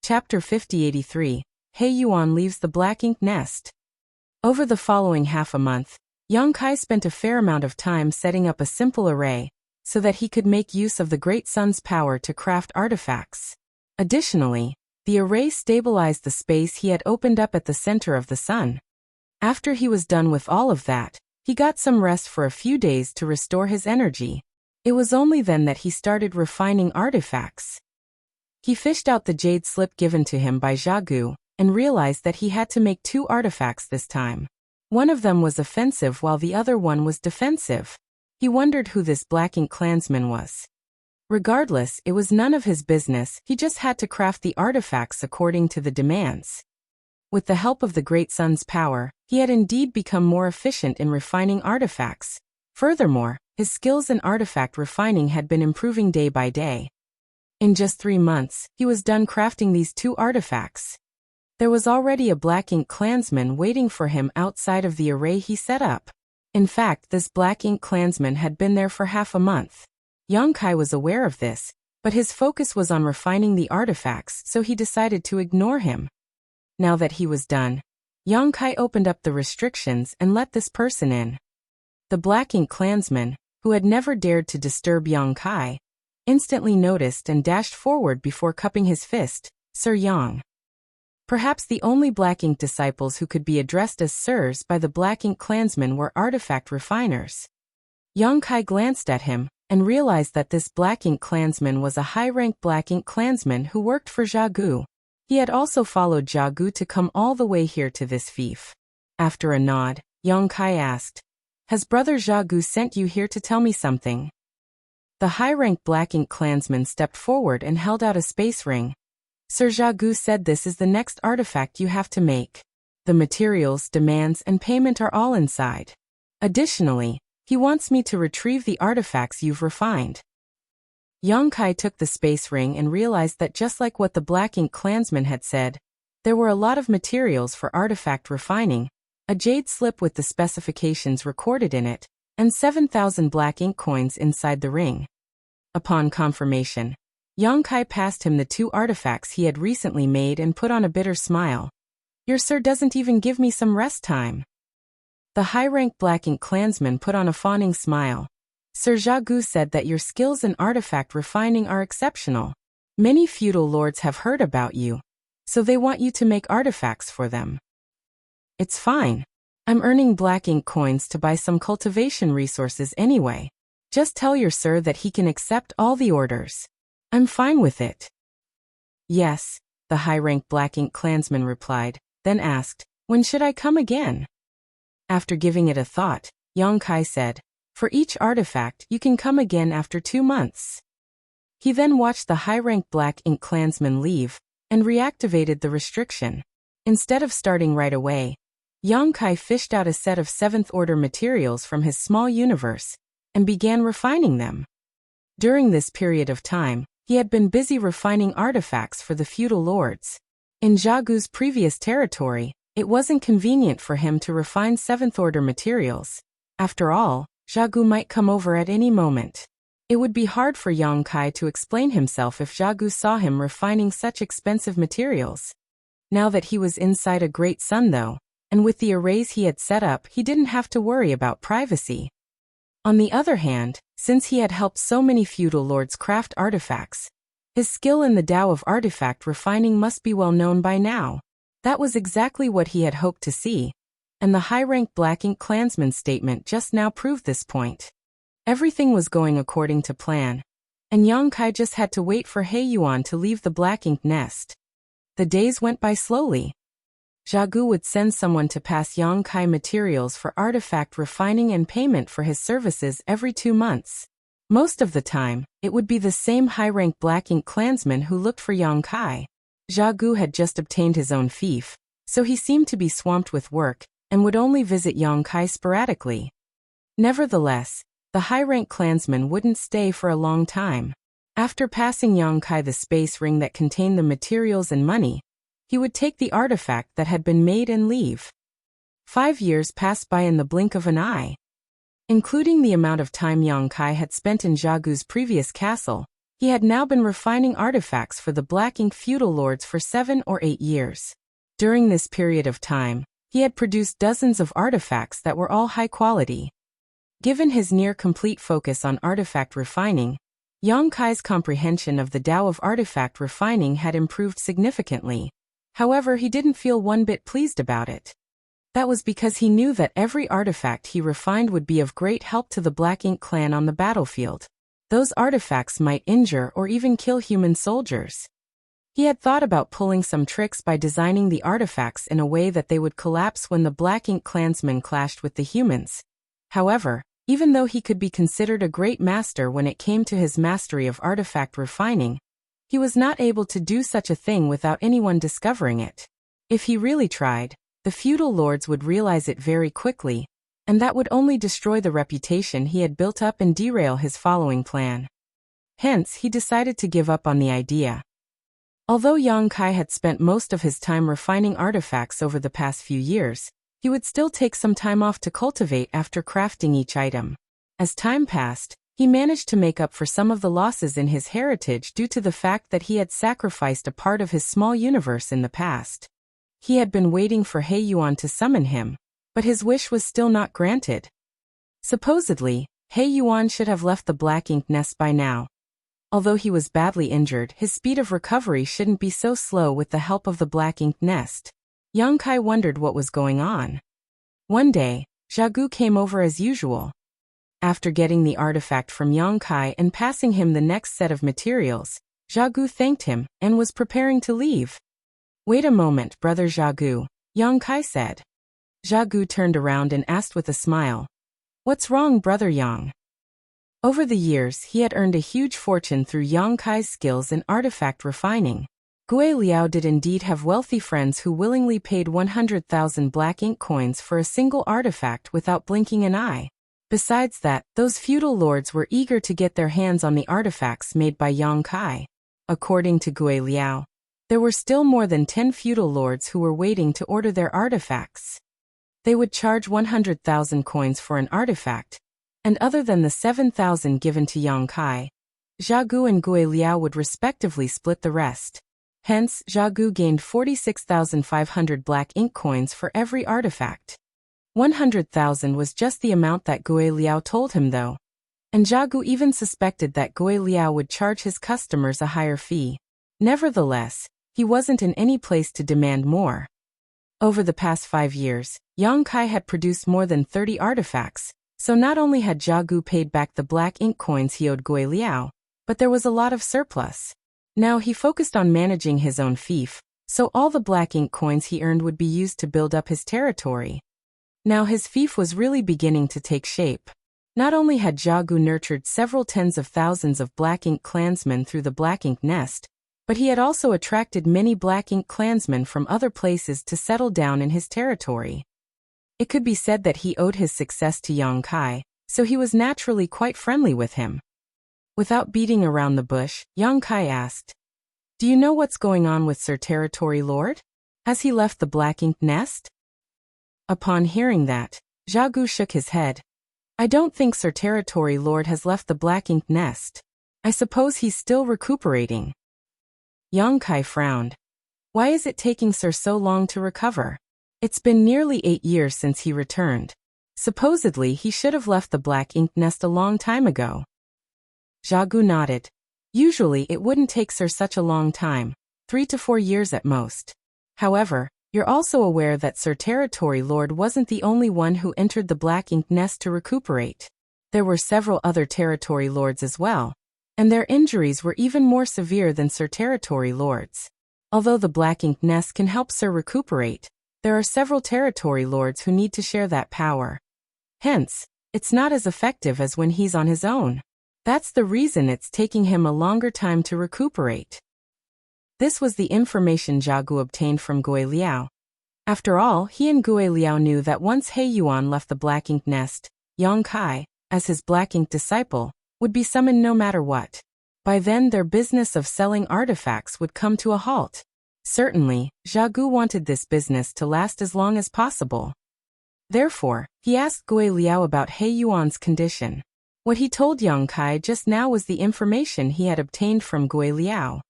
Chapter 5083, He Yuan leaves the black ink nest. Over the following half a month, Yang Kai spent a fair amount of time setting up a simple array, so that he could make use of the Great Sun's power to craft artifacts. Additionally, the array stabilized the space he had opened up at the center of the sun. After he was done with all of that, he got some rest for a few days to restore his energy. It was only then that he started refining artifacts. He fished out the jade slip given to him by Xiaogu, and realized that he had to make 2 artifacts this time. One of them was offensive while the other one was defensive. He wondered who this black ink clansman was. Regardless, it was none of his business, he just had to craft the artifacts according to the demands. With the help of the Great Sun's power, he had indeed become more efficient in refining artifacts. Furthermore, his skills in artifact refining had been improving day by day. In just 3 months, he was done crafting these 2 artifacts. There was already a black ink clansman waiting for him outside of the array he set up. In fact, this black ink clansman had been there for half a month. Yang Kai was aware of this, but his focus was on refining the artifacts, so he decided to ignore him. Now that he was done, Yang Kai opened up the restrictions and let this person in. The black ink clansman, who had never dared to disturb Yang Kai, instantly noticed and dashed forward before cupping his fist, Sir Yang. Perhaps the only black ink disciples who could be addressed as sirs by the black ink clansman were artifact refiners. Yang Kai glanced at him, and realized that this black ink clansman was a high-rank black ink clansman who worked for Xiaogu. He had also followed Xiaogu to come all the way here to this fief. After a nod, Yang Kai asked, "Has Brother Xiaogu sent you here to tell me something?" The high-rank black ink clansman stepped forward and held out a space ring. "Sir Xiaogu said this is the next artifact you have to make. The materials, demands, and payment are all inside. Additionally, he wants me to retrieve the artifacts you've refined." Yang Kai took the space ring and realized that just like what the black ink clansman had said, there were a lot of materials for artifact refining, a jade slip with the specifications recorded in it, and 7,000 black ink coins inside the ring. Upon confirmation, Yang Kai passed him the 2 artifacts he had recently made and put on a bitter smile. "Your sir doesn't even give me some rest time." The high-rank black ink clansman put on a fawning smile. "Sir Xiaogu said that your skills in artifact refining are exceptional. Many feudal lords have heard about you, so they want you to make artifacts for them." "It's fine. I'm earning black ink coins to buy some cultivation resources anyway. Just tell your sir that he can accept all the orders. I'm fine with it." "Yes," the high-rank black ink clansman replied, then asked, "When should I come again?" After giving it a thought, Yang Kai said, "For each artifact, you can come again after 2 months." He then watched the high-rank black ink clansman leave, and reactivated the restriction. Instead of starting right away, Yang Kai fished out a set of 7th-order materials from his small universe, and began refining them. During this period of time, he had been busy refining artifacts for the feudal lords. In Xiaogu's previous territory, it wasn't convenient for him to refine 7th-order materials. After all, Xiaogu might come over at any moment. It would be hard for Yang Kai to explain himself if Xiaogu saw him refining such expensive materials. Now that he was inside a Great Sun though, and with the arrays he had set up, he didn't have to worry about privacy. On the other hand, since he had helped so many feudal lords craft artifacts, his skill in the Tao of artifact refining must be well known by now. That was exactly what he had hoped to see, and the high-rank black ink clansman's statement just now proved this point. Everything was going according to plan, and Yang Kai just had to wait for He Yuan to leave the black ink nest. The days went by slowly. Xiaogu would send someone to pass Yang Kai materials for artifact refining and payment for his services every 2 months. Most of the time, it would be the same high-rank black ink clansman who looked for Yang Kai. Xiaogu had just obtained his own fief, so he seemed to be swamped with work, and would only visit Yang Kai sporadically. Nevertheless, the high-rank clansman wouldn't stay for a long time. After passing Yang Kai the space ring that contained the materials and money, he would take the artifact that had been made and leave. 5 years passed by in the blink of an eye. Including the amount of time Yang Kai had spent in Xiaogu's previous castle, He had now been refining artifacts for the Black Ink feudal lords for 7 or 8 years. During this period of time, he had produced dozens of artifacts that were all high quality. Given his near-complete focus on artifact refining, Yang Kai's comprehension of the Tao of artifact refining had improved significantly. However, he didn't feel one bit pleased about it. That was because he knew that every artifact he refined would be of great help to the Black Ink clan on the battlefield. Those artifacts might injure or even kill human soldiers. He had thought about pulling some tricks by designing the artifacts in a way that they would collapse when the Black Ink clansmen clashed with the humans. However, even though he could be considered a great master when it came to his mastery of artifact refining, he was not able to do such a thing without anyone discovering it. If he really tried, the feudal lords would realize it very quickly, and that would only destroy the reputation he had built up and derail his following plan. Hence, he decided to give up on the idea. Although Yang Kai had spent most of his time refining artifacts over the past few years, he would still take some time off to cultivate after crafting each item. As time passed, he managed to make up for some of the losses in his heritage due to the fact that he had sacrificed a part of his small universe in the past. He had been waiting for He Yuan to summon him, but his wish was still not granted. Supposedly, He Yuan should have left the Black Ink nest by now. Although he was badly injured, his speed of recovery shouldn't be so slow with the help of the Black Ink nest. Yang Kai wondered what was going on. One day, Xiaogu came over as usual. After getting the artifact from Yang Kai and passing him the next set of materials, Xiaogu thanked him and was preparing to leave. "Wait a moment, brother Xiaogu," Yang Kai said. Xiaogu turned around and asked with a smile, "What's wrong, brother Yang?" Over the years, he had earned a huge fortune through Yang Kai's skills in artifact refining. Gui Liao did indeed have wealthy friends who willingly paid 100,000 Black Ink coins for a single artifact without blinking an eye. Besides that, those feudal lords were eager to get their hands on the artifacts made by Yang Kai. According to Gui Liao, there were still more than 10 feudal lords who were waiting to order their artifacts. They would charge 100,000 coins for an artifact, and other than the 7,000 given to Yang Kai, Xiaogu and Gui Liao would respectively split the rest. Hence, Xiaogu gained 46,500 Black Ink coins for every artifact. 100,000 was just the amount that Gui Liao told him though, and Xiaogu even suspected that Gui Liao would charge his customers a higher fee. Nevertheless, he wasn't in any place to demand more. Over the past 5 years, Yang Kai had produced more than 30 artifacts, so not only had Xiaogu paid back the Black Ink coins he owed Gui Liao, but there was a lot of surplus. Now he focused on managing his own fief, so all the Black Ink coins he earned would be used to build up his territory. Now his fief was really beginning to take shape. Not only had Xiaogu nurtured several tens of thousands of Black Ink clansmen through the Black Ink nest, but he had also attracted many Black Ink clansmen from other places to settle down in his territory. It could be said that he owed his success to Yang Kai, so he was naturally quite friendly with him. Without beating around the bush, Yang Kai asked, "Do you know what's going on with Sir Territory Lord? Has he left the Black Ink nest?" Upon hearing that, Xiaogu shook his head. "I don't think Sir Territory Lord has left the Black Ink nest. I suppose he's still recuperating." Yang Kai frowned. "Why is it taking Sir so long to recover? It's been nearly 8 years since he returned. Supposedly he should have left the Black Ink nest a long time ago." Xiaogu nodded. "Usually it wouldn't take Sir such a long time, 3 to 4 years at most. However, you're also aware that Sir Territory Lord wasn't the only one who entered the Black Ink nest to recuperate. There were several other Territory Lords as well, and their injuries were even more severe than Sir Territory Lord's. Although the Black Ink nest can help Sir recuperate, there are several Territory Lords who need to share that power. Hence, it's not as effective as when he's on his own. That's the reason it's taking him a longer time to recuperate." This was the information Xiaogu obtained from Gui Liao. After all, he and Gui Liao knew that once He Yuan left the Black Ink nest, Yang Kai, as his Black Ink disciple, would be summoned no matter what. By then their business of selling artifacts would come to a halt. Certainly, Xiaogu wanted this business to last as long as possible. Therefore, he asked Gui Liao about He Yuan's condition. What he told Yang Kai just now was the information he had obtained from Gui Liao.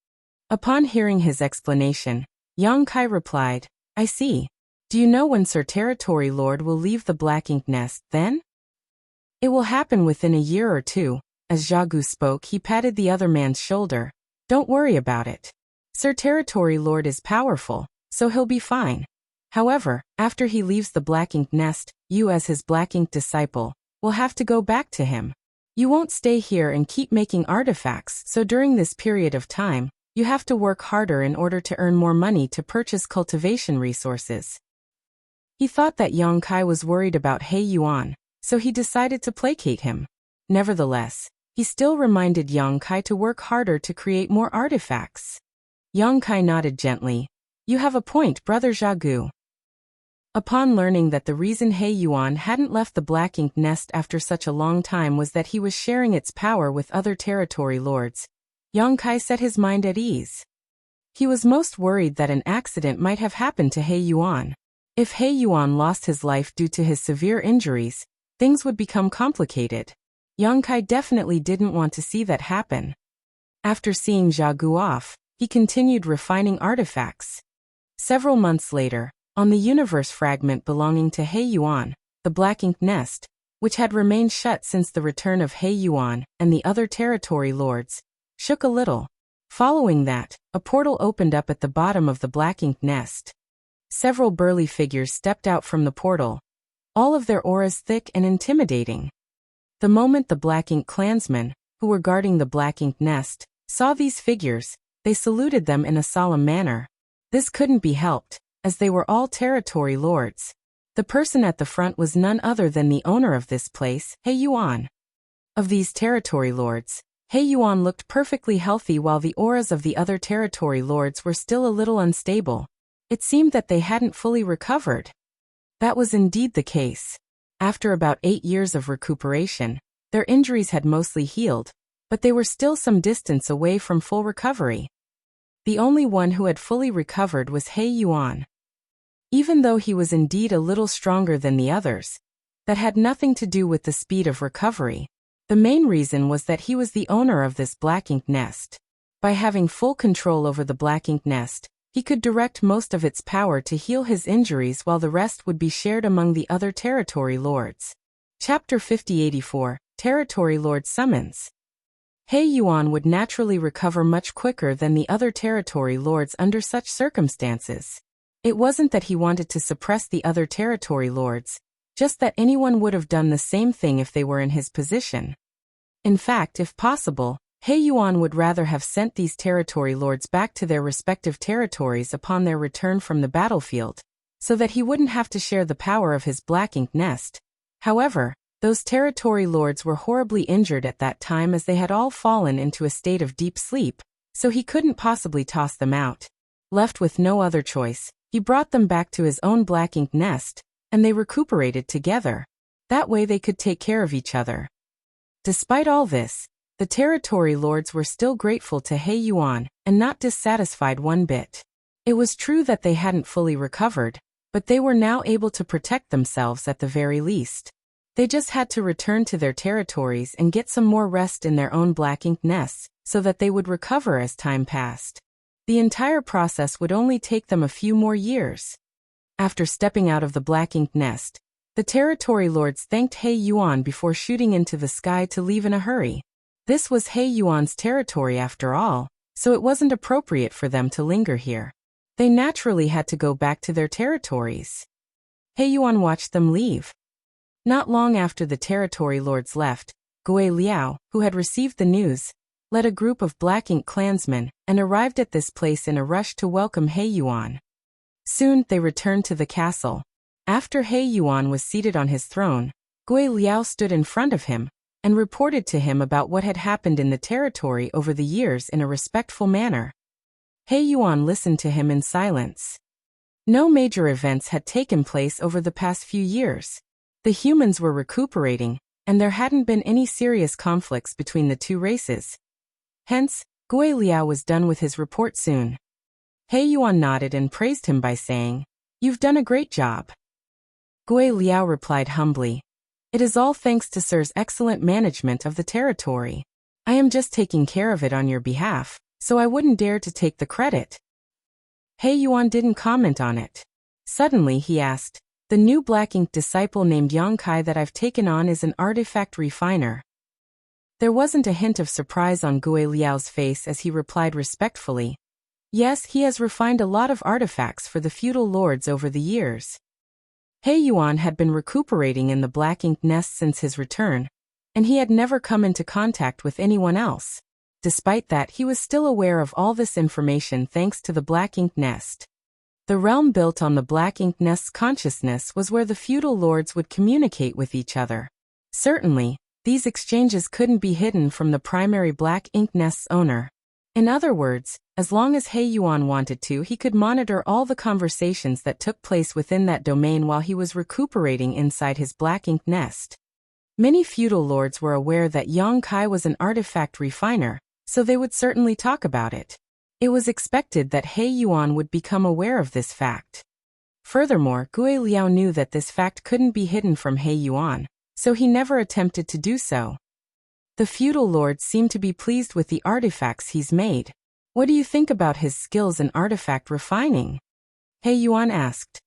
Upon hearing his explanation, Yang Kai replied, I see. Do you know when Sir Territory Lord will leave the Black Ink Nest, then? It will happen within a year or two. As Xiaogu spoke, he patted the other man's shoulder. Don't worry about it. Sir Territory Lord is powerful, so he'll be fine. However, after he leaves the Black Ink Nest, you as his Black Ink disciple will have to go back to him. You won't stay here and keep making artifacts, so during this period of time, you have to work harder in order to earn more money to purchase cultivation resources. He thought that Yang Kai was worried about He Yuan, so he decided to placate him. Nevertheless, he still reminded Yang Kai to work harder to create more artifacts. Yang Kai nodded gently. You have a point, Brother Xiaogu. Upon learning that the reason He Yuan hadn't left the Black Ink Nest after such a long time was that he was sharing its power with other territory lords, Yang Kai set his mind at ease. He was most worried that an accident might have happened to He Yuan. If He Yuan lost his life due to his severe injuries, things would become complicated. Yang Kai definitely didn't want to see that happen. After seeing Xiaogu off, he continued refining artifacts. Several months later, on the universe fragment belonging to He Yuan, the Black Ink Nest, which had remained shut since the return of He Yuan and the other territory lords, shook a little. Following that, a portal opened up at the bottom of the Black Ink Nest. Several burly figures stepped out from the portal, all of their auras thick and intimidating. The moment the Black Ink clansmen, who were guarding the Black Ink Nest, saw these figures, they saluted them in a solemn manner. This couldn't be helped, as they were all territory lords. The person at the front was none other than the owner of this place, He Yuan. Of these territory lords, He Yuan looked perfectly healthy while the auras of the other territory lords were still a little unstable. It seemed that they hadn't fully recovered. That was indeed the case. After about 8 years of recuperation, their injuries had mostly healed, but they were still some distance away from full recovery. The only one who had fully recovered was He Yuan. Even though he was indeed a little stronger than the others, that had nothing to do with the speed of recovery. The main reason was that he was the owner of this Black Ink Nest. By having full control over the Black Ink Nest, he could direct most of its power to heal his injuries while the rest would be shared among the other territory lords. Chapter 5084, Territory Lord Summons. He Yuan would naturally recover much quicker than the other territory lords under such circumstances. It wasn't that he wanted to suppress the other territory lords, just that anyone would have done the same thing if they were in his position. In fact, if possible, He Yuan would rather have sent these territory lords back to their respective territories upon their return from the battlefield, so that he wouldn't have to share the power of his Black Ink Nest. However, those territory lords were horribly injured at that time as they had all fallen into a state of deep sleep, so he couldn't possibly toss them out. Left with no other choice, he brought them back to his own Black Ink Nest, and they recuperated together. That way they could take care of each other. Despite all this, the territory lords were still grateful to He Yuan and not dissatisfied one bit. It was true that they hadn't fully recovered, but they were now able to protect themselves at the very least. They just had to return to their territories and get some more rest in their own Black Ink Nests, so that they would recover as time passed. The entire process would only take them a few more years. After stepping out of the Black Ink Nest, the territory lords thanked He Yuan before shooting into the sky to leave in a hurry. This was He Yuan's territory after all, so it wasn't appropriate for them to linger here. They naturally had to go back to their territories. He Yuan watched them leave. Not long after the territory lords left, Gui Liao, who had received the news, led a group of Black Ink clansmen and arrived at this place in a rush to welcome He Yuan. Soon they returned to the castle. After He Yuan was seated on his throne, Gui Liao stood in front of him and reported to him about what had happened in the territory over the years in a respectful manner. He Yuan listened to him in silence. No major events had taken place over the past few years. The humans were recuperating, and there hadn't been any serious conflicts between the two races. Hence, Gui Liao was done with his report soon. He Yuan nodded and praised him by saying, "You've done a great job." Gui Liao replied humbly, It is all thanks to Sir's excellent management of the territory. I am just taking care of it on your behalf, so I wouldn't dare to take the credit." He Yuan didn't comment on it. Suddenly he asked, "The new black ink disciple named Yang Kai that I've taken on is an artifact refiner." There wasn't a hint of surprise on Gui Liao's face as he replied respectfully, "Yes, he has refined a lot of artifacts for the feudal lords over the years." He Yuan had been recuperating in the black ink nest since his return, and he had never come into contact with anyone else. Despite that, he was still aware of all this information thanks to the black ink nest. The realm built on the black ink nest's consciousness was where the feudal lords would communicate with each other. Certainly, these exchanges couldn't be hidden from the primary black ink nest's owner. In other words, as long as He Yuan wanted to, he could monitor all the conversations that took place within that domain while he was recuperating inside his black ink nest. Many feudal lords were aware that Yang Kai was an artifact refiner, so they would certainly talk about it. It was expected that He Yuan would become aware of this fact. Furthermore, Gui Liao knew that this fact couldn't be hidden from He Yuan, so he never attempted to do so. The feudal lords seem to be pleased with the artifacts he's made. What do you think about his skills in artifact refining? He Yuan asked.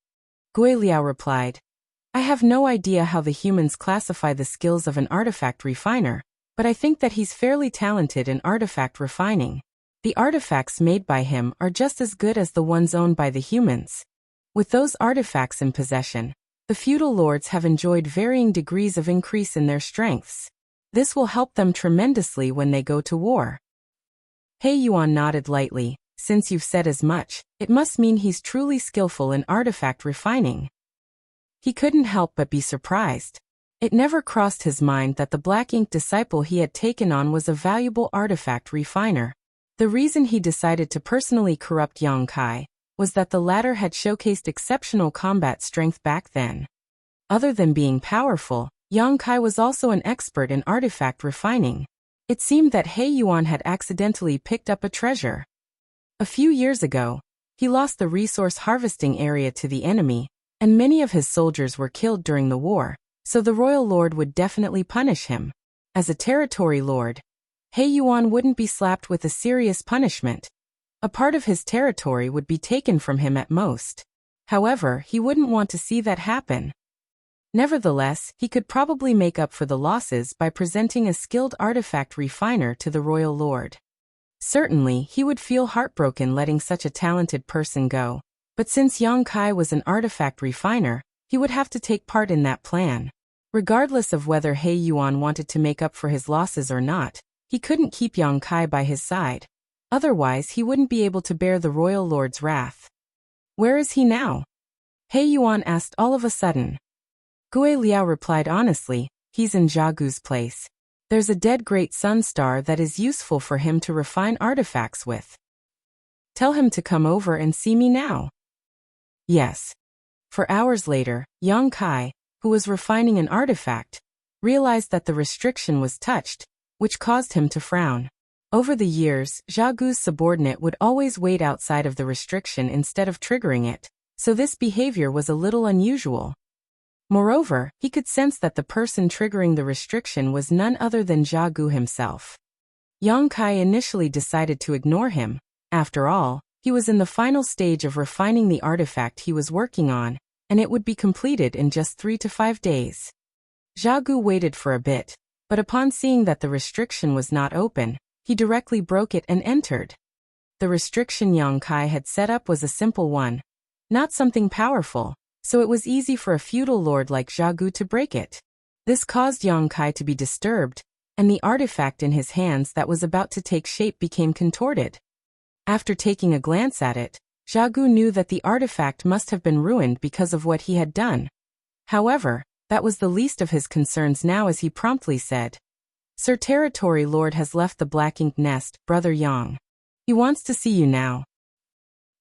Gui Liao replied, I have no idea how the humans classify the skills of an artifact refiner, but I think that he's fairly talented in artifact refining. The artifacts made by him are just as good as the ones owned by the humans. With those artifacts in possession, the feudal lords have enjoyed varying degrees of increase in their strengths. This will help them tremendously when they go to war. He Yuan nodded lightly. Since you've said as much, it must mean he's truly skillful in artifact refining. He couldn't help but be surprised. It never crossed his mind that the black ink disciple he had taken on was a valuable artifact refiner. The reason he decided to personally corrupt Yang Kai was that the latter had showcased exceptional combat strength back then. Other than being powerful, Yang Kai was also an expert in artifact refining. It seemed that He Yuan had accidentally picked up a treasure. A few years ago, he lost the resource harvesting area to the enemy, and many of his soldiers were killed during the war, so the royal lord would definitely punish him. As a territory lord, He Yuan wouldn't be slapped with a serious punishment. A part of his territory would be taken from him at most. However, he wouldn't want to see that happen. Nevertheless, he could probably make up for the losses by presenting a skilled artifact refiner to the royal lord. Certainly, he would feel heartbroken letting such a talented person go. But since Yang Kai was an artifact refiner, he would have to take part in that plan. Regardless of whether He Yuan wanted to make up for his losses or not, he couldn't keep Yang Kai by his side. Otherwise, he wouldn't be able to bear the royal lord's wrath. Where is he now? He Yuan asked all of a sudden. Gui Liao replied honestly, he's in Jiagu's place. There's a dead great sun star that is useful for him to refine artifacts with. Tell him to come over and see me now. Yes. For hours later, Yang Kai, who was refining an artifact, realized that the restriction was touched, which caused him to frown. Over the years, Jiagu's subordinate would always wait outside of the restriction instead of triggering it, so this behavior was a little unusual. Moreover, he could sense that the person triggering the restriction was none other than Jiagu himself. Yang Kai initially decided to ignore him. After all, he was in the final stage of refining the artifact he was working on, and it would be completed in just 3 to 5 days. Jiagu waited for a bit, but upon seeing that the restriction was not open, he directly broke it and entered. The restriction Yang Kai had set up was a simple one, not something powerful, so it was easy for a feudal lord like Jiagu to break it. This caused Yang Kai to be disturbed, and the artifact in his hands that was about to take shape became contorted. After taking a glance at it, Jiagu knew that the artifact must have been ruined because of what he had done. However, that was the least of his concerns now, as he promptly said, Sir Territory Lord has left the Black Ink Nest, Brother Yang. He wants to see you now.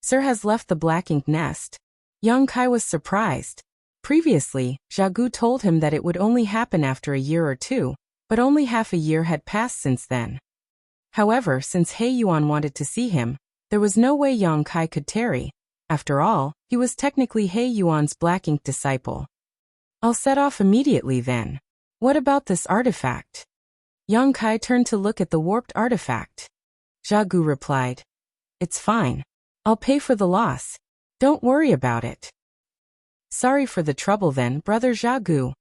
Sir has left the Black Ink Nest. Yang Kai was surprised. Previously, Jiagu told him that it would only happen after a year or two, but only half a year had passed since then. However, since He Yuan wanted to see him, there was no way Yang Kai could tarry. After all, he was technically He Yuan's Black Ink disciple. I'll set off immediately then. What about this artifact? Yang Kai turned to look at the warped artifact. Zhao Gu replied, It's fine. I'll pay for the loss. Don't worry about it. Sorry for the trouble then, brother Zhao Gu.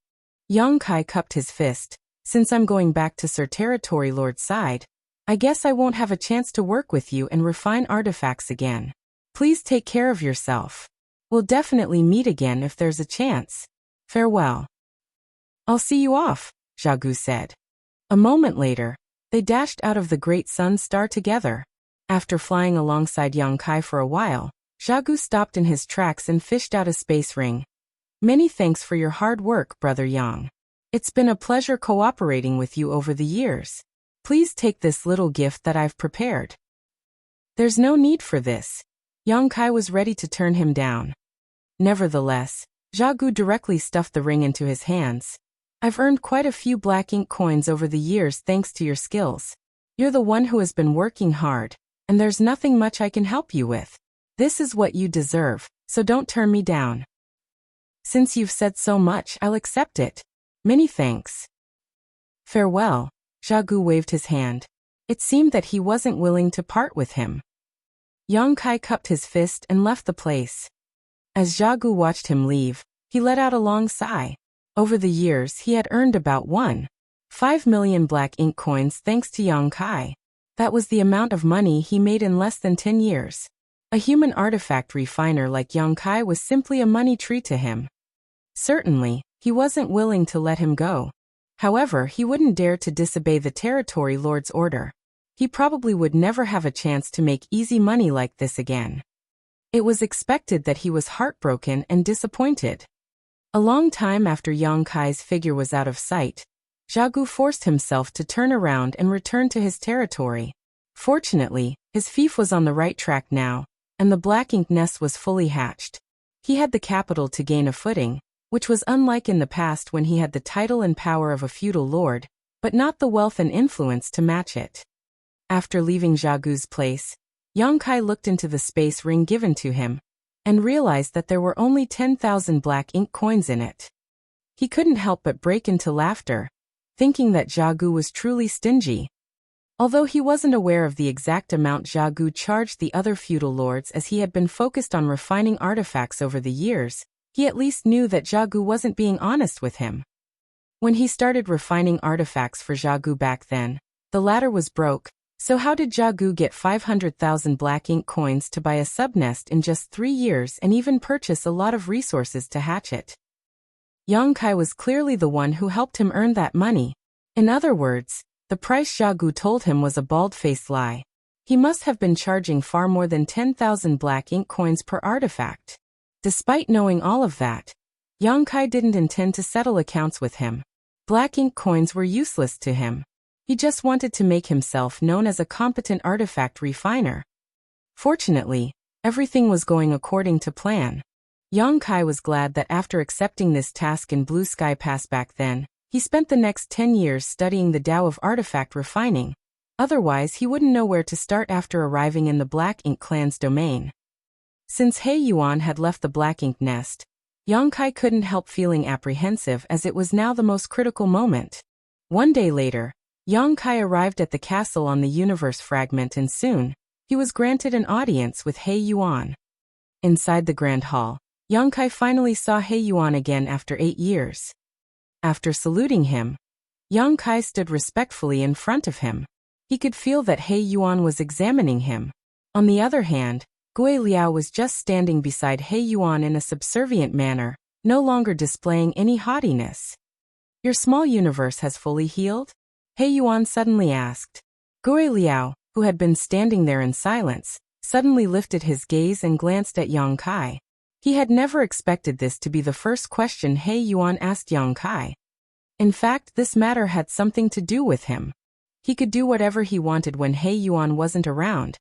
Yang Kai cupped his fist. Since I'm going back to Sir Territory Lord's side, I guess I won't have a chance to work with you and refine artifacts again. Please take care of yourself. We'll definitely meet again if there's a chance. Farewell. I'll see you off, Zhao Gu said. A moment later, they dashed out of the Great Sun Star together. After flying alongside Yang Kai for a while, Zhao Gu stopped in his tracks and fished out a space ring. Many thanks for your hard work, Brother Yang. It's been a pleasure cooperating with you over the years. Please take this little gift that I've prepared. There's no need for this. Yang Kai was ready to turn him down. Nevertheless, Zhao Gu directly stuffed the ring into his hands. I've earned quite a few black ink coins over the years thanks to your skills. You're the one who has been working hard, and there's nothing much I can help you with. This is what you deserve, so don't turn me down. Since you've said so much, I'll accept it. Many thanks. Farewell. Zhao Gu waved his hand. It seemed that he wasn't willing to part with him. Yang Kai cupped his fist and left the place. As Zhao Gu watched him leave, he let out a long sigh. Over the years he had earned about 1.5 million black ink coins thanks to Yang Kai. That was the amount of money he made in less than 10 years. A human artifact refiner like Yang Kai was simply a money tree to him. Certainly, he wasn't willing to let him go. However, he wouldn't dare to disobey the Territory Lord's order. He probably would never have a chance to make easy money like this again. It was expected that he was heartbroken and disappointed. A long time after Yang Kai's figure was out of sight, Zhao Gu forced himself to turn around and return to his territory. Fortunately, his fief was on the right track now, and the black ink nest was fully hatched. He had the capital to gain a footing, which was unlike in the past when he had the title and power of a feudal lord, but not the wealth and influence to match it. After leaving Zhao Gu's place, Yang Kai looked into the space ring given to him, and realized that there were only 10,000 black ink coins in it. He couldn't help but break into laughter, thinking that Zhao Gu was truly stingy. Although he wasn't aware of the exact amount Zhao Gu charged the other feudal lords as he had been focused on refining artifacts over the years, he at least knew that Zhao Gu wasn't being honest with him. When he started refining artifacts for Zhao Gu back then, the latter was broke, so how did Zhao Gu get 500,000 black ink coins to buy a subnest in just 3 years and even purchase a lot of resources to hatch it? Yang Kai was clearly the one who helped him earn that money. In other words, the price Zhao Gu told him was a bald-faced lie. He must have been charging far more than 10,000 black ink coins per artifact. Despite knowing all of that, Yang Kai didn't intend to settle accounts with him. Black ink coins were useless to him. He just wanted to make himself known as a competent artifact refiner. Fortunately, everything was going according to plan. Yang Kai was glad that after accepting this task in Blue Sky Pass back then, he spent the next 10 years studying the Tao of artifact refining. Otherwise, he wouldn't know where to start after arriving in the Black Ink clan's domain. Since He Yuan had left the Black Ink nest, Yang Kai couldn't help feeling apprehensive as it was now the most critical moment. One day later, Yang Kai arrived at the castle on the universe fragment and soon, he was granted an audience with He Yuan. Inside the grand hall, Yang Kai finally saw He Yuan again after 8 years. After saluting him, Yang Kai stood respectfully in front of him. He could feel that He Yuan was examining him. On the other hand, Gui Liao was just standing beside He Yuan in a subservient manner, no longer displaying any haughtiness. Your small universe has fully healed? He Yuan suddenly asked. Gui Liao, who had been standing there in silence, suddenly lifted his gaze and glanced at Yang Kai. He had never expected this to be the first question He Yuan asked Yang Kai. In fact, this matter had something to do with him. He could do whatever he wanted when He Yuan wasn't around.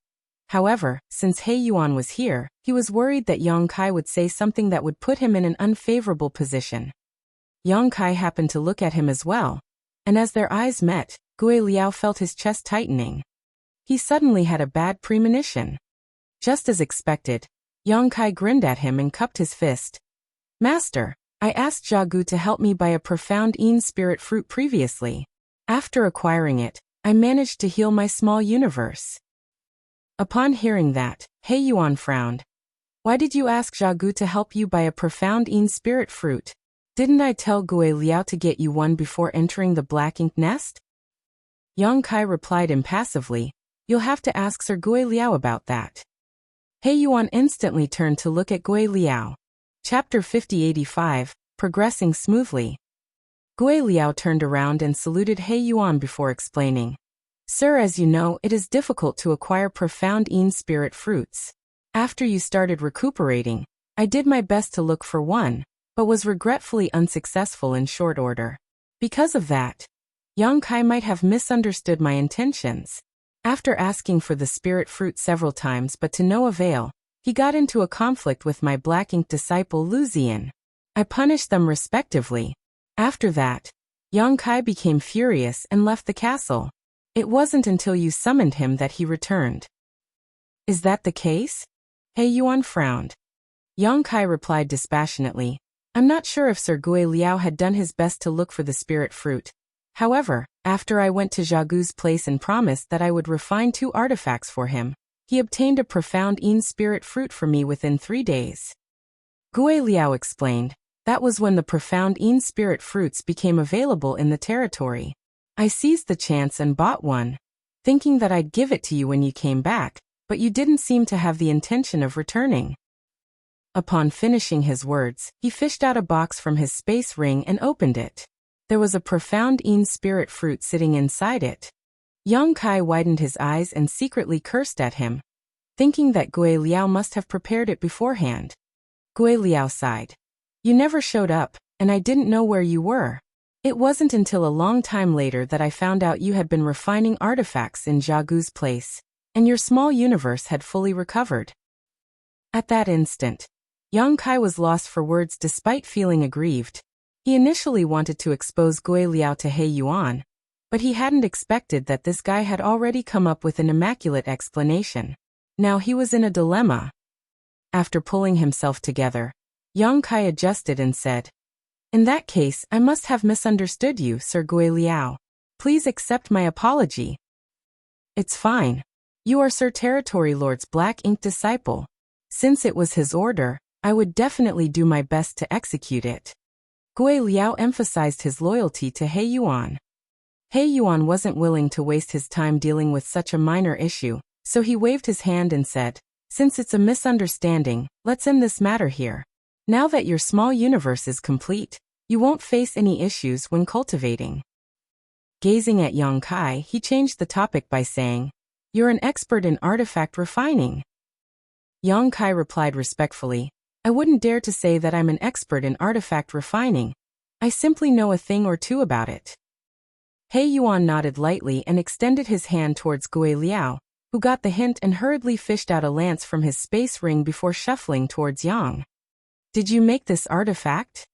However, since He Yuan was here, he was worried that Yang Kai would say something that would put him in an unfavorable position. Yang Kai happened to look at him as well, and as their eyes met, Gui Liao felt his chest tightening. He suddenly had a bad premonition. Just as expected, Yang Kai grinned at him and cupped his fist. Master, I asked Jagu to help me buy a profound Een spirit fruit previously. After acquiring it, I managed to heal my small universe. Upon hearing that, He Yuan frowned. Why did you ask Jagu to help you buy a profound Een spirit fruit? Didn't I tell Gui Liao to get you one before entering the black ink nest? Yang Kai replied impassively, you'll have to ask Sir Gui Liao about that. He Yuan instantly turned to look at Gui Liao. Chapter 5085, Progressing Smoothly. Gui Liao turned around and saluted He Yuan before explaining. Sir, as you know, it is difficult to acquire profound Een spirit fruits. After you started recuperating, I did my best to look for one, but was regretfully unsuccessful in short order. Because of that, Yang Kai might have misunderstood my intentions. After asking for the spirit fruit several times but to no avail, he got into a conflict with my black ink disciple Lu Zian. I punished them respectively. After that, Yang Kai became furious and left the castle. It wasn't until you summoned him that he returned. Is that the case? He Yuan frowned. Yang Kai replied dispassionately, I'm not sure if Sir Gui Liao had done his best to look for the spirit fruit. However, after I went to Jagu's place and promised that I would refine 2 artifacts for him, he obtained a profound Een spirit fruit for me within 3 days. Gui Liao explained, that was when the profound Een spirit fruits became available in the territory. I seized the chance and bought one, thinking that I'd give it to you when you came back, but you didn't seem to have the intention of returning. Upon finishing his words, he fished out a box from his space ring and opened it. There was a profound Een spirit fruit sitting inside it. Yang Kai widened his eyes and secretly cursed at him, thinking that Gui Liao must have prepared it beforehand. Gui Liao sighed. You never showed up, and I didn't know where you were. It wasn't until a long time later that I found out you had been refining artifacts in Jagu's place, and your small universe had fully recovered. At that instant, Yang Kai was lost for words despite feeling aggrieved. He initially wanted to expose Gui Liao to He Yuan, but he hadn't expected that this guy had already come up with an immaculate explanation. Now he was in a dilemma. After pulling himself together, Yang Kai adjusted and said, In that case, I must have misunderstood you, Sir Gui Liao. Please accept my apology. It's fine. You are Sir Territory Lord's black ink disciple. Since it was his order, I would definitely do my best to execute it. Gui Liao emphasized his loyalty to He Yuan. He Yuan wasn't willing to waste his time dealing with such a minor issue, so he waved his hand and said, Since it's a misunderstanding, let's end this matter here. Now that your small universe is complete, you won't face any issues when cultivating. Gazing at Yang Kai, he changed the topic by saying, You're an expert in artifact refining. Yang Kai replied respectfully, I wouldn't dare to say that I'm an expert in artifact refining. I simply know a thing or two about it. He Yuan nodded lightly and extended his hand towards Gui Liao, who got the hint and hurriedly fished out a lance from his space ring before shuffling towards Yang. Did you make this artifact?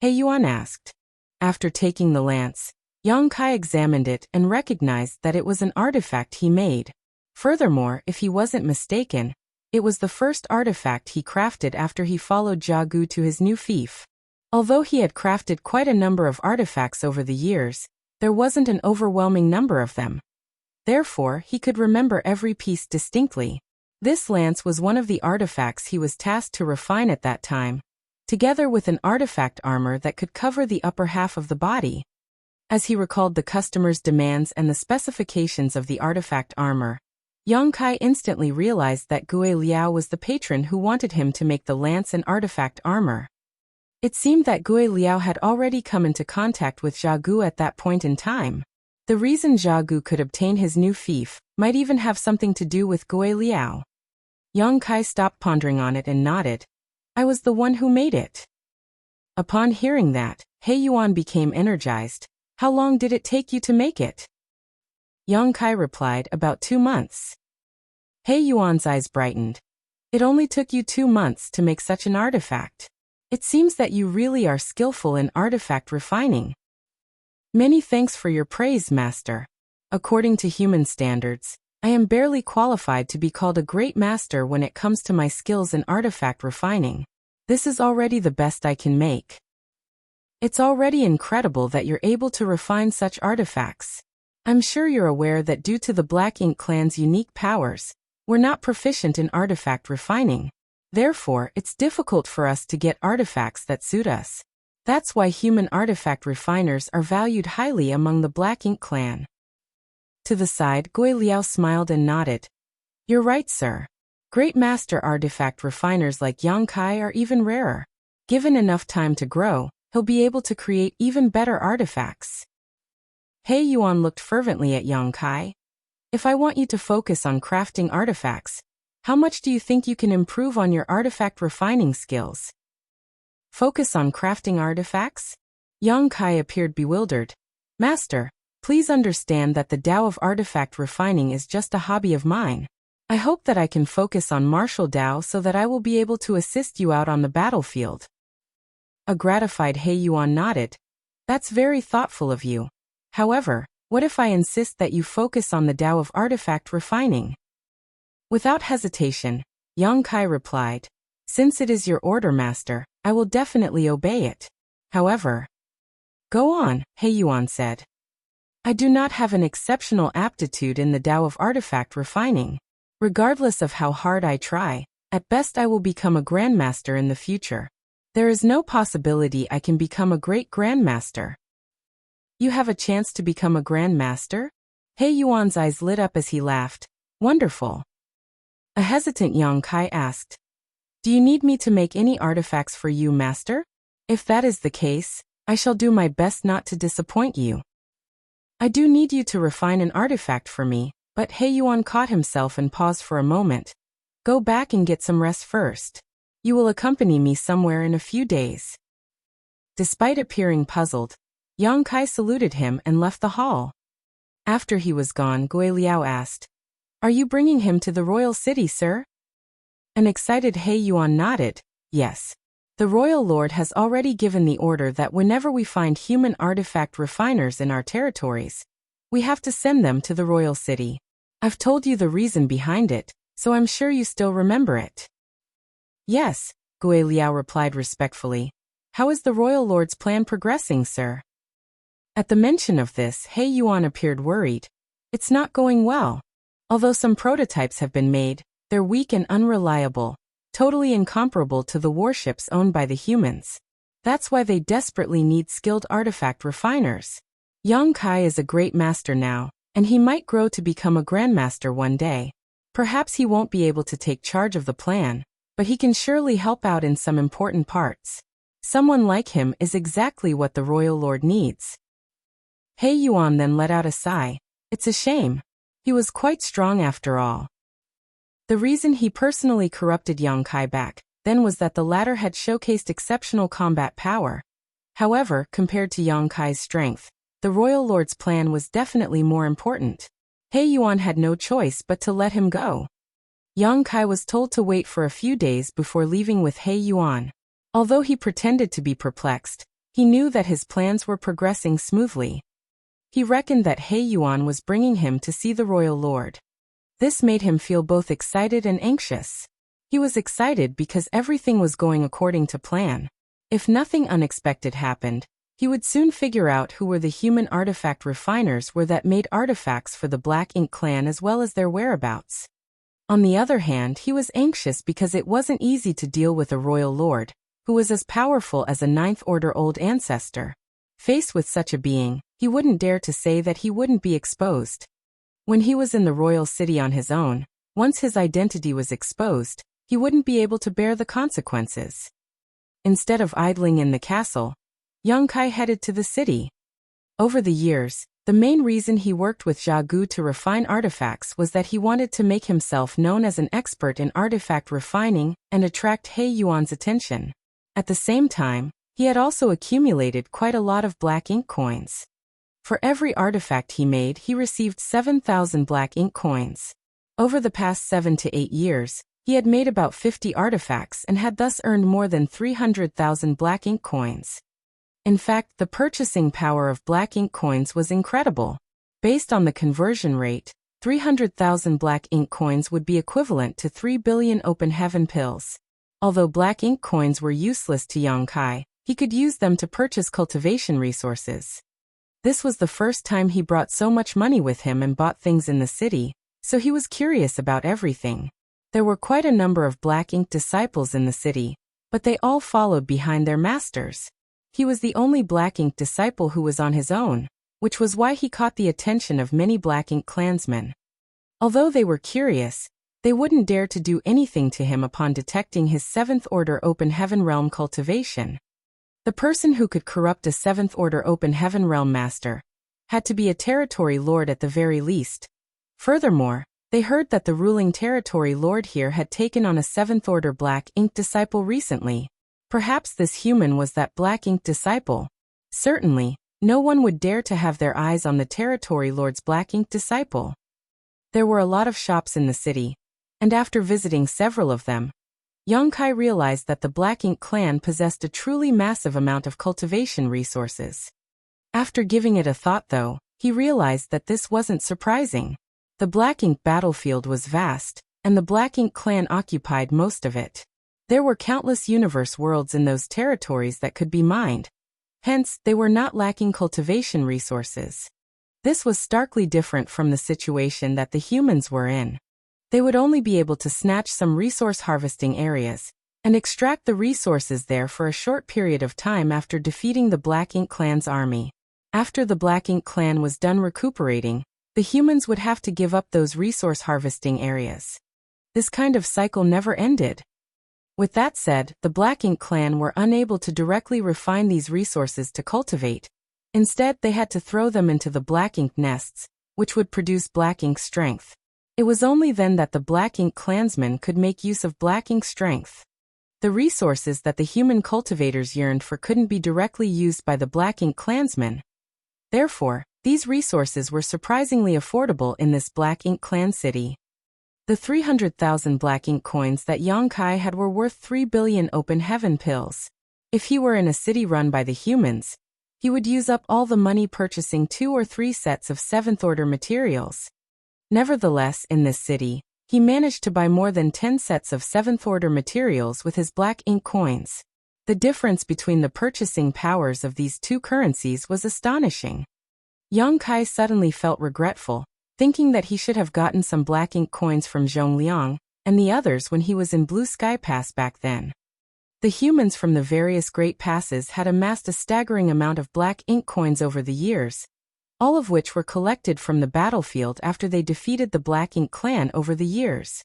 He Yuan asked. After taking the lance, Yang Kai examined it and recognized that it was an artifact he made. Furthermore, if he wasn't mistaken, it was the first artifact he crafted after he followed Jagu to his new fief. Although he had crafted quite a number of artifacts over the years, there wasn't an overwhelming number of them. Therefore, he could remember every piece distinctly. This lance was one of the artifacts he was tasked to refine at that time, together with an artifact armor that could cover the upper half of the body. As he recalled the customer's demands and the specifications of the artifact armor, Yang Kai instantly realized that Gui Liao was the patron who wanted him to make the lance and artifact armor. It seemed that Gui Liao had already come into contact with Jagu at that point in time. The reason Jagu could obtain his new fief might even have something to do with Gui Liao. Yang Kai stopped pondering on it and nodded. I was the one who made it. Upon hearing that, He Yuan became energized. How long did it take you to make it? Yang Kai replied, about 2 months. He Yuan's eyes brightened. It only took you 2 months to make such an artifact. It seems that you really are skillful in artifact refining. Many thanks for your praise, Master. According to human standards, I am barely qualified to be called a great master when it comes to my skills in artifact refining. This is already the best I can make. It's already incredible that you're able to refine such artifacts. I'm sure you're aware that due to the Black Ink clan's unique powers, we're not proficient in artifact refining. Therefore, it's difficult for us to get artifacts that suit us. That's why human artifact refiners are valued highly among the Black Ink clan. To the side, Gui Liao smiled and nodded. You're right, sir. Great master artifact refiners like Yang Kai are even rarer. Given enough time to grow, he'll be able to create even better artifacts. He Yuan looked fervently at Yang Kai. If I want you to focus on crafting artifacts, how much do you think you can improve on your artifact refining skills? Focus on crafting artifacts? Yang Kai appeared bewildered. Master, please understand that the Tao of artifact refining is just a hobby of mine. I hope that I can focus on martial Tao so that I will be able to assist you out on the battlefield. A gratified He Yuan nodded. That's very thoughtful of you. However, what if I insist that you focus on the Tao of artifact refining? Without hesitation, Yang Kai replied, since it is your order, master, I will definitely obey it. However, go on, He Yuan said. I do not have an exceptional aptitude in the Tao of artifact refining. Regardless of how hard I try, at best I will become a grandmaster in the future. There is no possibility I can become a great grandmaster. You have a chance to become a grandmaster? He Yuan's eyes lit up as he laughed. Wonderful. A hesitant Yang Kai asked, do you need me to make any artifacts for you, master? If that is the case, I shall do my best not to disappoint you. I do need you to refine an artifact for me, but He Yuan caught himself and paused for a moment. Go back and get some rest first. You will accompany me somewhere in a few days. Despite appearing puzzled, Yang Kai saluted him and left the hall. After he was gone, Gui Liao asked, are you bringing him to the royal city, sir? An excited He Yuan nodded. Yes. The royal lord has already given the order that whenever we find human artifact refiners in our territories, we have to send them to the royal city. I've told you the reason behind it, so I'm sure you still remember it. Yes, Gui Liao replied respectfully. How is the royal lord's plan progressing, sir? At the mention of this, He Yuan appeared worried. It's not going well. Although some prototypes have been made, they're weak and unreliable, totally incomparable to the warships owned by the humans. That's why they desperately need skilled artifact refiners. Yang Kai is a great master now, and he might grow to become a grandmaster one day. Perhaps he won't be able to take charge of the plan, but he can surely help out in some important parts. Someone like him is exactly what the royal lord needs. He Yuan then let out a sigh. It's a shame. He was quite strong after all. The reason he personally corrupted Yang Kai back then was that the latter had showcased exceptional combat power. However, compared to Yang Kai's strength, the royal lord's plan was definitely more important. He Yuan had no choice but to let him go. Yang Kai was told to wait for a few days before leaving with He Yuan. Although he pretended to be perplexed, he knew that his plans were progressing smoothly. He reckoned that He Yuan was bringing him to see the royal lord. This made him feel both excited and anxious. He was excited because everything was going according to plan. If nothing unexpected happened, he would soon figure out who were the human artifact refiners that made artifacts for the Black Ink clan as well as their whereabouts. On the other hand, he was anxious because it wasn't easy to deal with a royal lord, who was as powerful as a Ninth Order old ancestor. Faced with such a being, he wouldn't dare to say that he wouldn't be exposed. When he was in the royal city on his own, once his identity was exposed, he wouldn't be able to bear the consequences. Instead of idling in the castle, Yang Kai headed to the city. Over the years, the main reason he worked with Jia Gu to refine artifacts was that he wanted to make himself known as an expert in artifact refining and attract He Yuan's attention. At the same time, he had also accumulated quite a lot of Black Ink coins. For every artifact he made, he received 7,000 Black Ink coins. Over the past 7 to 8 years, he had made about 50 artifacts and had thus earned more than 300,000 Black Ink coins. In fact, the purchasing power of Black Ink coins was incredible. Based on the conversion rate, 300,000 Black Ink coins would be equivalent to 3 billion open heaven pills. Although Black Ink coins were useless to Yang Kai, He could use them to purchase cultivation resources. This was the first time he brought so much money with him and bought things in the city, so he was curious about everything. There were quite a number of black ink disciples in the city, but they all followed behind their masters. He was the only black ink disciple who was on his own, which was why he caught the attention of many black ink clansmen. Although they were curious, they wouldn't dare to do anything to him upon detecting his 7th Order Open Heaven Realm cultivation. The person who could corrupt a 7th Order Open Heaven Realm master had to be a territory lord at the very least. Furthermore, they heard that the ruling territory lord here had taken on a 7th Order Black Ink disciple recently. Perhaps this human was that Black Ink disciple. Certainly, no one would dare to have their eyes on the territory lord's Black Ink disciple. There were a lot of shops in the city, and after visiting several of them, Yongkai realized that the Black Ink clan possessed a truly massive amount of cultivation resources. After giving it a thought though, he realized that this wasn't surprising. The Black Ink battlefield was vast, and the Black Ink clan occupied most of it. There were countless universe worlds in those territories that could be mined. Hence, they were not lacking cultivation resources. This was starkly different from the situation that the humans were in. They would only be able to snatch some resource harvesting areas and extract the resources there for a short period of time after defeating the Black Ink clan's army. After the Black Ink clan was done recuperating, the humans would have to give up those resource harvesting areas. This kind of cycle never ended. With that said, the Black Ink clan were unable to directly refine these resources to cultivate. Instead, they had to throw them into the Black Ink nests, which would produce Black Ink strength. It was only then that the Black Ink clansmen could make use of Black Ink strength. The resources that the human cultivators yearned for couldn't be directly used by the Black Ink clansmen. Therefore, these resources were surprisingly affordable in this Black Ink clan city. The 300,000 Black Ink coins that Yongkai had were worth 3 billion open heaven pills. If he were in a city run by the humans, he would use up all the money purchasing 2 or 3 sets of 7th Order materials. Nevertheless, in this city, he managed to buy more than 10 sets of 7th Order materials with his Black Ink coins. The difference between the purchasing powers of these two currencies was astonishing. Yongkai suddenly felt regretful, thinking that he should have gotten some Black Ink coins from Zhongliang and the others when he was in Blue Sky Pass back then. The humans from the various Great Passes had amassed a staggering amount of Black Ink coins over the years, all of which were collected from the battlefield after they defeated the Black Ink clan over the years.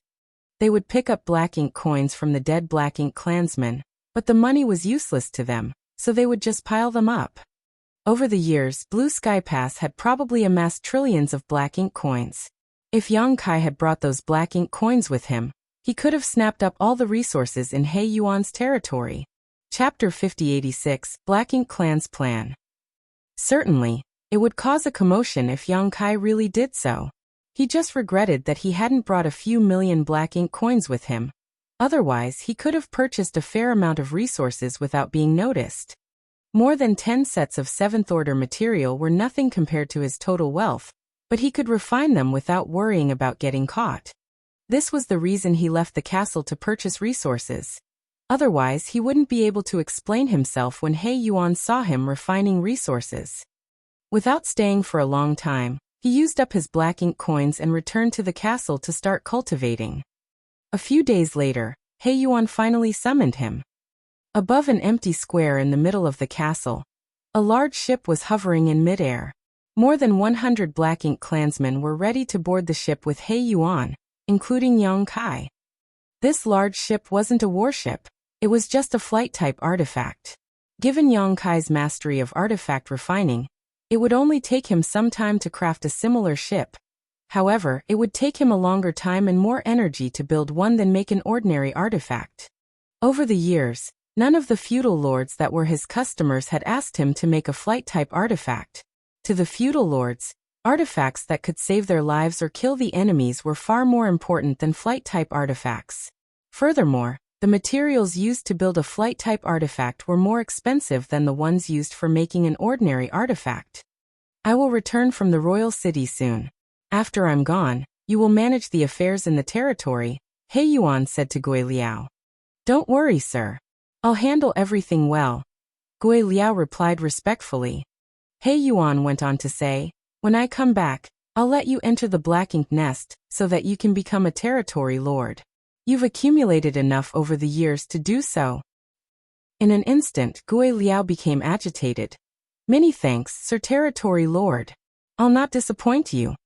They would pick up Black Ink coins from the dead Black Ink clansmen, but the money was useless to them, so they would just pile them up. Over the years, Blue Sky Pass had probably amassed trillions of Black Ink coins. If Yongkai had brought those Black Ink coins with him, he could have snapped up all the resources in He Yuan's territory. Chapter 5086, Black Ink Clan's Plan. Certainly, it would cause a commotion if Yongkai really did so. He just regretted that he hadn't brought a few million Black Ink coins with him. Otherwise, he could have purchased a fair amount of resources without being noticed. More than 10 sets of 7th Order material were nothing compared to his total wealth, but he could refine them without worrying about getting caught. This was the reason he left the castle to purchase resources. Otherwise, he wouldn't be able to explain himself when He Yuan saw him refining resources. Without staying for a long time, he used up his Black Ink coins and returned to the castle to start cultivating. A few days later, He Yuan finally summoned him. Above an empty square in the middle of the castle, a large ship was hovering in midair. More than 100 Black Ink clansmen were ready to board the ship with He Yuan, including Yongkai. This large ship wasn't a warship, it was just a flight-type artifact. Given Yongkai's mastery of artifact refining, it would only take him some time to craft a similar ship. However, it would take him a longer time and more energy to build one than make an ordinary artifact. Over the years, none of the feudal lords that were his customers had asked him to make a flight-type artifact. To the feudal lords, artifacts that could save their lives or kill the enemies were far more important than flight-type artifacts. Furthermore, the materials used to build a flight-type artifact were more expensive than the ones used for making an ordinary artifact. I will return from the royal city soon. After I'm gone, you will manage the affairs in the territory, He Yuan said to Gui Liao. Don't worry, sir. I'll handle everything well. Gui Liao replied respectfully. He Yuan went on to say, when I come back, I'll let you enter the Black Ink Nest so that you can become a territory lord. You've accumulated enough over the years to do so. In an instant, Gui Liao became agitated. Many thanks, Sir Territory Lord. I'll not disappoint you.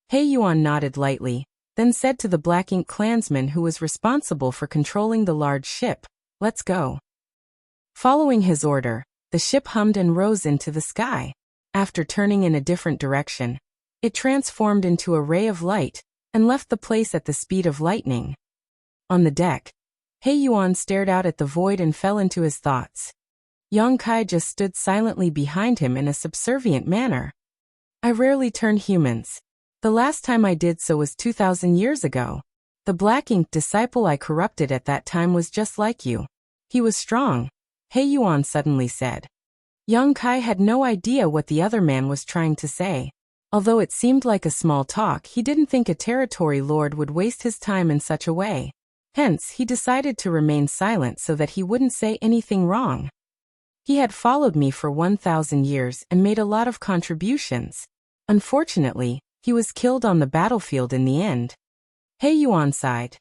He Yuan nodded lightly, then said to the Black Ink clansman who was responsible for controlling the large ship, let's go. Following his order, the ship hummed and rose into the sky. After turning in a different direction, it transformed into a ray of light and left the place at the speed of lightning. On the deck, He Yuan stared out at the void and fell into his thoughts. Yang Kai just stood silently behind him in a subservient manner. I rarely turn humans. The last time I did so was 2,000 years ago. The Black Ink disciple I corrupted at that time was just like you. He was strong, He Yuan suddenly said. Yang Kai had no idea what the other man was trying to say. Although it seemed like a small talk, he didn't think a territory lord would waste his time in such a way. Hence, he decided to remain silent so that he wouldn't say anything wrong. He had followed me for 1,000 years and made a lot of contributions. Unfortunately, he was killed on the battlefield in the end. He Yuan sighed.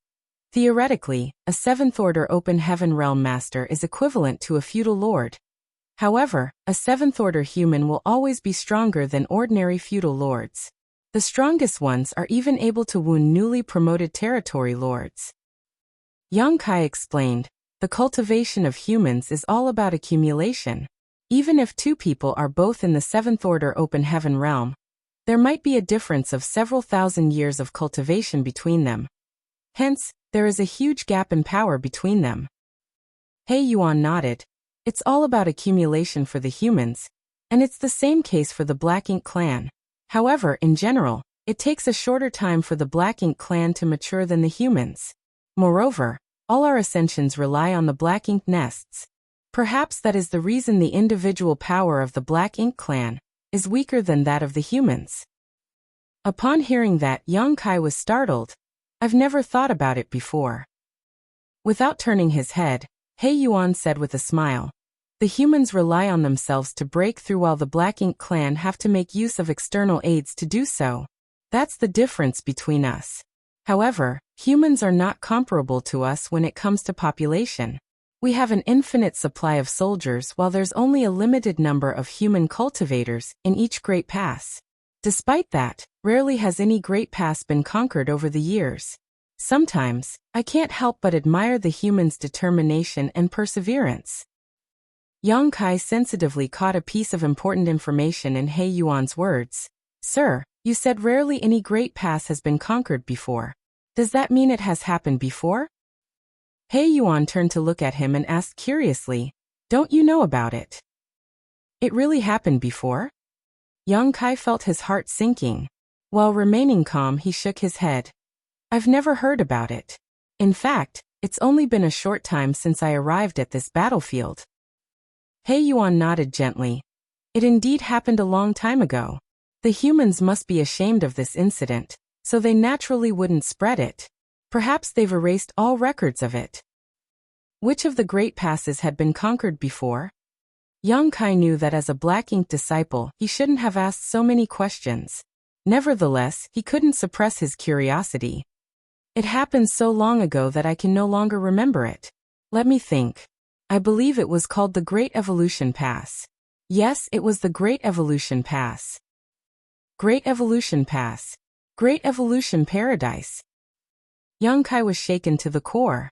Theoretically, a 7th Order Open Heaven Realm Master is equivalent to a feudal lord. However, a 7th Order human will always be stronger than ordinary feudal lords. The strongest ones are even able to wound newly promoted territory lords. Yang Kai explained, the cultivation of humans is all about accumulation. Even if two people are both in the 7th Order Open Heaven Realm, there might be a difference of several thousand years of cultivation between them. Hence, there is a huge gap in power between them. He Yuan nodded. It's all about accumulation for the humans, and it's the same case for the Black Ink clan. However, in general, it takes a shorter time for the Black Ink clan to mature than the humans. Moreover, all our ascensions rely on the Black Ink nests. Perhaps that is the reason the individual power of the Black Ink clan is weaker than that of the humans. Upon hearing that, Yang Kai was startled. I've never thought about it before. Without turning his head, He Yuan said with a smile, the humans rely on themselves to break through while the Black Ink clan have to make use of external aids to do so. That's the difference between us. However, humans are not comparable to us when it comes to population. We have an infinite supply of soldiers while there's only a limited number of human cultivators in each great pass. Despite that, rarely has any great pass been conquered over the years. Sometimes, I can't help but admire the humans' determination and perseverance. Yang Kai sensitively caught a piece of important information in He Yuan's words. Sir, you said rarely any great pass has been conquered before. Does that mean it has happened before? He Yuan turned to look at him and asked curiously, don't you know about it? It really happened before? Yang Kai felt his heart sinking. While remaining calm, he shook his head. I've never heard about it. In fact, it's only been a short time since I arrived at this battlefield. He Yuan nodded gently. It indeed happened a long time ago. The humans must be ashamed of this incident, so they naturally wouldn't spread it. Perhaps they've erased all records of it. Which of the great passes had been conquered before? Yang Kai knew that as a Black Ink disciple, he shouldn't have asked so many questions. Nevertheless, he couldn't suppress his curiosity. It happened so long ago that I can no longer remember it. Let me think. I believe it was called the Great Evolution Pass. Yes, it was the Great Evolution Pass. Great Evolution Pass. Great Evolution Paradise. Yang Kai was shaken to the core.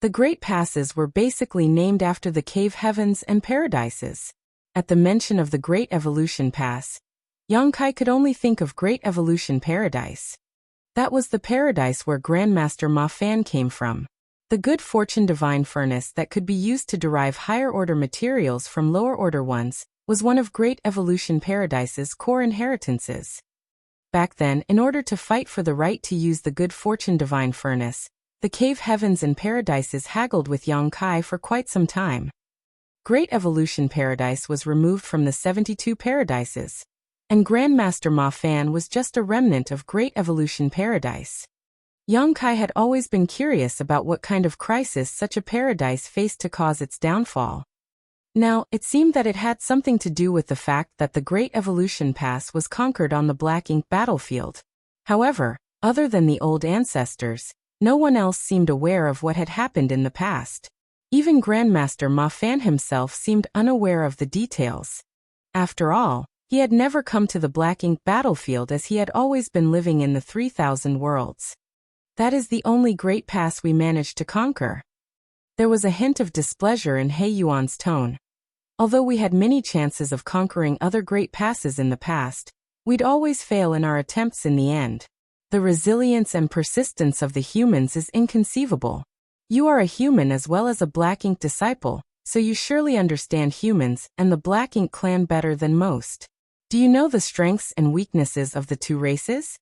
The Great Passes were basically named after the cave heavens and paradises. At the mention of the Great Evolution Pass, Yang Kai could only think of Great Evolution Paradise. That was the paradise where Grandmaster Ma Fan came from. The good fortune divine furnace that could be used to derive higher order materials from lower order ones was one of Great Evolution Paradise's core inheritances. Back then, in order to fight for the right to use the good fortune divine furnace, the cave heavens and paradises haggled with Yang Kai for quite some time. Great Evolution Paradise was removed from the 72 paradises, and Grandmaster Ma Fan was just a remnant of Great Evolution Paradise. Yang Kai had always been curious about what kind of crisis such a paradise faced to cause its downfall. Now, it seemed that it had something to do with the fact that the Great Evolution Pass was conquered on the Black Ink battlefield. However, other than the old ancestors, no one else seemed aware of what had happened in the past. Even Grandmaster Ma Fan himself seemed unaware of the details. After all, he had never come to the Black Ink battlefield as he had always been living in the 3000 worlds. That is the only great pass we managed to conquer. There was a hint of displeasure in He Yuan's tone. Although we had many chances of conquering other great passes in the past, we'd always fail in our attempts in the end. The resilience and persistence of the humans is inconceivable. You are a human as well as a Black Ink disciple, so you surely understand humans and the Black Ink clan better than most. Do you know the strengths and weaknesses of the two races?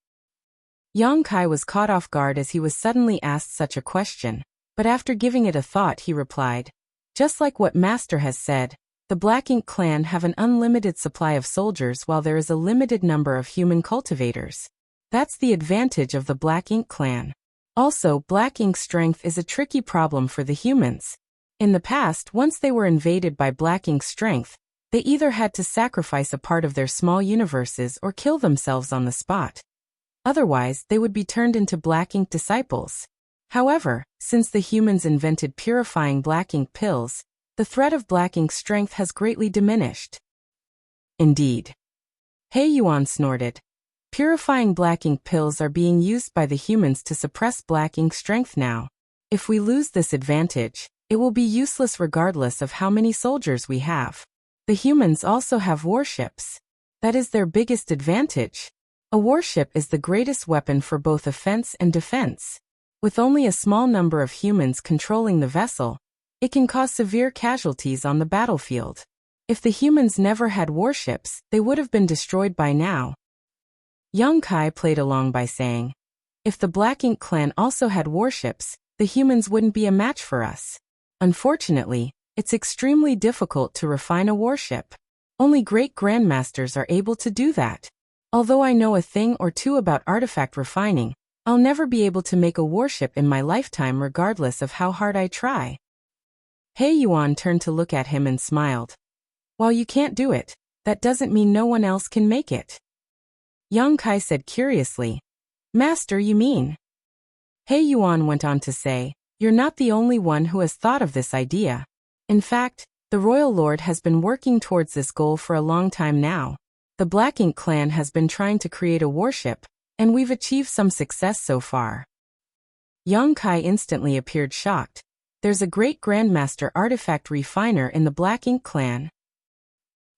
Yang Kai was caught off guard as he was suddenly asked such a question, but after giving it a thought he replied, "Just like what Master has said, the Black Ink clan have an unlimited supply of soldiers while there is a limited number of human cultivators. That's the advantage of the Black Ink clan. Also, Black Ink's strength is a tricky problem for the humans. In the past, once they were invaded by Black Ink's strength, they either had to sacrifice a part of their small universes or kill themselves on the spot. Otherwise, they would be turned into Black Ink disciples. However, since the humans invented purifying Black Ink pills, the threat of Black Ink's strength has greatly diminished." Indeed. He Yuan snorted. Purifying Black Ink pills are being used by the humans to suppress Black Ink's strength now. If we lose this advantage, it will be useless regardless of how many soldiers we have. The humans also have warships. That is their biggest advantage. A warship is the greatest weapon for both offense and defense. With only a small number of humans controlling the vessel, it can cause severe casualties on the battlefield. If the humans never had warships, they would have been destroyed by now. Yang Kai played along by saying, "If the Black Ink clan also had warships, the humans wouldn't be a match for us. Unfortunately, it's extremely difficult to refine a warship. Only great grandmasters are able to do that. Although I know a thing or two about artifact refining, I'll never be able to make a warship in my lifetime regardless of how hard I try." He Yuan turned to look at him and smiled. "While you can't do it, that doesn't mean no one else can make it." Yang Kai said curiously, "Master, you mean?" He Yuan went on to say, "You're not the only one who has thought of this idea. In fact, the Royal Lord has been working towards this goal for a long time now. The Black Ink clan has been trying to create a warship, and we've achieved some success so far." Yang Kai instantly appeared shocked. "There's a great grandmaster artifact refiner in the Black Ink clan?"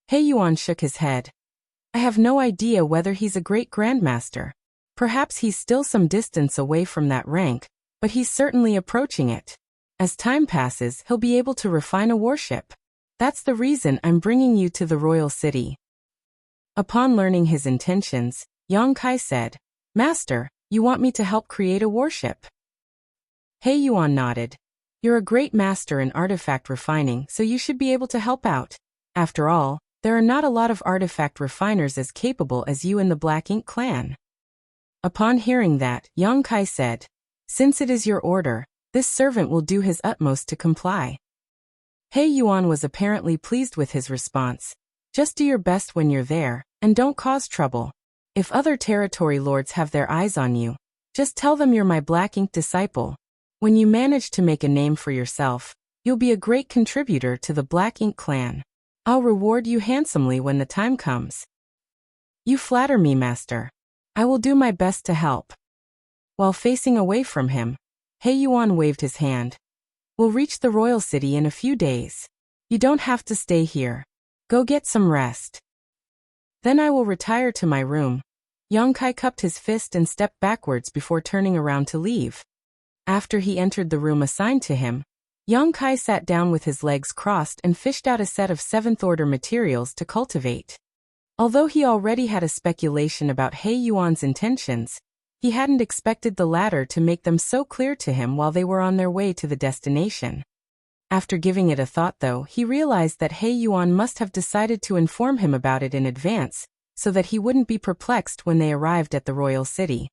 He Yuan shook his head. "I have no idea whether he's a great grandmaster. Perhaps he's still some distance away from that rank, but he's certainly approaching it. As time passes, he'll be able to refine a warship. That's the reason I'm bringing you to the royal city." Upon learning his intentions, Yang Kai said, "Master, you want me to help create a warship?" He Yuan nodded. "You're a great master in artifact refining, so you should be able to help out. After all, there are not a lot of artifact refiners as capable as you in the Black Ink clan." Upon hearing that, Yang Kai said, "Since it is your order, this servant will do his utmost to comply." He Yuan was apparently pleased with his response. "Just do your best when you're there, and don't cause trouble. If other territory lords have their eyes on you, just tell them you're my Black Ink disciple. When you manage to make a name for yourself, you'll be a great contributor to the Black Ink clan. I'll reward you handsomely when the time comes." "You flatter me, Master. I will do my best to help." While facing away from him, He Yuan waved his hand. "We'll reach the royal city in a few days. You don't have to stay here. Go get some rest. Then I will retire to my room." Yang Kai cupped his fist and stepped backwards before turning around to leave. After he entered the room assigned to him, Yang Kai sat down with his legs crossed and fished out a set of 7th-order materials to cultivate. Although he already had a speculation about He Yuan's intentions, he hadn't expected the latter to make them so clear to him while they were on their way to the destination. After giving it a thought though, he realized that He Yuan must have decided to inform him about it in advance, so that he wouldn't be perplexed when they arrived at the royal city.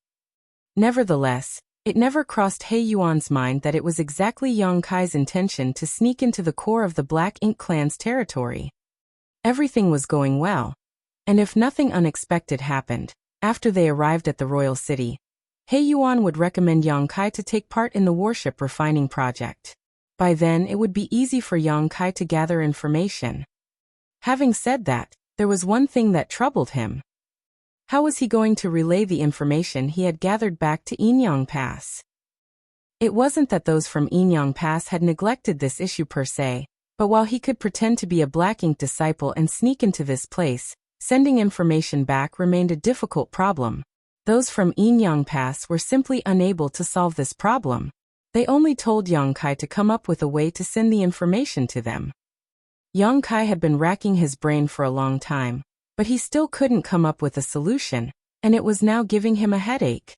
Nevertheless, It never crossed He Yuan's mind that it was exactly Yang Kai's intention to sneak into the core of the Black Ink clan's territory. Everything was going well, and if nothing unexpected happened, after they arrived at the royal city, He Yuan would recommend Yang Kai to take part in the warship refining project. By then it would be easy for Yang Kai to gather information. Having said that, there was one thing that troubled him. How was he going to relay the information he had gathered back to Yinyang Pass? It wasn't that those from Yinyang Pass had neglected this issue per se, but while he could pretend to be a Black Ink disciple and sneak into this place, sending information back remained a difficult problem. Those from Yinyang Pass were simply unable to solve this problem. They only told Yang Kai to come up with a way to send the information to them. Yang Kai had been racking his brain for a long time, but he still couldn't come up with a solution, and it was now giving him a headache.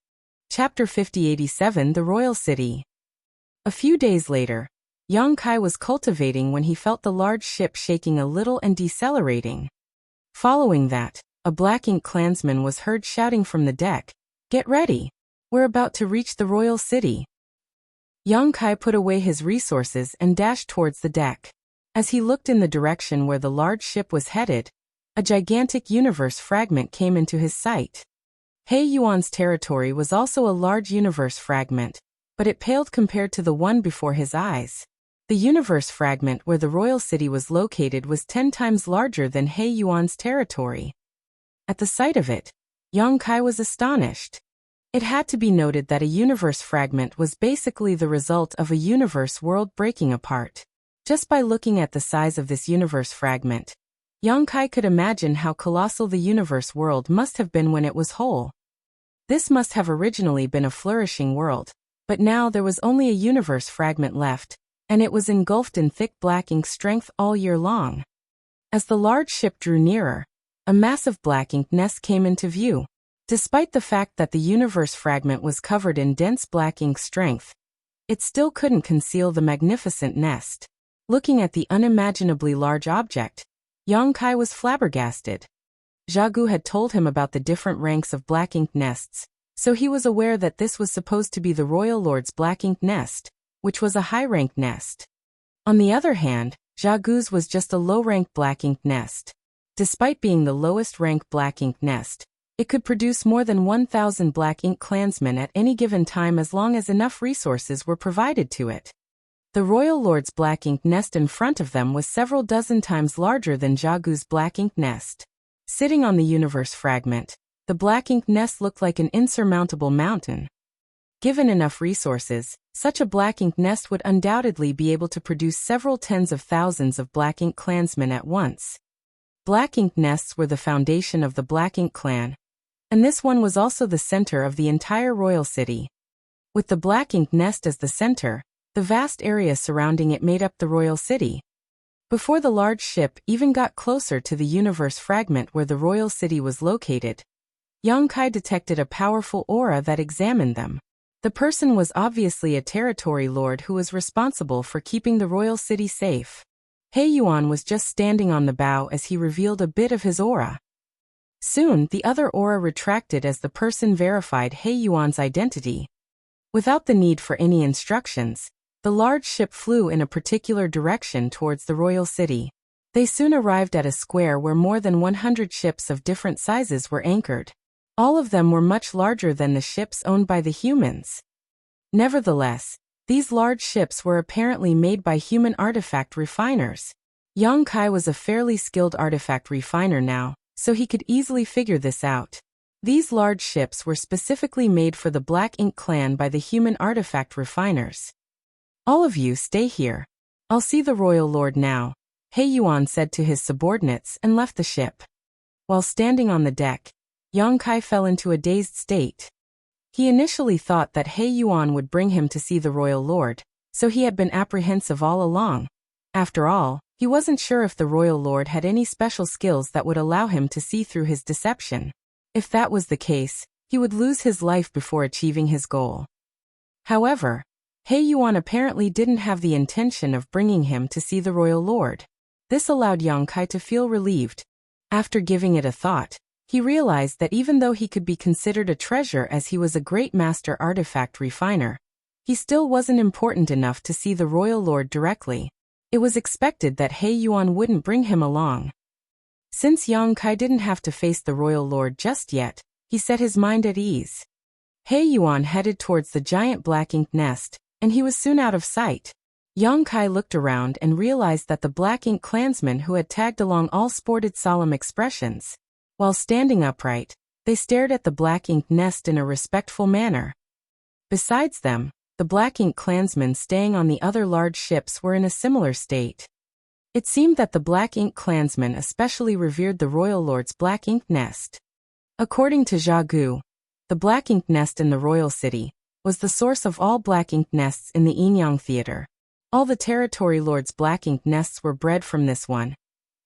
Chapter 5087 The Royal City. A few days later, Yang Kai was cultivating when he felt the large ship shaking a little and decelerating. Following that, a Black Ink clansman was heard shouting from the deck, "Get ready! We're about to reach the royal city." Yang Kai put away his resources and dashed towards the deck. As he looked in the direction where the large ship was headed, a gigantic universe fragment came into his sight. He Yuan's territory was also a large universe fragment, but it paled compared to the one before his eyes. The universe fragment where the royal city was located was 10 times larger than He Yuan's territory. At the sight of it, Yang Kai was astonished. It had to be noted that a universe fragment was basically the result of a universe world breaking apart. Just by looking at the size of this universe fragment, Yang Kai could imagine how colossal the universe world must have been when it was whole. This must have originally been a flourishing world, but now there was only a universe fragment left, and it was engulfed in thick Black Ink strength all year long. As the large ship drew nearer, a massive Black Ink nest came into view. Despite the fact that the universe fragment was covered in dense Black Ink strength, it still couldn't conceal the magnificent nest. Looking at the unimaginably large object, Yang Kai was flabbergasted. Xiaogu had told him about the different ranks of Black Ink nests, so he was aware that this was supposed to be the Royal Lord's Black Ink nest, which was a high-rank nest. On the other hand, Xiaogu's was just a low-rank Black Ink nest. Despite being the lowest-rank Black Ink nest, it could produce more than 1,000 Black Ink clansmen at any given time as long as enough resources were provided to it. The Royal Lord's Black Ink nest in front of them was several dozen times larger than Xiaogu's Black Ink nest. Sitting on the universe fragment, the Black Ink nest looked like an insurmountable mountain. Given enough resources, such a Black Ink nest would undoubtedly be able to produce several tens of thousands of Black Ink clansmen at once. Black Ink nests were the foundation of the Black Ink clan, and this one was also the center of the entire royal city. With the Black Ink nest as the center, the vast area surrounding it made up the royal city. Before the large ship even got closer to the universe fragment where the royal city was located, Yang Kai detected a powerful aura that examined them. The person was obviously a territory lord who was responsible for keeping the royal city safe. He Yuan was just standing on the bow as he revealed a bit of his aura. Soon, the other aura retracted as the person verified He Yuan's identity. Without the need for any instructions, the large ship flew in a particular direction towards the royal city. They soon arrived at a square where more than 100 ships of different sizes were anchored. All of them were much larger than the ships owned by the humans. Nevertheless, these large ships were apparently made by human artifact refiners. Yang Kai was a fairly skilled artifact refiner now, so he could easily figure this out. These large ships were specifically made for the Black Ink clan by the human artifact refiners. "All of you stay here. I'll see the royal lord now," He Yuan said to his subordinates and left the ship. While standing on the deck, Yang Kai fell into a dazed state. He initially thought that He Yuan would bring him to see the royal lord, so he had been apprehensive all along. After all, he wasn't sure if the royal lord had any special skills that would allow him to see through his deception. If that was the case, he would lose his life before achieving his goal. However, He Yuan apparently didn't have the intention of bringing him to see the royal lord. This allowed Yang Kai to feel relieved. After giving it a thought, He realized that even though he could be considered a treasure as he was a great master artifact refiner, he still wasn't important enough to see the royal lord directly. It was expected that He Yuan wouldn't bring him along. Since Yang Kai didn't have to face the royal lord just yet, he set his mind at ease. He Yuan headed towards the giant black ink nest, and he was soon out of sight. Yang Kai looked around and realized that the black ink clansmen who had tagged along all sported solemn expressions. While standing upright, they stared at the black ink nest in a respectful manner. Besides them, the black ink clansmen staying on the other large ships were in a similar state. It seemed that the black ink clansmen especially revered the royal lord's black ink nest. According to Zha Gu, the black ink nest in the royal city was the source of all black ink nests in the Yinyang theater. All the territory lords' black ink nests were bred from this one,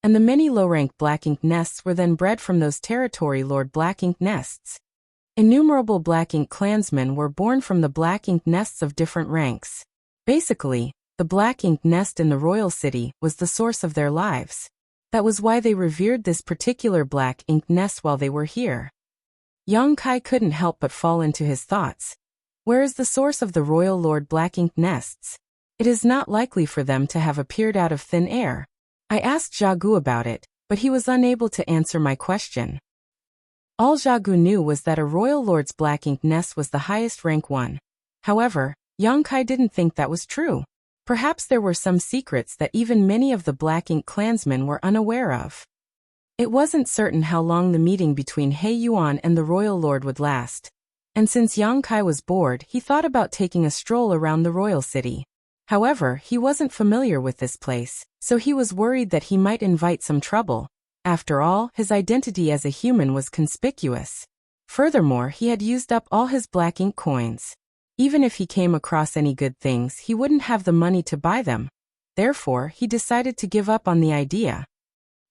and the many low-rank black ink nests were then bred from those territory lord black ink nests. Innumerable black ink clansmen were born from the black ink nests of different ranks. Basically, the black ink nest in the royal city was the source of their lives. That was why they revered this particular black ink nest while they were here. Yang Kai couldn't help but fall into his thoughts. Where is the source of the royal lord black ink nests? It is not likely for them to have appeared out of thin air. I asked Zha Gu about it, but he was unable to answer my question. All Zha Gu knew was that a royal lord's black ink nest was the highest rank one. However, Yang Kai didn't think that was true. Perhaps there were some secrets that even many of the black ink clansmen were unaware of. It wasn't certain how long the meeting between He Yuan and the royal lord would last, and since Yang Kai was bored, he thought about taking a stroll around the royal city. However, he wasn't familiar with this place, so he was worried that he might invite some trouble. After all, his identity as a human was conspicuous. Furthermore, he had used up all his black ink coins. Even if he came across any good things, he wouldn't have the money to buy them. Therefore, he decided to give up on the idea.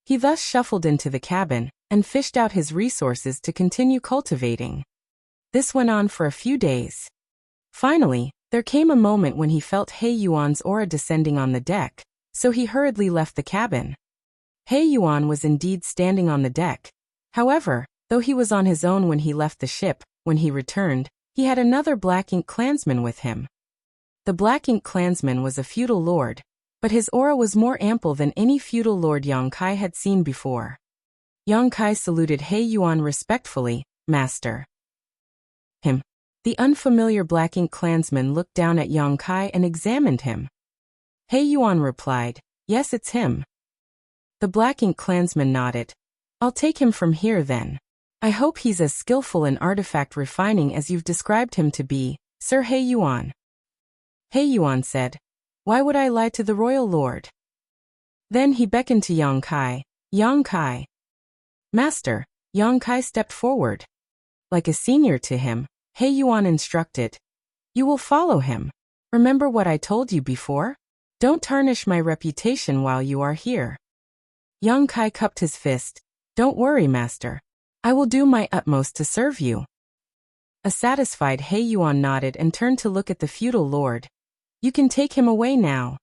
He thus shuffled into the cabin and fished out his resources to continue cultivating. This went on for a few days. Finally, there came a moment when he felt He Yuan's aura descending on the deck, so he hurriedly left the cabin. He Yuan was indeed standing on the deck. However, though he was on his own when he left the ship, when he returned, he had another black ink clansman with him. The black ink clansman was a feudal lord, but his aura was more ample than any feudal lord Yang Kai had seen before. Yang Kai saluted He Yuan respectfully, "Master." Him. The unfamiliar black ink clansman looked down at Yang Kai and examined him. He Yuan replied, "Yes, it's him." The black ink clansman nodded. "I'll take him from here then. I hope he's as skillful in artifact refining as you've described him to be, Sir He Yuan." He Yuan said, "Why would I lie to the royal lord?" Then he beckoned to Yang Kai. "Yang Kai." "Master." Yang Kai stepped forward. Like a senior to him, He Yuan instructed, "You will follow him. Remember what I told you before? Don't tarnish my reputation while you are here." Yang Kai cupped his fist. "Don't worry, master. I will do my utmost to serve you." A satisfied He Yuan nodded and turned to look at the feudal lord. "You can take him away now."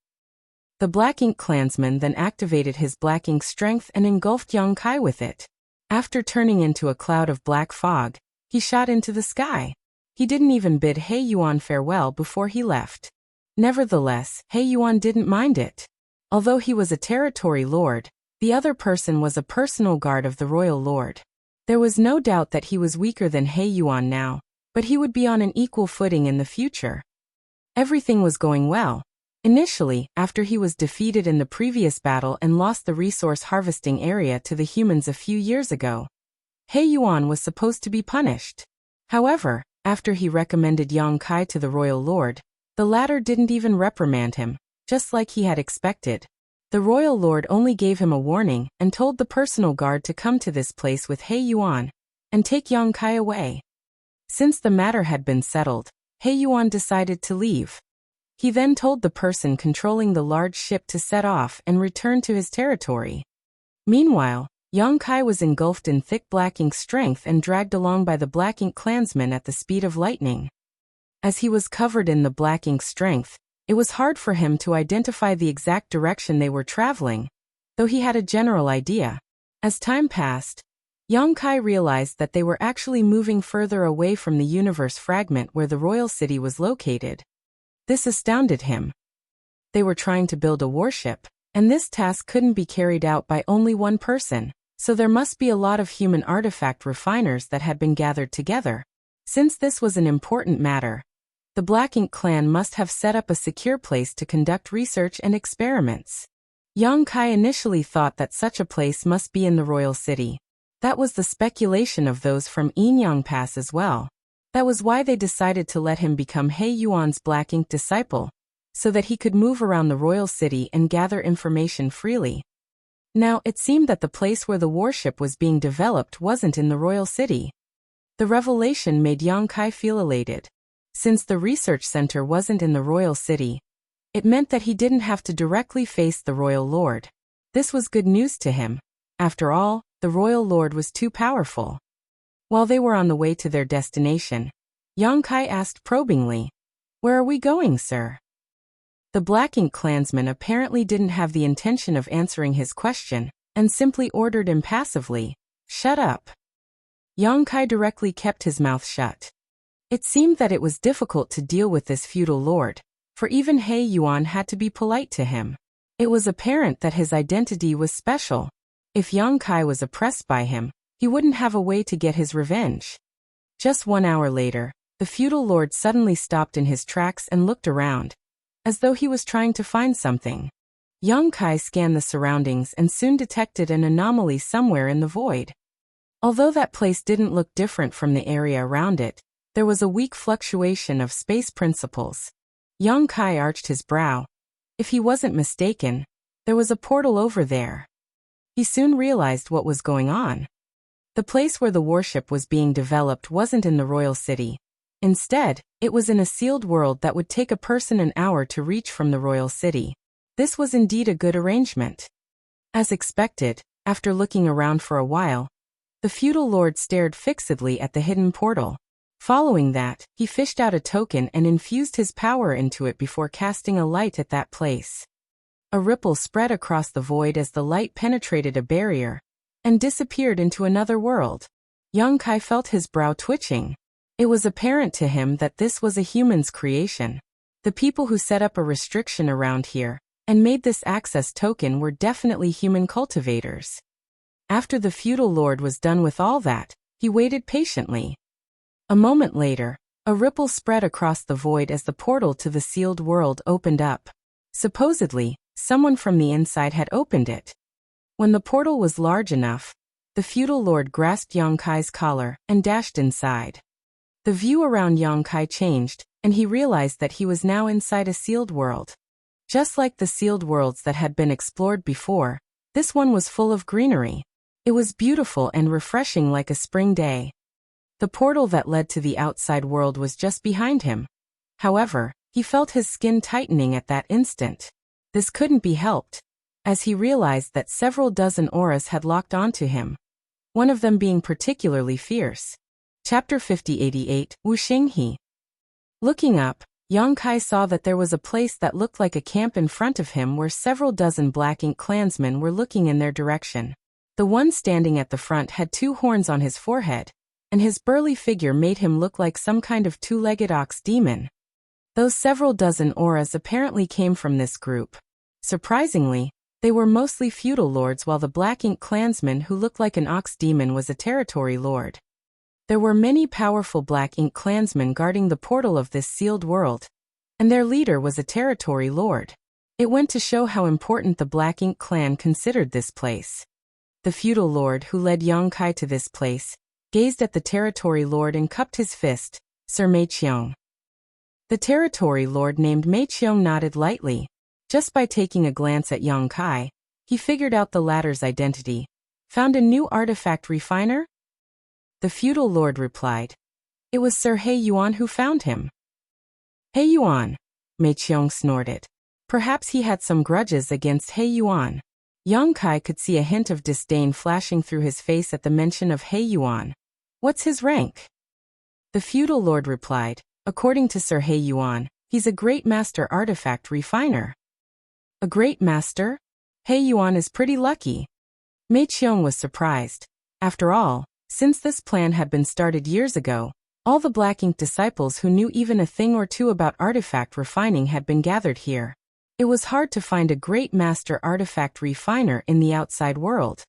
The black ink clansman then activated his black ink strength and engulfed Yang Kai with it. After turning into a cloud of black fog, he shot into the sky. He didn't even bid He Yuan farewell before he left. Nevertheless, He Yuan didn't mind it. Although he was a territory lord, the other person was a personal guard of the royal lord. There was no doubt that he was weaker than He Yuan now, but he would be on an equal footing in the future. Everything was going well. Initially, after he was defeated in the previous battle and lost the resource harvesting area to the humans a few years ago, He Yuan was supposed to be punished. However, after he recommended Yang Kai to the royal lord, the latter didn't even reprimand him, just like he had expected. The royal lord only gave him a warning and told the personal guard to come to this place with He Yuan and take Yang Kai away. Since the matter had been settled, He Yuan decided to leave. He then told the person controlling the large ship to set off and return to his territory. Meanwhile, Yang Kai was engulfed in thick black ink strength and dragged along by the black ink clansmen at the speed of lightning. As he was covered in the black ink strength, it was hard for him to identify the exact direction they were traveling, though he had a general idea. As time passed, Yang Kai realized that they were actually moving further away from the universe fragment where the royal city was located. This astounded him. They were trying to build a warship, and this task couldn't be carried out by only one person, so there must be a lot of human artifact refiners that had been gathered together. Since this was an important matter, the Black Ink clan must have set up a secure place to conduct research and experiments. Yang Kai initially thought that such a place must be in the royal city. That was the speculation of those from Enyang Pass as well. That was why they decided to let him become He Yuan's Black Ink disciple, so that he could move around the royal city and gather information freely. Now, it seemed that the place where the warship was being developed wasn't in the royal city. The revelation made Yang Kai feel elated. Since the research center wasn't in the royal city, it meant that he didn't have to directly face the royal lord. This was good news to him. After all, the royal lord was too powerful. While they were on the way to their destination, Yang Kai asked probingly, "Where are we going, sir?" The Black Ink clansman apparently didn't have the intention of answering his question, and simply ordered impassively, "Shut up." Yang Kai directly kept his mouth shut. It seemed that it was difficult to deal with this feudal lord, for even He Yuan had to be polite to him. It was apparent that his identity was special. If Yang Kai was oppressed by him, he wouldn't have a way to get his revenge. Just 1 hour later, the feudal lord suddenly stopped in his tracks and looked around, as though he was trying to find something. Yang Kai scanned the surroundings and soon detected an anomaly somewhere in the void. Although that place didn't look different from the area around it, there was a weak fluctuation of space principles. Yang Kai arched his brow. If he wasn't mistaken, there was a portal over there. He soon realized what was going on. The place where the warship was being developed wasn't in the royal city. Instead, it was in a sealed world that would take a person an hour to reach from the royal city. This was indeed a good arrangement. As expected, after looking around for a while, the feudal lord stared fixedly at the hidden portal. Following that, he fished out a token and infused his power into it before casting a light at that place. A ripple spread across the void as the light penetrated a barrier and disappeared into another world. Yang Kai felt his brow twitching. It was apparent to him that this was a human's creation. The people who set up a restriction around here and made this access token were definitely human cultivators. After the feudal lord was done with all that, he waited patiently. A moment later, a ripple spread across the void as the portal to the sealed world opened up. Supposedly, someone from the inside had opened it. When the portal was large enough, the feudal lord grasped Yang Kai's collar and dashed inside. The view around Yang Kai changed, and he realized that he was now inside a sealed world. Just like the sealed worlds that had been explored before, this one was full of greenery. It was beautiful and refreshing like a spring day. The portal that led to the outside world was just behind him. However, he felt his skin tightening at that instant. This couldn't be helped, as he realized that several dozen auras had locked onto him, one of them being particularly fierce. Chapter 5088, Wuxia. Looking up, Yang Kai saw that there was a place that looked like a camp in front of him where several dozen Black Ink clansmen were looking in their direction. The one standing at the front had 2 horns on his forehead, and his burly figure made him look like some kind of 2-legged ox demon. Those several dozen auras apparently came from this group. Surprisingly, they were mostly feudal lords, while the Black Ink clansman who looked like an ox demon was a territory lord. There were many powerful Black Ink clansmen guarding the portal of this sealed world, and their leader was a territory lord. It went to show how important the Black Ink clan considered this place. The feudal lord who led Yang Kai to this place gazed at the territory lord and cupped his fist. "Sir Meiqiong." The territory lord named Meiqiong nodded lightly. Just by taking a glance at Yang Kai, he figured out the latter's identity. "Found a new artifact refiner?" The feudal lord replied. "It was Sir He Yuan who found him." "He Yuan," Meiqiong snorted. Perhaps he had some grudges against He Yuan. Yang Kai could see a hint of disdain flashing through his face at the mention of He Yuan. "What's his rank?" The feudal lord replied. "According to Sir He Yuan, he's a great master artifact refiner." "A great master? He Yuan is pretty lucky." Meiqiong was surprised. After all, since this plan had been started years ago, all the Black Ink disciples who knew even a thing or two about artifact refining had been gathered here. It was hard to find a great master artifact refiner in the outside world.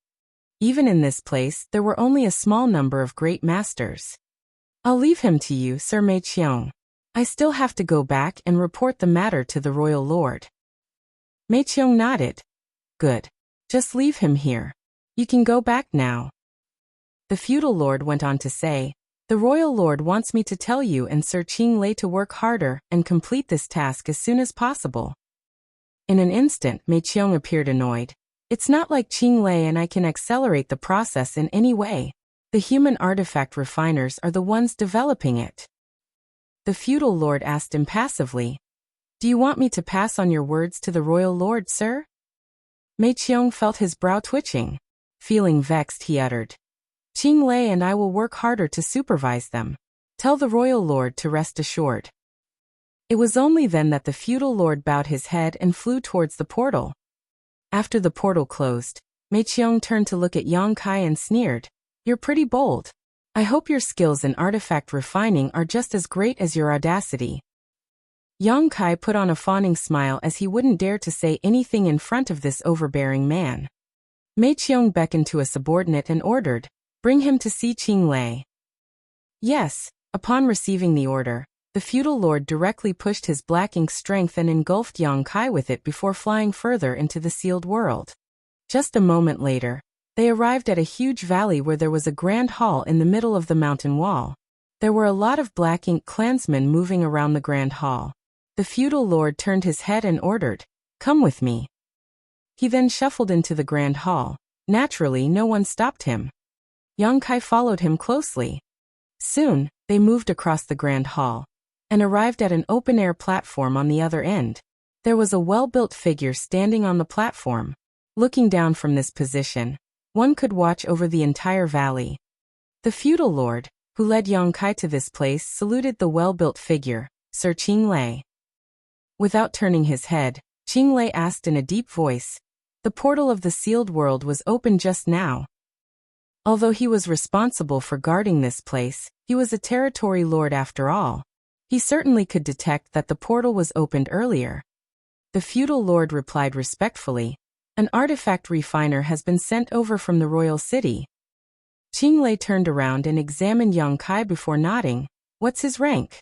Even in this place, there were only a small number of great masters. I'll leave him to you, Sir Mei Qiong. I still have to go back and report the matter to the royal lord. Mei Qiong nodded. Good. Just leave him here. You can go back now. The feudal lord went on to say, the royal lord wants me to tell you and Sir Qing Lei to work harder and complete this task as soon as possible. In an instant, Mei Qiong appeared annoyed. It's not like Qing Lei and I can accelerate the process in any way. The human artifact refiners are the ones developing it. The feudal lord asked impassively, do you want me to pass on your words to the royal lord, sir? Mei Qiong felt his brow twitching. Feeling vexed, he uttered, Qing Lei and I will work harder to supervise them. Tell the royal lord to rest assured. It was only then that the feudal lord bowed his head and flew towards the portal. After the portal closed, Mei Qiong turned to look at Yang Kai and sneered, you're pretty bold. I hope your skills in artifact refining are just as great as your audacity. Yang Kai put on a fawning smile as he wouldn't dare to say anything in front of this overbearing man. Mei Qiong beckoned to a subordinate and ordered, bring him to see Qing Lei. Yes, upon receiving the order, the feudal lord directly pushed his black ink strength and engulfed Yang Kai with it before flying further into the sealed world. Just a moment later, they arrived at a huge valley where there was a grand hall in the middle of the mountain wall. There were a lot of black ink clansmen moving around the grand hall. The feudal lord turned his head and ordered, come with me. He then shuffled into the grand hall. Naturally, no one stopped him. Yang Kai followed him closely. Soon, they moved across the grand hall and arrived at an open-air platform on the other end. There was a well-built figure standing on the platform. Looking down from this position, one could watch over the entire valley. The feudal lord, who led Yang Kai to this place, saluted the well-built figure, Sir Qing Lei. Without turning his head, Qing Lei asked in a deep voice, the portal of the sealed world was open just now. Although he was responsible for guarding this place, he was a territory lord after all. He certainly could detect that the portal was opened earlier. The feudal lord replied respectfully, an artifact refiner has been sent over from the royal city. Qing Lei turned around and examined Yang Kai before nodding. What's his rank?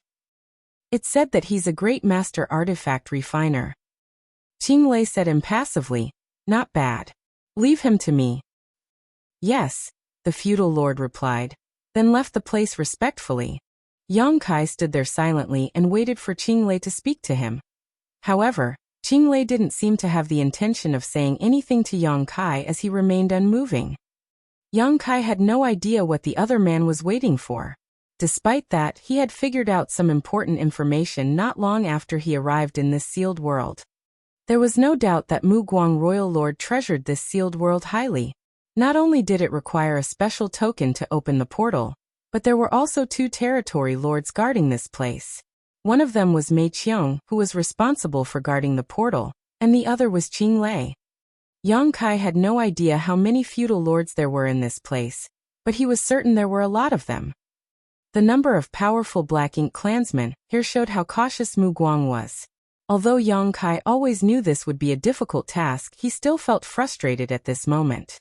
It's said that he's a great master artifact refiner. Qing Lei said impassively, not bad. Leave him to me. Yes, the feudal lord replied, then left the place respectfully. Yang Kai stood there silently and waited for Qing Lei to speak to him. However, Qing Lei didn't seem to have the intention of saying anything to Yang Kai as he remained unmoving. Yang Kai had no idea what the other man was waiting for. Despite that, he had figured out some important information not long after he arrived in this sealed world. There was no doubt that Mu Guang royal lord treasured this sealed world highly. Not only did it require a special token to open the portal, but there were also two territory lords guarding this place. One of them was Mei Qiong, who was responsible for guarding the portal, and the other was Qing Lei. Yang Kai had no idea how many feudal lords there were in this place, but he was certain there were a lot of them. The number of powerful black ink clansmen here showed how cautious Mu Guang was. Although Yang Kai always knew this would be a difficult task, he still felt frustrated at this moment.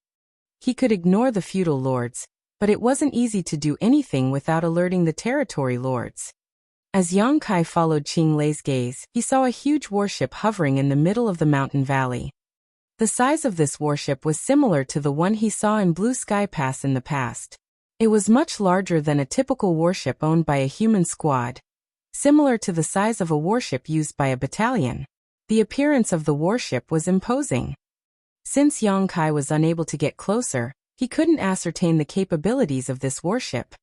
He could ignore the feudal lords, but it wasn't easy to do anything without alerting the territory lords. As Yang Kai followed Qing Lei's gaze, he saw a huge warship hovering in the middle of the mountain valley. The size of this warship was similar to the one he saw in Blue Sky Pass in the past. It was much larger than a typical warship owned by a human squad, similar to the size of a warship used by a battalion. The appearance of the warship was imposing. Since Yang Kai was unable to get closer, he couldn't ascertain the capabilities of this warship.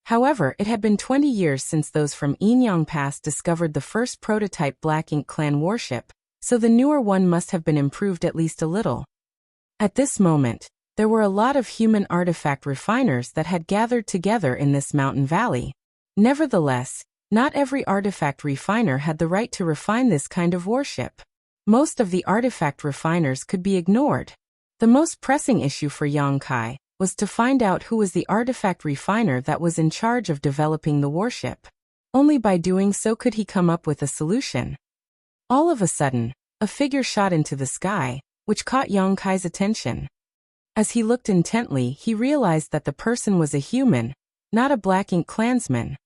However, it had been 20 years since those from Yinyang Pass discovered the first prototype Black Ink Clan warship, so the newer one must have been improved at least a little. At this moment, there were a lot of human artifact refiners that had gathered together in this mountain valley. Nevertheless, not every artifact refiner had the right to refine this kind of warship. Most of the artifact refiners could be ignored. The most pressing issue for Yang Kai was to find out who was the artifact refiner that was in charge of developing the warship. Only by doing so could he come up with a solution. All of a sudden, a figure shot into the sky, which caught Yang Kai's attention. As he looked intently, he realized that the person was a human, not a Black Ink clansman.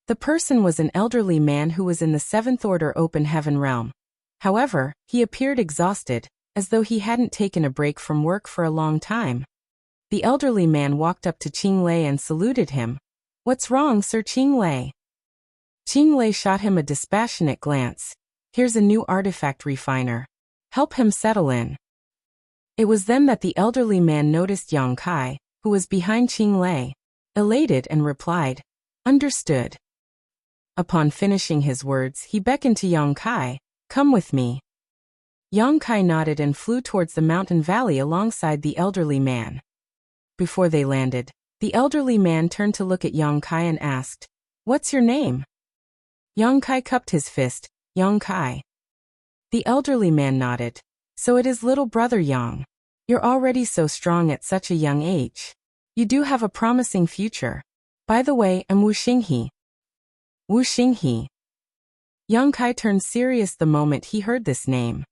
The person was an elderly man who was in the Seventh Order Open Heaven realm. However, he appeared exhausted, as though he hadn't taken a break from work for a long time. The elderly man walked up to Qing Lei and saluted him. "What's wrong, Sir Qing Lei?" Qing Lei shot him a dispassionate glance. "Here's a new artifact refiner. Help him settle in." It was then that the elderly man noticed Yang Kai, who was behind Qing Lei, elated, and replied, "Understood." Upon finishing his words, he beckoned to Yang Kai, "Come with me." Yang Kai nodded and flew towards the mountain valley alongside the elderly man. Before they landed, the elderly man turned to look at Yang Kai and asked, "What's your name?" Yang Kai cupped his fist. "Yang Kai." The elderly man nodded. "So it is little brother Yang. You're already so strong at such a young age. You do have a promising future. By the way, I'm Wu Xinghe." Wu Xinghe. Yang Kai turned serious the moment he heard this name.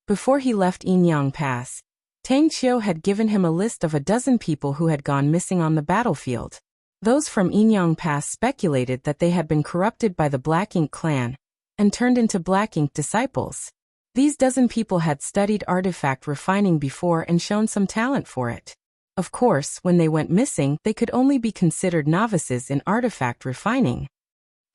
Before he left Yinyang Pass, Tang Qiu had given him a list of a dozen people who had gone missing on the battlefield. Those from Yinyang Pass speculated that they had been corrupted by the Black Ink clan and turned into Black Ink disciples. These dozen people had studied artifact refining before and shown some talent for it. Of course, when they went missing, they could only be considered novices in artifact refining.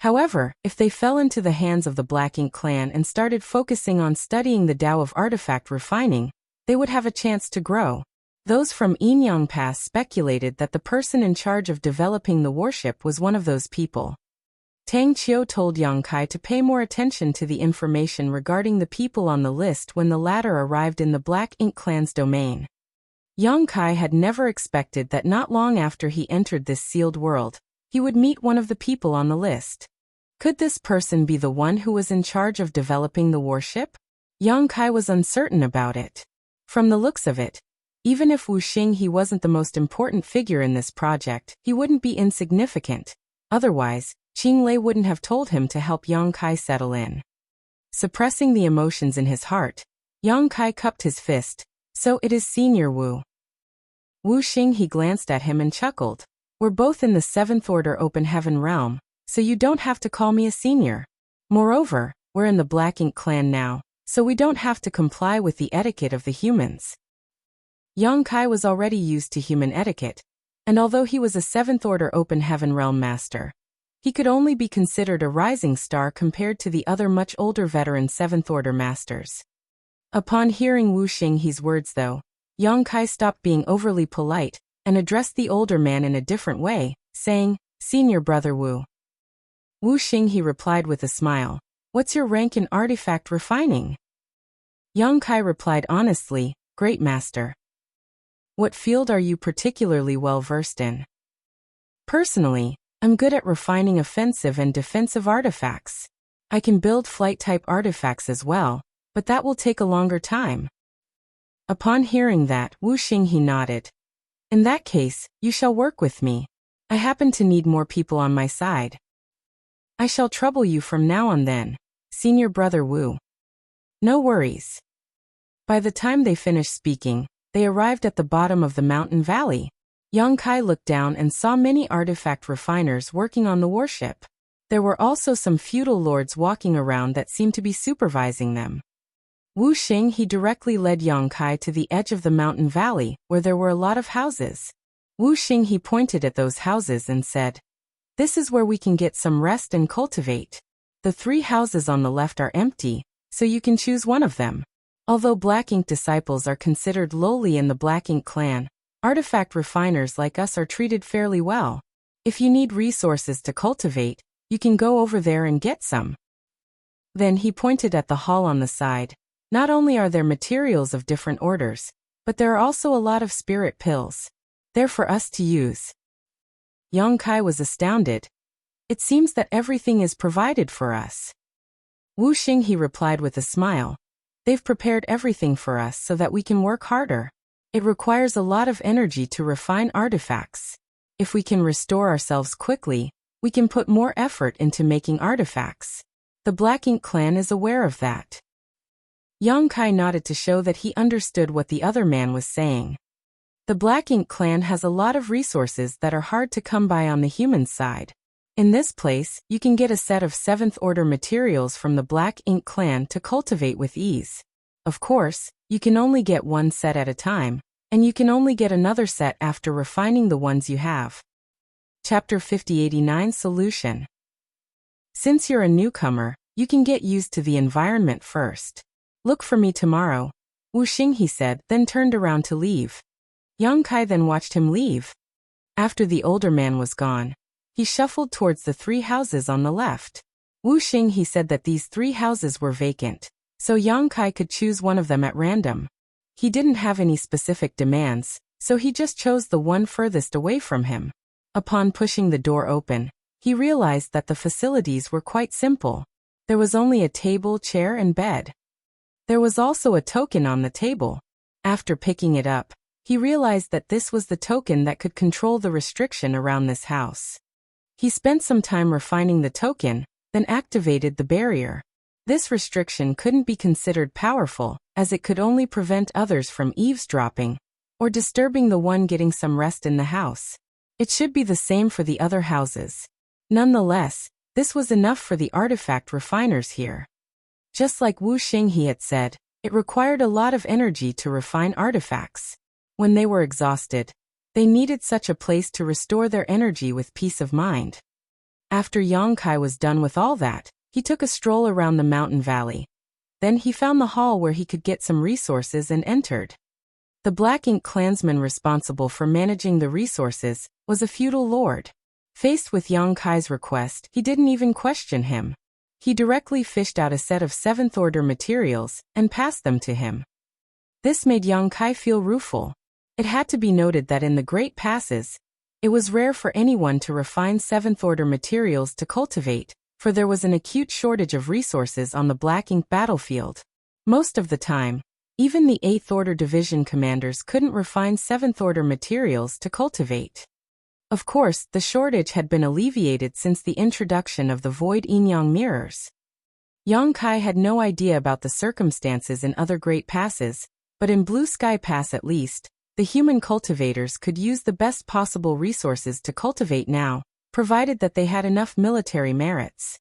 However, if they fell into the hands of the Black Ink clan and started focusing on studying the Tao of artifact refining, they would have a chance to grow. Those from Yinyang Pass speculated that the person in charge of developing the warship was one of those people. Tang Qiu told Yang Kai to pay more attention to the information regarding the people on the list when the latter arrived in the Black Ink clan's domain. Yang Kai had never expected that not long after he entered this sealed world, he would meet one of the people on the list. Could this person be the one who was in charge of developing the warship? Yang Kai was uncertain about it. From the looks of it, even if Wu Xinghe wasn't the most important figure in this project, he wouldn't be insignificant. Otherwise, Qing Lei wouldn't have told him to help Yang Kai settle in. Suppressing the emotions in his heart, Yang Kai cupped his fist. "So it is Senior Wu." Wu Xinghe glanced at him and chuckled. "We're both in the Seventh Order Open Heaven realm, so you don't have to call me a senior. Moreover, we're in the Black Ink clan now, so we don't have to comply with the etiquette of the humans." Yang Kai was already used to human etiquette, and although he was a Seventh Order Open Heaven realm master, he could only be considered a rising star compared to the other much older veteran Seventh Order masters. Upon hearing Wu Xinghe's words though, Yang Kai stopped being overly polite and addressed the older man in a different way, saying, "Senior brother Wu." Wu Xinghe replied with a smile, "What's your rank in artifact refining?" Yang Kai replied honestly, "Great master." "What field are you particularly well versed in?" "Personally, I'm good at refining offensive and defensive artifacts. I can build flight-type artifacts as well, but that will take a longer time." Upon hearing that, Wu Xinghe nodded. "In that case, you shall work with me. I happen to need more people on my side. I shall trouble you from now on then, Senior Brother Wu." "No worries." By the time they finished speaking, they arrived at the bottom of the mountain valley. Yang Kai looked down and saw many artifact refiners working on the warship. There were also some feudal lords walking around that seemed to be supervising them. Wu Xinghe directly led Yang Kai to the edge of the mountain valley, where there were a lot of houses. Wu Xinghe pointed at those houses and said, "This is where we can get some rest and cultivate. The 3 houses on the left are empty, so you can choose one of them." Although Black Ink disciples are considered lowly in the Black Ink clan, artifact refiners like us are treated fairly well. If you need resources to cultivate, you can go over there and get some. Then he pointed at the hall on the side. Not only are there materials of different orders, but there are also a lot of spirit pills. They're for us to use. Yang Kai was astounded. "It seems that everything is provided for us." Wu Xinghe replied with a smile. "They've prepared everything for us so that we can work harder. It requires a lot of energy to refine artifacts. If we can restore ourselves quickly, we can put more effort into making artifacts. The Black Ink clan is aware of that. Yang Kai nodded to show that he understood what the other man was saying. The Black Ink clan has a lot of resources that are hard to come by on the human side. In this place, you can get a set of 7th order materials from the Black Ink clan to cultivate with ease. Of course, you can only get one set at a time, and you can only get another set after refining the ones you have. Chapter 5089 Solution. Since you're a newcomer, you can get used to the environment first. Look for me tomorrow, Wuxia he said, then turned around to leave. Yang Kai then watched him leave. After the older man was gone, he shuffled towards the 3 houses on the left. Wuxia he said that these 3 houses were vacant, so Yang Kai could choose one of them at random. He didn't have any specific demands, so he just chose the one furthest away from him. Upon pushing the door open, he realized that the facilities were quite simple. There was only a table, chair, and bed. There was also a token on the table. After picking it up, he realized that this was the token that could control the restriction around this house. He spent some time refining the token, then activated the barrier. This restriction couldn't be considered powerful, as it could only prevent others from eavesdropping or disturbing the one getting some rest in the house. It should be the same for the other houses. Nonetheless, this was enough for the artifact refiners here. Just like Wuxia he had said, it required a lot of energy to refine artifacts. When they were exhausted, they needed such a place to restore their energy with peace of mind. After Yang Kai was done with all that, he took a stroll around the mountain valley. Then he found the hall where he could get some resources and entered. The Black Ink clansman responsible for managing the resources was a feudal lord. Faced with Yang Kai's request, he didn't even question him. He directly fished out a set of 7th order materials and passed them to him. This made Yang Kai feel rueful. It had to be noted that in the Great Passes, it was rare for anyone to refine 7th order materials to cultivate, for there was an acute shortage of resources on the Black Ink battlefield. Most of the time, even the 8th order division commanders couldn't refine 7th order materials to cultivate. Of course, the shortage had been alleviated since the introduction of the void yin-yang mirrors. Yang Kai had no idea about the circumstances in other Great Passes, but in Blue Sky Pass at least, the human cultivators could use the best possible resources to cultivate now, provided that they had enough military merits.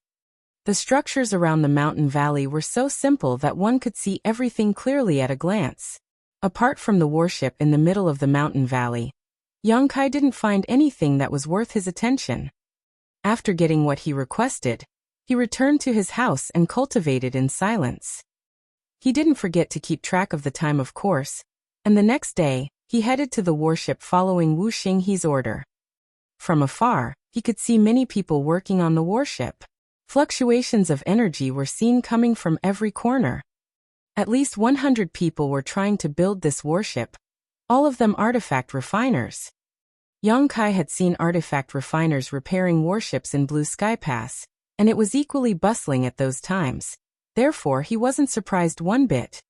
The structures around the mountain valley were so simple that one could see everything clearly at a glance. Apart from the warship in the middle of the mountain valley, Yang Kai didn't find anything that was worth his attention. After getting what he requested, he returned to his house and cultivated in silence. He didn't forget to keep track of the time, of course, and the next day, he headed to the warship following Wuxia he's order. From afar, he could see many people working on the warship. Fluctuations of energy were seen coming from every corner. At least 100 people were trying to build this warship, all of them artifact refiners. Yang Kai had seen artifact refiners repairing warships in Blue Sky Pass, and it was equally bustling at those times. Therefore, he wasn't surprised one bit.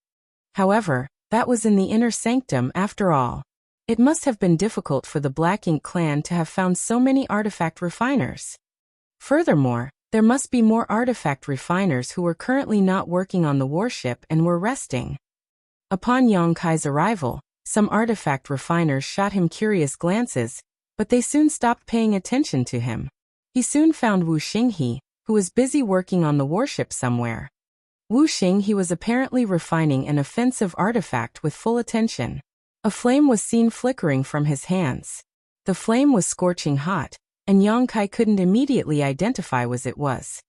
However, that was in the inner sanctum after all. It must have been difficult for the Black Ink clan to have found so many artifact refiners. Furthermore, there must be more artifact refiners who were currently not working on the warship and were resting. Upon Yang Kai's arrival, some artifact refiners shot him curious glances, but they soon stopped paying attention to him. He soon found Wuxia, who was busy working on the warship somewhere. Wuxia was apparently refining an offensive artifact with full attention. A flame was seen flickering from his hands. The flame was scorching hot, and Yang Kai couldn't immediately identify what it was.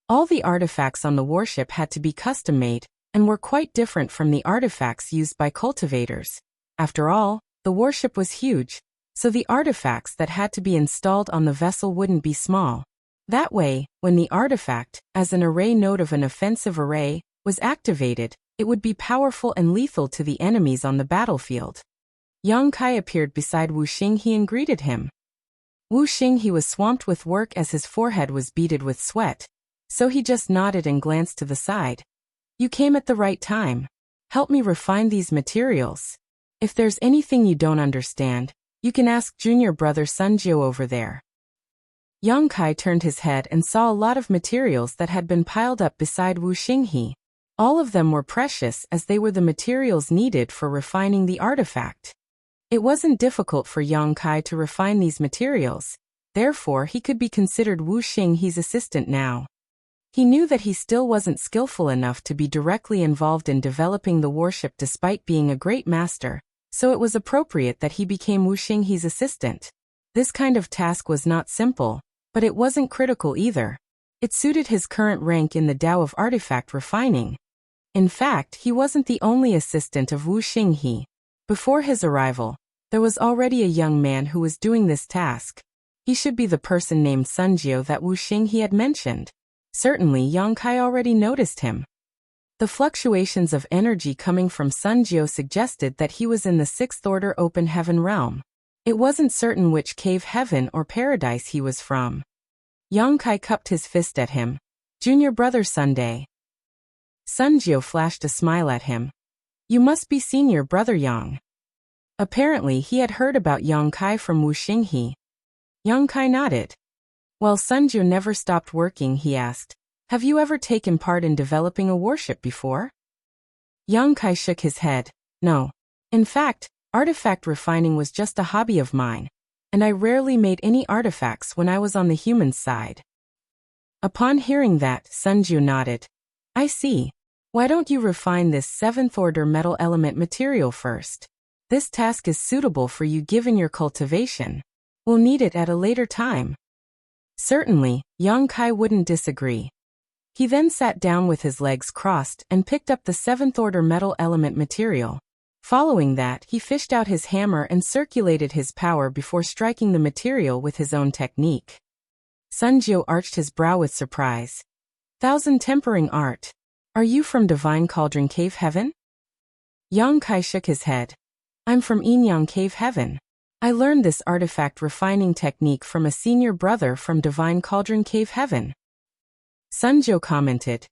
All the artifacts on the warship had to be custom-made, and were quite different from the artifacts used by cultivators. After all, the warship was huge, so the artifacts that had to be installed on the vessel wouldn't be small. That way, when the artifact, as an array node of an offensive array, was activated, it would be powerful and lethal to the enemies on the battlefield. Yang Kai appeared beside Wuxia and greeted him. Wuxia was swamped with work as his forehead was beaded with sweat, so he just nodded and glanced to the side. "You came at the right time. Help me refine these materials." If there's anything you don't understand, you can ask junior brother Sunjio over there. Yang Kai turned his head and saw a lot of materials that had been piled up beside Wu Xinghe. All of them were precious as they were the materials needed for refining the artifact. It wasn't difficult for Yang Kai to refine these materials, therefore he could be considered Wu Xinghe's assistant now. He knew that he still wasn't skillful enough to be directly involved in developing the warship despite being a great master, so it was appropriate that he became Wu Xinghe's assistant. This kind of task was not simple, but it wasn't critical either. It suited his current rank in the Tao of artifact refining. In fact, he wasn't the only assistant of Wu Xinghe. Before his arrival, there was already a young man who was doing this task. He should be the person named Sunjio that Wu Xinghe had mentioned. Certainly Yang Kai already noticed him. The fluctuations of energy coming from Sunjio suggested that he was in the sixth order open heaven realm. It wasn't certain which cave heaven or paradise he was from. Yang Kai cupped his fist at him. Junior brother Sunday. Sunjio flashed a smile at him. You must be senior brother Yang. Apparently he had heard about Yang Kai from Wu Xinghe. Yang Kai nodded. While Sunjio never stopped working, he asked, have you ever taken part in developing a warship before? Yang Kai shook his head. No. In fact, artifact refining was just a hobby of mine, and I rarely made any artifacts when I was on the human side. Upon hearing that, Sunjio nodded. I see. Why don't you refine this 7th order metal element material first? This task is suitable for you given your cultivation. We'll need it at a later time. Certainly, Yang Kai wouldn't disagree. He then sat down with his legs crossed and picked up the 7th order metal element material. Following that, he fished out his hammer and circulated his power before striking the material with his own technique. Sunjio arched his brow with surprise. Thousand tempering art. Are you from Divine Cauldron Cave Heaven? Yang Kai shook his head. I'm from Yinyang Cave Heaven. I learned this artifact refining technique from a senior brother from Divine Cauldron Cave Heaven. Sunjio commented.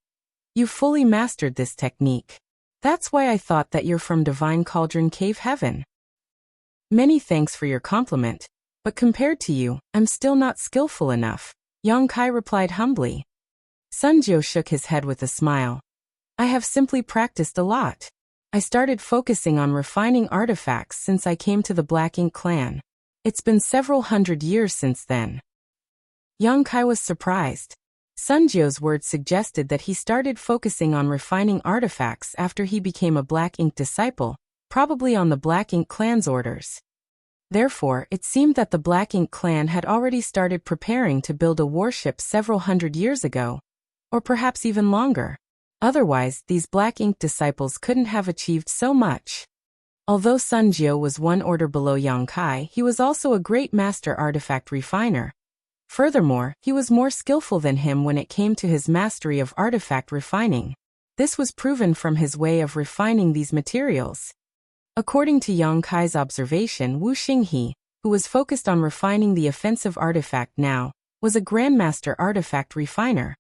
You fully mastered this technique. That's why I thought that you're from Divine Cauldron Cave Heaven. Many thanks for your compliment, but compared to you, I'm still not skillful enough, Yang Kai replied humbly. Sunjio shook his head with a smile. I have simply practiced a lot. I started focusing on refining artifacts since I came to the Black Ink clan. It's been several hundred years since then. Yang Kai was surprised. Sunjio's words suggested that he started focusing on refining artifacts after he became a Black Ink disciple, probably on the Black Ink clan's orders. Therefore, it seemed that the Black Ink clan had already started preparing to build a warship several hundred years ago, or perhaps even longer. Otherwise, these Black Ink disciples couldn't have achieved so much. Although Sunjio was one order below Yang Kai, he was also a great master artifact refiner. Furthermore, he was more skillful than him when it came to his mastery of artifact refining. This was proven from his way of refining these materials. According to Yang Kai's observation, Wu Xinghe, who was focused on refining the offensive artifact now, was a grandmaster artifact refiner.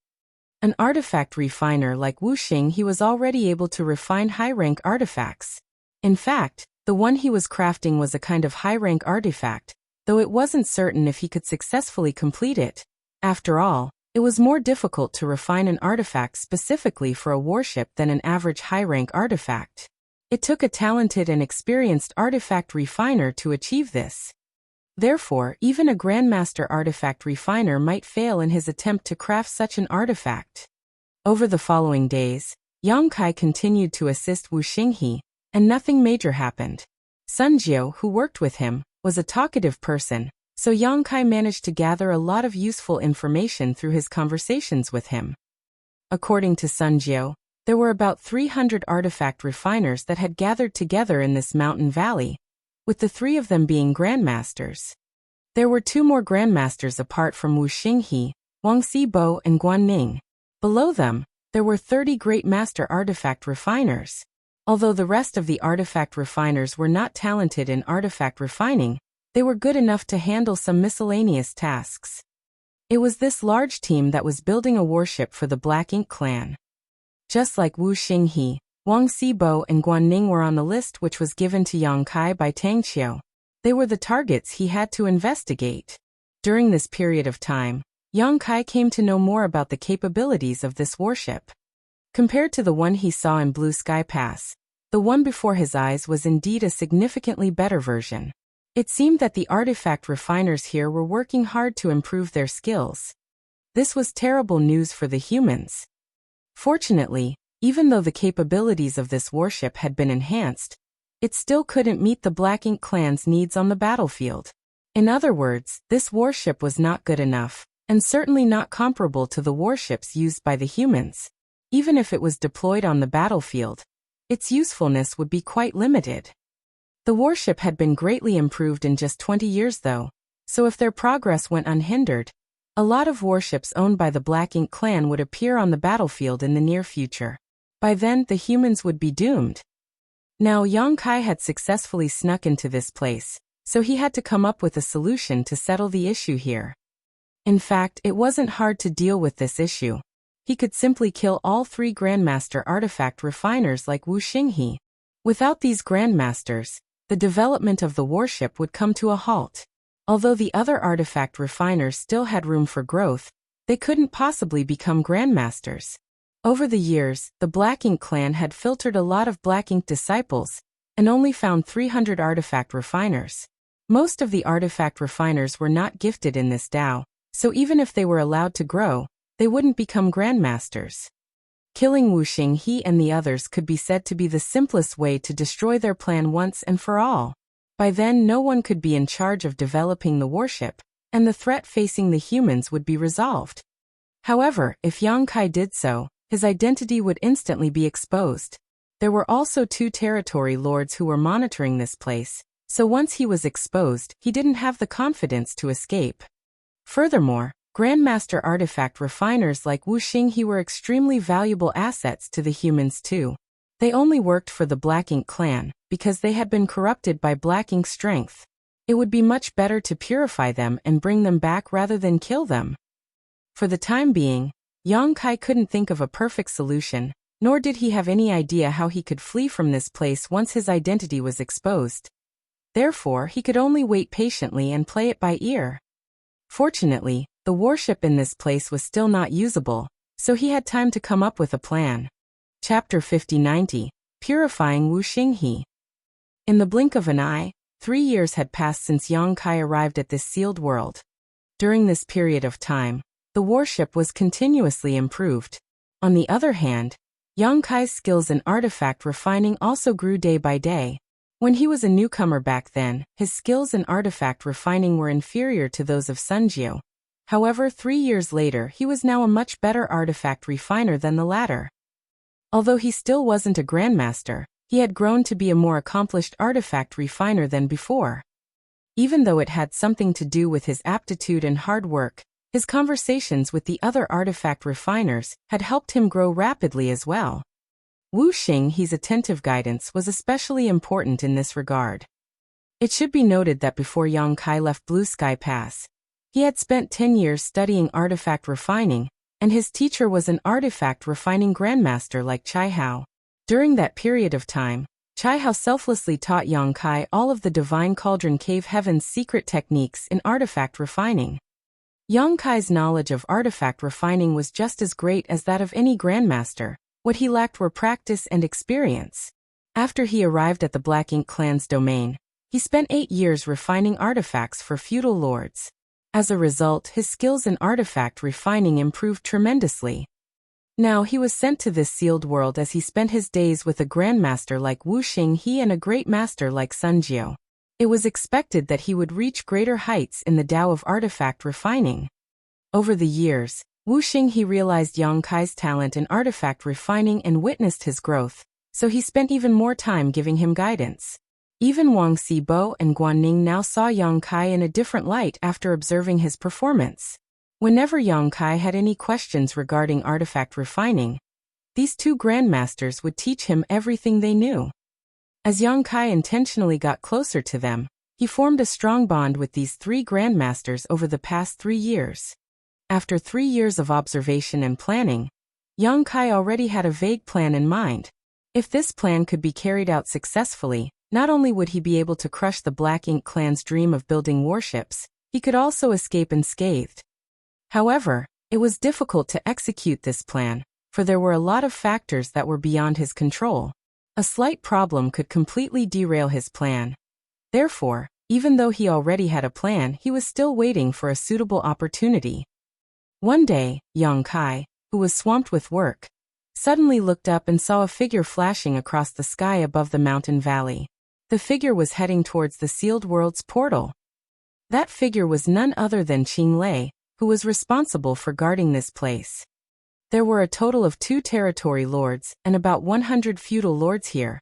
An artifact refiner like Wu Xinghe was already able to refine high-rank artifacts. In fact, the one he was crafting was a kind of high-rank artifact, though it wasn't certain if he could successfully complete it. After all, it was more difficult to refine an artifact specifically for a warship than an average high-rank artifact. It took a talented and experienced artifact refiner to achieve this. Therefore, even a grandmaster artifact refiner might fail in his attempt to craft such an artifact. Over the following days, Yang Kai continued to assist Wu Xinghe, and nothing major happened. Sunjio, who worked with him, was a talkative person, so Yang Kai managed to gather a lot of useful information through his conversations with him. According to Sunjio, there were about 300 artifact refiners that had gathered together in this mountain valley, with the 3 of them being grandmasters. There were 2 more grandmasters apart from Wu Xinghe, Wang Xibo and Guan Ning. Below them, there were 30 great master artifact refiners. Although the rest of the artifact refiners were not talented in artifact refining, they were good enough to handle some miscellaneous tasks. It was this large team that was building a warship for the Black Ink clan. Just like Wu Xinghe, Wang Xibo and Guan Ning were on the list which was given to Yang Kai by Tang Qiu. They were the targets he had to investigate. During this period of time, Yang Kai came to know more about the capabilities of this warship. Compared to the one he saw in Blue Sky Pass, the one before his eyes was indeed a significantly better version. It seemed that the artifact refiners here were working hard to improve their skills. This was terrible news for the humans. Fortunately, even though the capabilities of this warship had been enhanced, it still couldn't meet the Black Ink clan's needs on the battlefield. In other words, this warship was not good enough, and certainly not comparable to the warships used by the humans. Even if it was deployed on the battlefield, its usefulness would be quite limited. The warship had been greatly improved in just 20 years though, so if their progress went unhindered, a lot of warships owned by the Black Ink clan would appear on the battlefield in the near future. By then, the humans would be doomed. Now Yang Kai had successfully snuck into this place, so he had to come up with a solution to settle the issue here. In fact, it wasn't hard to deal with this issue. He could simply kill all 3 Grandmaster artifact refiners like Wu Xinghe. Without these Grandmasters, the development of the warship would come to a halt. Although the other artifact refiners still had room for growth, they couldn't possibly become Grandmasters. Over the years, the Black Ink clan had filtered a lot of Black Ink disciples, and only found 300 artifact refiners. Most of the artifact refiners were not gifted in this Dao, so even if they were allowed to grow, they wouldn't become Grandmasters. Killing Wu Xinghe and the others could be said to be the simplest way to destroy their plan once and for all. By then no one could be in charge of developing the warship, and the threat facing the humans would be resolved. However, if Yang Kai did so, his identity would instantly be exposed. There were also 2 territory lords who were monitoring this place, so once he was exposed, he didn't have the confidence to escape. Furthermore, Grandmaster artifact refiners like Wu Xinghe were extremely valuable assets to the humans too. They only worked for the Black Ink clan, because they had been corrupted by Black Ink's strength. It would be much better to purify them and bring them back rather than kill them. For the time being, Yang Kai couldn't think of a perfect solution, nor did he have any idea how he could flee from this place once his identity was exposed. Therefore, he could only wait patiently and play it by ear. Fortunately, the warship in this place was still not usable, so he had time to come up with a plan. Chapter 5090, Purifying Wu Xinghe. In the blink of an eye, 3 years had passed since Yang Kai arrived at this sealed world. During this period of time, the warship was continuously improved. On the other hand, Yang Kai's skills in artifact refining also grew day by day. When he was a newcomer back then, his skills in artifact refining were inferior to those of Sun Jiu. However, 3 years later he was now a much better artifact refiner than the latter. Although he still wasn't a Grandmaster, he had grown to be a more accomplished artifact refiner than before. Even though it had something to do with his aptitude and hard work, his conversations with the other artifact refiners had helped him grow rapidly as well. Wu Xinghe's attentive guidance was especially important in this regard. It should be noted that before Yang Kai left Blue Sky Pass, he had spent 10 years studying artifact refining, and his teacher was an artifact refining grandmaster like Chai Hao. During that period of time, Chai Hao selflessly taught Yang Kai all of the Divine Cauldron Cave Heaven's secret techniques in artifact refining. Yang Kai's knowledge of artifact refining was just as great as that of any grandmaster. What he lacked were practice and experience. After he arrived at the Black Ink clan's domain, he spent 8 years refining artifacts for feudal lords. As a result, his skills in artifact refining improved tremendously. Now he was sent to this sealed world as he spent his days with a grandmaster like Wu Xinghe and a great master like Sun Jiu. It was expected that he would reach greater heights in the Tao of artifact refining. Over the years, Wu Xinghe realized Yang Kai's talent in artifact refining and witnessed his growth, so he spent even more time giving him guidance. Even Wang Xibo and Guan Ning now saw Yang Kai in a different light after observing his performance. Whenever Yang Kai had any questions regarding artifact refining, these 2 grandmasters would teach him everything they knew. As Yang Kai intentionally got closer to them, he formed a strong bond with these 3 grandmasters over the past 3 years. After 3 years of observation and planning, Yang Kai already had a vague plan in mind. If this plan could be carried out successfully, not only would he be able to crush the Black Ink clan's dream of building warships, he could also escape unscathed. However, it was difficult to execute this plan, for there were a lot of factors that were beyond his control. A slight problem could completely derail his plan. Therefore, even though he already had a plan, he was still waiting for a suitable opportunity. One day, Yang Kai, who was swamped with work, suddenly looked up and saw a figure flashing across the sky above the mountain valley. The figure was heading towards the sealed world's portal. That figure was none other than Qing Lei, who was responsible for guarding this place. There were a total of 2 territory lords and about 100 feudal lords here,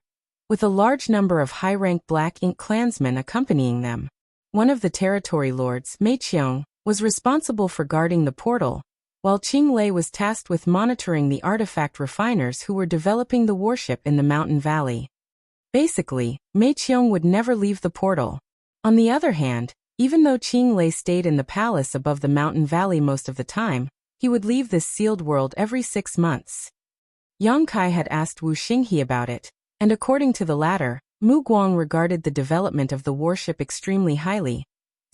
with a large number of high-rank Black Ink clansmen accompanying them. One of the territory lords, Mei Qiong, was responsible for guarding the portal, while Qing Lei was tasked with monitoring the artifact refiners who were developing the warship in the mountain valley. Basically, Mei Qiong would never leave the portal. On the other hand, even though Qing Lei stayed in the palace above the mountain valley most of the time, he would leave this sealed world every 6 months. Yang Kai had asked Wu Xinghe about it, and according to the latter, Mu Guang regarded the development of the warship extremely highly.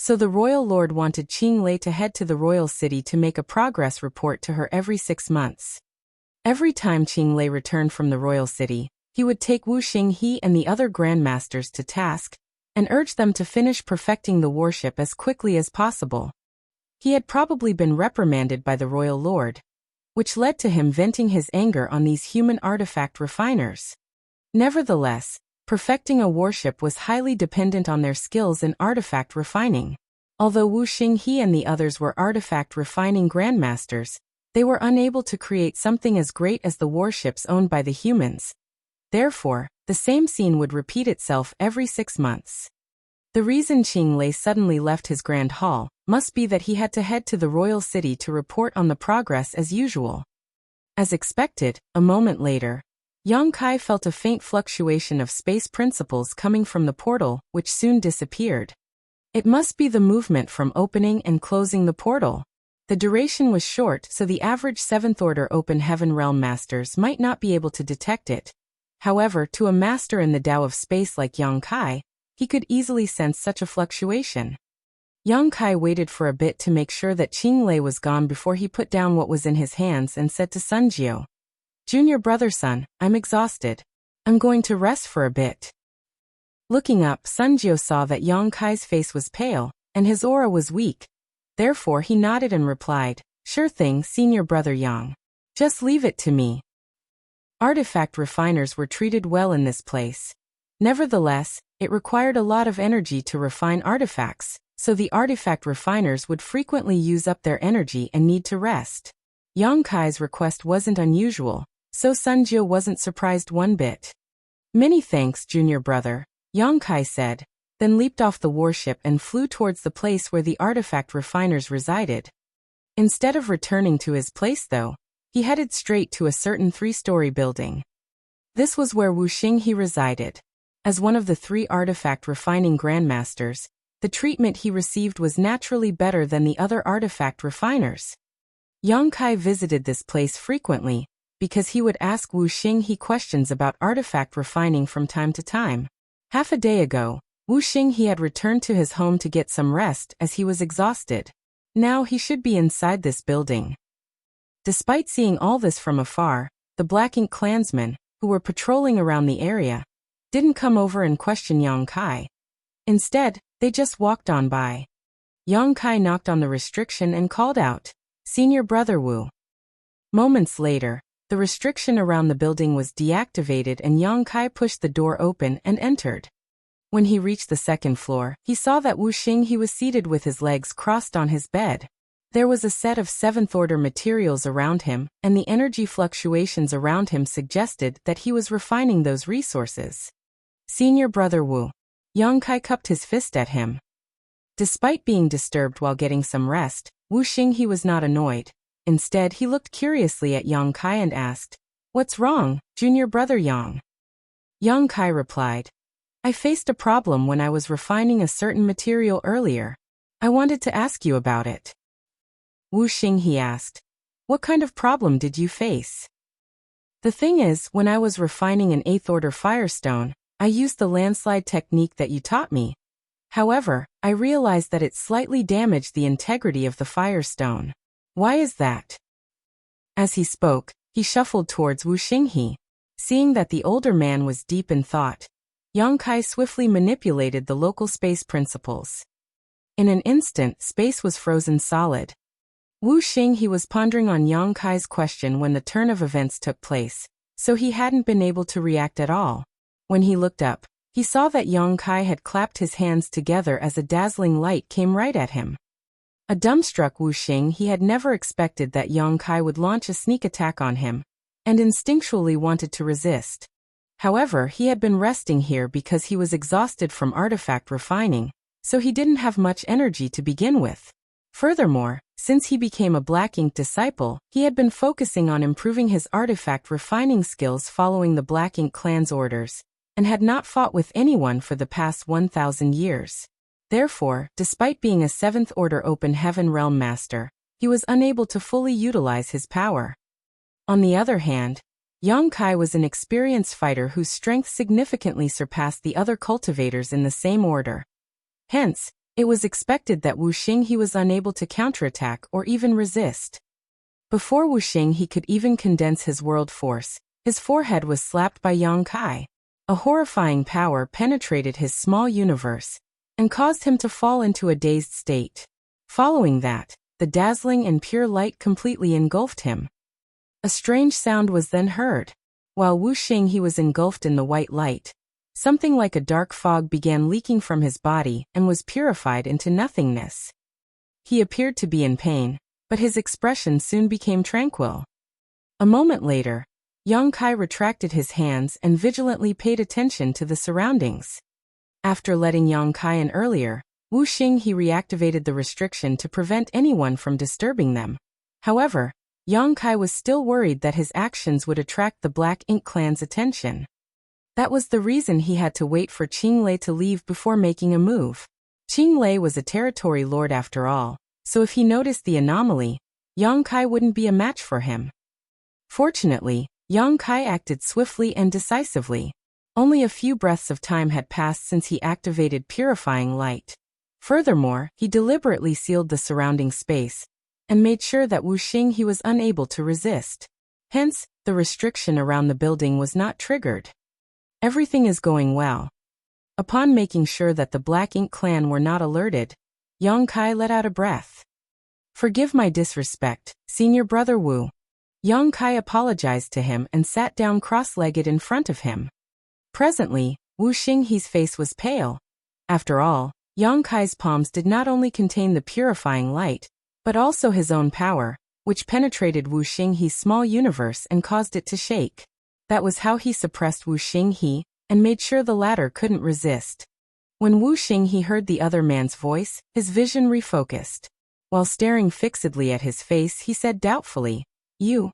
So the royal lord wanted Qing Lei to head to the royal city to make a progress report to her every 6 months. Every time Qing Lei returned from the royal city, he would take Wu Xinghe and the other grandmasters to task, and urge them to finish perfecting the warship as quickly as possible. He had probably been reprimanded by the royal lord, which led to him venting his anger on these human artifact refiners. Nevertheless, perfecting a warship was highly dependent on their skills in artifact refining. Although Wu Xinghe and the others were artifact refining grandmasters, they were unable to create something as great as the warships owned by the humans. Therefore, the same scene would repeat itself every 6 months. The reason Qing Lei suddenly left his grand hall must be that he had to head to the royal city to report on the progress as usual. As expected, a moment later, Yang Kai felt a faint fluctuation of space principles coming from the portal, which soon disappeared. It must be the movement from opening and closing the portal. The duration was short, so the average 7th Order Open Heaven Realm masters might not be able to detect it. However, to a master in the Tao of space like Yang Kai, he could easily sense such a fluctuation. Yang Kai waited for a bit to make sure that Qing Lei was gone before he put down what was in his hands and said to Sun Jiao, "Junior brother Sun, I'm exhausted. I'm going to rest for a bit." Looking up, Sun Jiao saw that Yang Kai's face was pale, and his aura was weak. Therefore he nodded and replied, "Sure thing, senior brother Yang. Just leave it to me." Artifact refiners were treated well in this place. Nevertheless, it required a lot of energy to refine artifacts, so the artifact refiners would frequently use up their energy and need to rest. Yang Kai's request wasn't unusual, so Sun Jiao wasn't surprised one bit. "Many thanks, junior brother," Yang Kai said, then leaped off the warship and flew towards the place where the artifact refiners resided. Instead of returning to his place though, he headed straight to a certain 3-story building. This was where Wu Xinghe resided. As one of the 3 artifact refining grandmasters, the treatment he received was naturally better than the other artifact refiners. Yang Kai visited this place frequently, because he would ask Wu Xinghe questions about artifact refining from time to time. Half a day ago, Wu Xinghe had returned to his home to get some rest as he was exhausted. Now he should be inside this building. Despite seeing all this from afar, the Black Ink clansmen, who were patrolling around the area, didn't come over and question Yang Kai. Instead, they just walked on by. Yang Kai knocked on the restriction and called out, "Senior brother Wu." Moments later, the restriction around the building was deactivated and Yang Kai pushed the door open and entered. When he reached the 2nd floor, he saw that Wu Xinghe was seated with his legs crossed on his bed. There was a set of 7th Order materials around him, and the energy fluctuations around him suggested that he was refining those resources. "Senior brother Wu." Yang Kai cupped his fist at him. Despite being disturbed while getting some rest, Wu Xinghe was not annoyed. Instead, he looked curiously at Yang Kai and asked, "What's wrong, junior brother Yang?" Yang Kai replied, "I faced a problem when I was refining a certain material earlier. I wanted to ask you about it." Wu Xinghe asked, "What kind of problem did you face?" The thing is, when I was refining an 8th order firestone, I used the landslide technique that you taught me. However, I realized that it slightly damaged the integrity of the firestone. Why is that? As he spoke, he shuffled towards Wu Xinghe. Seeing that the older man was deep in thought, Yang Kai swiftly manipulated the local space principles. In an instant, space was frozen solid. Wu Xinghe was pondering on Yang Kai's question when the turn of events took place, so he hadn't been able to react at all. When he looked up, he saw that Yang Kai had clapped his hands together as a dazzling light came right at him. A dumbstruck Wu Xinghe had never expected that Yang Kai would launch a sneak attack on him, and instinctually wanted to resist. However, he had been resting here because he was exhausted from artifact refining, so he didn't have much energy to begin with. Furthermore, since he became a Black Ink disciple, he had been focusing on improving his artifact refining skills following the Black Ink clan's orders, and had not fought with anyone for the past 1,000 years. Therefore, despite being a 7th Order Open Heaven Realm Master, he was unable to fully utilize his power. On the other hand, Yang Kai was an experienced fighter whose strength significantly surpassed the other cultivators in the same order. Hence, it was expected that Wu Xinghe was unable to counterattack or even resist. Before Wu Xinghe could even condense his world force, his forehead was slapped by Yang Kai. A horrifying power penetrated his small universe and caused him to fall into a dazed state. Following that, the dazzling and pure light completely engulfed him. A strange sound was then heard. While Wu Xinghe was engulfed in the white light, something like a dark fog began leaking from his body and was purified into nothingness. He appeared to be in pain, but his expression soon became tranquil. A moment later, Yang Kai retracted his hands and vigilantly paid attention to the surroundings. After letting Yang Kai in earlier, Wu Xinghe reactivated the restriction to prevent anyone from disturbing them. However, Yang Kai was still worried that his actions would attract the Black Ink clan's attention. That was the reason he had to wait for Qinglei to leave before making a move. Qinglei was a territory lord after all, so if he noticed the anomaly, Yang Kai wouldn't be a match for him. Fortunately, Yang Kai acted swiftly and decisively. Only a few breaths of time had passed since he activated purifying light. Furthermore, he deliberately sealed the surrounding space and made sure that Wu Xinghe was unable to resist. Hence, the restriction around the building was not triggered. Everything is going well. Upon making sure that the Black Ink clan were not alerted, Yang Kai let out a breath. Forgive my disrespect, Senior Brother Wu. Yang Kai apologized to him and sat down cross-legged in front of him. Presently, Wu Xinghe's face was pale. After all, Yang Kai's palms did not only contain the purifying light, but also his own power, which penetrated Wu Xinghe's small universe and caused it to shake. That was how he suppressed Wu Xinghe and made sure the latter couldn't resist. When Wu Xinghe heard the other man's voice, his vision refocused. While staring fixedly at his face, he said doubtfully, "You?"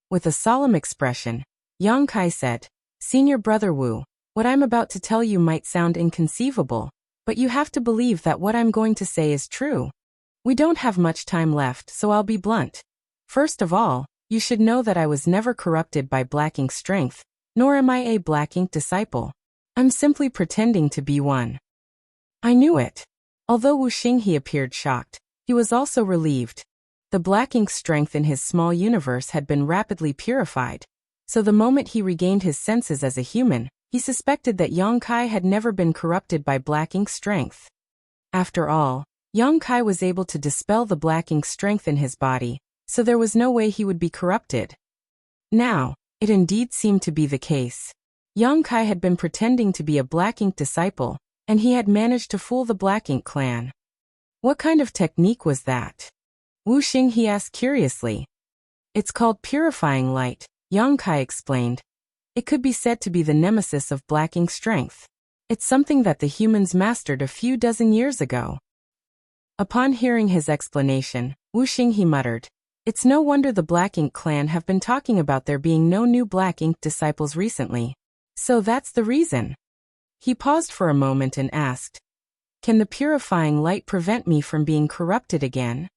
With a solemn expression, Yang Kai said, "Senior Brother Wu, what I'm about to tell you might sound inconceivable, but you have to believe that what I'm going to say is true. We don't have much time left, so I'll be blunt. First of all, you should know that I was never corrupted by Black Ink strength, nor am I a Black Ink disciple. I'm simply pretending to be one." I knew it. Although Wu Xinghe appeared shocked, he was also relieved. The Black Ink strength in his small universe had been rapidly purified, so the moment he regained his senses as a human, he suspected that Yang Kai had never been corrupted by Black Ink strength. After all, Yang Kai was able to dispel the Black Ink strength in his body, so there was no way he would be corrupted. Now, it indeed seemed to be the case. Yang Kai had been pretending to be a Black Ink disciple, and he had managed to fool the Black Ink clan. What kind of technique was that? Wu Xinghe asked curiously. It's called purifying light, Yang Kai explained. It could be said to be the nemesis of Black Ink strength. It's something that the humans mastered a few dozen years ago. Upon hearing his explanation, Wu Xinghe muttered, "It's no wonder the Black Ink clan have been talking about there being no new Black Ink disciples recently. So that's the reason." He paused for a moment and asked, "Can the purifying light prevent me from being corrupted again?"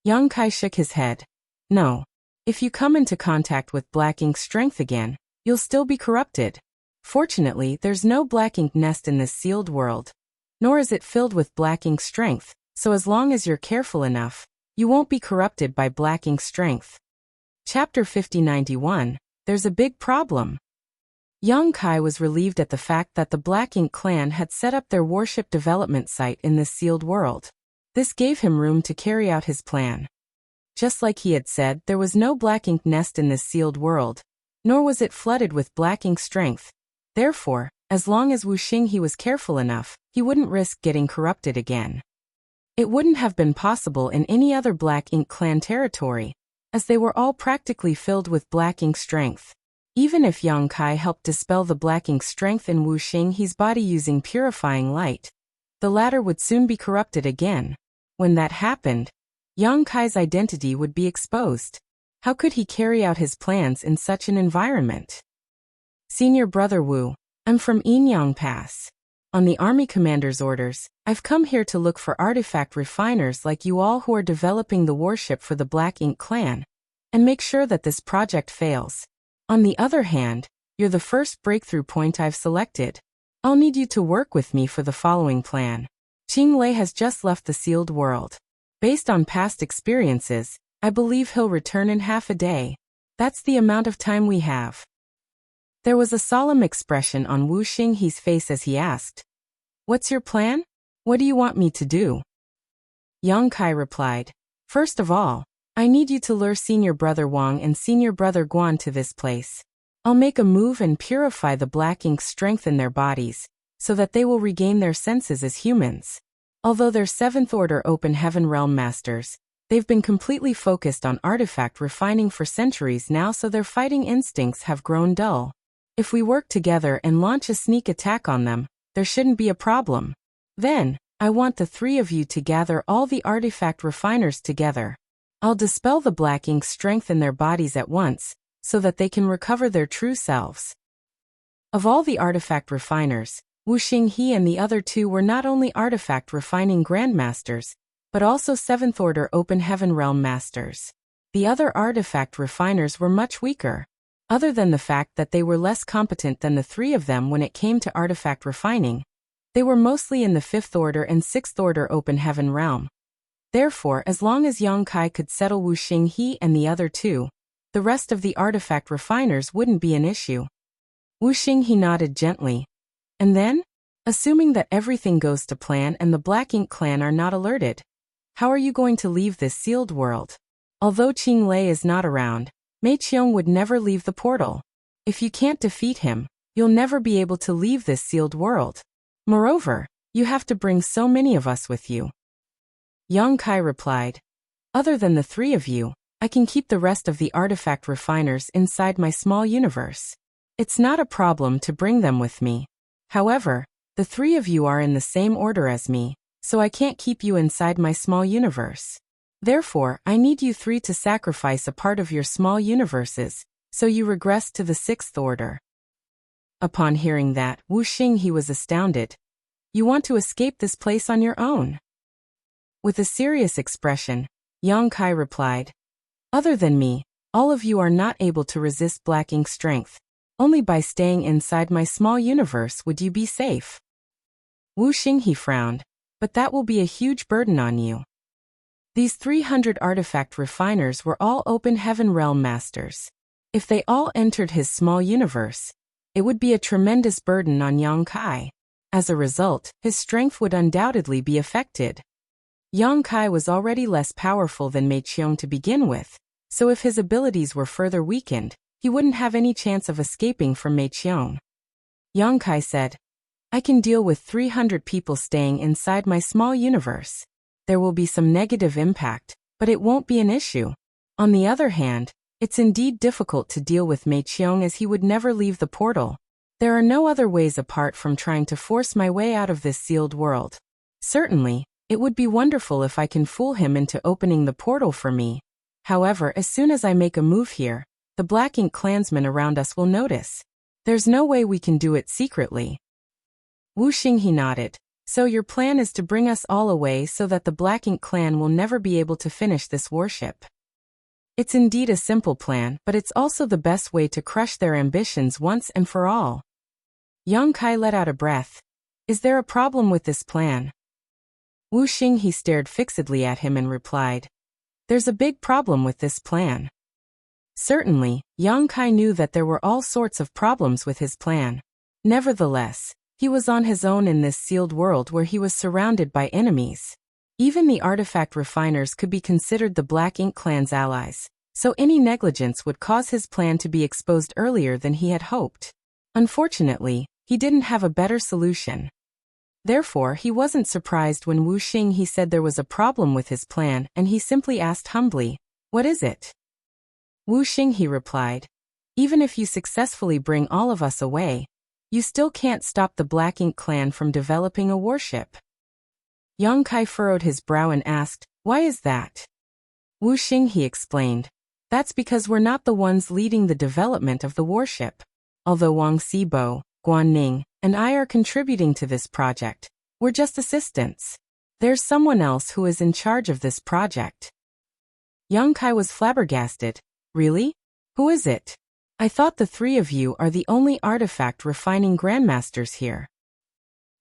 Yang Kai shook his head. "No. If you come into contact with black ink strength again, you'll still be corrupted. Fortunately, there's no black ink nest in this sealed world, nor is it filled with black ink strength, so as long as you're careful enough, you won't be corrupted by black ink strength. Chapter 5091, There's a Big Problem. Young Kai was relieved at the fact that the Black Ink clan had set up their warship development site in this sealed world. This gave him room to carry out his plan. Just like he had said, there was no black ink nest in this sealed world, nor was it flooded with black ink strength. Therefore, as long as Wuxia he was careful enough, he wouldn't risk getting corrupted again. It wouldn't have been possible in any other Black Ink clan territory, as they were all practically filled with black ink strength. Even if Yang Kai helped dispel the black ink strength in Wuxia he's body using purifying light, the latter would soon be corrupted again. When that happened, Yang Kai's identity would be exposed. How could he carry out his plans in such an environment? Senior Brother Wu, I'm from Yinyang Pass. On the Army Commander's orders, I've come here to look for artifact refiners like you all who are developing the warship for the Black Ink clan, and make sure that this project fails. On the other hand, you're the first breakthrough point I've selected. I'll need you to work with me for the following plan. Qing Lei has just left the sealed world. Based on past experiences, I believe he'll return in half a day. That's the amount of time we have. There was a solemn expression on Wu Xinghe's face as he asked, "What's your plan? What do you want me to do?" Yang Kai replied, "First of all, I need you to lure Senior Brother Wang and Senior Brother Guan to this place. I'll make a move and purify the black ink strength in their bodies, so that they will regain their senses as humans. Although they're 7th Order Open Heaven Realm Masters, they've been completely focused on artifact refining for centuries now, so their fighting instincts have grown dull. If we work together and launch a sneak attack on them, there shouldn't be a problem. Then, I want the three of you to gather all the artifact refiners together. I'll dispel the black ink strength in their bodies at once, so that they can recover their true selves." Of all the artifact refiners, Wu Xinghe and the other two were not only artifact refining grandmasters, but also 7th Order Open Heaven Realm Masters. The other artifact refiners were much weaker. Other than the fact that they were less competent than the three of them when it came to artifact refining, they were mostly in the 5th Order and 6th Order Open Heaven Realm. Therefore, as long as Yang Kai could settle Wu Xinghe and the other two, the rest of the artifact refiners wouldn't be an issue. Wu Xinghe nodded gently. And then? Assuming that everything goes to plan and the Black Ink clan are not alerted, how are you going to leave this sealed world? Although Qing Lei is not around, Mei Qiong would never leave the portal. If you can't defeat him, you'll never be able to leave this sealed world. Moreover, you have to bring so many of us with you. Yang Kai replied, "Other than the three of you, I can keep the rest of the artifact refiners inside my small universe. It's not a problem to bring them with me. However, the three of you are in the same order as me, so I can't keep you inside my small universe. Therefore, I need you three to sacrifice a part of your small universes, so you regress to the 6th Order." Upon hearing that, Wu Xinghe was astounded. "You want to escape this place on your own?" With a serious expression, Yang Kai replied, "Other than me, all of you are not able to resist black ink strength. Only by staying inside my small universe would you be safe." Wu Xinghe frowned, "But that will be a huge burden on you." These 300 artifact refiners were all Open Heaven Realm Masters. If they all entered his small universe, it would be a tremendous burden on Yang Kai. As a result, his strength would undoubtedly be affected. Yang Kai was already less powerful than Mei Qiong to begin with, so if his abilities were further weakened, he wouldn't have any chance of escaping from Mei Qiong. Yang Kai said, "I can deal with 300 people staying inside my small universe. There will be some negative impact, but it won't be an issue. On the other hand, it's indeed difficult to deal with Mei Qiong as he would never leave the portal. There are no other ways apart from trying to force my way out of this sealed world. Certainly, it would be wonderful if I can fool him into opening the portal for me. However, as soon as I make a move here, the Black Ink clansmen around us will notice. There's no way we can do it secretly." Wu Xinghe nodded. "So your plan is to bring us all away so that the Black Ink clan will never be able to finish this warship?" It's indeed a simple plan, but it's also the best way to crush their ambitions once and for all. Yang Kai let out a breath. Is there a problem with this plan? Wu Xinghe stared fixedly at him and replied. There's a big problem with this plan. Certainly, Yang Kai knew that there were all sorts of problems with his plan. Nevertheless, he was on his own in this sealed world where he was surrounded by enemies. Even the artifact refiners could be considered the Black Ink clan's allies, so any negligence would cause his plan to be exposed earlier than he had hoped. Unfortunately, he didn't have a better solution. Therefore, he wasn't surprised when Wu Xinghe said there was a problem with his plan, and he simply asked humbly, "What is it?" Wu Xinghe replied, "Even if you successfully bring all of us away, you still can't stop the Black Ink clan from developing a warship." Yang Kai furrowed his brow and asked, "Why is that?" Wu Xinghe explained, "That's because we're not the ones leading the development of the warship. Although Wang Xibo, Guan Ning, and I are contributing to this project, we're just assistants. There's someone else who is in charge of this project." Yang Kai was flabbergasted. "Really? Who is it? I thought the three of you are the only artifact refining grandmasters here."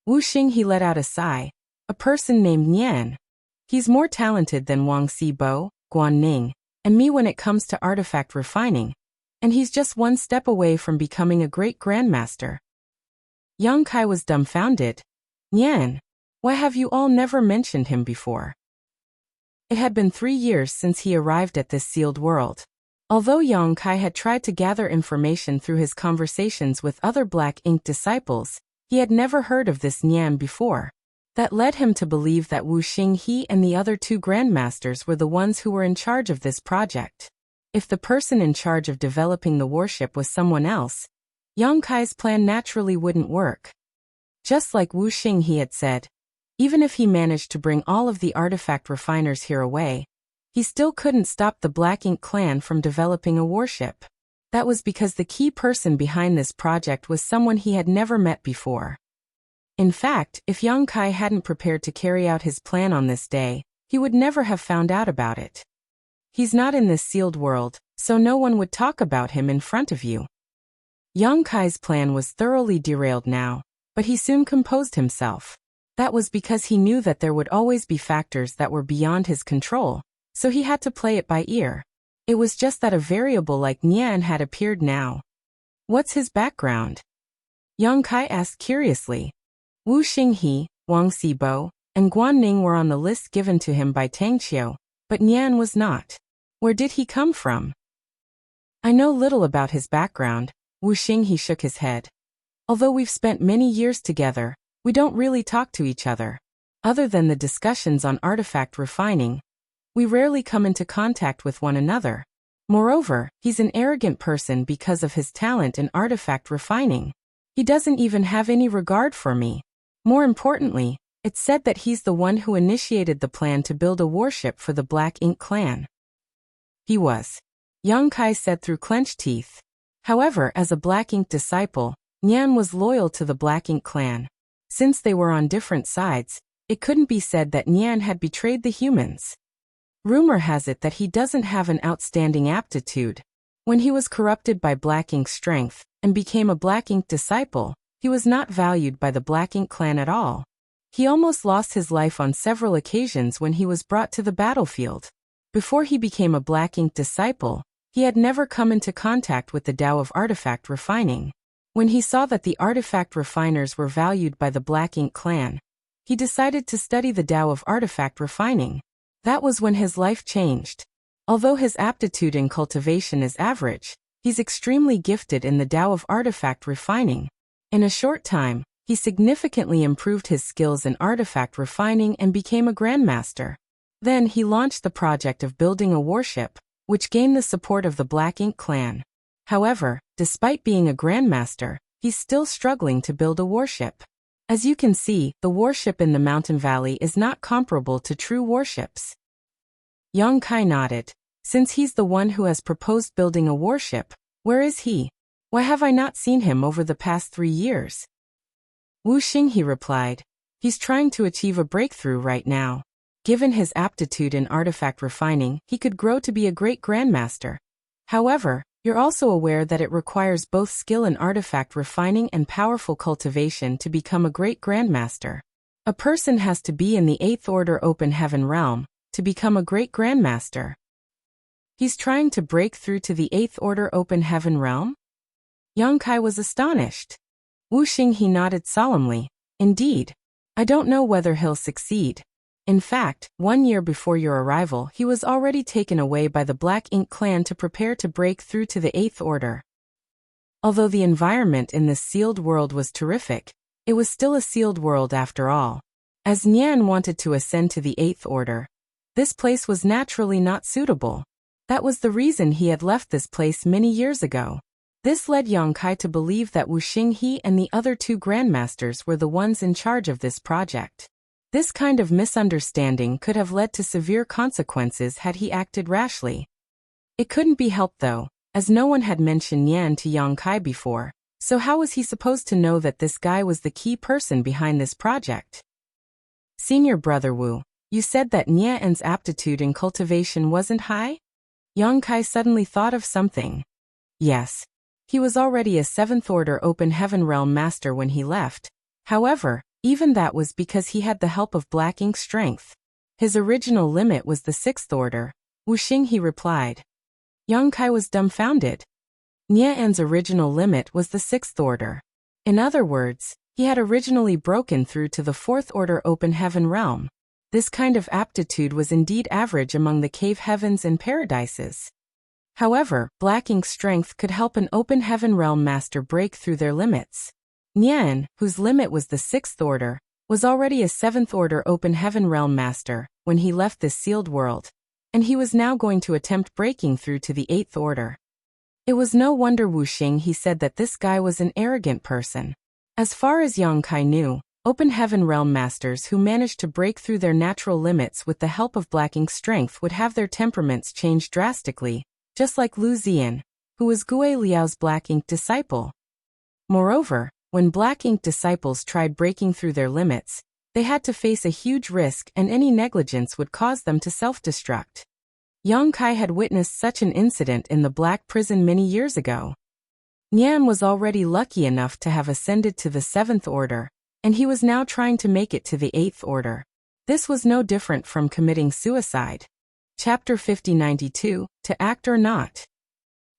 Wu Xinghe let out a sigh. "A person named Nian. He's more talented than Wang Xibo, Guan Ning, and me when it comes to artifact refining, and he's just one step away from becoming a great grandmaster." Yang Kai was dumbfounded. "Nian? Why have you all never mentioned him before?" It had been 3 years since he arrived at this sealed world. Although Yang Kai had tried to gather information through his conversations with other Black Ink disciples, he had never heard of this Nian before. That led him to believe that Wu Xinghe and the other 2 grandmasters were the ones who were in charge of this project. If the person in charge of developing the warship was someone else, Yang Kai's plan naturally wouldn't work. Just like Wu Xinghe had said, even if he managed to bring all of the artifact refiners here away, he still couldn't stop the Black Ink clan from developing a warship. That was because the key person behind this project was someone he had never met before. In fact, if Yang Kai hadn't prepared to carry out his plan on this day, he would never have found out about it. He's not in this sealed world, so no one would talk about him in front of you. Yang Kai's plan was thoroughly derailed now, but he soon composed himself. That was because he knew that there would always be factors that were beyond his control, so he had to play it by ear. It was just that a variable like Nian had appeared now. "What's his background?" Yang Kai asked curiously. Wu Xinghe, Wang Xibo, and Guan Ning were on the list given to him by Tang Qiu, but Nian was not. Where did he come from? "I know little about his background," Wu Xinghe shook his head. "Although we've spent many years together, we don't really talk to each other. Other than the discussions on artifact refining, we rarely come into contact with one another. Moreover, he's an arrogant person because of his talent in artifact refining. He doesn't even have any regard for me. More importantly, it's said that he's the one who initiated the plan to build a warship for the Black Ink clan." "He was," Yang Kai said through clenched teeth. However, as a Black Ink disciple, Nian was loyal to the Black Ink clan. Since they were on different sides, it couldn't be said that Nian had betrayed the humans. Rumor has it that he doesn't have an outstanding aptitude. When he was corrupted by Black Ink's strength and became a Black Ink disciple, he was not valued by the Black Ink clan at all. He almost lost his life on several occasions when he was brought to the battlefield. Before he became a Black Ink disciple, he had never come into contact with the Tao of artifact refining. When he saw that the artifact refiners were valued by the Black Ink clan, he decided to study the Tao of artifact refining. That was when his life changed. Although his aptitude in cultivation is average, he's extremely gifted in the Tao of artifact refining. In a short time, he significantly improved his skills in artifact refining and became a grandmaster. Then he launched the project of building a warship, which gained the support of the Black Ink clan. However, despite being a grandmaster, he's still struggling to build a warship. As you can see, the warship in the mountain valley is not comparable to true warships. Yang Kai nodded. "Since he's the one who has proposed building a warship, where is he? Why have I not seen him over the past 3 years?" Wu Xinghe replied. "He's trying to achieve a breakthrough right now. Given his aptitude in artifact refining, he could grow to be a great grandmaster. However, you're also aware that it requires both skill in artifact refining and powerful cultivation to become a great grandmaster. A person has to be in the 8th Order Open Heaven realm to become a great grandmaster. He's trying to break through to the 8th Order Open Heaven realm? Yang Kai was astonished. Wu Xinghe nodded solemnly. Indeed. I don't know whether he'll succeed. In fact, 1 year before your arrival, he was already taken away by the Black Ink clan to prepare to break through to the 8th Order. Although the environment in this sealed world was terrific, it was still a sealed world after all. As Nian wanted to ascend to the 8th Order, this place was naturally not suitable. That was the reason he had left this place many years ago. This led Yang Kai to believe that Wu Xinghe and the other 2 grandmasters were the ones in charge of this project. This kind of misunderstanding could have led to severe consequences had he acted rashly. It couldn't be helped though, as no one had mentioned Nian to Yang Kai before, so how was he supposed to know that this guy was the key person behind this project? Senior brother Wu, you said that Nian's aptitude in cultivation wasn't high? Yang Kai suddenly thought of something. Yes. He was already a 7th Order Open Heaven Realm Master when he left. However, even that was because he had the help of Black Ink strength. His original limit was the 6th Order, Wu Xinghe replied. Yang Kai was dumbfounded. Nian's original limit was the 6th Order. In other words, he had originally broken through to the 4th Order Open Heaven Realm. This kind of aptitude was indeed average among the cave heavens and paradises. However, Black Ink's strength could help an Open Heaven Realm Master break through their limits. Nian, whose limit was the 6th Order, was already a 7th Order Open Heaven Realm Master when he left this sealed world, and he was now going to attempt breaking through to the 8th Order. It was no wonder Wu Xinghe said that this guy was an arrogant person. As far as Yang Kai knew, Open Heaven Realm Masters who managed to break through their natural limits with the help of Black Ink's strength would have their temperaments change drastically, just like Lu Zian, who was Gui Liao's Black Ink disciple. Moreover, when Black Ink disciples tried breaking through their limits, they had to face a huge risk and any negligence would cause them to self-destruct. Yang Kai had witnessed such an incident in the Black Prison many years ago. Nian was already lucky enough to have ascended to the 7th Order, and he was now trying to make it to the 8th Order. This was no different from committing suicide. Chapter 5092, To Act or Not.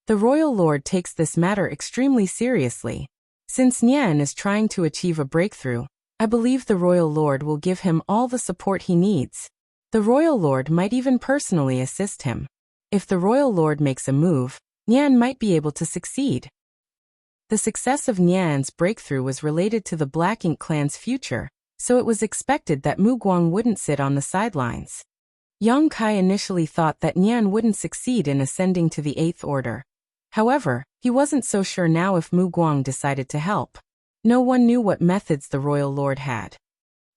The Royal Lord takes this matter extremely seriously. Since Nian is trying to achieve a breakthrough, I believe the Royal Lord will give him all the support he needs. The Royal Lord might even personally assist him. If the Royal Lord makes a move, Nian might be able to succeed. The success of Nian's breakthrough was related to the Black Ink clan's future, so it was expected that Mu Guang wouldn't sit on the sidelines. Yang Kai initially thought that Nian wouldn't succeed in ascending to the 8th Order. However, he wasn't so sure now if Mu Guang decided to help. No one knew what methods the Royal Lord had.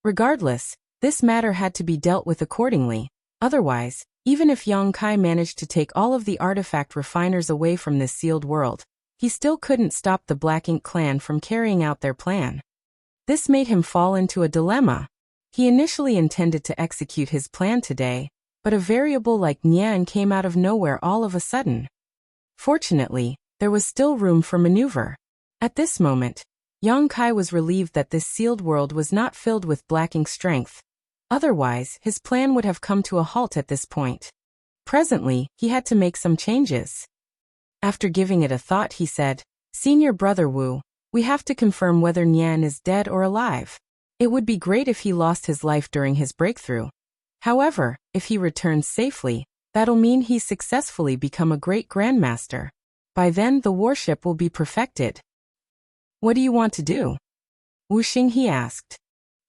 Regardless, this matter had to be dealt with accordingly. Otherwise, even if Yang Kai managed to take all of the artifact refiners away from this sealed world, he still couldn't stop the Black Ink clan from carrying out their plan. This made him fall into a dilemma. He initially intended to execute his plan today, but a variable like Nian came out of nowhere all of a sudden. Fortunately, there was still room for maneuver. At this moment, Yang Kai was relieved that this sealed world was not filled with Black Ink strength. Otherwise, his plan would have come to a halt at this point. Presently, he had to make some changes. After giving it a thought, he said, Senior brother Wu, we have to confirm whether Nian is dead or alive. It would be great if he lost his life during his breakthrough. However, if he returns safely, that'll mean he's successfully become a great grandmaster. By then the warship will be perfected. What do you want to do? Wu Xinghe asked.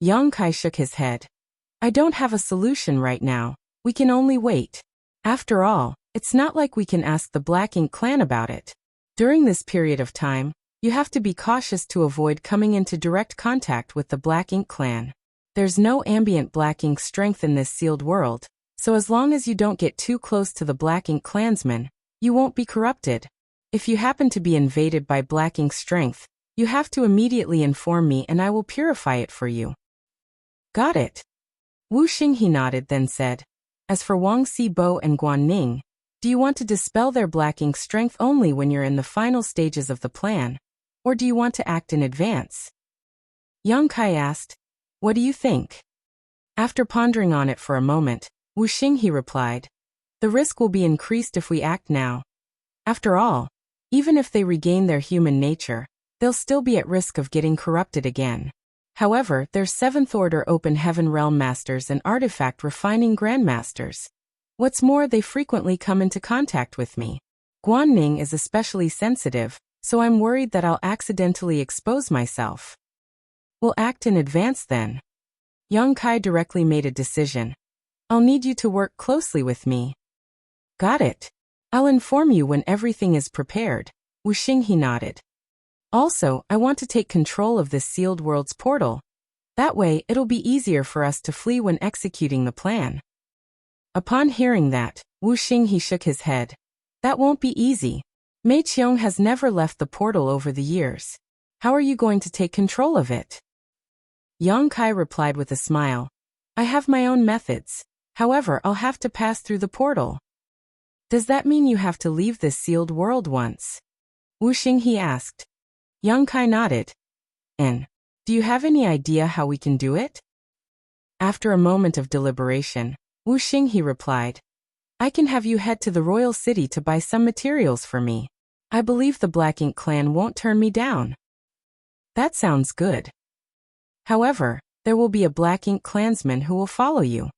Yang Kai shook his head. I don't have a solution right now. We can only wait. After all, it's not like we can ask the Black Ink clan about it. During this period of time, you have to be cautious to avoid coming into direct contact with the Black Ink clan. There's no ambient Black Ink strength in this sealed world, so as long as you don't get too close to the Black Ink clansmen, you won't be corrupted. If you happen to be invaded by Black Ink strength, you have to immediately inform me and I will purify it for you. Got it. Wu Xinghe nodded, then said, as for Wang Bo and Guan Ning, do you want to dispel their black ink strength only when you're in the final stages of the plan, or do you want to act in advance? Yang Kai asked, what do you think? After pondering on it for a moment, Wu Xinghe replied, the risk will be increased if we act now. After all, even if they regain their human nature, they'll still be at risk of getting corrupted again. However, they're 7th Order Open Heaven Realm Masters and Artifact Refining Grandmasters. What's more, they frequently come into contact with me. Guan Ning is especially sensitive, so I'm worried that I'll accidentally expose myself. We'll act in advance then. Yang Kai directly made a decision. I'll need you to work closely with me. Got it. I'll inform you when everything is prepared, Wu Xinghe nodded. Also, I want to take control of this sealed world's portal. That way, it'll be easier for us to flee when executing the plan. Upon hearing that, Wu Xinghe shook his head. That won't be easy. Mei Qiong has never left the portal over the years. How are you going to take control of it? Yang Kai replied with a smile. I have my own methods. However, I'll have to pass through the portal. Does that mean you have to leave this sealed world once? Wu Xinghe asked. Yang Kai nodded. And, do you have any idea how we can do it? After a moment of deliberation, Wu Xinghe replied, I can have you head to the royal city to buy some materials for me. I believe the Black Ink clan won't turn me down. That sounds good. However, there will be a Black Ink clansman who will follow you.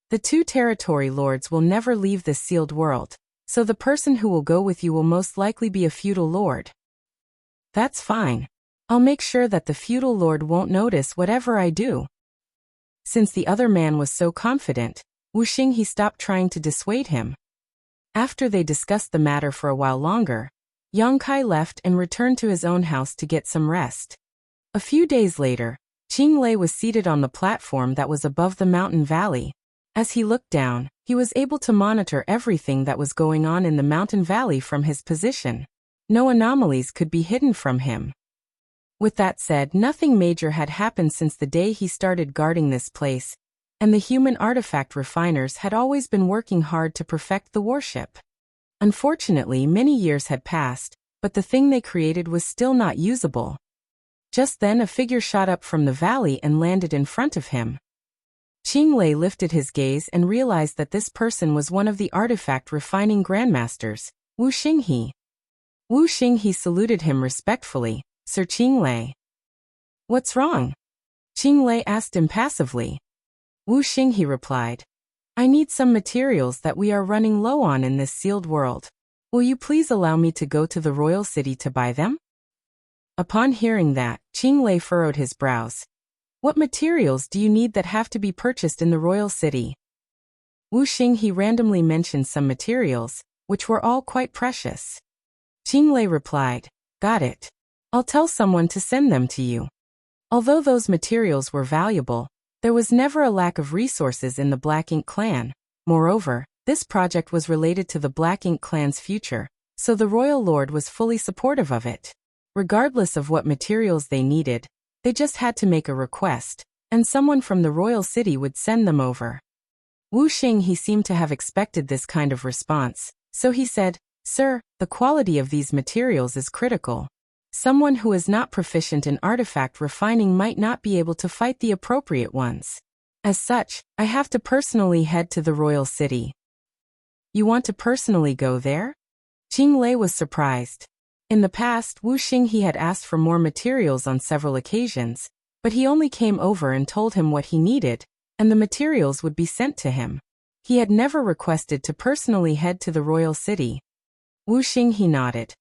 The 2 territory lords will never leave this sealed world, so the person who will go with you will most likely be a feudal lord. That's fine. I'll make sure that the feudal lord won't notice whatever I do. Since the other man was so confident, Wu Xinghe stopped trying to dissuade him. After they discussed the matter for a while longer, Yang Kai left and returned to his own house to get some rest. A few days later, Qing Lei was seated on the platform that was above the mountain valley. As he looked down, he was able to monitor everything that was going on in the mountain valley from his position. No anomalies could be hidden from him. With that said, nothing major had happened since the day he started guarding this place, and the human artifact refiners had always been working hard to perfect the warship. Unfortunately, many years had passed, but the thing they created was still not usable. Just then a figure shot up from the valley and landed in front of him. Qing Lei lifted his gaze and realized that this person was one of the artifact refining grandmasters, Wu Xinghe. Wu Xinghe saluted him respectfully, Sir Qing Lei. What's wrong? Qing Lei asked impassively. Wu Xinghe replied, I need some materials that we are running low on in this sealed world. Will you please allow me to go to the royal city to buy them? Upon hearing that, Qing Lei furrowed his brows. What materials do you need that have to be purchased in the royal city? Wu Xinghe randomly mentioned some materials, which were all quite precious. Qing Lei replied, got it. I'll tell someone to send them to you. Although those materials were valuable, there was never a lack of resources in the Black Ink clan. Moreover, this project was related to the Black Ink clan's future, so the royal lord was fully supportive of it. Regardless of what materials they needed, they just had to make a request, and someone from the royal city would send them over. Wu Xinghe seemed to have expected this kind of response, so he said, Sir, the quality of these materials is critical. Someone who is not proficient in artifact refining might not be able to fight the appropriate ones. As such, I have to personally head to the royal city. You want to personally go there? Qing Lei was surprised. In the past, Wu Xinghe had asked for more materials on several occasions, but he only came over and told him what he needed, and the materials would be sent to him. He had never requested to personally head to the royal city. Wu Xinghe nodded.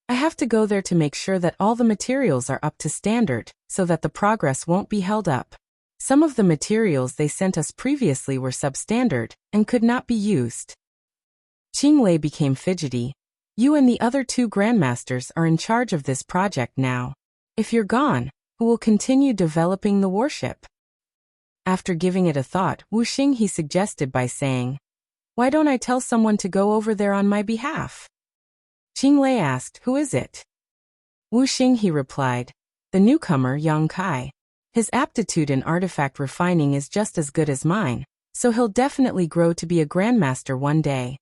I have to go there to make sure that all the materials are up to standard, so that the progress won't be held up. Some of the materials they sent us previously were substandard, and could not be used. Qing Lei became fidgety. You and the other 2 grandmasters are in charge of this project now. If you're gone, who will continue developing the warship? After giving it a thought, Wu Xinghe suggested by saying, Why don't I tell someone to go over there on my behalf? Qing Lei asked, Who is it? Wu Xinghe replied, The newcomer Yang Kai. His aptitude in artifact refining is just as good as mine, so he'll definitely grow to be a grandmaster one day.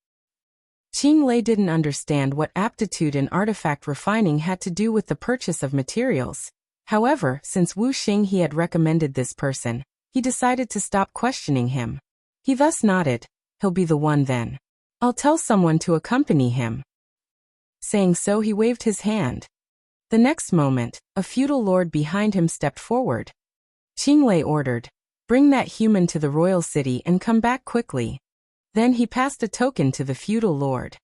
Qing Lei didn't understand what aptitude in artifact refining had to do with the purchase of materials. However, since Wu Xing he had recommended this person, he decided to stop questioning him. He thus nodded. He'll be the one then. I'll tell someone to accompany him. Saying so, he waved his hand. The next moment, a feudal lord behind him stepped forward. Qing Lei ordered, "Bring that human to the royal city and come back quickly." Then he passed a token to the feudal lord.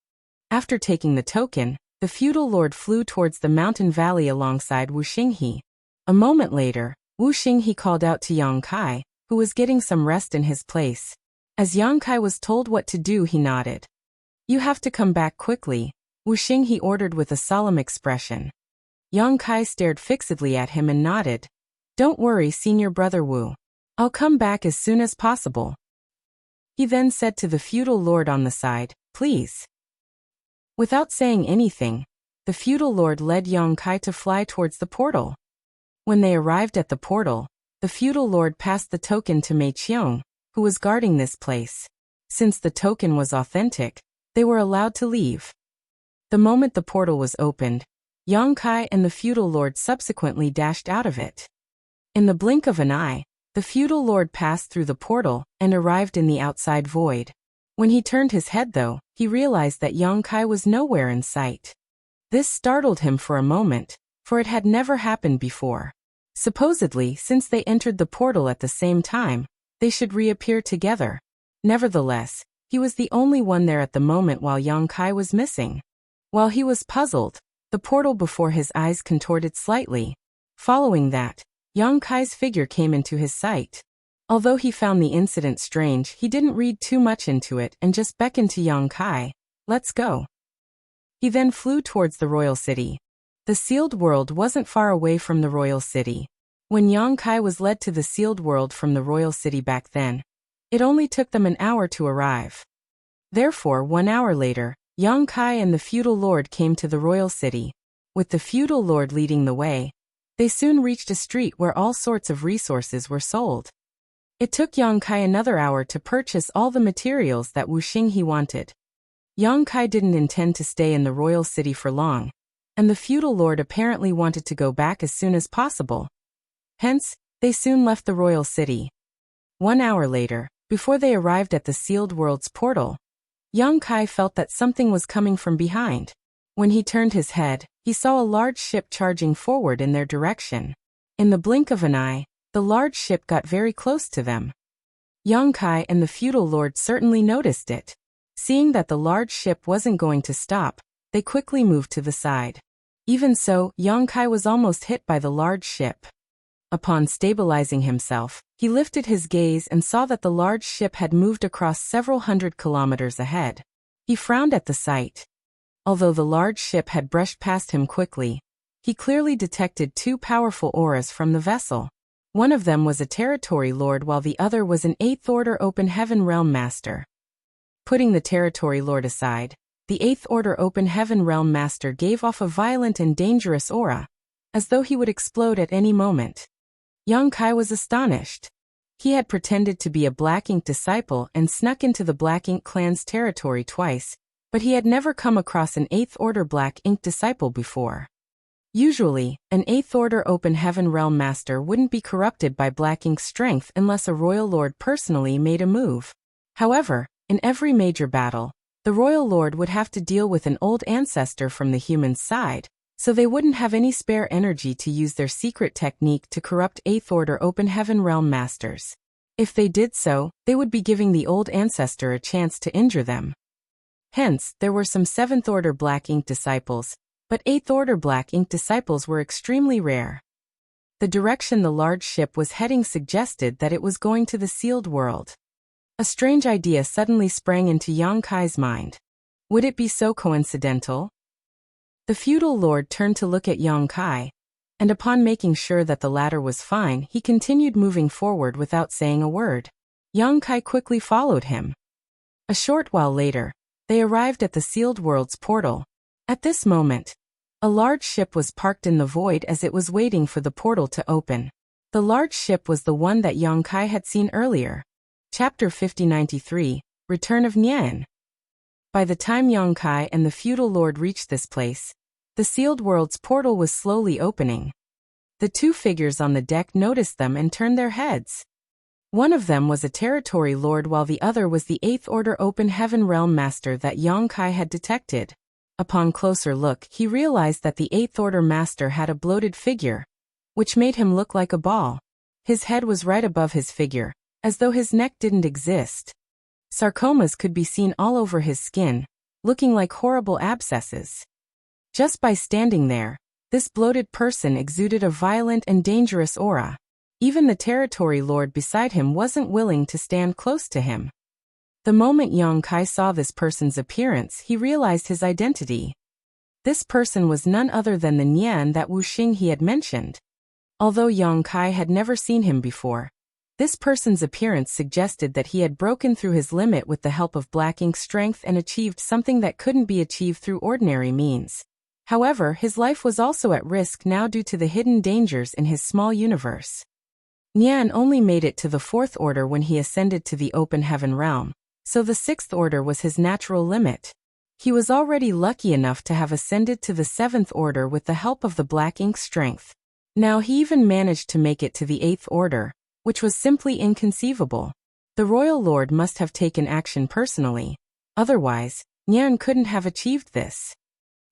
After taking the token, the feudal lord flew towards the mountain valley alongside Wu Xinghe. A moment later, Wu Xinghe called out to Yang Kai, who was getting some rest in his place. As Yang Kai was told what to do, he nodded. "You have to come back quickly," Wu Xinghe ordered with a solemn expression. Yang Kai stared fixedly at him and nodded. "Don't worry, senior brother Wu. I'll come back as soon as possible." He then said to the feudal lord on the side, "Please." Without saying anything, the feudal lord led Yang Kai to fly towards the portal. When they arrived at the portal, the feudal lord passed the token to Mei Qiong, who was guarding this place. Since the token was authentic, they were allowed to leave. The moment the portal was opened, Yang Kai and the feudal lord subsequently dashed out of it. In the blink of an eye, the feudal lord passed through the portal and arrived in the outside void. When he turned his head though, he realized that Yang Kai was nowhere in sight. This startled him for a moment, for it had never happened before. Supposedly, since they entered the portal at the same time, they should reappear together. Nevertheless, he was the only one there at the moment while Yang Kai was missing. While he was puzzled, the portal before his eyes contorted slightly. Following that, Yang Kai's figure came into his sight. Although he found the incident strange, he didn't read too much into it and just beckoned to Yang Kai, "Let's go." He then flew towards the royal city. The sealed world wasn't far away from the royal city. When Yang Kai was led to the sealed world from the royal city back then, it only took them an hour to arrive. Therefore, 1 hour later, Yang Kai and the feudal lord came to the royal city. With the feudal lord leading the way, they soon reached a street where all sorts of resources were sold. It took Yang Kai another hour to purchase all the materials that Wu Xinghe wanted. Yang Kai didn't intend to stay in the royal city for long, and the feudal lord apparently wanted to go back as soon as possible. Hence, they soon left the royal city. 1 hour later, before they arrived at the sealed world's portal, Yang Kai felt that something was coming from behind. When he turned his head, he saw a large ship charging forward in their direction. In the blink of an eye, the large ship got very close to them. Yang Kai and the feudal lord certainly noticed it. Seeing that the large ship wasn't going to stop, they quickly moved to the side. Even so, Yang Kai was almost hit by the large ship. Upon stabilizing himself, he lifted his gaze and saw that the large ship had moved across several hundred kilometers ahead. He frowned at the sight. Although the large ship had brushed past him quickly, he clearly detected 2 powerful auras from the vessel. One of them was a territory lord while the other was an 8th Order Open Heaven Realm Master. Putting the territory lord aside, the 8th Order Open Heaven Realm Master gave off a violent and dangerous aura, as though he would explode at any moment. Yang Kai was astonished. He had pretended to be a Black Ink disciple and snuck into the Black Ink clan's territory twice, but he had never come across an 8th Order Black Ink disciple before. Usually, an 8th Order Open Heaven Realm Master wouldn't be corrupted by Black Ink's strength unless a Royal Lord personally made a move. However, in every major battle, the Royal Lord would have to deal with an old ancestor from the human side, so they wouldn't have any spare energy to use their secret technique to corrupt 8th Order Open Heaven Realm Masters. If they did so, they would be giving the old ancestor a chance to injure them. Hence, there were some 7th Order Black Ink disciples, but 8th Order Black Ink disciples were extremely rare. The direction the large ship was heading suggested that it was going to the sealed world. A strange idea suddenly sprang into Yang Kai's mind. Would it be so coincidental? The feudal lord turned to look at Yang Kai, and upon making sure that the latter was fine, he continued moving forward without saying a word. Yang Kai quickly followed him. A short while later, they arrived at the sealed world's portal. At this moment, a large ship was parked in the void as it was waiting for the portal to open. The large ship was the one that Yang Kai had seen earlier. Chapter 5093, Return of Nian. By the time Yang Kai and the feudal lord reached this place, the sealed world's portal was slowly opening. The two figures on the deck noticed them and turned their heads. One of them was a territory lord while the other was the 8th Order Open Heaven Realm Master that Yang Kai had detected. Upon closer look, he realized that the 8th Order Master had a bloated figure, which made him look like a ball. His head was right above his figure, as though his neck didn't exist. Sarcomas could be seen all over his skin, looking like horrible abscesses. Just by standing there, this bloated person exuded a violent and dangerous aura. Even the territory lord beside him wasn't willing to stand close to him. The moment Yang Kai saw this person's appearance, he realized his identity. This person was none other than the Nian that Wuxia he had mentioned. Although Yang Kai had never seen him before, this person's appearance suggested that he had broken through his limit with the help of black ink strength and achieved something that couldn't be achieved through ordinary means. However, his life was also at risk now due to the hidden dangers in his small universe. Nian only made it to the 4th Order when he ascended to the Open Heaven Realm, so the 6th Order was his natural limit. He was already lucky enough to have ascended to the 7th Order with the help of the black ink strength. Now he even managed to make it to the 8th Order, which was simply inconceivable. The Royal Lord must have taken action personally. Otherwise, Nian couldn't have achieved this.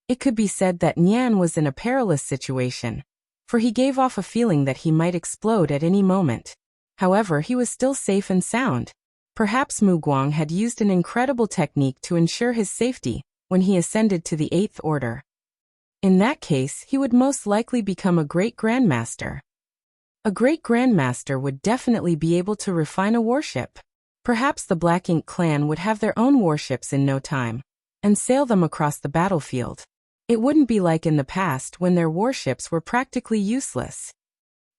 It could be said that Nian was in a perilous situation, for he gave off a feeling that he might explode at any moment. However, he was still safe and sound. Perhaps Mu Guang had used an incredible technique to ensure his safety when he ascended to the 8th Order. In that case, he would most likely become a great grandmaster. A great grandmaster would definitely be able to refine a warship. Perhaps the Black Ink clan would have their own warships in no time, and sail them across the battlefield. It wouldn't be like in the past when their warships were practically useless.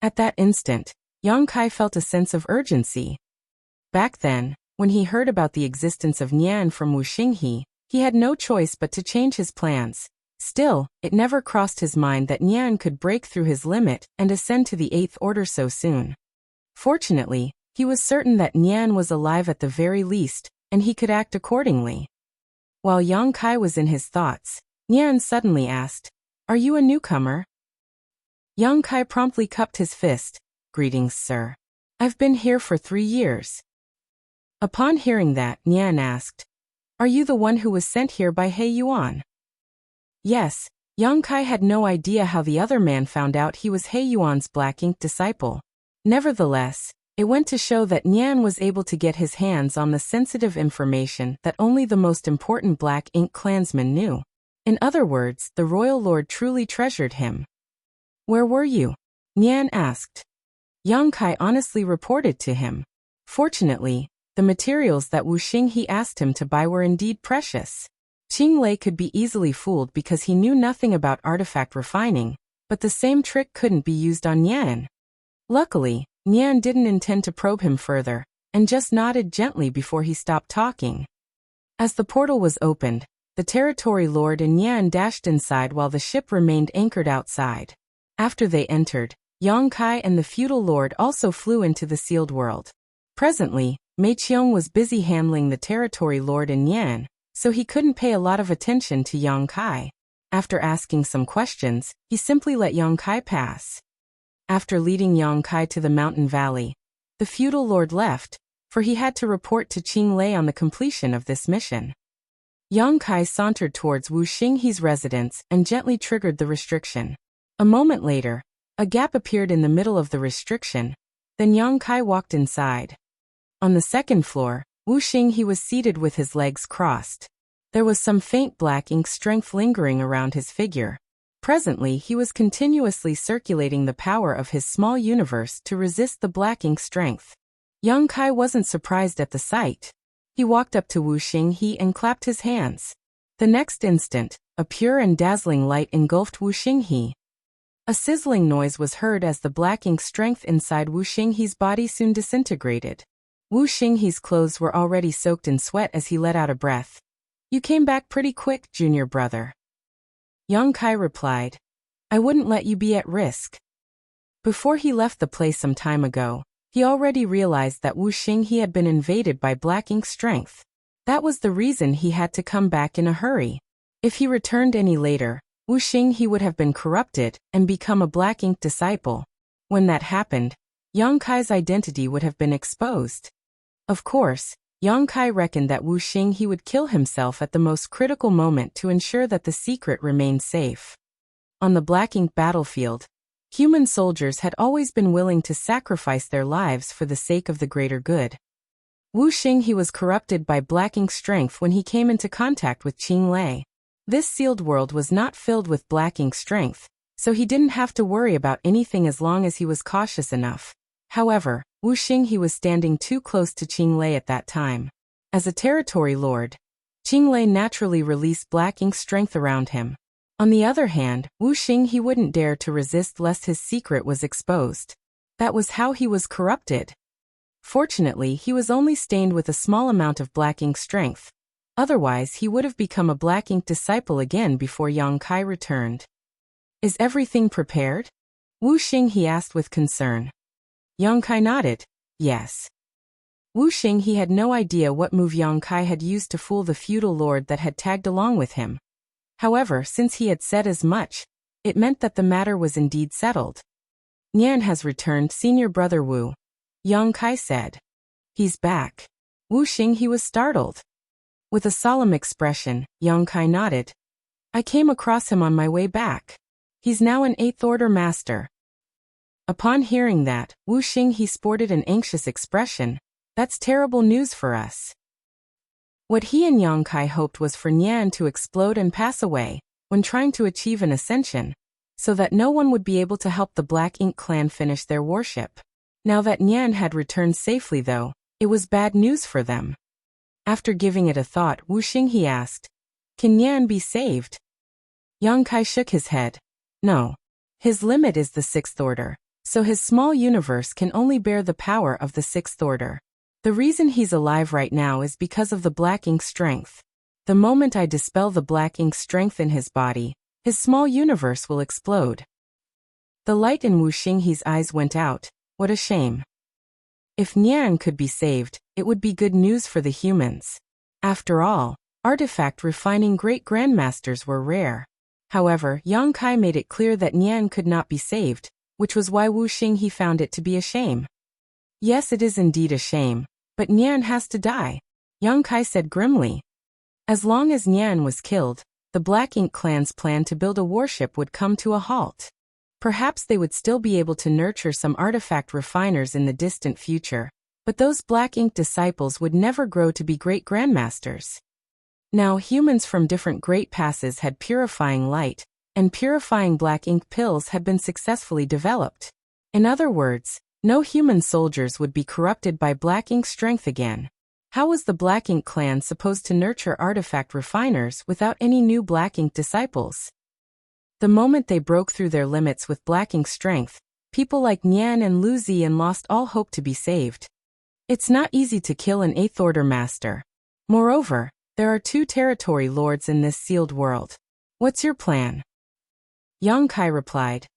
At that instant, Yang Kai felt a sense of urgency. Back then, when he heard about the existence of Nian from Wuxia, he had no choice but to change his plans. Still, it never crossed his mind that Nian could break through his limit and ascend to the 8th Order so soon. Fortunately, he was certain that Nian was alive at the very least, and he could act accordingly. While Yang Kai was in his thoughts, Nian suddenly asked, "Are you a newcomer?" Yang Kai promptly cupped his fist. "Greetings, sir. I've been here for 3 years." Upon hearing that, Nian asked, "Are you the one who was sent here by He Yuan?" Yes, Yang Kai had no idea how the other man found out he was He Yuan's black ink disciple. Nevertheless, it went to show that Nian was able to get his hands on the sensitive information that only the most important black ink clansmen knew. In other words, the Royal Lord truly treasured him. "Where were you?" Nian asked. Yang Kai honestly reported to him. Fortunately, the materials that Wuxia asked him to buy were indeed precious. Qing Lei could be easily fooled because he knew nothing about artifact refining, but the same trick couldn't be used on Nian. Luckily, Nian didn't intend to probe him further, and just nodded gently before he stopped talking. As the portal was opened, the territory lord and Nian dashed inside while the ship remained anchored outside. After they entered, Yang Kai and the feudal lord also flew into the sealed world. Presently, Mei Qiong was busy handling the territory lord and Nian, so he couldn't pay a lot of attention to Yang Kai. After asking some questions, he simply let Yang Kai pass. After leading Yang Kai to the mountain valley, the feudal lord left, for he had to report to Qing Lei on the completion of this mission. Yang Kai sauntered towards Wuxia's residence and gently triggered the restriction. A moment later, a gap appeared in the middle of the restriction, then Yang Kai walked inside. On the second floor, Wuxia was seated with his legs crossed. There was some faint black ink strength lingering around his figure. Presently, he was continuously circulating the power of his small universe to resist the black ink strength. Yang Kai wasn't surprised at the sight. He walked up to Wuxia and clapped his hands. The next instant, a pure and dazzling light engulfed Wuxia. A sizzling noise was heard as the black ink strength inside Wuxia's body soon disintegrated. Wuxia's clothes were already soaked in sweat as he let out a breath. "You came back pretty quick, junior brother." Yang Kai replied, "I wouldn't let you be at risk." Before he left the place some time ago, he already realized that Wuxia he had been invaded by black ink strength. That was the reason he had to come back in a hurry. If he returned any later, Wuxia he would have been corrupted and become a black ink disciple. When that happened, Yang Kai's identity would have been exposed. Of course, Yang Kai reckoned that Wuxia he would kill himself at the most critical moment to ensure that the secret remained safe. On the black ink battlefield, human soldiers had always been willing to sacrifice their lives for the sake of the greater good. Wuxia he was corrupted by black ink strength when he came into contact with Qinglei. This sealed world was not filled with black ink strength, so he didn't have to worry about anything as long as he was cautious enough. However, Wuxia he was standing too close to Qinglei at that time. As a territory lord, Qinglei naturally released black ink strength around him. On the other hand, Wuxia he wouldn't dare to resist lest his secret was exposed. That was how he was corrupted. Fortunately, he was only stained with a small amount of black ink strength. Otherwise, he would have become a black ink disciple again before Yang Kai returned. Is everything prepared? Wuxia he asked with concern. Yang Kai nodded. Yes. Wuxia he had no idea what move Yang Kai had used to fool the feudal lord that had tagged along with him. However, since he had said as much, it meant that the matter was indeed settled. Nian has returned, senior brother Wu. Yang Kai said. He's back. Wuxia he was startled. With a solemn expression, Yang Kai nodded. I came across him on my way back. He's now an 8th Order master. Upon hearing that, Wuxia he sported an anxious expression. That's terrible news for us. What he and Yang Kai hoped was for Nian to explode and pass away, when trying to achieve an ascension, so that no one would be able to help the Black Ink clan finish their worship. Now that Nian had returned safely though, it was bad news for them. After giving it a thought, Wuxia he asked, can Nian be saved? Yang Kai shook his head. No. His limit is the 6th Order, so his small universe can only bear the power of the 6th Order. The reason he's alive right now is because of the black ink strength. The moment I dispel the black ink strength in his body, his small universe will explode. The light in Wuxia he's eyes went out. What a shame. If Nian could be saved, it would be good news for the humans. After all, artifact refining great grandmasters were rare. However, Yang Kai made it clear that Nian could not be saved, which was why Wuxia he found it to be a shame. Yes, it is indeed a shame. But Nian has to die, Yang Kai said grimly. As long as Nian was killed, the Black Ink clan's plan to build a warship would come to a halt. Perhaps they would still be able to nurture some artifact refiners in the distant future, but those Black Ink disciples would never grow to be great grandmasters. Now humans from different great passes had purifying light, and purifying black ink pills had been successfully developed. In other words, no human soldiers would be corrupted by black ink strength again. How was the Black Ink clan supposed to nurture artifact refiners without any new Black Ink disciples? The moment they broke through their limits with Black Ink strength, people like Nian and Lu Ziyan lost all hope to be saved. It's not easy to kill an 8th Order master. Moreover, there are 2 territory lords in this sealed world. What's your plan? Yang Kai replied.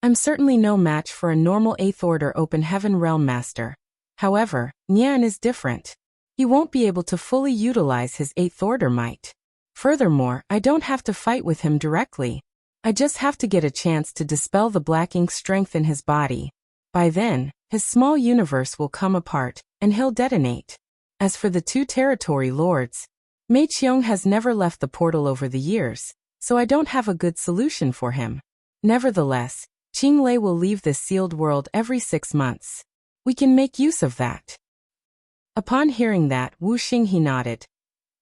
I'm certainly no match for a normal 8th Order Open Heaven Realm Master. However, Nian is different. He won't be able to fully utilize his 8th Order might. Furthermore, I don't have to fight with him directly. I just have to get a chance to dispel the black ink strength in his body. By then, his small universe will come apart, and he'll detonate. As for the 2 territory lords, Mei Qiong has never left the portal over the years, so I don't have a good solution for him. Nevertheless, Qinglei will leave this sealed world every 6 months. We can make use of that. Upon hearing that, Wuxia he nodded.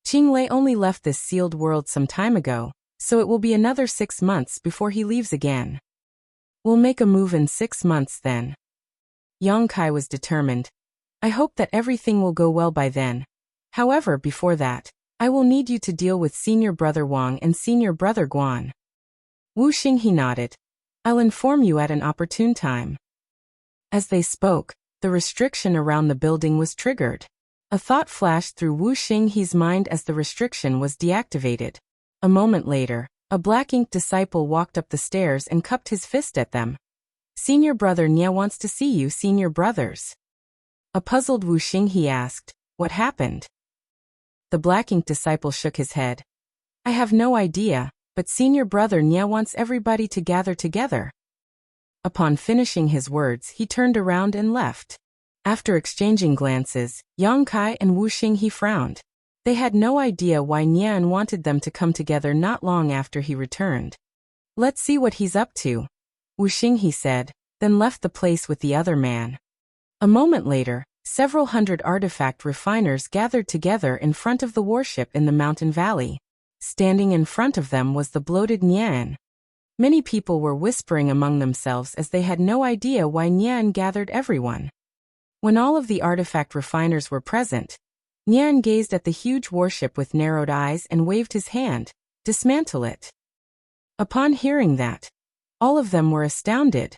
Qinglei only left this sealed world some time ago, so it will be another 6 months before he leaves again. We'll make a move in 6 months then. Yang Kai was determined. I hope that everything will go well by then. However, before that, I will need you to deal with Senior Brother Wang and Senior Brother Guan. Wuxia he nodded. I'll inform you at an opportune time. As they spoke, the restriction around the building was triggered. A thought flashed through Wuxia he's mind as the restriction was deactivated. A moment later, a black ink disciple walked up the stairs and cupped his fist at them. Senior brother Nia wants to see you, senior brothers. A puzzled Wu Xinghe asked, what happened? The black ink disciple shook his head. I have no idea, but senior brother Nia wants everybody to gather together. Upon finishing his words, he turned around and left. After exchanging glances, Yang Kai and Wu Xinghe frowned. They had no idea why Nian wanted them to come together not long after he returned. Let's see what he's up to, Wu Xinghe said, then left the place with the other man. A moment later, several hundred artifact refiners gathered together in front of the warship in the mountain valley. Standing in front of them was the bloated Nian. Many people were whispering among themselves as they had no idea why Nian gathered everyone. When all of the artifact refiners were present, Nian gazed at the huge warship with narrowed eyes and waved his hand, dismantle it. Upon hearing that, all of them were astounded.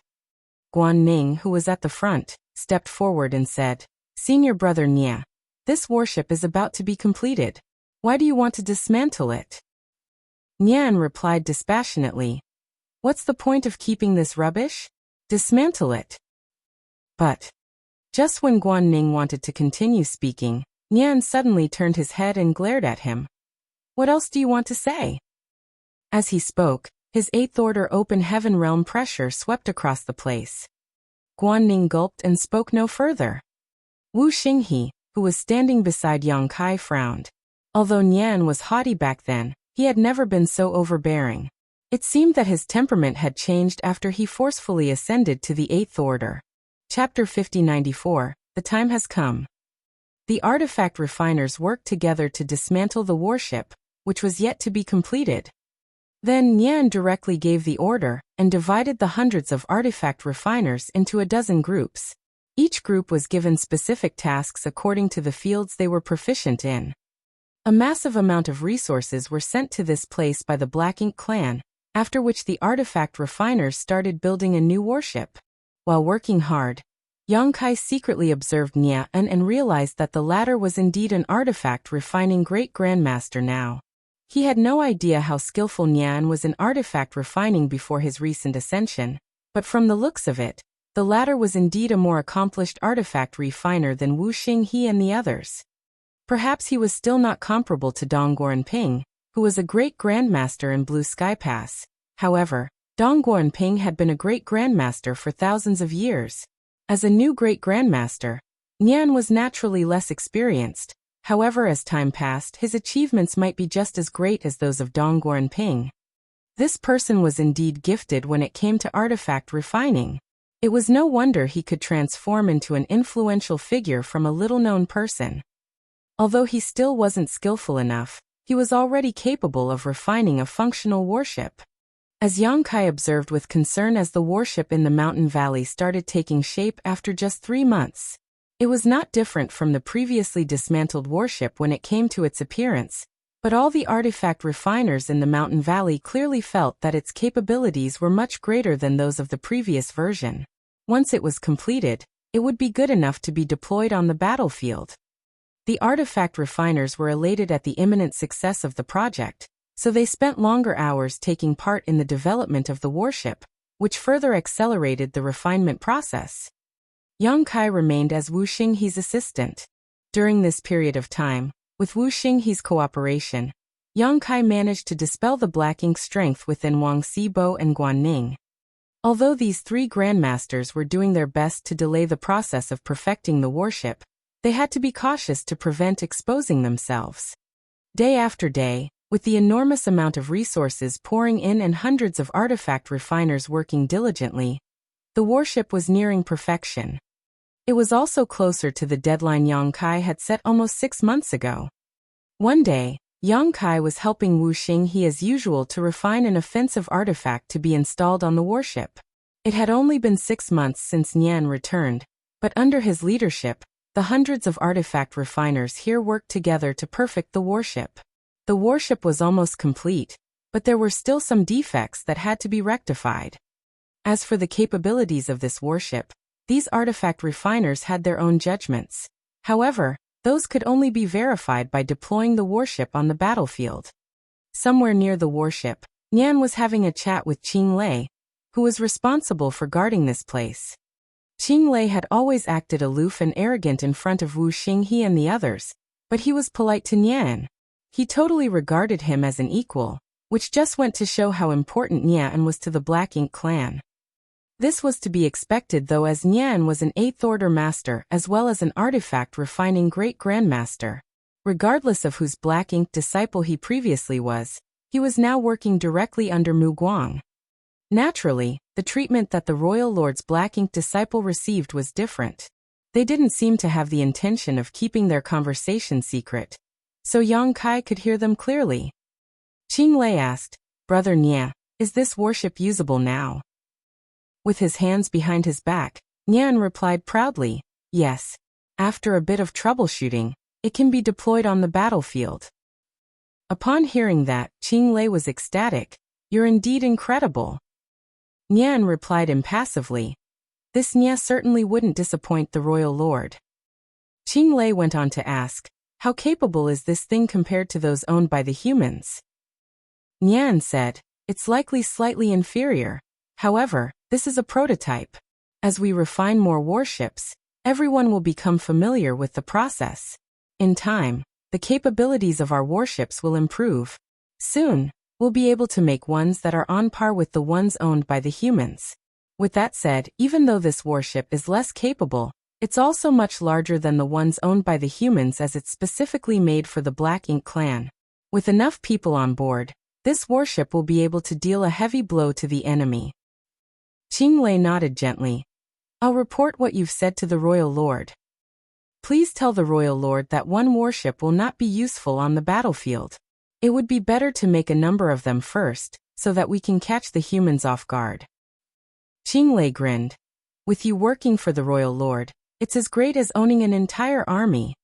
Guan Ning, who was at the front, stepped forward and said, Senior brother Nia, this warship is about to be completed. Why do you want to dismantle it? Nian replied dispassionately, what's the point of keeping this rubbish? Dismantle it. But just when Guan Ning wanted to continue speaking, Nian suddenly turned his head and glared at him. What else do you want to say? As he spoke, his eighth order open heaven realm pressure swept across the place. Guan Ning gulped and spoke no further. Wu Xinghe, who was standing beside Yang Kai, frowned. Although Nian was haughty back then, he had never been so overbearing. It seemed that his temperament had changed after he forcefully ascended to the eighth order. Chapter 5094, The Time Has Come. The artifact refiners worked together to dismantle the warship, which was yet to be completed. Then Nian directly gave the order and divided the hundreds of artifact refiners into a dozen groups. Each group was given specific tasks according to the fields they were proficient in. A massive amount of resources were sent to this place by the Black Ink clan, after which the artifact refiners started building a new warship. While working hard, Yang Kai secretly observed Nian and realized that the latter was indeed an artifact refining great grandmaster now. He had no idea how skillful Nian was in artifact refining before his recent ascension, but from the looks of it, the latter was indeed a more accomplished artifact refiner than Wu Xinghe and the others. Perhaps he was still not comparable to Dongguan Ping, who was a great grandmaster in Blue Sky Pass. However, Dongguan Ping had been a great grandmaster for thousands of years. As a new great grandmaster, Nian was naturally less experienced. However, as time passed, his achievements might be just as great as those of Dongguan Ping. This person was indeed gifted when it came to artifact refining. It was no wonder he could transform into an influential figure from a little-known person. Although he still wasn't skillful enough, he was already capable of refining a functional warship. As Yang Kai observed with concern as the warship in the mountain valley started taking shape after just 3 months, it was not different from the previously dismantled warship when it came to its appearance, but all the artifact refiners in the mountain valley clearly felt that its capabilities were much greater than those of the previous version. Once it was completed, it would be good enough to be deployed on the battlefield. The artifact refiners were elated at the imminent success of the project, so they spent longer hours taking part in the development of the warship, which further accelerated the refinement process. Yang Kai remained as Wu Xinghe's assistant. During this period of time, with Wu Xinghe's cooperation, Yang Kai managed to dispel the black ink strength within Wang Xibo and Guan Ning. Although these 3 grandmasters were doing their best to delay the process of perfecting the warship, they had to be cautious to prevent exposing themselves. Day after day, with the enormous amount of resources pouring in and hundreds of artifact refiners working diligently, the warship was nearing perfection. It was also closer to the deadline Yang Kai had set almost 6 months ago. One day, Yang Kai was helping Wu Xinghe as usual to refine an offensive artifact to be installed on the warship. It had only been 6 months since Nian returned, but under his leadership, the hundreds of artifact refiners here worked together to perfect the warship. The warship was almost complete, but there were still some defects that had to be rectified. As for the capabilities of this warship, these artifact refiners had their own judgments. However, those could only be verified by deploying the warship on the battlefield. Somewhere near the warship, Nian was having a chat with Qing Lei, who was responsible for guarding this place. Qinglei had always acted aloof and arrogant in front of Wu Xinghe and the others, but he was polite to Nian. He totally regarded him as an equal, which just went to show how important Nian was to the Black Ink clan. This was to be expected though, as Nian was an 8th Order master as well as an artifact refining Great Grandmaster. Regardless of whose Black Ink disciple he previously was, he was now working directly under Mu Guang. Naturally, the treatment that the Royal Lord's Black Ink disciple received was different. They didn't seem to have the intention of keeping their conversation secret, so Yang Kai could hear them clearly. Qinglei asked, "Brother Nian, is this warship usable now?" With his hands behind his back, Nian replied proudly, "Yes. After a bit of troubleshooting, it can be deployed on the battlefield." Upon hearing that, Qinglei was ecstatic. "You're indeed incredible." Nian replied impassively, "This Nia certainly wouldn't disappoint the Royal Lord." Qinglei went on to ask, "How capable is this thing compared to those owned by the humans?" Nian said, "It's likely slightly inferior. However, this is a prototype. As we refine more warships, everyone will become familiar with the process. In time, the capabilities of our warships will improve. Soon, we'll be able to make ones that are on par with the ones owned by the humans." With that said, even though this warship is less capable, it's also much larger than the ones owned by the humans, as it's specifically made for the Black Ink clan. With enough people on board, this warship will be able to deal a heavy blow to the enemy. Qinglei nodded gently. "I'll report what you've said to the Royal Lord. Please tell the Royal Lord that one warship will not be useful on the battlefield. It would be better to make a number of them first, so that we can catch the humans off guard." Qinglei grinned. "With you working for the Royal Lord, it's as great as owning an entire army."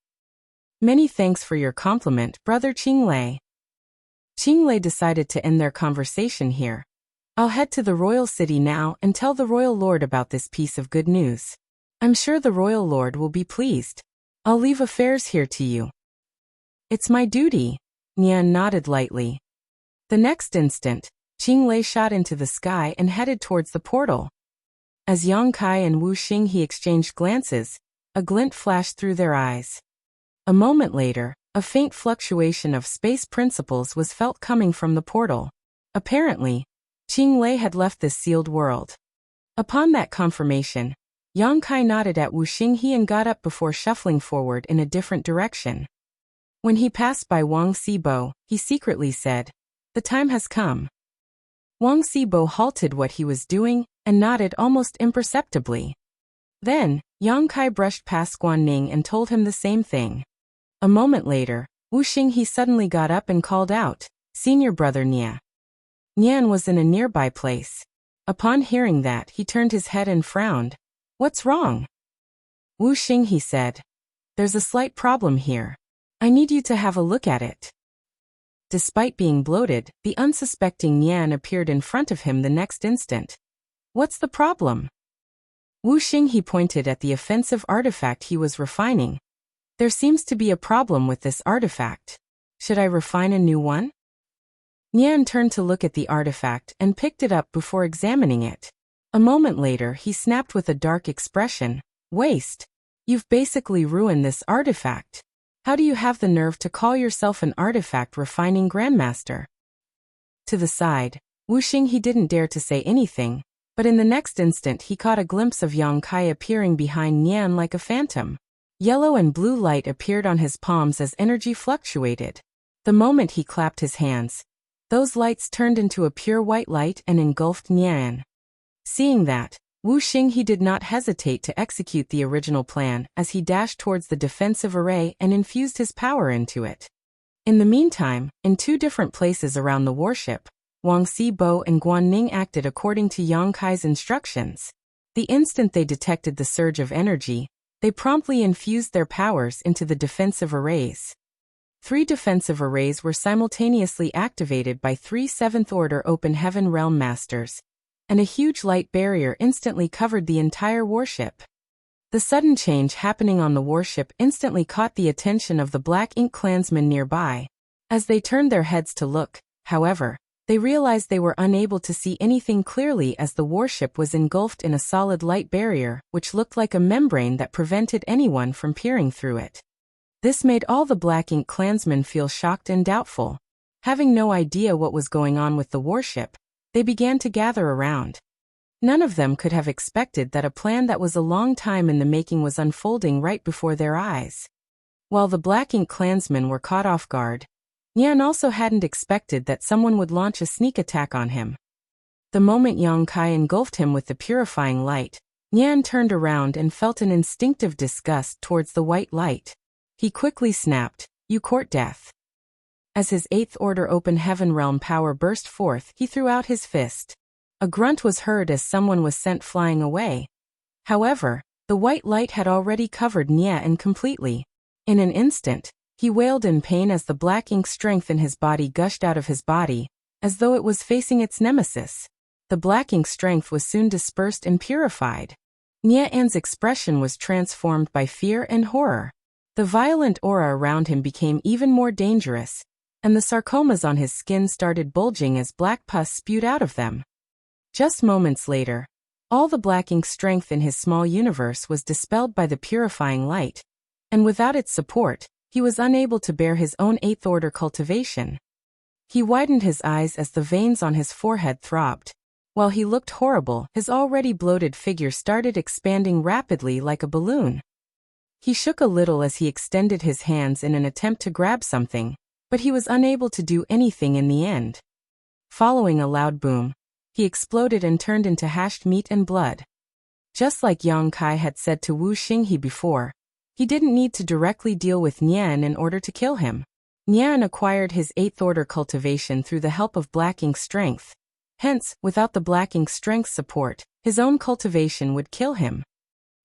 "Many thanks for your compliment, Brother Qinglei." Qinglei decided to end their conversation here. "I'll head to the Royal City now and tell the Royal Lord about this piece of good news. I'm sure the Royal Lord will be pleased. I'll leave affairs here to you." "It's my duty." Nian nodded lightly. The next instant, Qinglei shot into the sky and headed towards the portal. As Yang Kai and Wu Xinghe exchanged glances, a glint flashed through their eyes. A moment later, a faint fluctuation of space principles was felt coming from the portal. Apparently, Qinglei had left this sealed world. Upon that confirmation, Yang Kai nodded at Wu Xinghe and got up before shuffling forward in a different direction. When he passed by Wang Sibo, he secretly said, "The time has come." Wang Sibo halted what he was doing and nodded almost imperceptibly. Then, Yang Kai brushed past Guanning and told him the same thing. A moment later, Wu Xinghe suddenly got up and called out, "Senior Brother Nia." Nian was in a nearby place. Upon hearing that, he turned his head and frowned. "What's wrong?" Wu Xinghe said, "There's a slight problem here. I need you to have a look at it." Despite being bloated, the unsuspecting Nian appeared in front of him the next instant. "What's the problem?" Wu Xinghe pointed at the offensive artifact he was refining. "There seems to be a problem with this artifact. Should I refine a new one?" Nian turned to look at the artifact and picked it up before examining it. A moment later, he snapped with a dark expression, "Waste. You've basically ruined this artifact. How do you have the nerve to call yourself an artifact refining grandmaster?" To the side, Wu Xinghe didn't dare to say anything, but in the next instant he caught a glimpse of Yang Kai appearing behind Nian like a phantom. Yellow and blue light appeared on his palms as energy fluctuated. The moment he clapped his hands, those lights turned into a pure white light and engulfed Nian. Seeing that, Wu Xinghe did not hesitate to execute the original plan as he dashed towards the defensive array and infused his power into it. In the meantime, in two different places around the warship, Wang Sibo and Guanning acted according to Yang Kai's instructions. The instant they detected the surge of energy, they promptly infused their powers into the defensive arrays. 3 defensive arrays were simultaneously activated by 3 7th Order Open Heaven Realm Masters, and a huge light barrier instantly covered the entire warship. The sudden change happening on the warship instantly caught the attention of the Black Ink clansmen nearby. As they turned their heads to look, however, They realized they were unable to see anything clearly as the warship was engulfed in a solid light barrier, which looked like a membrane that prevented anyone from peering through it. This made all the Black Ink clansmen feel shocked and doubtful. Having no idea what was going on with the warship, they began to gather around. None of them could have expected that a plan that was a long time in the making was unfolding right before their eyes. While the Black Ink clansmen were caught off guard, Nian also hadn't expected that someone would launch a sneak attack on him. The moment Yang Kai engulfed him with the purifying light, Nian turned around and felt an instinctive disgust towards the white light. He quickly snapped, "You court death." As his 8th Order Open Heaven Realm power burst forth, he threw out his fist. A grunt was heard as someone was sent flying away. However, the white light had already covered Nian completely. In an instant, he wailed in pain as the black ink strength in his body gushed out of his body, as though it was facing its nemesis. The black ink strength was soon dispersed and purified. Nian's expression was transformed by fear and horror. The violent aura around him became even more dangerous, and the sarcomas on his skin started bulging as black pus spewed out of them. Just moments later, all the black ink strength in his small universe was dispelled by the purifying light, and without its support, he was unable to bear his own 8th Order cultivation. He widened his eyes as the veins on his forehead throbbed. While he looked horrible, his already bloated figure started expanding rapidly like a balloon. He shook a little as he extended his hands in an attempt to grab something, but he was unable to do anything in the end. Following a loud boom, he exploded and turned into hashed meat and blood. Just like Yang Kai had said to Wu Xinghe before, he didn't need to directly deal with Nian in order to kill him. Nian acquired his 8th Order cultivation through the help of black ink strength. Hence, without the black ink strength support, his own cultivation would kill him.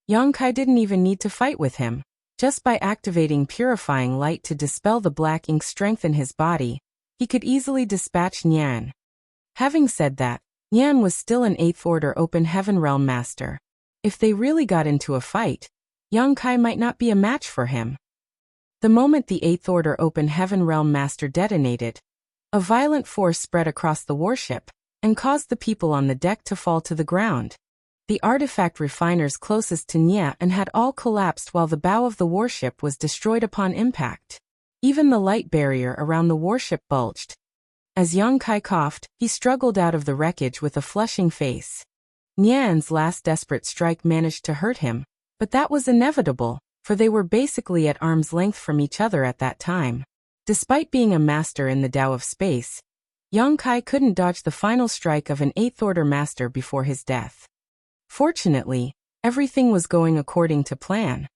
Yang Kai didn't even need to fight with him. Just by activating purifying light to dispel the black ink strength in his body, he could easily dispatch Nian. Having said that, Nian was still an 8th Order Open Heaven Realm master. If they really got into a fight, Yang Kai might not be a match for him. The moment the 8th Order Open Heaven Realm master detonated, a violent force spread across the warship and caused the people on the deck to fall to the ground. The artifact refiners closest to Nian had all collapsed while the bow of the warship was destroyed upon impact. Even the light barrier around the warship bulged. As Yang Kai coughed, he struggled out of the wreckage with a flushing face. Nian's last desperate strike managed to hurt him, but that was inevitable, for they were basically at arm's length from each other at that time. Despite being a master in the Tao of space, Yang Kai couldn't dodge the final strike of an 8th Order master before his death. Fortunately, everything was going according to plan.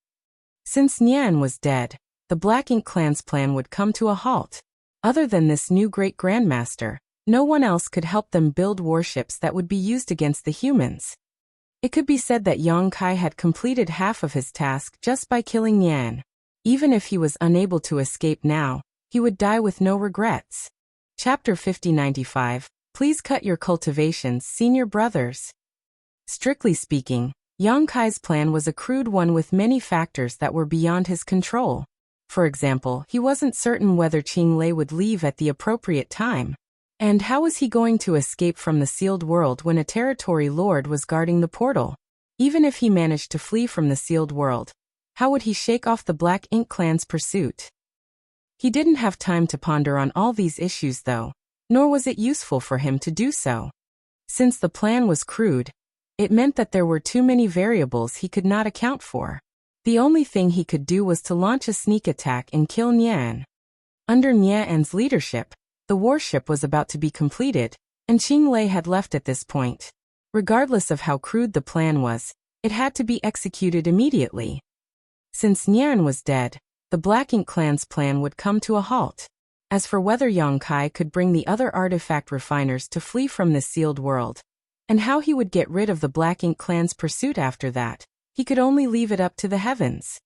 Since Nian was dead, the Black Ink clan's plan would come to a halt. Other than this new great grandmaster, no one else could help them build warships that would be used against the humans. It could be said that Yang Kai had completed half of his task just by killing Nian. Even if he was unable to escape now, he would die with no regrets. Chapter 5095, Please cut your cultivations, senior brothers. Strictly speaking, Yang Kai's plan was a crude one with many factors that were beyond his control. For example, he wasn't certain whether Qinglei would leave at the appropriate time. And how was he going to escape from the sealed world when a territory lord was guarding the portal? Even if he managed to flee from the sealed world, how would he shake off the Black Ink clan's pursuit? He didn't have time to ponder on all these issues though, nor was it useful for him to do so. Since the plan was crude, it meant that there were too many variables he could not account for. The only thing he could do was to launch a sneak attack and kill Nian. Under Nian's leadership, the warship was about to be completed, and Qinglei had left at this point. Regardless of how crude the plan was, it had to be executed immediately. Since Nian was dead, the Black Ink clan's plan would come to a halt. As for whether Yang Kai could bring the other artifact refiners to flee from this sealed world, and how he would get rid of the Black Ink clan's pursuit after that, he could only leave it up to the heavens.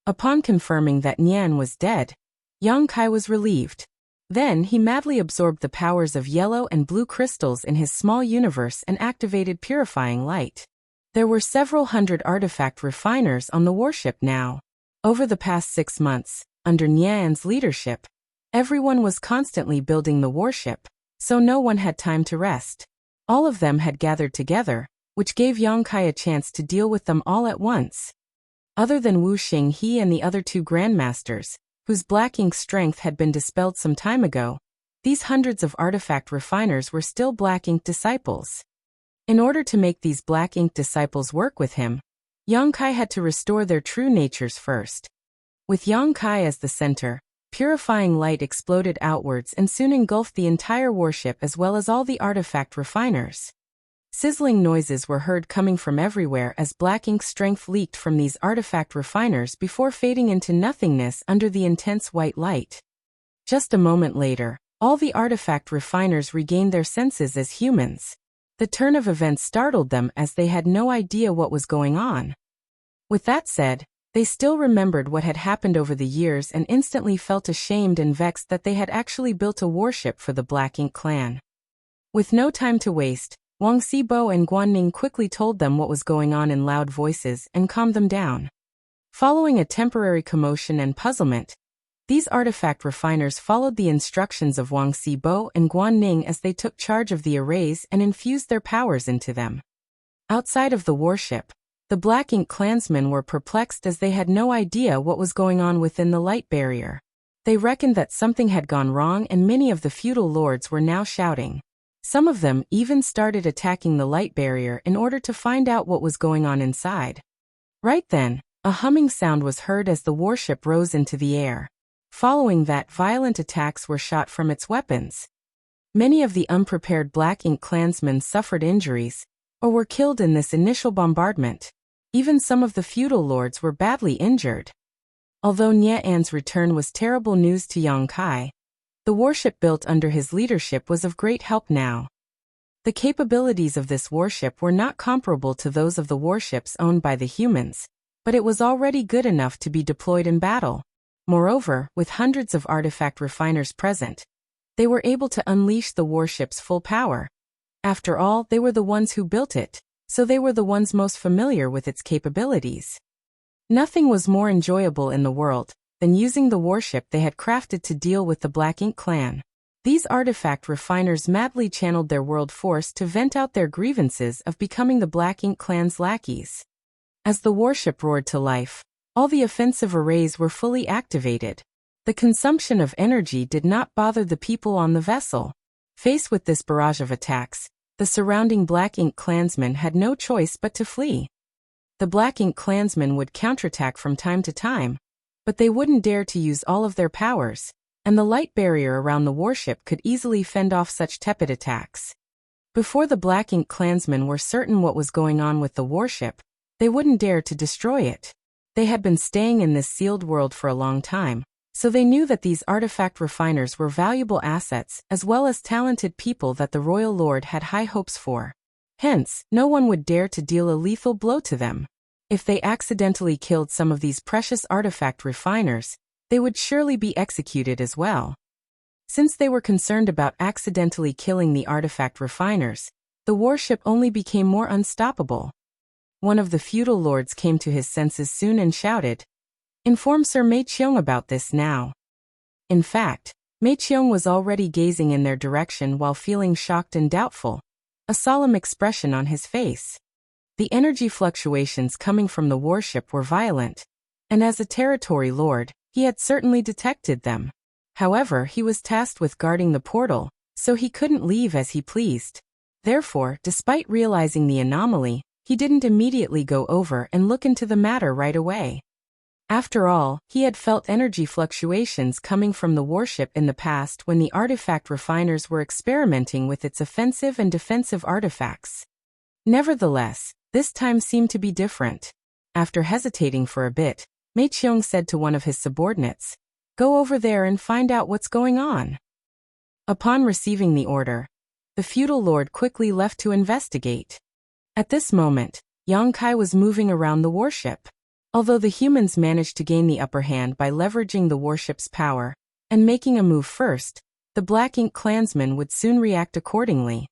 Upon confirming that Nian was dead, Yang Kai was relieved. Then he madly absorbed the powers of yellow and blue crystals in his small universe and activated purifying light. There were several hundred artifact refiners on the warship now. Over the past 6 months, under Nian's leadership, everyone was constantly building the warship, so no one had time to rest. All of them had gathered together, which gave Yang Kai a chance to deal with them all at once. Other than Wu Xing, he and the other two grandmasters, whose black ink strength had been dispelled some time ago, these hundreds of artifact refiners were still black ink disciples. In order to make these black ink disciples work with him, Yang Kai had to restore their true natures first. With Yang Kai as the center, purifying light exploded outwards and soon engulfed the entire warship as well as all the artifact refiners. Sizzling noises were heard coming from everywhere as black ink strength leaked from these artifact refiners before fading into nothingness under the intense white light. Just a moment later, all the artifact refiners regained their senses as humans. The turn of events startled them as they had no idea what was going on. With that said, they still remembered what had happened over the years and instantly felt ashamed and vexed that they had actually built a warship for the Black Ink clan. With no time to waste, Wang Xibo and Guanning quickly told them what was going on in loud voices and calmed them down. Following a temporary commotion and puzzlement, these artifact refiners followed the instructions of Wang Xibo and Guanning as they took charge of the arrays and infused their powers into them. Outside of the warship, the Black Ink clansmen were perplexed as they had no idea what was going on within the light barrier. They reckoned that something had gone wrong and many of the feudal lords were now shouting. Some of them even started attacking the light barrier in order to find out what was going on inside. Right then, a humming sound was heard as the warship rose into the air. Following that, violent attacks were shot from its weapons. Many of the unprepared Black Ink clansmen suffered injuries, or were killed in this initial bombardment. Even some of the feudal lords were badly injured. Although Nye An's return was terrible news to Yang Kai, the warship built under his leadership was of great help now. The capabilities of this warship were not comparable to those of the warships owned by the humans, but it was already good enough to be deployed in battle. Moreover, with hundreds of artifact refiners present, they were able to unleash the warship's full power. After all, they were the ones who built it, so they were the ones most familiar with its capabilities. Nothing was more enjoyable in the world than using the warship they had crafted to deal with the Black Ink clan. These artifact refiners madly channeled their world force to vent out their grievances of becoming the Black Ink clan's lackeys. As the warship roared to life, all the offensive arrays were fully activated. The consumption of energy did not bother the people on the vessel. Faced with this barrage of attacks, the surrounding Black Ink clansmen had no choice but to flee. The Black Ink clansmen would counterattack from time to time, but they wouldn't dare to use all of their powers, and the light barrier around the warship could easily fend off such tepid attacks. Before the Black Ink clansmen were certain what was going on with the warship, they wouldn't dare to destroy it. They had been staying in this sealed world for a long time, so they knew that these artifact refiners were valuable assets as well as talented people that the royal lord had high hopes for. Hence, no one would dare to deal a lethal blow to them. If they accidentally killed some of these precious artifact refiners, they would surely be executed as well. Since they were concerned about accidentally killing the artifact refiners, the warship only became more unstoppable. One of the feudal lords came to his senses soon and shouted, "Inform Sir Mei Qiong about this now." In fact, Mei Qiong was already gazing in their direction while feeling shocked and doubtful, a solemn expression on his face. The energy fluctuations coming from the warship were violent, and as a territory lord, he had certainly detected them. However, he was tasked with guarding the portal, so he couldn't leave as he pleased. Therefore, despite realizing the anomaly, he didn't immediately go over and look into the matter right away. After all, he had felt energy fluctuations coming from the warship in the past when the artifact refiners were experimenting with its offensive and defensive artifacts. Nevertheless, this time seemed to be different. After hesitating for a bit, Mei Qiong said to one of his subordinates, "Go over there and find out what's going on." Upon receiving the order, the feudal lord quickly left to investigate. At this moment, Yang Kai was moving around the warship. Although the humans managed to gain the upper hand by leveraging the warship's power and making a move first, the Black Ink clansmen would soon react accordingly.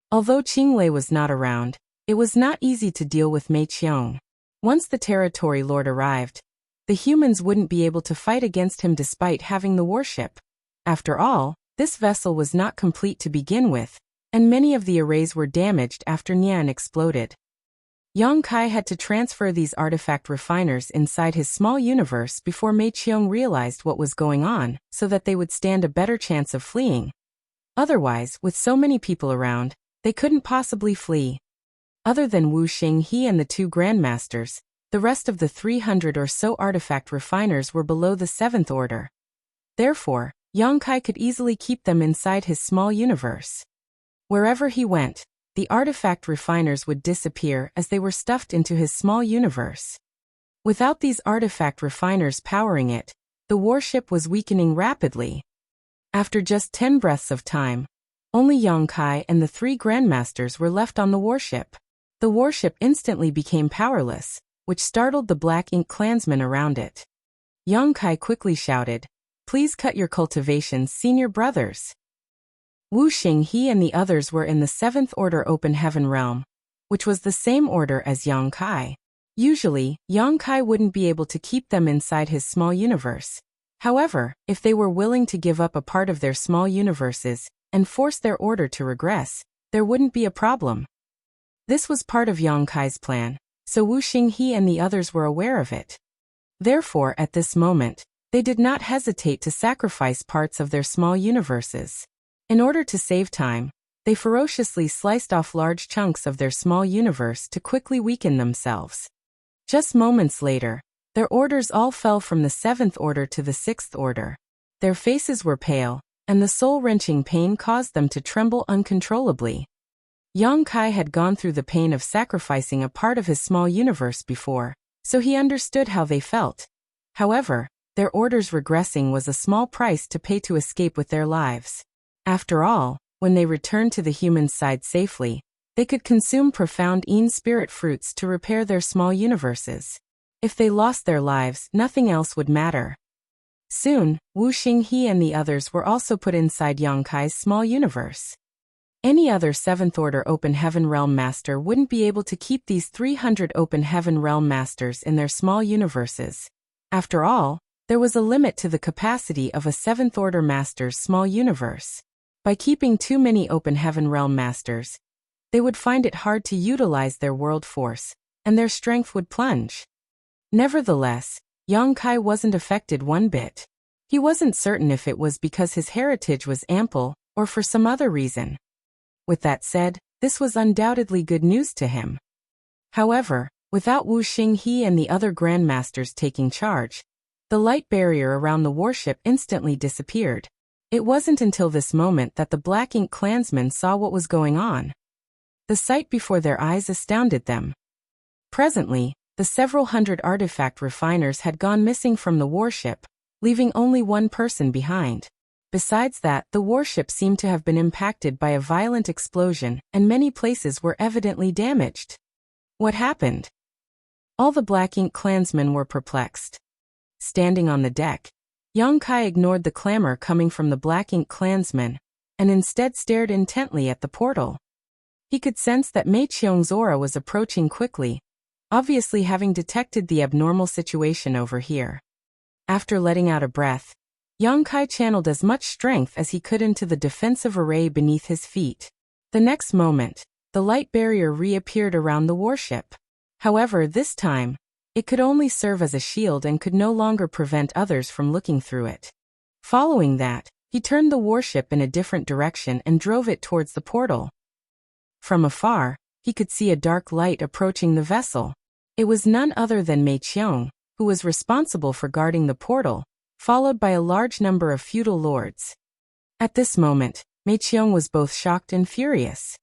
Although Qinglei was not around, it was not easy to deal with Mei Qiong. Once the territory lord arrived, the humans wouldn't be able to fight against him despite having the warship. After all, This vessel was not complete to begin with, and many of the arrays were damaged after Nian exploded. Yang Kai had to transfer these artifact refiners inside his small universe before Mei Qiong realized what was going on, so that they would stand a better chance of fleeing. Otherwise, with so many people around, they couldn't possibly flee. Other than Wu Xinghe and the two grandmasters, the rest of the 300 or so artifact refiners were below the 7th order. Therefore, Yang Kai could easily keep them inside his small universe. Wherever he went, the artifact refiners would disappear as they were stuffed into his small universe. Without these artifact refiners powering it, the warship was weakening rapidly. After just 10 breaths of time, only Yang Kai and the 3 grandmasters were left on the warship. The warship instantly became powerless, which startled the Black Ink clansmen around it. Yang Kai quickly shouted, "Please cut your cultivations, senior brothers." Wu Xinghe and the others were in the 7th Order Open Heaven Realm, which was the same order as Yang Kai. Usually, Yang Kai wouldn't be able to keep them inside his small universe. However, if they were willing to give up a part of their small universes and force their order to regress, there wouldn't be a problem. This was part of Yang Kai's plan, so Wu Xinghe and the others were aware of it. Therefore, at this moment, they did not hesitate to sacrifice parts of their small universes. In order to save time, they ferociously sliced off large chunks of their small universe to quickly weaken themselves. Just moments later, their orders all fell from the 7th order to the 6th order. Their faces were pale, and the soul-wrenching pain caused them to tremble uncontrollably. Yang Kai had gone through the pain of sacrificing a part of his small universe before, so he understood how they felt. However, their orders regressing was a small price to pay to escape with their lives. After all, when they returned to the human side safely, they could consume profound Yin spirit fruits to repair their small universes. If they lost their lives, nothing else would matter. Soon, Wu Xinghe and the others were also put inside Yang Kai's small universe. Any other 7th Order Open Heaven Realm Master wouldn't be able to keep these 300 Open Heaven Realm Masters in their small universes. After all, there was a limit to the capacity of a 7th Order Master's small universe. By keeping too many Open Heaven Realm Masters, they would find it hard to utilize their world force, and their strength would plunge. Nevertheless, Yang Kai wasn't affected one bit. He wasn't certain if it was because his heritage was ample, or for some other reason. With that said, this was undoubtedly good news to him. However, without Wu Xinghe and the other grandmasters taking charge, the light barrier around the warship instantly disappeared. It wasn't until this moment that the Black Ink clansmen saw what was going on. The sight before their eyes astounded them. Presently, the several hundred artifact refiners had gone missing from the warship, leaving only one person behind. Besides that, the warship seemed to have been impacted by a violent explosion, and many places were evidently damaged. What happened? All the Black Ink clansmen were perplexed. Standing on the deck, Yang Kai ignored the clamor coming from the Black Ink clansmen, and instead stared intently at the portal. He could sense that Mei Qiong's aura was approaching quickly, obviously having detected the abnormal situation over here. After letting out a breath, Yang Kai channeled as much strength as he could into the defensive array beneath his feet. The next moment, the light barrier reappeared around the warship. However, this time, it could only serve as a shield and could no longer prevent others from looking through it. Following that, he turned the warship in a different direction and drove it towards the portal. From afar, he could see a dark light approaching the vessel. It was none other than Mei Qiong, who was responsible for guarding the portal, followed by a large number of feudal lords. At this moment, Mei Qiong was both shocked and furious.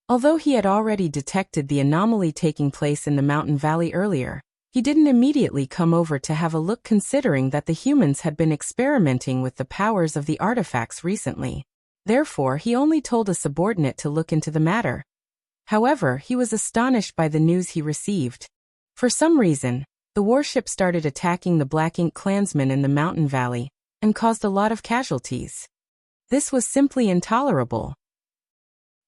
Although he had already detected the anomaly taking place in the mountain valley earlier, he didn't immediately come over to have a look, considering that the humans had been experimenting with the powers of the artifacts recently. Therefore, he only told a subordinate to look into the matter. However, he was astonished by the news he received. For some reason, the warship started attacking the Black Ink clansmen in the mountain valley, and caused a lot of casualties. This was simply intolerable.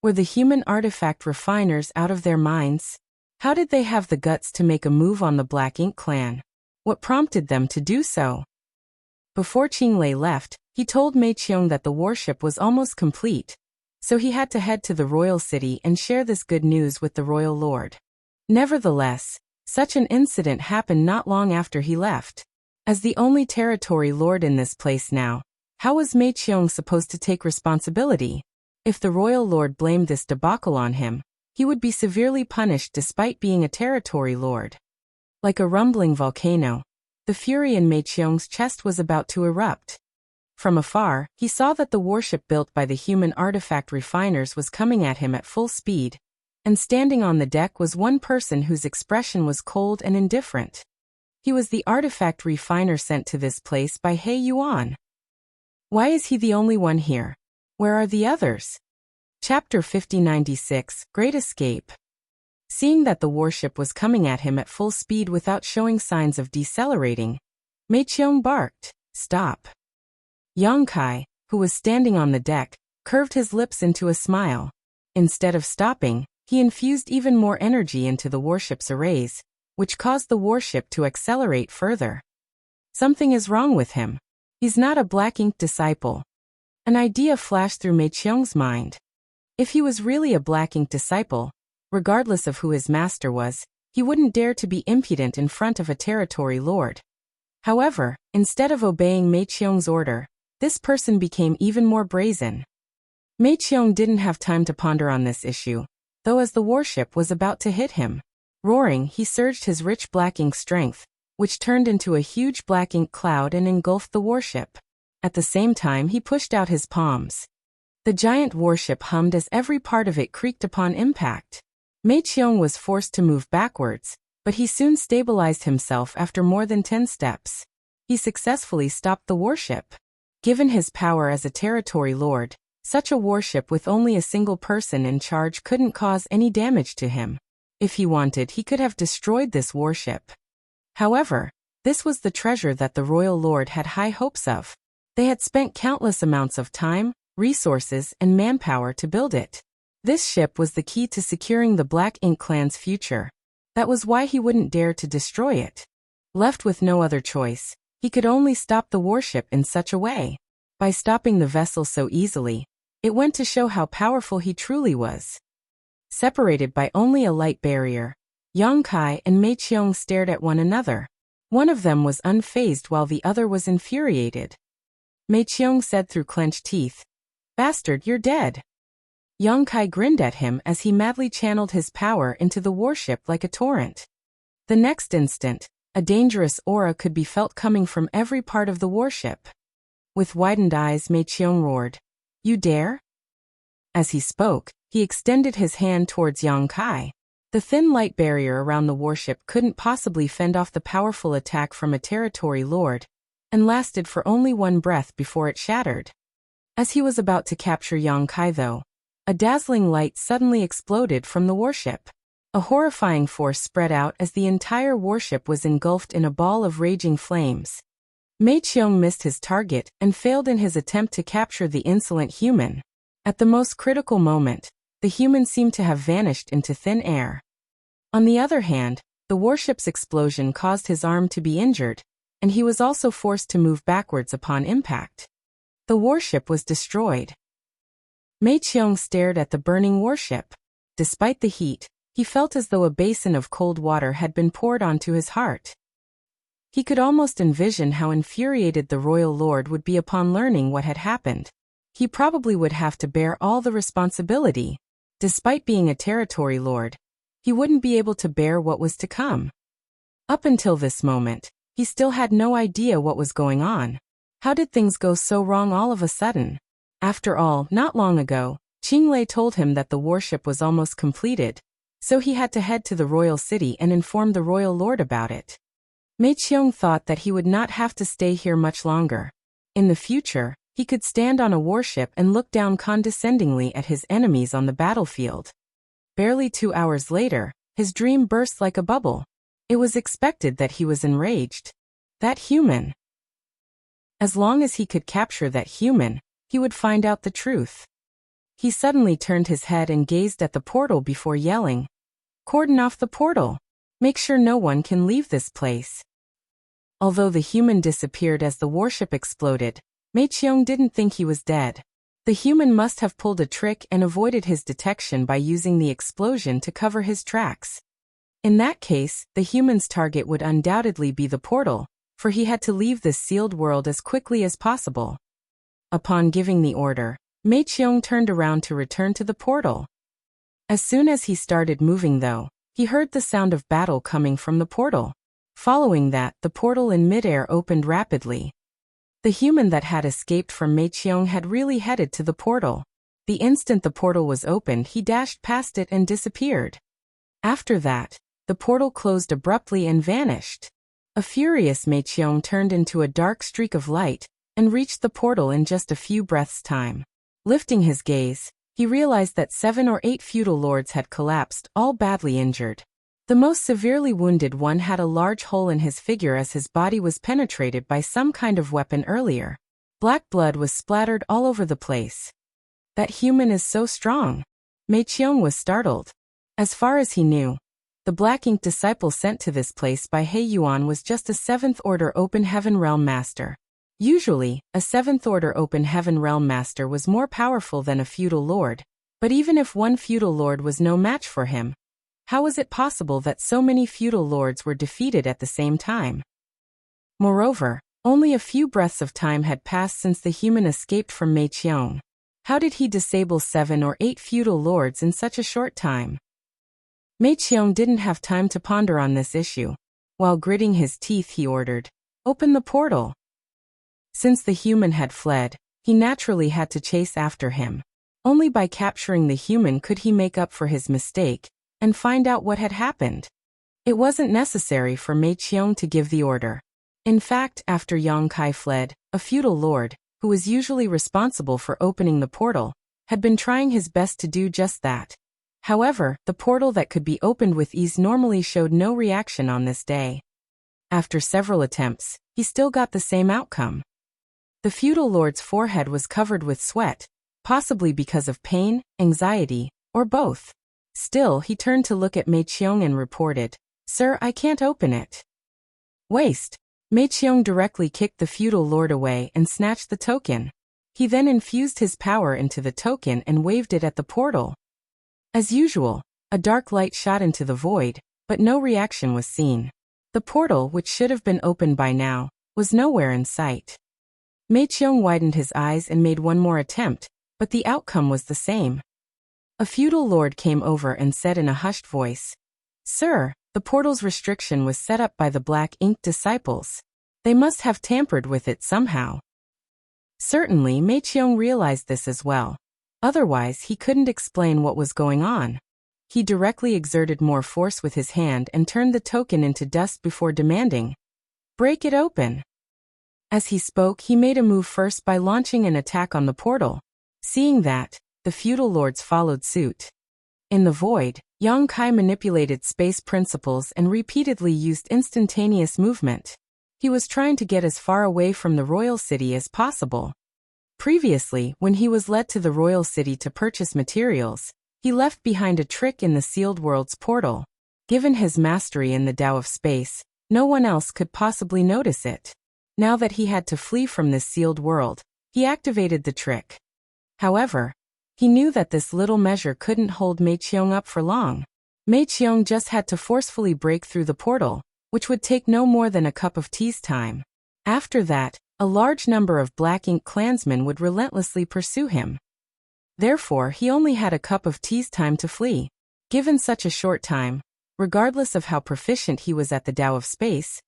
Were the human artifact refiners out of their minds? How did they have the guts to make a move on the Black Ink clan? What prompted them to do so? Before Qinglei left, He told Mei Qiong that the warship was almost complete, so he had to head to the royal city and share this good news with the royal lord. Nevertheless, such an incident happened not long after he left. As the only territory lord in this place now, how was Mei Qiong supposed to take responsibility? If the royal lord blamed this debacle on him, he would be severely punished despite being a territory lord. Like a rumbling volcano, the fury in Mei Qiong's chest was about to erupt. From afar, he saw that the warship built by the human artifact refiners was coming at him at full speed, and standing on the deck was one person whose expression was cold and indifferent. He was the artifact refiner sent to this place by He Yuan. Why is he the only one here? Where are the others? Chapter 5096, Great Escape. Seeing that the warship was coming at him at full speed without showing signs of decelerating, Mei Qiong barked, "Stop." Yang Kai, who was standing on the deck, curved his lips into a smile. Instead of stopping, he infused even more energy into the warship's arrays, which caused the warship to accelerate further. Something is wrong with him. He's not a Black Ink disciple. An idea flashed through Mei Qiong's mind. If he was really a Black Ink disciple, regardless of who his master was, he wouldn't dare to be impudent in front of a territory lord. However, instead of obeying Mei Qiong's order, this person became even more brazen. Mei Qiong didn't have time to ponder on this issue, though as the warship was about to hit him. Roaring, he surged his rich black ink strength, which turned into a huge black ink cloud and engulfed the warship. At the same time he pushed out his palms. The giant warship hummed as every part of it creaked upon impact. Mei Qiong was forced to move backwards, but he soon stabilized himself after more than 10 steps. He successfully stopped the warship. Given his power as a territory lord, such a warship with only a single person in charge couldn't cause any damage to him. If he wanted, he could have destroyed this warship. However, this was the treasure that the royal lord had high hopes of. They had spent countless amounts of time, resources, and manpower to build it. This ship was the key to securing the Black Ink clan's future. That was why he wouldn't dare to destroy it. Left with no other choice, he could only stop the warship in such a way. By stopping the vessel so easily, it went to show how powerful he truly was. Separated by only a light barrier, Yang Kai and Mei Qiong stared at one another. One of them was unfazed while the other was infuriated. Mei Qiong said through clenched teeth, "Bastard, you're dead." Yang Kai grinned at him as he madly channeled his power into the warship like a torrent. The next instant, a dangerous aura could be felt coming from every part of the warship. With widened eyes, Mei Qiong roared, "You dare?" As he spoke, he extended his hand towards Yang Kai. The thin light barrier around the warship couldn't possibly fend off the powerful attack from a territory lord, and lasted for only one breath before it shattered. As he was about to capture Yang Kai though, a dazzling light suddenly exploded from the warship. A horrifying force spread out as the entire warship was engulfed in a ball of raging flames. Mei Qiong missed his target and failed in his attempt to capture the insolent human. At the most critical moment, the human seemed to have vanished into thin air. On the other hand, the warship's explosion caused his arm to be injured, and he was also forced to move backwards upon impact. The warship was destroyed. Mei Qiong stared at the burning warship. Despite the heat, he felt as though a basin of cold water had been poured onto his heart. He could almost envision how infuriated the royal lord would be upon learning what had happened. He probably would have to bear all the responsibility. Despite being a territory lord, he wouldn't be able to bear what was to come. Up until this moment, he still had no idea what was going on. How did things go so wrong all of a sudden? After all, not long ago, Qinglei told him that the warship was almost completed, so he had to head to the royal city and inform the royal lord about it. Mei Qiong thought that he would not have to stay here much longer. In the future, he could stand on a warship and look down condescendingly at his enemies on the battlefield. Barely 2 hours later, his dream burst like a bubble. It was expected that he was enraged. That human. As long as he could capture that human, he would find out the truth. He suddenly turned his head and gazed at the portal before yelling, "Cordon off the portal! Make sure no one can leave this place." Although the human disappeared as the warship exploded, Mei Qiong didn't think he was dead. The human must have pulled a trick and avoided his detection by using the explosion to cover his tracks. In that case, the human's target would undoubtedly be the portal, for he had to leave this sealed world as quickly as possible. Upon giving the order, Mei Qiong turned around to return to the portal. As soon as he started moving though, he heard the sound of battle coming from the portal. Following that, the portal in midair opened rapidly. The human that had escaped from Mei Qiong had really headed to the portal. The instant the portal was opened, he dashed past it and disappeared. After that, the portal closed abruptly and vanished. A furious Mei Qiong turned into a dark streak of light and reached the portal in just a few breaths' time. Lifting his gaze, he realized that 7 or 8 feudal lords had collapsed, all badly injured. The most severely wounded one had a large hole in his figure as his body was penetrated by some kind of weapon earlier. Black blood was splattered all over the place. That human is so strong. Mei Qiong was startled. As far as he knew, the Black Ink disciple sent to this place by He Yuan was just a 7th Order Open Heaven Realm Master. Usually, a 7th Order Open Heaven Realm Master was more powerful than a feudal lord, but even if one feudal lord was no match for him, how was it possible that so many feudal lords were defeated at the same time? Moreover, only a few breaths of time had passed since the human escaped from Mei Qiong. How did he disable 7 or 8 feudal lords in such a short time? Mei Qiong didn't have time to ponder on this issue. While gritting his teeth, he ordered, "Open the portal." Since the human had fled, he naturally had to chase after him. Only by capturing the human could he make up for his mistake and find out what had happened. It wasn't necessary for Mei Qiong to give the order. In fact, after Yang Kai fled, a feudal lord, who was usually responsible for opening the portal, had been trying his best to do just that. However, the portal that could be opened with ease normally showed no reaction on this day. After several attempts, he still got the same outcome. The feudal lord's forehead was covered with sweat, possibly because of pain, anxiety, or both. Still, he turned to look at Mei Qiong and reported, "Sir, I can't open it." Waste. Mei Qiong directly kicked the feudal lord away and snatched the token. He then infused his power into the token and waved it at the portal. As usual, a dark light shot into the void, but no reaction was seen. The portal, which should have been opened by now, was nowhere in sight. Mei Qiong widened his eyes and made one more attempt, but the outcome was the same. A feudal lord came over and said in a hushed voice, "Sir, the portal's restriction was set up by the Black Ink disciples. They must have tampered with it somehow." Certainly, Mei Qiong realized this as well. Otherwise, he couldn't explain what was going on. He directly exerted more force with his hand and turned the token into dust before demanding, "Break it open." As he spoke, he made a move first by launching an attack on the portal. Seeing that, the feudal lords followed suit. In the void, Yang Kai manipulated space principles and repeatedly used instantaneous movement. He was trying to get as far away from the royal city as possible. Previously, when he was led to the royal city to purchase materials, he left behind a trick in the sealed world's portal. Given his mastery in the Tao of space, no one else could possibly notice it. Now that he had to flee from this sealed world, he activated the trick. However, he knew that this little measure couldn't hold Mei Qiong up for long. Mei Qiong just had to forcefully break through the portal, which would take no more than a cup of tea's time. After that, a large number of Black Ink clansmen would relentlessly pursue him. Therefore, he only had a cup of tea's time to flee. Given such a short time, regardless of how proficient he was at the Tao of space,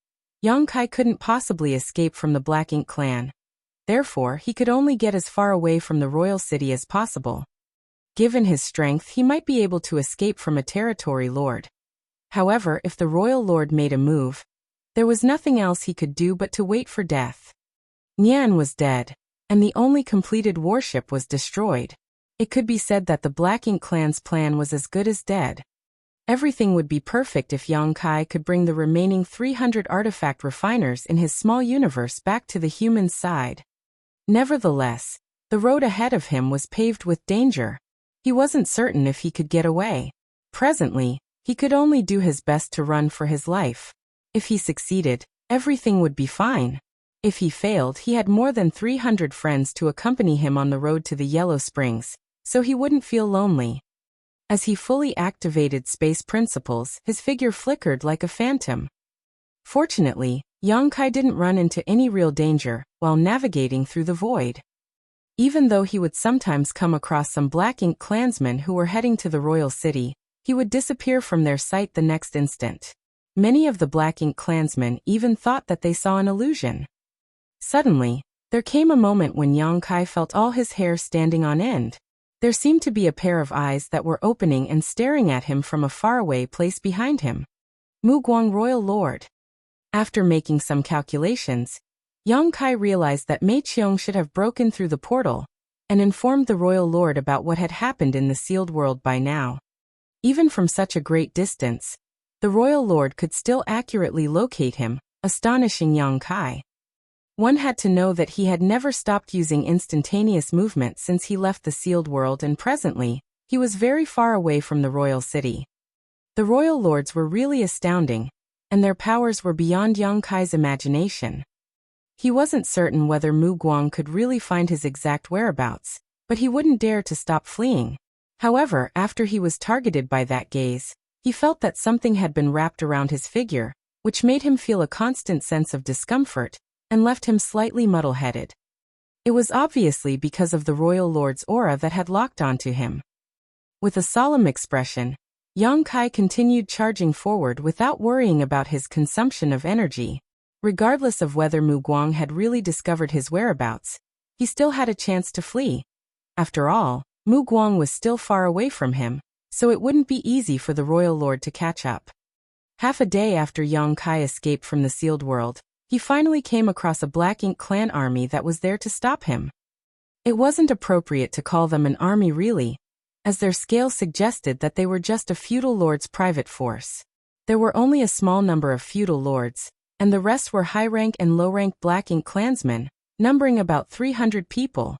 Yang Kai couldn't possibly escape from the Black Ink clan. Therefore, he could only get as far away from the royal city as possible. Given his strength, he might be able to escape from a territory lord. However, if the royal lord made a move, there was nothing else he could do but to wait for death. Nian was dead, and the only completed warship was destroyed. It could be said that the Black Ink clan's plan was as good as dead. Everything would be perfect if Yang Kai could bring the remaining 300 artifact refiners in his small universe back to the human side. Nevertheless, the road ahead of him was paved with danger. He wasn't certain if he could get away. Presently, he could only do his best to run for his life. If he succeeded, everything would be fine. If he failed, he had more than 300 friends to accompany him on the road to the Yellow Springs, so he wouldn't feel lonely. As he fully activated space principles, his figure flickered like a phantom. Fortunately, Yang Kai didn't run into any real danger while navigating through the void. Even though he would sometimes come across some Black Ink clansmen who were heading to the royal city, he would disappear from their sight the next instant. Many of the Black Ink clansmen even thought that they saw an illusion. Suddenly, there came a moment when Yang Kai felt all his hair standing on end. There seemed to be a pair of eyes that were opening and staring at him from a faraway place behind him. Mu Guang, Royal Lord. After making some calculations, Yang Kai realized that Mei Qiong should have broken through the portal and informed the Royal Lord about what had happened in the sealed world by now. Even from such a great distance, the Royal Lord could still accurately locate him, astonishing Yang Kai. One had to know that he had never stopped using instantaneous movement since he left the sealed world, and presently, he was very far away from the royal city. The Royal Lords were really astounding, and their powers were beyond Yang Kai's imagination. He wasn't certain whether Mu Guang could really find his exact whereabouts, but he wouldn't dare to stop fleeing. However, after he was targeted by that gaze, he felt that something had been wrapped around his figure, which made him feel a constant sense of discomfort and left him slightly muddle-headed. It was obviously because of the Royal Lord's aura that had locked onto him. With a solemn expression, Yang Kai continued charging forward without worrying about his consumption of energy. Regardless of whether Mu Guang had really discovered his whereabouts, he still had a chance to flee. After all, Mu Guang was still far away from him, so it wouldn't be easy for the Royal Lord to catch up. Half a day after Yang Kai escaped from the sealed world, he finally came across a Black Ink clan army that was there to stop him. It wasn't appropriate to call them an army really, as their scale suggested that they were just a feudal lord's private force. There were only a small number of feudal lords, and the rest were high-rank and low-rank Black Ink clansmen, numbering about 300 people.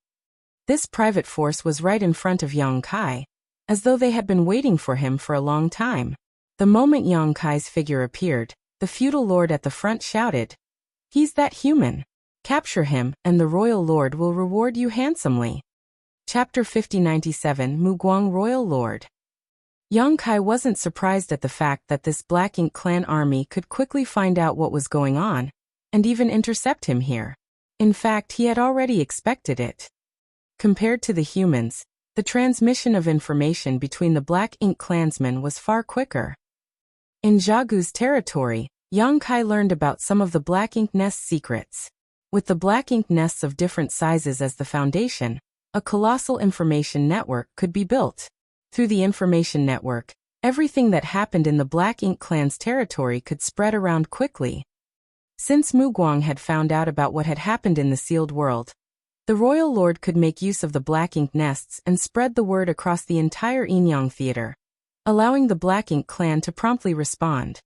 This private force was right in front of Yang Kai, as though they had been waiting for him for a long time. The moment Yang Kai's figure appeared, the feudal lord at the front shouted, "He's that human. Capture him, and the Royal Lord will reward you handsomely." Chapter 5097, Mu Guang, Royal Lord. Yang Kai wasn't surprised at the fact that this Black Ink clan army could quickly find out what was going on, and even intercept him here. In fact, he had already expected it. Compared to the humans, the transmission of information between the Black Ink clansmen was far quicker. In Jiagu's territory, Yang Kai learned about some of the Black Ink nest secrets. With the Black Ink nests of different sizes as the foundation, a colossal information network could be built. Through the information network, everything that happened in the Black Ink clan's territory could spread around quickly. Since Mu Guang had found out about what had happened in the sealed world, the Royal Lord could make use of the Black Ink nests and spread the word across the entire Yinyang theater, allowing the Black Ink clan to promptly respond.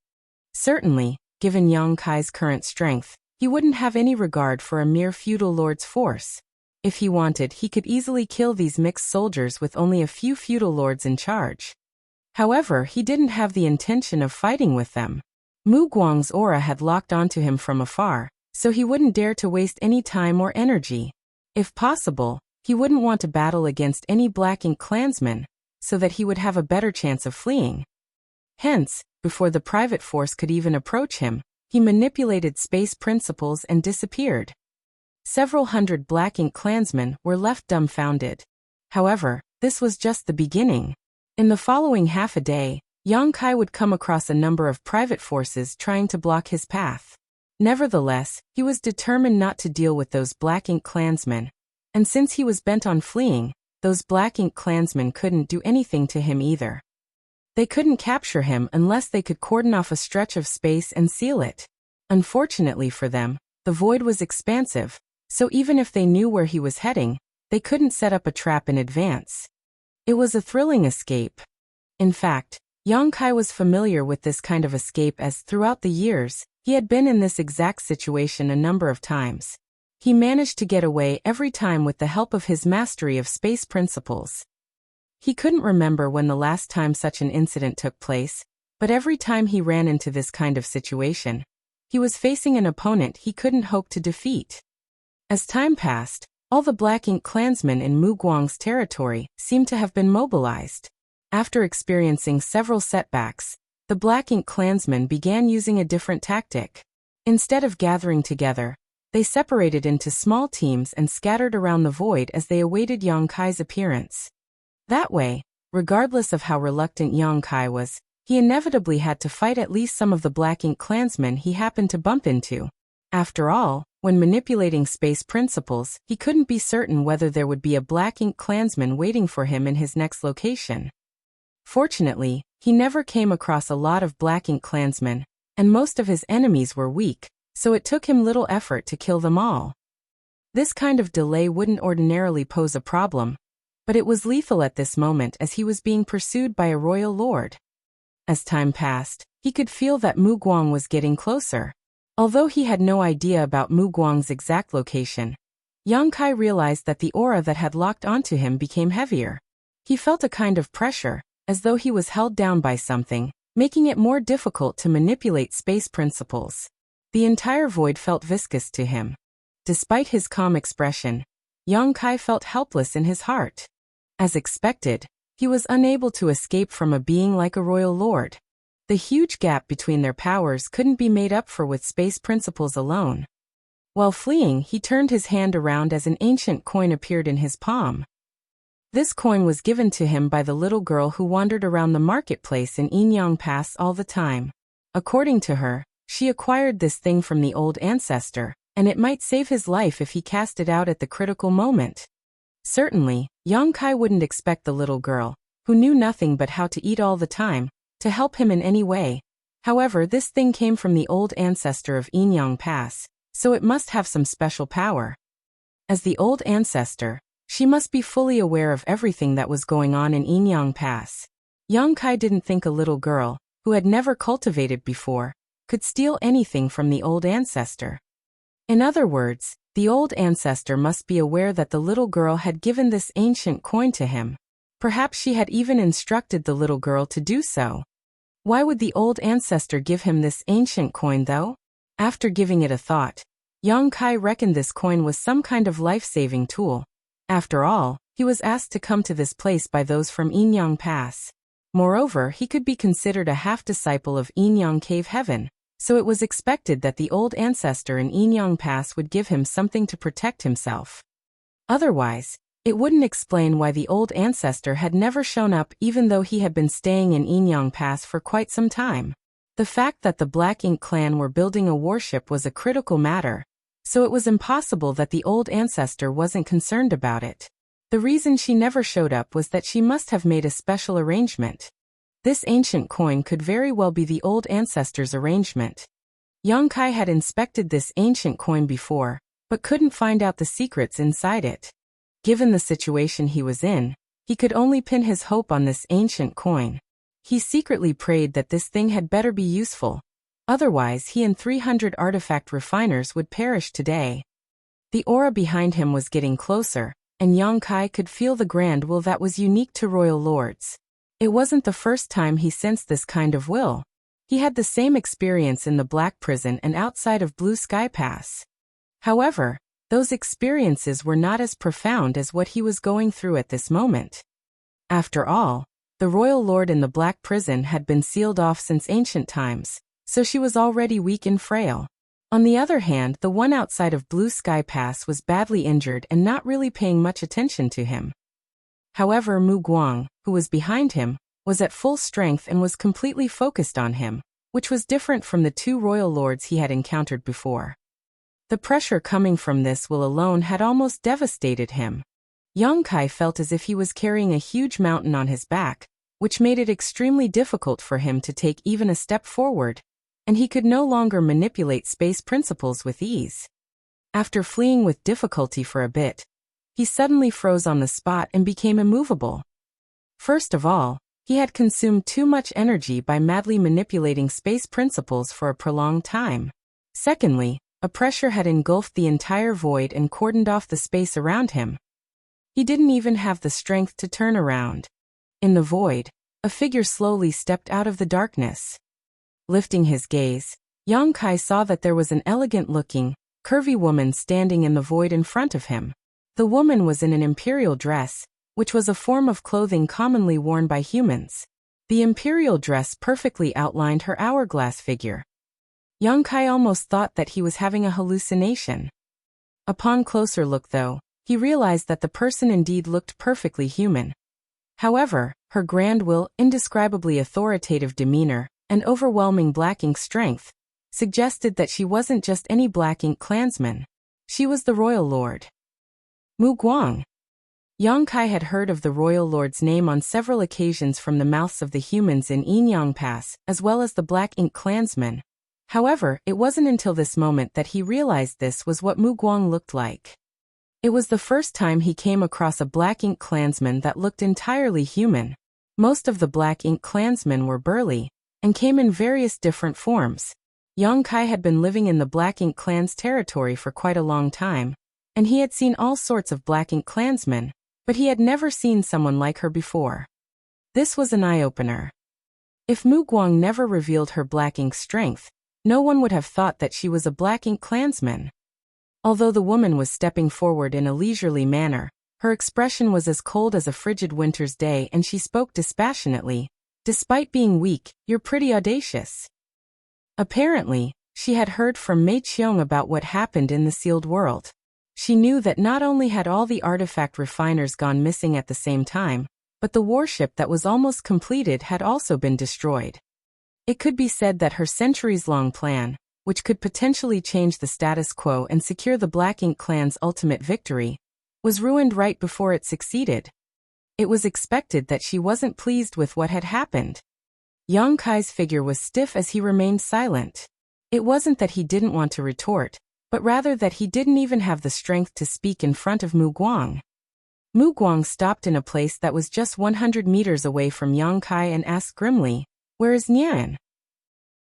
Certainly, given Yang Kai's current strength, he wouldn't have any regard for a mere feudal lord's force. If he wanted, he could easily kill these mixed soldiers with only a few feudal lords in charge. However, he didn't have the intention of fighting with them. Mu Guang's aura had locked onto him from afar, so he wouldn't dare to waste any time or energy. If possible, he wouldn't want to battle against any Black Ink clansmen, so that he would have a better chance of fleeing. Hence, before the private force could even approach him, he manipulated space principles and disappeared. Several hundred Black Ink clansmen were left dumbfounded. However, this was just the beginning. In the following half a day, Yang Kai would come across a number of private forces trying to block his path. Nevertheless, he was determined not to deal with those Black Ink clansmen, and since he was bent on fleeing, those Black Ink clansmen couldn't do anything to him either. They couldn't capture him unless they could cordon off a stretch of space and seal it. Unfortunately for them, the void was expansive, so even if they knew where he was heading, they couldn't set up a trap in advance. It was a thrilling escape. In fact, Yang Kai was familiar with this kind of escape as throughout the years, he had been in this exact situation a number of times. He managed to get away every time with the help of his mastery of space principles. He couldn't remember when the last time such an incident took place, but every time he ran into this kind of situation, he was facing an opponent he couldn't hope to defeat. As time passed, all the Black Ink clansmen in Mu Guang's territory seemed to have been mobilized. After experiencing several setbacks, the Black Ink clansmen began using a different tactic. Instead of gathering together, they separated into small teams and scattered around the void as they awaited Yang Kai's appearance. That way, regardless of how reluctant Yang Kai was, he inevitably had to fight at least some of the Black Ink clansmen he happened to bump into. After all, when manipulating space principles, he couldn't be certain whether there would be a Black Ink clansman waiting for him in his next location. Fortunately, he never came across a lot of Black Ink clansmen, and most of his enemies were weak, so it took him little effort to kill them all. This kind of delay wouldn't ordinarily pose a problem, but it was lethal at this moment as he was being pursued by a royal lord. As time passed, he could feel that Mu Guang was getting closer. Although he had no idea about Mu Guang's exact location, Yang Kai realized that the aura that had locked onto him became heavier. He felt a kind of pressure, as though he was held down by something, making it more difficult to manipulate space principles. The entire void felt viscous to him. Despite his calm expression, Yang Kai felt helpless in his heart. As expected, he was unable to escape from a being like a royal lord. The huge gap between their powers couldn't be made up for with space principles alone. While fleeing, he turned his hand around as an ancient coin appeared in his palm. This coin was given to him by the little girl who wandered around the marketplace in Yinyang Pass all the time. According to her, she acquired this thing from the old ancestor, and it might save his life if he cast it out at the critical moment. Certainly, Yang Kai wouldn't expect the little girl, who knew nothing but how to eat all the time, to help him in any way. However, this thing came from the old ancestor of Yinyang Pass, so it must have some special power. As the old ancestor, she must be fully aware of everything that was going on in Yinyang Pass. Yang Kai didn't think a little girl, who had never cultivated before, could steal anything from the old ancestor. In other words, the old ancestor must be aware that the little girl had given this ancient coin to him. Perhaps she had even instructed the little girl to do so. Why would the old ancestor give him this ancient coin though? After giving it a thought, Yang Kai reckoned this coin was some kind of life-saving tool. After all, he was asked to come to this place by those from Yinyang Pass. Moreover, he could be considered a half-disciple of Yinyang Cave Heaven, so it was expected that the old ancestor in Yinyang Pass would give him something to protect himself. Otherwise, it wouldn't explain why the old ancestor had never shown up even though he had been staying in Yinyang Pass for quite some time. The fact that the Black Ink clan were building a warship was a critical matter, so it was impossible that the old ancestor wasn't concerned about it. The reason she never showed up was that she must have made a special arrangement. This ancient coin could very well be the old ancestor's arrangement. Yang Kai had inspected this ancient coin before, but couldn't find out the secrets inside it. Given the situation he was in, he could only pin his hope on this ancient coin. He secretly prayed that this thing had better be useful. Otherwise, he and 300 artifact refiners would perish today. The aura behind him was getting closer, and Yang Kai could feel the grand will that was unique to royal lords. It wasn't the first time he sensed this kind of will. He had the same experience in the Black Prison and outside of Blue Sky Pass. However, those experiences were not as profound as what he was going through at this moment. After all, the royal lord in the Black Prison had been sealed off since ancient times, so she was already weak and frail. On the other hand, the one outside of Blue Sky Pass was badly injured and not really paying much attention to him. However, Mu Guang, who was behind him, was at full strength and was completely focused on him, which was different from the two royal lords he had encountered before. The pressure coming from this will alone had almost devastated him. Yang Kai felt as if he was carrying a huge mountain on his back, which made it extremely difficult for him to take even a step forward, and he could no longer manipulate space principles with ease. After fleeing with difficulty for a bit, he suddenly froze on the spot and became immovable. First of all, he had consumed too much energy by madly manipulating space principles for a prolonged time. Secondly, a pressure had engulfed the entire void and cordoned off the space around him. He didn't even have the strength to turn around. In the void, a figure slowly stepped out of the darkness. Lifting his gaze, Yang Kai saw that there was an elegant-looking, curvy woman standing in the void in front of him. The woman was in an imperial dress, which was a form of clothing commonly worn by humans. The imperial dress perfectly outlined her hourglass figure. Yang Kai almost thought that he was having a hallucination. Upon closer look though, he realized that the person indeed looked perfectly human. However, her grand will, indescribably authoritative demeanor, and overwhelming black ink strength suggested that she wasn't just any black ink clansman. She was the royal lord. Mu Guang. Yang Kai had heard of the royal lord's name on several occasions from the mouths of the humans in Yinyang Pass, as well as the black ink clansmen. However, it wasn't until this moment that he realized this was what Mu Guang looked like. It was the first time he came across a black ink clansman that looked entirely human. Most of the black ink clansmen were burly, and came in various different forms. Yang Kai had been living in the black ink clan's territory for quite a long time, and he had seen all sorts of black ink clansmen, but he had never seen someone like her before. This was an eye-opener. If Mu Guang never revealed her black ink strength, no one would have thought that she was a black ink clansman. Although the woman was stepping forward in a leisurely manner, her expression was as cold as a frigid winter's day and she spoke dispassionately. Despite being weak, you're pretty audacious. Apparently, she had heard from Mei Qiong about what happened in the sealed world. She knew that not only had all the artifact refiners gone missing at the same time, but the warship that was almost completed had also been destroyed. It could be said that her centuries-long plan, which could potentially change the status quo and secure the Black Ink clan's ultimate victory, was ruined right before it succeeded. It was expected that she wasn't pleased with what had happened. Yang Kai's figure was stiff as he remained silent. It wasn't that he didn't want to retort, but rather that he didn't even have the strength to speak in front of Mu Guang. Mu Guang stopped in a place that was just 100 meters away from Yang Kai and asked grimly, "Where is Nian?"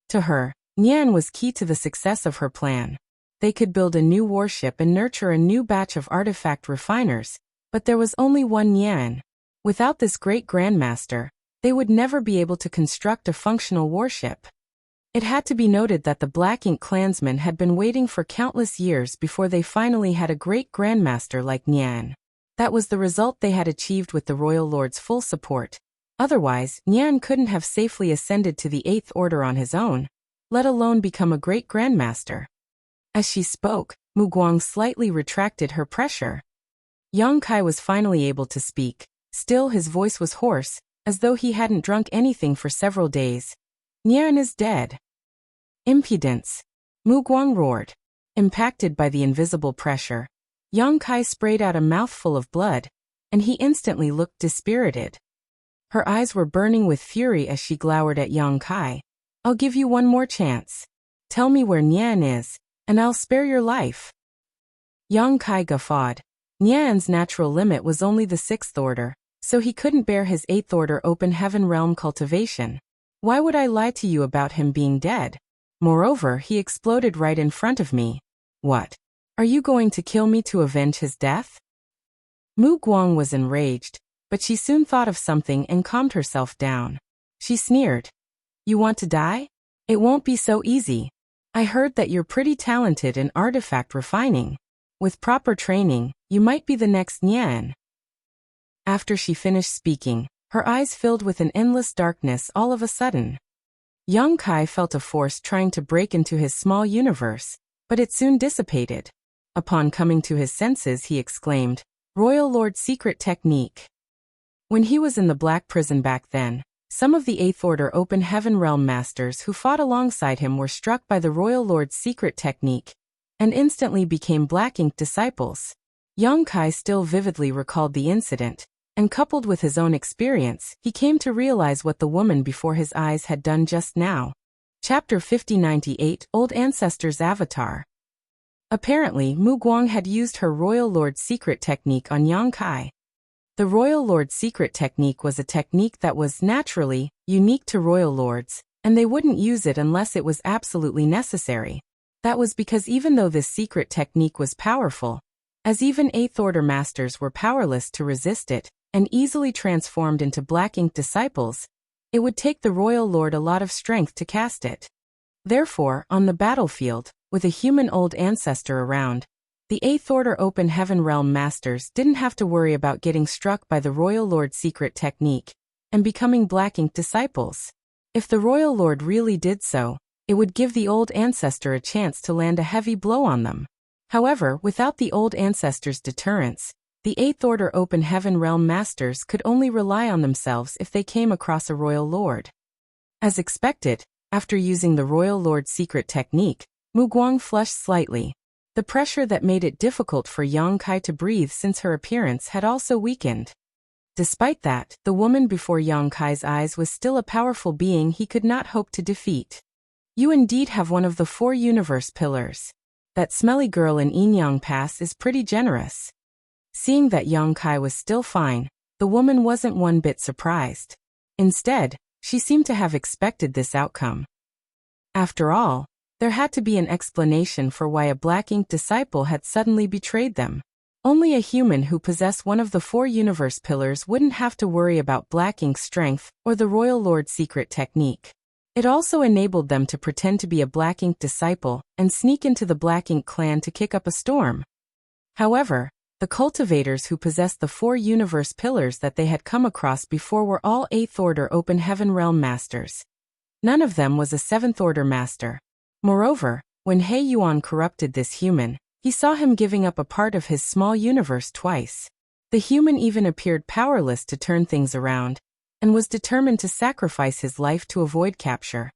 To her, Nian was key to the success of her plan. They could build a new warship and nurture a new batch of artifact refiners, but there was only one Nian. Without this great grandmaster, they would never be able to construct a functional warship. It had to be noted that the Black Ink clansmen had been waiting for countless years before they finally had a great grandmaster like Nian. That was the result they had achieved with the Royal Lord's full support. Otherwise, Nian couldn't have safely ascended to the Eighth Order on his own, let alone become a great grandmaster. As she spoke, Mu Guang slightly retracted her pressure. Yang Kai was finally able to speak. Still, his voice was hoarse, as though he hadn't drunk anything for several days. "Nian is dead." "Impudence!" Mu Guang roared. Impacted by the invisible pressure, Yang Kai sprayed out a mouthful of blood, and he instantly looked dispirited. Her eyes were burning with fury as she glowered at Yang Kai. "I'll give you one more chance. Tell me where Nian is, and I'll spare your life." Yang Kai guffawed. Nian's natural limit was only the Sixth Order, so he couldn't bear his Eighth Order open heaven realm cultivation. "Why would I lie to you about him being dead? Moreover, he exploded right in front of me. What? Are you going to kill me to avenge his death?" Mu Guang was enraged, but she soon thought of something and calmed herself down. She sneered. "You want to die? It won't be so easy. I heard that you're pretty talented in artifact refining. With proper training, you might be the next Nian." After she finished speaking, her eyes filled with an endless darkness all of a sudden. Yang Kai felt a force trying to break into his small universe, but it soon dissipated. Upon coming to his senses, he exclaimed, "Royal Lord's secret technique." When he was in the Black Prison back then, some of the Eighth Order Open Heaven Realm Masters who fought alongside him were struck by the Royal Lord's secret technique, and instantly became Black Ink disciples. Yang Kai still vividly recalled the incident, and coupled with his own experience, he came to realize what the woman before his eyes had done just now. Chapter 5098, Old Ancestor's Avatar. Apparently, Mu Guang had used her Royal Lord's secret technique on Yang Kai. The Royal Lord's secret technique was a technique that was, naturally, unique to Royal Lords, and they wouldn't use it unless it was absolutely necessary. That was because even though this secret technique was powerful, as even Eighth Order Masters were powerless to resist it, and easily transformed into Black Ink disciples, it would take the Royal Lord a lot of strength to cast it. Therefore, on the battlefield, with a human old ancestor around, the Eighth Order Open Heaven Realm Masters didn't have to worry about getting struck by the Royal Lord's secret technique and becoming Black Ink disciples. If the Royal Lord really did so, it would give the old ancestor a chance to land a heavy blow on them. However, without the old ancestor's deterrence, the Eighth Order Open Heaven Realm Masters could only rely on themselves if they came across a Royal Lord. As expected, after using the Royal Lord's secret technique, Mu Guang flushed slightly. The pressure that made it difficult for Yang Kai to breathe since her appearance had also weakened. Despite that, the woman before Yang Kai's eyes was still a powerful being he could not hope to defeat. You indeed have one of the 4 universe pillars. That smelly girl in Yinyang Pass is pretty generous. Seeing that Yang Kai was still fine, the woman wasn't one bit surprised. Instead, she seemed to have expected this outcome. After all, there had to be an explanation for why a Black Ink disciple had suddenly betrayed them. Only a human who possessed one of the 4 universe pillars wouldn't have to worry about Black Ink's strength or the Royal Lord's secret technique. It also enabled them to pretend to be a Black Ink disciple and sneak into the Black Ink clan to kick up a storm. However, the cultivators who possessed the 4 universe pillars that they had come across before were all 8th Order Open Heaven Realm Masters. None of them was a 7th Order Master. Moreover, when He Yuan corrupted this human, he saw him giving up a part of his small universe twice. The human even appeared powerless to turn things around, and was determined to sacrifice his life to avoid capture.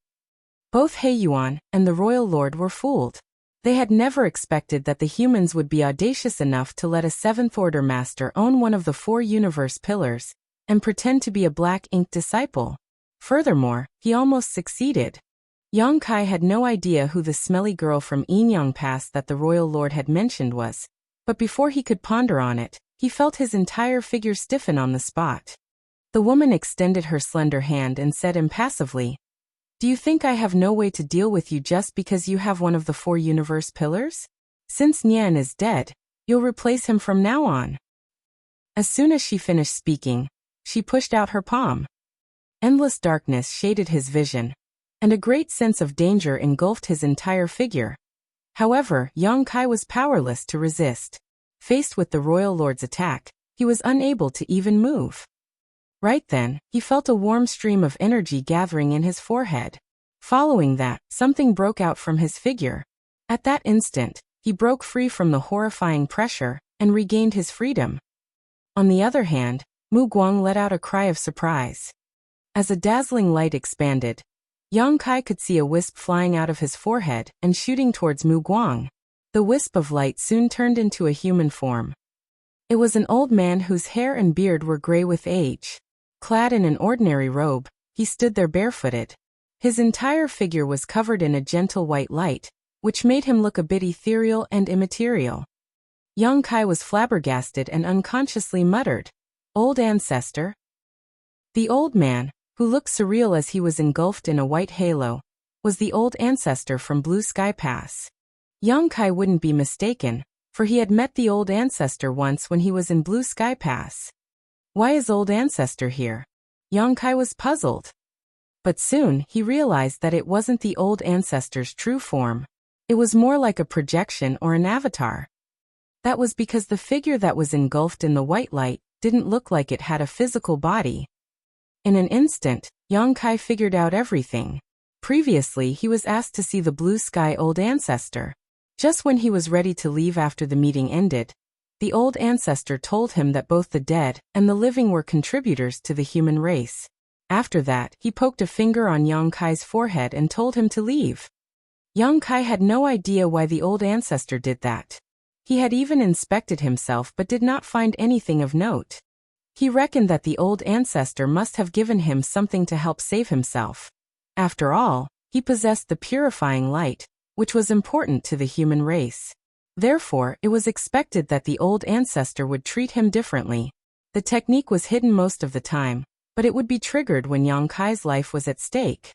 Both He Yuan and the Royal Lord were fooled. They had never expected that the humans would be audacious enough to let a 7th Order Master own one of the 4 universe pillars and pretend to be a Black Ink disciple. Furthermore, he almost succeeded. Yang Kai had no idea who the smelly girl from Yinyang Pass that the Royal Lord had mentioned was, but before he could ponder on it, he felt his entire figure stiffen on the spot. The woman extended her slender hand and said impassively, "Do you think I have no way to deal with you just because you have one of the 4 universe pillars? Since Nian is dead, you'll replace him from now on." As soon as she finished speaking, she pushed out her palm. Endless darkness shaded his vision, and a great sense of danger engulfed his entire figure. However, Yang Kai was powerless to resist. Faced with the Royal Lord's attack, he was unable to even move. Right then, he felt a warm stream of energy gathering in his forehead. Following that, something broke out from his figure. At that instant, he broke free from the horrifying pressure and regained his freedom. On the other hand, Mu Guang let out a cry of surprise. As a dazzling light expanded, Yang Kai could see a wisp flying out of his forehead and shooting towards Mu Guang. The wisp of light soon turned into a human form. It was an old man whose hair and beard were gray with age. Clad in an ordinary robe, he stood there barefooted. His entire figure was covered in a gentle white light, which made him look a bit ethereal and immaterial. Yang Kai was flabbergasted and unconsciously muttered, "Old ancestor?" The old man, who looked surreal as he was engulfed in a white halo, was the old ancestor from Blue Sky Pass. Yang Kai wouldn't be mistaken, for he had met the old ancestor once when he was in Blue Sky Pass. Why is old ancestor here? Yang Kai was puzzled. But soon he realized that it wasn't the old ancestor's true form. It was more like a projection or an avatar. That was because the figure that was engulfed in the white light didn't look like it had a physical body. In an instant, Yang Kai figured out everything. Previously, he was asked to see the Blue Sky Old Ancestor. Just when he was ready to leave after the meeting ended, the old ancestor told him that both the dead and the living were contributors to the human race. After that, he poked a finger on Yang Kai's forehead and told him to leave. Yang Kai had no idea why the old ancestor did that. He had even inspected himself but did not find anything of note. He reckoned that the old ancestor must have given him something to help save himself. After all, he possessed the purifying light, which was important to the human race. Therefore, it was expected that the old ancestor would treat him differently. The technique was hidden most of the time, but it would be triggered when Yang Kai's life was at stake.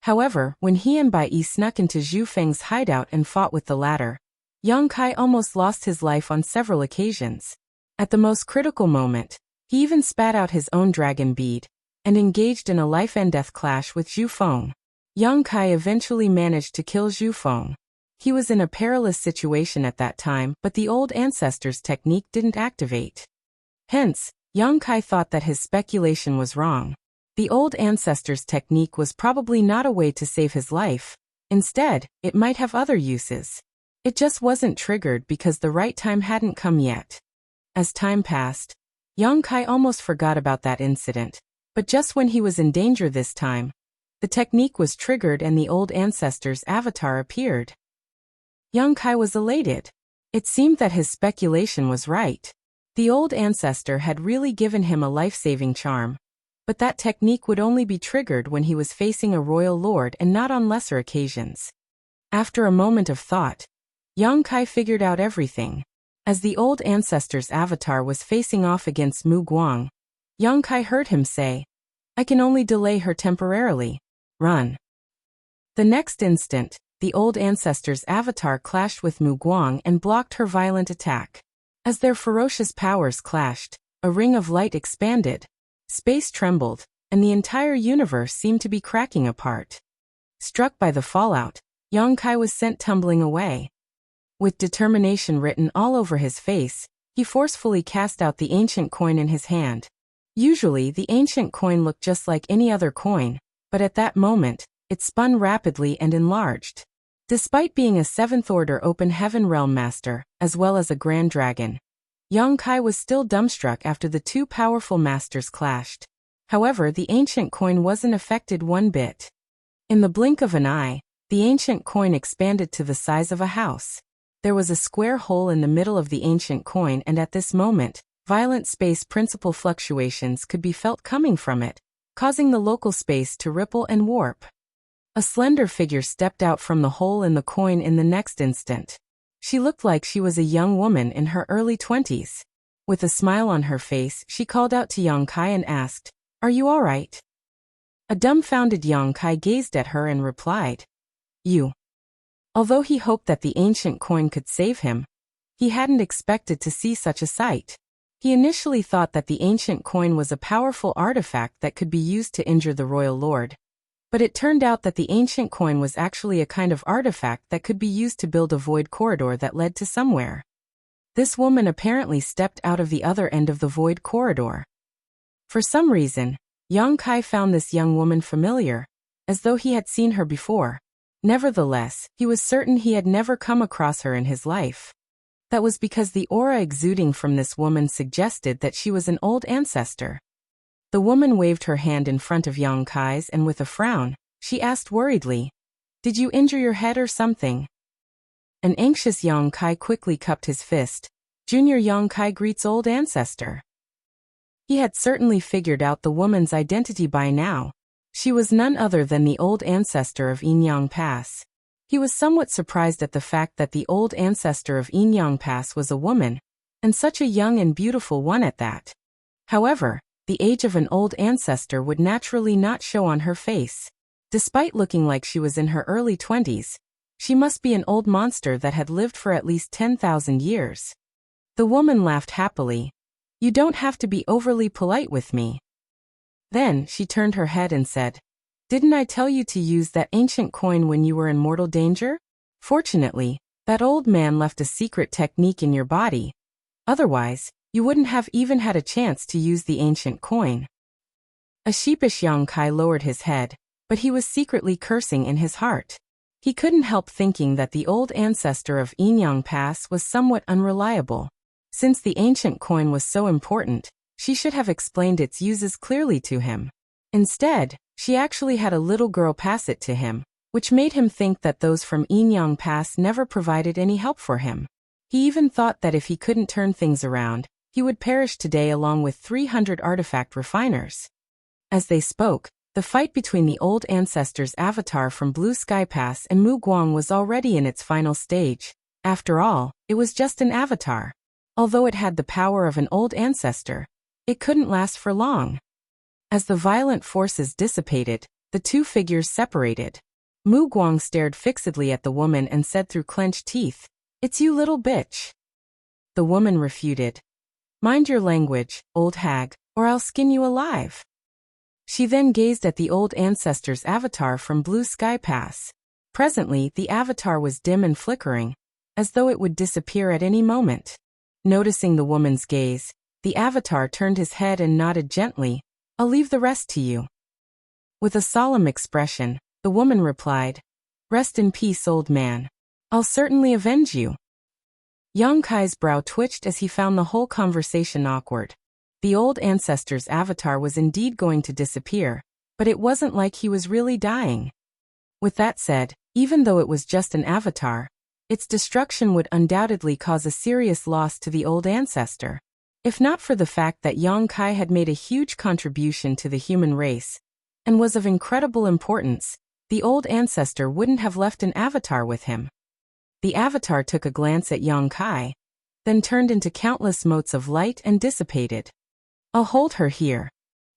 However, when he and Bai Yi snuck into Zhu Feng's hideout and fought with the latter, Yang Kai almost lost his life on several occasions. At the most critical moment, he even spat out his own dragon bead, and engaged in a life-and-death clash with Zhu Feng. Yang Kai eventually managed to kill Zhu Feng. He was in a perilous situation at that time, but the old ancestor's technique didn't activate. Hence, Yang Kai thought that his speculation was wrong. The old ancestor's technique was probably not a way to save his life. Instead, it might have other uses. It just wasn't triggered because the right time hadn't come yet. As time passed, Yang Kai almost forgot about that incident. But just when he was in danger this time, the technique was triggered and the old ancestor's avatar appeared. Yang Kai was elated. It seemed that his speculation was right. The old ancestor had really given him a life-saving charm. But that technique would only be triggered when he was facing a royal lord and not on lesser occasions. After a moment of thought, Yang Kai figured out everything. As the old ancestor's avatar was facing off against Mu Guang, Yang Kai heard him say, "I can only delay her temporarily. Run." The next instant, the old ancestor's avatar clashed with Mu Guang and blocked her violent attack. As their ferocious powers clashed, a ring of light expanded, space trembled, and the entire universe seemed to be cracking apart. Struck by the fallout, Yang Kai was sent tumbling away. With determination written all over his face, he forcefully cast out the ancient coin in his hand. Usually, the ancient coin looked just like any other coin, but at that moment, it spun rapidly and enlarged. Despite being a 7th-order open heaven realm master, as well as a grand dragon, Yang Kai was still dumbstruck after the two powerful masters clashed. However, the ancient coin wasn't affected one bit. In the blink of an eye, the ancient coin expanded to the size of a house. There was a square hole in the middle of the ancient coin, and at this moment, violent space principle fluctuations could be felt coming from it, causing the local space to ripple and warp. A slender figure stepped out from the hole in the coin in the next instant. She looked like she was a young woman in her early 20s. With a smile on her face, she called out to Yang Kai and asked, "Are you all right?" A dumbfounded Yang Kai gazed at her and replied, "You." Although he hoped that the ancient coin could save him, he hadn't expected to see such a sight. He initially thought that the ancient coin was a powerful artifact that could be used to injure the royal lord. But it turned out that the ancient coin was actually a kind of artifact that could be used to build a void corridor that led to somewhere. This woman apparently stepped out of the other end of the void corridor. For some reason, Yang Kai found this young woman familiar, as though he had seen her before. Nevertheless, he was certain he had never come across her in his life. That was because the aura exuding from this woman suggested that she was an old ancestor. The woman waved her hand in front of Yang Kai's and with a frown, she asked worriedly, "Did you injure your head or something?" An anxious Yang Kai quickly cupped his fist. Junior Yang Kai greets old ancestor. He had certainly figured out the woman's identity by now. She was none other than the old ancestor of Yinyang Pass. He was somewhat surprised at the fact that the old ancestor of Yinyang Pass was a woman, and such a young and beautiful one at that. However, the age of an old ancestor would naturally not show on her face. Despite looking like she was in her early 20s, she must be an old monster that had lived for at least 10,000 years. The woman laughed happily. "You don't have to be overly polite with me." Then, she turned her head and said, "Didn't I tell you to use that ancient coin when you were in mortal danger? Fortunately, that old man left a secret technique in your body. Otherwise, you wouldn't have even had a chance to use the ancient coin." A sheepish Yang Kai lowered his head, but he was secretly cursing in his heart. He couldn't help thinking that the old ancestor of Yinyang Pass was somewhat unreliable. Since the ancient coin was so important, she should have explained its uses clearly to him. Instead, she actually had a little girl pass it to him, which made him think that those from Yinyang Pass never provided any help for him. He even thought that if he couldn't turn things around, he would perish today along with 300 artifact refiners. As they spoke, the fight between the old ancestor's avatar from Blue Sky Pass and Mu Guang was already in its final stage. After all, it was just an avatar. Although it had the power of an old ancestor, it couldn't last for long. As the violent forces dissipated, the two figures separated. Mu Guang stared fixedly at the woman and said through clenched teeth, "It's you little bitch." The woman refuted, "Mind your language, old hag, or I'll skin you alive." She then gazed at the old ancestor's avatar from Blue Sky Pass. Presently, the avatar was dim and flickering, as though it would disappear at any moment. Noticing the woman's gaze, the avatar turned his head and nodded gently, "I'll leave the rest to you." With a solemn expression, the woman replied, "Rest in peace, old man. I'll certainly avenge you." Yang Kai's brow twitched as he found the whole conversation awkward. The old ancestor's avatar was indeed going to disappear, but it wasn't like he was really dying. With that said, even though it was just an avatar, its destruction would undoubtedly cause a serious loss to the old ancestor. If not for the fact that Yang Kai had made a huge contribution to the human race, and was of incredible importance, the old ancestor wouldn't have left an avatar with him. The avatar took a glance at Yang Kai, then turned into countless motes of light and dissipated. "I'll hold her here."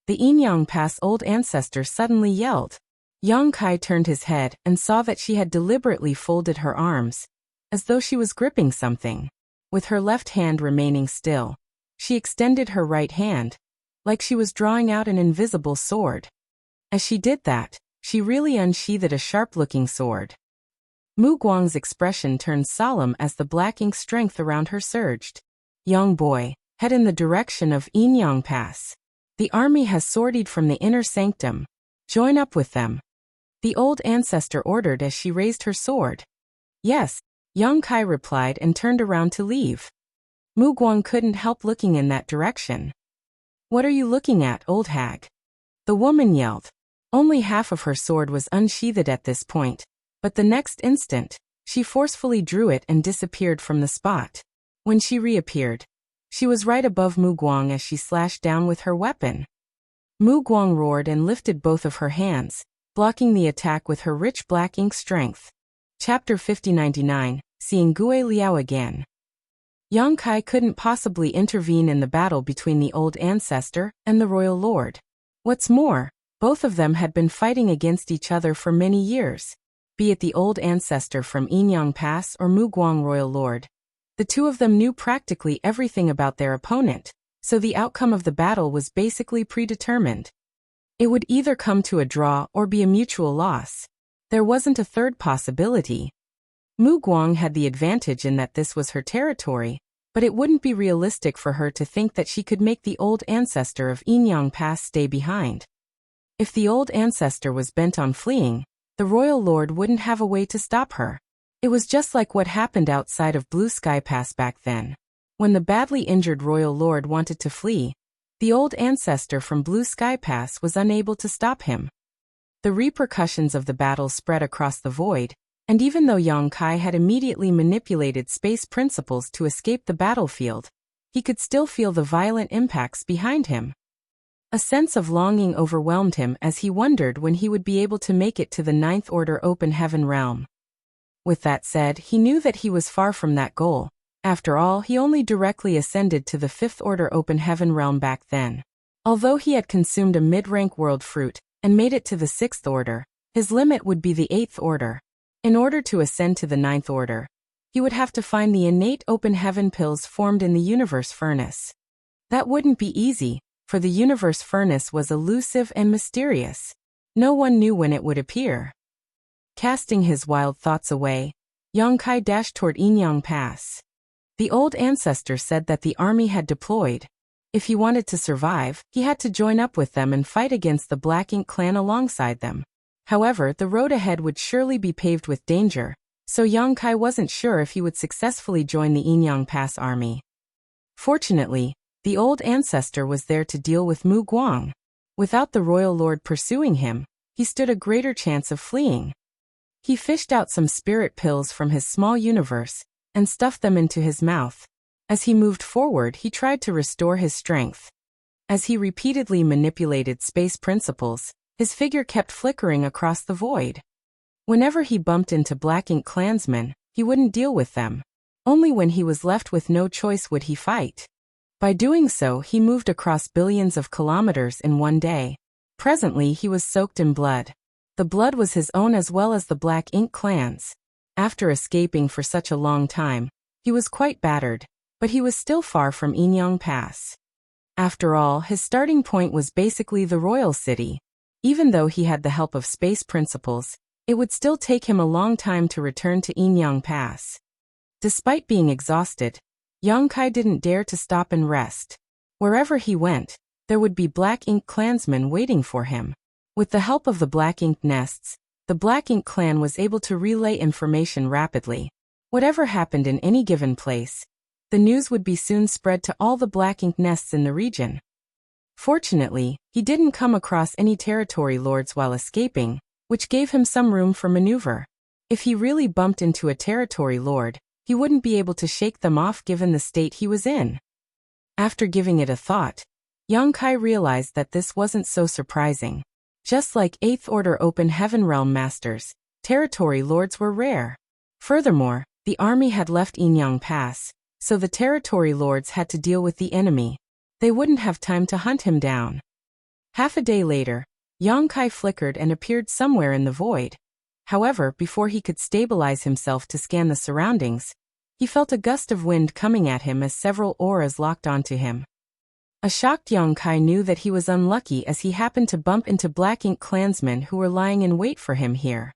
The Inyang Pass old ancestor suddenly yelled. Yang Kai turned his head and saw that she had deliberately folded her arms, as though she was gripping something. With her left hand remaining still, she extended her right hand, like she was drawing out an invisible sword. As she did that, she really unsheathed a sharp-looking sword. Mu Guang's expression turned solemn as the black ink strength around her surged. "Young boy, head in the direction of Inyang Pass. The army has sortied from the inner sanctum. Join up with them," the old ancestor ordered as she raised her sword. "Yes," Yang Kai replied and turned around to leave. Mu Guang couldn't help looking in that direction. "What are you looking at, old hag?" the woman yelled. Only half of her sword was unsheathed at this point, but the next instant, she forcefully drew it and disappeared from the spot. When she reappeared, she was right above Mu Guang as she slashed down with her weapon. Mu Guang roared and lifted both of her hands, blocking the attack with her rich black ink strength. Chapter 5099, Seeing Gue Liao again. Yang Kai couldn't possibly intervene in the battle between the old ancestor and the royal lord. What's more, both of them had been fighting against each other for many years. Be it the old ancestor from Inyang Pass or Mu Guang royal lord, the two of them knew practically everything about their opponent, so the outcome of the battle was basically predetermined. It would either come to a draw or be a mutual loss. There wasn't a third possibility. Mu Guang had the advantage in that this was her territory, but it wouldn't be realistic for her to think that she could make the old ancestor of Inyang Pass stay behind. If the old ancestor was bent on fleeing, the royal lord wouldn't have a way to stop her. It was just like what happened outside of Blue Sky Pass back then. When the badly injured royal lord wanted to flee, the old ancestor from Blue Sky Pass was unable to stop him. The repercussions of the battle spread across the void, and even though Yang Kai had immediately manipulated space principles to escape the battlefield, he could still feel the violent impacts behind him. A sense of longing overwhelmed him as he wondered when he would be able to make it to the Ninth Order Open Heaven realm. With that said, he knew that he was far from that goal. After all, he only directly ascended to the Fifth Order Open Heaven realm back then. Although he had consumed a mid-rank world fruit and made it to the Sixth Order, his limit would be the Eighth Order. In order to ascend to the Ninth Order, he would have to find the innate open heaven pills formed in the universe furnace. That wouldn't be easy, for the universe furnace was elusive and mysterious. No one knew when it would appear. Casting his wild thoughts away, Yang Kai dashed toward Inyang Pass. The old ancestor said that the army had deployed. If he wanted to survive, he had to join up with them and fight against the Black Ink clan alongside them. However, the road ahead would surely be paved with danger, so Yang Kai wasn't sure if he would successfully join the Inyang Pass army. Fortunately, the old ancestor was there to deal with Mu Guang. Without the royal lord pursuing him, he stood a greater chance of fleeing. He fished out some spirit pills from his small universe and stuffed them into his mouth. As he moved forward, he tried to restore his strength. As he repeatedly manipulated space principles, his figure kept flickering across the void. Whenever he bumped into Black Ink clansmen, he wouldn't deal with them. Only when he was left with no choice would he fight. By doing so, he moved across billions of kilometers in one day. Presently, he was soaked in blood. The blood was his own as well as the Black Ink clan's. After escaping for such a long time, he was quite battered, but he was still far from Inyang Pass. After all, his starting point was basically the royal city, Even though he had the help of space principles, it would still take him a long time to return to Inyang Pass. Despite being exhausted, Yang Kai didn't dare to stop and rest. Wherever he went, there would be Black Ink clansmen waiting for him. With the help of the Black Ink nests, the Black Ink clan was able to relay information rapidly. Whatever happened in any given place, the news would be soon spread to all the Black Ink nests in the region. Fortunately, he didn't come across any territory lords while escaping, which gave him some room for maneuver. If he really bumped into a territory lord, he wouldn't be able to shake them off given the state he was in. After giving it a thought, Yang Kai realized that this wasn't so surprising. Just like 8th Order Open Heaven Realm Masters, territory lords were rare. Furthermore, the army had left Inyang Pass, so the territory lords had to deal with the enemy. They wouldn't have time to hunt him down. Half a day later, Yang Kai flickered and appeared somewhere in the void. However, before he could stabilize himself to scan the surroundings, he felt a gust of wind coming at him as several auras locked onto him. A shocked Yang Kai knew that he was unlucky as he happened to bump into Black Ink clansmen who were lying in wait for him here.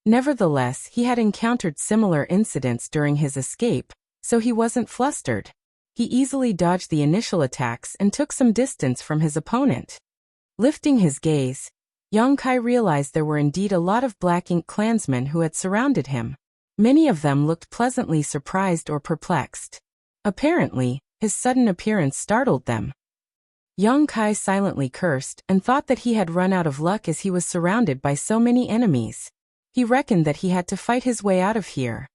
Nevertheless, he had encountered similar incidents during his escape, so he wasn't flustered. He easily dodged the initial attacks and took some distance from his opponent. Lifting his gaze, Yang Kai realized there were indeed a lot of Black Ink clansmen who had surrounded him. Many of them looked pleasantly surprised or perplexed. Apparently, his sudden appearance startled them. Yang Kai silently cursed and thought that he had run out of luck as he was surrounded by so many enemies. He reckoned that he had to fight his way out of here.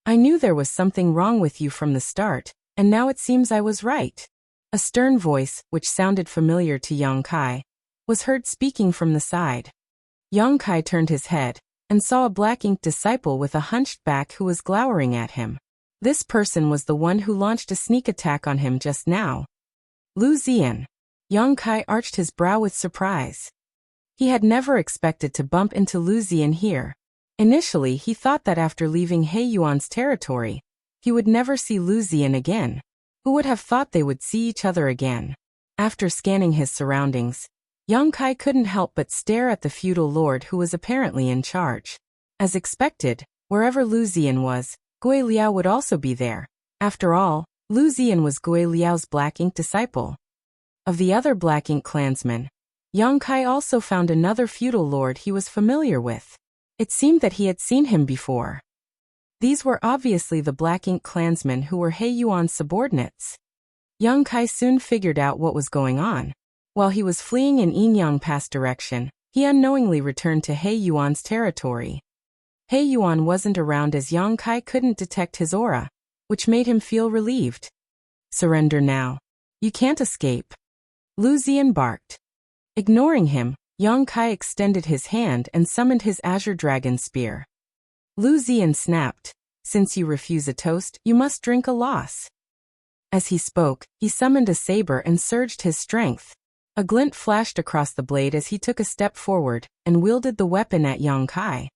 I knew there was something wrong with you from the start, and now it seems I was right. A stern voice, which sounded familiar to Yang Kai, was heard speaking from the side. Yang Kai turned his head and saw a Black Ink disciple with a hunched back who was glowering at him. This person was the one who launched a sneak attack on him just now. Lu Zian. Yang Kai arched his brow with surprise. He had never expected to bump into Lu Zian here. Initially, he thought that after leaving He Yuan's territory, he would never see Lu Zian again. Who would have thought they would see each other again? After scanning his surroundings, Yang Kai couldn't help but stare at the feudal lord who was apparently in charge. As expected, wherever Lu Zian was, Gui Liao would also be there. After all, Lu Zian was Gui Liao's Black Ink disciple. Of the other Black Ink clansmen, Yang Kai also found another feudal lord he was familiar with. It seemed that he had seen him before. These were obviously the Black Ink clansmen who were He Yuan's subordinates. Yang Kai soon figured out what was going on. While he was fleeing in Inyang Pass direction, he unknowingly returned to He Yuan's territory. He Yuan wasn't around as Yang Kai couldn't detect his aura, which made him feel relieved. Surrender now. You can't escape. Lu Zian barked. Ignoring him, Yang Kai extended his hand and summoned his Azure Dragon Spear. Lu Zian snapped, "Since you refuse a toast, you must drink a loss." As he spoke, he summoned a saber and surged his strength. A glint flashed across the blade as he took a step forward and wielded the weapon at Yang Kai.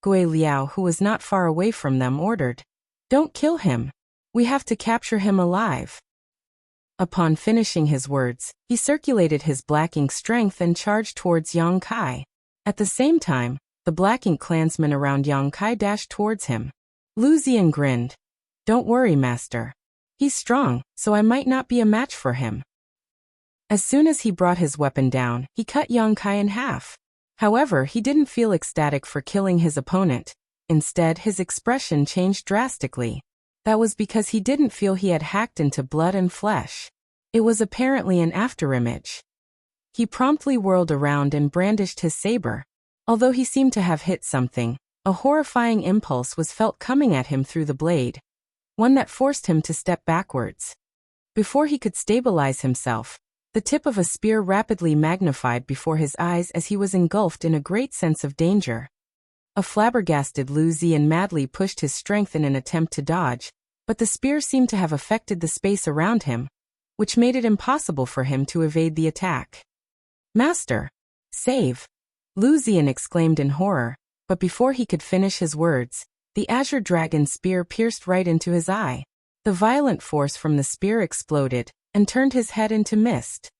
Gui Liao, who was not far away from them, ordered, "Don't kill him. We have to capture him alive." Upon finishing his words, he circulated his Black Ink strength and charged towards Yang Kai. At the same time, the Black Ink clansmen around Yang Kai dashed towards him. Lu Zian grinned. "Don't worry, master. He's strong, so I might not be a match for him." As soon as he brought his weapon down, he cut Yang Kai in half. However, he didn't feel ecstatic for killing his opponent. Instead, his expression changed drastically. That was because he didn't feel he had hacked into blood and flesh. It was apparently an afterimage. He promptly whirled around and brandished his saber. Although he seemed to have hit something, a horrifying impulse was felt coming at him through the blade, one that forced him to step backwards. Before he could stabilize himself, the tip of a spear rapidly magnified before his eyes as he was engulfed in a great sense of danger. A flabbergasted Lu Zian madly pushed his strength in an attempt to dodge, but the spear seemed to have affected the space around him, which made it impossible for him to evade the attack. "Master! Save!" Lu Zian exclaimed in horror, but before he could finish his words, the Azure Dragon Spear pierced right into his eye. The violent force from the spear exploded and turned his head into mist.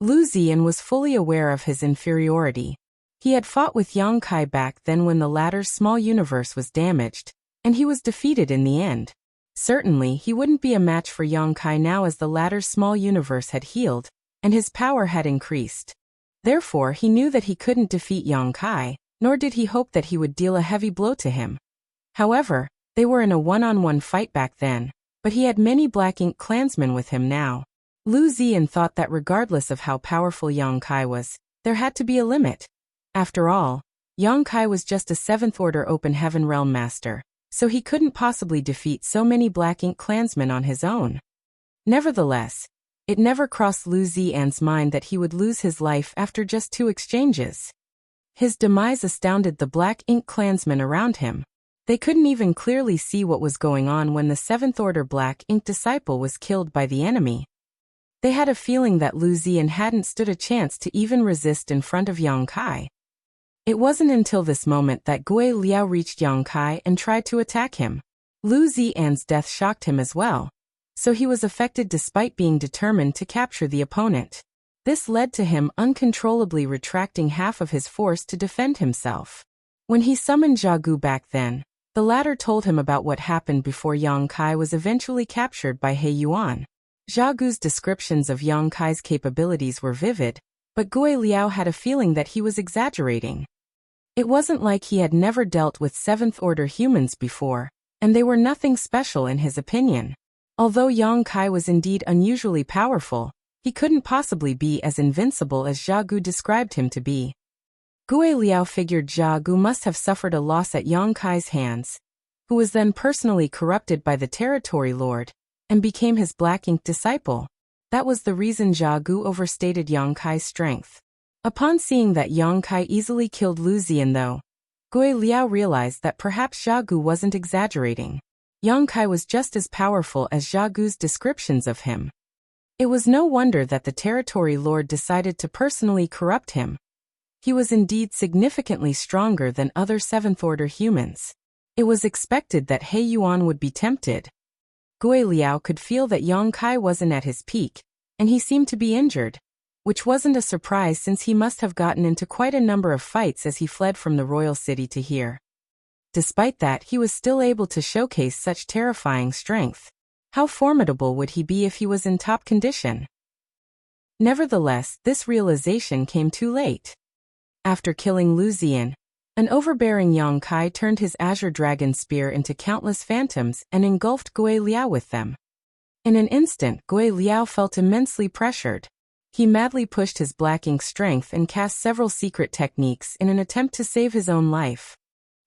Lu Ziyan was fully aware of his inferiority. He had fought with Yang Kai back then when the latter's small universe was damaged, and he was defeated in the end. Certainly, he wouldn't be a match for Yang Kai now as the latter's small universe had healed, and his power had increased. Therefore, he knew that he couldn't defeat Yang Kai, nor did he hope that he would deal a heavy blow to him. However, they were in a one-on-one fight back then, but he had many Black Ink clansmen with him now. Lu Ziyan thought that regardless of how powerful Yang Kai was, there had to be a limit. After all, Yang Kai was just a 7th Order Open Heaven Realm Master, so he couldn't possibly defeat so many Black Ink clansmen on his own. Nevertheless, it never crossed Lu Ziyan's mind that he would lose his life after just 2 exchanges. His demise astounded the Black Ink clansmen around him. They couldn't even clearly see what was going on when the 7th Order Black Ink disciple was killed by the enemy. They had a feeling that Lu Ziyan hadn't stood a chance to even resist in front of Yang Kai. It wasn't until this moment that Gui Liao reached Yang Kai and tried to attack him. Lu Ziyan's death shocked him as well, so he was affected despite being determined to capture the opponent. This led to him uncontrollably retracting half of his force to defend himself. When he summoned Jiagu back then, the latter told him about what happened before Yang Kai was eventually captured by He Yuan. Jiagu's descriptions of Yang Kai's capabilities were vivid, but Gui Liao had a feeling that he was exaggerating. It wasn't like he had never dealt with 7th Order humans before, and they were nothing special in his opinion. Although Yang Kai was indeed unusually powerful, he couldn't possibly be as invincible as Jiagu described him to be. Gui Liao figured Jiagu must have suffered a loss at Yang Kai's hands, who was then personally corrupted by the Territory Lord, and became his Black Ink disciple. That was the reason Jiagu overstated Yang Kai's strength. Upon seeing that Yang Kai easily killed Lu Ziyan though, Gui Liao realized that perhaps Jiagu wasn't exaggerating. Yang Kai was just as powerful as Jiagu's descriptions of him. It was no wonder that the Territory Lord decided to personally corrupt him. He was indeed significantly stronger than other 7th Order humans. It was expected that He Yuan would be tempted. Gui Liao could feel that Yang Kai wasn't at his peak, and he seemed to be injured, which wasn't a surprise since he must have gotten into quite a number of fights as he fled from the royal city to here. Despite that, he was still able to showcase such terrifying strength. How formidable would he be if he was in top condition? Nevertheless, this realization came too late. After killing Lu Ziyan, an overbearing Yang Kai turned his Azure Dragon Spear into countless phantoms and engulfed Gui Liao with them. In an instant, Gui Liao felt immensely pressured. He madly pushed his Black Ink strength and cast several secret techniques in an attempt to save his own life.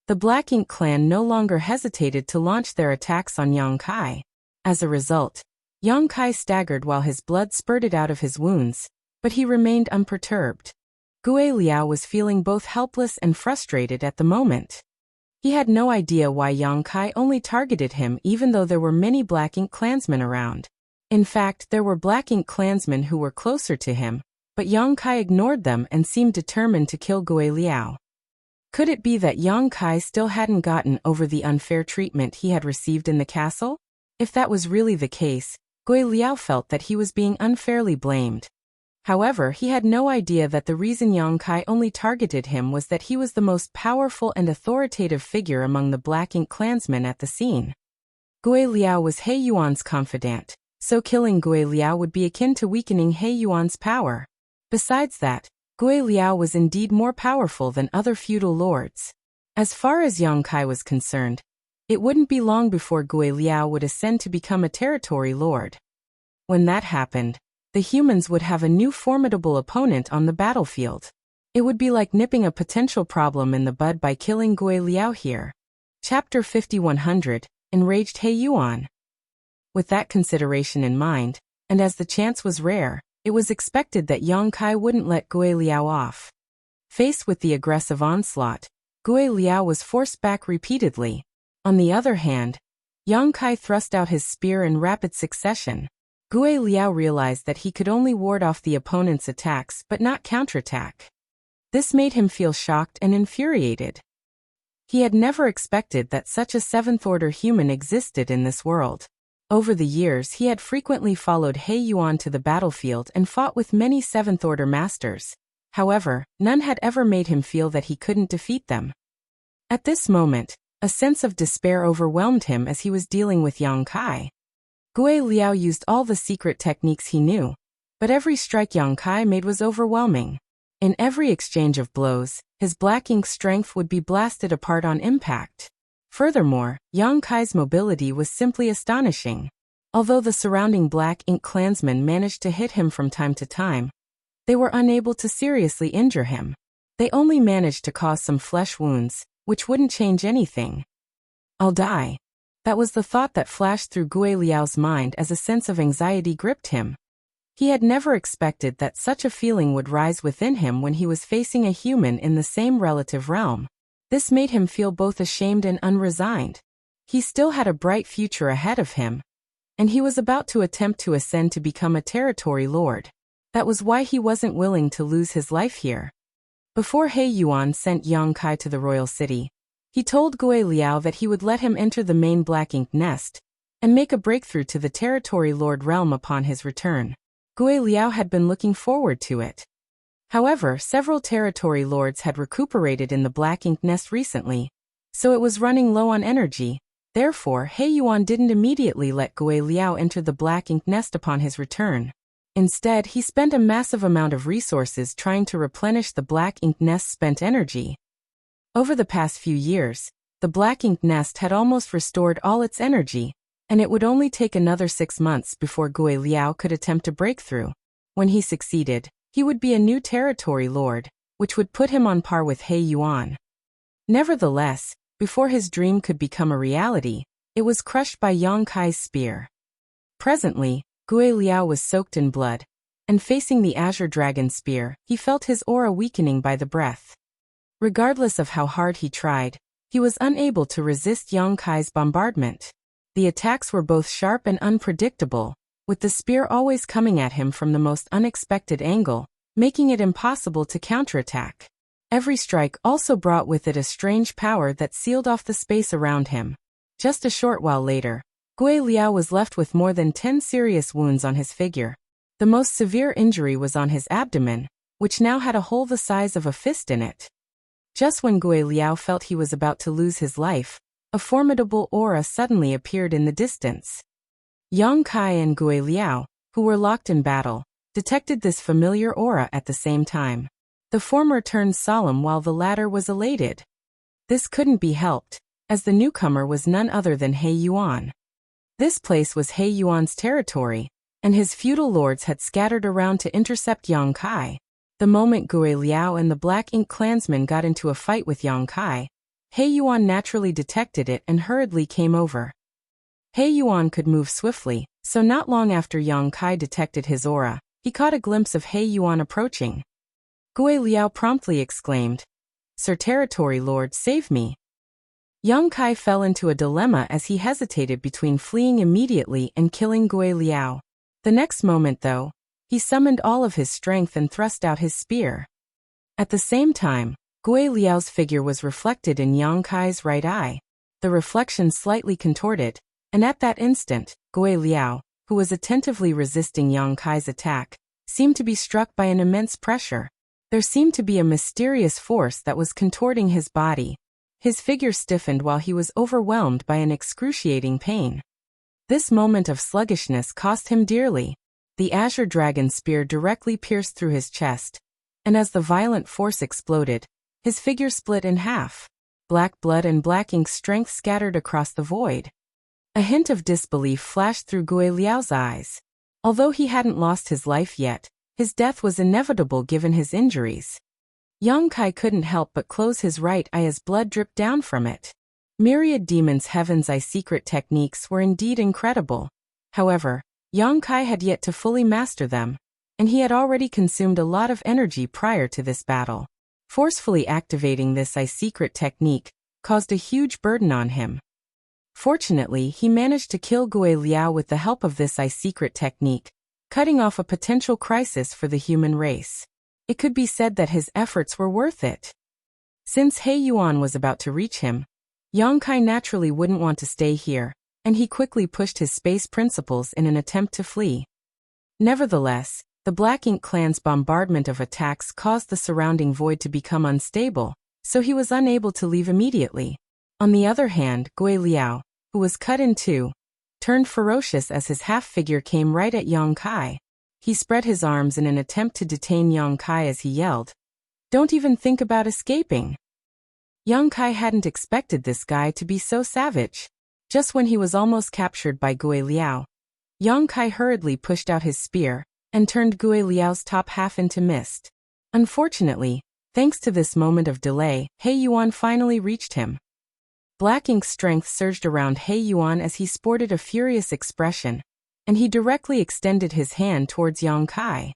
The Black Ink clan no longer hesitated to launch their attacks on Yang Kai. As a result, Yang Kai staggered while his blood spurted out of his wounds, but he remained unperturbed. Gui Liao was feeling both helpless and frustrated at the moment. He had no idea why Yang Kai only targeted him even though there were many Black Ink clansmen around. In fact, there were Black Ink clansmen who were closer to him, but Yang Kai ignored them and seemed determined to kill Gui Liao. Could it be that Yang Kai still hadn't gotten over the unfair treatment he had received in the castle? If that was really the case, Gui Liao felt that he was being unfairly blamed. However, he had no idea that the reason Yang Kai only targeted him was that he was the most powerful and authoritative figure among the Black Ink clansmen at the scene. Gui Liao was He Yuan's confidant, so killing Gui Liao would be akin to weakening He Yuan's power. Besides that, Gui Liao was indeed more powerful than other feudal lords. As far as Yang Kai was concerned, it wouldn't be long before Gui Liao would ascend to become a territory lord. When that happened, the humans would have a new formidable opponent on the battlefield. It would be like nipping a potential problem in the bud by killing Gui Liao here. Chapter 5100, Enraged He Yuan. With that consideration in mind, and as the chance was rare, it was expected that Yang Kai wouldn't let Gui Liao off. Faced with the aggressive onslaught, Gui Liao was forced back repeatedly. On the other hand, Yang Kai thrust out his spear in rapid succession. Gui Liao realized that he could only ward off the opponent's attacks but not counterattack. This made him feel shocked and infuriated. He had never expected that such a 7th Order human existed in this world. Over the years he had frequently followed He Yuan to the battlefield and fought with many Seventh-Order masters. However, none had ever made him feel that he couldn't defeat them. At this moment, a sense of despair overwhelmed him as he was dealing with Yang Kai. Gui Liao used all the secret techniques he knew, but every strike Yang Kai made was overwhelming. In every exchange of blows, his black ink strength would be blasted apart on impact. Furthermore, Yang Kai's mobility was simply astonishing. Although the surrounding black ink clansmen managed to hit him from time to time, they were unable to seriously injure him. They only managed to cause some flesh wounds, which wouldn't change anything. "I'll die." That was the thought that flashed through Gui Liao's mind as a sense of anxiety gripped him. He had never expected that such a feeling would rise within him when he was facing a human in the same relative realm. This made him feel both ashamed and unresigned. He still had a bright future ahead of him, and he was about to attempt to ascend to become a territory lord. That was why he wasn't willing to lose his life here. Before He Yuan sent Yang Kai to the royal city, he told Gui Liao that he would let him enter the main black ink nest and make a breakthrough to the territory lord realm upon his return. Gui Liao had been looking forward to it. However, several territory lords had recuperated in the black ink nest recently, so it was running low on energy. Therefore, He Yuan didn't immediately let Gui Liao enter the black ink nest upon his return. Instead, he spent a massive amount of resources trying to replenish the black ink nest's spent energy. Over the past few years, the black ink nest had almost restored all its energy, and it would only take another 6 months before Gui Liao could attempt a breakthrough. When he succeeded, he would be a new territory lord, which would put him on par with He Yuan. Nevertheless, before his dream could become a reality, it was crushed by Yang Kai's spear. Presently, Gui Liao was soaked in blood, and facing the Azure Dragon spear, he felt his aura weakening by the breath. Regardless of how hard he tried, he was unable to resist Yang Kai's bombardment. The attacks were both sharp and unpredictable, with the spear always coming at him from the most unexpected angle, making it impossible to counterattack. Every strike also brought with it a strange power that sealed off the space around him. Just a short while later, Gui Liao was left with more than 10 serious wounds on his figure. The most severe injury was on his abdomen, which now had a hole the size of a fist in it. Just when Gui Liao felt he was about to lose his life, a formidable aura suddenly appeared in the distance. Yang Kai and Gui Liao, who were locked in battle, detected this familiar aura at the same time. The former turned solemn while the latter was elated. This couldn't be helped, as the newcomer was none other than He Yuan. This place was He Yuan's territory, and his feudal lords had scattered around to intercept Yang Kai. The moment Gui Liao and the Black Ink clansmen got into a fight with Yang Kai, He Yuan naturally detected it and hurriedly came over. He Yuan could move swiftly, so not long after Yang Kai detected his aura, he caught a glimpse of He Yuan approaching. Gui Liao promptly exclaimed, "Sir Territory Lord, save me." Yang Kai fell into a dilemma as he hesitated between fleeing immediately and killing Gui Liao. The next moment, though, he summoned all of his strength and thrust out his spear. At the same time, Gui Liao's figure was reflected in Yang Kai's right eye. The reflection slightly contorted, and at that instant, Gui Liao, who was attentively resisting Yang Kai's attack, seemed to be struck by an immense pressure. There seemed to be a mysterious force that was contorting his body. His figure stiffened while he was overwhelmed by an excruciating pain. This moment of sluggishness cost him dearly. The Azure Dragon spear directly pierced through his chest, and as the violent force exploded, his figure split in half. Black blood and black ink strength scattered across the void. A hint of disbelief flashed through Gui Liao's eyes. Although he hadn't lost his life yet, his death was inevitable given his injuries. Yang Kai couldn't help but close his right eye as blood dripped down from it. Myriad Demons' Heaven's Eye secret techniques were indeed incredible. However, Yang Kai had yet to fully master them, and he had already consumed a lot of energy prior to this battle. Forcefully activating this eye secret technique caused a huge burden on him. Fortunately, he managed to kill Gui Liao with the help of this eye secret technique, cutting off a potential crisis for the human race. It could be said that his efforts were worth it. Since He Yuan was about to reach him, Yang Kai naturally wouldn't want to stay here, and he quickly pushed his space principles in an attempt to flee. Nevertheless, the Black Ink clan's bombardment of attacks caused the surrounding void to become unstable, so he was unable to leave immediately. On the other hand, Gui Liao, who was cut in two, turned ferocious as his half-figure came right at Yang Kai. He spread his arms in an attempt to detain Yang Kai as he yelled, "Don't even think about escaping!" Yang Kai hadn't expected this guy to be so savage. Just when he was almost captured by Gui Liao, Yang Kai hurriedly pushed out his spear and turned Gui Liao's top half into mist. Unfortunately, thanks to this moment of delay, He Yuan finally reached him. Black Ink's strength surged around He Yuan as he sported a furious expression, and he directly extended his hand towards Yang Kai.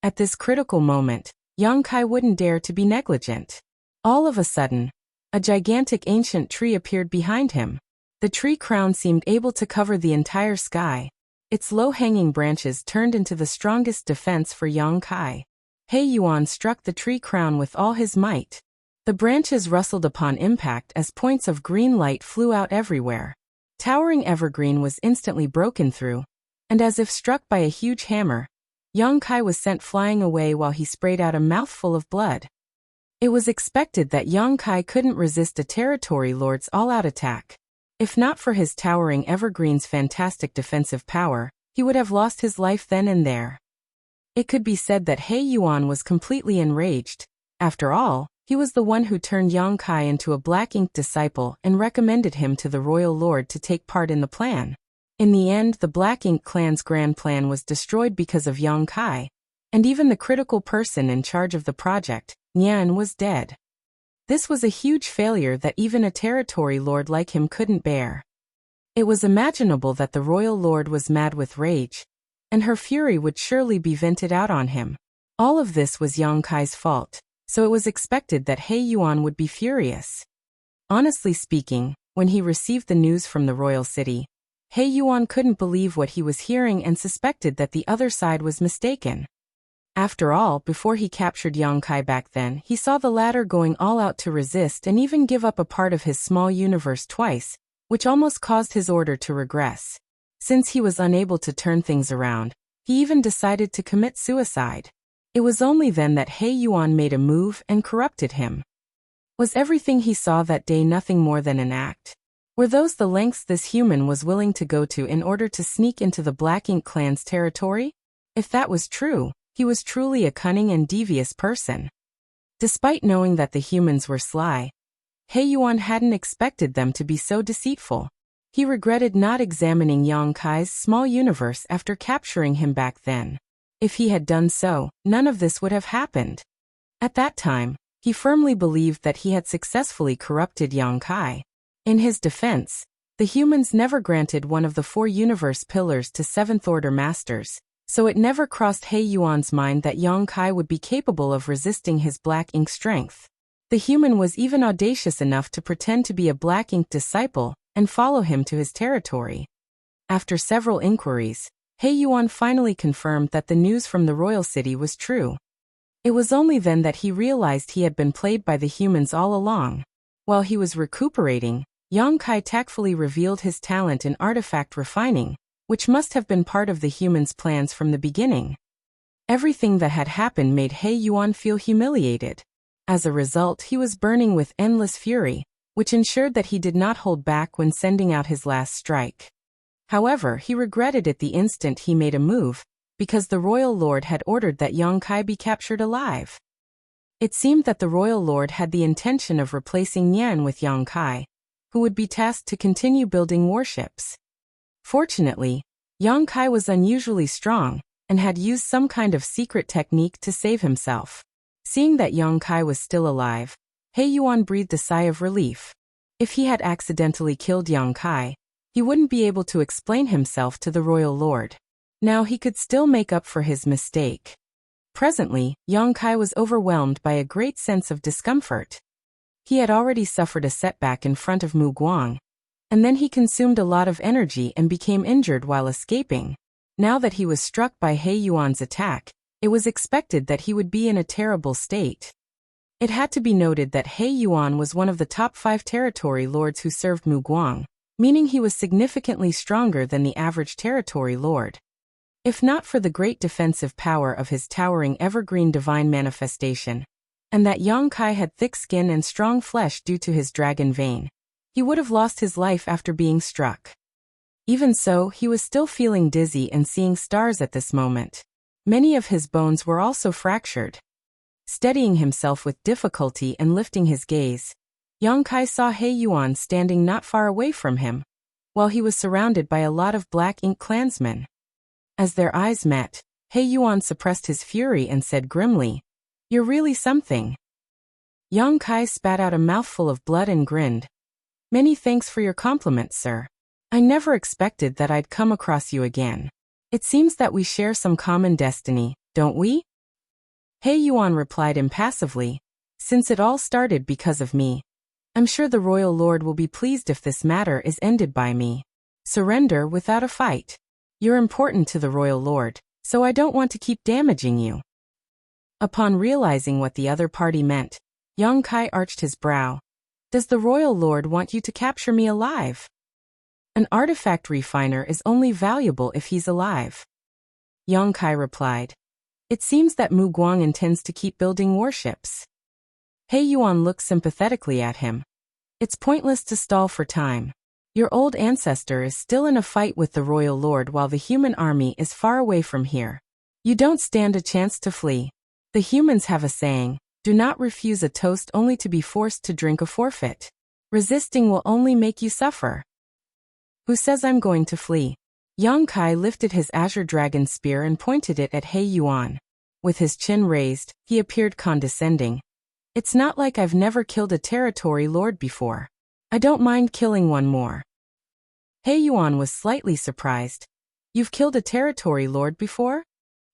At this critical moment, Yang Kai wouldn't dare to be negligent. All of a sudden, a gigantic ancient tree appeared behind him. The tree crown seemed able to cover the entire sky. Its low-hanging branches turned into the strongest defense for Yang Kai. He Yuan struck the tree crown with all his might. The branches rustled upon impact as points of green light flew out everywhere. Towering evergreen was instantly broken through, and as if struck by a huge hammer, Yang Kai was sent flying away while he sprayed out a mouthful of blood. It was expected that Yang Kai couldn't resist a territory lord's all-out attack. If not for his towering evergreen's fantastic defensive power, he would have lost his life then and there. It could be said that He Yuan was completely enraged. After all, he was the one who turned Yang Kai into a Black Ink disciple and recommended him to the royal lord to take part in the plan. In the end, the Black Ink clan's grand plan was destroyed because of Yang Kai, and even the critical person in charge of the project, Nian, was dead. This was a huge failure that even a territory lord like him couldn't bear. It was imaginable that the royal lord was mad with rage, and her fury would surely be vented out on him. All of this was Yang Kai's fault, so it was expected that He Yuan would be furious. Honestly speaking, when he received the news from the royal city, He Yuan couldn't believe what he was hearing and suspected that the other side was mistaken. After all, before he captured Yang Kai back then, he saw the latter going all out to resist and even give up a part of his small universe twice, which almost caused his order to regress. Since he was unable to turn things around, he even decided to commit suicide. It was only then that He Yuan made a move and corrupted him. Was everything he saw that day nothing more than an act? Were those the lengths this human was willing to go to in order to sneak into the Black Ink clan's territory? If that was true, he was truly a cunning and devious person. Despite knowing that the humans were sly, He Yuan hadn't expected them to be so deceitful. He regretted not examining Yang Kai's small universe after capturing him back then. If he had done so, none of this would have happened. At that time, he firmly believed that he had successfully corrupted Yang Kai. In his defense, the humans never granted one of the 4 universe pillars to 7th-order masters, so it never crossed He Yuan's mind that Yang Kai would be capable of resisting his Black Ink strength. The human was even audacious enough to pretend to be a Black Ink disciple and follow him to his territory. After several inquiries, He Yuan finally confirmed that the news from the royal city was true. It was only then that he realized he had been played by the humans all along. While he was recuperating, Yang Kai tactfully revealed his talent in artifact refining, which must have been part of the humans' plans from the beginning. Everything that had happened made He Yuan feel humiliated. As a result, he was burning with endless fury, which ensured that he did not hold back when sending out his last strike. However, he regretted it the instant he made a move, because the royal lord had ordered that Yang Kai be captured alive. It seemed that the royal lord had the intention of replacing Nian with Yang Kai, who would be tasked to continue building warships. Fortunately, Yang Kai was unusually strong, and had used some kind of secret technique to save himself. Seeing that Yang Kai was still alive, He Yuan breathed a sigh of relief. If he had accidentally killed Yang Kai, he wouldn't be able to explain himself to the royal lord. Now he could still make up for his mistake. Presently, Yang Kai was overwhelmed by a great sense of discomfort. He had already suffered a setback in front of Mu Guang, and then he consumed a lot of energy and became injured while escaping. Now that he was struck by He Yuan's attack, it was expected that he would be in a terrible state. It had to be noted that He Yuan was one of the top 5 territory lords who served Mu Guang, meaning he was significantly stronger than the average territory lord. If not for the great defensive power of his towering evergreen divine manifestation, and that Yong-kai had thick skin and strong flesh due to his dragon vein, he would have lost his life after being struck. Even so, he was still feeling dizzy and seeing stars at this moment. Many of his bones were also fractured. Steadying himself with difficulty and lifting his gaze, Yong-kai saw He Yuan standing not far away from him, while he was surrounded by a lot of black ink clansmen. As their eyes met, He Yuan suppressed his fury and said grimly, "You're really something." Yong-kai spat out a mouthful of blood and grinned. "Many thanks for your compliments, sir. I never expected that I'd come across you again. It seems that we share some common destiny, don't we?" He Yuan replied impassively, "Since it all started because of me, I'm sure the royal lord will be pleased if this matter is ended by me. Surrender without a fight. You're important to the royal lord, so I don't want to keep damaging you." Upon realizing what the other party meant, Yong-kai arched his brow. "Does the royal lord want you to capture me alive?" "An artifact refiner is only valuable if he's alive," Yong-kai replied. "It seems that Mu Guang intends to keep building warships." He Yuan looked sympathetically at him. "It's pointless to stall for time. Your old ancestor is still in a fight with the royal lord while the human army is far away from here. You don't stand a chance to flee. The humans have a saying, do not refuse a toast only to be forced to drink a forfeit. Resisting will only make you suffer." "Who says I'm going to flee?" Yong-kai lifted his azure dragon spear and pointed it at He Yuan. With his chin raised, he appeared condescending. "It's not like I've never killed a territory lord before. I don't mind killing one more." He Yuan was slightly surprised. "You've killed a territory lord before?"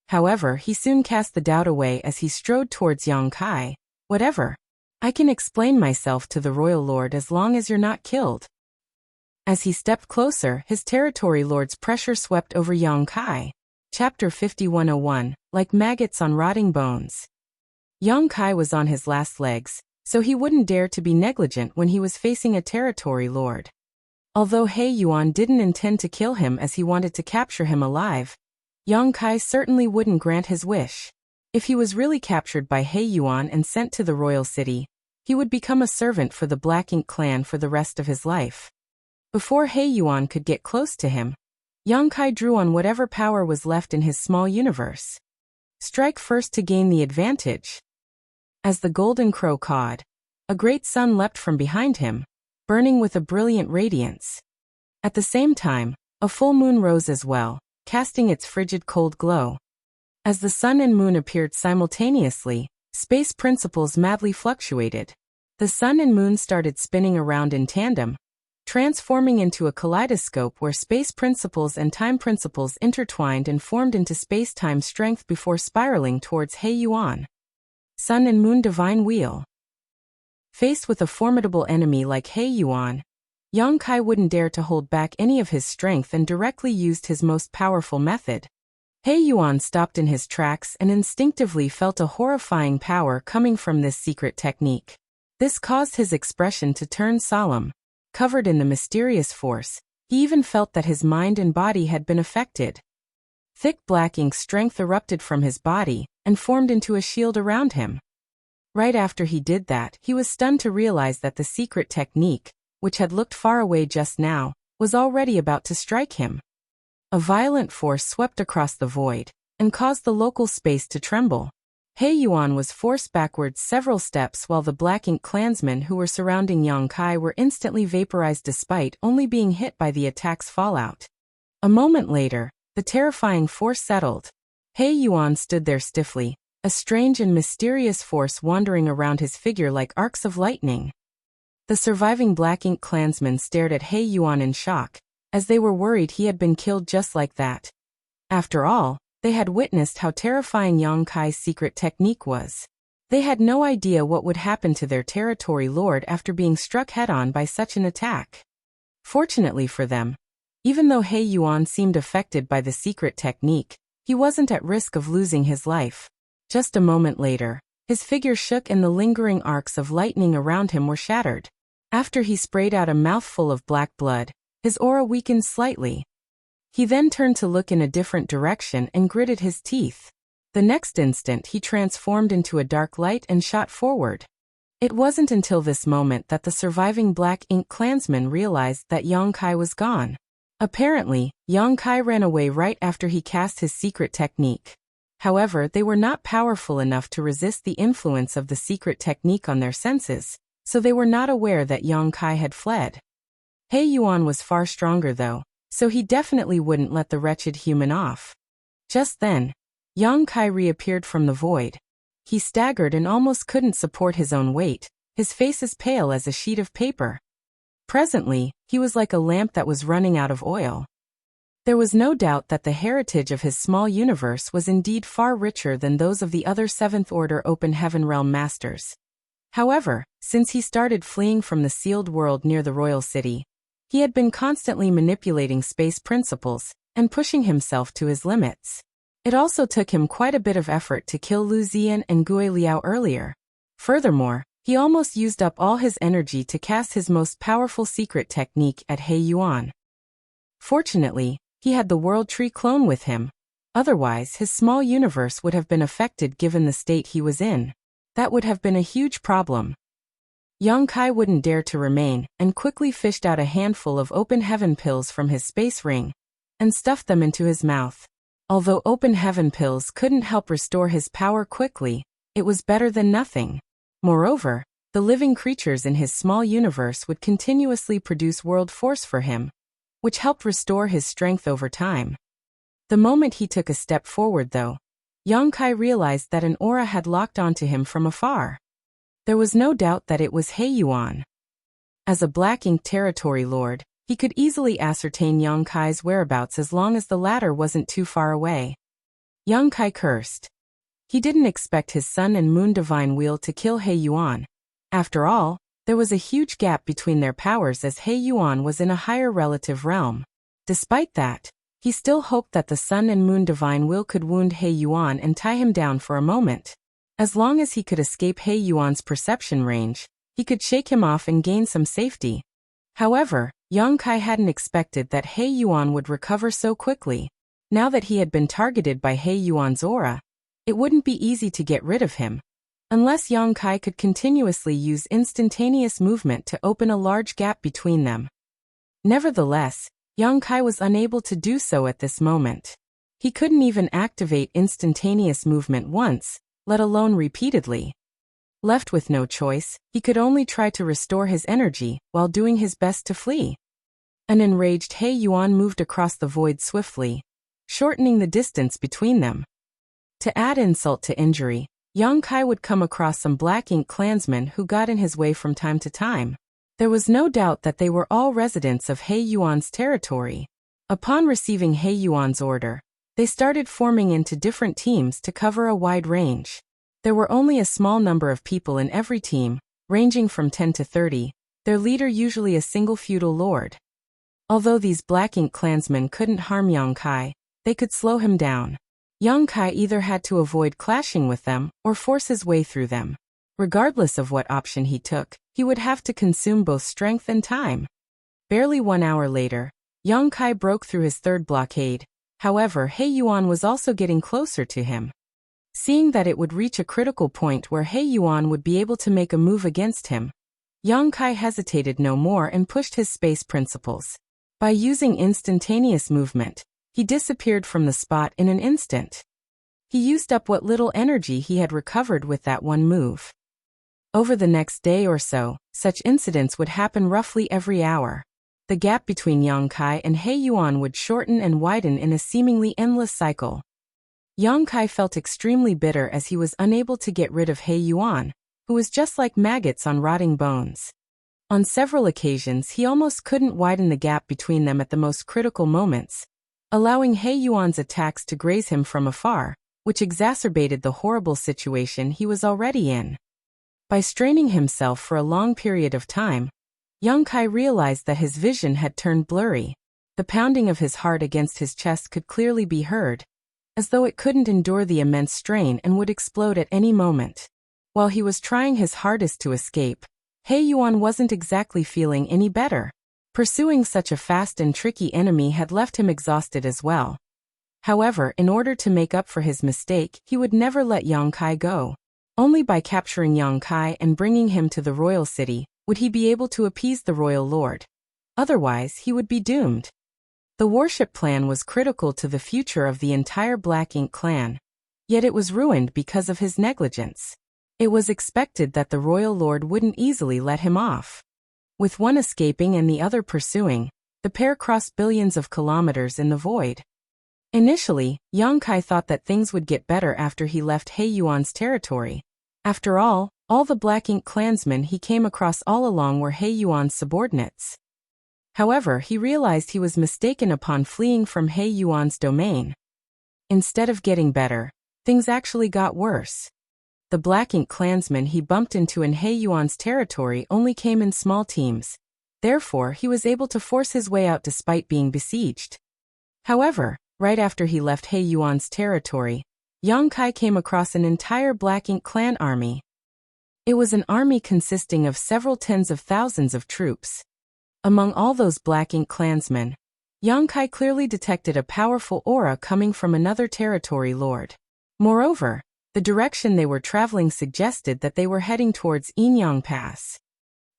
However, he soon cast the doubt away as he strode towards Yong-kai. "Whatever. I can explain myself to the royal lord as long as you're not killed." As he stepped closer, his territory lord's pressure swept over Yong-kai. Chapter 5101, Like Maggots on Rotting Bones. Yong-kai was on his last legs, so he wouldn't dare to be negligent when he was facing a territory lord. Although He Yuan didn't intend to kill him as he wanted to capture him alive, Yong-kai certainly wouldn't grant his wish. If he was really captured by He Yuan and sent to the royal city, he would become a servant for the Black Ink clan for the rest of his life. Before He Yuan could get close to him, Yong-kai drew on whatever power was left in his small universe. Strike first to gain the advantage. As the golden crow cawed, a great sun leapt from behind him, burning with a brilliant radiance. At the same time, a full moon rose as well, casting its frigid cold glow. As the sun and moon appeared simultaneously, space principles madly fluctuated. The sun and moon started spinning around in tandem, transforming into a kaleidoscope where space principles and time principles intertwined and formed into space-time strength before spiraling towards He Yuan. Sun and Moon Divine Wheel. Faced with a formidable enemy like He Yuan, Yong-kai wouldn't dare to hold back any of his strength and directly used his most powerful method. He Yuan stopped in his tracks and instinctively felt a horrifying power coming from this secret technique. This caused his expression to turn solemn. Covered in the mysterious force, he even felt that his mind and body had been affected. Thick black ink strength erupted from his body and formed into a shield around him. Right after he did that, he was stunned to realize that the secret technique, which had looked far away just now, was already about to strike him. A violent force swept across the void and caused the local space to tremble. He Yuan was forced backwards several steps while the Black Ink clansmen who were surrounding Yong-kai were instantly vaporized despite only being hit by the attack's fallout. A moment later, the terrifying force settled. He Yuan stood there stiffly, a strange and mysterious force wandering around his figure like arcs of lightning. The surviving Black Ink clansmen stared at He Yuan in shock, as they were worried he had been killed just like that. After all, they had witnessed how terrifying Yong-kai's secret technique was. They had no idea what would happen to their territory lord after being struck head-on by such an attack. Fortunately for them, even though He Yuan seemed affected by the secret technique, he wasn't at risk of losing his life. Just a moment later, his figure shook and the lingering arcs of lightning around him were shattered. After he sprayed out a mouthful of black blood, His aura weakened slightly. He then turned to look in a different direction and gritted his teeth. The next instant he transformed into a dark light and shot forward. It wasn't until this moment that the surviving Black Ink clansman realized that Yang Kai was gone. Apparently, Yang Kai ran away right after he cast his secret technique. However, they were not powerful enough to resist the influence of the secret technique on their senses, so they were not aware that Yang Kai had fled. He Yuan was far stronger though, so he definitely wouldn't let the wretched human off. Just then, Yang Kai reappeared from the void. He staggered and almost couldn't support his own weight, his face as pale as a sheet of paper. Presently, he was like a lamp that was running out of oil. There was no doubt that the heritage of his small universe was indeed far richer than those of the other Seventh Order Open Heaven Realm Masters. However, since he started fleeing from the sealed world near the royal city, he had been constantly manipulating space principles and pushing himself to his limits. It also took him quite a bit of effort to kill Lu Zian and Gui Liao earlier. Furthermore, he almost used up all his energy to cast his most powerful secret technique at He Yuan. Fortunately, he had the World Tree clone with him. Otherwise, his small universe would have been affected given the state he was in. That would have been a huge problem. Yang Kai wouldn't dare to remain, and quickly fished out a handful of open heaven pills from his space ring, and stuffed them into his mouth. Although open heaven pills couldn't help restore his power quickly, it was better than nothing. Moreover, the living creatures in his small universe would continuously produce world force for him, which helped restore his strength over time. The moment he took a step forward though, Yang Kai realized that an aura had locked onto him from afar. There was no doubt that it was He Yuan. As a Black Ink territory lord, he could easily ascertain Yang Kai's whereabouts as long as the latter wasn't too far away. Yang Kai cursed. He didn't expect his Sun and Moon Divine Wheel to kill He Yuan. After all, there was a huge gap between their powers as He Yuan was in a higher relative realm. Despite that, he still hoped that the Sun and Moon Divine Will could wound He Yuan and tie him down for a moment. As long as he could escape He Yuan's perception range, he could shake him off and gain some safety. However, Yang Kai hadn't expected that He Yuan would recover so quickly. Now that he had been targeted by He Yuan's aura, it wouldn't be easy to get rid of him, unless Yang Kai could continuously use instantaneous movement to open a large gap between them. Nevertheless, Yang Kai was unable to do so at this moment. He couldn't even activate instantaneous movement once, let alone repeatedly. Left with no choice, he could only try to restore his energy while doing his best to flee. An enraged He Yuan moved across the void swiftly, shortening the distance between them. To add insult to injury, Yang Kai would come across some Black Ink clansmen who got in his way from time to time. There was no doubt that they were all residents of He Yuan's territory. Upon receiving He Yuan's order, they started forming into different teams to cover a wide range. There were only a small number of people in every team, ranging from 10 to 30, their leader usually a single feudal lord. Although these Black Ink clansmen couldn't harm Yang Kai, they could slow him down. Yang Kai either had to avoid clashing with them or force his way through them. Regardless of what option he took, he would have to consume both strength and time. Barely 1 hour later, Yang Kai broke through his third blockade. However, He Yuan was also getting closer to him. Seeing that it would reach a critical point where He Yuan would be able to make a move against him, Yang Kai hesitated no more and pushed his space principles. By using instantaneous movement, he disappeared from the spot in an instant. He used up what little energy he had recovered with that one move. Over the next day or so, such incidents would happen roughly every hour. The gap between Yang Kai and He Yuan would shorten and widen in a seemingly endless cycle. Yang Kai felt extremely bitter as he was unable to get rid of He Yuan, who was just like maggots on rotting bones. On several occasions he almost couldn't widen the gap between them at the most critical moments, allowing He Yuan's attacks to graze him from afar, which exacerbated the horrible situation he was already in. By straining himself for a long period of time, Yang Kai realized that his vision had turned blurry. The pounding of his heart against his chest could clearly be heard, as though it couldn't endure the immense strain and would explode at any moment. While he was trying his hardest to escape, He Yuan wasn't exactly feeling any better. Pursuing such a fast and tricky enemy had left him exhausted as well. However, in order to make up for his mistake, he would never let Yang Kai go. Only by capturing Yang Kai and bringing him to the royal city would he be able to appease the royal lord. Otherwise, he would be doomed. The warship plan was critical to the future of the entire Black Ink clan. Yet it was ruined because of his negligence. It was expected that the royal lord wouldn't easily let him off. With one escaping and the other pursuing, the pair crossed billions of kilometers in the void. Initially, Yang Kai thought that things would get better after he left He Yuan's territory. After all the Black Ink clansmen he came across all along were He Yuan's subordinates. However, he realized he was mistaken upon fleeing from He Yuan's domain. Instead of getting better, things actually got worse. The Black Ink clansmen he bumped into in He Yuan's territory only came in small teams. Therefore, he was able to force his way out despite being besieged. However, right after he left He Yuan's territory, Yang Kai came across an entire Black Ink clan army. It was an army consisting of several tens of thousands of troops. Among all those Black Ink clansmen, Yang Kai clearly detected a powerful aura coming from another territory lord. Moreover, the direction they were traveling suggested that they were heading towards Yinyang Pass.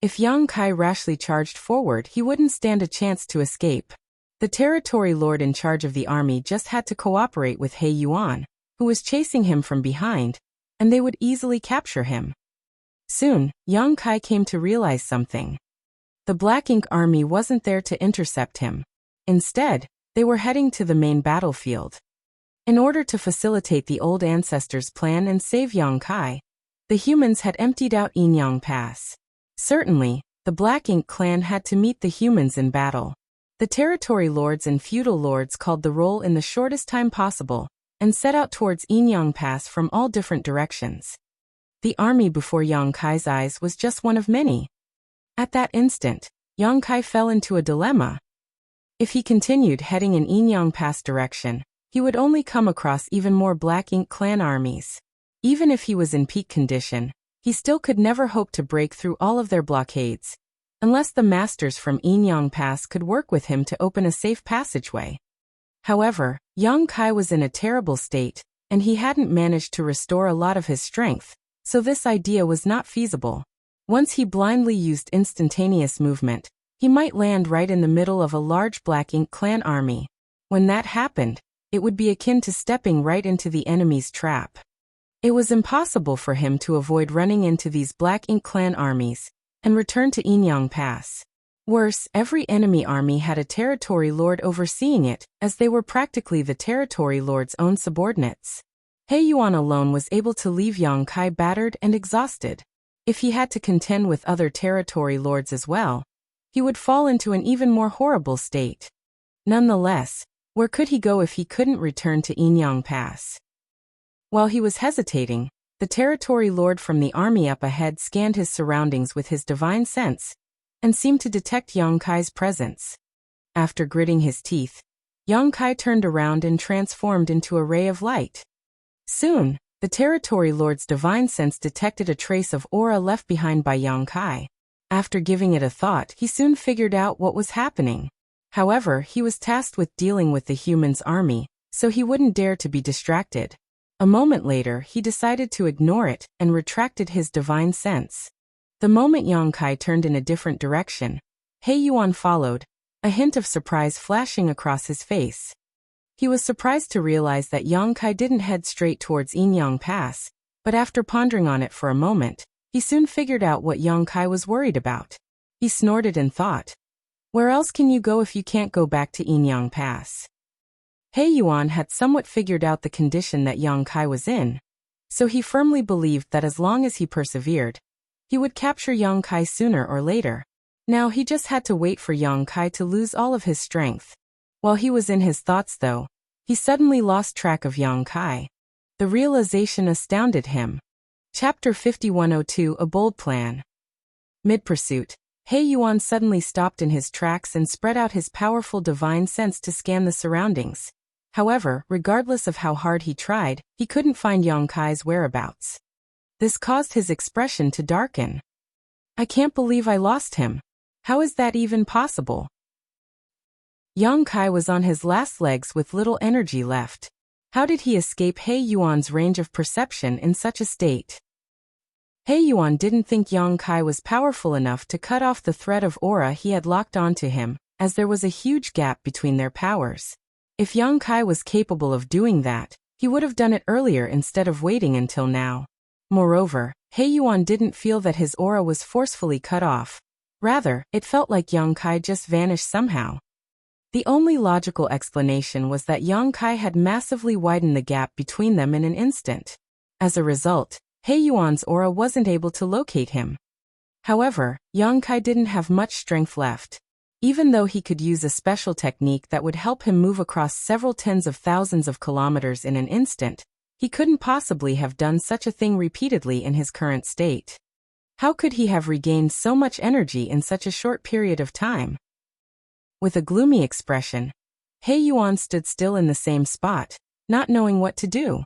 If Yang Kai rashly charged forward, he wouldn't stand a chance to escape. The territory lord in charge of the army just had to cooperate with He Yuan, who was chasing him from behind, and they would easily capture him. Soon, Yang Kai came to realize something. The Black Ink army wasn't there to intercept him. Instead, they were heading to the main battlefield. In order to facilitate the old ancestors' plan and save Yang Kai, the humans had emptied out Yinyang Pass. Certainly, the Black Ink clan had to meet the humans in battle. The territory lords and feudal lords called the roll in the shortest time possible, and set out towards Yinyang Pass from all different directions. The army before Yang Kai's eyes was just one of many. At that instant, Yang Kai fell into a dilemma. If he continued heading in Yinyang Pass direction, he would only come across even more Black Ink clan armies. Even if he was in peak condition, he still could never hope to break through all of their blockades, unless the masters from Yinyang Pass could work with him to open a safe passageway. However, Yang Kai was in a terrible state, and he hadn't managed to restore a lot of his strength, so this idea was not feasible. Once he blindly used instantaneous movement, he might land right in the middle of a large Black Ink clan army. When that happened, it would be akin to stepping right into the enemy's trap. It was impossible for him to avoid running into these Black Ink clan armies and return to Yinyang Pass. Worse, every enemy army had a territory lord overseeing it, as they were practically the territory lord's own subordinates. He Yuan alone was able to leave Yang Kai battered and exhausted. If he had to contend with other territory lords as well, he would fall into an even more horrible state. Nonetheless, where could he go if he couldn't return to Yinyang Pass? While he was hesitating, the territory lord from the army up ahead scanned his surroundings with his divine sense, and seemed to detect Yang Kai's presence. After gritting his teeth, Yang Kai turned around and transformed into a ray of light. Soon, the territory lord's divine sense detected a trace of aura left behind by Yang Kai. After giving it a thought, he soon figured out what was happening. However, he was tasked with dealing with the humans' army, so he wouldn't dare to be distracted. A moment later, he decided to ignore it and retracted his divine sense. The moment Yang Kai turned in a different direction, He Yuan followed, a hint of surprise flashing across his face. He was surprised to realize that Yang Kai didn't head straight towards Yinyang Pass, but after pondering on it for a moment, he soon figured out what Yang Kai was worried about. He snorted and thought, "Where else can you go if you can't go back to Yinyang Pass?" He Yuan had somewhat figured out the condition that Yang Kai was in, so he firmly believed that as long as he persevered, he would capture Yang Kai sooner or later. Now he just had to wait for Yang Kai to lose all of his strength. While he was in his thoughts though, he suddenly lost track of Yang Kai. The realization astounded him. Chapter 5102 A Bold Plan. Mid-pursuit, He Yuan suddenly stopped in his tracks and spread out his powerful divine sense to scan the surroundings. However, regardless of how hard he tried, he couldn't find Yang Kai's whereabouts. This caused his expression to darken. "I can't believe I lost him," How is that even possible? Yang Kai was on his last legs with little energy left. How did he escape He Yuan's range of perception in such a state? He Yuan didn't think Yang Kai was powerful enough to cut off the thread of aura he had locked onto him, as there was a huge gap between their powers. If Yang Kai was capable of doing that, he would have done it earlier instead of waiting until now. Moreover, He Yuan didn't feel that his aura was forcefully cut off. Rather, it felt like Yang Kai just vanished somehow. The only logical explanation was that Yang Kai had massively widened the gap between them in an instant. As a result, He Yuan's aura wasn't able to locate him. However, Yang Kai didn't have much strength left. Even though he could use a special technique that would help him move across several tens of thousands of kilometers in an instant, he couldn't possibly have done such a thing repeatedly in his current state. How could he have regained so much energy in such a short period of time? With a gloomy expression, He Yuan stood still in the same spot, not knowing what to do.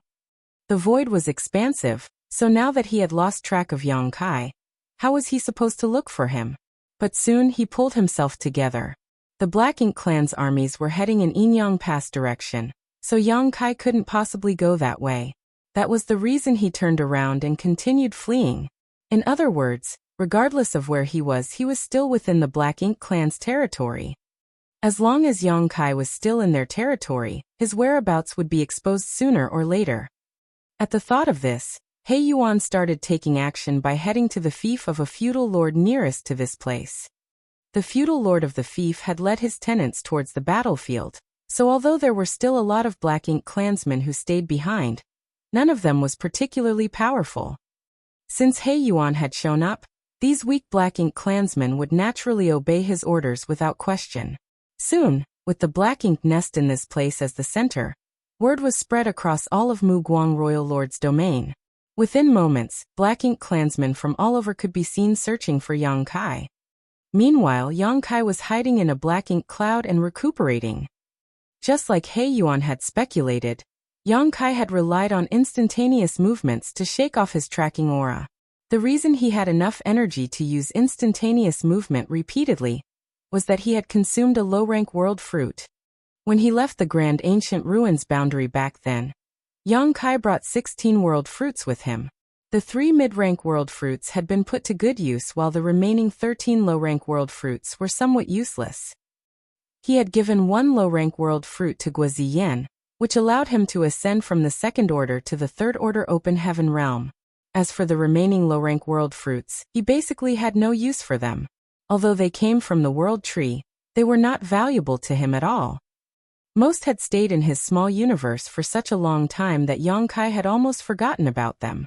The void was expansive, so now that he had lost track of Yang Kai, how was he supposed to look for him? But soon he pulled himself together. The Black Ink clan's armies were heading in Yinyang Pass direction, so Yang Kai couldn't possibly go that way. That was the reason he turned around and continued fleeing. In other words, regardless of where he was still within the Black Ink clan's territory. As long as Yang Kai was still in their territory, his whereabouts would be exposed sooner or later. At the thought of this, He Yuan started taking action by heading to the fief of a feudal lord nearest to this place. The feudal lord of the fief had led his tenants towards the battlefield, so although there were still a lot of Black Ink clansmen who stayed behind, none of them was particularly powerful. Since He Yuan had shown up, these weak Black Ink clansmen would naturally obey his orders without question. Soon, with the Black Ink nest in this place as the center, word was spread across all of Mu Guang Royal Lord's domain. Within moments, Black Ink clansmen from all over could be seen searching for Yang Kai. Meanwhile, Yang Kai was hiding in a Black Ink cloud and recuperating. Just like He Yuan had speculated, Yang Kai had relied on instantaneous movements to shake off his tracking aura. The reason he had enough energy to use instantaneous movement repeatedly was that he had consumed a low-rank world fruit. When he left the Grand Ancient Ruins boundary back then, Yang Kai brought 16 world fruits with him. The 3 mid-rank world fruits had been put to good use while the remaining 13 low-rank world fruits were somewhat useless. He had given 1 low-rank world fruit to Guaziyan, which allowed him to ascend from the second order to the third order open heaven realm. As for the remaining low-rank world fruits, he basically had no use for them. Although they came from the world tree, they were not valuable to him at all. Most had stayed in his small universe for such a long time that Yang Kai had almost forgotten about them.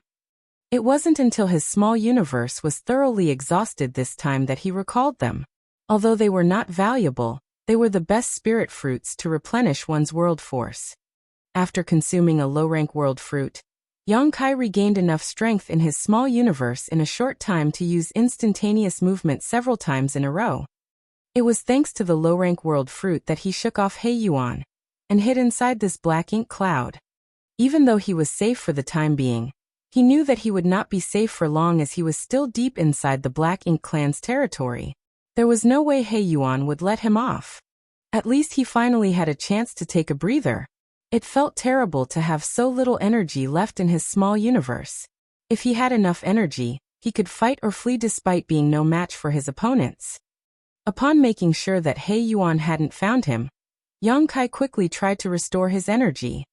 It wasn't until his small universe was thoroughly exhausted this time that he recalled them. Although they were not valuable, they were the best spirit fruits to replenish one's world force. After consuming a low-rank world fruit, Yang Kai regained enough strength in his small universe in a short time to use instantaneous movement several times in a row. It was thanks to the low-rank world fruit that he shook off He Yuan and hid inside this Black Ink cloud. Even though he was safe for the time being, he knew that he would not be safe for long as he was still deep inside the Black Ink clan's territory. There was no way He Yuan would let him off. At least he finally had a chance to take a breather. It felt terrible to have so little energy left in his small universe. If he had enough energy, he could fight or flee despite being no match for his opponents. Upon making sure that He Yuan hadn't found him, Yang Kai quickly tried to restore his energy.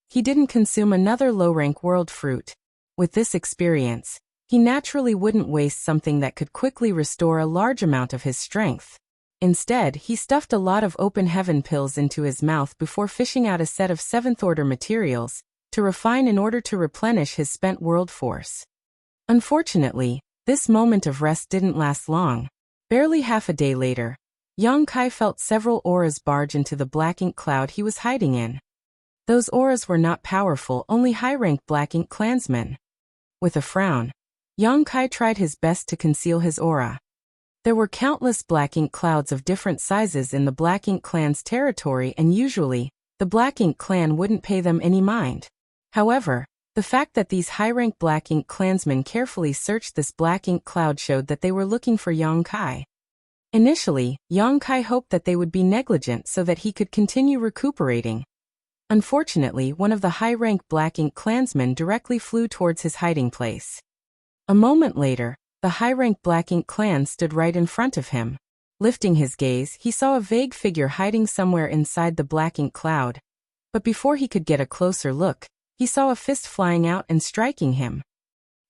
He didn't consume another low-rank world fruit. With this experience, he naturally wouldn't waste something that could quickly restore a large amount of his strength. Instead, he stuffed a lot of open heaven pills into his mouth before fishing out a set of 7th-order materials to refine in order to replenish his spent world force. Unfortunately, this moment of rest didn't last long. Barely half a day later, Yang Kai felt several auras barge into the Black Ink cloud he was hiding in. Those auras were not powerful, only high-ranked Black Ink clansmen. With a frown, Yang Kai tried his best to conceal his aura. There were countless Black Ink clouds of different sizes in the Black Ink clan's territory, and usually, the Black Ink clan wouldn't pay them any mind. However, the fact that these high-ranked Black Ink clansmen carefully searched this Black Ink cloud showed that they were looking for Yang Kai. Initially, Yang Kai hoped that they would be negligent so that he could continue recuperating. Unfortunately, one of the high-rank Black Ink clansmen directly flew towards his hiding place. A moment later, the high-rank Black Ink clan stood right in front of him. Lifting his gaze, he saw a vague figure hiding somewhere inside the Black Ink cloud. But before he could get a closer look, he saw a fist flying out and striking him.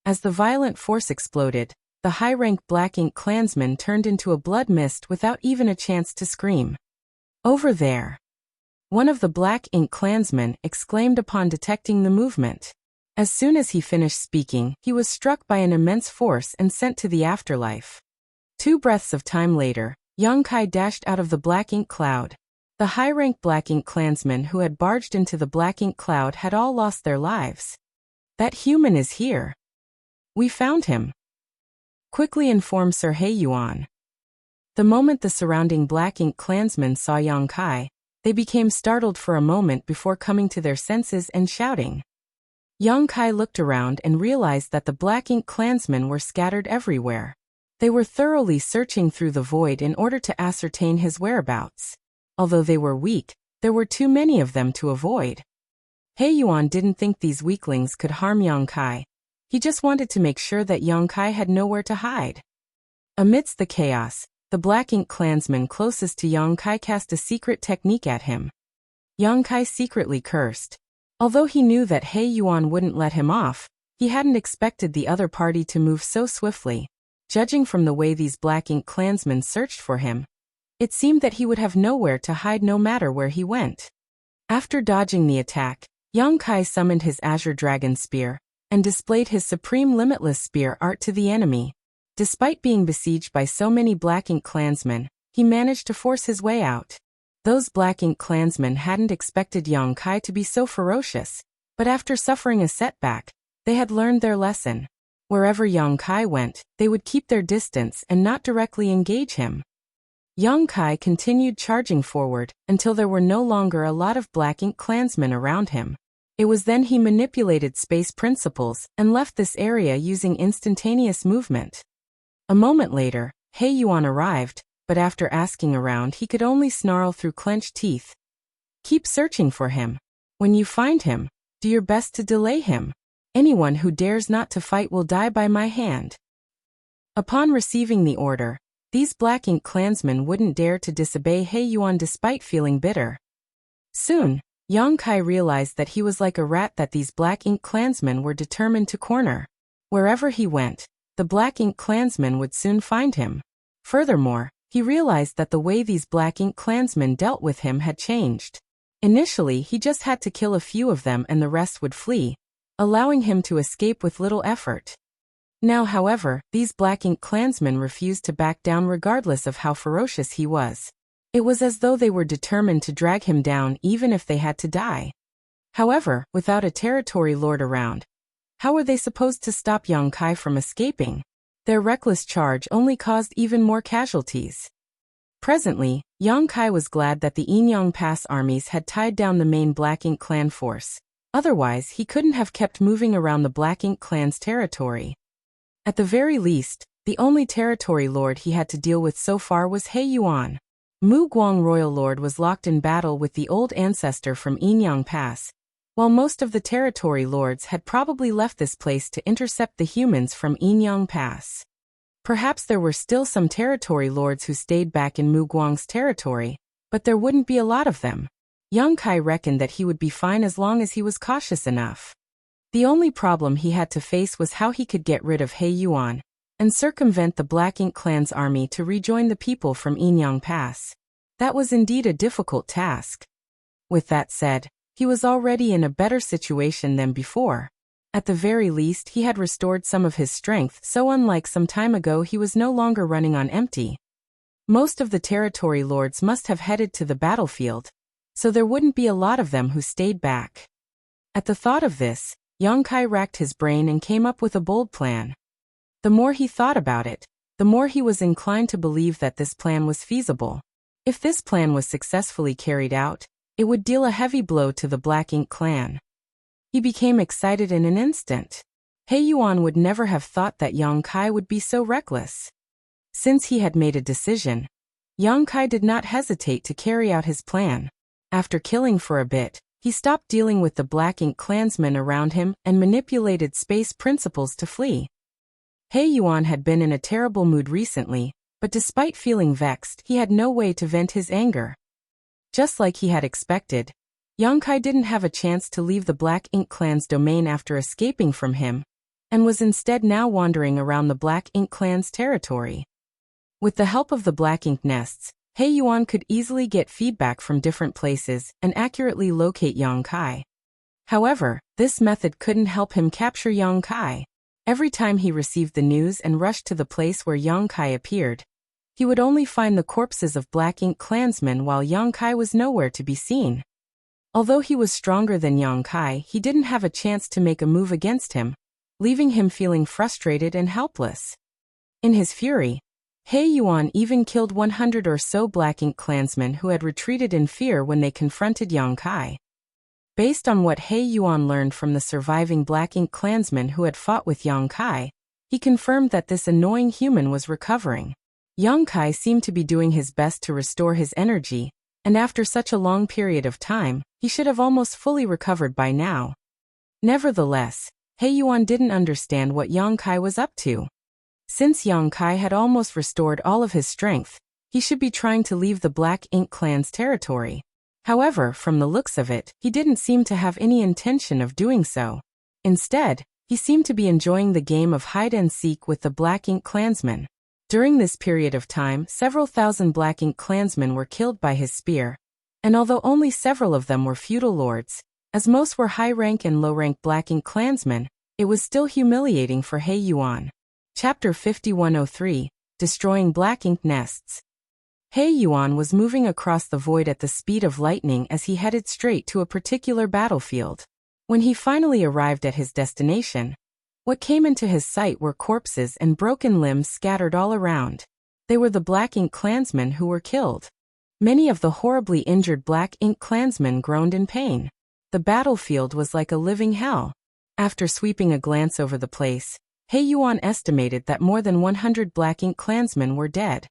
As the violent force exploded, the high-rank Black Ink clansman turned into a blood mist without even a chance to scream. "Over there!" one of the Black Ink clansmen exclaimed upon detecting the movement. As soon as he finished speaking, he was struck by an immense force and sent to the afterlife. 2 breaths of time later, Yang Kai dashed out of the Black Ink cloud. The high-rank Black Ink clansmen who had barged into the Black Ink cloud had all lost their lives. "That human is here. We found him," quickly informed Sir He Yuan. The moment the surrounding Black Ink clansmen saw Yang Kai, they became startled for a moment before coming to their senses and shouting. Yang Kai looked around and realized that the Black Ink clansmen were scattered everywhere. They were thoroughly searching through the void in order to ascertain his whereabouts. Although they were weak, there were too many of them to avoid. He Yuan didn't think these weaklings could harm Yang Kai. He just wanted to make sure that Yang Kai had nowhere to hide. Amidst the chaos, the Black Ink clansman closest to Yang Kai cast a secret technique at him. Yang Kai secretly cursed. Although he knew that He Yuan wouldn't let him off, he hadn't expected the other party to move so swiftly. Judging from the way these Black Ink clansmen searched for him, it seemed that he would have nowhere to hide no matter where he went. After dodging the attack, Yang Kai summoned his Azure Dragon Spear and displayed his supreme limitless spear art to the enemy. Despite being besieged by so many Black Ink clansmen, he managed to force his way out. Those Black Ink clansmen hadn't expected Yang Kai to be so ferocious, but after suffering a setback, they had learned their lesson. Wherever Yang Kai went, they would keep their distance and not directly engage him. Yang Kai continued charging forward until there were no longer a lot of Black Ink clansmen around him. It was then he manipulated space principles and left this area using instantaneous movement. A moment later, He Yuan arrived, but after asking around he could only snarl through clenched teeth. "Keep searching for him. When you find him, do your best to delay him. Anyone who dares not to fight will die by my hand." Upon receiving the order, these Black Ink clansmen wouldn't dare to disobey He Yuan despite feeling bitter. Soon, Yang Kai realized that he was like a rat that these Black Ink clansmen were determined to corner. Wherever he went, the Black Ink clansmen would soon find him. Furthermore, he realized that the way these Black Ink clansmen dealt with him had changed. Initially, he just had to kill a few of them and the rest would flee, allowing him to escape with little effort. Now, however, these Black Ink clansmen refused to back down regardless of how ferocious he was. It was as though they were determined to drag him down even if they had to die. However, without a territory lord around, how were they supposed to stop Yang Kai from escaping? Their reckless charge only caused even more casualties. Presently, Yang Kai was glad that the Inyang Pass armies had tied down the main Black Ink clan force. Otherwise, he couldn't have kept moving around the Black Ink clan's territory. At the very least, the only territory lord he had to deal with so far was He Yuan. Mu Guang Royal Lord was locked in battle with the old ancestor from Inyang Pass, while most of the territory lords had probably left this place to intercept the humans from Inyang Pass. Perhaps there were still some territory lords who stayed back in Mu Guang's territory, but there wouldn't be a lot of them. Yang Kai reckoned that he would be fine as long as he was cautious enough. The only problem he had to face was how he could get rid of He Yuan and circumvent the Black Ink clan's army to rejoin the people from Inyang Pass. That was indeed a difficult task. With that said, he was already in a better situation than before. At the very least, he had restored some of his strength, so unlike some time ago, he was no longer running on empty. Most of the territory lords must have headed to the battlefield, so there wouldn't be a lot of them who stayed back. At the thought of this, Yang Kai racked his brain and came up with a bold plan. The more he thought about it, the more he was inclined to believe that this plan was feasible. If this plan was successfully carried out, it would deal a heavy blow to the Black Ink clan. He became excited in an instant. He Yuan would never have thought that Yang Kai would be so reckless. Since he had made a decision, Yang Kai did not hesitate to carry out his plan. After killing for a bit, he stopped dealing with the Black Ink clansmen around him and manipulated space principles to flee. He Yuan had been in a terrible mood recently, but despite feeling vexed, he had no way to vent his anger. Just like he had expected, Yang Kai didn't have a chance to leave the Black Ink clan's domain after escaping from him, and was instead now wandering around the Black Ink clan's territory. With the help of the Black Ink nests, He Yuan could easily get feedback from different places and accurately locate Yang Kai. However, this method couldn't help him capture Yang Kai. Every time he received the news and rushed to the place where Yang Kai appeared, he would only find the corpses of Black Ink clansmen while Yang Kai was nowhere to be seen. Although he was stronger than Yang Kai, he didn't have a chance to make a move against him, leaving him feeling frustrated and helpless. In his fury, He Yuan even killed 100 or so Black Ink clansmen who had retreated in fear when they confronted Yang Kai. Based on what He Yuan learned from the surviving Black Ink clansmen who had fought with Yang Kai, he confirmed that this annoying human was recovering. Yang Kai seemed to be doing his best to restore his energy, and after such a long period of time, he should have almost fully recovered by now. Nevertheless, He Yuan didn't understand what Yang Kai was up to. Since Yang Kai had almost restored all of his strength, he should be trying to leave the Black Ink clan's territory. However, from the looks of it, he didn't seem to have any intention of doing so. Instead, he seemed to be enjoying the game of hide-and-seek with the Black Ink clansmen. During this period of time, several thousand Black Ink clansmen were killed by his spear, and although only several of them were feudal lords, as most were high-rank and low-rank Black Ink clansmen, it was still humiliating for He Yuan. Chapter 5103, Destroying Black Ink Nests. He Yuan was moving across the void at the speed of lightning as he headed straight to a particular battlefield. When he finally arrived at his destination, what came into his sight were corpses and broken limbs scattered all around. They were the Black Ink clansmen who were killed. Many of the horribly injured Black Ink clansmen groaned in pain. The battlefield was like a living hell. After sweeping a glance over the place, He Yuan estimated that more than 100 Black Ink clansmen were dead.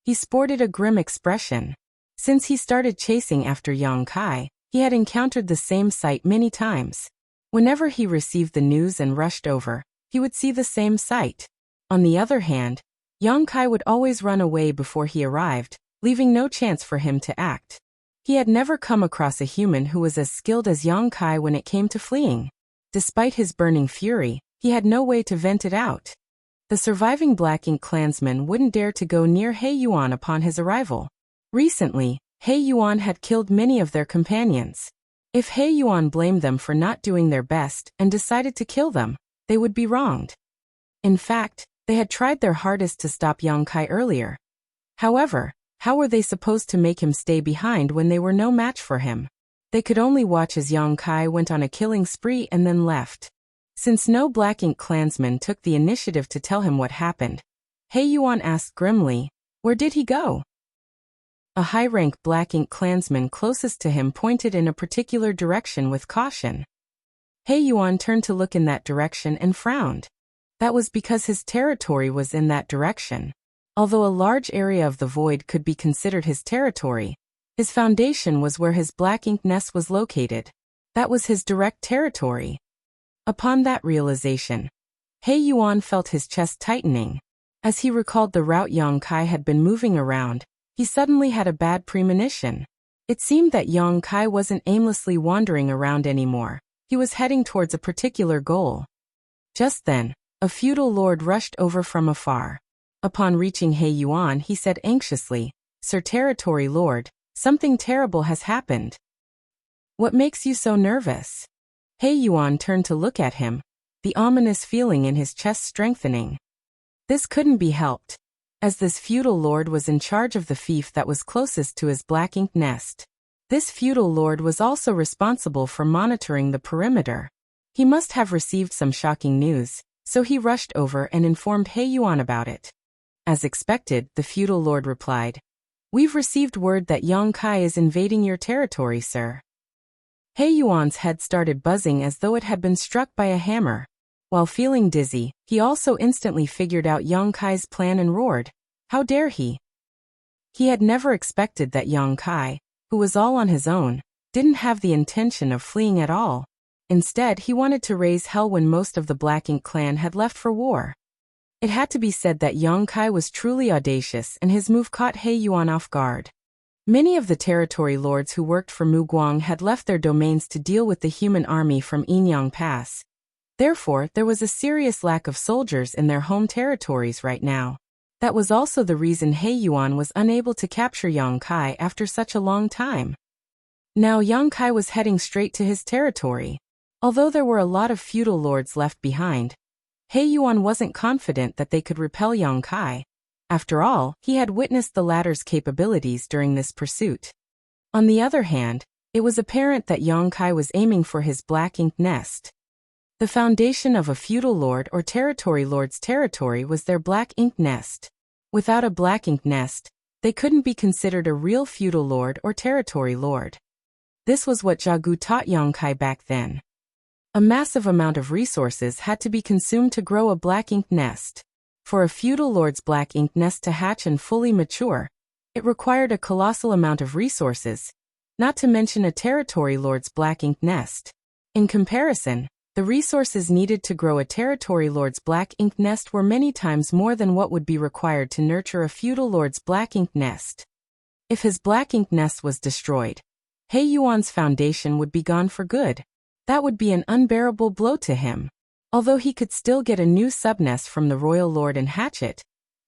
He sported a grim expression. Since he started chasing after Yang Kai, he had encountered the same sight many times. Whenever he received the news and rushed over, he would see the same sight. On the other hand, Yang Kai would always run away before he arrived, leaving no chance for him to act. He had never come across a human who was as skilled as Yang Kai when it came to fleeing. Despite his burning fury, he had no way to vent it out. The surviving Black Ink clansmen wouldn't dare to go near He Yuan upon his arrival. Recently, He Yuan had killed many of their companions. If He Yuan blamed them for not doing their best and decided to kill them, they would be wronged. In fact, they had tried their hardest to stop Yang Kai earlier. However, how were they supposed to make him stay behind when they were no match for him? They could only watch as Yang Kai went on a killing spree and then left. Since no Black Ink clansman took the initiative to tell him what happened, He Yuan asked grimly, "Where did he go?" A high-rank Black Ink clansman closest to him pointed in a particular direction with caution. He Yuan turned to look in that direction and frowned. That was because his territory was in that direction. Although a large area of the void could be considered his territory, his foundation was where his Black Ink nest was located. That was his direct territory. Upon that realization, He Yuan felt his chest tightening. As he recalled the route Yang Kai had been moving around, he suddenly had a bad premonition. It seemed that Yang Kai wasn't aimlessly wandering around anymore. He was heading towards a particular goal. Just then, a feudal lord rushed over from afar. Upon reaching He Yuan, he said anxiously, "Sir Territory Lord, something terrible has happened. What makes you so nervous?" He Yuan turned to look at him, the ominous feeling in his chest strengthening. This couldn't be helped, as this feudal lord was in charge of the fief that was closest to his Black Ink nest. This feudal lord was also responsible for monitoring the perimeter. He must have received some shocking news, so he rushed over and informed He Yuan about it. As expected, the feudal lord replied, "We've received word that Yang Kai is invading your territory, sir." He Yuan's head started buzzing as though it had been struck by a hammer. While feeling dizzy, he also instantly figured out Yang Kai's plan and roared, "How dare he!" He had never expected that Yang Kai, who was all on his own, didn't have the intention of fleeing at all. Instead, he wanted to raise hell when most of the Black Ink clan had left for war. It had to be said that Yang Kai was truly audacious, and his move caught He Yuan off guard. Many of the territory lords who worked for Mu Guang had left their domains to deal with the human army from Yinyang Pass. Therefore, there was a serious lack of soldiers in their home territories right now. That was also the reason He Yuan was unable to capture Yang Kai after such a long time. Now Yang Kai was heading straight to his territory. Although there were a lot of feudal lords left behind, He Yuan wasn't confident that they could repel Yang Kai. After all, he had witnessed the latter's capabilities during this pursuit. On the other hand, it was apparent that Yang Kai was aiming for his Black Ink nest. The foundation of a feudal lord or territory lord's territory was their Black Ink nest. Without a Black Ink nest, they couldn't be considered a real feudal lord or territory lord. This was what Jiagu taught Yang Kai back then. A massive amount of resources had to be consumed to grow a Black Ink nest. For a feudal lord's Black Ink nest to hatch and fully mature, it required a colossal amount of resources, not to mention a territory lord's Black Ink nest. In comparison, the resources needed to grow a territory lord's Black Ink nest were many times more than what would be required to nurture a feudal lord's Black Ink nest. If his Black Ink nest was destroyed, He Yuan's foundation would be gone for good. That would be an unbearable blow to him. Although he could still get a new subnest from the royal lord and hatch it,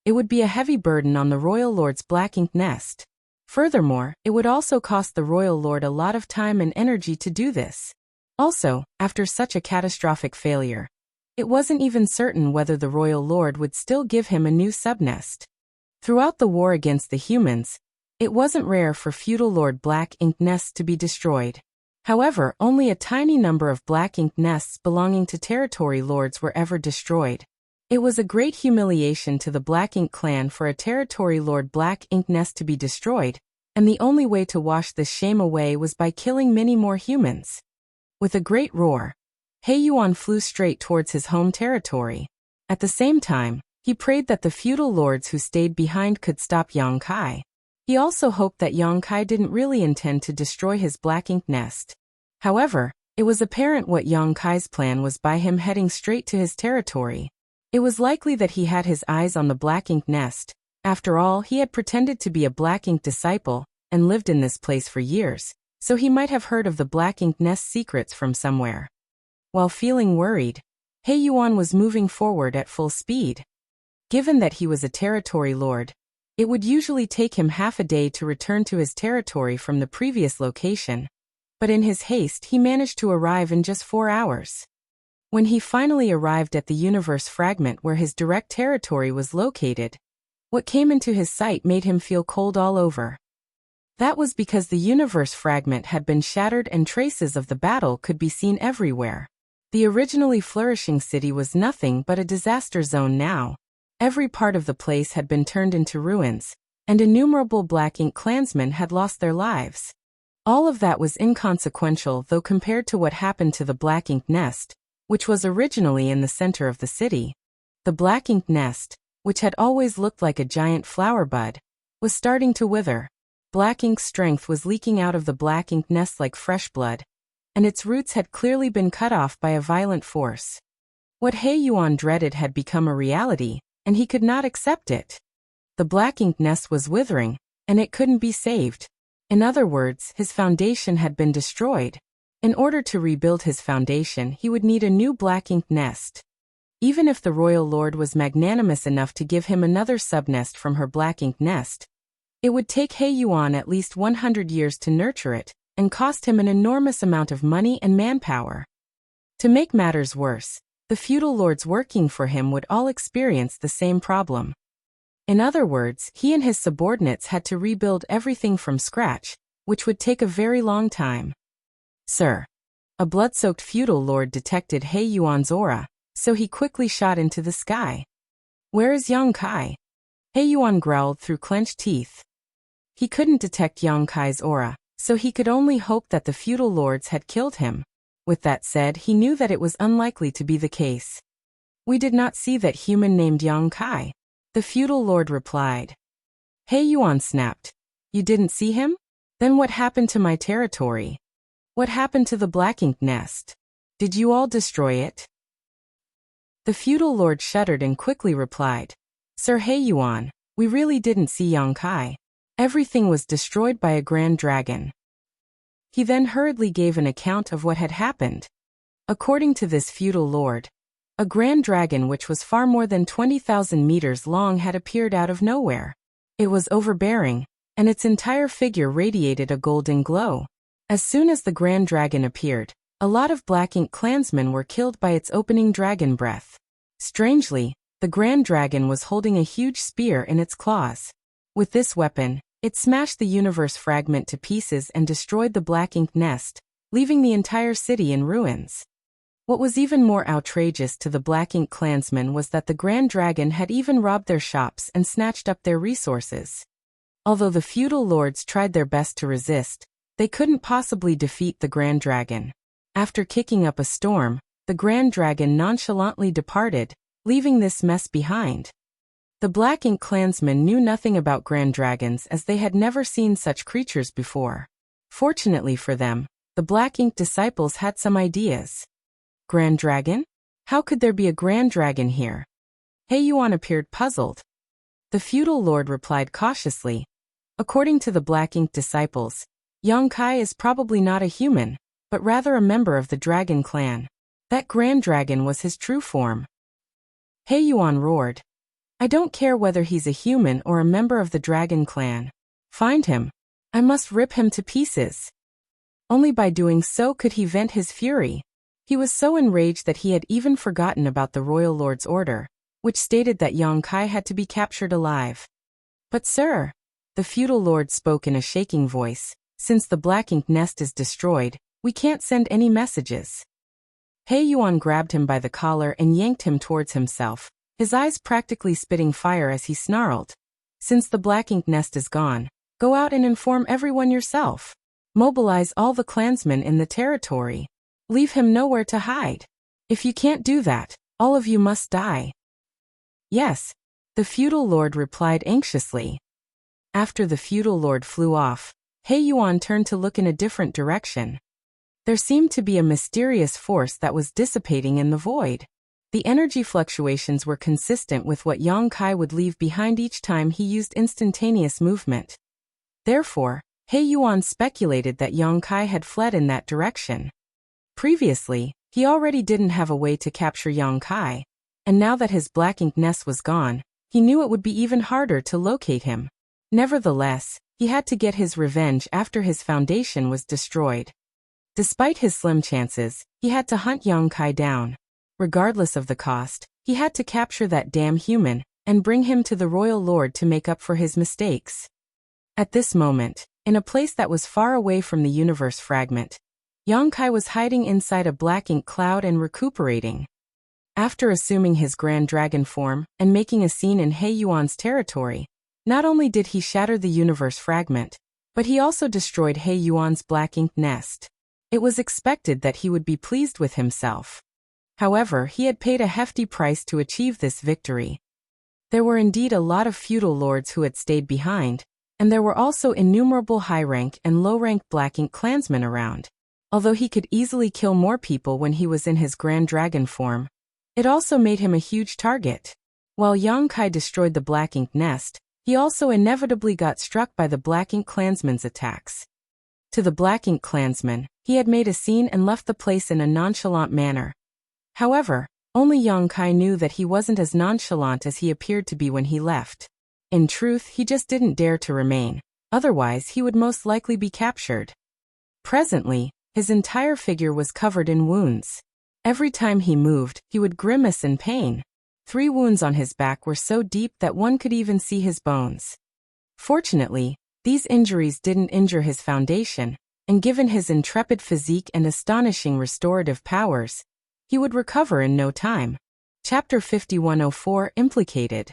it would be a heavy burden on the royal lord's Black Ink nest. Furthermore, it would also cost the royal lord a lot of time and energy to do this. Also, after such a catastrophic failure, it wasn't even certain whether the royal lord would still give him a new subnest. Throughout the war against the humans, it wasn't rare for feudal lord Black Ink nests to be destroyed. However, only a tiny number of Black Ink nests belonging to territory lords were ever destroyed. It was a great humiliation to the Black Ink clan for a territory lord Black Ink nest to be destroyed, and the only way to wash this shame away was by killing many more humans. With a great roar, He Yuan flew straight towards his home territory. At the same time, he prayed that the feudal lords who stayed behind could stop Yang Kai. He also hoped that Yang Kai didn't really intend to destroy his Black Ink nest. However, it was apparent what Yang Kai's plan was by him heading straight to his territory. It was likely that he had his eyes on the Black Ink nest. After all, he had pretended to be a Black Ink disciple and lived in this place for years, so he might have heard of the Black Ink nest secrets from somewhere. While feeling worried, He Yuan was moving forward at full speed. Given that he was a territory lord, it would usually take him half a day to return to his territory from the previous location, but in his haste he managed to arrive in just 4 hours. When he finally arrived at the universe fragment where his direct territory was located, what came into his sight made him feel cold all over. That was because the universe fragment had been shattered and traces of the battle could be seen everywhere. The originally flourishing city was nothing but a disaster zone now. Every part of the place had been turned into ruins, and innumerable Black Ink clansmen had lost their lives. All of that was inconsequential though compared to what happened to the Black Ink nest, which was originally in the center of the city. The Black Ink nest, which had always looked like a giant flower bud, was starting to wither. Black Ink's strength was leaking out of the Black Ink nest like fresh blood, and its roots had clearly been cut off by a violent force. What He Yuan dreaded had become a reality, and he could not accept it. The Black Ink nest was withering, and it couldn't be saved. In other words, his foundation had been destroyed. In order to rebuild his foundation, he would need a new Black Ink nest. Even if the royal lord was magnanimous enough to give him another subnest from her Black Ink nest, it would take He Yuan at least 100 years to nurture it, and cost him an enormous amount of money and manpower. To make matters worse, the feudal lords working for him would all experience the same problem. In other words, he and his subordinates had to rebuild everything from scratch, which would take a very long time. Sir. A blood-soaked feudal lord detected He Yuan's aura, so he quickly shot into the sky. Where is Yang Kai? He Yuan growled through clenched teeth. He couldn't detect Yang Kai's aura, so he could only hope that the feudal lords had killed him. With that said, he knew that it was unlikely to be the case. We did not see that human named Yang Kai, the feudal lord replied. He Yuan snapped. You didn't see him? Then what happened to my territory? What happened to the black ink nest? Did you all destroy it? The feudal lord shuddered and quickly replied, Sir He Yuan, we really didn't see Yang Kai. Everything was destroyed by a grand dragon. He then hurriedly gave an account of what had happened. According to this feudal lord, a grand dragon which was far more than 20,000 meters long had appeared out of nowhere. It was overbearing, and its entire figure radiated a golden glow. As soon as the grand dragon appeared, a lot of black ink clansmen were killed by its opening dragon breath. Strangely, the grand dragon was holding a huge spear in its claws. With this weapon, it smashed the universe fragment to pieces and destroyed the black ink nest, leaving the entire city in ruins. What was even more outrageous to the black ink clansmen was that the grand dragon had even robbed their shops and snatched up their resources. Although the feudal lords tried their best to resist, they couldn't possibly defeat the grand dragon. After kicking up a storm, the grand dragon nonchalantly departed, leaving this mess behind. The black ink clansmen knew nothing about grand dragons as they had never seen such creatures before. Fortunately for them, the black ink disciples had some ideas. Grand dragon? How could there be a grand dragon here? He Yuan appeared puzzled. The feudal lord replied cautiously. According to the black ink disciples, Yang Kai is probably not a human, but rather a member of the dragon clan. That grand dragon was his true form. He Yuan roared. I don't care whether he's a human or a member of the dragon clan. Find him. I must rip him to pieces. Only by doing so could he vent his fury. He was so enraged that he had even forgotten about the royal lord's order, which stated that Yang Kai had to be captured alive. But sir, the feudal lord spoke in a shaking voice, since the black ink nest is destroyed, we can't send any messages. He Yuan grabbed him by the collar and yanked him towards himself, his eyes practically spitting fire as he snarled. Since the black ink nest is gone, go out and inform everyone yourself. Mobilize all the clansmen in the territory. Leave him nowhere to hide. If you can't do that, all of you must die. Yes, the feudal lord replied anxiously. After the feudal lord flew off, He Yuan turned to look in a different direction. There seemed to be a mysterious force that was dissipating in the void. The energy fluctuations were consistent with what Yang Kai would leave behind each time he used instantaneous movement. Therefore, He Yuan speculated that Yang Kai had fled in that direction. Previously, he already didn't have a way to capture Yang Kai, and now that his black ink nest was gone, he knew it would be even harder to locate him. Nevertheless, he had to get his revenge after his foundation was destroyed. Despite his slim chances, he had to hunt Yang Kai down. Regardless of the cost, he had to capture that damn human and bring him to the royal lord to make up for his mistakes. At this moment, in a place that was far away from the universe fragment, Yang Kai was hiding inside a black ink cloud and recuperating. After assuming his grand dragon form and making a scene in He Yuan's territory, not only did he shatter the universe fragment, but he also destroyed He Yuan's black ink nest. It was expected that he would be pleased with himself. However, he had paid a hefty price to achieve this victory. There were indeed a lot of feudal lords who had stayed behind, and there were also innumerable high-rank and low-rank black ink clansmen around. Although he could easily kill more people when he was in his grand dragon form, it also made him a huge target. While Yang Kai destroyed the black ink nest, he also inevitably got struck by the black ink clansmen's attacks. To the black ink clansmen, he had made a scene and left the place in a nonchalant manner. However, only Yang Kai knew that he wasn't as nonchalant as he appeared to be when he left. In truth, he just didn't dare to remain, otherwise he would most likely be captured. Presently, his entire figure was covered in wounds. Every time he moved, he would grimace in pain. 3 wounds on his back were so deep that one could even see his bones. Fortunately, these injuries didn't injure his foundation, and given his intrepid physique and astonishing restorative powers, he would recover in no time. Chapter 5104 Implicated.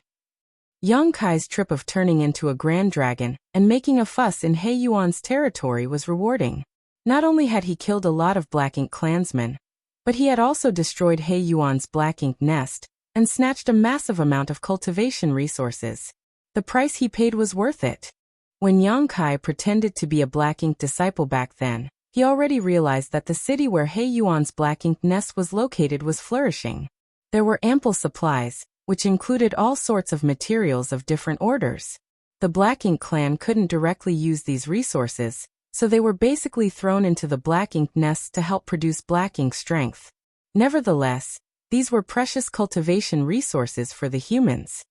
Yang Kai's trip of turning into a grand dragon and making a fuss in He Yuan's territory was rewarding. Not only had he killed a lot of black ink clansmen, but he had also destroyed He Yuan's black ink nest and snatched a massive amount of cultivation resources. The price he paid was worth it. When Yang Kai pretended to be a Black Ink disciple back then, he already realized that the city where He Yuan's Black Ink nest was located was flourishing. There were ample supplies, which included all sorts of materials of different orders. The Black Ink clan couldn't directly use these resources, so they were basically thrown into the Black Ink nests to help produce Black Ink strength. Nevertheless, these were precious cultivation resources for the humans.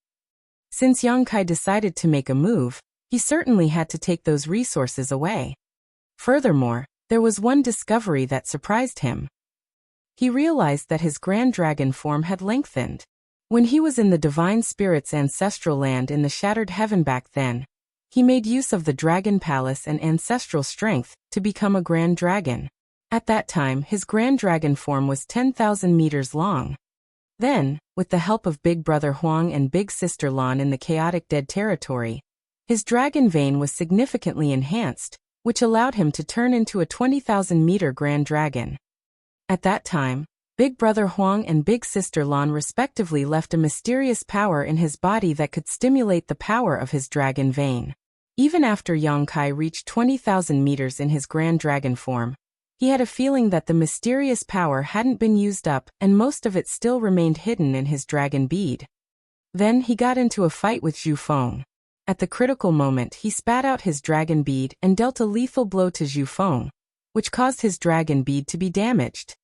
Since Yang Kai decided to make a move, he certainly had to take those resources away. Furthermore, there was one discovery that surprised him. He realized that his Grand Dragon form had lengthened. When he was in the Divine Spirit's ancestral land in the Shattered Heaven back then, he made use of the Dragon Palace and ancestral strength to become a Grand Dragon. At that time, his Grand Dragon form was 10,000 meters long. Then, with the help of Big Brother Huang and Big Sister Lan in the Chaotic Dead territory, his dragon vein was significantly enhanced, which allowed him to turn into a 20,000-meter Grand Dragon. At that time, Big Brother Huang and Big Sister Lan respectively left a mysterious power in his body that could stimulate the power of his dragon vein. Even after Yang Kai reached 20,000 meters in his Grand Dragon form, he had a feeling that the mysterious power hadn't been used up and most of it still remained hidden in his dragon bead. Then he got into a fight with Zhu Feng. At the critical moment he spat out his dragon bead and dealt a lethal blow to Zhu Feng, which caused his dragon bead to be damaged.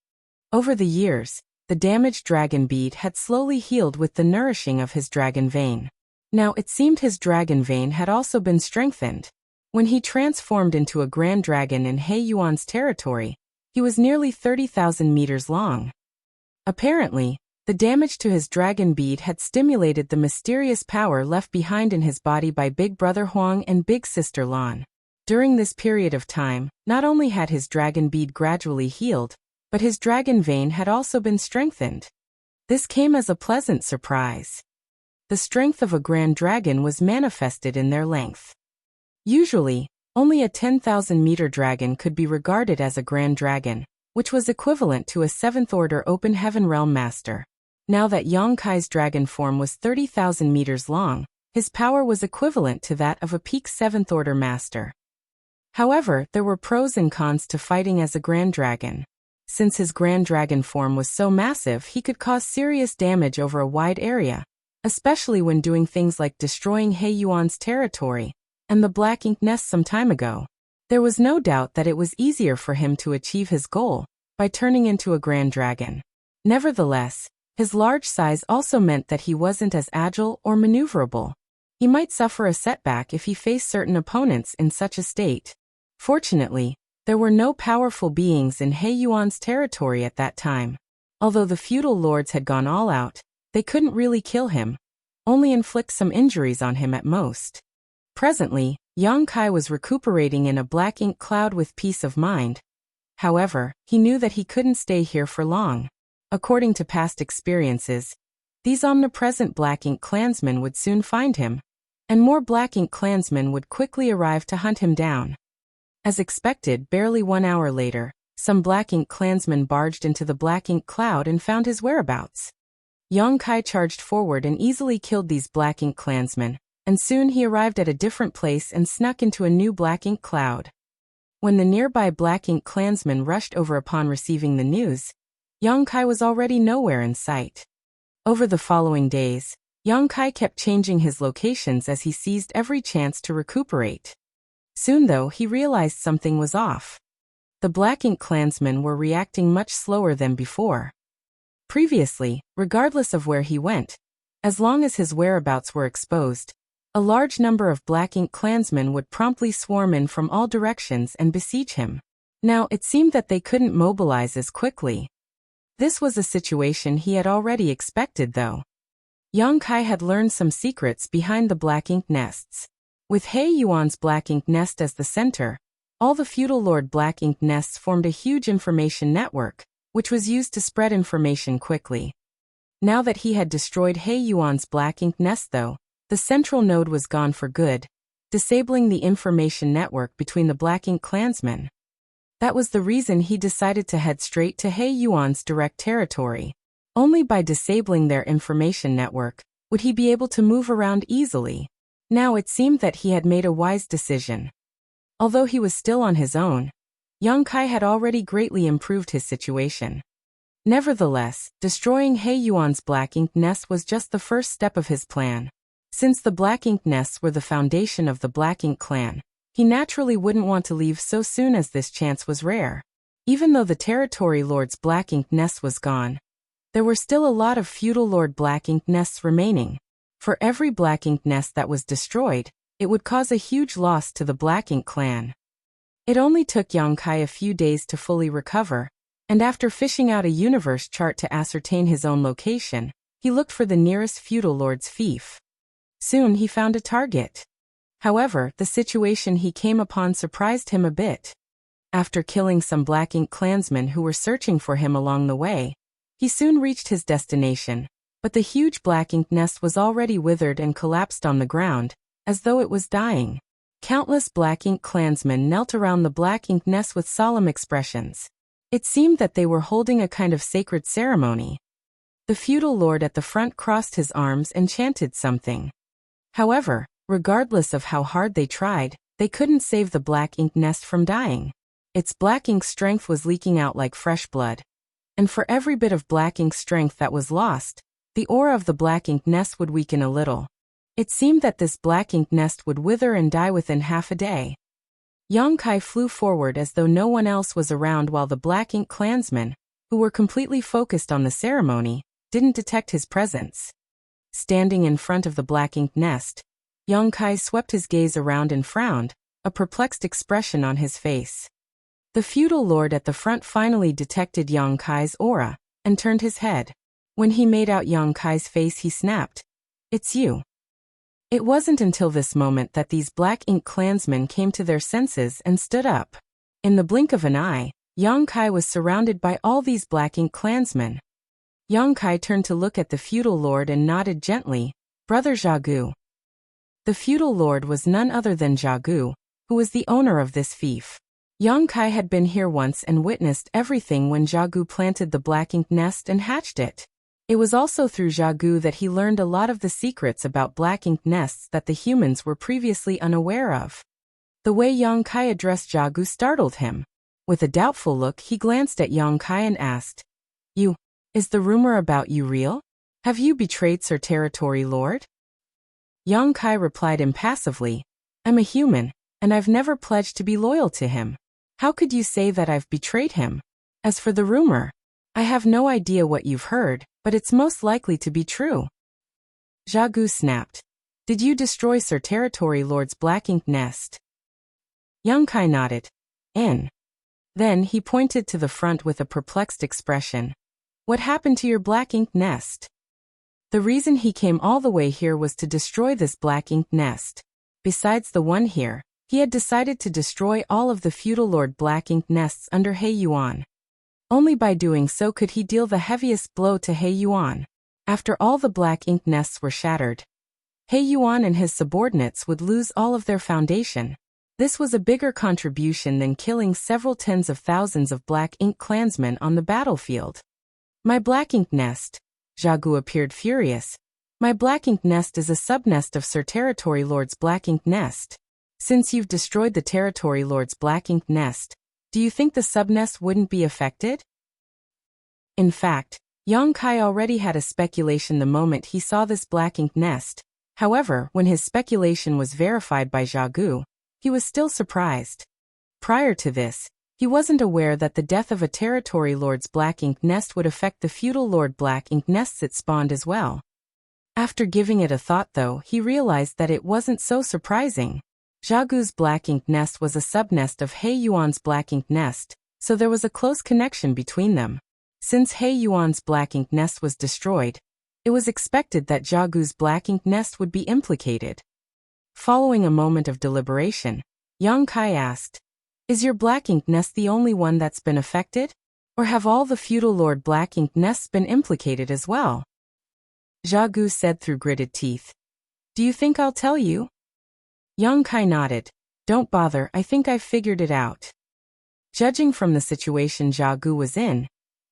Over the years, the damaged dragon bead had slowly healed with the nourishing of his dragon vein. Now it seemed his dragon vein had also been strengthened. When he transformed into a Grand Dragon in He Yuan's territory, he was nearly 30,000 meters long. Apparently, the damage to his dragon bead had stimulated the mysterious power left behind in his body by Big Brother Huang and Big Sister Lan. During this period of time, not only had his dragon bead gradually healed, but his dragon vein had also been strengthened. This came as a pleasant surprise. The strength of a Grand Dragon was manifested in their length. Usually, only a 10,000-meter dragon could be regarded as a Grand Dragon, which was equivalent to a 7th-order Open Heaven Realm Master. Now that Yang Kai's dragon form was 30,000 meters long, his power was equivalent to that of a peak 7th-order Master. However, there were pros and cons to fighting as a Grand Dragon. Since his Grand Dragon form was so massive, he could cause serious damage over a wide area, especially when doing things like destroying He Yuan's territory and the Black Ink nest some time ago. There was no doubt that it was easier for him to achieve his goal by turning into a Grand Dragon. Nevertheless, his large size also meant that he wasn't as agile or maneuverable. He might suffer a setback if he faced certain opponents in such a state. Fortunately, there were no powerful beings in He Yuan's territory at that time. Although the feudal lords had gone all out, they couldn't really kill him, only inflict some injuries on him at most. Presently, Yang Kai was recuperating in a Black Ink cloud with peace of mind. However, he knew that he couldn't stay here for long. According to past experiences, these omnipresent Black Ink clansmen would soon find him, and more Black Ink clansmen would quickly arrive to hunt him down. As expected, barely 1 hour later, some Black Ink clansmen barged into the Black Ink cloud and found his whereabouts. Yang Kai charged forward and easily killed these Black Ink clansmen, and soon he arrived at a different place and snuck into a new Black Ink cloud. When the nearby Black Ink clansmen rushed over upon receiving the news, Yang Kai was already nowhere in sight. Over the following days, Yang Kai kept changing his locations as he seized every chance to recuperate. Soon though, he realized something was off. The Black Ink clansmen were reacting much slower than before. Previously, regardless of where he went, as long as his whereabouts were exposed, a large number of Black Ink clansmen would promptly swarm in from all directions and besiege him. Now, it seemed that they couldn't mobilize as quickly. This was a situation he had already expected though. Yang Kai had learned some secrets behind the Black Ink nests. With He Yuan's Black Ink nest as the center, all the feudal lord Black Ink nests formed a huge information network, which was used to spread information quickly. Now that he had destroyed He Yuan's Black Ink nest though, the central node was gone for good, disabling the information network between the Black Ink clansmen. That was the reason he decided to head straight to He Yuan's direct territory. Only by disabling their information network would he be able to move around easily. Now it seemed that he had made a wise decision. Although he was still on his own, young Kai had already greatly improved his situation. Nevertheless, destroying He Yuan's black ink nest was just the first step of his plan. Since the black ink nests were the foundation of the Black Ink clan, he naturally wouldn't want to leave so soon as this chance was rare. Even though the territory lord's black ink nest was gone, there were still a lot of feudal lord black ink nests remaining. For every black ink nest that was destroyed, it would cause a huge loss to the Black Ink clan. It only took young Kai a few days to fully recover, and after fishing out a universe chart to ascertain his own location, he looked for the nearest feudal lord's fief. Soon he found a target. However, the situation he came upon surprised him a bit. After killing some Black Ink clansmen who were searching for him along the way, he soon reached his destination, but the huge Black Ink nest was already withered and collapsed on the ground, as though it was dying. Countless Black Ink clansmen knelt around the Black Ink nest with solemn expressions. It seemed that they were holding a kind of sacred ceremony. The feudal lord at the front crossed his arms and chanted something. However, regardless of how hard they tried, they couldn't save the Black Ink nest from dying. Its Black Ink strength was leaking out like fresh blood. And for every bit of Black Ink strength that was lost, the aura of the Black Ink nest would weaken a little. It seemed that this Black Ink nest would wither and die within half a day. Young Kai flew forward as though no one else was around while the Black Ink clansmen, who were completely focused on the ceremony, didn't detect his presence. Standing in front of the Black Ink nest, young Kai swept his gaze around and frowned, a perplexed expression on his face. The feudal lord at the front finally detected young Kai's aura, and turned his head. When he made out young Kai's face he snapped, "It's you." It wasn't until this moment that these Black Ink clansmen came to their senses and stood up. In the blink of an eye, young Kai was surrounded by all these Black Ink clansmen. Young Kai turned to look at the feudal lord and nodded gently, "Brother Xiaogu." The feudal lord was none other than Xiaogu, who was the owner of this fief. Young Kai had been here once and witnessed everything when Xiaogu planted the Black Ink nest and hatched it. It was also through Xiaogu that he learned a lot of the secrets about Black Ink nests that the humans were previously unaware of. The way young Kai addressed Xiaogu startled him. With a doubtful look, he glanced at young Kai and asked, Is the rumor about you real? Have you betrayed Sir Territory Lord?" Young Kai replied impassively, "I'm a human, and I've never pledged to be loyal to him. How could you say that I've betrayed him? As for the rumor, I have no idea what you've heard, but it's most likely to be true." Xiaogu snapped, "Did you destroy Sir Territory Lord's Black Ink nest?" Young Kai nodded. Then he pointed to the front with a perplexed expression. "What happened to your Black Ink nest?" The reason he came all the way here was to destroy this Black Ink nest. Besides the one here, he had decided to destroy all of the feudal lord Black Ink nests under He Yuan. Only by doing so could he deal the heaviest blow to He Yuan. After all the Black Ink nests were shattered, He Yuan and his subordinates would lose all of their foundation. This was a bigger contribution than killing several tens of thousands of Black Ink clansmen on the battlefield. "My Black Ink nest," Xiaogu appeared furious. "My Black Ink nest is a subnest of Sir Territory Lord's Black Ink nest. Since you've destroyed the Territory Lord's Black Ink nest, do you think the subnest wouldn't be affected?" In fact, young Kai already had a speculation the moment he saw this Black Ink nest. However, when his speculation was verified by Xiaogu, he was still surprised. Prior to this, he wasn't aware that the death of a Territory Lord's Black Ink nest would affect the feudal Lord Black Ink nests it spawned as well. After giving it a thought though, he realized that it wasn't so surprising. Xiaogu's Black Ink nest was a subnest of He Yuan's Black Ink nest, so there was a close connection between them. Since He Yuan's Black Ink nest was destroyed, it was expected that Xiaogu's Black Ink nest would be implicated. Following a moment of deliberation, young Kai asked, "Is your Black Ink nest the only one that's been affected? Or have all the feudal lord Black Ink nests been implicated as well?" Xiaogu said through gritted teeth, "Do you think I'll tell you?" Young Kai nodded. "Don't bother, I think I've figured it out." Judging from the situation Xiaogu was in,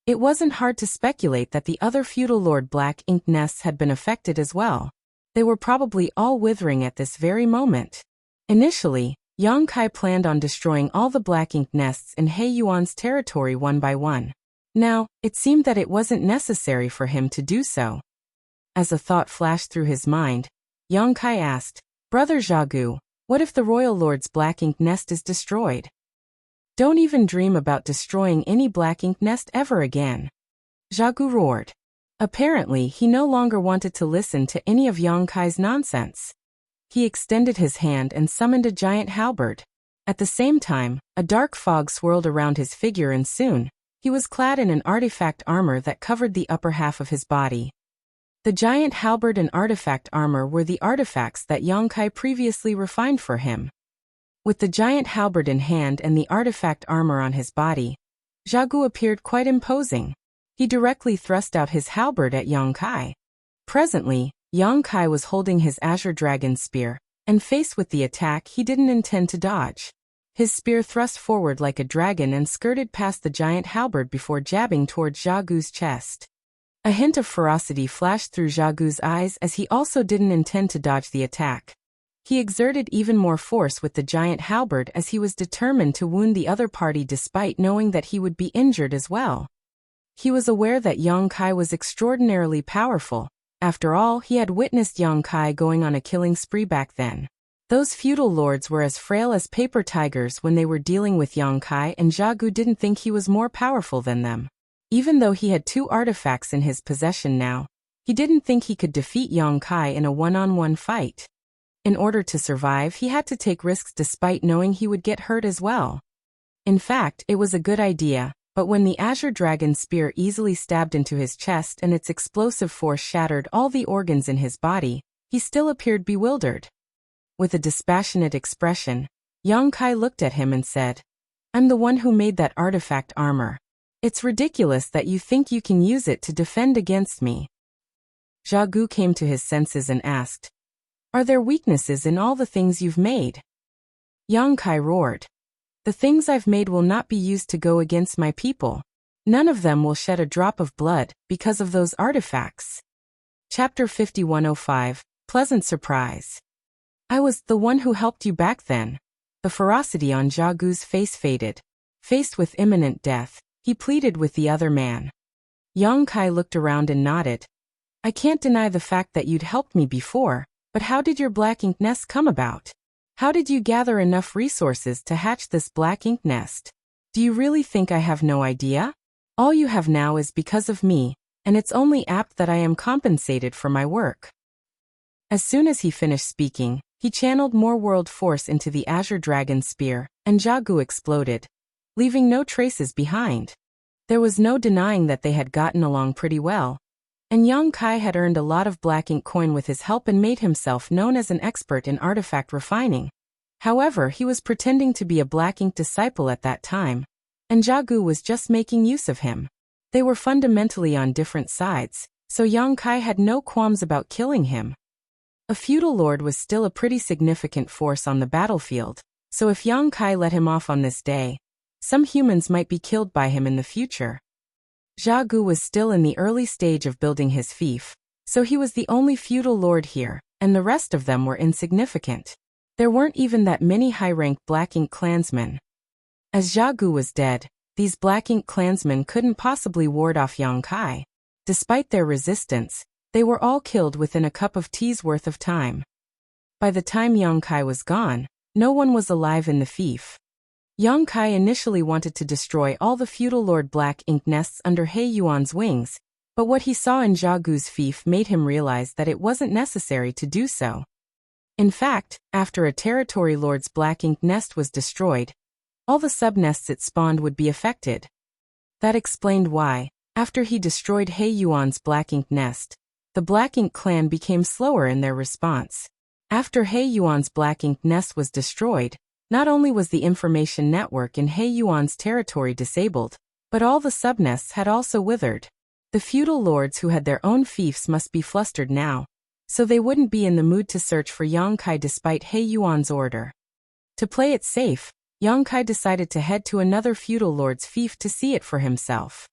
it wasn't hard to speculate that the other feudal lord Black Ink nests had been affected as well. They were probably all withering at this very moment. Initially, Yang Kai planned on destroying all the black ink nests in He Yuan's territory one by one. Now, it seemed that it wasn't necessary for him to do so. As a thought flashed through his mind, Yang Kai asked, "Brother Xiaogu, what if the royal lord's black ink nest is destroyed?" "Don't even dream about destroying any black ink nest ever again," Xiaogu roared. Apparently, he no longer wanted to listen to any of Yang Kai's nonsense. He extended his hand and summoned a giant halberd. At the same time, a dark fog swirled around his figure and soon, he was clad in an artifact armor that covered the upper half of his body. The giant halberd and artifact armor were the artifacts that Yang Kai previously refined for him. With the giant halberd in hand and the artifact armor on his body, Xiaogu appeared quite imposing. He directly thrust out his halberd at Yang Kai. Presently, Yang Kai was holding his Azure Dragon spear, and faced with the attack he didn't intend to dodge. His spear thrust forward like a dragon and skirted past the giant halberd before jabbing toward Xiaogu's chest. A hint of ferocity flashed through Xiaogu's eyes as he also didn't intend to dodge the attack. He exerted even more force with the giant halberd as he was determined to wound the other party despite knowing that he would be injured as well. He was aware that Yang Kai was extraordinarily powerful. After all, he had witnessed Yang Kai going on a killing spree back then. Those feudal lords were as frail as paper tigers when they were dealing with Yang Kai, and Xiaogu didn't think he was more powerful than them. Even though he had 2 artifacts in his possession now, he didn't think he could defeat Yang Kai in a one-on-one fight. In order to survive, he had to take risks despite knowing he would get hurt as well. In fact, it was a good idea, but when the Azure Dragon spear easily stabbed into his chest and its explosive force shattered all the organs in his body, he still appeared bewildered. With a dispassionate expression, Yang Kai looked at him and said, "I'm the one who made that artifact armor. It's ridiculous that you think you can use it to defend against me." Xiaogu came to his senses and asked, "Are there weaknesses in all the things you've made?" Yang Kai roared, "The things I've made will not be used to go against my people. None of them will shed a drop of blood because of those artifacts." Chapter 5105, Pleasant Surprise. "I was the one who helped you back then." The ferocity on Xiaogu's face faded. Faced with imminent death, he pleaded with the other man. Yang Kai looked around and nodded. "I can't deny the fact that you'd helped me before, but how did your black ink nest come about? How did you gather enough resources to hatch this black ink nest? Do you really think I have no idea? All you have now is because of me, and it's only apt that I am compensated for my work." As soon as he finished speaking, he channeled more world force into the Azure Dragon spear, and Xiaogu exploded, leaving no traces behind. There was no denying that they had gotten along pretty well, and Yang Kai had earned a lot of black ink coin with his help and made himself known as an expert in artifact refining. However, he was pretending to be a black ink disciple at that time, and Xiaogu was just making use of him. They were fundamentally on different sides, so Yang Kai had no qualms about killing him. A feudal lord was still a pretty significant force on the battlefield, so if Yang Kai let him off on this day, some humans might be killed by him in the future. Xiaogu was still in the early stage of building his fief, so he was the only feudal lord here, and the rest of them were insignificant. There weren't even that many high-ranked black ink clansmen. As Xiaogu was dead, these black ink clansmen couldn't possibly ward off Yang Kai. Despite their resistance, they were all killed within a cup of tea's worth of time. By the time Yang Kai was gone, no one was alive in the fief. Yang Kai initially wanted to destroy all the feudal lord black ink nests under He Yuan's wings, but what he saw in Xiaogu's fief made him realize that it wasn't necessary to do so. In fact, after a territory lord's black ink nest was destroyed, all the subnests it spawned would be affected. That explained why, after he destroyed He Yuan's black ink nest, the black ink clan became slower in their response. After He Yuan's black ink nest was destroyed, not only was the information network in He Yuan's territory disabled, but all the subnests had also withered. The feudal lords who had their own fiefs must be flustered now, so they wouldn't be in the mood to search for Yang Kai despite He Yuan's order. To play it safe, Yang Kai decided to head to another feudal lord's fief to see it for himself.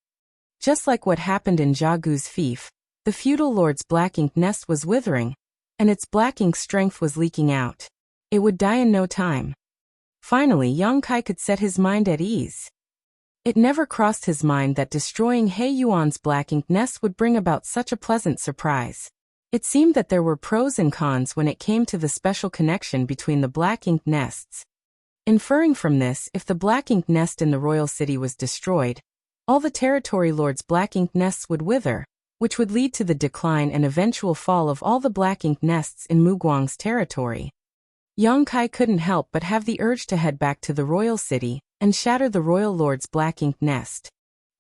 Just like what happened in Xiaogu's fief, the feudal lord's black ink nest was withering, and its black ink strength was leaking out. It would die in no time. Finally, Yang Kai could set his mind at ease. It never crossed his mind that destroying He Yuan's black ink nest would bring about such a pleasant surprise. It seemed that there were pros and cons when it came to the special connection between the black ink nests. Inferring from this, if the black ink nest in the royal city was destroyed, all the territory lords' black ink nests would wither, which would lead to the decline and eventual fall of all the black ink nests in Muguang's territory. Yang Kai couldn't help but have the urge to head back to the royal city and shatter the royal lord's black ink nest.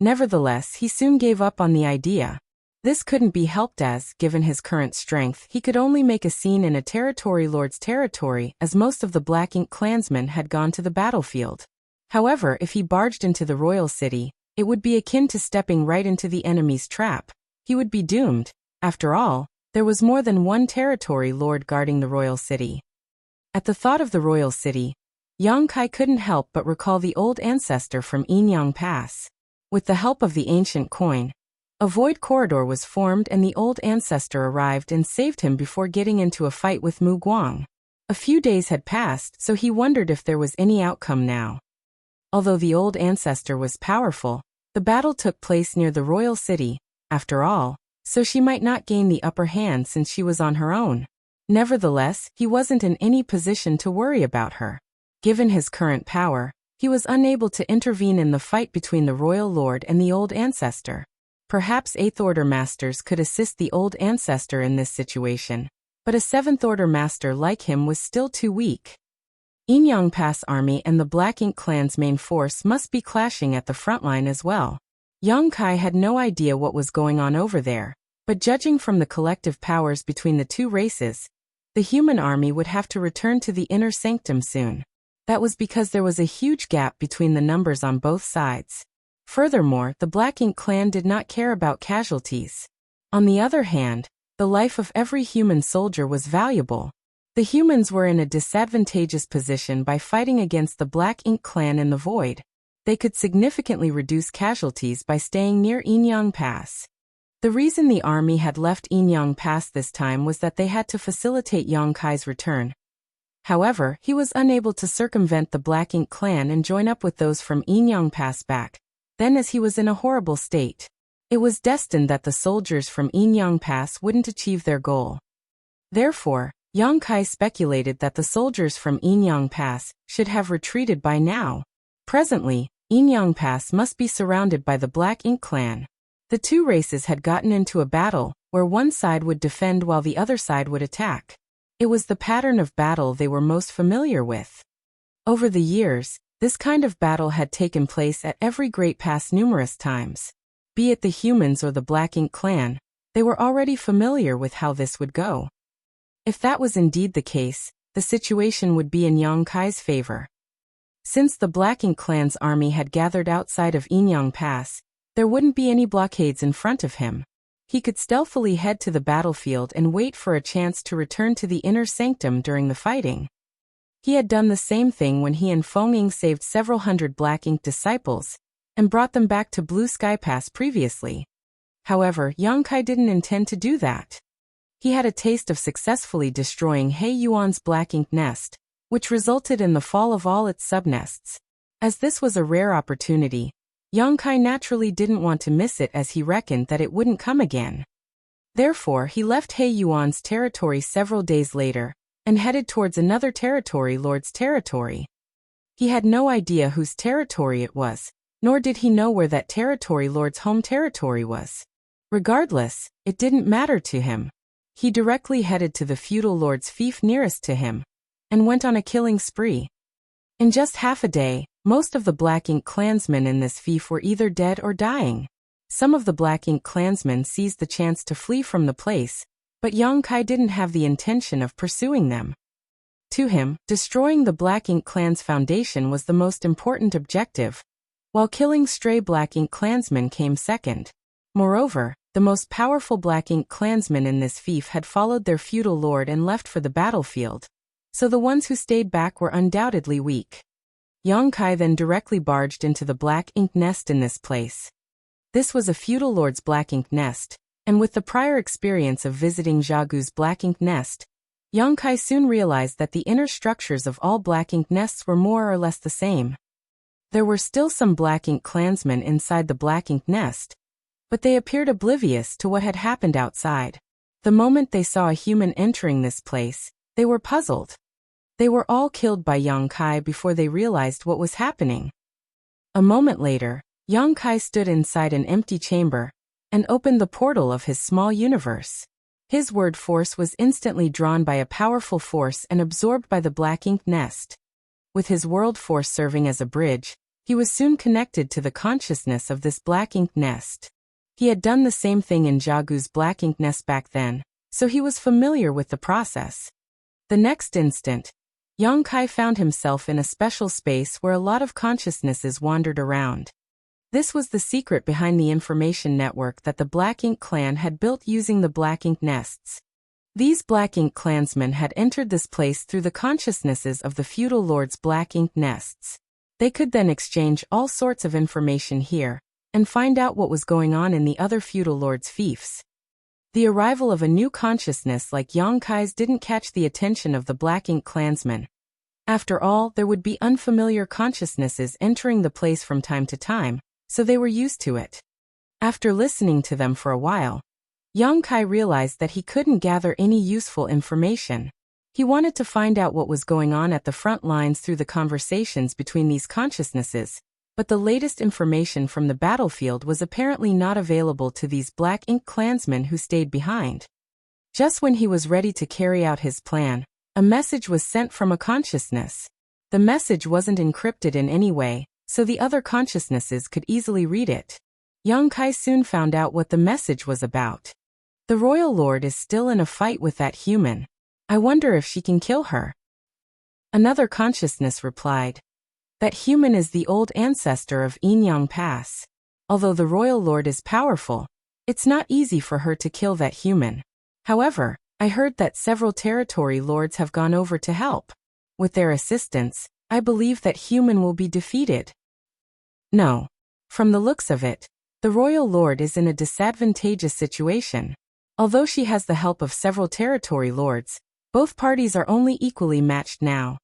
Nevertheless, he soon gave up on the idea. This couldn't be helped as, given his current strength, he could only make a scene in a territory lord's territory as most of the black ink clansmen had gone to the battlefield. However, if he barged into the royal city, it would be akin to stepping right into the enemy's trap. He would be doomed. After all, there was more than one territory lord guarding the royal city. At the thought of the royal city, Yang Kai couldn't help but recall the old ancestor from Yinyang Pass. With the help of the ancient coin, a void corridor was formed and the old ancestor arrived and saved him before getting into a fight with Mu Guang. A few days had passed, so he wondered if there was any outcome now. Although the old ancestor was powerful, the battle took place near the royal city, after all, so she might not gain the upper hand since she was on her own. Nevertheless, he wasn't in any position to worry about her. Given his current power, he was unable to intervene in the fight between the royal lord and the old ancestor. Perhaps 8th Order masters could assist the old ancestor in this situation, but a 7th Order master like him was still too weak. Yinyang Pass army and the Black Ink clan's main force must be clashing at the front line as well. Yang Kai had no idea what was going on over there, but judging from the collective powers between the two races, the human army would have to return to the inner sanctum soon. That was because there was a huge gap between the numbers on both sides. Furthermore, the Black Ink clan did not care about casualties. On the other hand, the life of every human soldier was valuable. The humans were in a disadvantageous position by fighting against the Black Ink clan in the void. They could significantly reduce casualties by staying near Yinyang Pass. The reason the army had left Yinyang Pass this time was that they had to facilitate Yang Kai's return. However, he was unable to circumvent the Black Ink clan and join up with those from Yinyang Pass back. Then as he was in a horrible state, it was destined that the soldiers from Yinyang Pass wouldn't achieve their goal. Therefore, Yang Kai speculated that the soldiers from Yinyang Pass should have retreated by now. Presently, Yinyang Pass must be surrounded by the Black Ink clan. The two races had gotten into a battle, where one side would defend while the other side would attack. It was the pattern of battle they were most familiar with. Over the years, this kind of battle had taken place at every Great Pass numerous times. Be it the humans or the Black Ink clan, they were already familiar with how this would go. If that was indeed the case, the situation would be in Yang Kai's favor. Since the Black Ink clan's army had gathered outside of Yinyang Pass, there wouldn't be any blockades in front of him. He could stealthily head to the battlefield and wait for a chance to return to the inner sanctum during the fighting. He had done the same thing when he and Fengming saved several hundred Black Ink disciples and brought them back to Blue Sky Pass previously. However, Yang Kai didn't intend to do that. He had a taste of successfully destroying He Yuan's Black Ink nest, which resulted in the fall of all its subnests. As this was a rare opportunity, Yang Kai naturally didn't want to miss it as he reckoned that it wouldn't come again. Therefore, he left He Yuan's territory several days later and headed towards another territory lord's territory. He had no idea whose territory it was, nor did he know where that territory lord's home territory was. Regardless, it didn't matter to him. He directly headed to the feudal lord's fief nearest to him and went on a killing spree. In just half a day, most of the Black Ink clansmen in this fief were either dead or dying. Some of the Black Ink clansmen seized the chance to flee from the place, but Yang Kai didn't have the intention of pursuing them. To him, destroying the Black Ink clan's foundation was the most important objective, while killing stray Black Ink clansmen came second. Moreover, the most powerful Black Ink clansmen in this fief had followed their feudal lord and left for the battlefield, so the ones who stayed back were undoubtedly weak. Yang Kai then directly barged into the Black Ink nest in this place. This was a feudal lord's Black Ink nest, And with the prior experience of visiting Xiaogu's black ink nest, Yang Kai soon realized that the inner structures of all black ink nests were more or less the same. There were still some black ink clansmen inside the black ink nest, but they appeared oblivious to what had happened outside. The moment they saw a human entering this place, they were puzzled. They were all killed by Yang Kai before they realized what was happening. A moment later, Yang Kai stood inside an empty chamber and opened the portal of his small universe. His word force was instantly drawn by a powerful force and absorbed by the black ink nest. With his world force serving as a bridge, he was soon connected to the consciousness of this black ink nest. He had done the same thing in Xiaogu's black ink nest back then, so he was familiar with the process. The next instant, Yang Kai found himself in a special space where a lot of consciousnesses wandered around. This was the secret behind the information network that the Black Ink clan had built using the Black Ink nests. These Black Ink clansmen had entered this place through the consciousnesses of the feudal lords' Black Ink nests. They could then exchange all sorts of information here and find out what was going on in the other feudal lords' fiefs. The arrival of a new consciousness like Yang Kai's didn't catch the attention of the Black Ink clansmen. After all, there would be unfamiliar consciousnesses entering the place from time to time, so they were used to it. After listening to them for a while, Yang Kai realized that he couldn't gather any useful information. He wanted to find out what was going on at the front lines through the conversations between these consciousnesses, but the latest information from the battlefield was apparently not available to these Black Ink clansmen who stayed behind. Just when he was ready to carry out his plan, a message was sent from a consciousness. The message wasn't encrypted in any way, so the other consciousnesses could easily read it. Yang Kai soon found out what the message was about. The Royal Lord is still in a fight with that human. I wonder if she can kill her. Another consciousness replied. That human is the old ancestor of Yinyang Pass. Although the Royal Lord is powerful, it's not easy for her to kill that human. However, I heard that several territory lords have gone over to help. With their assistance, I believe that human will be defeated. No. From the looks of it, the Royal Lord is in a disadvantageous situation. Although she has the help of several territory lords, both parties are only equally matched now.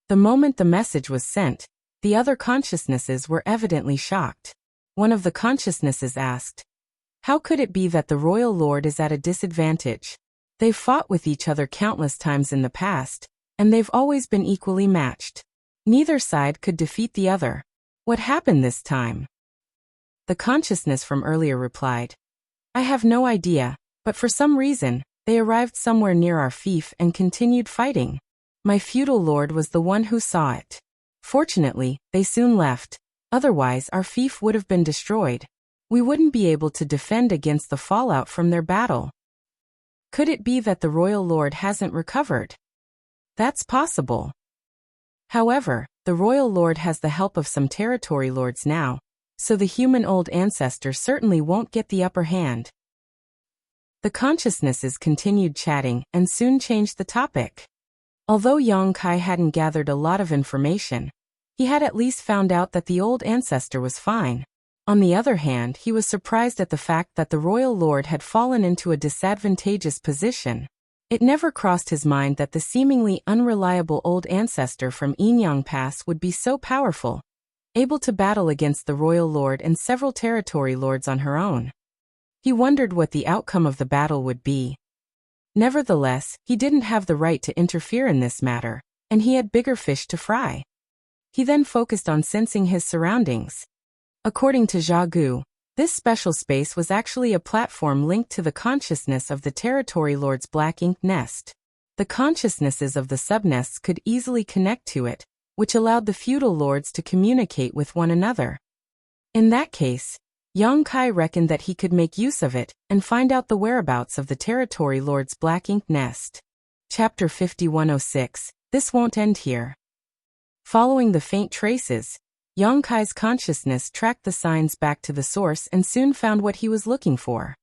The moment the message was sent, the other consciousnesses were evidently shocked. One of the consciousnesses asked, "How could it be that the Royal Lord is at a disadvantage? They've fought with each other countless times in the past, and they've always been equally matched. Neither side could defeat the other. What happened this time?" The consciousness from earlier replied, "I have no idea, but for some reason, they arrived somewhere near our fief and continued fighting. My feudal lord was the one who saw it. Fortunately, they soon left, otherwise our fief would have been destroyed. We wouldn't be able to defend against the fallout from their battle." Could it be that the Royal Lord hasn't recovered? That's possible. However, the Royal Lord has the help of some territory lords now, so the human old ancestor certainly won't get the upper hand. The consciousnesses continued chatting and soon changed the topic. Although Yang Kai hadn't gathered a lot of information, he had at least found out that the old ancestor was fine. On the other hand, he was surprised at the fact that the Royal Lord had fallen into a disadvantageous position. It never crossed his mind that the seemingly unreliable old ancestor from Yinyang Pass would be so powerful, able to battle against the Royal Lord and several territory lords on her own. He wondered what the outcome of the battle would be. Nevertheless, he didn't have the right to interfere in this matter, and he had bigger fish to fry. He then focused on sensing his surroundings. According to Xiaogu, this special space was actually a platform linked to the consciousness of the territory lord's Black Ink nest. The consciousnesses of the subnests could easily connect to it, which allowed the feudal lords to communicate with one another. In that case, Yang Kai reckoned that he could make use of it and find out the whereabouts of the territory lord's Black Ink nest. Chapter 5106. This won't end here. Following the faint traces, Yang Kai's consciousness tracked the signs back to the source and soon found what he was looking for.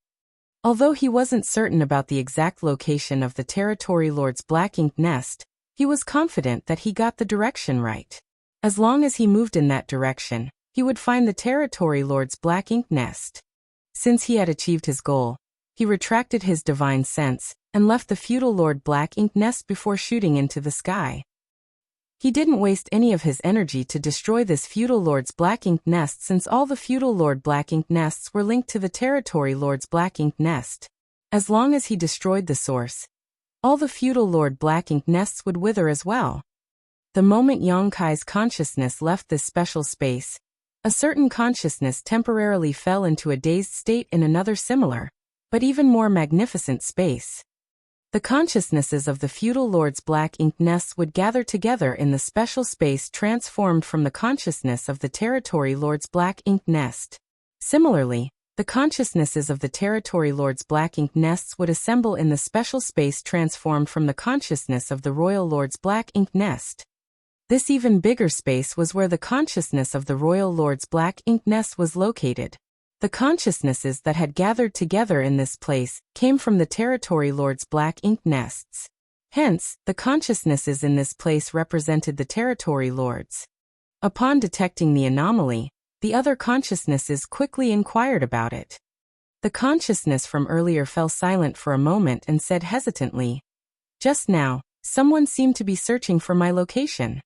Although he wasn't certain about the exact location of the territory lord's Black Ink nest, he was confident that he got the direction right. As long as he moved in that direction, he would find the territory lord's Black Ink nest. Since he had achieved his goal, He retracted his divine sense and left the feudal lord black ink nest before shooting into the sky. He didn't waste any of his energy to destroy this feudal lord's black ink nest, since all the feudal lord black ink nests were linked to the territory lord's black ink nest. As long as he destroyed the source, all the feudal lord black ink nests would wither as well. The moment Yonkai's consciousness left this special space, a certain consciousness temporarily fell into a dazed state in another similar, but even more magnificent space. The consciousnesses of the feudal lord's black ink nests would gather together in the special space transformed from the consciousness of the territory lord's black ink nest. Similarly, the consciousnesses of the territory lord's black ink nests would assemble in the special space transformed from the consciousness of the royal lord's black ink nest. This even bigger space was where the consciousness of the royal lord's black ink nest was located. The consciousnesses that had gathered together in this place came from the territory lord's black ink nests. Hence, the consciousnesses in this place represented the territory lords. Upon detecting the anomaly, the other consciousnesses quickly inquired about it. The consciousness from earlier fell silent for a moment and said hesitantly, "Just now, someone seemed to be searching for my location."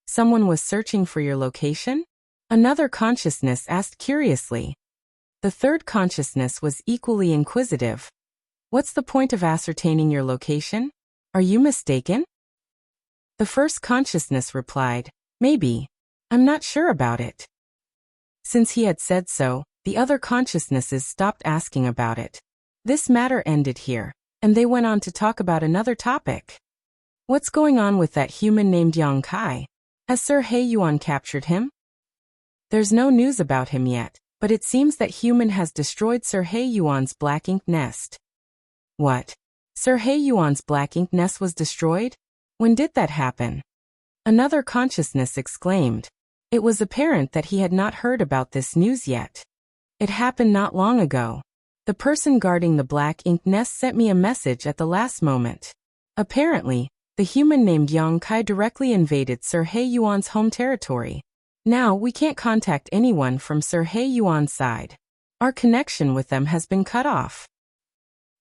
"Someone was searching for your location?" Another consciousness asked curiously. The third consciousness was equally inquisitive. "What's the point of ascertaining your location? Are you mistaken?" The first consciousness replied, "Maybe. I'm not sure about it." Since he had said so, the other consciousnesses stopped asking about it. This matter ended here, and they went on to talk about another topic. What's going on with that human named Yang Kai? Has Sir He Yuan captured him? There's no news about him yet, but it seems that human has destroyed Sir He Yuan's black ink nest. What? Sir He Yuan's black ink nest was destroyed? When did that happen? Another consciousness exclaimed. It was apparent that he had not heard about this news yet. It happened not long ago. The person guarding the black ink nest sent me a message at the last moment. Apparently, the human named Yang Kai directly invaded Sir He Yuan's home territory. Now we can't contact anyone from Sir He Yuan's side. Our connection with them has been cut off.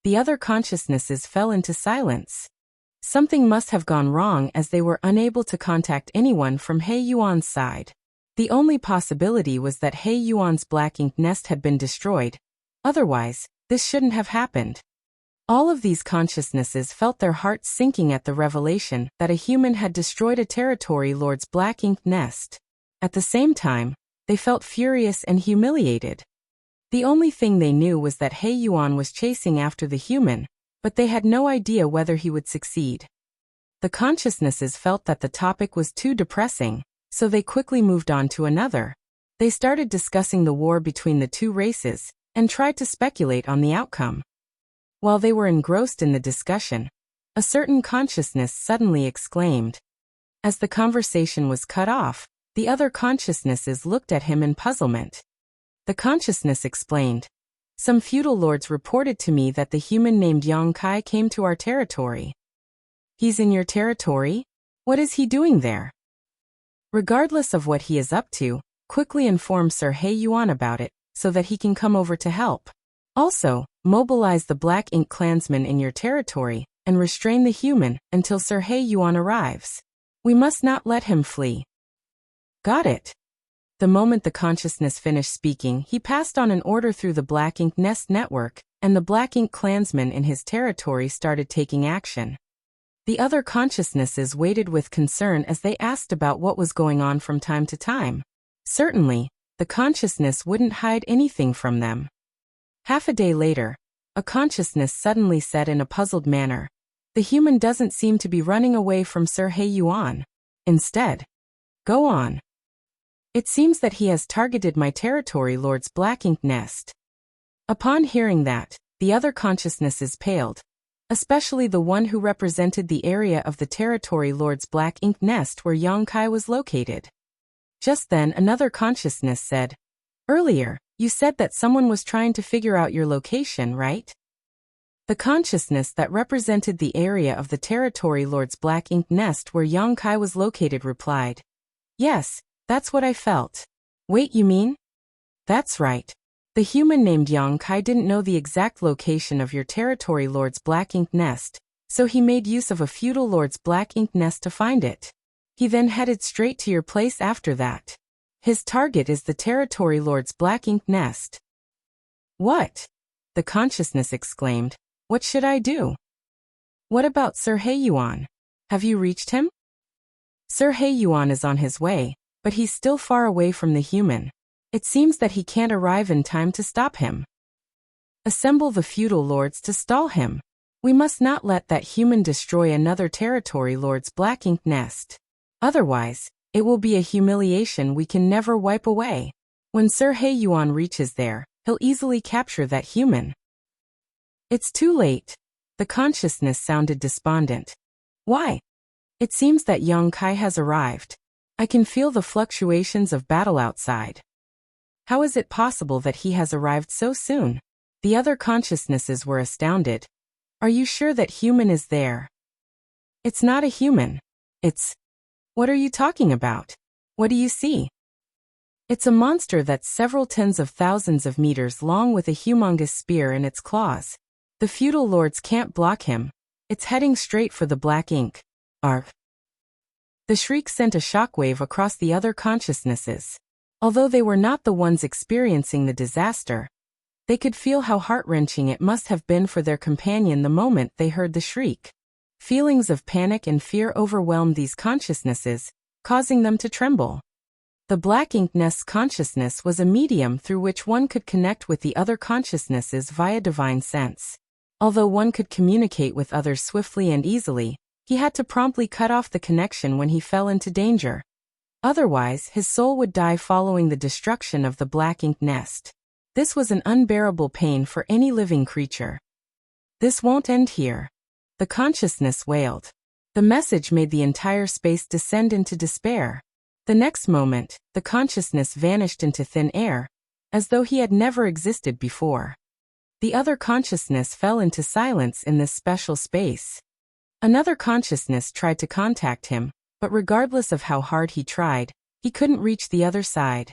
The other consciousnesses fell into silence. Something must have gone wrong as they were unable to contact anyone from He Yuan's side. The only possibility was that He Yuan's black ink nest had been destroyed. Otherwise, this shouldn't have happened. All of these consciousnesses felt their hearts sinking at the revelation that a human had destroyed a territory lord's black ink nest. At the same time, they felt furious and humiliated. The only thing they knew was that He Yuan was chasing after the human, but they had no idea whether he would succeed. The consciousnesses felt that the topic was too depressing, so they quickly moved on to another. They started discussing the war between the two races, and tried to speculate on the outcome. While they were engrossed in the discussion, a certain consciousness suddenly exclaimed. As the conversation was cut off, the other consciousnesses looked at him in puzzlement. The consciousness explained. Some feudal lords reported to me that the human named Yang Kai came to our territory. He's in your territory? What is he doing there? Regardless of what he is up to, quickly inform Sir He Yuan about it, so that he can come over to help. Also, mobilize the Black Ink clansmen in your territory, and restrain the human until Sir He Yuan arrives. We must not let him flee. Got it. The moment the consciousness finished speaking, he passed on an order through the Black Ink Nest network, and the Black Ink clansmen in his territory started taking action. The other consciousnesses waited with concern as they asked about what was going on from time to time. Certainly, the consciousness wouldn't hide anything from them. Half a day later, a consciousness suddenly said in a puzzled manner, "The human doesn't seem to be running away from Sir He Yuan. Instead, go on. It seems that he has targeted my territory lord's Black Ink Nest." Upon hearing that, the other consciousnesses paled, especially the one who represented the area of the territory lord's Black Ink Nest where Yang Kai was located. Just then another consciousness said, "Earlier, you said that someone was trying to figure out your location, right?" The consciousness that represented the area of the territory lord's Black Ink Nest where Yang Kai was located replied, "Yes, that's what I felt." "Wait, you mean?" "That's right. The human named Yang Kai didn't know the exact location of your territory lord's black ink nest, so he made use of a feudal lord's black ink nest to find it. He then headed straight to your place after that. His target is the territory lord's black ink nest. What? The consciousness exclaimed. What should I do? What about Sir Heiyuan? Have you reached him? Sir Heiyuan is on his way, but he's still far away from the human. It seems that he can't arrive in time to stop him. Assemble the feudal lords to stall him. We must not let that human destroy another territory lord's black ink nest. Otherwise, it will be a humiliation we can never wipe away. When Sir Heiyuan reaches there, he'll easily capture that human. It's too late. The consciousness sounded despondent. Why? It seems that Yang Kai has arrived. I can feel the fluctuations of battle outside. How is it possible that he has arrived so soon? The other consciousnesses were astounded. Are you sure that human is there? It's not a human. It's... What are you talking about? What do you see? It's a monster that's several tens of thousands of meters long with a humongous spear in its claws. The feudal lords can't block him. It's heading straight for the black ink. Arg. The shriek sent a shockwave across the other consciousnesses. Although they were not the ones experiencing the disaster, they could feel how heart-wrenching it must have been for their companion the moment they heard the shriek. Feelings of panic and fear overwhelmed these consciousnesses, causing them to tremble. The black ink nest's consciousness was a medium through which one could connect with the other consciousnesses via divine sense. Although one could communicate with others swiftly and easily, he had to promptly cut off the connection when he fell into danger. Otherwise, his soul would die following the destruction of the black ink nest. This was an unbearable pain for any living creature. This won't end here. The consciousness wailed. The message made the entire space descend into despair. The next moment, the consciousness vanished into thin air, as though he had never existed before. The other consciousness fell into silence in this special space. Another consciousness tried to contact him, but regardless of how hard he tried, he couldn't reach the other side.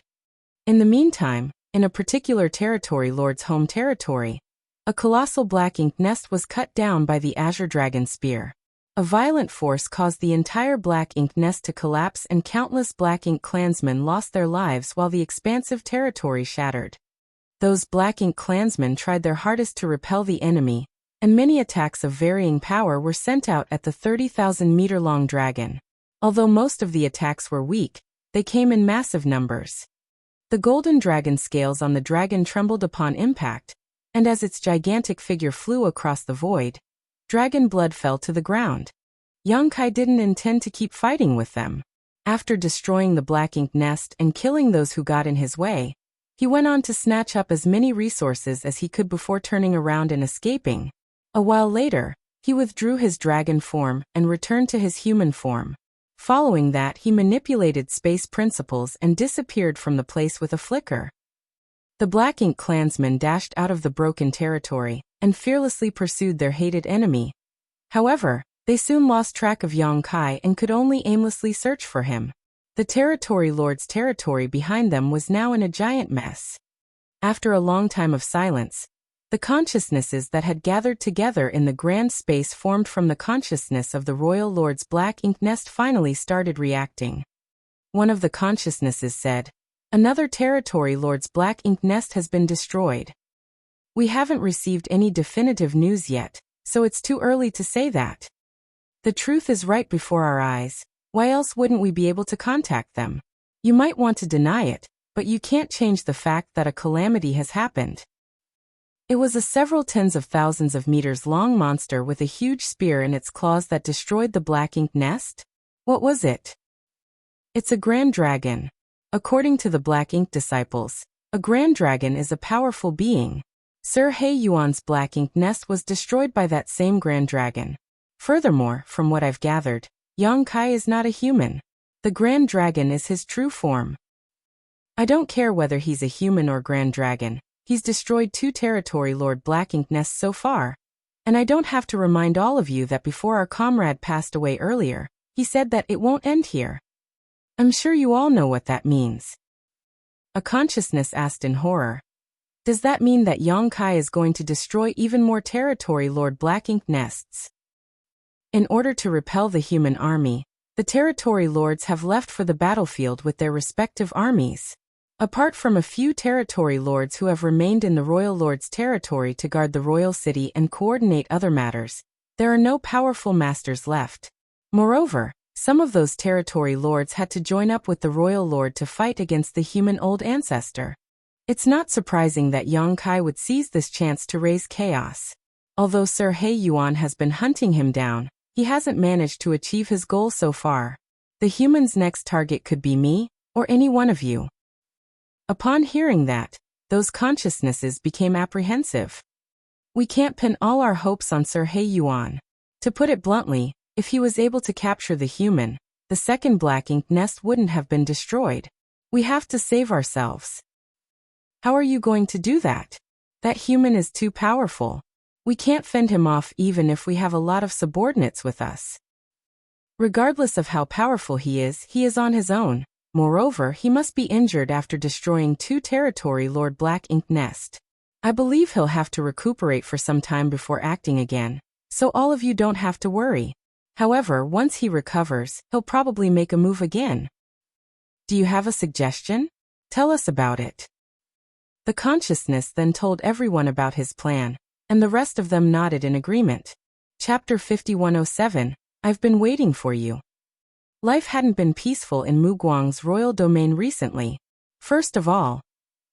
In the meantime, in a particular territory lord's home territory, a colossal black ink nest was cut down by the Azure Dragon Spear. A violent force caused the entire black ink nest to collapse and countless black ink clansmen lost their lives while the expansive territory shattered. Those black ink clansmen tried their hardest to repel the enemy, and many attacks of varying power were sent out at the 30,000-meter-long dragon. Although most of the attacks were weak, they came in massive numbers. The golden dragon scales on the dragon trembled upon impact, and as its gigantic figure flew across the void, dragon blood fell to the ground. Yang Kai didn't intend to keep fighting with them. After destroying the black ink nest and killing those who got in his way, he went on to snatch up as many resources as he could before turning around and escaping. A while later, he withdrew his dragon form and returned to his human form. Following that, he manipulated space principles and disappeared from the place with a flicker. The black ink clansmen dashed out of the broken territory and fearlessly pursued their hated enemy. However, they soon lost track of Yang Kai and could only aimlessly search for him. The territory lord's territory behind them was now in a giant mess. After a long time of silence, the consciousnesses that had gathered together in the grand space formed from the consciousness of the royal lord's black ink nest finally started reacting. One of the consciousnesses said, "Another territory lord's black ink nest has been destroyed. We haven't received any definitive news yet, so it's too early to say that. The truth is right before our eyes. Why else wouldn't we be able to contact them? You might want to deny it, but you can't change the fact that a calamity has happened." It was a several tens of thousands of meters long monster with a huge spear in its claws that destroyed the black ink nest? What was it? It's a grand dragon. According to the black ink disciples, a grand dragon is a powerful being. Sir Heiyuan's black ink nest was destroyed by that same grand dragon. Furthermore, from what I've gathered, Yang Kai is not a human. The grand dragon is his true form. I don't care whether he's a human or grand dragon. He's destroyed 2 territory lord black ink nests so far. And I don't have to remind all of you that before our comrade passed away earlier, he said that it won't end here. I'm sure you all know what that means. A consciousness asked in horror. Does that mean that Yongkai is going to destroy even more territory Lord Black Ink nests? In order to repel the human army, the territory lords have left for the battlefield with their respective armies. Apart from a few territory lords who have remained in the royal lord's territory to guard the royal city and coordinate other matters, there are no powerful masters left. Moreover, some of those territory lords had to join up with the royal lord to fight against the human old ancestor. It's not surprising that Yongkai would seize this chance to raise chaos. Although Sir He Yuan has been hunting him down, he hasn't managed to achieve his goal so far. The human's next target could be me, or any one of you. Upon hearing that, those consciousnesses became apprehensive. We can't pin all our hopes on Sir He Yuan. To put it bluntly, if he was able to capture the human, the second Black Ink nest wouldn't have been destroyed. We have to save ourselves. How are you going to do that? That human is too powerful. We can't fend him off even if we have a lot of subordinates with us. Regardless of how powerful he is on his own. Moreover, he must be injured after destroying 2 territory Lord Black Ink nest. I believe he'll have to recuperate for some time before acting again, so all of you don't have to worry. However, once he recovers, he'll probably make a move again. Do you have a suggestion? Tell us about it. The consciousness then told everyone about his plan, and the rest of them nodded in agreement. Chapter 5107, I've been waiting for you. Life hadn't been peaceful in Muguang's royal domain recently. First of all,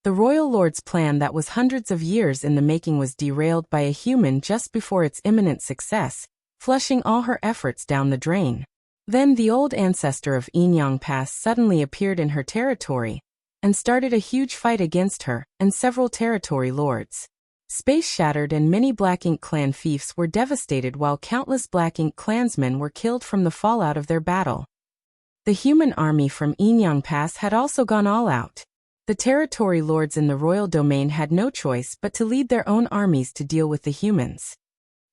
the royal lord's plan that was hundreds of years in the making was derailed by a human just before its imminent success, flushing all her efforts down the drain. Then the old ancestor of Enyang Pass suddenly appeared in her territory, and started a huge fight against her and several territory lords. Space shattered and many Black Ink clan fiefs were devastated while countless Black Ink clansmen were killed from the fallout of their battle. The human army from Enyang Pass had also gone all out. The territory lords in the royal domain had no choice but to lead their own armies to deal with the humans.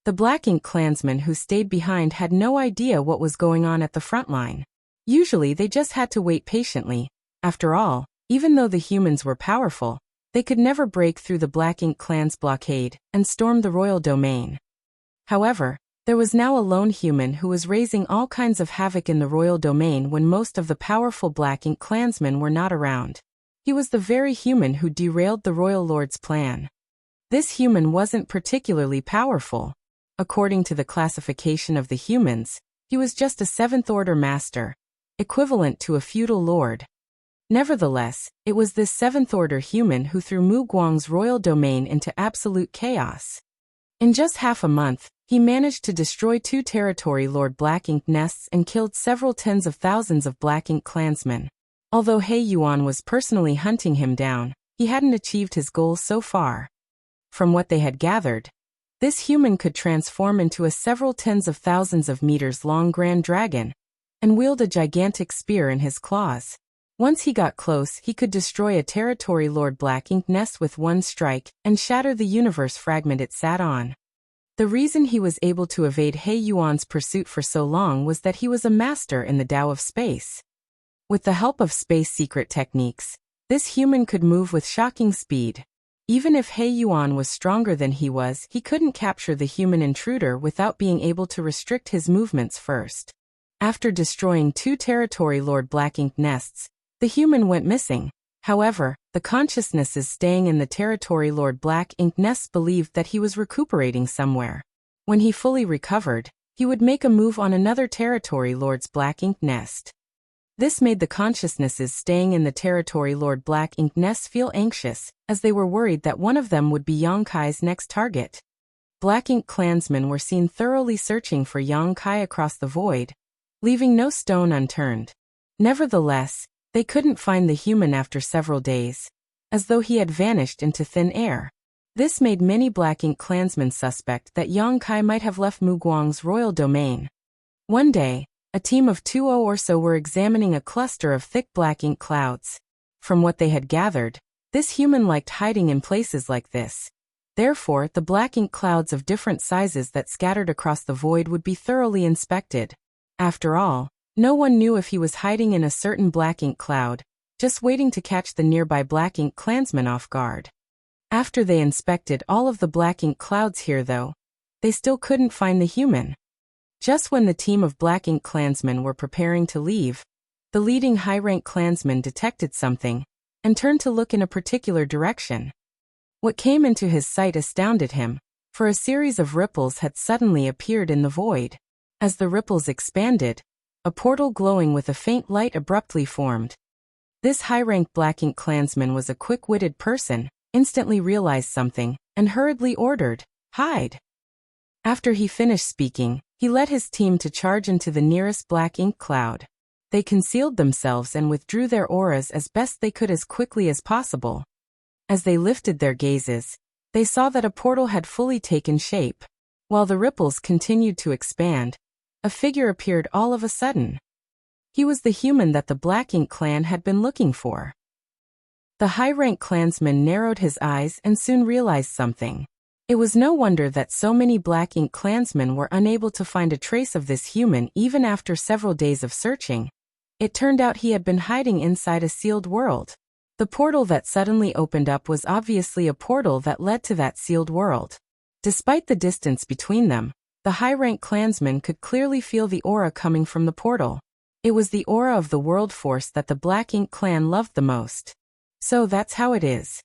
The Black Ink clansmen who stayed behind had no idea what was going on at the front line. Usually they just had to wait patiently. After all, even though the humans were powerful, they could never break through the Black Ink clan's blockade and storm the royal domain. However, there was now a lone human who was raising all kinds of havoc in the royal domain when most of the powerful Black Ink clansmen were not around. He was the very human who derailed the royal lord's plan. This human wasn't particularly powerful. According to the classification of the humans, he was just a 7th-order master, equivalent to a feudal lord. Nevertheless, it was this 7th-order human who threw Muguang's royal domain into absolute chaos. In just half a month, he managed to destroy 2 territory Lord Black Ink nests and killed several tens of thousands of Black Ink clansmen. Although He Yuan was personally hunting him down, he hadn't achieved his goals so far. From what they had gathered, this human could transform into a several tens of thousands of meters long grand dragon, and wield a gigantic spear in his claws. Once he got close, he could destroy a territory Lord Black Ink nest with one strike and shatter the universe fragment it sat on. The reason he was able to evade He Yuan's pursuit for so long was that he was a master in the Tao of space. With the help of space secret techniques, this human could move with shocking speed. Even if He Yuan was stronger than he couldn't capture the human intruder without being able to restrict his movements first. After destroying 2 territory Lord Black Ink nests, the human went missing. However, the consciousnesses staying in the territory Lord Black Ink nests believed that he was recuperating somewhere. When he fully recovered, he would make a move on another territory Lord's Black Ink nest. This made the consciousnesses staying in the territory Lord Black Ink nests feel anxious, as they were worried that one of them would be Yongkai's next target. Black Ink clansmen were seen thoroughly searching for Yongkai across the void, leaving no stone unturned. Nevertheless, they couldn't find the human after several days, as though he had vanished into thin air. This made many Black Ink clansmen suspect that Yongkai might have left Muguang's royal domain. One day, a team of 20 or so were examining a cluster of thick Black Ink clouds. From what they had gathered, this human liked hiding in places like this. Therefore, the Black Ink clouds of different sizes that scattered across the void would be thoroughly inspected. After all, no one knew if he was hiding in a certain Black Ink cloud, just waiting to catch the nearby Black Ink clansmen off guard. After they inspected all of the black ink clouds here though, they still couldn't find the human. Just when the team of black ink clansmen were preparing to leave, the leading high-rank clansman detected something and turned to look in a particular direction. What came into his sight astounded him, for a series of ripples had suddenly appeared in the void. As the ripples expanded, a portal glowing with a faint light abruptly formed. This high-rank black ink clansman was a quick-witted person, instantly realized something, and hurriedly ordered, "Hide!" After he finished speaking, he led his team to charge into the nearest black ink cloud. They concealed themselves and withdrew their auras as best they could as quickly as possible. As they lifted their gazes, they saw that a portal had fully taken shape. While the ripples continued to expand, a figure appeared all of a sudden. He was the human that the Black Ink clan had been looking for. The high-rank clansman narrowed his eyes and soon realized something. It was no wonder that so many Black Ink clansmen were unable to find a trace of this human even after several days of searching. It turned out he had been hiding inside a sealed world. The portal that suddenly opened up was obviously a portal that led to that sealed world. Despite the distance between them, the high-rank clansman could clearly feel the aura coming from the portal. It was the aura of the world force that the Black Ink clan loved the most. So that's how it is.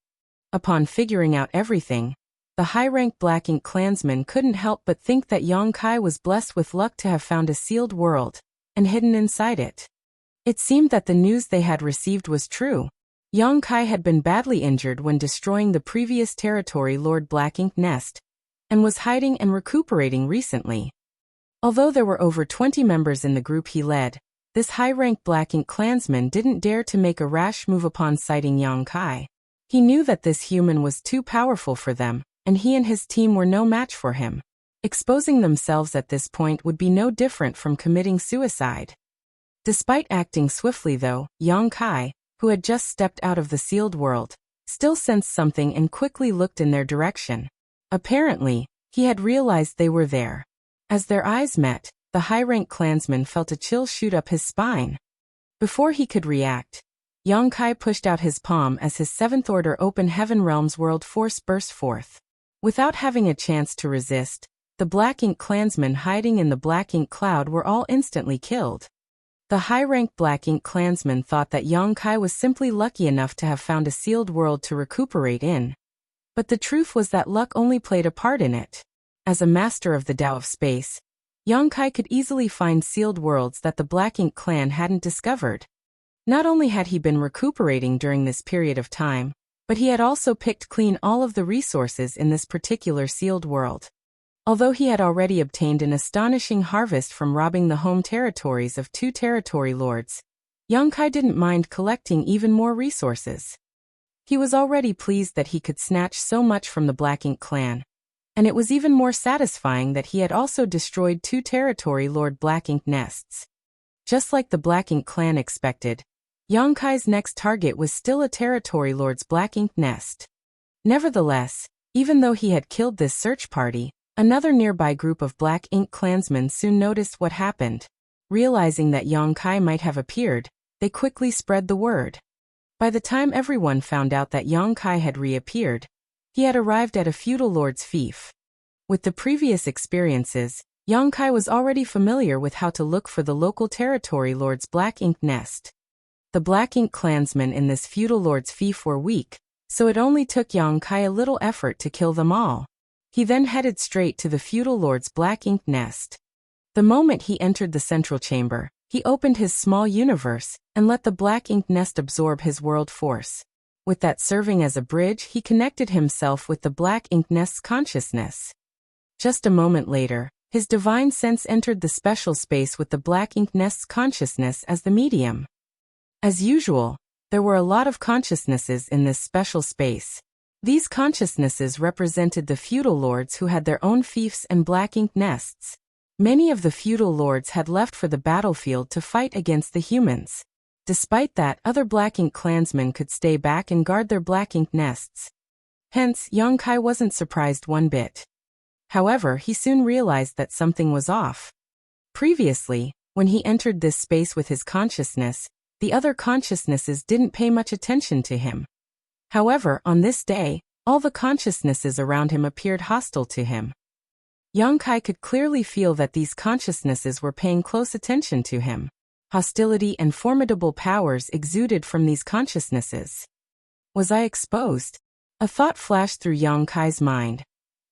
Upon figuring out everything, the high-rank Black Ink clansman couldn't help but think that Yang Kai was blessed with luck to have found a sealed world, and hidden inside it. It seemed that the news they had received was true. Yang Kai had been badly injured when destroying the previous territory Lord Black Ink nest, and was hiding and recuperating recently. Although there were over 20 members in the group he led, this high-rank Black Ink clansman didn't dare to make a rash move upon sighting Yang Kai. He knew that this human was too powerful for them, and he and his team were no match for him. Exposing themselves at this point would be no different from committing suicide. Despite acting swiftly though, Yang Kai, who had just stepped out of the sealed world, still sensed something and quickly looked in their direction. Apparently, he had realized they were there. As their eyes met, the high-rank clansman felt a chill shoot up his spine. Before he could react, Yang Kai pushed out his palm as his 7th Order Open Heaven Realms world force burst forth. Without having a chance to resist, the Black Ink clansmen hiding in the Black Ink cloud were all instantly killed. The high-rank Black Ink clansman thought that Yang Kai was simply lucky enough to have found a sealed world to recuperate in. But the truth was that luck only played a part in it. As a master of the Tao of space, Yang Kai could easily find sealed worlds that the Black Ink clan hadn't discovered. Not only had he been recuperating during this period of time, but he had also picked clean all of the resources in this particular sealed world. Although he had already obtained an astonishing harvest from robbing the home territories of 2 territory lords, Yang Kai didn't mind collecting even more resources. He was already pleased that he could snatch so much from the Black Ink clan, and it was even more satisfying that he had also destroyed 2 territory Lord Black Ink nests. Just like the Black Ink clan expected, Yang Kai's next target was still a territory lord's Black Ink nest. Nevertheless, even though he had killed this search party, another nearby group of Black Ink clansmen soon noticed what happened. Realizing that Yang Kai might have appeared, they quickly spread the word. By the time everyone found out that Yang Kai had reappeared, he had arrived at a feudal lord's fief. With the previous experiences, Yang Kai was already familiar with how to look for the local territory lord's Black Ink nest. The Black Ink clansmen in this feudal lord's fief were weak, so it only took Yang Kai a little effort to kill them all. He then headed straight to the feudal lord's Black Ink nest. The moment he entered the central chamber, he opened his small universe and let the Black Ink nest absorb his world force. With that serving as a bridge, he connected himself with the Black Ink nest's consciousness. Just a moment later, his divine sense entered the special space with the Black Ink nest's consciousness as the medium. As usual, there were a lot of consciousnesses in this special space. These consciousnesses represented the feudal lords who had their own fiefs and Black Ink nests. Many of the feudal lords had left for the battlefield to fight against the humans. Despite that, other Black Ink clansmen could stay back and guard their Black Ink nests. Hence, Yang Kai wasn't surprised one bit. However, he soon realized that something was off. Previously, when he entered this space with his consciousness, the other consciousnesses didn't pay much attention to him. However, on this day, All the consciousnesses around him appeared hostile to him. Yang Kai could clearly feel that these consciousnesses were paying close attention to him. Hostility and formidable powers exuded from these consciousnesses. Was I exposed? A thought flashed through Yang Kai's mind.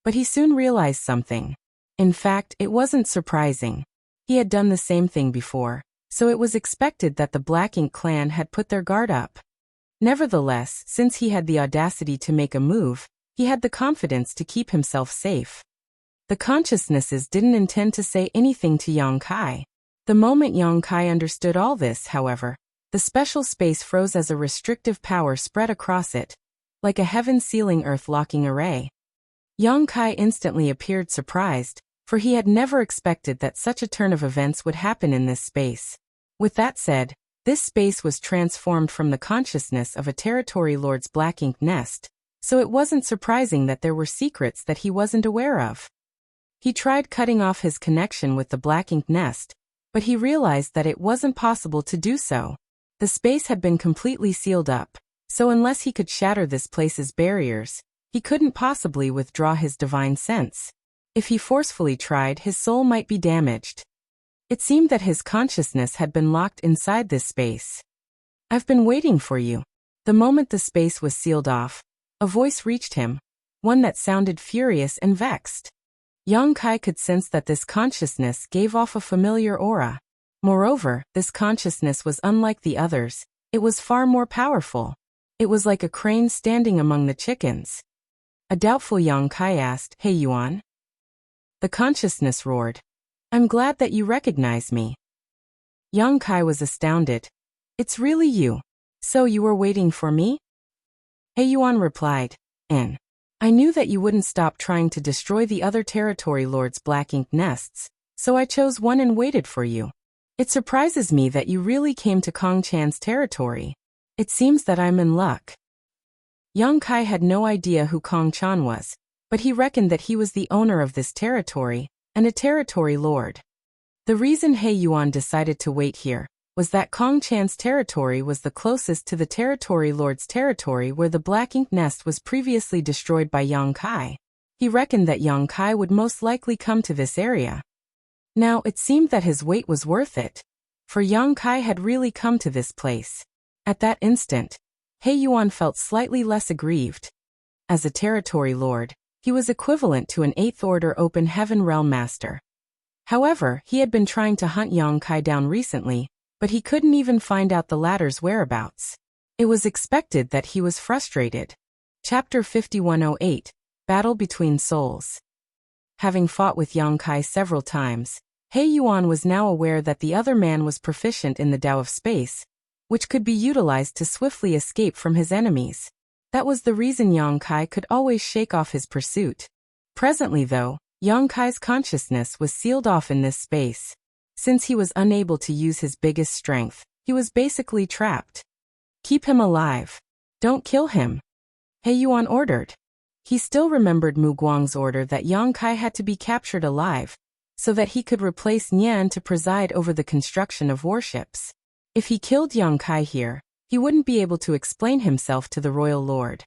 But he soon realized something. In fact, it wasn't surprising. He had done the same thing before, so it was expected that the Black Ink clan had put their guard up. Nevertheless, since he had the audacity to make a move, he had the confidence to keep himself safe. The consciousnesses didn't intend to say anything to Yang Kai. The moment Yang Kai understood all this, however, the special space froze as a restrictive power spread across it, like a heaven-sealing earth-locking array. Yang Kai instantly appeared surprised, for he had never expected that such a turn of events would happen in this space. With that said, this space was transformed from the consciousness of a territory lord's Black Ink nest, so it wasn't surprising that there were secrets that he wasn't aware of. He tried cutting off his connection with the Black Ink nest, but he realized that it wasn't possible to do so. The space had been completely sealed up, so unless he could shatter this place's barriers, he couldn't possibly withdraw his divine sense. If he forcefully tried, his soul might be damaged. It seemed that his consciousness had been locked inside this space. I've been waiting for you. The moment the space was sealed off, a voice reached him, one that sounded furious and vexed. Yang Kai could sense that this consciousness gave off a familiar aura. Moreover, this consciousness was unlike the others. It was far more powerful. It was like a crane standing among the chickens. A doubtful Yang Kai asked, "Hey Yuan?" The consciousness roared, "I'm glad that you recognize me." Yang Kai was astounded. "It's really you. So you were waiting for me?" Hey Yuan replied, I knew that you wouldn't stop trying to destroy the other territory lord's Black Ink nests, so I chose one and waited for you. It surprises me that you really came to Kong Chan's territory. It seems that I'm in luck." Yang Kai had no idea who Kong Chan was, but he reckoned that he was the owner of this territory, and a territory lord. The reason He Yuan decided to wait here was that Kong Chan's territory was the closest to the territory lord's territory where the Black Ink nest was previously destroyed by Yang Kai. He reckoned that Yang Kai would most likely come to this area. Now, it seemed that his wait was worth it, for Yang Kai had really come to this place. At that instant, He Yuan felt slightly less aggrieved. As a territory lord, he was equivalent to an 8th Order Open Heaven Realm Master. However, he had been trying to hunt Yang Kai down recently, but he couldn't even find out the latter's whereabouts. It was expected that he was frustrated. Chapter 5108, Battle Between Souls. Having fought with Yang Kai several times, He Yuan was now aware that the other man was proficient in the Tao of Space, which could be utilized to swiftly escape from his enemies. That was the reason Yang Kai could always shake off his pursuit. Presently though, Yang Kai's consciousness was sealed off in this space. Since he was unable to use his biggest strength, he was basically trapped. "Keep him alive. Don't kill him," He Yuan ordered. He still remembered Mu Guang's order that Yang Kai had to be captured alive, so that he could replace Nian to preside over the construction of warships. If he killed Yang Kai here, he wouldn't be able to explain himself to the royal lord.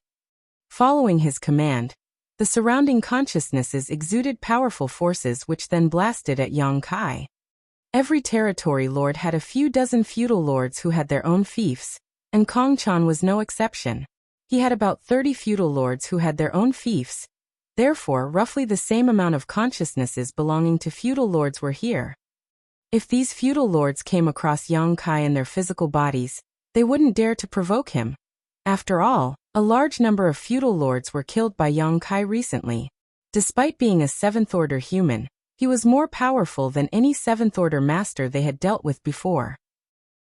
Following his command, the surrounding consciousnesses exuded powerful forces which then blasted at Yang Kai. Every territory lord had a few dozen feudal lords who had their own fiefs, and Kong Chan was no exception. He had about 30 feudal lords who had their own fiefs. Therefore, roughly the same amount of consciousnesses belonging to feudal lords were here. If these feudal lords came across Yang Kai in their physical bodies, they wouldn't dare to provoke him. After all, a large number of feudal lords were killed by Yang Kai recently. Despite being a 7th Order human, he was more powerful than any 7th Order master they had dealt with before.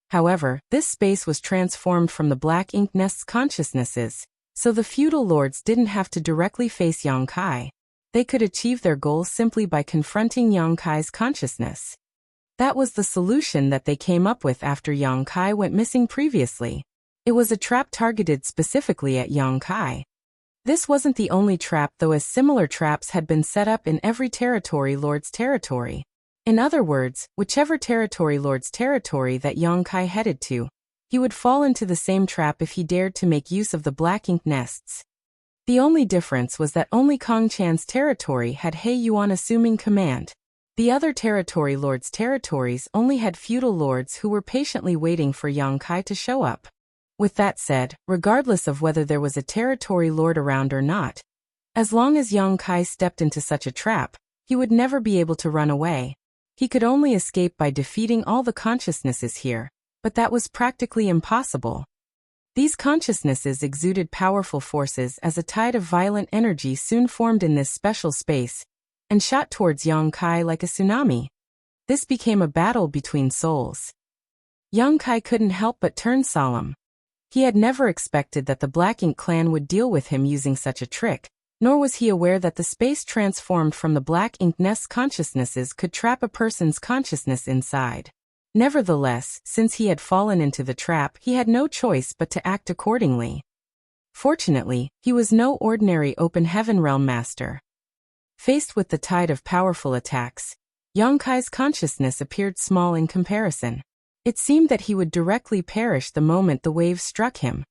However, this space was transformed from the Black Ink nest's consciousnesses, so the feudal lords didn't have to directly face Yang Kai. They could achieve their goals simply by confronting Yang Kai's consciousness. That was the solution that they came up with after Yang Kai went missing previously. It was a trap targeted specifically at Yang Kai. This wasn't the only trap though, as similar traps had been set up in every territory lord's territory. In other words, whichever territory lord's territory that Yang Kai headed to, he would fall into the same trap if he dared to make use of the Black Ink nests. The only difference was that only Kong Chan's territory had He Yuan assuming command. The other territory lords' territories only had feudal lords who were patiently waiting for Yang Kai to show up. With that said, regardless of whether there was a territory lord around or not, as long as Yang Kai stepped into such a trap, he would never be able to run away. He could only escape by defeating all the consciousnesses here, but that was practically impossible. These consciousnesses exuded powerful forces as a tide of violent energy soon formed in this special space, and shot towards Yang Kai like a tsunami. This became a battle between souls. Yang Kai couldn't help but turn solemn. He had never expected that the Black Ink clan would deal with him using such a trick, nor was he aware that the space transformed from the Black Ink nest's consciousnesses could trap a person's consciousness inside. Nevertheless, since he had fallen into the trap, he had no choice but to act accordingly. Fortunately, he was no ordinary open heaven realm master. Faced with the tide of powerful attacks, Yang Kai's consciousness appeared small in comparison. It seemed that he would directly perish the moment the waves struck him.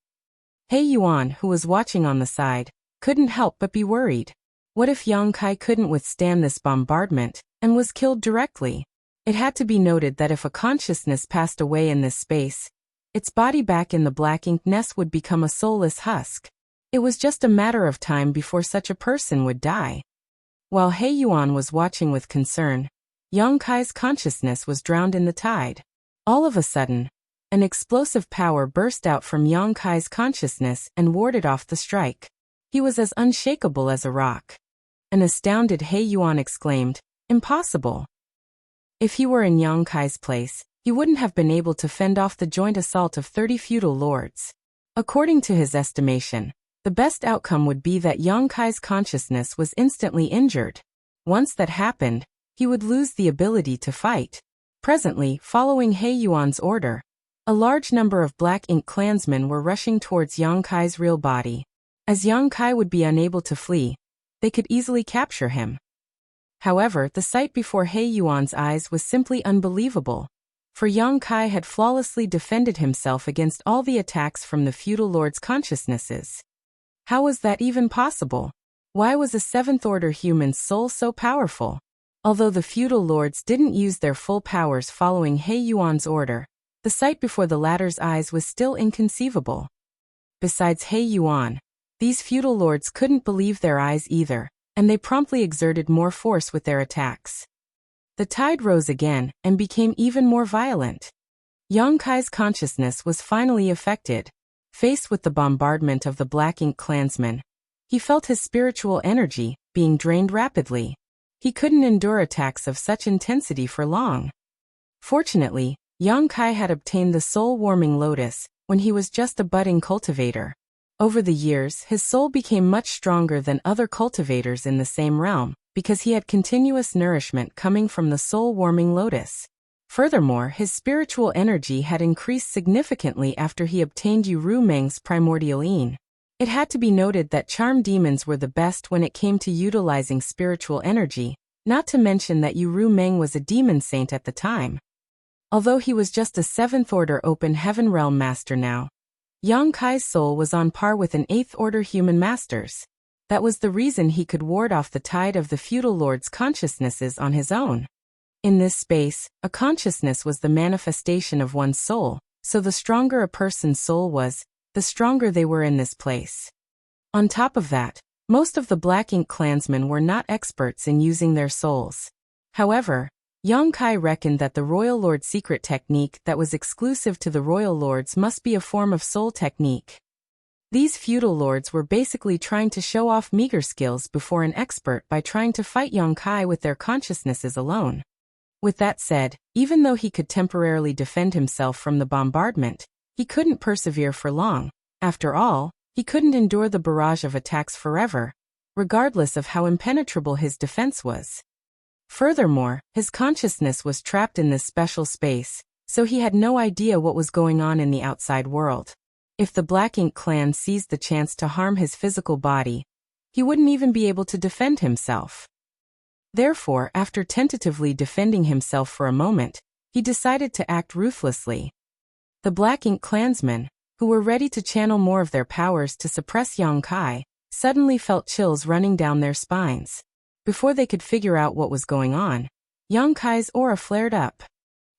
He Yuan, who was watching on the side, couldn't help but be worried. What if Yang Kai couldn't withstand this bombardment, and was killed directly? It had to be noted that if a consciousness passed away in this space, its body back in the Black Ink nest would become a soulless husk. It was just a matter of time before such a person would die. While He Yuan was watching with concern, Yang Kai's consciousness was drowned in the tide. All of a sudden, an explosive power burst out from Yang Kai's consciousness and warded off the strike. He was as unshakable as a rock. An astounded He Yuan exclaimed, "Impossible." If he were in Yang Kai's place, he wouldn't have been able to fend off the joint assault of 30 feudal lords. According to his estimation, the best outcome would be that Yang Kai's consciousness was instantly injured. Once that happened, he would lose the ability to fight. Presently, following He Yuan's order, a large number of Black Ink clansmen were rushing towards Yang Kai's real body. As Yang Kai would be unable to flee, they could easily capture him. However, the sight before He Yuan's eyes was simply unbelievable, for Yang Kai had flawlessly defended himself against all the attacks from the feudal lord's consciousnesses. How was that even possible? Why was a seventh-order human's soul so powerful? Although the feudal lords didn't use their full powers following He Yuan's order, the sight before the latter's eyes was still inconceivable. Besides He Yuan, these feudal lords couldn't believe their eyes either, and they promptly exerted more force with their attacks. The tide rose again and became even more violent. Yang Kai's consciousness was finally affected. Faced with the bombardment of the Black Ink clansmen, he felt his spiritual energy being drained rapidly. He couldn't endure attacks of such intensity for long. Fortunately, Yang Kai had obtained the soul-warming lotus when he was just a budding cultivator. Over the years, his soul became much stronger than other cultivators in the same realm, because he had continuous nourishment coming from the soul-warming lotus. Furthermore, his spiritual energy had increased significantly after he obtained Yu Ru Meng's primordial yin. It had to be noted that charm demons were the best when it came to utilizing spiritual energy, not to mention that Yu Ru Meng was a demon saint at the time. Although he was just a 7th-order open heaven realm master now, Yang Kai's soul was on par with an 8th-order human master's. That was the reason he could ward off the tide of the feudal lord's consciousnesses on his own. In this space, a consciousness was the manifestation of one's soul, so the stronger a person's soul was, the stronger they were in this place. On top of that, most of the Black Ink clansmen were not experts in using their souls. However, Yang Kai reckoned that the Royal Lord's secret technique that was exclusive to the Royal Lords must be a form of soul technique. These feudal lords were basically trying to show off meager skills before an expert by trying to fight Yang Kai with their consciousnesses alone. With that said, even though he could temporarily defend himself from the bombardment, he couldn't persevere for long. After all, he couldn't endure the barrage of attacks forever, regardless of how impenetrable his defense was. Furthermore, his consciousness was trapped in this special space, so he had no idea what was going on in the outside world. If the Black Ink clan seized the chance to harm his physical body, he wouldn't even be able to defend himself. Therefore, after tentatively defending himself for a moment, he decided to act ruthlessly. The Black Ink clansmen, who were ready to channel more of their powers to suppress Yang Kai, suddenly felt chills running down their spines. Before they could figure out what was going on, Yang Kai's aura flared up.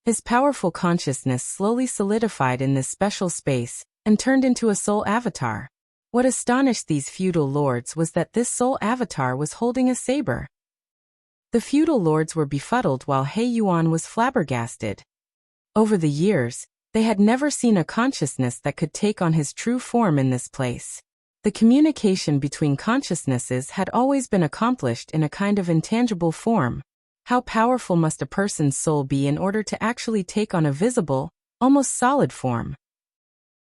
His powerful consciousness slowly solidified in this special space and turned into a soul avatar. What astonished these feudal lords was that this soul avatar was holding a saber. The feudal lords were befuddled while He Yuan was flabbergasted. Over the years, they had never seen a consciousness that could take on his true form in this place. The communication between consciousnesses had always been accomplished in a kind of intangible form. How powerful must a person's soul be in order to actually take on a visible, almost solid form?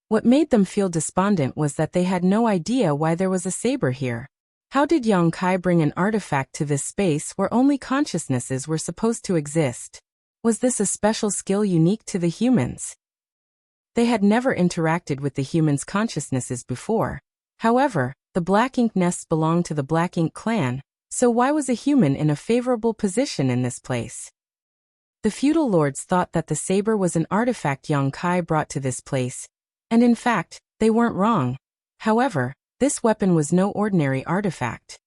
What made them feel despondent was that they had no idea why there was a saber here. How did Yang Kai bring an artifact to this space where only consciousnesses were supposed to exist? Was this a special skill unique to the humans? They had never interacted with the humans' consciousnesses before. However, the Black Ink nests belonged to the Black Ink clan, so why was a human in a favorable position in this place? The feudal lords thought that the saber was an artifact Yang Kai brought to this place, and in fact, they weren't wrong. However, this weapon was no ordinary artifact.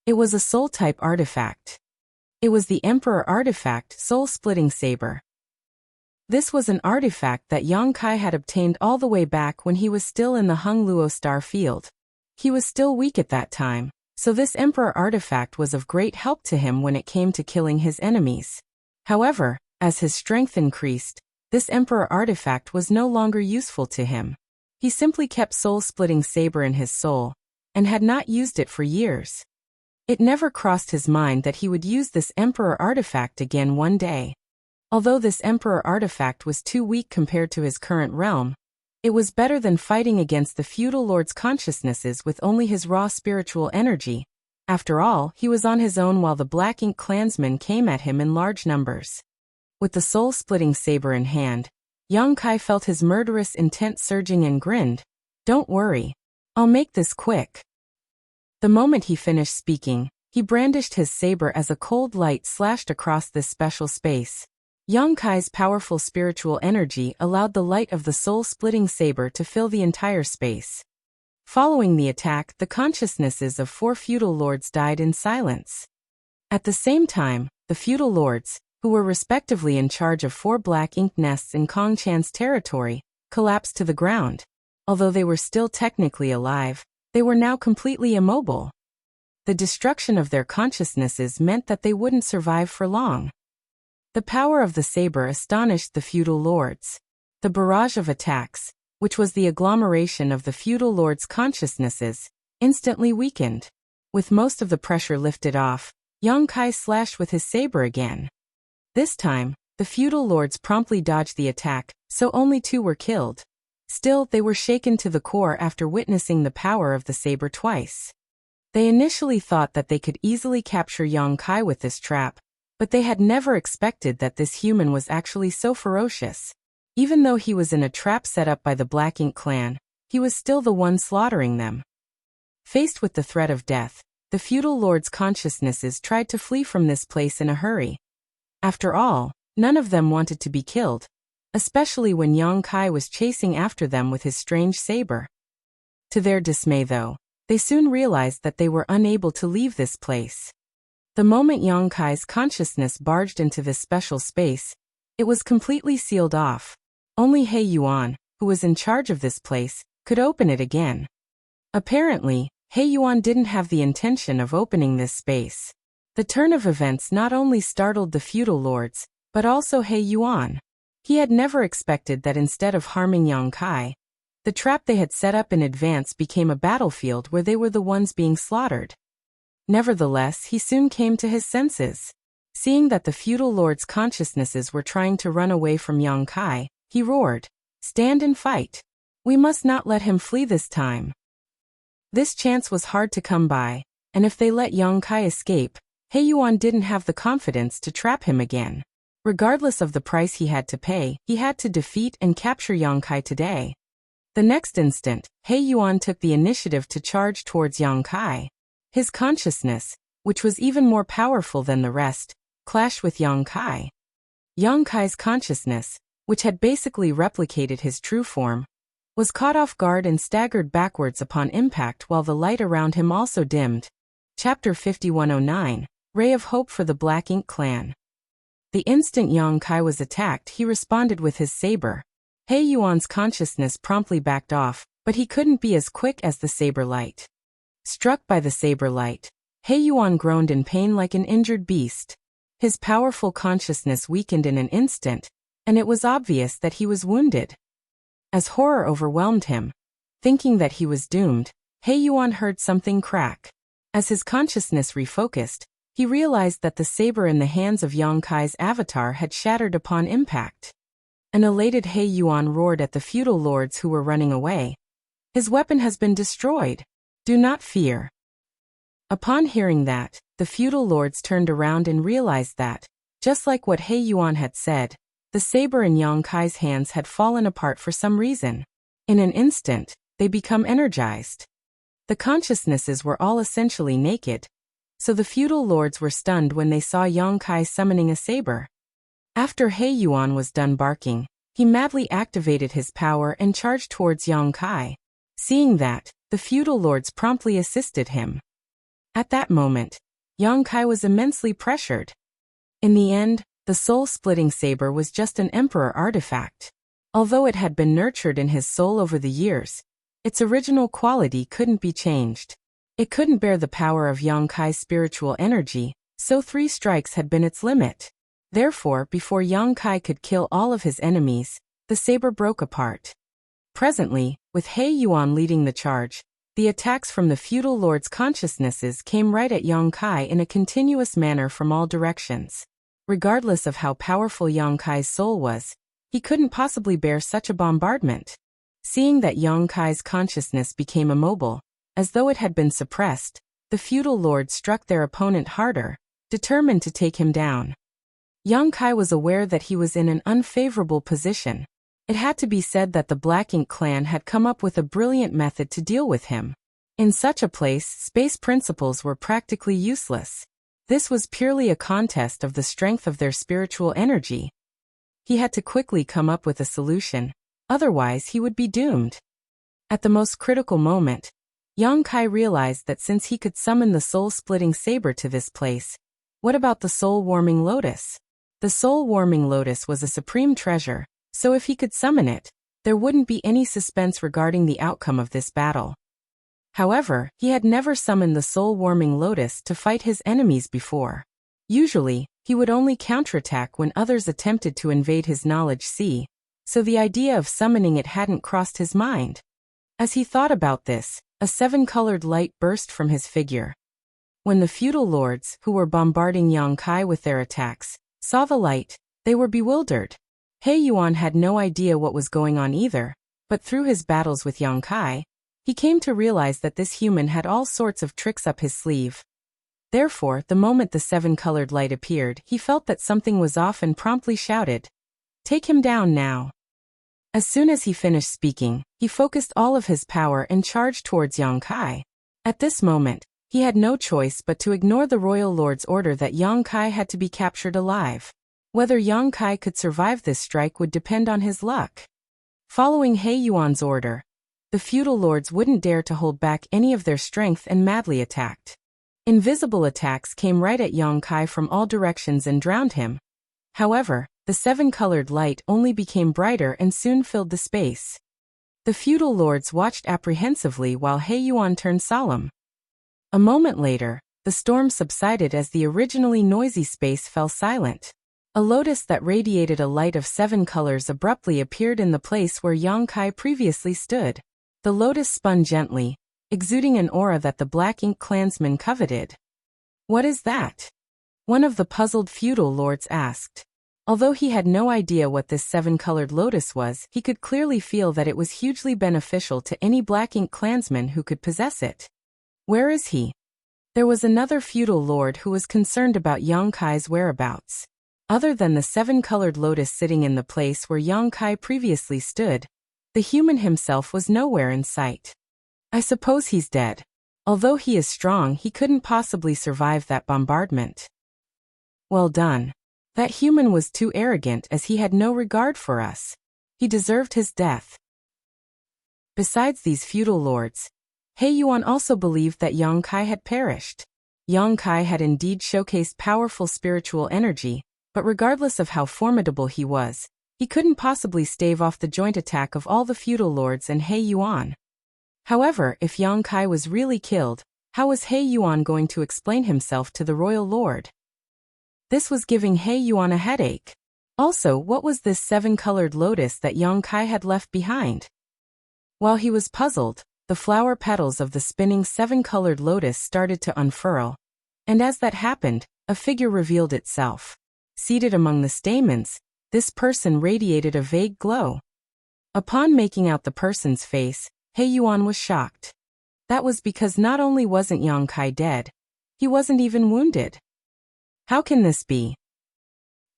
It was a soul-type artifact. It was the Emperor artifact Soul-Splitting Saber. This was an artifact that Yang Kai had obtained all the way back when he was still in the Hung Luo star field. He was still weak at that time, so this Emperor artifact was of great help to him when it came to killing his enemies. However, as his strength increased, this Emperor artifact was no longer useful to him. He simply kept Soul-Splitting Saber in his soul, and had not used it for years. It never crossed his mind that he would use this Emperor artifact again one day. Although this Emperor artifact was too weak compared to his current realm, it was better than fighting against the feudal lord's consciousnesses with only his raw spiritual energy. After all, he was on his own while the Black Ink clansmen came at him in large numbers. With the soul-splitting saber in hand, Yang Kai felt his murderous intent surging and grinned. "Don't worry. I'll make this quick." The moment he finished speaking, he brandished his saber as a cold light slashed across this special space. Yang Kai's powerful spiritual energy allowed the light of the soul-splitting saber to fill the entire space. Following the attack, the consciousnesses of 4 feudal lords died in silence. At the same time, the feudal lords, who were respectively in charge of 4 Black Ink nests in Kong Chan's territory, collapsed to the ground. Although they were still technically alive, they were now completely immobile. The destruction of their consciousnesses meant that they wouldn't survive for long. The power of the saber astonished the feudal lords. The barrage of attacks, which was the agglomeration of the feudal lords' consciousnesses, instantly weakened. With most of the pressure lifted off, Yang Kai slashed with his saber again. This time, the feudal lords promptly dodged the attack, so only 2 were killed. Still, they were shaken to the core after witnessing the power of the saber twice. They initially thought that they could easily capture Yang Kai with this trap, but they had never expected that this human was actually so ferocious. Even though he was in a trap set up by the Black Ink clan, he was still the one slaughtering them. Faced with the threat of death, the feudal lords' consciousnesses tried to flee from this place in a hurry. After all, none of them wanted to be killed, especially when Yang Kai was chasing after them with his strange saber. To their dismay though, they soon realized that they were unable to leave this place. The moment Yang Kai's consciousness barged into this special space, it was completely sealed off. Only He Yuan, who was in charge of this place, could open it again. Apparently, He Yuan didn't have the intention of opening this space. The turn of events not only startled the feudal lords, but also He Yuan. He had never expected that instead of harming Yang Kai, the trap they had set up in advance became a battlefield where they were the ones being slaughtered. Nevertheless, he soon came to his senses. Seeing that the feudal lords' consciousnesses were trying to run away from Yang Kai, he roared, "Stand and fight! We must not let him flee this time." This chance was hard to come by, and if they let Yang Kai escape, He Yuan didn't have the confidence to trap him again. Regardless of the price he had to pay, he had to defeat and capture Yang Kai today. The next instant, He Yuan took the initiative to charge towards Yang Kai. His consciousness, which was even more powerful than the rest, clashed with Yang Kai. Yang Kai's consciousness, which had basically replicated his true form, was caught off guard and staggered backwards upon impact while the light around him also dimmed. Chapter 5109, Ray of Hope for the Black Ink Clan. The instant Yang Kai was attacked, he responded with his saber. He Yuan's consciousness promptly backed off, but he couldn't be as quick as the saber light. Struck by the saber light, He Yuan groaned in pain like an injured beast. His powerful consciousness weakened in an instant, and it was obvious that he was wounded. As horror overwhelmed him, thinking that he was doomed, He Yuan heard something crack. As his consciousness refocused, he realized that the saber in the hands of Yang Kai's avatar had shattered upon impact. An elated He Yuan roared at the feudal lords who were running away. His weapon has been destroyed. Do not fear. Upon hearing that, the feudal lords turned around and realized that, just like what He Yuan had said, the saber in Yang Kai's hands had fallen apart for some reason. In an instant, they become energized. The consciousnesses were all essentially naked, so the feudal lords were stunned when they saw Yang Kai summoning a saber. After He Yuan was done barking, he madly activated his power and charged towards Yang Kai. Seeing that, the feudal lords promptly assisted him. At that moment, Yang Kai was immensely pressured. In the end, the soul-splitting saber was just an emperor artifact. Although it had been nurtured in his soul over the years, its original quality couldn't be changed. It couldn't bear the power of Yang Kai's spiritual energy, so 3 strikes had been its limit. Therefore, before Yang Kai could kill all of his enemies, the saber broke apart. Presently, with He Yuan leading the charge, the attacks from the feudal lords' consciousnesses came right at Yang Kai in a continuous manner from all directions. Regardless of how powerful Yang Kai's soul was, he couldn't possibly bear such a bombardment. Seeing that Yang Kai's consciousness became immobile, as though it had been suppressed, the feudal lords struck their opponent harder, determined to take him down. Yang Kai was aware that he was in an unfavorable position. It had to be said that the Black Ink clan had come up with a brilliant method to deal with him. In such a place, space principles were practically useless. This was purely a contest of the strength of their spiritual energy. He had to quickly come up with a solution, otherwise he would be doomed. At the most critical moment, Yang Kai realized that since he could summon the soul-splitting saber to this place, what about the soul-warming lotus? The soul-warming lotus was a supreme treasure, so if he could summon it, there wouldn't be any suspense regarding the outcome of this battle. However, he had never summoned the soul-warming lotus to fight his enemies before. Usually, he would only counterattack when others attempted to invade his knowledge sea, so the idea of summoning it hadn't crossed his mind. As he thought about this, a 7-colored light burst from his figure. When the feudal lords, who were bombarding Yang Kai with their attacks, saw the light, they were bewildered. He Yuan had no idea what was going on either, but through his battles with Yang Kai, he came to realize that this human had all sorts of tricks up his sleeve. Therefore, the moment the 7-colored light appeared, he felt that something was off and promptly shouted, "Take him down now." As soon as he finished speaking, he focused all of his power and charged towards Yang Kai. At this moment, he had no choice but to ignore the royal lord's order that Yang Kai had to be captured alive. Whether Yang Kai could survive this strike would depend on his luck. Following He Yuan's order, the feudal lords wouldn't dare to hold back any of their strength and madly attacked. Invisible attacks came right at Yang Kai from all directions and drowned him. However, the 7-colored light only became brighter and soon filled the space. The feudal lords watched apprehensively while He Yuan turned solemn. A moment later, the storm subsided as the originally noisy space fell silent. A lotus that radiated a light of 7 colors abruptly appeared in the place where Yang Kai previously stood. The lotus spun gently, exuding an aura that the Black Ink clansmen coveted. "What is that?" one of the puzzled feudal lords asked. Although he had no idea what this 7-colored lotus was, he could clearly feel that it was hugely beneficial to any Black Ink clansman who could possess it. "Where is he?" There was another feudal lord who was concerned about Yang Kai's whereabouts. Other than the 7-colored lotus sitting in the place where Yang Kai previously stood, the human himself was nowhere in sight. "I suppose he's dead. Although he is strong, he couldn't possibly survive that bombardment." "Well done. That human was too arrogant as he had no regard for us. He deserved his death." Besides these feudal lords, He Yuan also believed that Yang Kai had perished. Yang Kai had indeed showcased powerful spiritual energy, but regardless of how formidable he was, he couldn't possibly stave off the joint attack of all the feudal lords and He Yuan. However, if Yang Kai was really killed, how was He Yuan going to explain himself to the royal lord? This was giving He Yuan a headache. Also, what was this seven-colored lotus that Yang Kai had left behind? While he was puzzled, the flower petals of the spinning seven-colored lotus started to unfurl, and as that happened, a figure revealed itself. Seated among the stamens, this person radiated a vague glow. Upon making out the person's face, He Yuan was shocked. That was because not only wasn't Yang Kai dead, he wasn't even wounded. How can this be?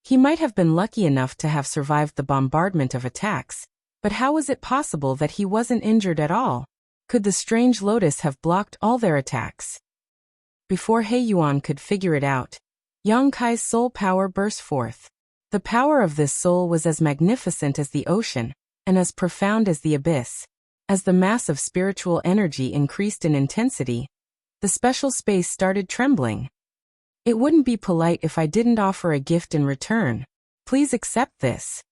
He might have been lucky enough to have survived the bombardment of attacks, but how was it possible that he wasn't injured at all? Could the strange lotus have blocked all their attacks? Before He Yuan could figure it out, Yang Kai's soul power burst forth. The power of this soul was as magnificent as the ocean, and as profound as the abyss. As the mass of spiritual energy increased in intensity, the special space started trembling. It wouldn't be polite if I didn't offer a gift in return. Please accept this.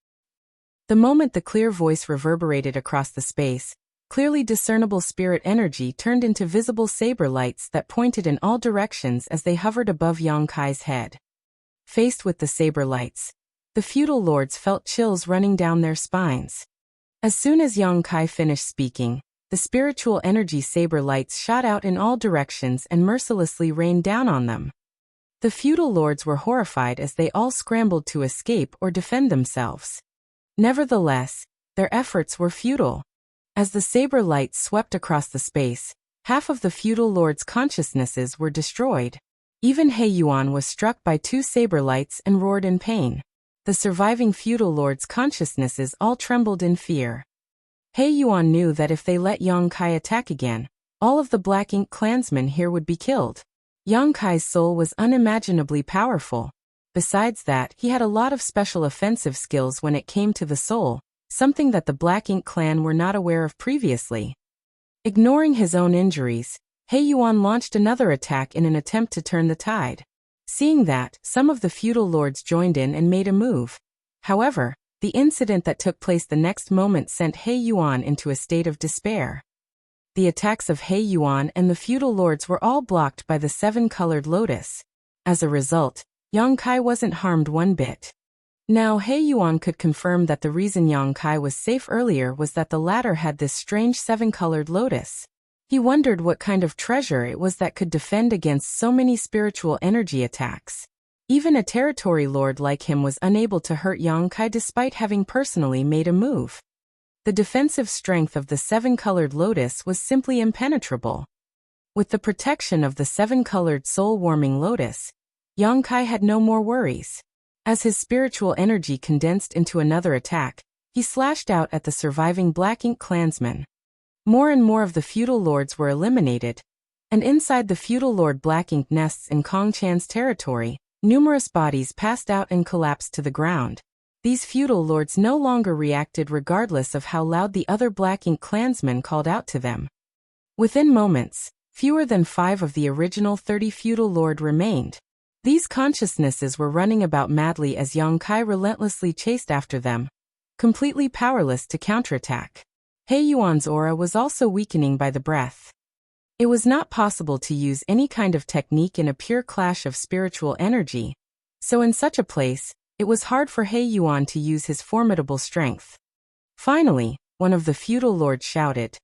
The moment the clear voice reverberated across the space, clearly discernible spirit energy turned into visible saber lights that pointed in all directions as they hovered above Yang Kai's head. Faced with the saber lights, the feudal lords felt chills running down their spines. As soon as Yang Kai finished speaking, the spiritual energy saber lights shot out in all directions and mercilessly rained down on them. The feudal lords were horrified as they all scrambled to escape or defend themselves. Nevertheless, their efforts were futile. As the saber lights swept across the space, half of the feudal lords' consciousnesses were destroyed. Even He Yuan was struck by two saber lights and roared in pain. The surviving feudal lords' consciousnesses all trembled in fear. He Yuan knew that if they let Yang Kai attack again, all of the Black Ink clansmen here would be killed. Yang Kai's soul was unimaginably powerful. Besides that, he had a lot of special offensive skills when it came to the soul, something that the Black Ink clan were not aware of previously. Ignoring his own injuries, He Yuan launched another attack in an attempt to turn the tide. Seeing that, some of the feudal lords joined in and made a move. However, the incident that took place the next moment sent He Yuan into a state of despair. The attacks of He Yuan and the feudal lords were all blocked by the seven-colored lotus. As a result, Yang Kai wasn't harmed one bit. Now He Yuan could confirm that the reason Yang Kai was safe earlier was that the latter had this strange seven-colored lotus. He wondered what kind of treasure it was that could defend against so many spiritual energy attacks. Even a territory lord like him was unable to hurt Yang Kai despite having personally made a move. The defensive strength of the seven-colored lotus was simply impenetrable. With the protection of the seven-colored soul-warming lotus, Yang Kai had no more worries. As his spiritual energy condensed into another attack, he slashed out at the surviving Black Ink clansmen. More and more of the feudal lords were eliminated, and inside the feudal lord Black Ink nests in Kong Chan's territory, numerous bodies passed out and collapsed to the ground. These feudal lords no longer reacted regardless of how loud the other Black Ink clansmen called out to them. Within moments, fewer than 5 of the original 30 feudal lord remained. These consciousnesses were running about madly as Yang Kai relentlessly chased after them, completely powerless to counterattack. He Yuan's aura was also weakening by the breath. It was not possible to use any kind of technique in a pure clash of spiritual energy, so in such a place, it was hard for He Yuan to use his formidable strength. Finally, one of the feudal lords shouted,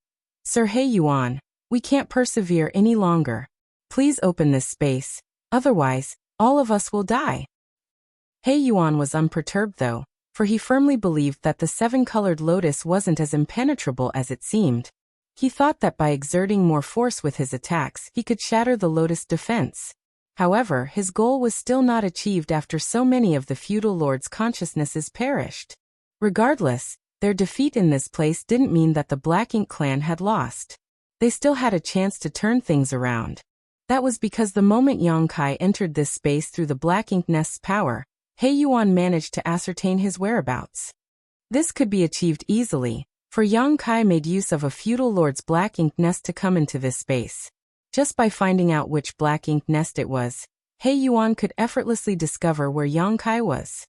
"Sir He Yuan, we can't persevere any longer. Please open this space, otherwise, all of us will die." He Yuan was unperturbed though, for he firmly believed that the seven-colored lotus wasn't as impenetrable as it seemed. He thought that by exerting more force with his attacks, he could shatter the lotus defense. However, his goal was still not achieved after so many of the feudal lords' consciousnesses perished. Regardless, their defeat in this place didn't mean that the Black Ink clan had lost. They still had a chance to turn things around. That was because the moment Yang Kai entered this space through the Black Ink nest's power, He Yuan managed to ascertain his whereabouts. This could be achieved easily, For Yang Kai made use of a feudal lord's black ink nest to come into this space. Just by finding out which black ink nest it was, He Yuan could effortlessly discover where Yang Kai was.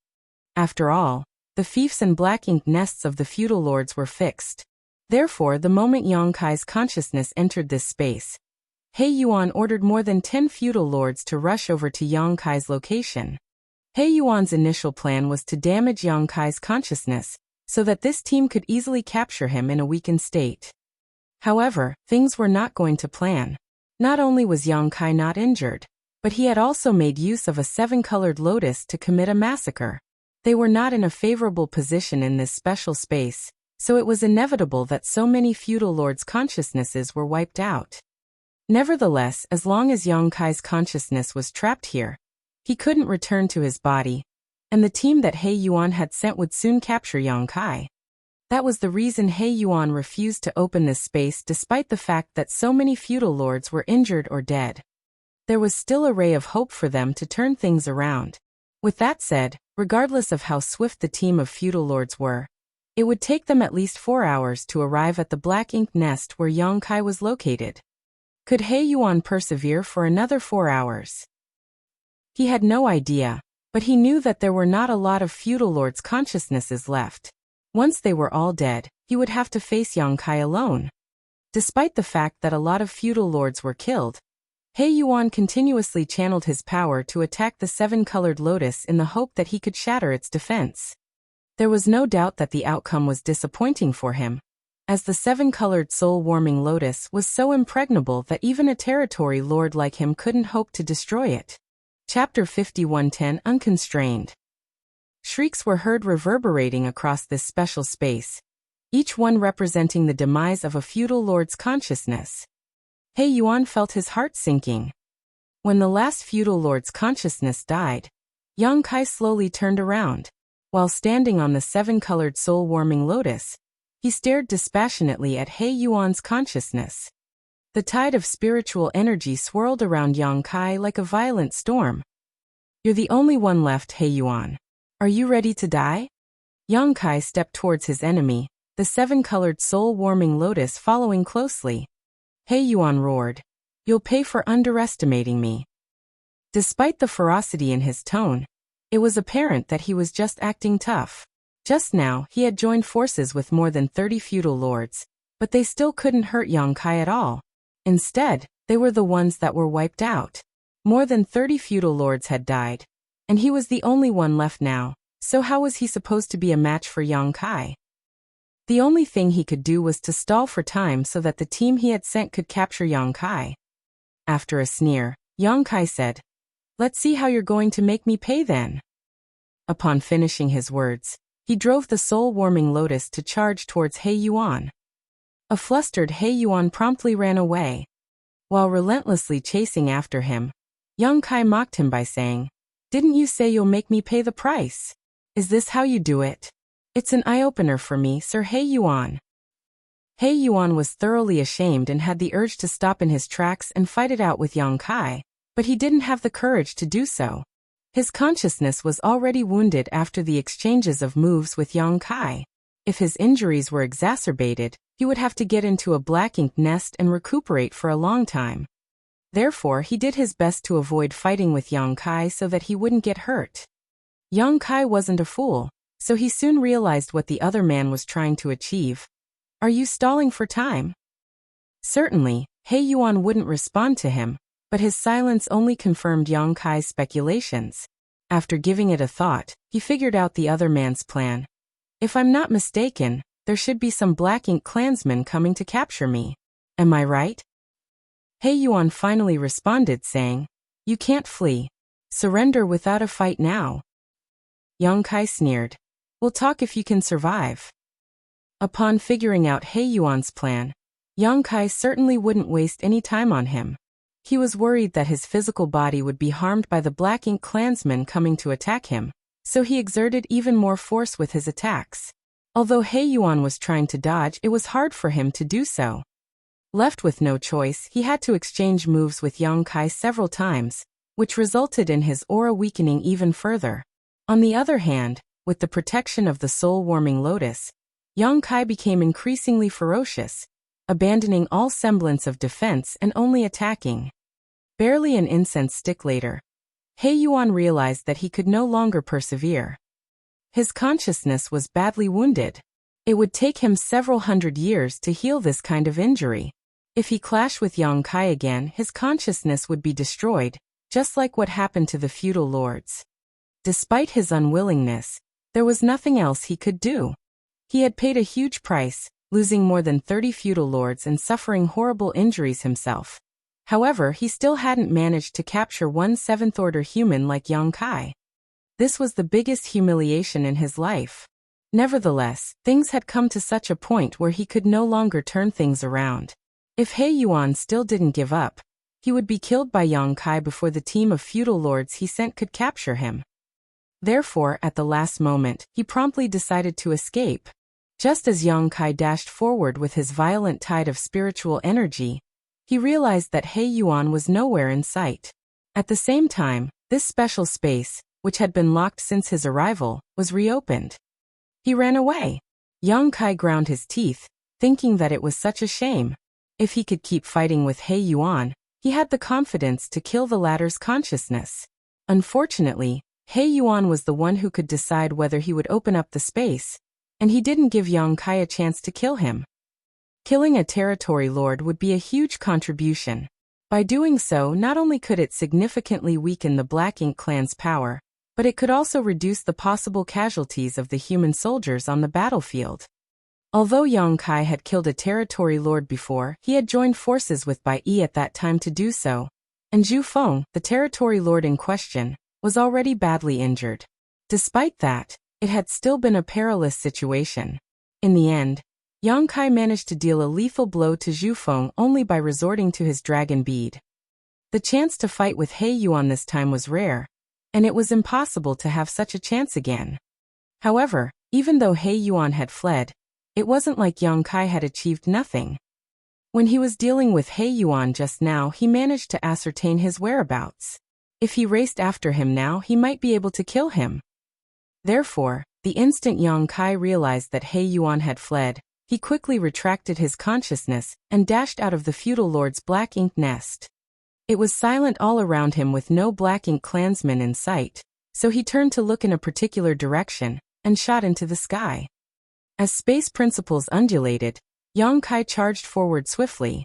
After all, the fiefs and black ink nests of the feudal lords were fixed. Therefore, the moment Yang Kai's consciousness entered this space, He Yuan ordered more than 10 feudal lords to rush over to Yang Kai's location. He Yuan's initial plan was to damage Yang Kai's consciousness, so that this team could easily capture him in a weakened state. However, things were not going to plan. Not only was Yang Kai not injured, but he had also made use of a 7-colored lotus to commit a massacre. They were not in a favorable position in this special space, so it was inevitable that so many feudal lords' consciousnesses were wiped out. Nevertheless, as long as Yang Kai's consciousness was trapped here, he couldn't return to his body, and the team that He Yuan had sent would soon capture Yang Kai. That was the reason He Yuan refused to open this space despite the fact that so many feudal lords were injured or dead. There was still a ray of hope for them to turn things around. With that said, regardless of how swift the team of feudal lords were, it would take them at least 4 hours to arrive at the black ink nest where Yang Kai was located. Could He Yuan persevere for another 4 hours? He had no idea, but he knew that there were not a lot of feudal lords' consciousnesses left. Once they were all dead, he would have to face Yang Kai alone. Despite the fact that a lot of feudal lords were killed, He Yuan continuously channeled his power to attack the 7-colored lotus in the hope that he could shatter its defense. There was no doubt that the outcome was disappointing for him, as the 7-colored soul-warming lotus was so impregnable that even a territory lord like him couldn't hope to destroy it. Chapter 5110 Unconstrained. Shrieks were heard reverberating across this special space, each one representing the demise of a feudal lord's consciousness. He Yuan felt his heart sinking. When the last feudal lord's consciousness died, Yang Kai slowly turned around. While standing on the 7-colored soul-warming lotus, he stared dispassionately at He Yuan's consciousness. The tide of spiritual energy swirled around Yang Kai like a violent storm. "You're the only one left, He Yuan. Are you ready to die?" Yang Kai stepped towards his enemy, the 7-colored soul-warming lotus following closely. He Yuan roared, "You'll pay for underestimating me." Despite the ferocity in his tone, it was apparent that he was just acting tough. Just now, he had joined forces with more than 30 feudal lords, but they still couldn't hurt Yang Kai at all. Instead, they were the ones that were wiped out. More than 30 feudal lords had died, and he was the only one left now, so how was he supposed to be a match for Yang Kai? The only thing he could do was to stall for time so that the team he had sent could capture Yang Kai. After a sneer, Yang Kai said, "Let's see how you're going to make me pay then." Upon finishing his words, he drove the soul-warming lotus to charge towards He Yuan. A flustered He Yuan promptly ran away. While relentlessly chasing after him, Yang Kai mocked him by saying, "Didn't you say you'll make me pay the price? Is this how you do it? It's an eye-opener for me, Sir He Yuan." He Yuan was thoroughly ashamed and had the urge to stop in his tracks and fight it out with Yang Kai, but he didn't have the courage to do so. His consciousness was already wounded after the exchanges of moves with Yang Kai. If his injuries were exacerbated, he would have to get into a black ink nest and recuperate for a long time. Therefore, he did his best to avoid fighting with Yang Kai so that he wouldn't get hurt. Yang Kai wasn't a fool, so he soon realized what the other man was trying to achieve. "Are you stalling for time?" Certainly, He Yuan wouldn't respond to him, but his silence only confirmed Yang Kai's speculations. After giving it a thought, he figured out the other man's plan. "If I'm not mistaken, there should be some black ink clansmen coming to capture me. Am I right?" He Yuan finally responded saying, "You can't flee. Surrender without a fight now." Yang Kai sneered, "We'll talk if you can survive." Upon figuring out He Yuan's plan, Yang Kai certainly wouldn't waste any time on him. He was worried that his physical body would be harmed by the black ink clansmen coming to attack him, so he exerted even more force with his attacks. Although He Yuan was trying to dodge, it was hard for him to do so. Left with no choice, he had to exchange moves with Yang Kai several times, which resulted in his aura weakening even further. On the other hand, with the protection of the soul-warming lotus, Yang Kai became increasingly ferocious, abandoning all semblance of defense and only attacking. Barely an incense stick later, He Yuan realized that he could no longer persevere. His consciousness was badly wounded. It would take him several hundred years to heal this kind of injury. If he clashed with Yang Kai again, his consciousness would be destroyed, just like what happened to the feudal lords. Despite his unwillingness, there was nothing else he could do. He had paid a huge price, losing more than 30 feudal lords and suffering horrible injuries himself. However, he still hadn't managed to capture one seventh-order human like Yang Kai. This was the biggest humiliation in his life. Nevertheless, things had come to such a point where he could no longer turn things around. If He Yuan still didn't give up, he would be killed by Yang Kai before the team of feudal lords he sent could capture him. Therefore, at the last moment, he promptly decided to escape. Just as Yang Kai dashed forward with his violent tide of spiritual energy, he realized that He Yuan was nowhere in sight. At the same time, this special space, which had been locked since his arrival, was reopened. He ran away. Yang Kai ground his teeth, thinking that it was such a shame. If he could keep fighting with He Yuan, he had the confidence to kill the latter's consciousness. Unfortunately, He Yuan was the one who could decide whether he would open up the space, and he didn't give Yang Kai a chance to kill him. Killing a territory lord would be a huge contribution. By doing so, not only could it significantly weaken the Black Ink clan's power, but it could also reduce the possible casualties of the human soldiers on the battlefield. Although Yang Kai had killed a territory lord before, he had joined forces with Bai Yi at that time to do so, and Zhu Feng, the territory lord in question, was already badly injured. Despite that, it had still been a perilous situation. In the end, Yang Kai managed to deal a lethal blow to Zhu Feng only by resorting to his dragon bead. The chance to fight with He Yuan this time was rare, and it was impossible to have such a chance again. However, even though He Yuan had fled, it wasn't like Yang Kai had achieved nothing. When he was dealing with He Yuan just now, he managed to ascertain his whereabouts. If he raced after him now, he might be able to kill him. Therefore, the instant Yang Kai realized that He Yuan had fled, he quickly retracted his consciousness and dashed out of the feudal lord's Black Ink nest. It was silent all around him with no Black Ink clansmen in sight, so he turned to look in a particular direction and shot into the sky. As space principles undulated, Yang Kai charged forward swiftly.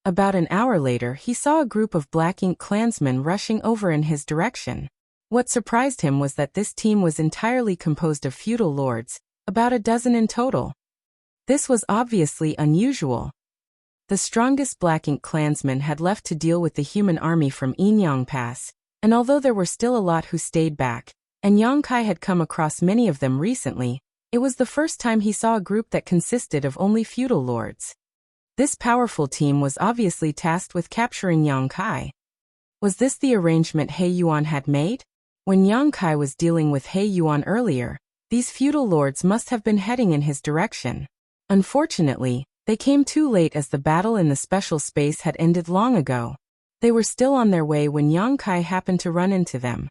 About an hour later, he saw a group of Black Ink clansmen rushing over in his direction. What surprised him was that this team was entirely composed of feudal lords, about a dozen in total. This was obviously unusual. The strongest Black Ink clansmen had left to deal with the human army from Yinyang Pass, and although there were still a lot who stayed back, and Yang Kai had come across many of them recently, it was the first time he saw a group that consisted of only feudal lords. This powerful team was obviously tasked with capturing Yang Kai. Was this the arrangement He Yuan had made? When Yang Kai was dealing with He Yuan earlier, these feudal lords must have been heading in his direction. Unfortunately, they came too late as the battle in the special space had ended long ago. They were still on their way when Yang Kai happened to run into them.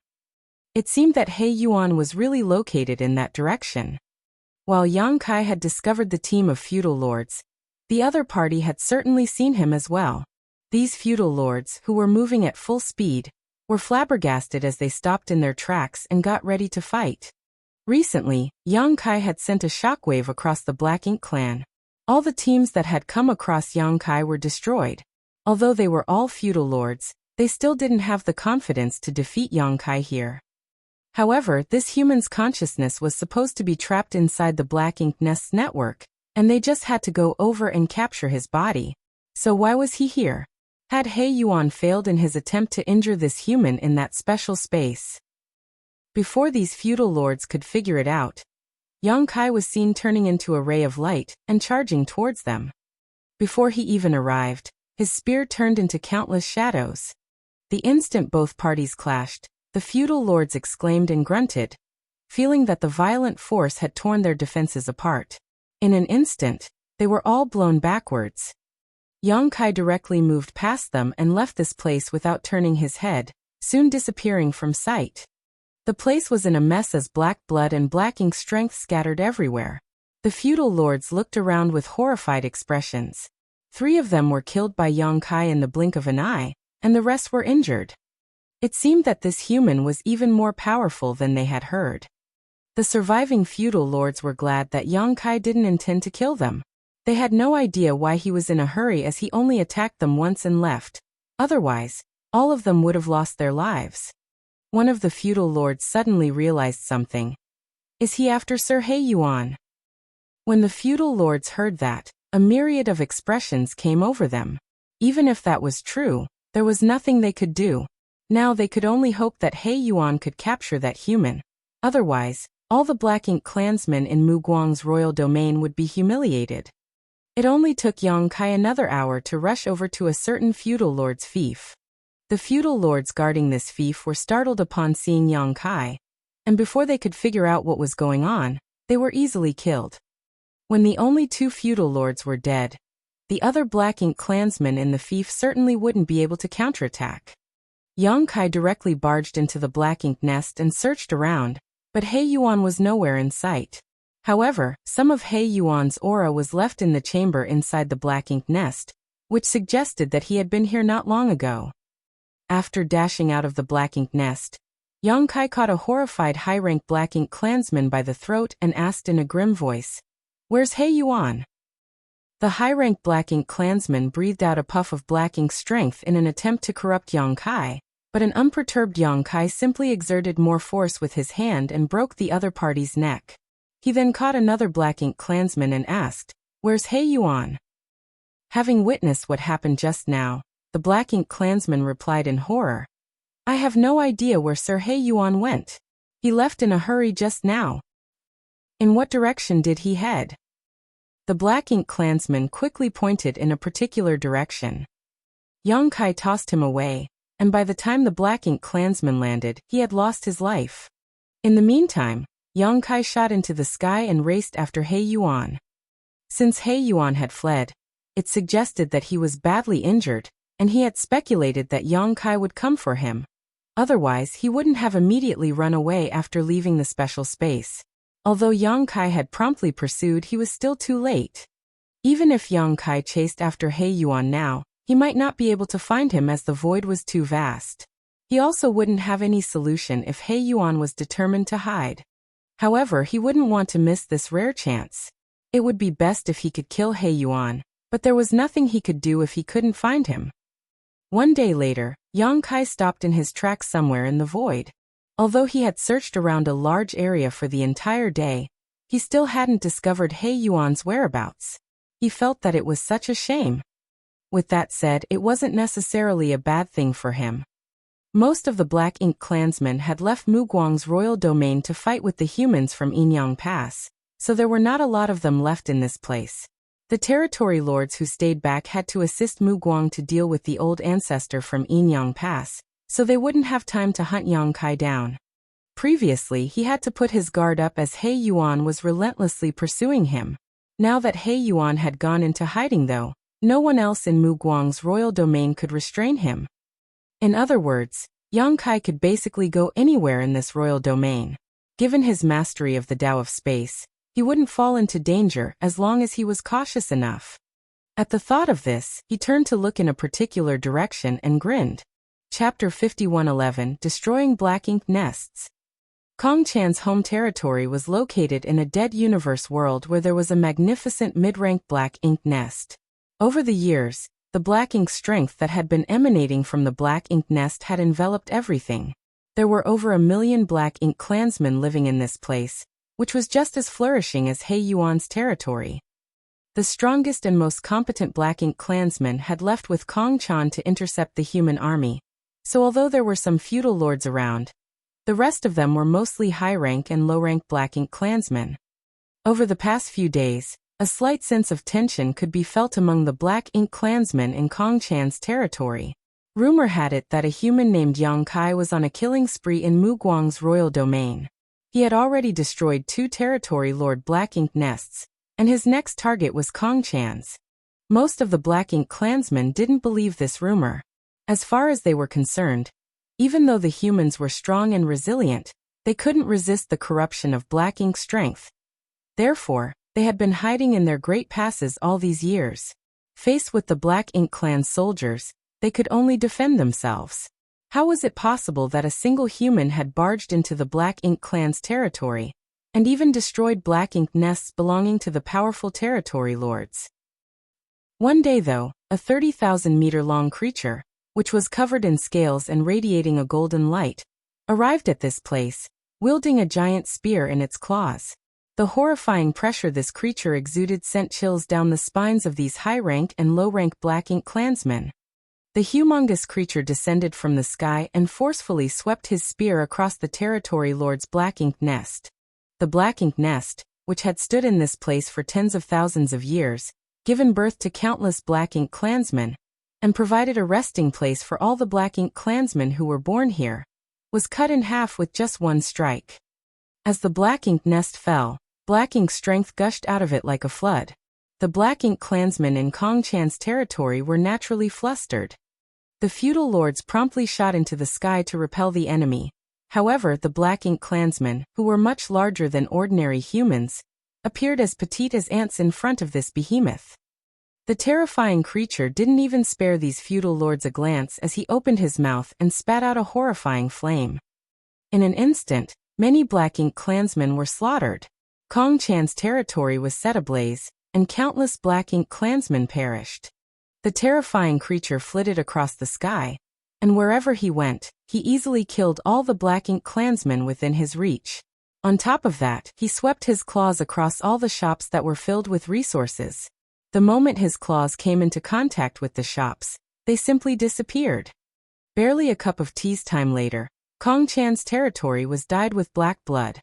It seemed that He Yuan was really located in that direction. While Yang Kai had discovered the team of feudal lords, the other party had certainly seen him as well. These feudal lords, who were moving at full speed, were flabbergasted as they stopped in their tracks and got ready to fight. Recently, Yang Kai had sent a shockwave across the Black Ink clan. All the teams that had come across Yang Kai were destroyed. Although they were all feudal lords, they still didn't have the confidence to defeat Yang Kai here. However, this human's consciousness was supposed to be trapped inside the Black Ink nest's network, and they just had to go over and capture his body. So why was he here? Had He Yuan failed in his attempt to injure this human in that special space? Before these feudal lords could figure it out, Yang Kai was seen turning into a ray of light and charging towards them. Before he even arrived, his spear turned into countless shadows. The instant both parties clashed, the feudal lords exclaimed and grunted, feeling that the violent force had torn their defenses apart. In an instant, they were all blown backwards. Yang Kai directly moved past them and left this place without turning his head, soon disappearing from sight. The place was in a mess as black blood and Black Ink strength scattered everywhere. The feudal lords looked around with horrified expressions. 3 of them were killed by Yang Kai in the blink of an eye, and the rest were injured. It seemed that this human was even more powerful than they had heard. The surviving feudal lords were glad that Yang Kai didn't intend to kill them. They had no idea why he was in a hurry, as he only attacked them once and left. Otherwise, all of them would have lost their lives. One of the feudal lords suddenly realized something. Is he after Sir He Yuan? When the feudal lords heard that, a myriad of expressions came over them. Even if that was true, there was nothing they could do. Now they could only hope that He Yuan could capture that human. Otherwise, all the Black Ink clansmen in Mu Guang's royal domain would be humiliated. It only took Yang Kai another hour to rush over to a certain feudal lord's fief. The feudal lords guarding this fief were startled upon seeing Yang Kai, and before they could figure out what was going on, they were easily killed. When the only 2 feudal lords were dead, the other Black Ink clansmen in the fief certainly wouldn't be able to counterattack. Yang Kai directly barged into the Black Ink nest and searched around, but He Yuan was nowhere in sight. However, some of He Yuan's aura was left in the chamber inside the Black Ink nest, which suggested that he had been here not long ago. After dashing out of the Black Ink nest, Yang Kai caught a horrified high-rank Black Ink clansman by the throat and asked in a grim voice, "Where's He Yuan?" The high-rank Black Ink clansman breathed out a puff of Black Ink strength in an attempt to corrupt Yang Kai, but an unperturbed Yang Kai simply exerted more force with his hand and broke the other party's neck. He then caught another Black Ink clansman and asked, "Where's He Yuan?" Having witnessed what happened just now, the Black Ink clansman replied in horror, "I have no idea where Sir He Yuan went. He left in a hurry just now." "In what direction did he head?" The Black Ink clansman quickly pointed in a particular direction. Yang Kai tossed him away, and by the time the Black Ink clansman landed, he had lost his life. In the meantime, Yang Kai shot into the sky and raced after He Yuan. Since He Yuan had fled, it suggested that he was badly injured, and he had speculated that Yang Kai would come for him. Otherwise, he wouldn't have immediately run away after leaving the special space. Although Yang Kai had promptly pursued, he was still too late. Even if Yang Kai chased after He Yuan now, he might not be able to find him as the void was too vast. He also wouldn't have any solution if He Yuan was determined to hide. However, he wouldn't want to miss this rare chance. It would be best if he could kill He Yuan, but there was nothing he could do if he couldn't find him. One day later, Yang Kai stopped in his tracks somewhere in the void. Although he had searched around a large area for the entire day, he still hadn't discovered He Yuan's whereabouts. He felt that it was such a shame. With that said, it wasn't necessarily a bad thing for him. Most of the Black Ink clansmen had left Mu Guang's royal domain to fight with the humans from Yinyang Pass, so there were not a lot of them left in this place. The territory lords who stayed back had to assist Mu Guang to deal with the old ancestor from Yinyang Pass, so they wouldn't have time to hunt Yang Kai down. Previously, he had to put his guard up as He Yuan was relentlessly pursuing him. Now that He Yuan had gone into hiding though, no one else in Mu Guang's royal domain could restrain him. In other words, Yang Kai could basically go anywhere in this royal domain. Given his mastery of the Tao of space, he wouldn't fall into danger as long as he was cautious enough. At the thought of this, he turned to look in a particular direction and grinned. Chapter 5111, Destroying Black Ink Nests. Kong Chan's home territory was located in a dead universe world where there was a magnificent mid-rank Black Ink nest. Over the years, the Black Ink strength that had been emanating from the Black Ink nest had enveloped everything. There were over 1 million Black Ink clansmen living in this place, which was just as flourishing as He Yuan's territory. The strongest and most competent Black Ink clansmen had left with Kong Chan to intercept the human army, so although there were some feudal lords around, the rest of them were mostly high-rank and low-rank Black Ink clansmen. Over the past few days, a slight sense of tension could be felt among the Black Ink clansmen in Kong Chan's territory. Rumor had it that a human named Yang Kai was on a killing spree in Mu Guang's royal domain. He had already destroyed 2 territory lord Black Ink nests, and his next target was Kong Chan's. Most of the Black Ink clansmen didn't believe this rumor. As far as they were concerned, even though the humans were strong and resilient, they couldn't resist the corruption of Black Ink strength. Therefore, They had been hiding in their great passes all these years. Faced with the Black Ink Clan's soldiers, they could only defend themselves. How was it possible that a single human had barged into the Black Ink Clan's territory, and even destroyed black ink nests belonging to the powerful territory lords? One day though, a 30,000-meter-long creature, which was covered in scales and radiating a golden light, arrived at this place, wielding a giant spear in its claws. The horrifying pressure this creature exuded sent chills down the spines of these high-rank and low-rank Black Ink clansmen. The humongous creature descended from the sky and forcefully swept his spear across the territory lord's Black Ink nest. The Black Ink nest, which had stood in this place for tens of thousands of years, given birth to countless Black Ink clansmen, and provided a resting place for all the Black Ink clansmen who were born here, was cut in half with just one strike. As the Black Ink nest fell, Black Ink strength gushed out of it like a flood. The Black Ink clansmen in Kong Chan's territory were naturally flustered. The feudal lords promptly shot into the sky to repel the enemy. However, the Black Ink clansmen, who were much larger than ordinary humans, appeared as petite as ants in front of this behemoth. The terrifying creature didn't even spare these feudal lords a glance as he opened his mouth and spat out a horrifying flame. In an instant, many Black Ink clansmen were slaughtered. Kong Chan's territory was set ablaze, and countless Black Ink clansmen perished. The terrifying creature flitted across the sky, and wherever he went, he easily killed all the Black Ink clansmen within his reach. On top of that, he swept his claws across all the shops that were filled with resources. The moment his claws came into contact with the shops, they simply disappeared. Barely a cup of tea's time later, Kong Chan's territory was dyed with black blood.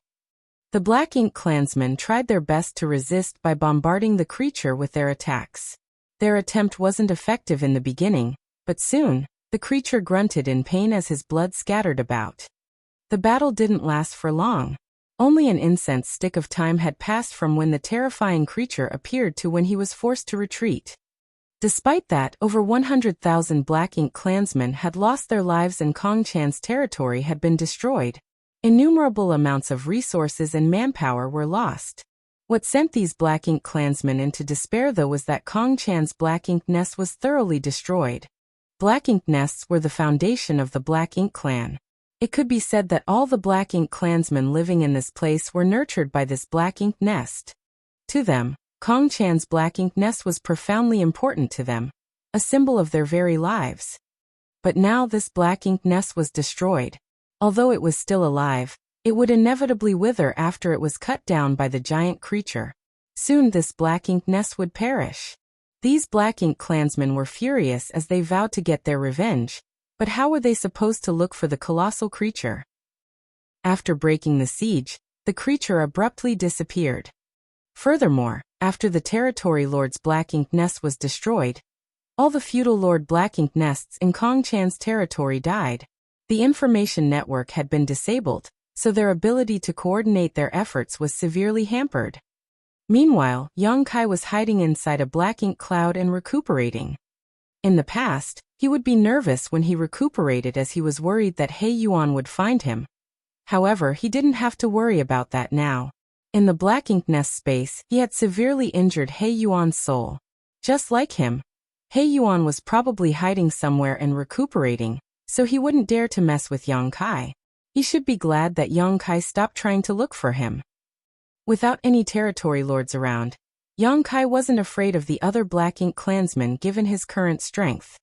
The Black Ink clansmen tried their best to resist by bombarding the creature with their attacks. Their attempt wasn't effective in the beginning, but soon, the creature grunted in pain as his blood scattered about. The battle didn't last for long. Only an incense stick of time had passed from when the terrifying creature appeared to when he was forced to retreat. Despite that, over 100,000 Black Ink clansmen had lost their lives and Kong Chan's territory had been destroyed. Innumerable amounts of resources and manpower were lost. What sent these Black Ink clansmen into despair though was that Kong Chan's Black Ink nest was thoroughly destroyed. Black Ink nests were the foundation of the Black Ink clan. It could be said that all the Black Ink clansmen living in this place were nurtured by this Black Ink nest. To them, Kong Chan's Black Ink nest was profoundly important to them, a symbol of their very lives. But now this Black Ink nest was destroyed. Although it was still alive, it would inevitably wither after it was cut down by the giant creature. Soon this Black Ink nest would perish. These Black Ink clansmen were furious as they vowed to get their revenge, but how were they supposed to look for the colossal creature? After breaking the siege, the creature abruptly disappeared. Furthermore, after the territory lord's Black Ink nest was destroyed, all the feudal lord Black Ink nests in Kong Chan's territory died. The information network had been disabled, so their ability to coordinate their efforts was severely hampered. Meanwhile, Yang Kai was hiding inside a Black Ink cloud and recuperating. In the past, he would be nervous when he recuperated as he was worried that He Yuan would find him. However, he didn't have to worry about that now. In the Black Ink nest space, he had severely injured He Yuan's soul. Just like him, He Yuan was probably hiding somewhere and recuperating, so he wouldn't dare to mess with Yang Kai. He should be glad that Yang Kai stopped trying to look for him. Without any territory lords around, Yang Kai wasn't afraid of the other Black Ink clansmen given his current strength.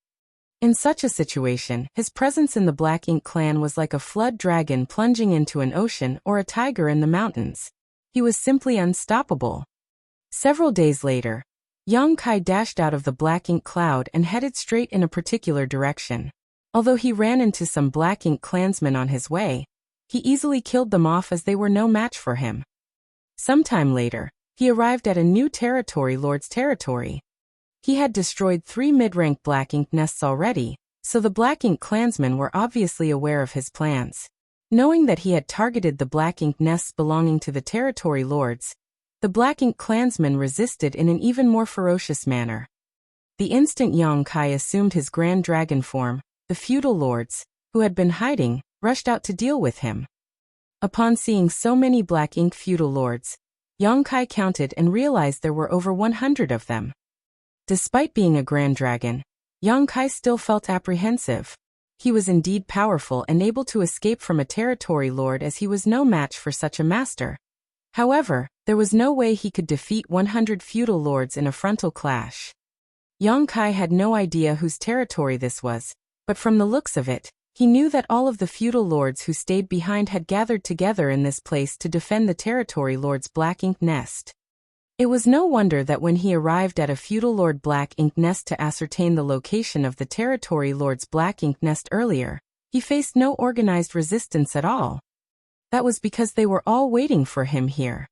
In such a situation, his presence in the Black Ink clan was like a flood dragon plunging into an ocean or a tiger in the mountains. He was simply unstoppable. Several days later, Yang Kai dashed out of the Black Ink cloud and headed straight in a particular direction. Although he ran into some Black Ink clansmen on his way, he easily killed them off as they were no match for him. Sometime later, he arrived at a new territory lord's territory. He had destroyed 3 mid-rank Black Ink nests already, so the Black Ink clansmen were obviously aware of his plans. Knowing that he had targeted the Black Ink nests belonging to the territory lords, the Black Ink clansmen resisted in an even more ferocious manner. The instant Yang Kai assumed his Grand Dragon form, the feudal lords, who had been hiding, rushed out to deal with him. Upon seeing so many Black Ink feudal lords, Yang Kai counted and realized there were over 100 of them. Despite being a grand dragon, Yang Kai still felt apprehensive. He was indeed powerful and able to escape from a territory lord, as he was no match for such a master. However, there was no way he could defeat 100 feudal lords in a frontal clash. Yang Kai had no idea whose territory this was, but from the looks of it, he knew that all of the feudal lords who stayed behind had gathered together in this place to defend the territory lord's black ink nest. It was no wonder that when he arrived at a feudal lord black ink nest to ascertain the location of the territory lord's black ink nest earlier, he faced no organized resistance at all. That was because they were all waiting for him here.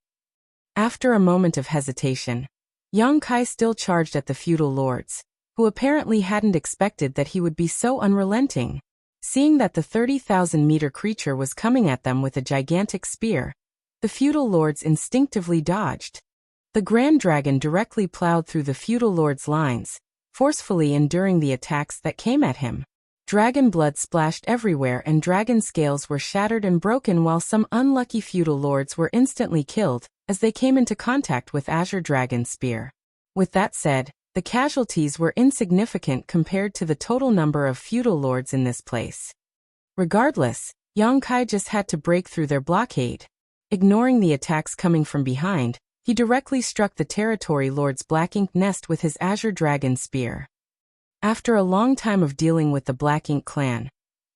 After a moment of hesitation, Yang Kai still charged at the feudal lords, who apparently hadn't expected that he would be so unrelenting. Seeing that the 30,000-meter creature was coming at them with a gigantic spear, the feudal lords instinctively dodged. The Grand Dragon directly plowed through the feudal lord's lines, forcefully enduring the attacks that came at him. Dragon blood splashed everywhere and dragon scales were shattered and broken, while some unlucky feudal lords were instantly killed as they came into contact with Azure Dragon's spear. With that said, the casualties were insignificant compared to the total number of feudal lords in this place. Regardless, Yang Kai just had to break through their blockade. Ignoring the attacks coming from behind, he directly struck the territory lord's black ink nest with his Azure Dragon spear. After a long time of dealing with the Black Ink clan,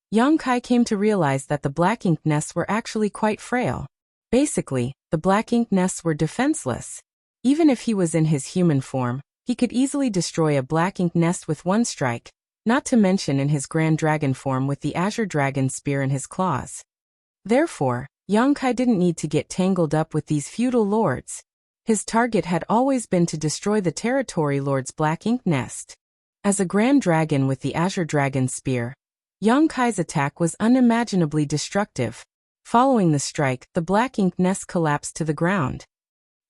Yang Kai came to realize that the Black Ink nests were actually quite frail. Basically, the Black Ink nests were defenseless. Even if he was in his human form, he could easily destroy a Black Ink nest with one strike, not to mention in his Grand Dragon form with the Azure Dragon spear in his claws. Therefore, Yang Kai didn't need to get tangled up with these feudal lords. His target had always been to destroy the territory lord's Black Ink nest. As a Grand Dragon with the Azure Dragon spear, Yang Kai's attack was unimaginably destructive. Following the strike, the Black Ink nest collapsed to the ground.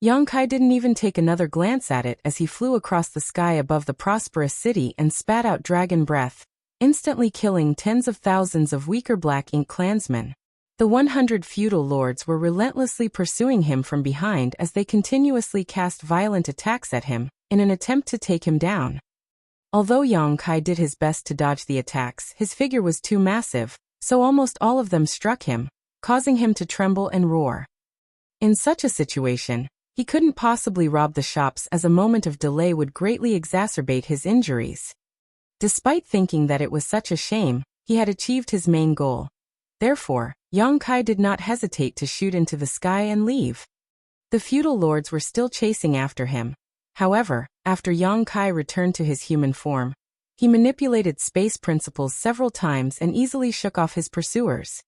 Yang Kai didn't even take another glance at it as he flew across the sky above the prosperous city and spat out dragon breath, instantly killing tens of thousands of weaker Black Ink clansmen. The 100 feudal lords were relentlessly pursuing him from behind as they continuously cast violent attacks at him, in an attempt to take him down. Although Yang Kai did his best to dodge the attacks, his figure was too massive, so almost all of them struck him, causing him to tremble and roar. In such a situation, he couldn't possibly rob the shops, as a moment of delay would greatly exacerbate his injuries. Despite thinking that it was such a shame, he had achieved his main goal. Therefore, Yang Kai did not hesitate to shoot into the sky and leave. The feudal lords were still chasing after him. However, after Yang Kai returned to his human form, he manipulated space principles several times and easily shook off his pursuers.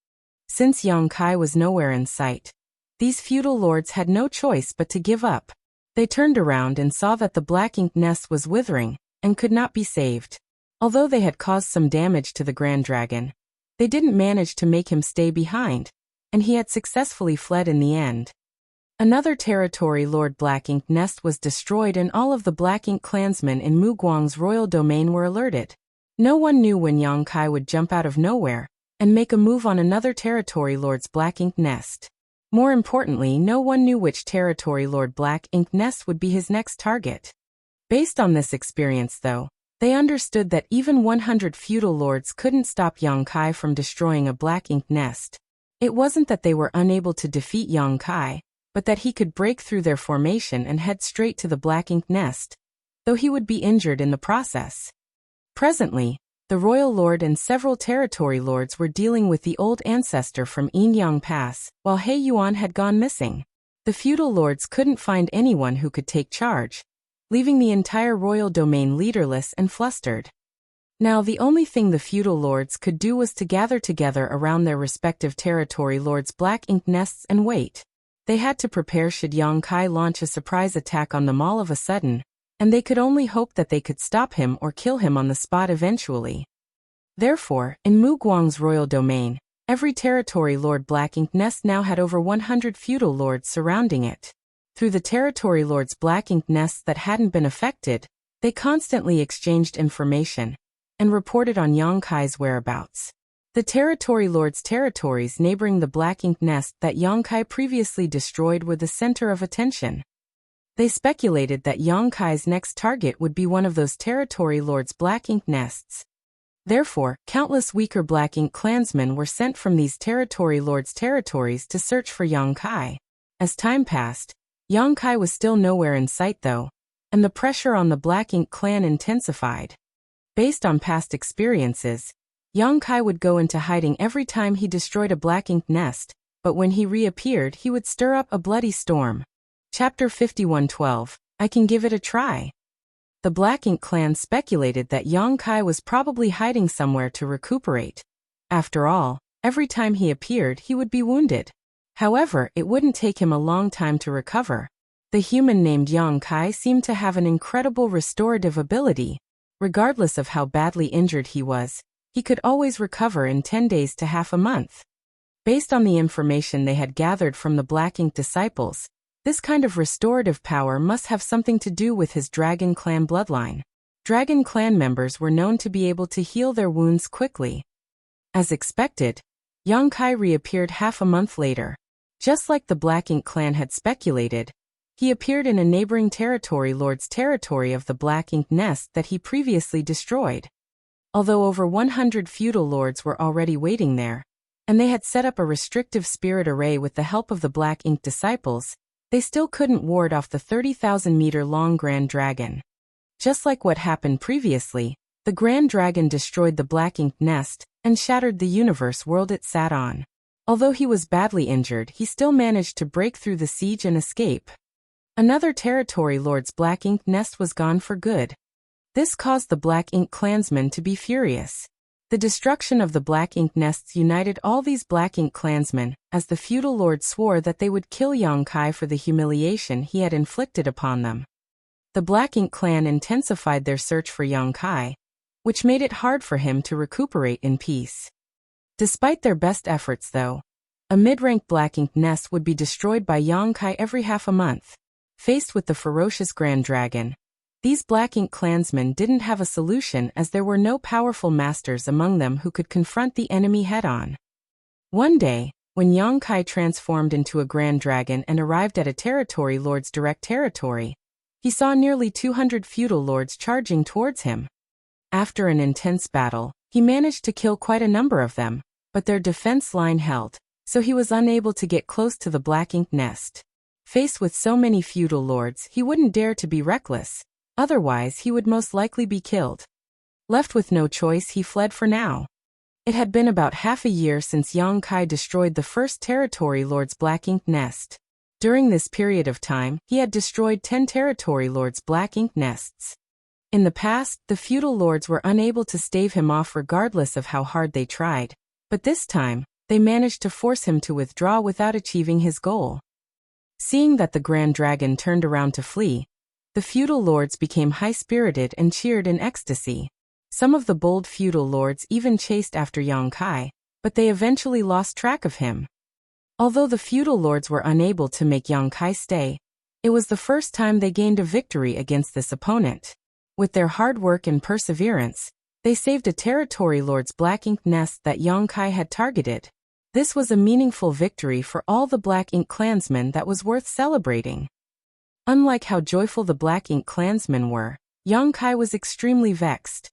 Since Yang Kai was nowhere in sight, these feudal lords had no choice but to give up. They turned around and saw that the Black Ink nest was withering and could not be saved. Although they had caused some damage to the Grand Dragon, they didn't manage to make him stay behind, and he had successfully fled in the end. Another territory lord Black Ink nest was destroyed and all of the Black Ink clansmen in Mu Guang's royal domain were alerted. No one knew when Yang Kai would jump out of nowhere and make a move on another territory lord's Black Ink nest. More importantly, no one knew which territory lord Black Ink nest would be his next target. Based on this experience though, they understood that even 100 feudal lords couldn't stop Yang Kai from destroying a Black Ink nest. It wasn't that they were unable to defeat Yang Kai, but that he could break through their formation and head straight to the Black Ink nest, though he would be injured in the process. Presently, the royal lord and several territory lords were dealing with the old ancestor from Yinyang Pass, while He Yuan had gone missing. The feudal lords couldn't find anyone who could take charge, leaving the entire royal domain leaderless and flustered. Now the only thing the feudal lords could do was to gather together around their respective territory lords' Black Ink nests and wait. They had to prepare should Yang Kai launch a surprise attack on them all of a sudden, and they could only hope that they could stop him or kill him on the spot eventually. Therefore, in Mu Guang's royal domain, every territory lord Black Ink nest now had over 100 feudal lords surrounding it. Through the territory lords' Black Ink nests that hadn't been affected, they constantly exchanged information and reported on Yang Kai's whereabouts. The territory lord's territories neighboring the black ink nest that Yongkai previously destroyed were the center of attention. They speculated that Yongkai's next target would be one of those territory lords' black ink nests. Therefore, countless weaker black ink clansmen were sent from these territory lords' territories to search for Yongkai. As time passed, Yongkai was still nowhere in sight though, and the pressure on the black ink clan intensified. Based on past experiences, Yongkai would go into hiding every time he destroyed a black ink nest, but when he reappeared he would stir up a bloody storm. Chapter 51:12, I Can Give It a Try. The black ink clan speculated that Yongkai was probably hiding somewhere to recuperate. After all, every time he appeared he would be wounded. However, it wouldn't take him a long time to recover. The human named Yongkai seemed to have an incredible restorative ability. Regardless of how badly injured he was, he could always recover in 10 days to half a month. Based on the information they had gathered from the black ink disciples, this kind of restorative power must have something to do with his Dragon Clan bloodline. Dragon Clan members were known to be able to heal their wounds quickly. As expected, Yongkai reappeared half a month later. Just like the black ink clan had speculated, he appeared in a neighboring territory lord's territory of the black ink nest that he previously destroyed. Although over 100 feudal lords were already waiting there, and they had set up a restrictive spirit array with the help of the black ink disciples, they still couldn't ward off the 30,000-meter-long Grand Dragon. Just like what happened previously, the Grand Dragon destroyed the black ink nest and shattered the universe world it sat on. Although he was badly injured, he still managed to break through the siege and escape. Another territory lord's black ink nest was gone for good. This caused the black ink clansmen to be furious. The destruction of the black ink nests united all these black ink clansmen, as the feudal lords swore that they would kill Yongkai for the humiliation he had inflicted upon them. The black ink clan intensified their search for Yongkai, which made it hard for him to recuperate in peace. Despite their best efforts though, a mid-rank black ink nest would be destroyed by Yongkai every half a month. Faced with the ferocious Grand Dragon, these black ink clansmen didn't have a solution as there were no powerful masters among them who could confront the enemy head-on. One day, when Yongkai transformed into a Grand Dragon and arrived at a territory lord's direct territory, he saw nearly 200 feudal lords charging towards him. After an intense battle, he managed to kill quite a number of them, but their defense line held, so he was unable to get close to the black ink nest. Faced with so many feudal lords, he wouldn't dare to be reckless. Otherwise, he would most likely be killed. Left with no choice, he fled for now. It had been about half a year since Yongkai destroyed the first territory lord's black ink nest. During this period of time, he had destroyed 10 territory lords' black ink nests. In the past, the feudal lords were unable to stave him off regardless of how hard they tried, but this time, they managed to force him to withdraw without achieving his goal. Seeing that the Grand Dragon turned around to flee, the feudal lords became high-spirited and cheered in ecstasy. Some of the bold feudal lords even chased after Yongkai, but they eventually lost track of him. Although the feudal lords were unable to make Yongkai stay, it was the first time they gained a victory against this opponent. With their hard work and perseverance, they saved a territory lord's black ink nest that Yongkai had targeted. This was a meaningful victory for all the black ink clansmen that was worth celebrating. Unlike how joyful the black ink clansmen were, Yongkai was extremely vexed.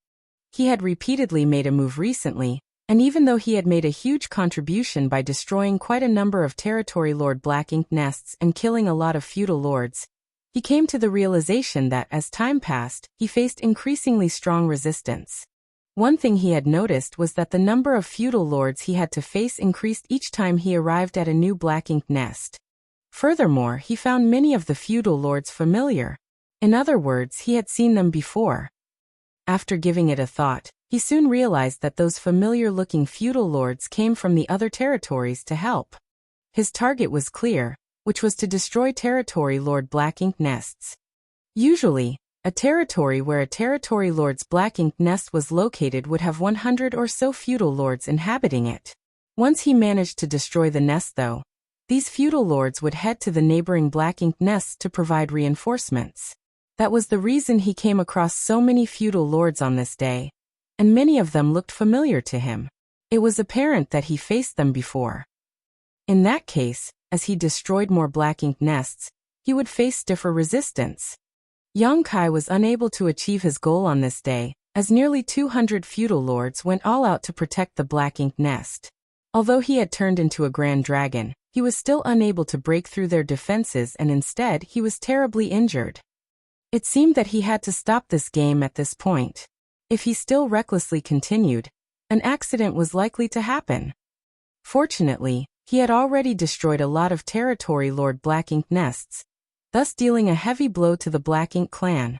He had repeatedly made a move recently, and even though he had made a huge contribution by destroying quite a number of territory lord black ink nests and killing a lot of feudal lords, he came to the realization that as time passed, he faced increasingly strong resistance. One thing he had noticed was that the number of feudal lords he had to face increased each time he arrived at a new black ink nest. Furthermore, he found many of the feudal lords familiar. In other words, he had seen them before. After giving it a thought, he soon realized that those familiar-looking feudal lords came from the other territories to help. His target was clear, which was to destroy territory lord black ink nests. Usually, a territory where a territory lord's black ink nest was located would have 100 or so feudal lords inhabiting it. Once he managed to destroy the nest though, these feudal lords would head to the neighboring black ink nests to provide reinforcements. That was the reason he came across so many feudal lords on this day, and many of them looked familiar to him. It was apparent that he faced them before. In that case, as he destroyed more black ink nests, he would face stiffer resistance. Yang Kai was unable to achieve his goal on this day, as nearly 200 feudal lords went all out to protect the black ink nest. Although he had turned into a grand dragon, he was still unable to break through their defenses, and instead he was terribly injured. It seemed that he had to stop this game at this point. If he still recklessly continued, an accident was likely to happen. Fortunately, he had already destroyed a lot of territory lord black ink nests, thus dealing a heavy blow to the Black Ink clan.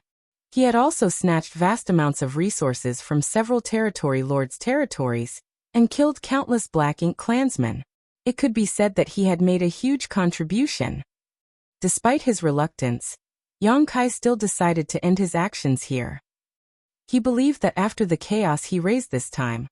He had also snatched vast amounts of resources from several territory lords' territories, and killed countless Black Ink clansmen. It could be said that he had made a huge contribution. Despite his reluctance, Yang Kai still decided to end his actions here. He believed that after the chaos he raised this time,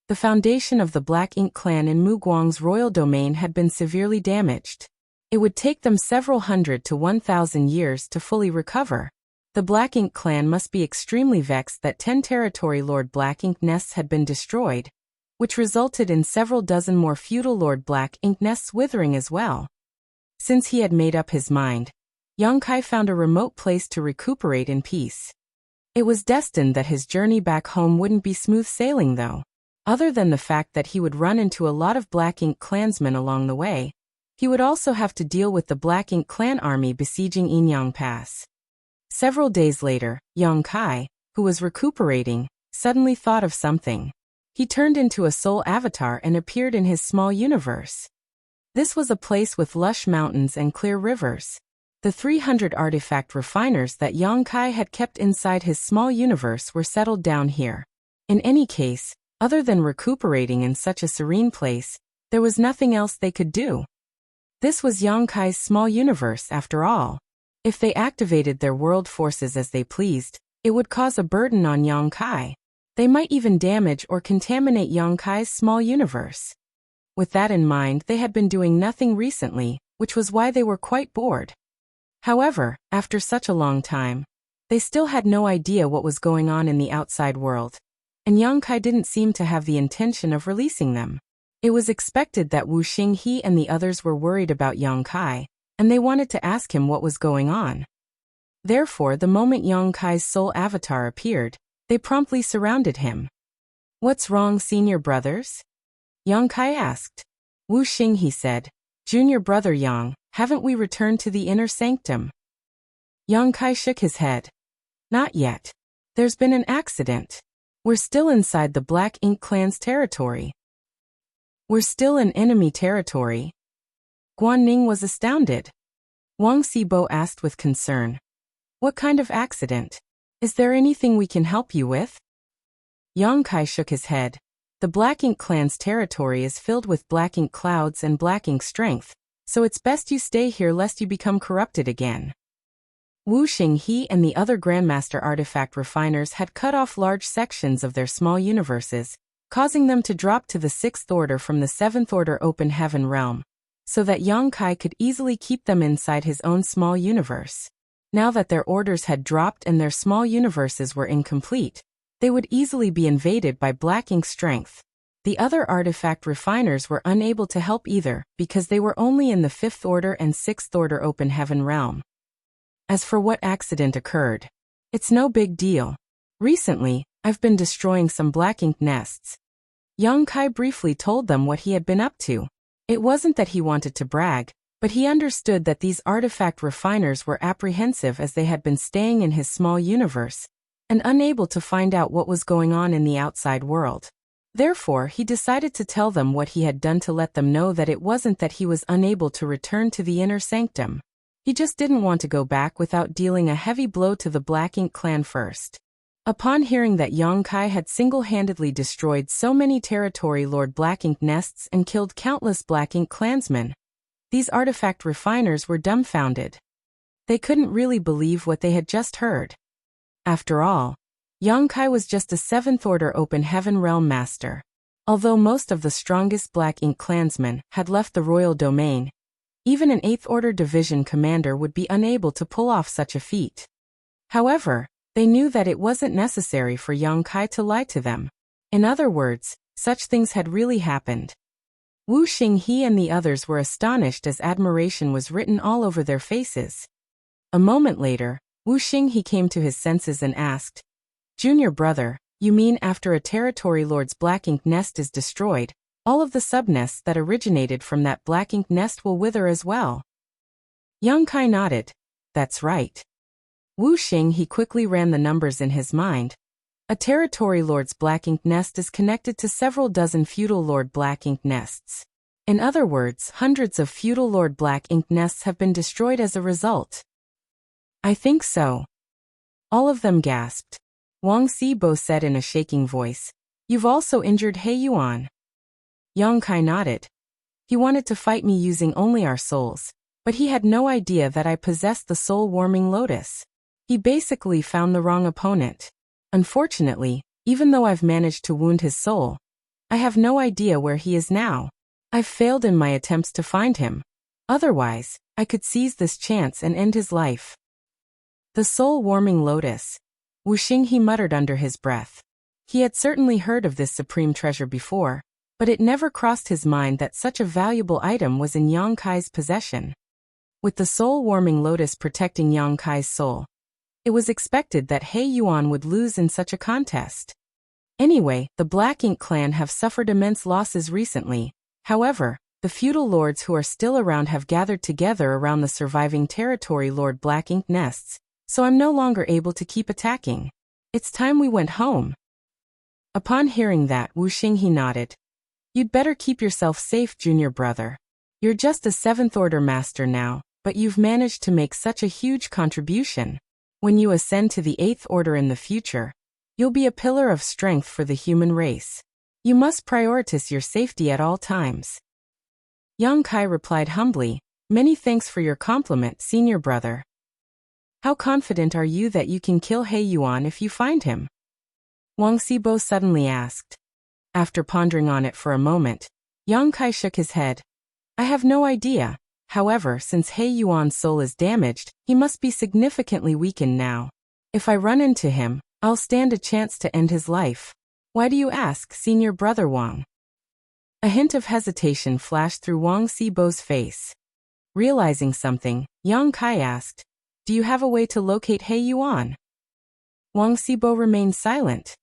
the foundation of the Black Ink clan in Muguang's royal domain had been severely damaged. It would take them several hundred to 1,000 years to fully recover. The Black Ink clan must be extremely vexed that 10 territory lord Black Ink nests had been destroyed, which resulted in several dozen more feudal lord Black Ink nests withering as well. Since he had made up his mind, Yang Kai found a remote place to recuperate in peace. It was destined that his journey back home wouldn't be smooth sailing though. Other than the fact that he would run into a lot of Black Ink clansmen along the way, he would also have to deal with the Black Ink clan army besieging Yinyang Pass. Several days later, Yang Kai, who was recuperating, suddenly thought of something. He turned into a soul avatar and appeared in his small universe. This was a place with lush mountains and clear rivers. The 300 artifact refiners that Yang Kai had kept inside his small universe were settled down here. In any case, other than recuperating in such a serene place, there was nothing else they could do. This was Yang Kai's small universe after all. If they activated their world forces as they pleased, it would cause a burden on Yang Kai. They might even damage or contaminate Yang Kai's small universe. With that in mind, they had been doing nothing recently, which was why they were quite bored. However, after such a long time, they still had no idea what was going on in the outside world, and Yang Kai didn't seem to have the intention of releasing them. It was expected that Wu Xinghe and the others were worried about Yang Kai, and they wanted to ask him what was going on. Therefore, the moment Yang Kai's soul avatar appeared, they promptly surrounded him. "What's wrong, senior brothers?" Yang Kai asked. Wu Xinghe said, "Junior brother Yang, haven't we returned to the inner sanctum?" Yang Kai shook his head. "Not yet. There's been an accident. We're still inside the Black Ink clan's territory." "We're still in enemy territory?" Guan Ning was astounded. Wang Xibo asked with concern, "What kind of accident? Is there anything we can help you with?" Yang Kai shook his head. "The Black Ink clan's territory is filled with Black Ink clouds and Black Ink strength, so it's best you stay here lest you become corrupted again." Wu Xinghe and the other Grandmaster artifact refiners had cut off large sections of their small universes, causing them to drop to the 6th order from the 7th order open heaven realm, so that Yang Kai could easily keep them inside his own small universe. Now that their orders had dropped and their small universes were incomplete, they would easily be invaded by Black Ink strength. The other artifact refiners were unable to help either, because they were only in the 5th order and 6th order open heaven realm. As for what accident occurred, it's no big deal. Recently, I've been destroying some Black Ink nests. Yang Kai briefly told them what he had been up to. It wasn't that he wanted to brag, but he understood that these artifact refiners were apprehensive as they had been staying in his small universe, and unable to find out what was going on in the outside world. Therefore, he decided to tell them what he had done to let them know that it wasn't that he was unable to return to the inner sanctum. He just didn't want to go back without dealing a heavy blow to the Black Ink clan first. Upon hearing that Yang Kai had single-handedly destroyed so many territory lord Black Ink nests and killed countless Black Ink clansmen, these artifact refiners were dumbfounded. They couldn't really believe what they had just heard. After all, Yang Kai was just a 7th order open heaven realm master. Although most of the strongest Black Ink clansmen had left the royal domain, even an 8th order division commander would be unable to pull off such a feat. However, they knew that it wasn't necessary for Yang Kai to lie to them. In other words, Such things had really happened. Wu Xinghe and the others were astonished as admiration was written all over their faces. A moment later, Wu Xinghe came to his senses and asked, "Junior brother, you mean after a territory lord's black ink nest is destroyed, all of the subnests that originated from that black ink nest will wither as well?" Yang Kai nodded. "That's right." Wu Xinghe quickly ran the numbers in his mind. A territory lord's black ink nest is connected to several dozen feudal lord black ink nests. In other words, hundreds of feudal lord black ink nests have been destroyed as a result. "I think so." All of them gasped. Wang Xibo said in a shaking voice, "You've also injured He Yuan." Yang Kai nodded. "He wanted to fight me using only our souls, but he had no idea that I possessed the soul-warming lotus. He basically found the wrong opponent. Unfortunately, even though I've managed to wound his soul, I have no idea where he is now. I've failed in my attempts to find him. Otherwise, I could seize this chance and end his life." The soul-warming lotus. Wu Xinghe muttered under his breath. He had certainly heard of this supreme treasure before, but it never crossed his mind that such a valuable item was in Yang Kai's possession. With the soul-warming lotus protecting Yang Kai's soul, it was expected that He Yuan would lose in such a contest. Anyway, the Black Ink clan have suffered immense losses recently. However, the feudal lords who are still around have gathered together around the surviving territory lord Black Ink nests, so I'm no longer able to keep attacking. It's time we went home. Upon hearing that, Wu Xinghe nodded. "You'd better keep yourself safe, junior brother. You're just a 7th order master now, but you've managed to make such a huge contribution. When you ascend to the 8th order in the future, you'll be a pillar of strength for the human race. You must prioritize your safety at all times." Yang Kai replied humbly, "Many thanks for your compliment, senior brother. How confident are you that you can kill He Yuan if you find him?" Wang Xibo suddenly asked. After pondering on it for a moment, Yang Kai shook his head. "I have no idea. However, since He Yuan's soul is damaged, he must be significantly weakened now. If I run into him, I'll stand a chance to end his life. Why do you ask, senior brother Wang?" A hint of hesitation flashed through Wang Xibo's face. Realizing something, Yang Kai asked, "Do you have a way to locate He Yuan?" Wang Xibo remained silent.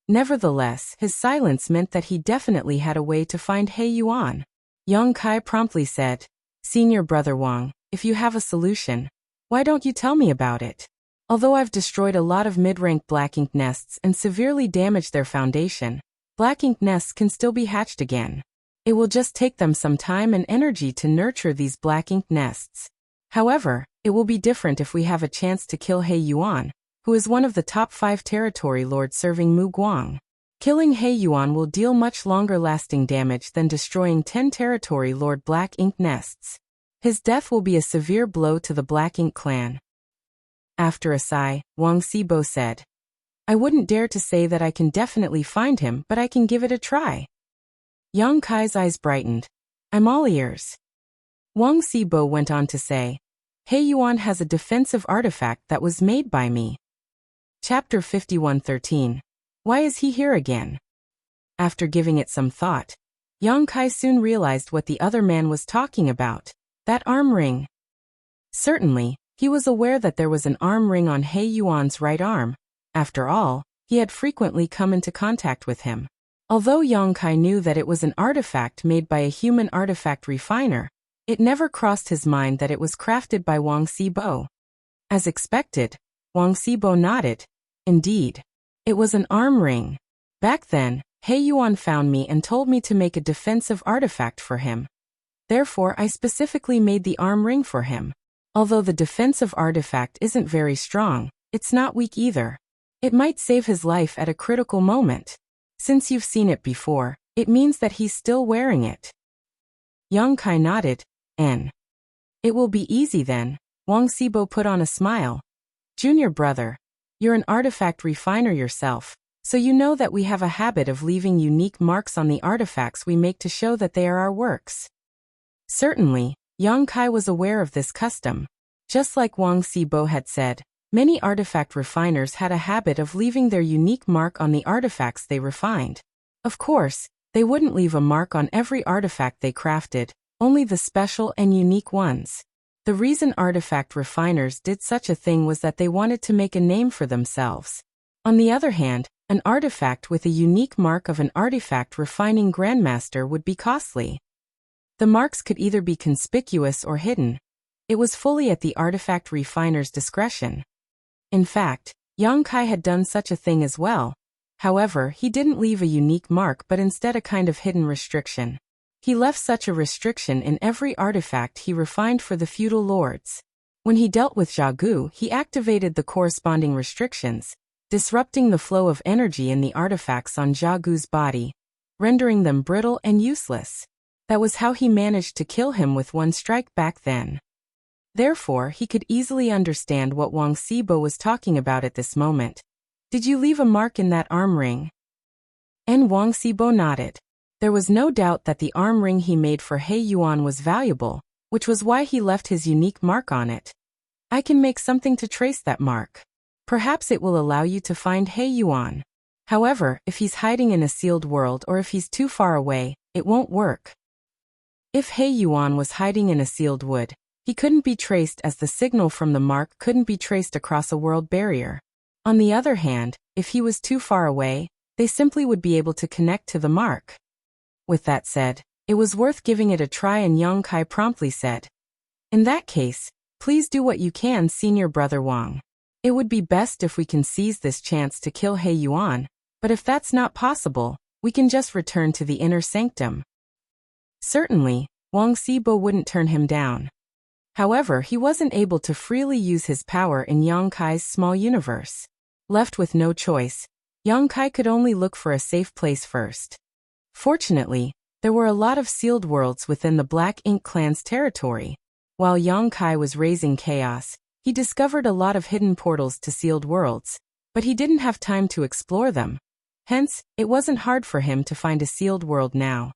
Nevertheless, his silence meant that he definitely had a way to find He Yuan. Yang Kai promptly said, "Senior brother Wang, if you have a solution, why don't you tell me about it? Although I've destroyed a lot of mid-rank black ink nests and severely damaged their foundation, black ink nests can still be hatched again. It will just take them some time and energy to nurture these black ink nests. However, it will be different if we have a chance to kill He Yuan, who is one of the top 5 territory lords serving Mu Guang. Killing He Yuan will deal much longer-lasting damage than destroying 10 territory lord black ink nests. His death will be a severe blow to the Black Ink clan." After a sigh, Wang Xibo said, "I wouldn't dare to say that I can definitely find him, but I can give it a try." Yang Kai's eyes brightened. "I'm all ears." Wang Xibo went on to say, "He Yuan has a defensive artifact that was made by me." Chapter 51:13. Why is he here again? After giving it some thought, Yang Kai soon realized what the other man was talking about. That arm ring. Certainly, he was aware that there was an arm ring on He Yuan's right arm. After all, he had frequently come into contact with him. Although Yang Kai knew that it was an artifact made by a human artifact refiner, it never crossed his mind that it was crafted by Wang Xibo. As expected, Wang Xibo nodded. Indeed, it was an arm ring. Back then, He Yuan found me and told me to make a defensive artifact for him. Therefore, I specifically made the arm ring for him. Although the defensive artifact isn't very strong, it's not weak either. It might save his life at a critical moment. Since you've seen it before, it means that he's still wearing it. Yang Kai nodded. It will be easy then. Wang Xibo put on a smile. Junior brother, you're an artifact refiner yourself, so you know that we have a habit of leaving unique marks on the artifacts we make to show that they are our works. Certainly, Yang Kai was aware of this custom. Just like Wang Xibo had said, many artifact refiners had a habit of leaving their unique mark on the artifacts they refined. Of course, They wouldn't leave a mark on every artifact they crafted, only the special and unique ones. The reason artifact refiners did such a thing was that they wanted to make a name for themselves. On the other hand, an artifact with a unique mark of an artifact refining grandmaster would be costly. The marks could either be conspicuous or hidden. It was fully at the artifact refiner's discretion. In fact, Yang Kai had done such a thing as well. However, he didn't leave a unique mark but instead a kind of hidden restriction. He left such a restriction in every artifact he refined for the feudal lords. When he dealt with Xiaogu, he activated the corresponding restrictions, disrupting the flow of energy in the artifacts on Xiaogu's body, rendering them brittle and useless. That was how he managed to kill him with one strike back then. Therefore, he could easily understand what Wang Xibo was talking about at this moment. Did you leave a mark in that arm ring? And Wang Xibo nodded. There was no doubt that the arm ring he made for He Yuan was valuable, which was why he left his unique mark on it. I can make something to trace that mark. Perhaps it will allow you to find He Yuan. However, if he's hiding in a sealed world or if he's too far away, it won't work. If He Yuan was hiding in a sealed wood, he couldn't be traced as the signal from the mark couldn't be traced across a world barrier. On the other hand, if he was too far away, they simply would be able to connect to the mark. With that said, it was worth giving it a try, and Yang Kai promptly said, "In that case, please do what you can, Senior Brother Wang. It would be best if we can seize this chance to kill He Yuan, but if that's not possible, we can just return to the inner sanctum." Certainly, Wang Xibo wouldn't turn him down. However, he wasn't able to freely use his power in Yang Kai's small universe. Left with no choice, Yang Kai could only look for a safe place first. Fortunately, there were a lot of sealed worlds within the Black Ink clan's territory. While Yang Kai was raising chaos, he discovered a lot of hidden portals to sealed worlds, but he didn't have time to explore them. Hence, it wasn't hard for him to find a sealed world now.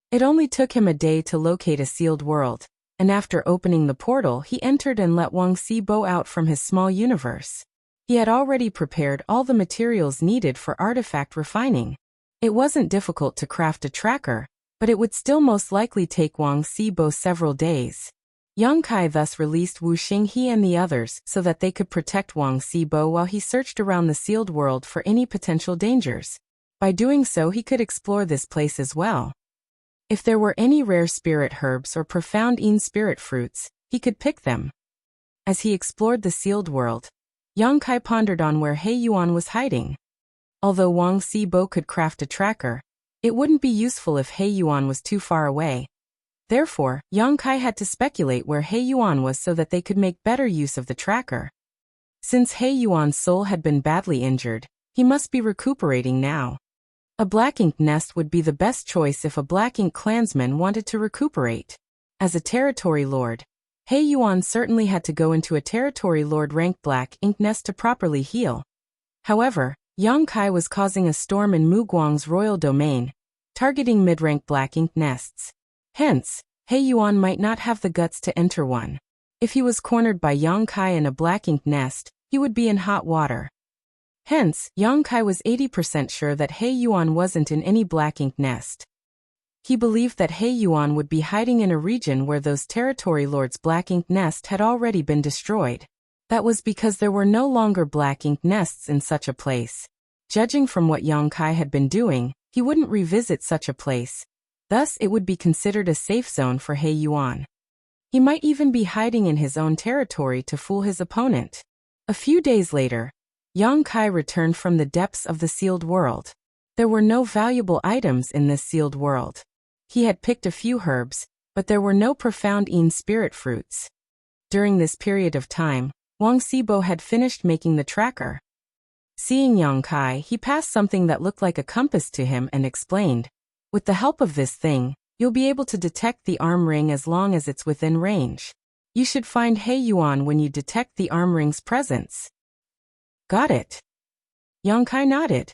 It only took him a day to locate a sealed world, and after opening the portal he entered and let Wang Xibo out from his small universe. He had already prepared all the materials needed for artifact refining. It wasn't difficult to craft a tracker, but it would still most likely take Wang Xibo several days. Yang Kai thus released Wu Xinghe and the others so that they could protect Wang Xibo while he searched around the sealed world for any potential dangers. By doing so, he could explore this place as well. If there were any rare spirit herbs or profound spirit fruits, he could pick them. As he explored the sealed world, Yang Kai pondered on where He Yuan was hiding. Although Wang Xibo could craft a tracker, it wouldn't be useful if He Yuan was too far away. Therefore, Yang Kai had to speculate where He Yuan was so that they could make better use of the tracker. Since He Yuan's soul had been badly injured, he must be recuperating now. A Black Ink nest would be the best choice if a Black Ink clansman wanted to recuperate. As a territory lord, He Yuan certainly had to go into a territory lord rank Black Ink nest to properly heal. However, Yang Kai was causing a storm in Mu Guang's royal domain, targeting mid-rank Black Ink nests. Hence, He Yuan might not have the guts to enter one. If he was cornered by Yang Kai in a Black Ink nest, he would be in hot water. Hence, Yang Kai was 80% sure that He Yuan wasn't in any Black Ink nest. He believed that He Yuan would be hiding in a region where those territory lords' Black Ink nest had already been destroyed. That was because there were no longer Black Ink nests in such a place. Judging from what Yang Kai had been doing, he wouldn't revisit such a place. Thus, it would be considered a safe zone for He Yuan. He might even be hiding in his own territory to fool his opponent. A few days later, Yang Kai returned from the depths of the sealed world. There were no valuable items in this sealed world. He had picked a few herbs, but there were no profound spirit fruits. During this period of time, Wang Xibo had finished making the tracker. Seeing Yang Kai, he passed something that looked like a compass to him and explained, "With the help of this thing, you'll be able to detect the arm ring as long as it's within range. You should find He Yuan when you detect the arm ring's presence." Got it. Yang Kai nodded.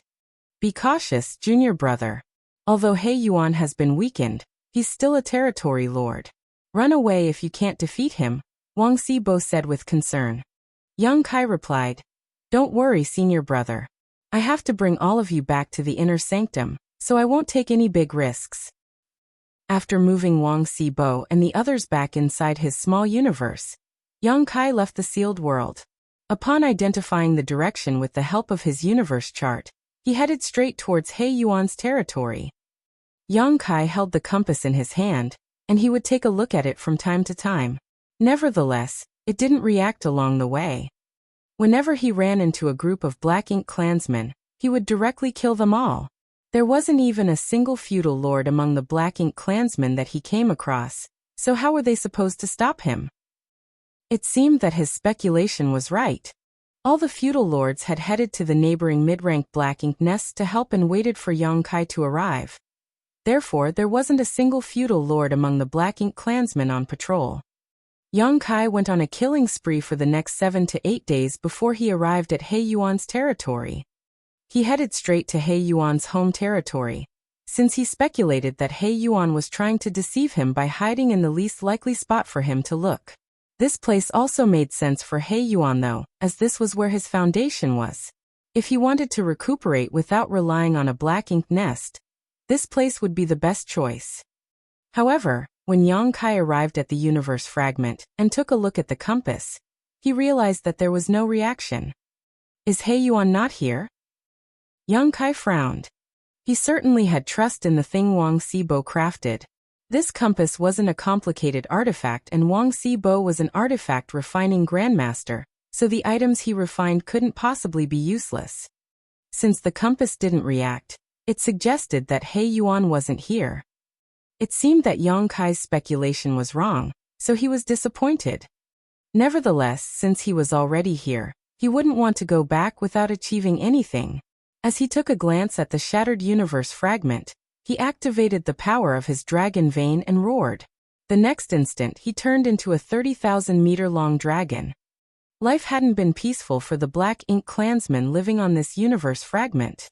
Be cautious, junior brother. Although He Yuan has been weakened, he's still a territory lord. Run away if you can't defeat him, Wang Xibo said with concern. Yang Kai replied, "Don't worry, senior brother. I have to bring all of you back to the inner sanctum, so I won't take any big risks. After moving Wang Xibo and the others back inside his small universe, Yang Kai left the sealed world. Upon identifying the direction with the help of his universe chart, he headed straight towards He Yuan's territory. Yang Kai held the compass in his hand, and he would take a look at it from time to time. Nevertheless, it didn't react along the way. Whenever he ran into a group of Black Ink clansmen, he would directly kill them all. There wasn't even a single feudal lord among the Black Ink clansmen that he came across, so how were they supposed to stop him? It seemed that his speculation was right. All the feudal lords had headed to the neighboring mid-rank Black Ink nests to help and waited for Yang Kai to arrive. Therefore, there wasn't a single feudal lord among the Black Ink clansmen on patrol. Yang Kai went on a killing spree for the next 7 to 8 days before he arrived at He Yuan's territory. He headed straight to He Yuan's home territory, since he speculated that He Yuan was trying to deceive him by hiding in the least likely spot for him to look. This place also made sense for He Yuan though, as this was where his foundation was. If he wanted to recuperate without relying on a Black Ink nest, this place would be the best choice. However, when Yang Kai arrived at the universe fragment and took a look at the compass, he realized that there was no reaction. Is He Yuan not here? Yang Kai frowned. He certainly had trust in the thing Wang Xibo crafted. This compass wasn't a complicated artifact and Wang Xibo was an artifact refining grandmaster, so the items he refined couldn't possibly be useless. Since the compass didn't react, it suggested that He Yuan wasn't here. It seemed that Yang Kai's speculation was wrong, so he was disappointed. Nevertheless, since he was already here, he wouldn't want to go back without achieving anything. As he took a glance at the shattered universe fragment, he activated the power of his dragon vein and roared. The next instant he turned into a 30,000-meter-long dragon. Life hadn't been peaceful for the Black Ink clansmen living on this universe fragment.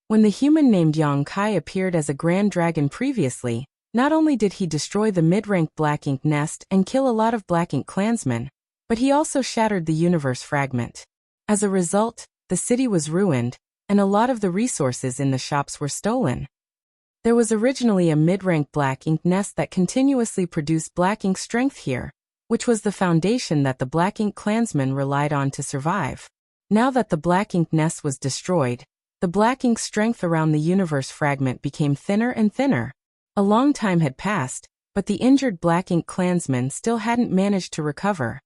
When the human named Yang Kai appeared as a grand dragon previously, not only did he destroy the mid-rank Black Ink nest and kill a lot of Black Ink clansmen, but he also shattered the universe fragment. As a result, the city was ruined, and a lot of the resources in the shops were stolen. There was originally a mid-rank Black Ink nest that continuously produced Black Ink strength here, which was the foundation that the Black Ink clansmen relied on to survive. Now that the Black Ink nest was destroyed, the Black Ink strength around the universe fragment became thinner and thinner. A long time had passed, but the injured Black Ink clansmen still hadn't managed to recover.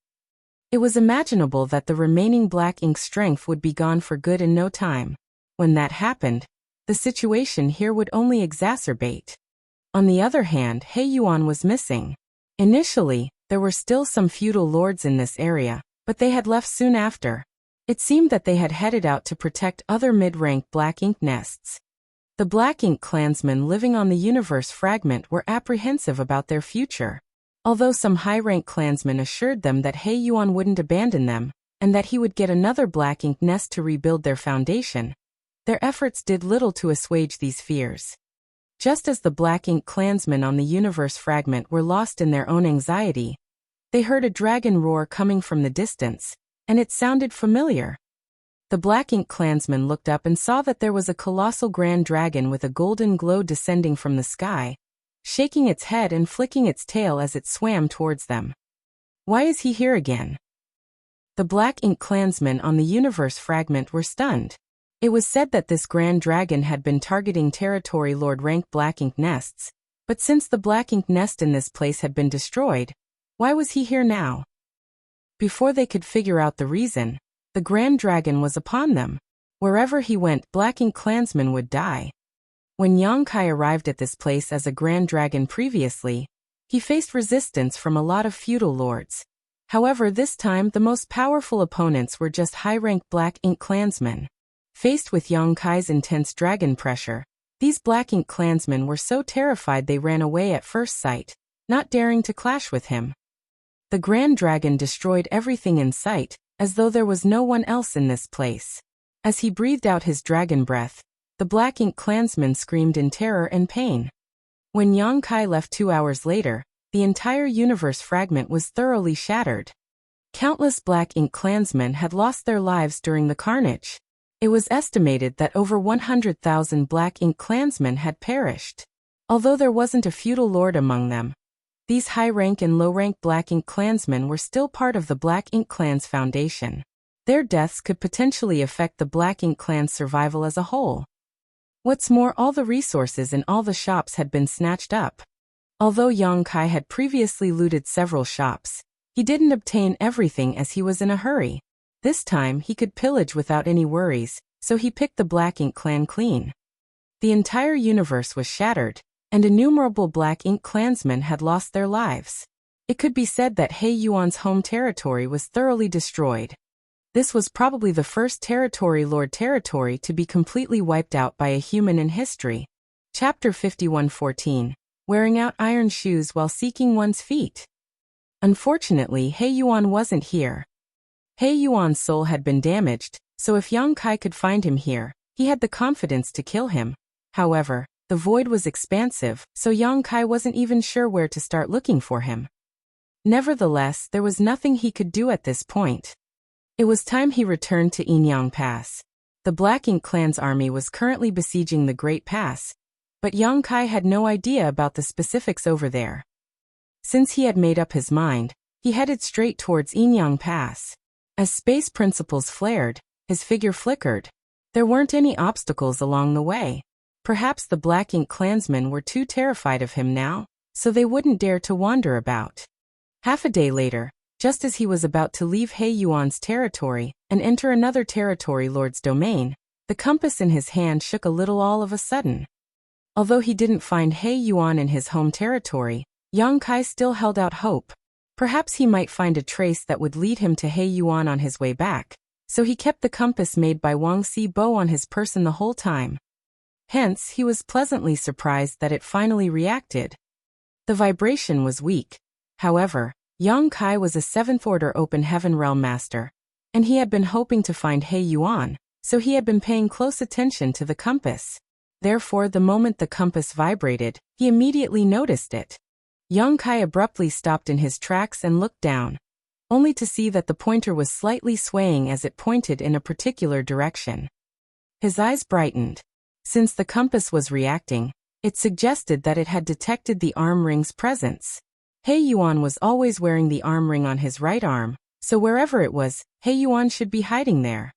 It was imaginable that the remaining Black Ink strength would be gone for good in no time. When that happened, the situation here would only exacerbate. On the other hand, He Yuan was missing. Initially, there were still some feudal lords in this area, but they had left soon after. It seemed that they had headed out to protect other mid-rank Black Ink nests. The Black Ink clansmen living on the universe fragment were apprehensive about their future. Although some high-rank clansmen assured them that He Yuan wouldn't abandon them, and that he would get another Black Ink nest to rebuild their foundation, their efforts did little to assuage these fears. Just as the Black Ink clansmen on the universe fragment were lost in their own anxiety, they heard a dragon roar coming from the distance, and it sounded familiar. The Black Ink clansmen looked up and saw that there was a colossal grand dragon with a golden glow descending from the sky, shaking its head and flicking its tail as it swam towards them. Why is he here again? The Black Ink clansmen on the universe fragment were stunned. It was said that this grand dragon had been targeting territory Lord rank Black Ink nests, but since the Black Ink nest in this place had been destroyed, why was he here now? Before they could figure out the reason, the grand dragon was upon them. Wherever he went, Black Ink clansmen would die. When Yang Kai arrived at this place as a grand dragon previously, he faced resistance from a lot of feudal lords. However, this time the most powerful opponents were just high-rank Black Ink clansmen. Faced with Yang Kai's intense dragon pressure, these Black Ink clansmen were so terrified they ran away at first sight, not daring to clash with him. The Grand Dragon destroyed everything in sight, as though there was no one else in this place. As he breathed out his dragon breath, the Black Ink clansmen screamed in terror and pain. When Yang Kai left 2 hours later, the entire universe fragment was thoroughly shattered. Countless Black Ink clansmen had lost their lives during the carnage. It was estimated that over 100,000 Black Ink clansmen had perished. Although there wasn't a feudal lord among them, these high-rank and low-rank Black Ink clansmen were still part of the Black Ink clan's foundation. Their deaths could potentially affect the Black Ink clan's survival as a whole. What's more, all the resources in all the shops had been snatched up. Although Yang Kai had previously looted several shops, he didn't obtain everything as he was in a hurry. This time he could pillage without any worries, so he picked the Black Ink clan clean. The entire universe was shattered, and innumerable Black Ink clansmen had lost their lives. It could be said that He Yuan's home territory was thoroughly destroyed. This was probably the first territory lord territory to be completely wiped out by a human in history. Chapter 51:14. Wearing out iron shoes while seeking one's feet. Unfortunately, He Yuan wasn't here. He Yuan's soul had been damaged, so if Yang Kai could find him here, he had the confidence to kill him. However, the void was expansive, so Yang Kai wasn't even sure where to start looking for him. Nevertheless, there was nothing he could do at this point. It was time he returned to Yinyang Pass. The Black Ink clan's army was currently besieging the Great Pass, but Yang Kai had no idea about the specifics over there. Since he had made up his mind, he headed straight towards Yinyang Pass. As space principles flared, his figure flickered. There weren't any obstacles along the way. Perhaps the Black Ink clansmen were too terrified of him now, so they wouldn't dare to wander about. Half a day later, just as he was about to leave He Yuan's territory and enter another territory lord's domain, the compass in his hand shook a little all of a sudden. Although he didn't find He Yuan in his home territory, Yang Kai still held out hope. Perhaps he might find a trace that would lead him to He Yuan on his way back, so he kept the compass made by Wuxia bow on his person the whole time. Hence, he was pleasantly surprised that it finally reacted. The vibration was weak. However, Yang Kai was a 7th Order Open Heaven Realm Master, and he had been hoping to find He Yuan, so he had been paying close attention to the compass. Therefore, the moment the compass vibrated, he immediately noticed it. Yang Kai abruptly stopped in his tracks and looked down, only to see that the pointer was slightly swaying as it pointed in a particular direction. His eyes brightened. Since the compass was reacting, it suggested that it had detected the arm ring's presence. He Yuan was always wearing the arm ring on his right arm, so wherever it was, He Yuan should be hiding there.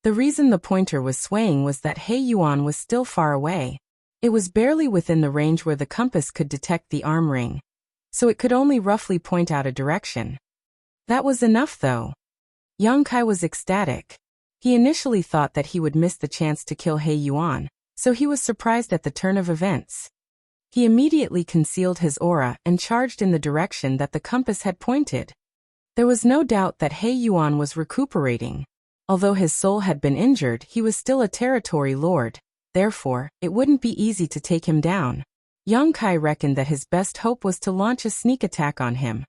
The reason the pointer was swaying was that He Yuan was still far away. It was barely within the range where the compass could detect the arm ring, so it could only roughly point out a direction. That was enough though. Yang Kai was ecstatic. He initially thought that he would miss the chance to kill He Yuan, so he was surprised at the turn of events. He immediately concealed his aura and charged in the direction that the compass had pointed. There was no doubt that He Yuan was recuperating. Although his soul had been injured, he was still a territory lord. Therefore, it wouldn't be easy to take him down. Yang Kai reckoned that his best hope was to launch a sneak attack on him.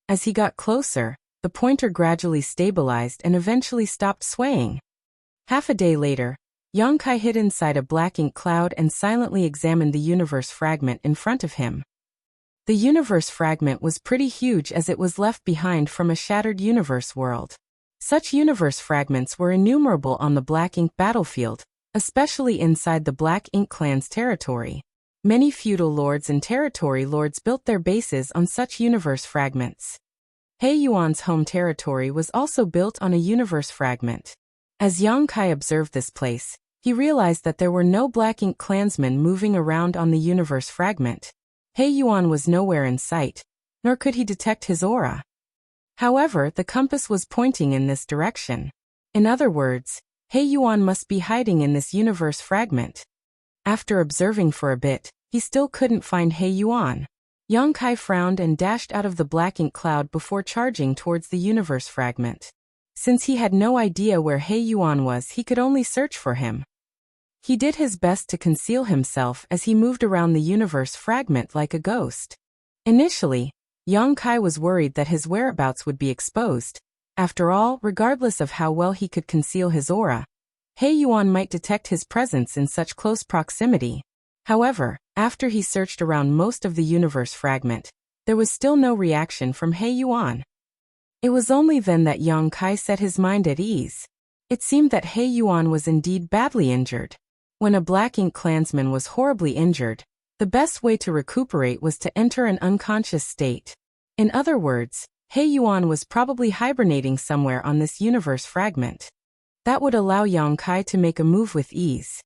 As he got closer, the pointer gradually stabilized and eventually stopped swaying. Half a day later, Yang Kai hid inside a Black Ink cloud and silently examined the universe fragment in front of him. The universe fragment was pretty huge as it was left behind from a shattered universe world. Such universe fragments were innumerable on the Black Ink battlefield, especially inside the Black Ink clan's territory. Many feudal lords and territory lords built their bases on such universe fragments. He Yuan's home territory was also built on a universe fragment. As Yang Kai observed this place, he realized that there were no Black Ink clansmen moving around on the universe fragment. He Yuan was nowhere in sight, nor could he detect his aura. However, the compass was pointing in this direction. In other words, He Yuan must be hiding in this universe fragment. After observing for a bit, he still couldn't find He Yuan. Yang Kai frowned and dashed out of the Black Ink cloud before charging towards the universe fragment. Since he had no idea where He Yuan was, he could only search for him. He did his best to conceal himself as he moved around the universe fragment like a ghost. Initially, Yang Kai was worried that his whereabouts would be exposed. After all, regardless of how well he could conceal his aura, He Yuan might detect his presence in such close proximity. However, after he searched around most of the universe fragment, there was still no reaction from He Yuan. It was only then that Yang Kai set his mind at ease. It seemed that He Yuan was indeed badly injured. When a Black Ink clansman was horribly injured, the best way to recuperate was to enter an unconscious state. In other words, He Yuan was probably hibernating somewhere on this universe fragment. That would allow Yang Kai to make a move with ease.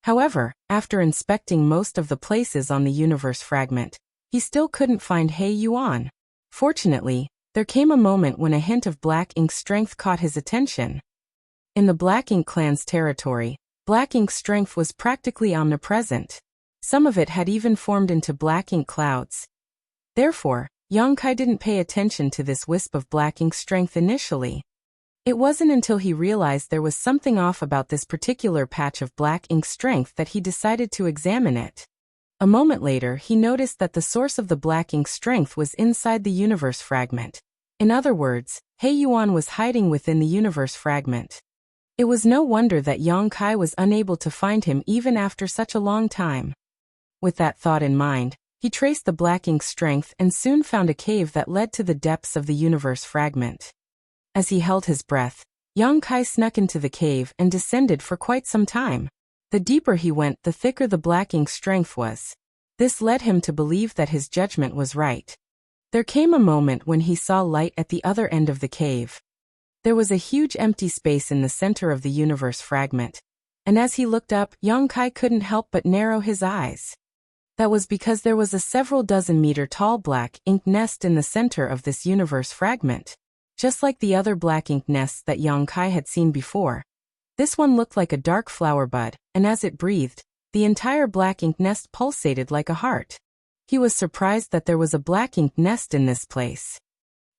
However, after inspecting most of the places on the universe fragment, he still couldn't find He Yuan. Fortunately, there came a moment when a hint of Black Ink's strength caught his attention. In the Black Ink clan's territory, Black Ink's strength was practically omnipresent. Some of it had even formed into Black Ink clouds. Therefore, Yang Kai didn't pay attention to this wisp of Black Ink strength initially. It wasn't until he realized there was something off about this particular patch of Black Ink strength that he decided to examine it. A moment later, he noticed that the source of the Black Ink strength was inside the universe fragment. In other words, He Yuan was hiding within the universe fragment. It was no wonder that Yang Kai was unable to find him even after such a long time. With that thought in mind, he traced the Black Ink strength and soon found a cave that led to the depths of the universe fragment. As he held his breath, Yang Kai snuck into the cave and descended for quite some time. The deeper he went, the thicker the Black Ink strength was. This led him to believe that his judgment was right. There came a moment when he saw light at the other end of the cave. There was a huge empty space in the center of the universe fragment, and as he looked up, Yang Kai couldn't help but narrow his eyes. That was because there was a several dozen meter tall Black Ink nest in the center of this universe fragment. Just like the other Black Ink nests that Yang Kai had seen before, this one looked like a dark flower bud, and as it breathed, the entire Black Ink nest pulsated like a heart. He was surprised that there was a Black Ink nest in this place.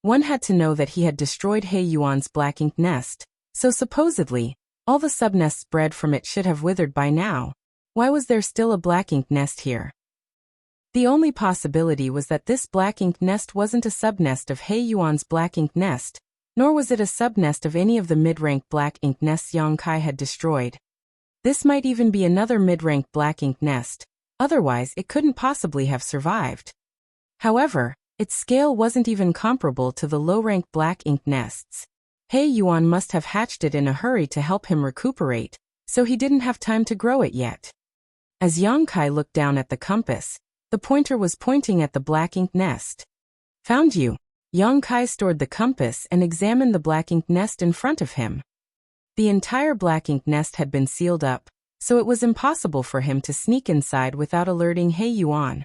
One had to know that he had destroyed He Yuan's Black Ink nest, so supposedly, all the subnests bred from it should have withered by now. Why was there still a Black Ink nest here? The only possibility was that this Black Ink nest wasn't a subnest of He Yuan's Black Ink nest, nor was it a subnest of any of the mid-rank Black Ink nests Yang Kai had destroyed. This might even be another mid-rank Black Ink nest, otherwise it couldn't possibly have survived. However, its scale wasn't even comparable to the low-rank Black Ink nests. He Yuan must have hatched it in a hurry to help him recuperate, so he didn't have time to grow it yet. As Yang Kai looked down at the compass, the pointer was pointing at the Black Ink nest. Found you. Yang Kai stored the compass and examined the Black Ink nest in front of him. The entire Black Ink nest had been sealed up, so it was impossible for him to sneak inside without alerting He Yuan.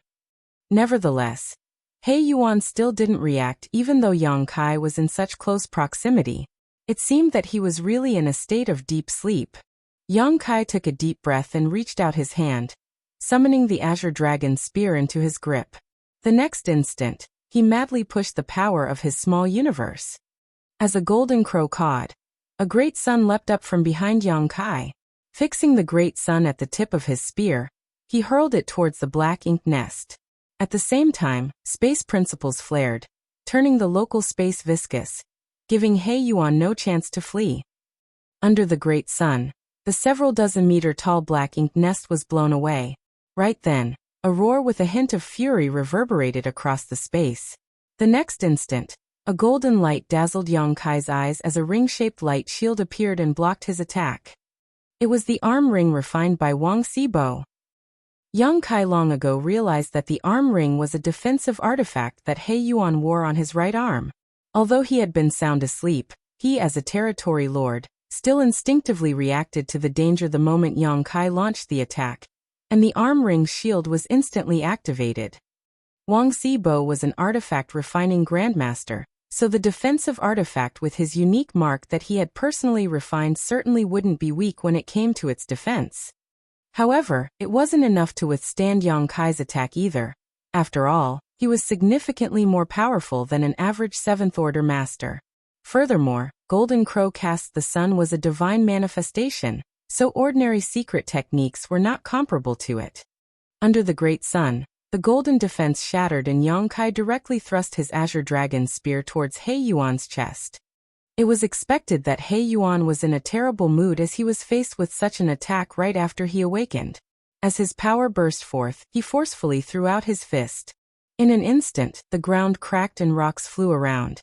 Nevertheless, He Yuan still didn't react even though Yang Kai was in such close proximity. It seemed that he was really in a state of deep sleep. Yang Kai took a deep breath and reached out his hand, summoning the Azure Dragon spear into his grip. The next instant, he madly pushed the power of his small universe. As a golden crow cawed, a great sun leapt up from behind Yang Kai. Fixing the great sun at the tip of his spear, he hurled it towards the Black Ink nest. At the same time, space principles flared, turning the local space viscous, giving He Yuan no chance to flee. Under the great sun, the several dozen meter tall Black Ink nest was blown away. Right then, a roar with a hint of fury reverberated across the space. The next instant, a golden light dazzled Yang Kai's eyes as a ring-shaped light shield appeared and blocked his attack. It was the arm ring refined by Wuxia bow. Yang Kai long ago realized that the arm ring was a defensive artifact that He Yuan wore on his right arm. Although he had been sound asleep, he, as a territory lord, still instinctively reacted to the danger the moment Yang Kai launched the attack, and the arm ring's shield was instantly activated. Wuxia bow was an artifact refining grandmaster, so the defensive artifact with his unique mark that he had personally refined certainly wouldn't be weak when it came to its defense. However, it wasn't enough to withstand Yang Kai's attack either. After all, he was significantly more powerful than an average 7th Order master. Furthermore, Golden Crow cast the sun was a divine manifestation, so ordinary secret techniques were not comparable to it. Under the great sun, the golden defense shattered and Yang Kai directly thrust his Azure Dragon spear towards He Yuan's chest. It was expected that He Yuan was in a terrible mood as he was faced with such an attack right after he awakened. As his power burst forth, he forcefully threw out his fist. In an instant, the ground cracked and rocks flew around.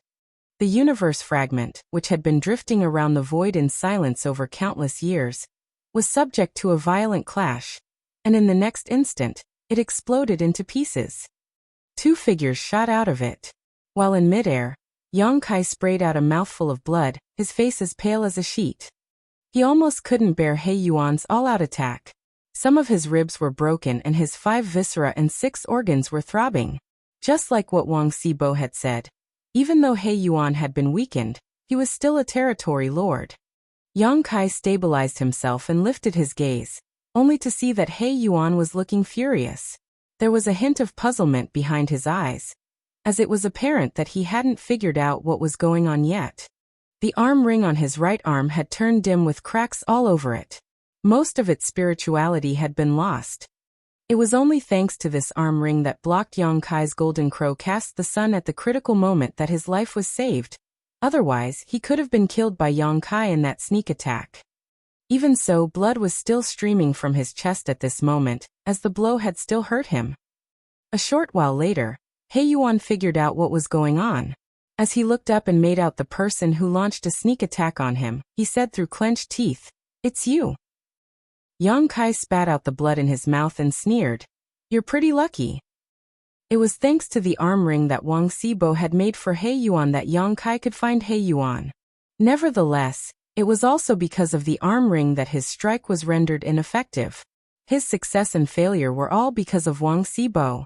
The universe fragment, which had been drifting around the void in silence over countless years, was subject to a violent clash, and in the next instant, it exploded into pieces. Two figures shot out of it. While in midair, Yang Kai sprayed out a mouthful of blood, his face as pale as a sheet. He almost couldn't bear He Yuan's all-out attack. Some of his ribs were broken and his 5 viscera and 6 organs were throbbing. Just like what Wang Xibo had said. Even though He Yuan had been weakened, he was still a territory lord. Yang Kai stabilized himself and lifted his gaze, only to see that He Yuan was looking furious. There was a hint of puzzlement behind his eyes, as it was apparent that he hadn't figured out what was going on yet. The arm ring on his right arm had turned dim with cracks all over it. Most of its spirituality had been lost. It was only thanks to this arm ring that blocked Yang Kai's golden crow cast the sun at the critical moment that his life was saved. Otherwise, he could have been killed by Yang Kai in that sneak attack. Even so, blood was still streaming from his chest at this moment, as the blow had still hurt him. A short while later, He Yuan figured out what was going on. As he looked up and made out the person who launched a sneak attack on him, he said through clenched teeth, "It's you." Yang Kai spat out the blood in his mouth and sneered, "You're pretty lucky." It was thanks to the arm ring that Wang Xibo had made for He Yuan that Yang Kai could find He Yuan. Nevertheless, it was also because of the arm ring that his strike was rendered ineffective. His success and failure were all because of Wang Xibo.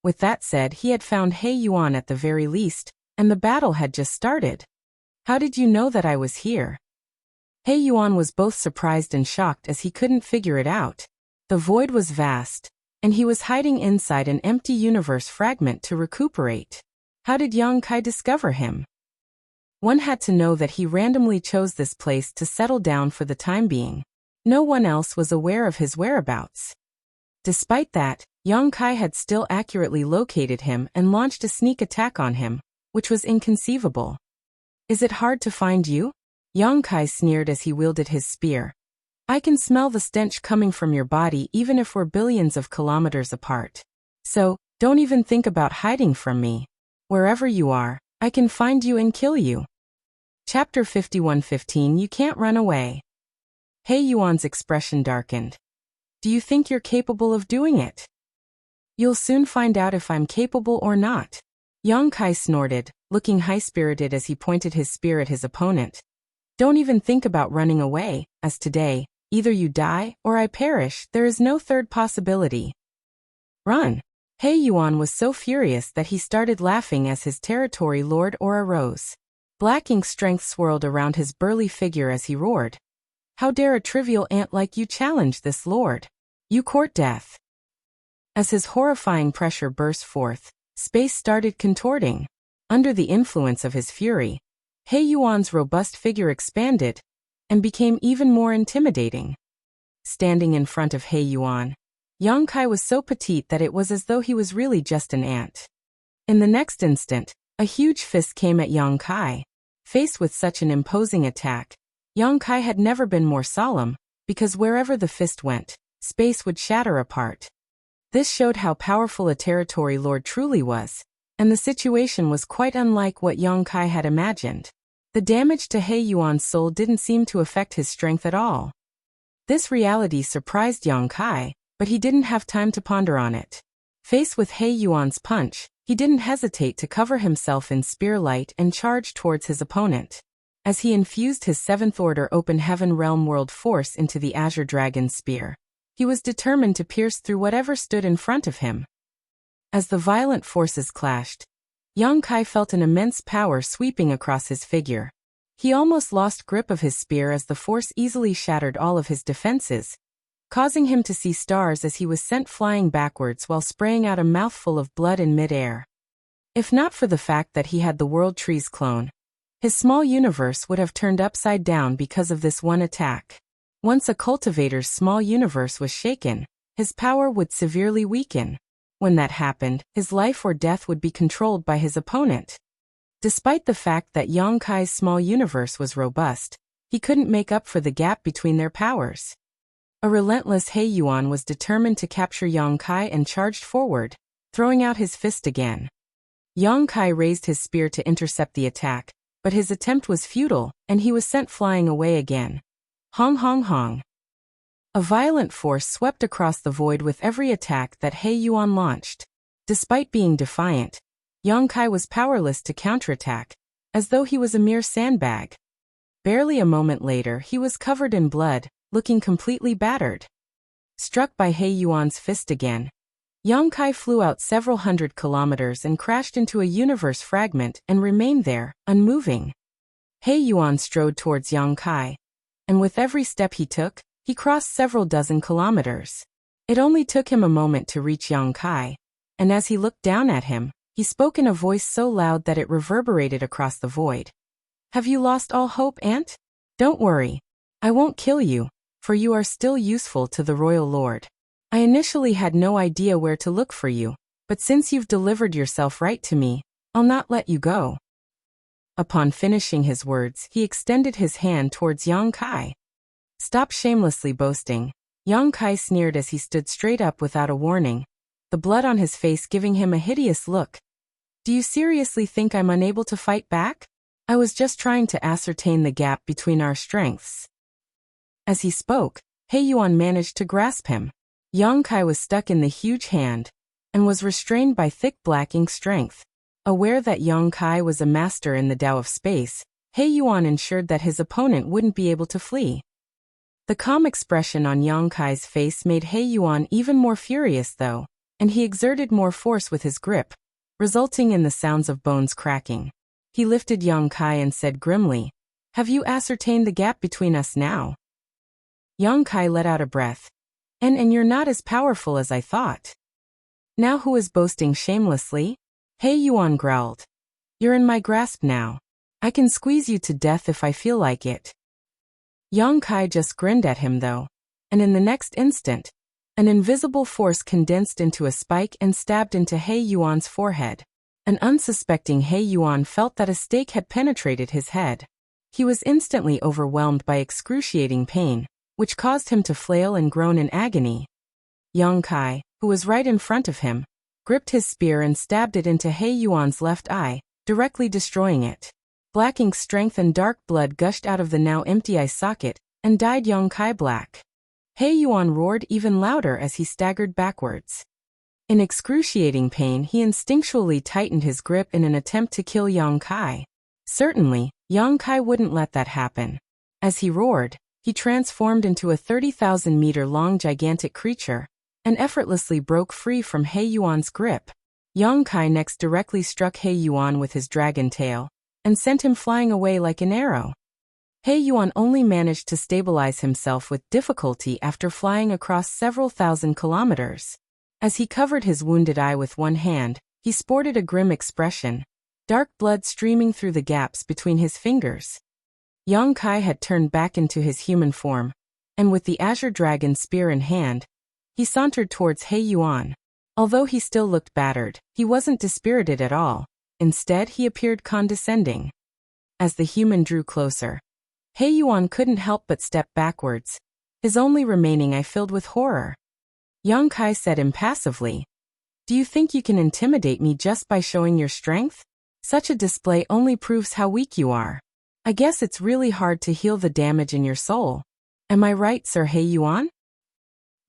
With that said, he had found He Yuan at the very least, and the battle had just started. "How did you know that I was here?" He Yuan was both surprised and shocked as he couldn't figure it out. The void was vast, and he was hiding inside an empty universe fragment to recuperate. How did Yang Kai discover him? One had to know that he randomly chose this place to settle down for the time being. No one else was aware of his whereabouts. Despite that, Yang Kai had still accurately located him and launched a sneak attack on him, which was inconceivable. "Is it hard to find you?" Yang Kai sneered as he wielded his spear. "I can smell the stench coming from your body even if we're billions of kilometers apart. So, don't even think about hiding from me. Wherever you are, I can find you and kill you." Chapter 51:15 You Can't Run Away. He Yuan's expression darkened. "Do you think you're capable of doing it?" "You'll soon find out if I'm capable or not." Yang Kai snorted, looking high-spirited as he pointed his spear at his opponent. "Don't even think about running away, as today, either you die or I perish, there is no third possibility." "Run!" He Yuan was so furious that he started laughing as his territory lord aura rose. Black ink strength swirled around his burly figure as he roared. "How dare a trivial ant like you challenge this lord? You court death." As his horrifying pressure burst forth, space started contorting. Under the influence of his fury, He Yuan's robust figure expanded and became even more intimidating. Standing in front of He Yuan, Yang Kai was so petite that it was as though he was really just an ant. In the next instant, a huge fist came at Yang Kai. Faced with such an imposing attack, Yang Kai had never been more solemn, because wherever the fist went, space would shatter apart. This showed how powerful a territory lord truly was, and the situation was quite unlike what Yang Kai had imagined. The damage to He Yuan's soul didn't seem to affect his strength at all. This reality surprised Yang Kai, but he didn't have time to ponder on it. Faced with He Yuan's punch, he didn't hesitate to cover himself in spear light and charge towards his opponent. As he infused his 7th Order Open Heaven Realm World Force into the Azure Dragon's spear, he was determined to pierce through whatever stood in front of him. As the violent forces clashed, Yang Kai felt an immense power sweeping across his figure. He almost lost grip of his spear as the force easily shattered all of his defenses, causing him to see stars as he was sent flying backwards while spraying out a mouthful of blood in midair. If not for the fact that he had the World Tree's clone, his small universe would have turned upside down because of this one attack. Once a cultivator's small universe was shaken, his power would severely weaken. When that happened, his life or death would be controlled by his opponent. Despite the fact that Yang Kai's small universe was robust, he couldn't make up for the gap between their powers. A relentless He Yuan was determined to capture Yang Kai and charged forward, throwing out his fist again. Yang Kai raised his spear to intercept the attack, but his attempt was futile, and he was sent flying away again. Hong hong hong. A violent force swept across the void with every attack that He Yuan launched. Despite being defiant, Yang Kai was powerless to counterattack, as though he was a mere sandbag. Barely a moment later he was covered in blood, looking completely battered. Struck by He Yuan's fist again, Yang Kai flew out several hundred kilometers and crashed into a universe fragment and remained there, unmoving. He Yuan strode towards Yang Kai, and with every step he took, he crossed several dozen kilometers. It only took him a moment to reach Yang Kai, and as he looked down at him, he spoke in a voice so loud that it reverberated across the void. Have you lost all hope, Aunt? Don't worry. I won't kill you, for you are still useful to the royal lord. I initially had no idea where to look for you, but since you've delivered yourself right to me, I'll not let you go. Upon finishing his words, he extended his hand towards Yang Kai. Stop shamelessly boasting, Yang Kai sneered as he stood straight up without a warning, the blood on his face giving him a hideous look. Do you seriously think I'm unable to fight back? I was just trying to ascertain the gap between our strengths. As he spoke, He Yuan managed to grasp him. Yang Kai was stuck in the huge hand, and was restrained by thick black ink strength. Aware that Yang Kai was a master in the Tao of space, He Yuan ensured that his opponent wouldn't be able to flee. The calm expression on Yang Kai's face made He Yuan even more furious though, and he exerted more force with his grip, resulting in the sounds of bones cracking. He lifted Yang Kai and said grimly, "Have you ascertained the gap between us now?" Yang Kai let out a breath. And you're not as powerful as I thought. Now who is boasting shamelessly? He Yuan growled. You're in my grasp now. I can squeeze you to death if I feel like it. Yang Kai just grinned at him though, and in the next instant, an invisible force condensed into a spike and stabbed into He Yuan's forehead. An unsuspecting He Yuan felt that a stake had penetrated his head. He was instantly overwhelmed by excruciating pain, which caused him to flail and groan in agony. Yang Kai, who was right in front of him, gripped his spear and stabbed it into He Yuan's left eye, directly destroying it. Black ink strength and dark blood gushed out of the now empty eye socket, and dyed Yang Kai black. He Yuan roared even louder as he staggered backwards. In excruciating pain he instinctually tightened his grip in an attempt to kill Yang Kai. Certainly, Yang Kai wouldn't let that happen. As he roared, he transformed into a 30,000-meter-long gigantic creature, and effortlessly broke free from He Yuan's grip. Yang Kai next directly struck He Yuan with his dragon tail, and sent him flying away like an arrow. He Yuan only managed to stabilize himself with difficulty after flying across several thousand kilometers. As he covered his wounded eye with one hand, he sported a grim expression, dark blood streaming through the gaps between his fingers. Yang Kai had turned back into his human form, and with the azure dragon spear in hand, he sauntered towards He Yuan. Although he still looked battered, he wasn't dispirited at all. Instead, he appeared condescending. As the human drew closer, He Yuan couldn't help but step backwards, his only remaining eye filled with horror. Yang Kai said impassively, "Do you think you can intimidate me just by showing your strength? Such a display only proves how weak you are. I guess it's really hard to heal the damage in your soul. Am I right, Sir He Yuan?"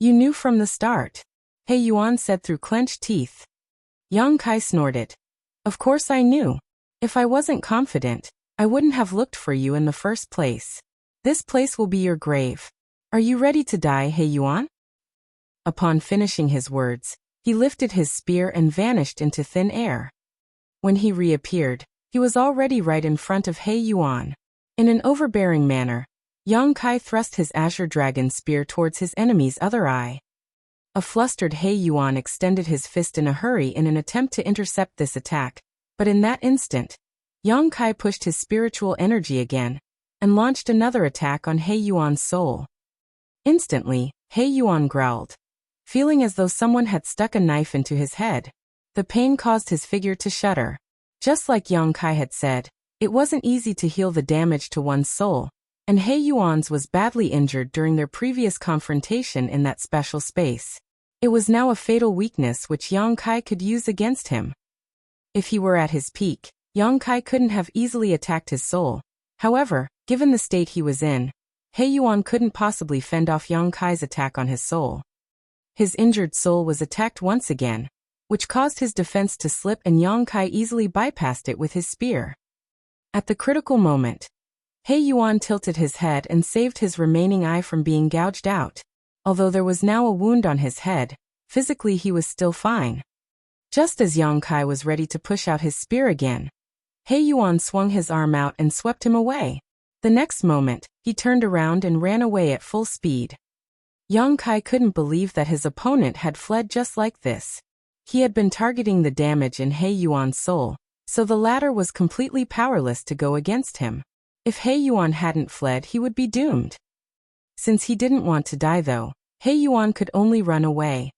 "You knew from the start," He Yuan said through clenched teeth. Yang Kai snorted. "Of course I knew. If I wasn't confident, I wouldn't have looked for you in the first place. This place will be your grave. Are you ready to die, He Yuan?" Upon finishing his words, he lifted his spear and vanished into thin air. When he reappeared, he was already right in front of He Yuan. In an overbearing manner, Yang Kai thrust his azure dragon spear towards his enemy's other eye. A flustered He Yuan extended his fist in a hurry in an attempt to intercept this attack, but in that instant, Yang Kai pushed his spiritual energy again, and launched another attack on He Yuan's soul. Instantly, He Yuan growled, feeling as though someone had stuck a knife into his head. The pain caused his figure to shudder. Just like Yang Kai had said, it wasn't easy to heal the damage to one's soul, and He Yuan's was badly injured during their previous confrontation in that special space. It was now a fatal weakness which Yang Kai could use against him. If he were at his peak, Yang Kai couldn't have easily attacked his soul. However, given the state he was in, He Yuan couldn't possibly fend off Yang Kai's attack on his soul. His injured soul was attacked once again, which caused his defense to slip and Yang Kai easily bypassed it with his spear. At the critical moment, He Yuan tilted his head and saved his remaining eye from being gouged out. Although there was now a wound on his head, physically he was still fine. Just as Yang Kai was ready to push out his spear again, He Yuan swung his arm out and swept him away. The next moment, he turned around and ran away at full speed. Yang Kai couldn't believe that his opponent had fled just like this. He had been targeting the damage in He Yuan's soul, so the latter was completely powerless to go against him. If He Yuan hadn't fled, he would be doomed. Since he didn't want to die though, He Yuan could only run away.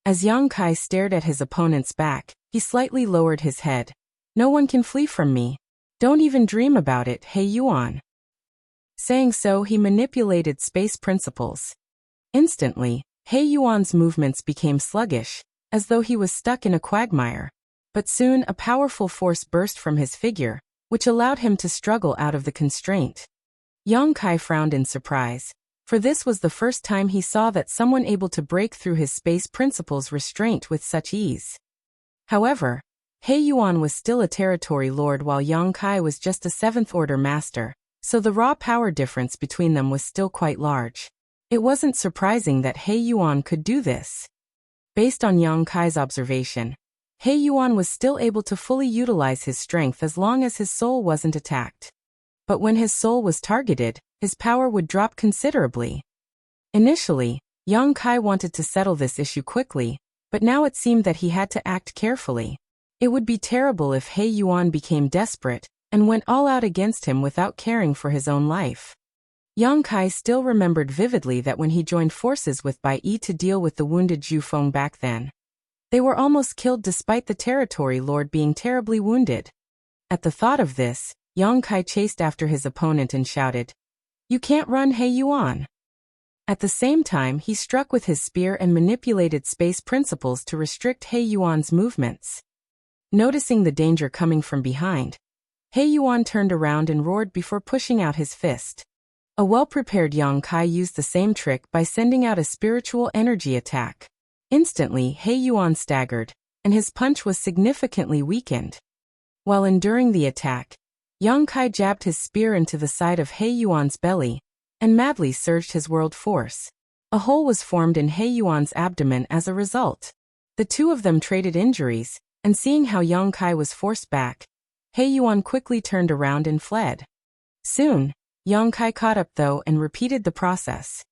As Yang Kai stared at his opponent's back, he slightly lowered his head. "No one can flee from me. Don't even dream about it, He Yuan." Saying so, he manipulated space principles. Instantly, He Yuan's movements became sluggish, as though he was stuck in a quagmire. But soon a powerful force burst from his figure, which allowed him to struggle out of the constraint. Yang Kai frowned in surprise, for this was the first time he saw that someone able to break through his space principles restraint with such ease. However, He Yuan was still a territory lord while Yang Kai was just a 7th-order master, so the raw power difference between them was still quite large. It wasn't surprising that He Yuan could do this. Based on Yang Kai's observation, He Yuan was still able to fully utilize his strength as long as his soul wasn't attacked. But when his soul was targeted, his power would drop considerably. Initially, Yang Kai wanted to settle this issue quickly, but now it seemed that he had to act carefully. It would be terrible if He Yuan became desperate and went all out against him without caring for his own life. Yang Kai still remembered vividly that when he joined forces with Bai Yi to deal with the wounded Zhu Feng back then, they were almost killed despite the territory lord being terribly wounded. At the thought of this, Yang Kai chased after his opponent and shouted, "You can't run, He Yuan." At the same time, he struck with his spear and manipulated space principles to restrict He Yuan's movements. Noticing the danger coming from behind, He Yuan turned around and roared before pushing out his fist. A well-prepared Yang Kai used the same trick by sending out a spiritual energy attack. Instantly, He Yuan staggered, and his punch was significantly weakened. While enduring the attack, Yang Kai jabbed his spear into the side of He Yuan's belly, and madly surged his world force. A hole was formed in He Yuan's abdomen as a result. The two of them traded injuries, and seeing how Yang Kai was forced back, He Yuan quickly turned around and fled. Soon, Yang Kai caught up though and repeated the process.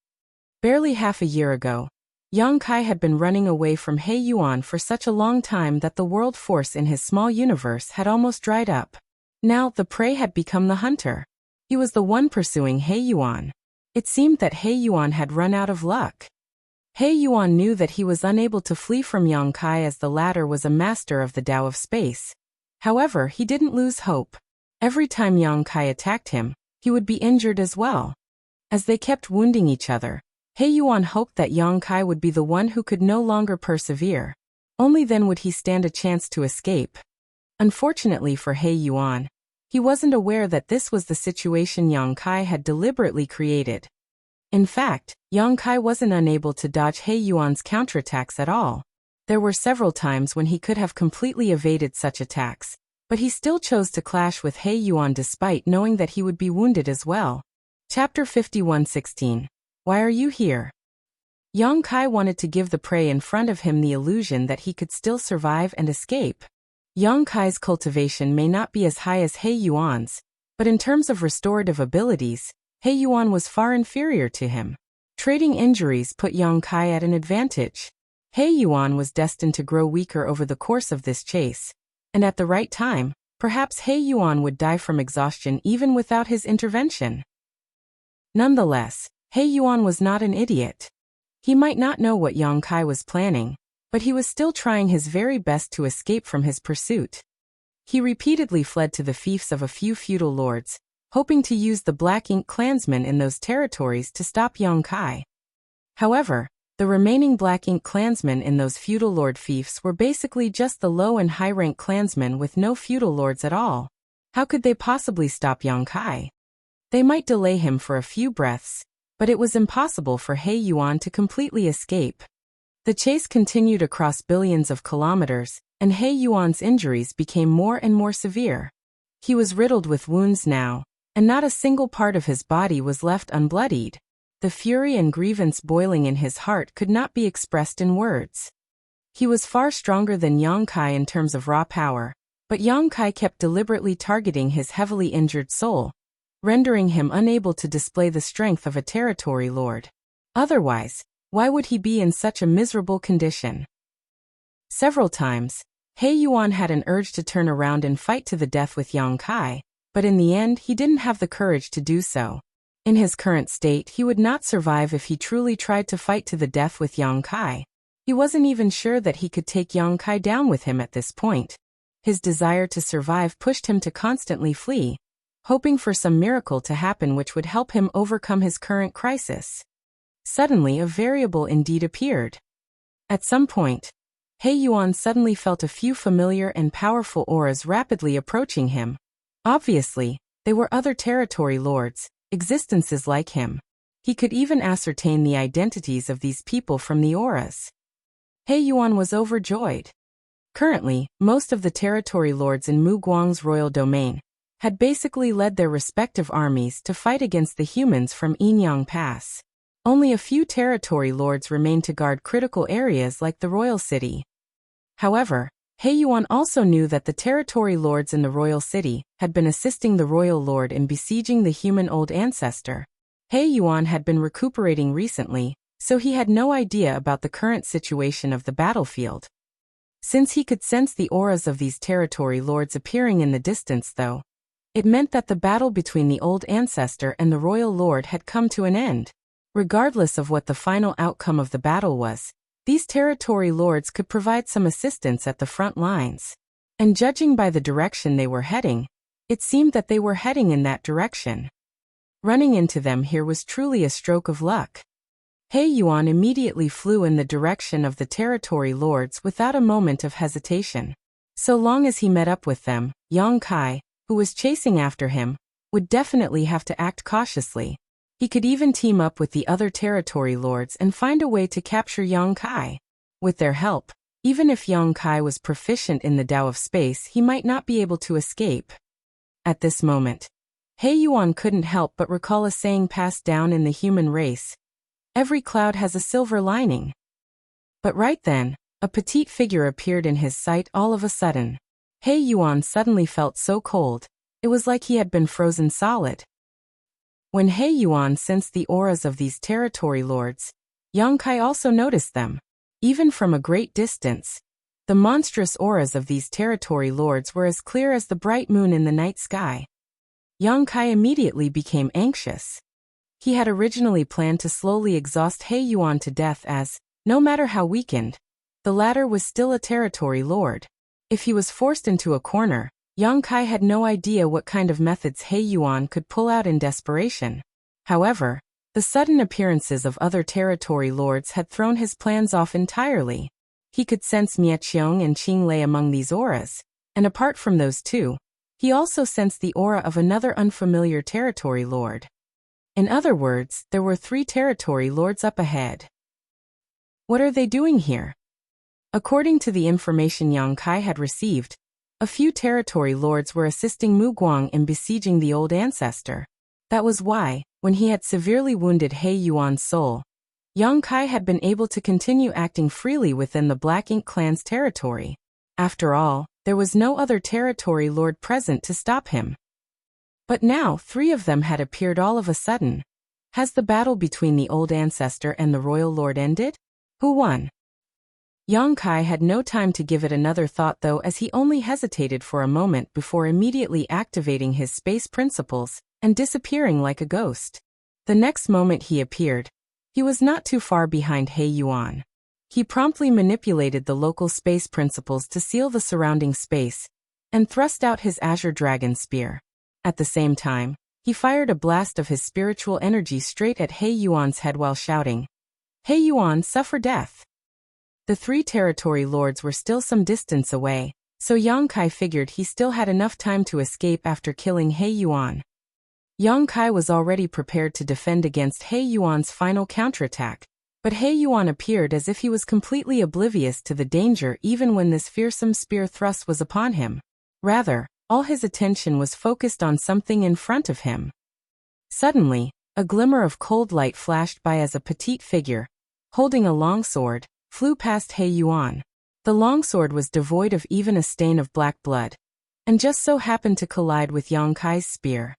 Barely half a year ago, Yang Kai had been running away from He Yuan for such a long time that the world force in his small universe had almost dried up. Now the prey had become the hunter. He was the one pursuing He Yuan. It seemed that He Yuan had run out of luck. He Yuan knew that he was unable to flee from Yang Kai as the latter was a master of the Tao of space. However, he didn't lose hope. Every time Yang Kai attacked him, he would be injured as well. As they kept wounding each other, He Yuan hoped that Yang Kai would be the one who could no longer persevere. Only then would he stand a chance to escape. Unfortunately for He Yuan, he wasn't aware that this was the situation Yang Kai had deliberately created. In fact, Yang Kai wasn't unable to dodge He Yuan's counterattacks at all. There were several times when he could have completely evaded such attacks, but he still chose to clash with He Yuan despite knowing that he would be wounded as well. Chapter 51:16. Why are you here? Yang Kai wanted to give the prey in front of him the illusion that he could still survive and escape. Yang Kai's cultivation may not be as high as He Yuan's, but in terms of restorative abilities, He Yuan was far inferior to him. Trading injuries put Yang Kai at an advantage. He Yuan was destined to grow weaker over the course of this chase, and at the right time, perhaps He Yuan would die from exhaustion even without his intervention. Nonetheless, He Yuan was not an idiot. He might not know what Yang Kai was planning, but he was still trying his very best to escape from his pursuit. He repeatedly fled to the fiefs of a few feudal lords, hoping to use the Black Ink clansmen in those territories to stop Yang Kai. However, The remaining Black Ink clansmen in those feudal lord fiefs were basically just the low and high-rank clansmen with no feudal lords at all. How could they possibly stop Yang Kai? They might delay him for a few breaths, but it was impossible for He Yuan to completely escape. The chase continued across billions of kilometers, and He Yuan's injuries became more and more severe. He was riddled with wounds now, and not a single part of his body was left unbloodied. The fury and grievance boiling in his heart could not be expressed in words. He was far stronger than Yang Kai in terms of raw power, but Yang Kai kept deliberately targeting his heavily injured soul, rendering him unable to display the strength of a territory lord. Otherwise, why would he be in such a miserable condition? Several times, He Yuan had an urge to turn around and fight to the death with Yang Kai, but in the end he didn't have the courage to do so. In his current state, he would not survive if he truly tried to fight to the death with Yang Kai. He wasn't even sure that he could take Yang Kai down with him at this point. His desire to survive pushed him to constantly flee, hoping for some miracle to happen which would help him overcome his current crisis. Suddenly a variable indeed appeared. At some point, He Yuan suddenly felt a few familiar and powerful auras rapidly approaching him. Obviously, they were other territory lords, existences like him. He could even ascertain the identities of these people from the auras. He Yuan was overjoyed. Currently, most of the territory lords in Mu Guang's royal domain had basically led their respective armies to fight against the humans from Yinyang Pass. Only a few territory lords remained to guard critical areas like the royal city. However, He Yuan also knew that the territory lords in the royal city had been assisting the royal lord in besieging the human old ancestor. He Yuan had been recuperating recently, so he had no idea about the current situation of the battlefield. Since he could sense the auras of these territory lords appearing in the distance though, it meant that the battle between the old ancestor and the royal lord had come to an end. Regardless of what the final outcome of the battle was, these territory lords could provide some assistance at the front lines. And judging by the direction they were heading, it seemed that they were heading in that direction. Running into them here was truly a stroke of luck. He Yuan immediately flew in the direction of the territory lords without a moment of hesitation. So long as he met up with them, Yang Kai, who was chasing after him, would definitely have to act cautiously. He could even team up with the other territory lords and find a way to capture Yang Kai. With their help, even if Yang Kai was proficient in the Tao of space, he might not be able to escape. At this moment, He Yuan couldn't help but recall a saying passed down in the human race: every cloud has a silver lining. But right then, a petite figure appeared in his sight all of a sudden. He Yuan suddenly felt so cold, it was like he had been frozen solid. When He Yuan sensed the auras of these territory lords, Yang Kai also noticed them. Even from a great distance, the monstrous auras of these territory lords were as clear as the bright moon in the night sky. Yang Kai immediately became anxious. He had originally planned to slowly exhaust He Yuan to death as, no matter how weakened, the latter was still a territory lord. If he was forced into a corner, Yang Kai had no idea what kind of methods He Yuan could pull out in desperation. However, the sudden appearances of other territory lords had thrown his plans off entirely. He could sense Miaqiong and Qing Lei among these auras, and apart from those two, he also sensed the aura of another unfamiliar territory lord. In other words, there were 3 territory lords up ahead. What are they doing here? According to the information Yang Kai had received, a few territory lords were assisting Mu Guang in besieging the old ancestor. That was why, when he had severely wounded He Yuan's soul, Yang Kai had been able to continue acting freely within the Black Ink clan's territory. After all, there was no other territory lord present to stop him. But now 3 of them had appeared all of a sudden. Has the battle between the old ancestor and the royal lord ended? Who won? Yang Kai had no time to give it another thought though, as he only hesitated for a moment before immediately activating his space principles and disappearing like a ghost. The next moment he appeared, he was not too far behind He Yuan. He promptly manipulated the local space principles to seal the surrounding space and thrust out his Azure Dragon Spear. At the same time, he fired a blast of his spiritual energy straight at He Yuan's head while shouting, He Yuan, suffer death. The 3 territory lords were still some distance away, so Yang Kai figured he still had enough time to escape after killing He Yuan. Yang Kai was already prepared to defend against He Yuan's final counterattack, but He Yuan appeared as if he was completely oblivious to the danger even when this fearsome spear thrust was upon him. Rather, all his attention was focused on something in front of him. Suddenly, a glimmer of cold light flashed by as a petite figure, holding a longsword, flew past He Yuan. The longsword was devoid of even a stain of black blood, and just so happened to collide with Yang Kai's spear.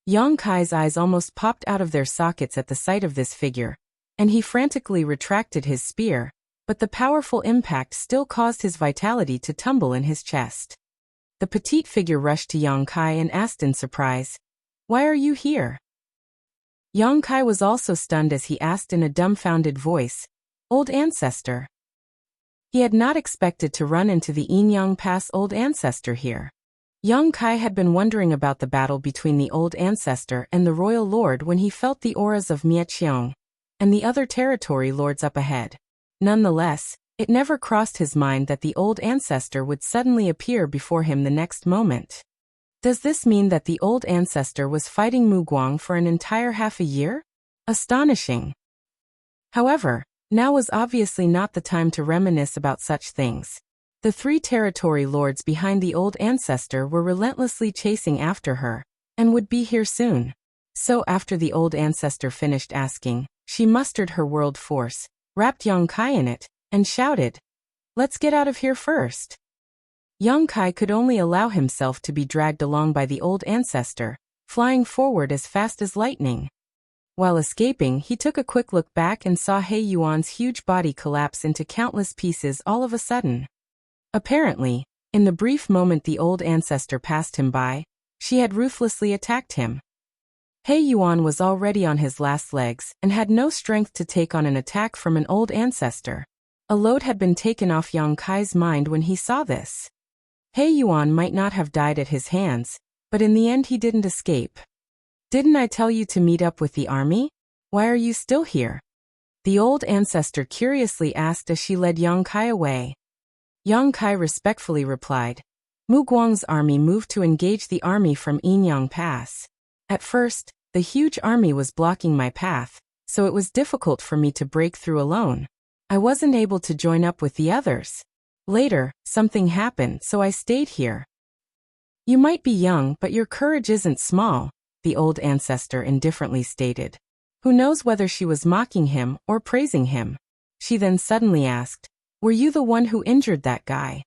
Yang Kai's eyes almost popped out of their sockets at the sight of this figure, and he frantically retracted his spear, but the powerful impact still caused his vitality to tumble in his chest. The petite figure rushed to Yang Kai and asked in surprise, "Why are you here?" Yang Kai was also stunned as he asked in a dumbfounded voice, "Old ancestor." He had not expected to run into the Yinyang Pass old ancestor here. Yang Kai had been wondering about the battle between the old ancestor and the royal lord when he felt the auras of Miaqiong and the other territory lords up ahead. Nonetheless, it never crossed his mind that the old ancestor would suddenly appear before him the next moment. Does this mean that the old ancestor was fighting Mu Guang for an entire half a year? Astonishing. However, now was obviously not the time to reminisce about such things. The 3 territory lords behind the old ancestor were relentlessly chasing after her, and would be here soon. So after the old ancestor finished asking, she mustered her world force, wrapped Yang Kai in it, and shouted, "Let's get out of here first." Yang Kai could only allow himself to be dragged along by the old ancestor, flying forward as fast as lightning. While escaping, he took a quick look back and saw He Yuan's huge body collapse into countless pieces all of a sudden. Apparently, in the brief moment the old ancestor passed him by, she had ruthlessly attacked him. He Yuan was already on his last legs and had no strength to take on an attack from an old ancestor. A load had been taken off Yang Kai's mind when he saw this. He Yuan might not have died at his hands, but in the end he didn't escape. "Didn't I tell you to meet up with the army? Why are you still here?" the old ancestor curiously asked as she led Yang Kai away. Yang Kai respectfully replied, "Mu Guang's army moved to engage the army from Yinyang Pass. At first, the huge army was blocking my path, so it was difficult for me to break through alone. I wasn't able to join up with the others. Later, something happened, so I stayed here." "You might be young, but your courage isn't small," the old ancestor indifferently stated. Who knows whether she was mocking him or praising him? She then suddenly asked, "Were you the one who injured that guy?"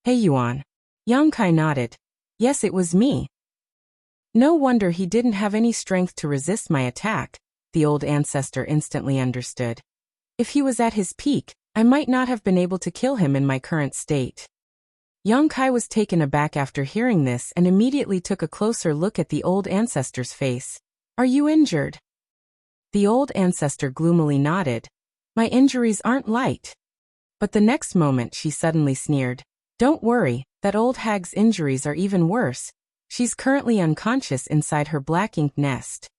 "He Yuan." Yang Kai nodded. "Yes, it was me." "No wonder he didn't have any strength to resist my attack," the old ancestor instantly understood. "If he was at his peak, I might not have been able to kill him in my current state." Yang Kai was taken aback after hearing this and immediately took a closer look at the old ancestor's face. "Are you injured?" The old ancestor gloomily nodded. "My injuries aren't light." But the next moment she suddenly sneered. "Don't worry, that old hag's injuries are even worse. She's currently unconscious inside her black ink nest."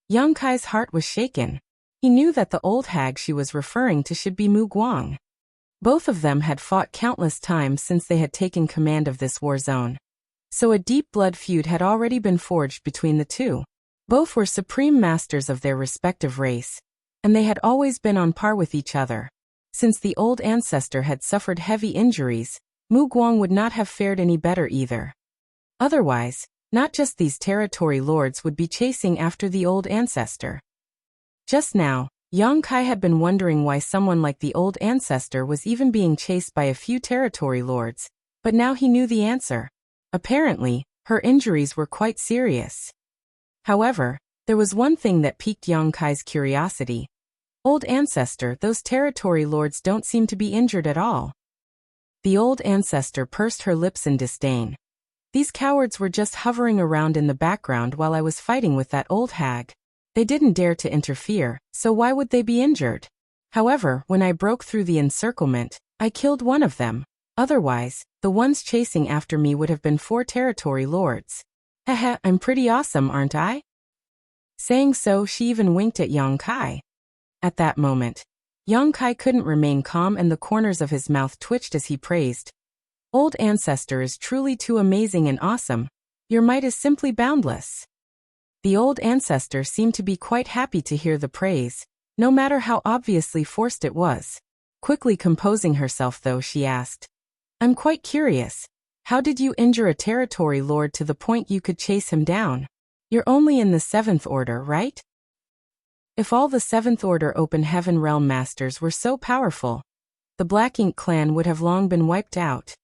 Yang Kai's heart was shaken. He knew that the old hag she was referring to should be Mu Guang. Both of them had fought countless times since they had taken command of this war zone. So a deep blood feud had already been forged between the two. Both were supreme masters of their respective race, and they had always been on par with each other. Since the old ancestor had suffered heavy injuries, Mu Guang would not have fared any better either. Otherwise, not just these territory lords would be chasing after the old ancestor. Just now, Yang Kai had been wondering why someone like the old ancestor was even being chased by a few territory lords, but now he knew the answer. Apparently, her injuries were quite serious. However, there was one thing that piqued Yang Kai's curiosity. "Old ancestor, those territory lords don't seem to be injured at all." The old ancestor pursed her lips in disdain. "These cowards were just hovering around in the background while I was fighting with that old hag. They didn't dare to interfere, so why would they be injured? However, when I broke through the encirclement, I killed one of them. Otherwise, the ones chasing after me would have been 4 territory lords. Haha, I'm pretty awesome, aren't I?" Saying so, she even winked at Yang Kai. At that moment, young Kai couldn't remain calm and the corners of his mouth twitched as he praised. Old ancestor is truly too amazing and awesome. Your might is simply boundless. The old ancestor seemed to be quite happy to hear the praise, no matter how obviously forced it was. Quickly composing herself though, she asked, I'm quite curious. How did you injure a territory lord to the point you could chase him down? You're only in the 7th Order, right? If all the 7th Order Open Heaven Realm Masters were so powerful, the Black Ink clan would have long been wiped out.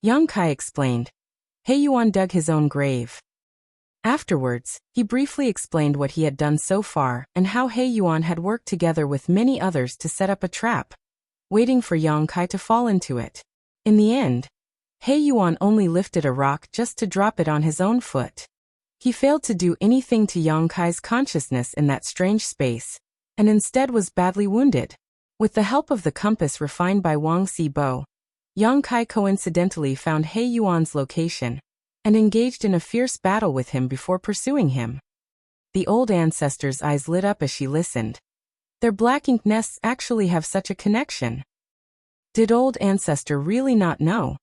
Young Kai explained. He Yuan dug his own grave. Afterwards, he briefly explained what he had done so far and how He Yuan had worked together with many others to set up a trap, waiting for Yang Kai to fall into it. In the end, He Yuan only lifted a rock just to drop it on his own foot. He failed to do anything to Yang Kai's consciousness in that strange space, and instead was badly wounded. With the help of the compass refined by Wang Xibo, Yang Kai coincidentally found He Yuan's location and engaged in a fierce battle with him before pursuing him. The old ancestor's eyes lit up as she listened. Their black ink nests actually have such a connection. Did old ancestor really not know?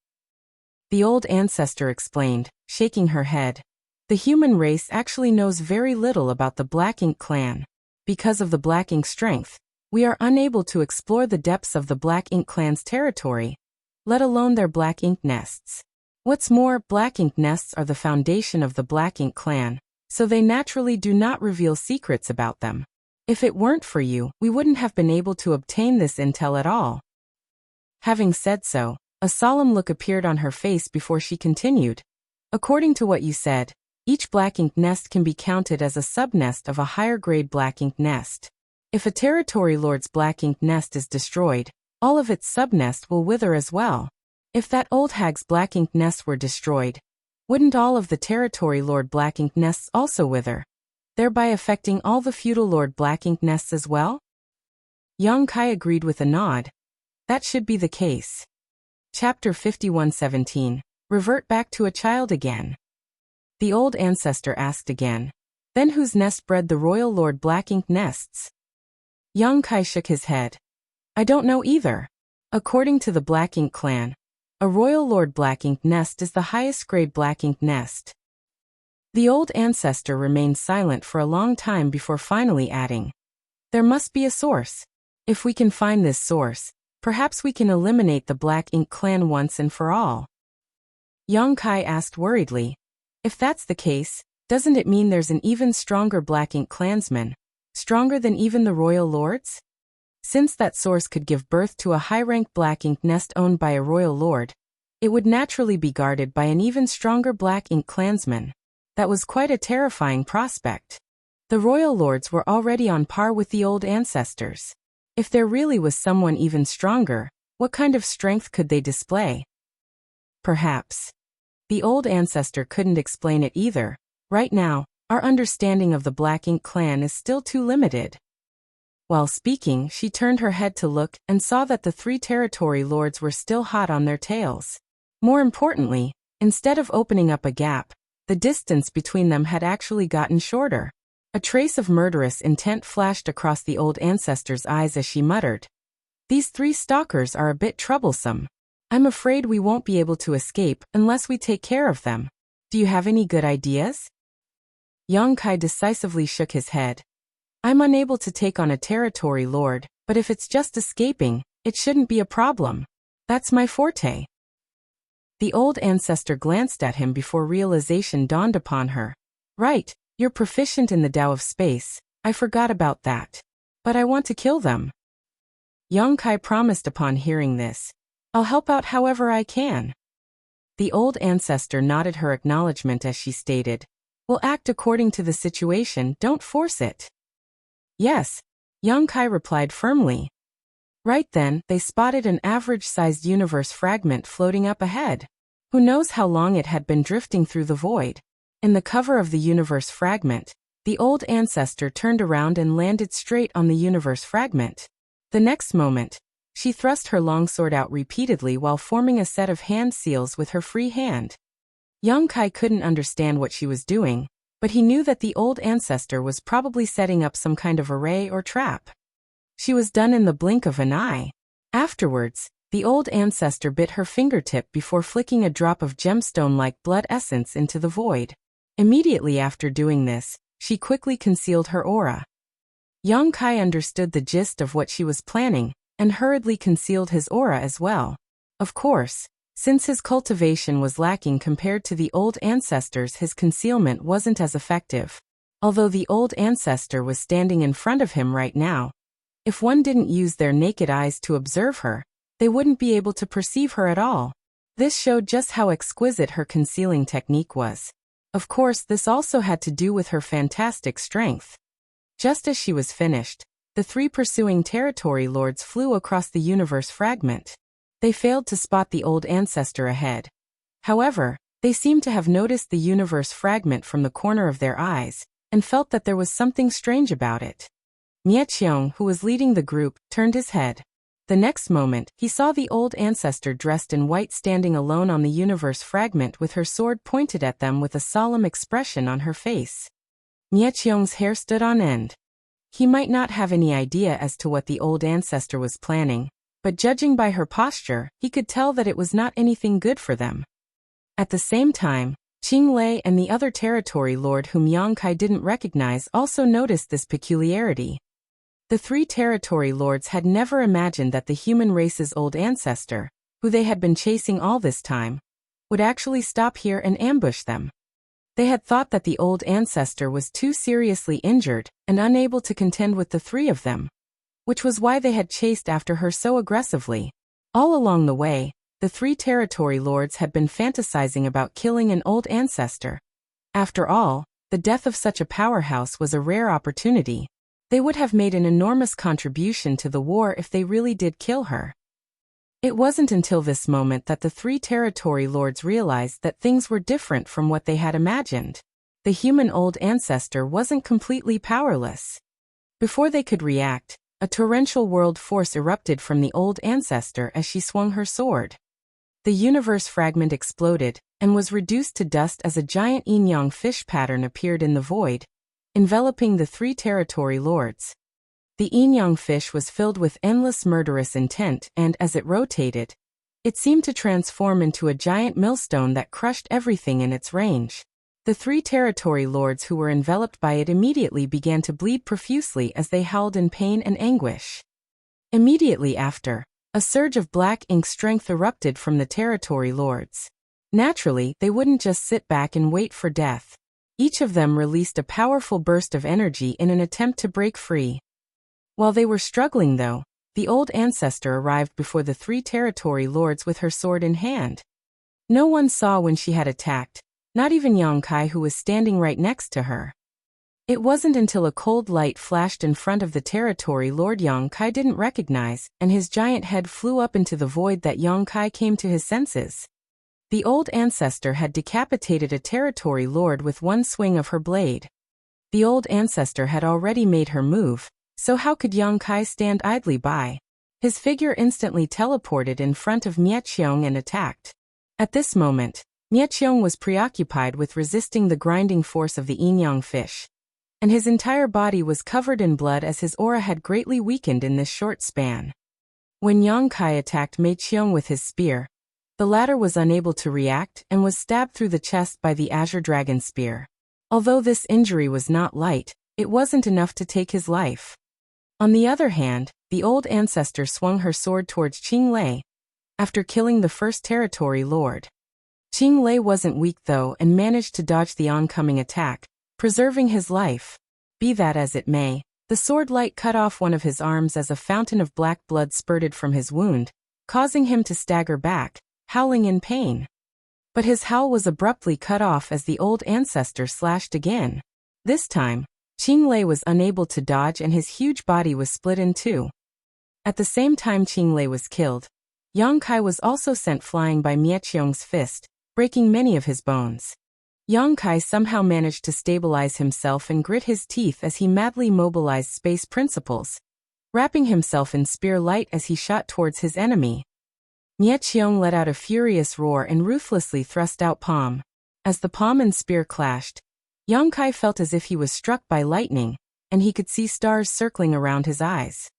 The old ancestor explained, shaking her head. The human race actually knows very little about the Black Ink clan. Because of the Black Ink strength, we are unable to explore the depths of the Black Ink clan's territory, let alone their Black Ink nests. What's more, Black Ink nests are the foundation of the Black Ink clan, so they naturally do not reveal secrets about them. If it weren't for you, we wouldn't have been able to obtain this intel at all. Having said so, a solemn look appeared on her face before she continued. According to what you said, each Black Ink nest can be counted as a subnest of a higher-grade Black Ink nest. If a territory lord's Black Ink nest is destroyed, all of its subnest will wither as well. If that old hag's Black Ink nests were destroyed, wouldn't all of the territory lord Black Ink nests also wither, thereby affecting all the feudal lord Black Ink nests as well? Yang Kai agreed with a nod. That should be the case. Chapter 51:17. Revert back to a child again. The old ancestor asked again. Then whose nest bred the royal lord Black Ink nests? Yang Kai shook his head. I don't know either. According to the Black Ink clan, a royal lord Black Ink nest is the highest grade Black Ink nest. The old ancestor remained silent for a long time before finally adding, there must be a source. If we can find this source, perhaps we can eliminate the Black Ink clan once and for all. Yang Kai asked worriedly, if that's the case, doesn't it mean there's an even stronger Black Ink clansman, stronger than even the royal lords? Since that source could give birth to a high-ranked Black Ink nest owned by a royal lord, it would naturally be guarded by an even stronger Black Ink clansman. That was quite a terrifying prospect. The royal lords were already on par with the old ancestors. If there really was someone even stronger, what kind of strength could they display? Perhaps. The old ancestor couldn't explain it either. Right now, our understanding of the Black Ink clan is still too limited. While speaking, she turned her head to look and saw that the 3 territory lords were still hot on their tails. More importantly, instead of opening up a gap, the distance between them had actually gotten shorter. A trace of murderous intent flashed across the old ancestor's eyes as she muttered, these 3 stalkers are a bit troublesome. I'm afraid we won't be able to escape unless we take care of them. Do you have any good ideas? Yang Kai decisively shook his head. I'm unable to take on a territory lord, but if it's just escaping, it shouldn't be a problem. That's my forte. The old ancestor glanced at him before realization dawned upon her. Right, you're proficient in the Tao of space, I forgot about that. But I want to kill them. Yang Kai promised upon hearing this. I'll help out however I can. The old ancestor nodded her acknowledgement as she stated, we'll act according to the situation, don't force it. Yes, Yang Kai replied firmly. Right then, they spotted an average-sized universe fragment floating up ahead. Who knows how long it had been drifting through the void. In the cover of the universe fragment, the old ancestor turned around and landed straight on the universe fragment. The next moment, she thrust her longsword out repeatedly while forming a set of hand seals with her free hand. Yang Kai couldn't understand what she was doing, but he knew that the old ancestor was probably setting up some kind of array or trap. She was done in the blink of an eye. Afterwards, the old ancestor bit her fingertip before flicking a drop of gemstone-like blood essence into the void. Immediately after doing this, she quickly concealed her aura. Yang Kai understood the gist of what she was planning, and hurriedly concealed his aura as well. Of course, since his cultivation was lacking compared to the old ancestors, his concealment wasn't as effective. Although the old ancestor was standing in front of him right now, if one didn't use their naked eyes to observe her, they wouldn't be able to perceive her at all. This showed just how exquisite her concealing technique was. Of course, this also had to do with her fantastic strength. Just as she was finished, the three pursuing territory lords flew across the universe fragment. They failed to spot the old ancestor ahead. However, they seemed to have noticed the universe fragment from the corner of their eyes, and felt that there was something strange about it. Mietxiong, who was leading the group, turned his head. The next moment, he saw the old ancestor dressed in white standing alone on the universe fragment with her sword pointed at them with a solemn expression on her face. Mietxiong's hair stood on end. He might not have any idea as to what the old ancestor was planning, but judging by her posture, he could tell that it was not anything good for them. At the same time, Qing Lei and the other territory lord whom Yang Kai didn't recognize also noticed this peculiarity. The three territory lords had never imagined that the human race's old ancestor, who they had been chasing all this time, would actually stop here and ambush them. They had thought that the old ancestor was too seriously injured and unable to contend with the three of them, which was why they had chased after her so aggressively. All along the way, the three territory lords had been fantasizing about killing an old ancestor. After all, the death of such a powerhouse was a rare opportunity. They would have made an enormous contribution to the war if they really did kill her. It wasn't until this moment that the three territory lords realized that things were different from what they had imagined. The human old ancestor wasn't completely powerless. Before they could react, a torrential world force erupted from the old ancestor as she swung her sword. The universe fragment exploded, and was reduced to dust as a giant yin-yang fish pattern appeared in the void, enveloping the three territory lords. The yin-yang fish was filled with endless murderous intent, and as it rotated, it seemed to transform into a giant millstone that crushed everything in its range. The three territory lords who were enveloped by it immediately began to bleed profusely as they howled in pain and anguish. Immediately after, a surge of black ink strength erupted from the territory lords. Naturally, they wouldn't just sit back and wait for death. Each of them released a powerful burst of energy in an attempt to break free. While they were struggling though, the old ancestor arrived before the three territory lords with her sword in hand. No one saw when she had attacked, not even Yang Kai, who was standing right next to her. It wasn't until a cold light flashed in front of the territory lord Yang Kai didn't recognize, and his giant head flew up into the void that Yang Kai came to his senses. The old ancestor had decapitated a territory lord with one swing of her blade. The old ancestor had already made her move, so how could Yang Kai stand idly by? His figure instantly teleported in front of Mietxiong and attacked. At this moment, Mietxiong was preoccupied with resisting the grinding force of the yin-yang fish, and his entire body was covered in blood as his aura had greatly weakened in this short span. When Yang Kai attacked Mietxiong with his spear, the latter was unable to react and was stabbed through the chest by the Azure Dragon Spear. Although this injury was not light, it wasn't enough to take his life. On the other hand, the old ancestor swung her sword towards Qing Lei, after killing the first territory lord. Qing Lei wasn't weak though and managed to dodge the oncoming attack, preserving his life. Be that as it may, the sword light cut off one of his arms as a fountain of black blood spurted from his wound, causing him to stagger back, howling in pain. But his howl was abruptly cut off as the old ancestor slashed again. This time, Qing Lei was unable to dodge and his huge body was split in two. At the same time Qing Lei was killed, Yang Kai was also sent flying by Mietxiong's fist, breaking many of his bones. Yang Kai somehow managed to stabilize himself and grit his teeth as he madly mobilized space principles, wrapping himself in spear light as he shot towards his enemy. Mietxiong let out a furious roar and ruthlessly thrust out palm. As the palm and spear clashed, Yang Kai felt as if he was struck by lightning, and he could see stars circling around his eyes.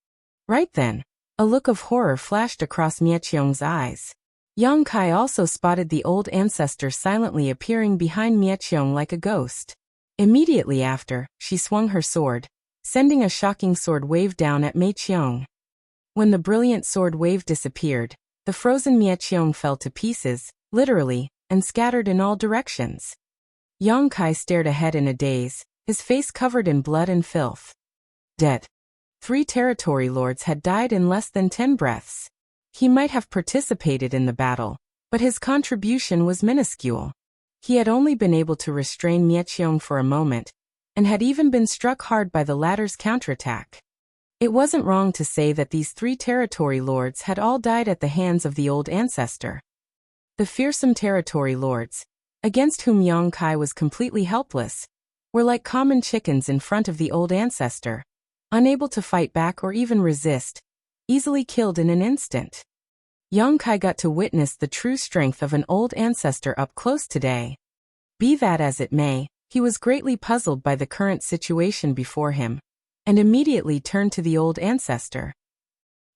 Right then, a look of horror flashed across Mieqiong's eyes. Yang Kai also spotted the old ancestor silently appearing behind Mieqiong like a ghost. Immediately after, she swung her sword, sending a shocking sword wave down at Mieqiong. When the brilliant sword wave disappeared, the frozen Mieqiong fell to pieces, literally, and scattered in all directions. Yang Kai stared ahead in a daze, his face covered in blood and filth. Dead. 3 territory lords had died in less than 10 breaths. He might have participated in the battle, but his contribution was minuscule. He had only been able to restrain Mieqiong for a moment, and had even been struck hard by the latter's counterattack. It wasn't wrong to say that these 3 territory lords had all died at the hands of the old ancestor. The fearsome territory lords, against whom Yang Kai was completely helpless, were like common chickens in front of the old ancestor, unable to fight back or even resist, easily killed in an instant. Yang Kai got to witness the true strength of an old ancestor up close today. Be that as it may, he was greatly puzzled by the current situation before him, and immediately turned to the old ancestor.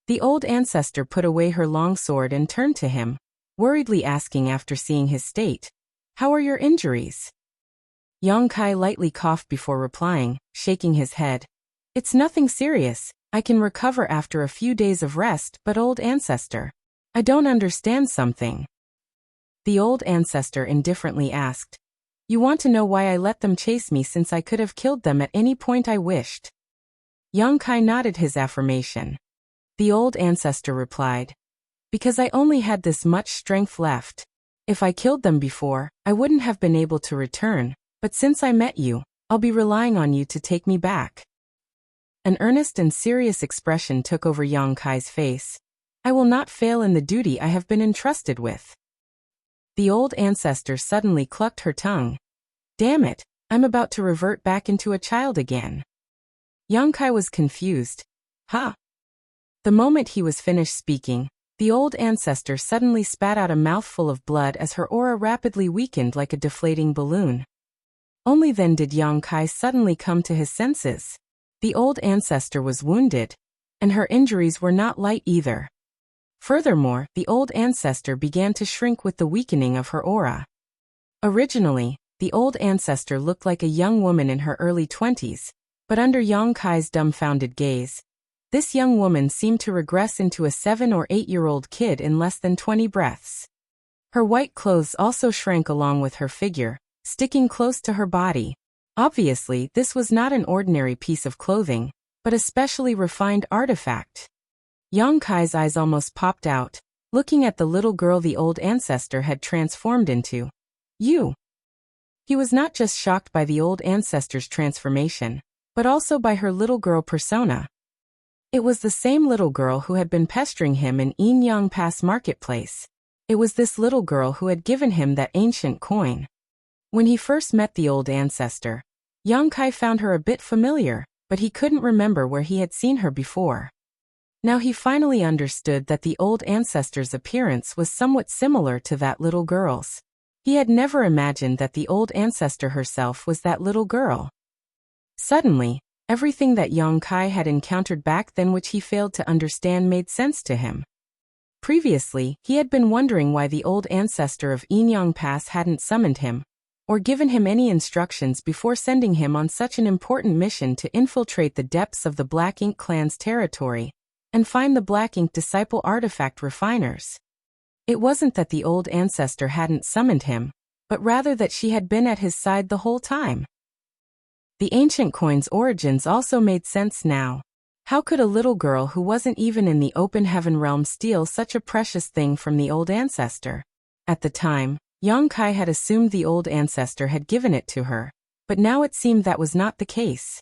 The old ancestor put away her long sword and turned to him, worriedly asking after seeing his state, "How are your injuries?" Yang Kai lightly coughed before replying, shaking his head. "It's nothing serious, I can recover after a few days of rest, but old ancestor, I don't understand something." The old ancestor indifferently asked, "You want to know why I let them chase me since I could have killed them at any point I wished?" Yang Kai nodded his affirmation. The old ancestor replied, "Because I only had this much strength left. If I killed them before, I wouldn't have been able to return, but since I met you, I'll be relying on you to take me back." An earnest and serious expression took over Yang Kai's face. "I will not fail in the duty I have been entrusted with." The old ancestor suddenly clucked her tongue. "Damn it, I'm about to revert back into a child again." Yang Kai was confused. "Huh?" The moment he was finished speaking, the old ancestor suddenly spat out a mouthful of blood as her aura rapidly weakened like a deflating balloon. Only then did Yang Kai suddenly come to his senses. The old ancestor was wounded, and her injuries were not light either. Furthermore, the old ancestor began to shrink with the weakening of her aura. Originally, the old ancestor looked like a young woman in her early 20s, but under Yang Kai's dumbfounded gaze, this young woman seemed to regress into a 7 or 8-year-old kid in less than 20 breaths. Her white clothes also shrank along with her figure, sticking close to her body. Obviously, this was not an ordinary piece of clothing, but a specially refined artifact. Yang Kai's eyes almost popped out, looking at the little girl the old ancestor had transformed into. "You." He was not just shocked by the old ancestor's transformation, but also by her little girl persona. It was the same little girl who had been pestering him in Yinyang Pass marketplace. It was this little girl who had given him that ancient coin. When he first met the old ancestor, Yang Kai found her a bit familiar, but he couldn't remember where he had seen her before. Now he finally understood that the old ancestor's appearance was somewhat similar to that little girl's. He had never imagined that the old ancestor herself was that little girl. Suddenly, everything that Yang Kai had encountered back then which he failed to understand made sense to him. Previously, he had been wondering why the old ancestor of Yinyang Pass hadn't summoned him, or given him any instructions before sending him on such an important mission to infiltrate the depths of the Black Ink clan's territory, and find the Black Ink disciple artifact refiners. It wasn't that the old ancestor hadn't summoned him, but rather that she had been at his side the whole time. The ancient coin's origins also made sense now. How could a little girl who wasn't even in the open heaven realm steal such a precious thing from the old ancestor? At the time, Yang Kai had assumed the old ancestor had given it to her, but now it seemed that was not the case.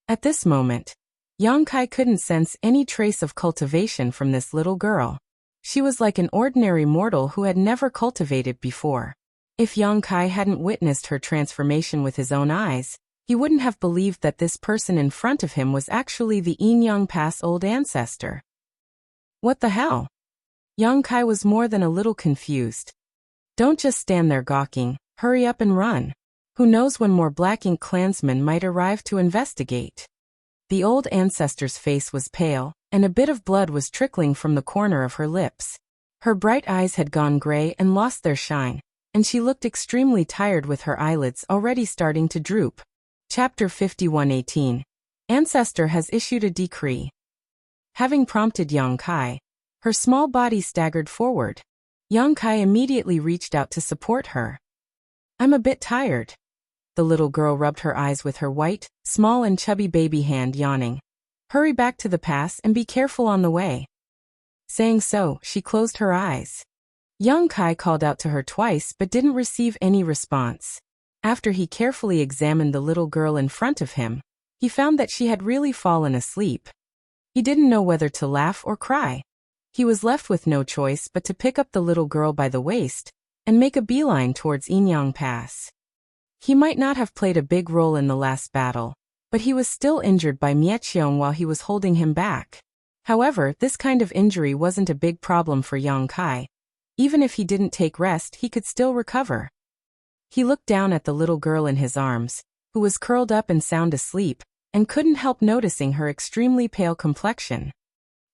At this moment, Yang Kai couldn't sense any trace of cultivation from this little girl. She was like an ordinary mortal who had never cultivated before. If Yang Kai hadn't witnessed her transformation with his own eyes, he wouldn't have believed that this person in front of him was actually the Yinyang Pass old ancestor. What the hell? Yang Kai was more than a little confused. Don't just stand there gawking, hurry up and run. Who knows when more Black Ink clansmen might arrive to investigate. The old ancestor's face was pale, and a bit of blood was trickling from the corner of her lips. Her bright eyes had gone gray and lost their shine, and she looked extremely tired with her eyelids already starting to droop. Chapter 51:18. Ancestor has issued a decree. Having prompted Yang Kai, her small body staggered forward. Yang Kai immediately reached out to support her. "I'm a bit tired." The little girl rubbed her eyes with her white, small and chubby baby hand, yawning. "Hurry back to the pass and be careful on the way." Saying so, she closed her eyes. Yang Kai called out to her twice but didn't receive any response. After he carefully examined the little girl in front of him, he found that she had really fallen asleep. He didn't know whether to laugh or cry. He was left with no choice but to pick up the little girl by the waist and make a beeline towards Inyang Pass. He might not have played a big role in the last battle, but he was still injured by Miechiong while he was holding him back. However, this kind of injury wasn't a big problem for Yang Kai. Even if he didn't take rest, he could still recover. He looked down at the little girl in his arms, who was curled up and sound asleep, and couldn't help noticing her extremely pale complexion.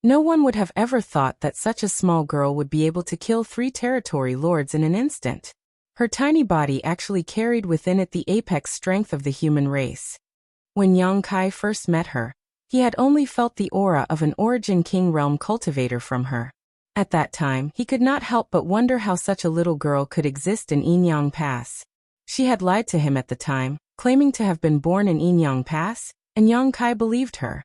No one would have ever thought that such a small girl would be able to kill 3 territory lords in an instant. Her tiny body actually carried within it the apex strength of the human race. When Yang Kai first met her, he had only felt the aura of an Origin King realm cultivator from her. At that time, he could not help but wonder how such a little girl could exist in Inyang Pass. She had lied to him at the time, claiming to have been born in Inyang Pass, and Yang Kai believed her.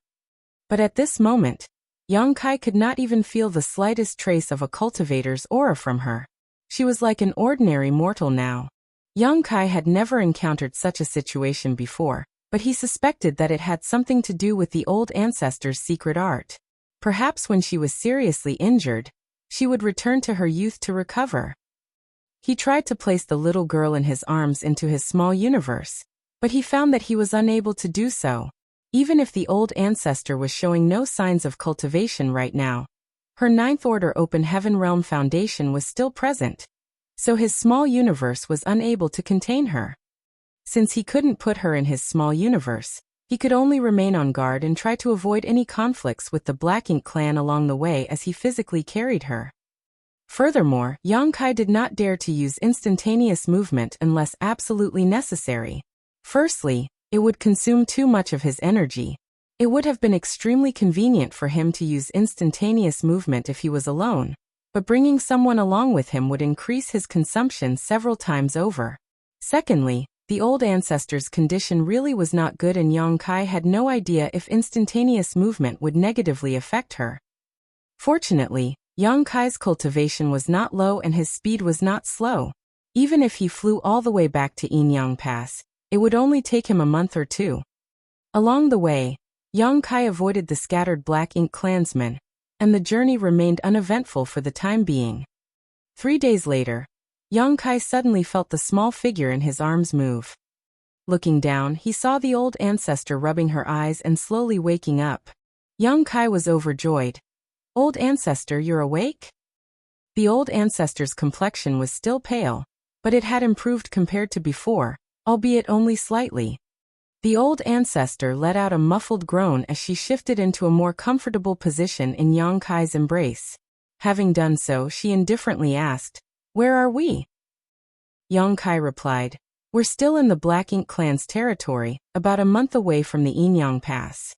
But at this moment, Yang Kai could not even feel the slightest trace of a cultivator's aura from her. She was like an ordinary mortal now. Yang Kai had never encountered such a situation before, but he suspected that it had something to do with the old ancestor's secret art. Perhaps when she was seriously injured, she would return to her youth to recover. He tried to place the little girl in his arms into his small universe, but he found that he was unable to do so. Even if the old ancestor was showing no signs of cultivation right now, her 9th Order Open Heaven Realm Foundation was still present, so his small universe was unable to contain her. Since he couldn't put her in his small universe, he could only remain on guard and try to avoid any conflicts with the Black Ink clan along the way as he physically carried her. Furthermore, Yang Kai did not dare to use instantaneous movement unless absolutely necessary. Firstly, it would consume too much of his energy. It would have been extremely convenient for him to use instantaneous movement if he was alone, but bringing someone along with him would increase his consumption several times over. Secondly, the old ancestor's condition really was not good and Yang Kai had no idea if instantaneous movement would negatively affect her. Fortunately, Yang Kai's cultivation was not low and his speed was not slow. Even if he flew all the way back to Inyang Pass, it would only take him a month or 2. Along the way, Yang Kai avoided the scattered Black Ink clansmen, and the journey remained uneventful for the time being. 3 days later, Yang Kai suddenly felt the small figure in his arms move. Looking down, he saw the old ancestor rubbing her eyes and slowly waking up. Yang Kai was overjoyed. "Old ancestor, you're awake?" The old ancestor's complexion was still pale, but it had improved compared to before, albeit only slightly. The old ancestor let out a muffled groan as she shifted into a more comfortable position in Yang Kai's embrace. Having done so, she indifferently asked, "Where are we?" Yang Kai replied, "We're still in the Black Ink clan's territory, about a month away from the Inyang Pass."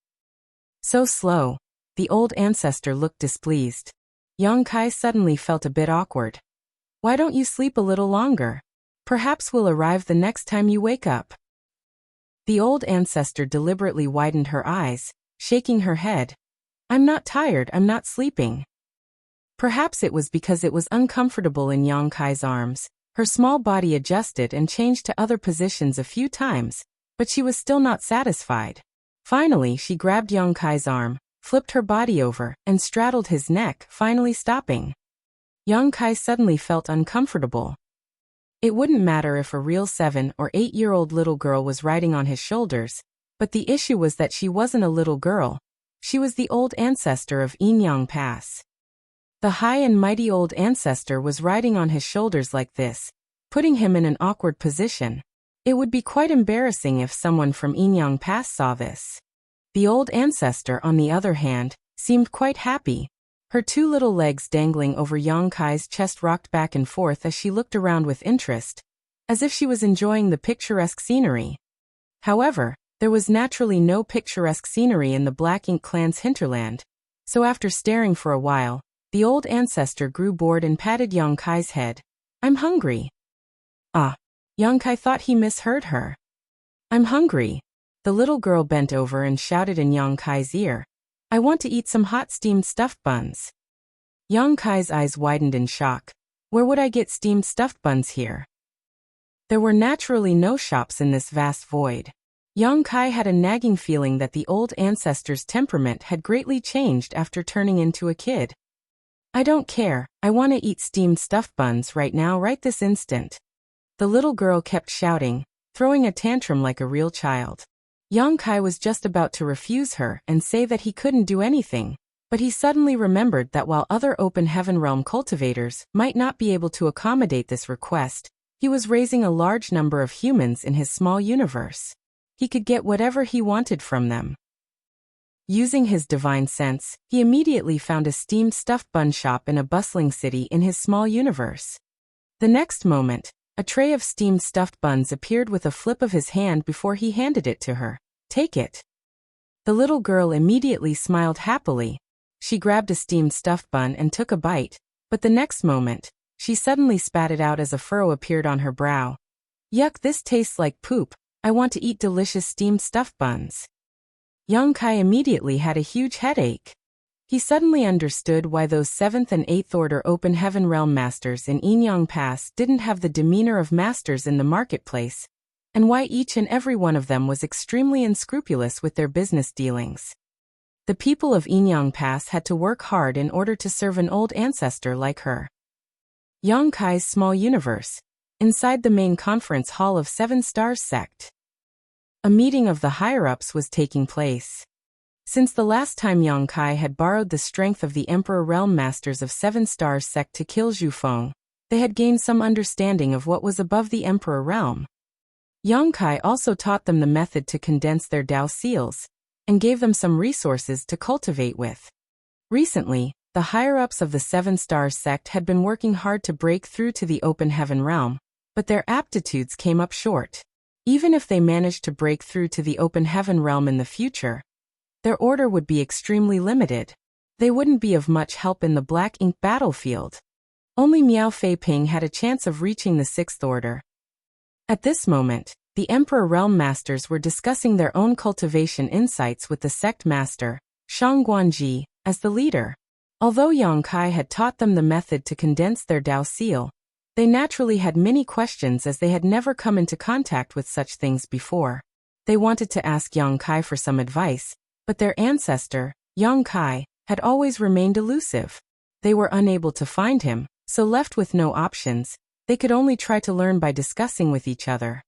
So slow. The old ancestor looked displeased. Yang Kai suddenly felt a bit awkward. "Why don't you sleep a little longer? Perhaps we'll arrive the next time you wake up." The old ancestor deliberately widened her eyes, shaking her head. "I'm not tired, I'm not sleeping." Perhaps it was because it was uncomfortable in Yang Kai's arms. Her small body adjusted and changed to other positions a few times, but she was still not satisfied. Finally, she grabbed Yang Kai's arm, flipped her body over, and straddled his neck, finally stopping. Yang Kai suddenly felt uncomfortable. It wouldn't matter if a real 7 or 8-year-old little girl was riding on his shoulders, but the issue was that she wasn't a little girl. She was the old ancestor of Inyang Pass. The high and mighty old ancestor was riding on his shoulders like this, putting him in an awkward position. It would be quite embarrassing if someone from Inyang Pass saw this. The old ancestor, on the other hand, seemed quite happy. Her two little legs dangling over Yang Kai's chest rocked back and forth as she looked around with interest, as if she was enjoying the picturesque scenery. However, there was naturally no picturesque scenery in the Black Ink clan's hinterland, so after staring for a while, the old ancestor grew bored and patted Yang Kai's head. "I'm hungry." "Ah." Yang Kai thought he misheard her. "I'm hungry." The little girl bent over and shouted in Yang Kai's ear, "I want to eat some hot steamed stuffed buns." Yang Kai's eyes widened in shock. Where would I get steamed stuffed buns here? There were naturally no shops in this vast void. Yang Kai had a nagging feeling that the old ancestor's temperament had greatly changed after turning into a kid. "I don't care, I want to eat steamed stuffed buns right now, right this instant." The little girl kept shouting, throwing a tantrum like a real child. Yang Kai was just about to refuse her and say that he couldn't do anything, but he suddenly remembered that while other open heaven realm cultivators might not be able to accommodate this request, he was raising a large number of humans in his small universe. He could get whatever he wanted from them. Using his divine sense, he immediately found a steamed stuffed bun shop in a bustling city in his small universe. The next moment, a tray of steamed stuffed buns appeared with a flip of his hand before he handed it to her. "Take it." The little girl immediately smiled happily. She grabbed a steamed stuffed bun and took a bite, but the next moment, she suddenly spat it out as a furrow appeared on her brow. "Yuck, this tastes like poop. I want to eat delicious steamed stuffed buns." Yang Kai immediately had a huge headache. He suddenly understood why those 7th and 8th order open heaven realm masters in Inyang Pass didn't have the demeanor of masters in the marketplace, and why each and every one of them was extremely unscrupulous with their business dealings. The people of Inyang Pass had to work hard in order to serve an old ancestor like her. Yang Kai's small universe, inside the main conference hall of 7 Stars sect. A meeting of the higher-ups was taking place. Since the last time Yang Kai had borrowed the strength of the Emperor Realm Masters of 7 Stars sect to kill Zhu Feng, they had gained some understanding of what was above the Emperor Realm. Yang Kai also taught them the method to condense their Dao seals, and gave them some resources to cultivate with. Recently, the higher-ups of the 7 Stars sect had been working hard to break through to the open heaven realm, but their aptitudes came up short. Even if they managed to break through to the open heaven realm in the future, their order would be extremely limited. They wouldn't be of much help in the Black Ink battlefield. Only Miao Fei Ping had a chance of reaching the 6th order. At this moment, the Emperor Realm Masters were discussing their own cultivation insights with the sect master, Shang Guanji, as the leader. Although Yang Kai had taught them the method to condense their Dao seal, they naturally had many questions as they had never come into contact with such things before. They wanted to ask Yang Kai for some advice, but their ancestor, Yang Kai, had always remained elusive. They were unable to find him, so left with no options, they could only try to learn by discussing with each other.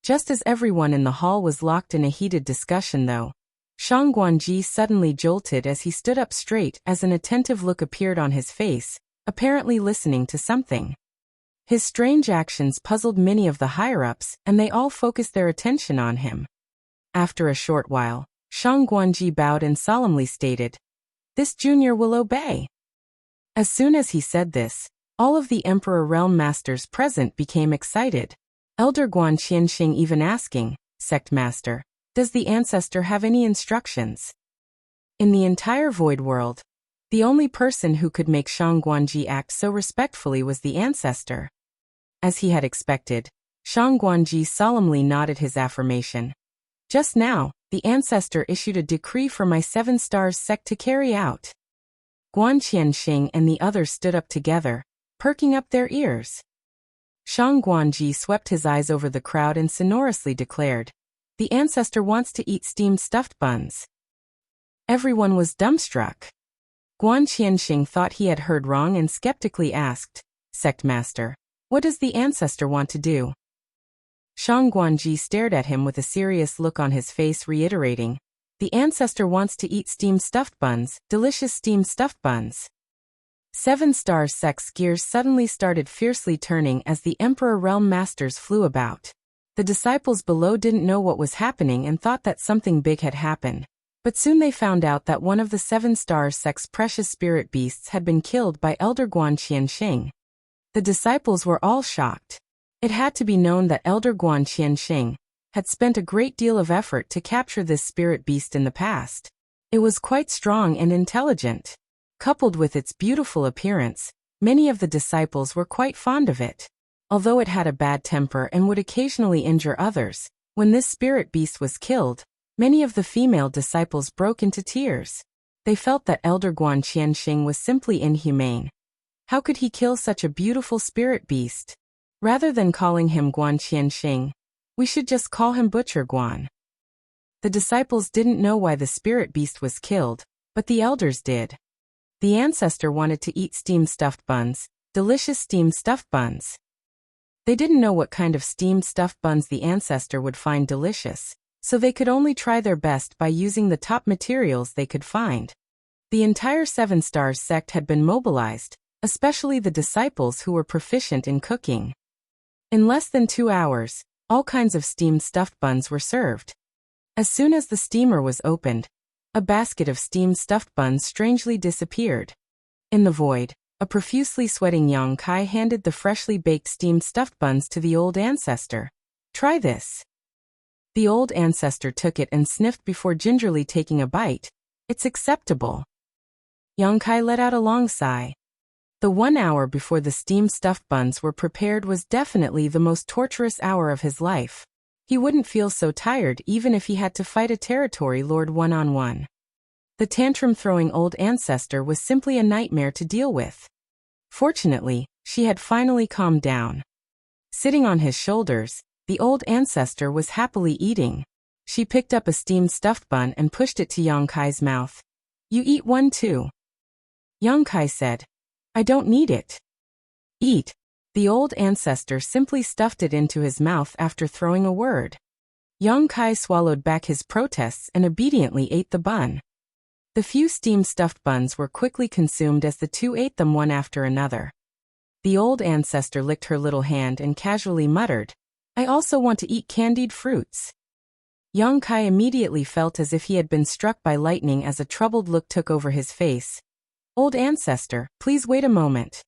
Just as everyone in the hall was locked in a heated discussion though, Shang Guanji suddenly jolted as he stood up straight as an attentive look appeared on his face, apparently listening to something. His strange actions puzzled many of the higher-ups and they all focused their attention on him. After a short while, Shang Guanji bowed and solemnly stated, "This junior will obey." As soon as he said this, all of the Emperor Realm Masters present became excited. Elder Guan Qianxing even asking, "Sect Master, does the ancestor have any instructions?" In the entire Void World, the only person who could make Shang Guanji act so respectfully was the ancestor. As he had expected, Shang Guanji solemnly nodded his affirmation. "Just now, the ancestor issued a decree for my 7 Stars sect to carry out." Guan Qianxing and the others stood up together, perking up their ears. Shang Guanji swept his eyes over the crowd and sonorously declared, "The ancestor wants to eat steamed stuffed buns." Everyone was dumbstruck. Guan Qianxing thought he had heard wrong and skeptically asked, "Sect Master, what does the ancestor want to do?" Shang Guanji stared at him with a serious look on his face, reiterating, "The ancestor wants to eat steamed stuffed buns, delicious steamed stuffed buns." 7 Stars sect's gears suddenly started fiercely turning as the Emperor Realm Masters flew about. The disciples below didn't know what was happening and thought that something big had happened, But soon they found out that one of the 7-star sect's precious spirit beasts had been killed by Elder Guan Qianxing. The disciples were all shocked. It had to be known that Elder Guan Qianxing had spent a great deal of effort to capture this spirit beast in the past. It was quite strong and intelligent. Coupled with its beautiful appearance, many of the disciples were quite fond of it. Although it had a bad temper and would occasionally injure others, when this spirit beast was killed, many of the female disciples broke into tears. They felt that Elder Guan Qianxing was simply inhumane. How could he kill such a beautiful spirit beast? Rather than calling him Guan Qianxing, we should just call him Butcher Guan. The disciples didn't know why the spirit beast was killed, but the elders did. The ancestor wanted to eat steamed stuffed buns, delicious steamed stuffed buns. They didn't know what kind of steamed stuffed buns the ancestor would find delicious, so they could only try their best by using the top materials they could find. The entire 7 Stars sect had been mobilized, especially the disciples who were proficient in cooking. In less than 2 hours, all kinds of steamed stuffed buns were served. As soon as the steamer was opened, a basket of steamed stuffed buns strangely disappeared. In the void, a profusely sweating Yang Kai handed the freshly baked steamed stuffed buns to the old ancestor. "Try this." The old ancestor took it and sniffed before gingerly taking a bite. "It's acceptable." Yang Kai let out a long sigh. The 1 hour before the steamed stuffed buns were prepared was definitely the most torturous hour of his life. He wouldn't feel so tired even if he had to fight a territory lord one-on-one. The tantrum-throwing old ancestor was simply a nightmare to deal with. Fortunately, she had finally calmed down. Sitting on his shoulders, the old ancestor was happily eating. She picked up a steamed stuffed bun and pushed it to Yang Kai's mouth. "You eat one too." Yang Kai said, "I don't need it." "Eat." The old ancestor simply stuffed it into his mouth after throwing a word. Yang Kai swallowed back his protests and obediently ate the bun. The few steamed stuffed buns were quickly consumed as the two ate them one after another. The old ancestor licked her little hand and casually muttered, "I also want to eat candied fruits." Yang Kai immediately felt as if he had been struck by lightning as a troubled look took over his face. "Old ancestor, please wait a moment."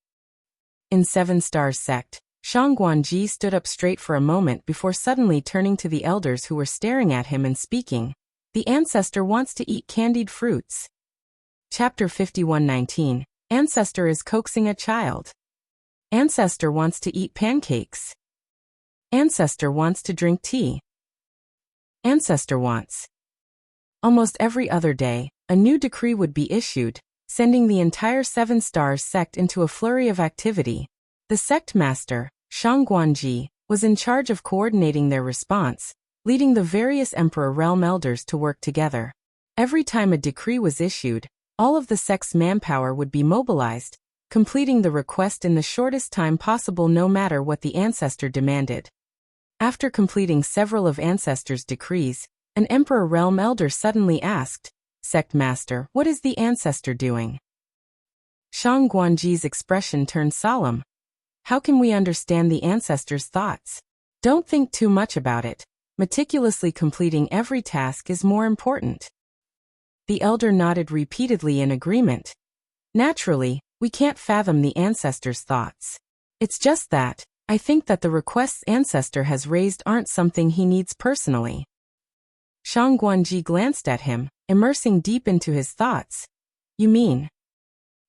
In 7 Stars sect, Shang Guanji stood up straight for a moment before suddenly turning to the elders who were staring at him and speaking. "The ancestor wants to eat candied fruits." Chapter 51:19. Ancestor is coaxing a child. Ancestor wants to eat pancakes. Ancestor wants to drink tea. Ancestor wants. Almost every other day, a new decree would be issued, sending the entire 7 Stars sect into a flurry of activity. The sect master, Shang Guanji, was in charge of coordinating their response, leading the various Emperor Realm elders to work together. Every time a decree was issued, all of the sect's manpower would be mobilized, completing the request in the shortest time possible no matter what the ancestor demanded. After completing several of ancestor's decrees, an Emperor Realm elder suddenly asked, "Sect Master, what is the ancestor doing?" Shang Guanji's expression turned solemn. "How can we understand the ancestor's thoughts? Don't think too much about it. Meticulously completing every task is more important." The elder nodded repeatedly in agreement. "Naturally, we can't fathom the ancestor's thoughts. It's just that, I think that the requests ancestor has raised aren't something he needs personally." Shang Guanji glanced at him, immersing deep into his thoughts. "You mean?"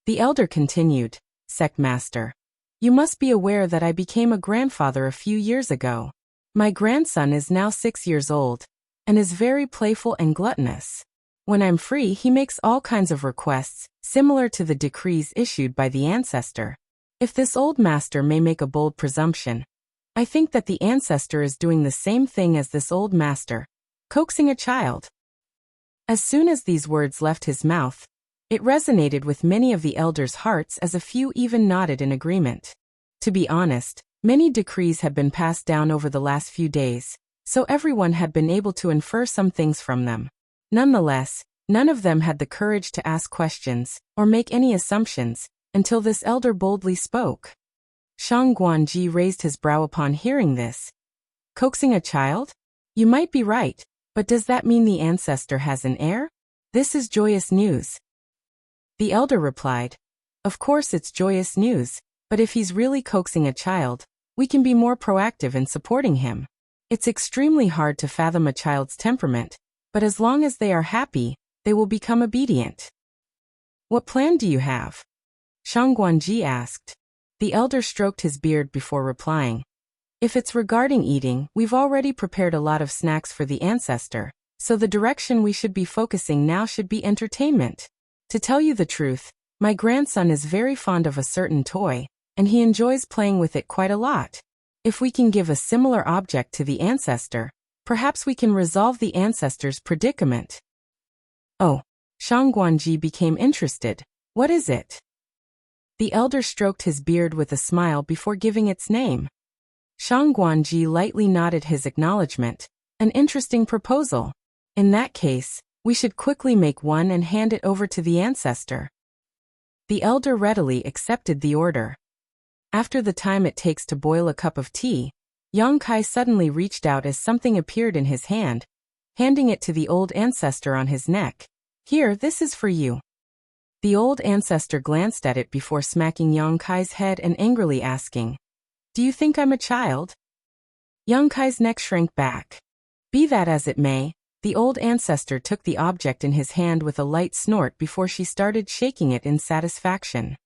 The elder continued, "Sect Master, you must be aware that I became a grandfather a few years ago. My grandson is now 6 years old, and is very playful and gluttonous. When I'm free, he makes all kinds of requests, similar to the decrees issued by the ancestor. If this old master may make a bold presumption, I think that the ancestor is doing the same thing as this old master, coaxing a child." As soon as these words left his mouth, it resonated with many of the elders' hearts as a few even nodded in agreement. To be honest, many decrees had been passed down over the last few days, so everyone had been able to infer some things from them. Nonetheless, none of them had the courage to ask questions or make any assumptions until this elder boldly spoke. Shang Guanji raised his brow upon hearing this. "Coaxing a child? You might be right, but does that mean the ancestor has an heir?" This is joyous news. The elder replied, "Of course it's joyous news, but if he's really coaxing a child, we can be more proactive in supporting him. It's extremely hard to fathom a child's temperament, but as long as they are happy, they will become obedient." "What plan do you have?" Shang Guanji asked. The elder stroked his beard before replying, "If it's regarding eating, we've already prepared a lot of snacks for the ancestor, so the direction we should be focusing now should be entertainment. To tell you the truth, my grandson is very fond of a certain toy, and he enjoys playing with it quite a lot. If we can give a similar object to the ancestor, perhaps we can resolve the ancestor's predicament." "Oh." Shang Guanji became interested. "What is it?" The elder stroked his beard with a smile before giving its name. Shang Guanji lightly nodded his acknowledgement. "An interesting proposal. In that case, we should quickly make one and hand it over to the ancestor." The elder readily accepted the order. After the time it takes to boil a cup of tea, Yang Kai suddenly reached out as something appeared in his hand, handing it to the old ancestor on his neck. "Here, this is for you." The old ancestor glanced at it before smacking Yang Kai's head and angrily asking, "Do you think I'm a child?" Yang Kai's neck shrank back. Be that as it may, the old ancestor took the object in his hand with a light snort before she started shaking it in satisfaction.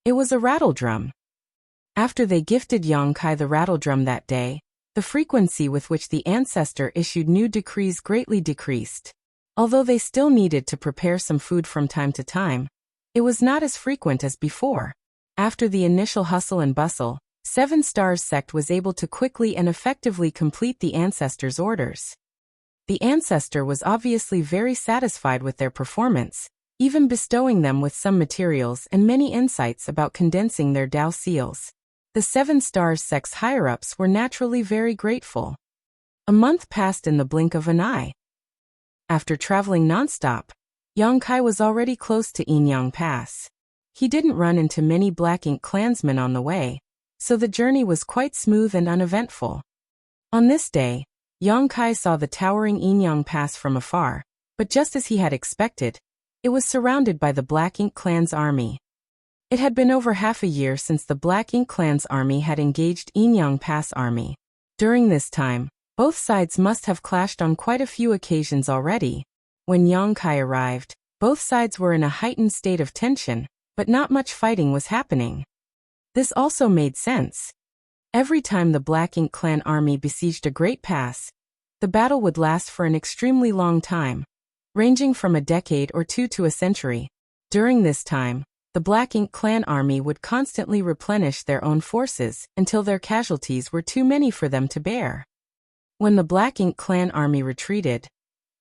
It was a rattledrum. After they gifted Yang Kai the rattledrum that day, the frequency with which the ancestor issued new decrees greatly decreased. Although they still needed to prepare some food from time to time, it was not as frequent as before. After the initial hustle and bustle, 7 Stars sect was able to quickly and effectively complete the ancestor's orders. The ancestor was obviously very satisfied with their performance, even bestowing them with some materials and many insights about condensing their Tao seals. The 7 Stars sect's higher-ups were naturally very grateful. A month passed in the blink of an eye. After traveling nonstop, Yang Kai was already close to Yinyang Pass. He didn't run into many Black Ink clansmen on the way, so the journey was quite smooth and uneventful. On this day, Yang Kai saw the towering Yinyang Pass from afar, but just as he had expected, it was surrounded by the Black Ink clan's army. It had been over half a year since the Black Ink clan's army had engaged Yinyang Pass army. During this time, both sides must have clashed on quite a few occasions already. When Yang Kai arrived, both sides were in a heightened state of tension, but not much fighting was happening. This also made sense. Every time the Black Ink clan army besieged a great pass, the battle would last for an extremely long time, ranging from a decade or two to a century. During this time, the Black Ink clan army would constantly replenish their own forces until their casualties were too many for them to bear. When the Black Ink clan army retreated,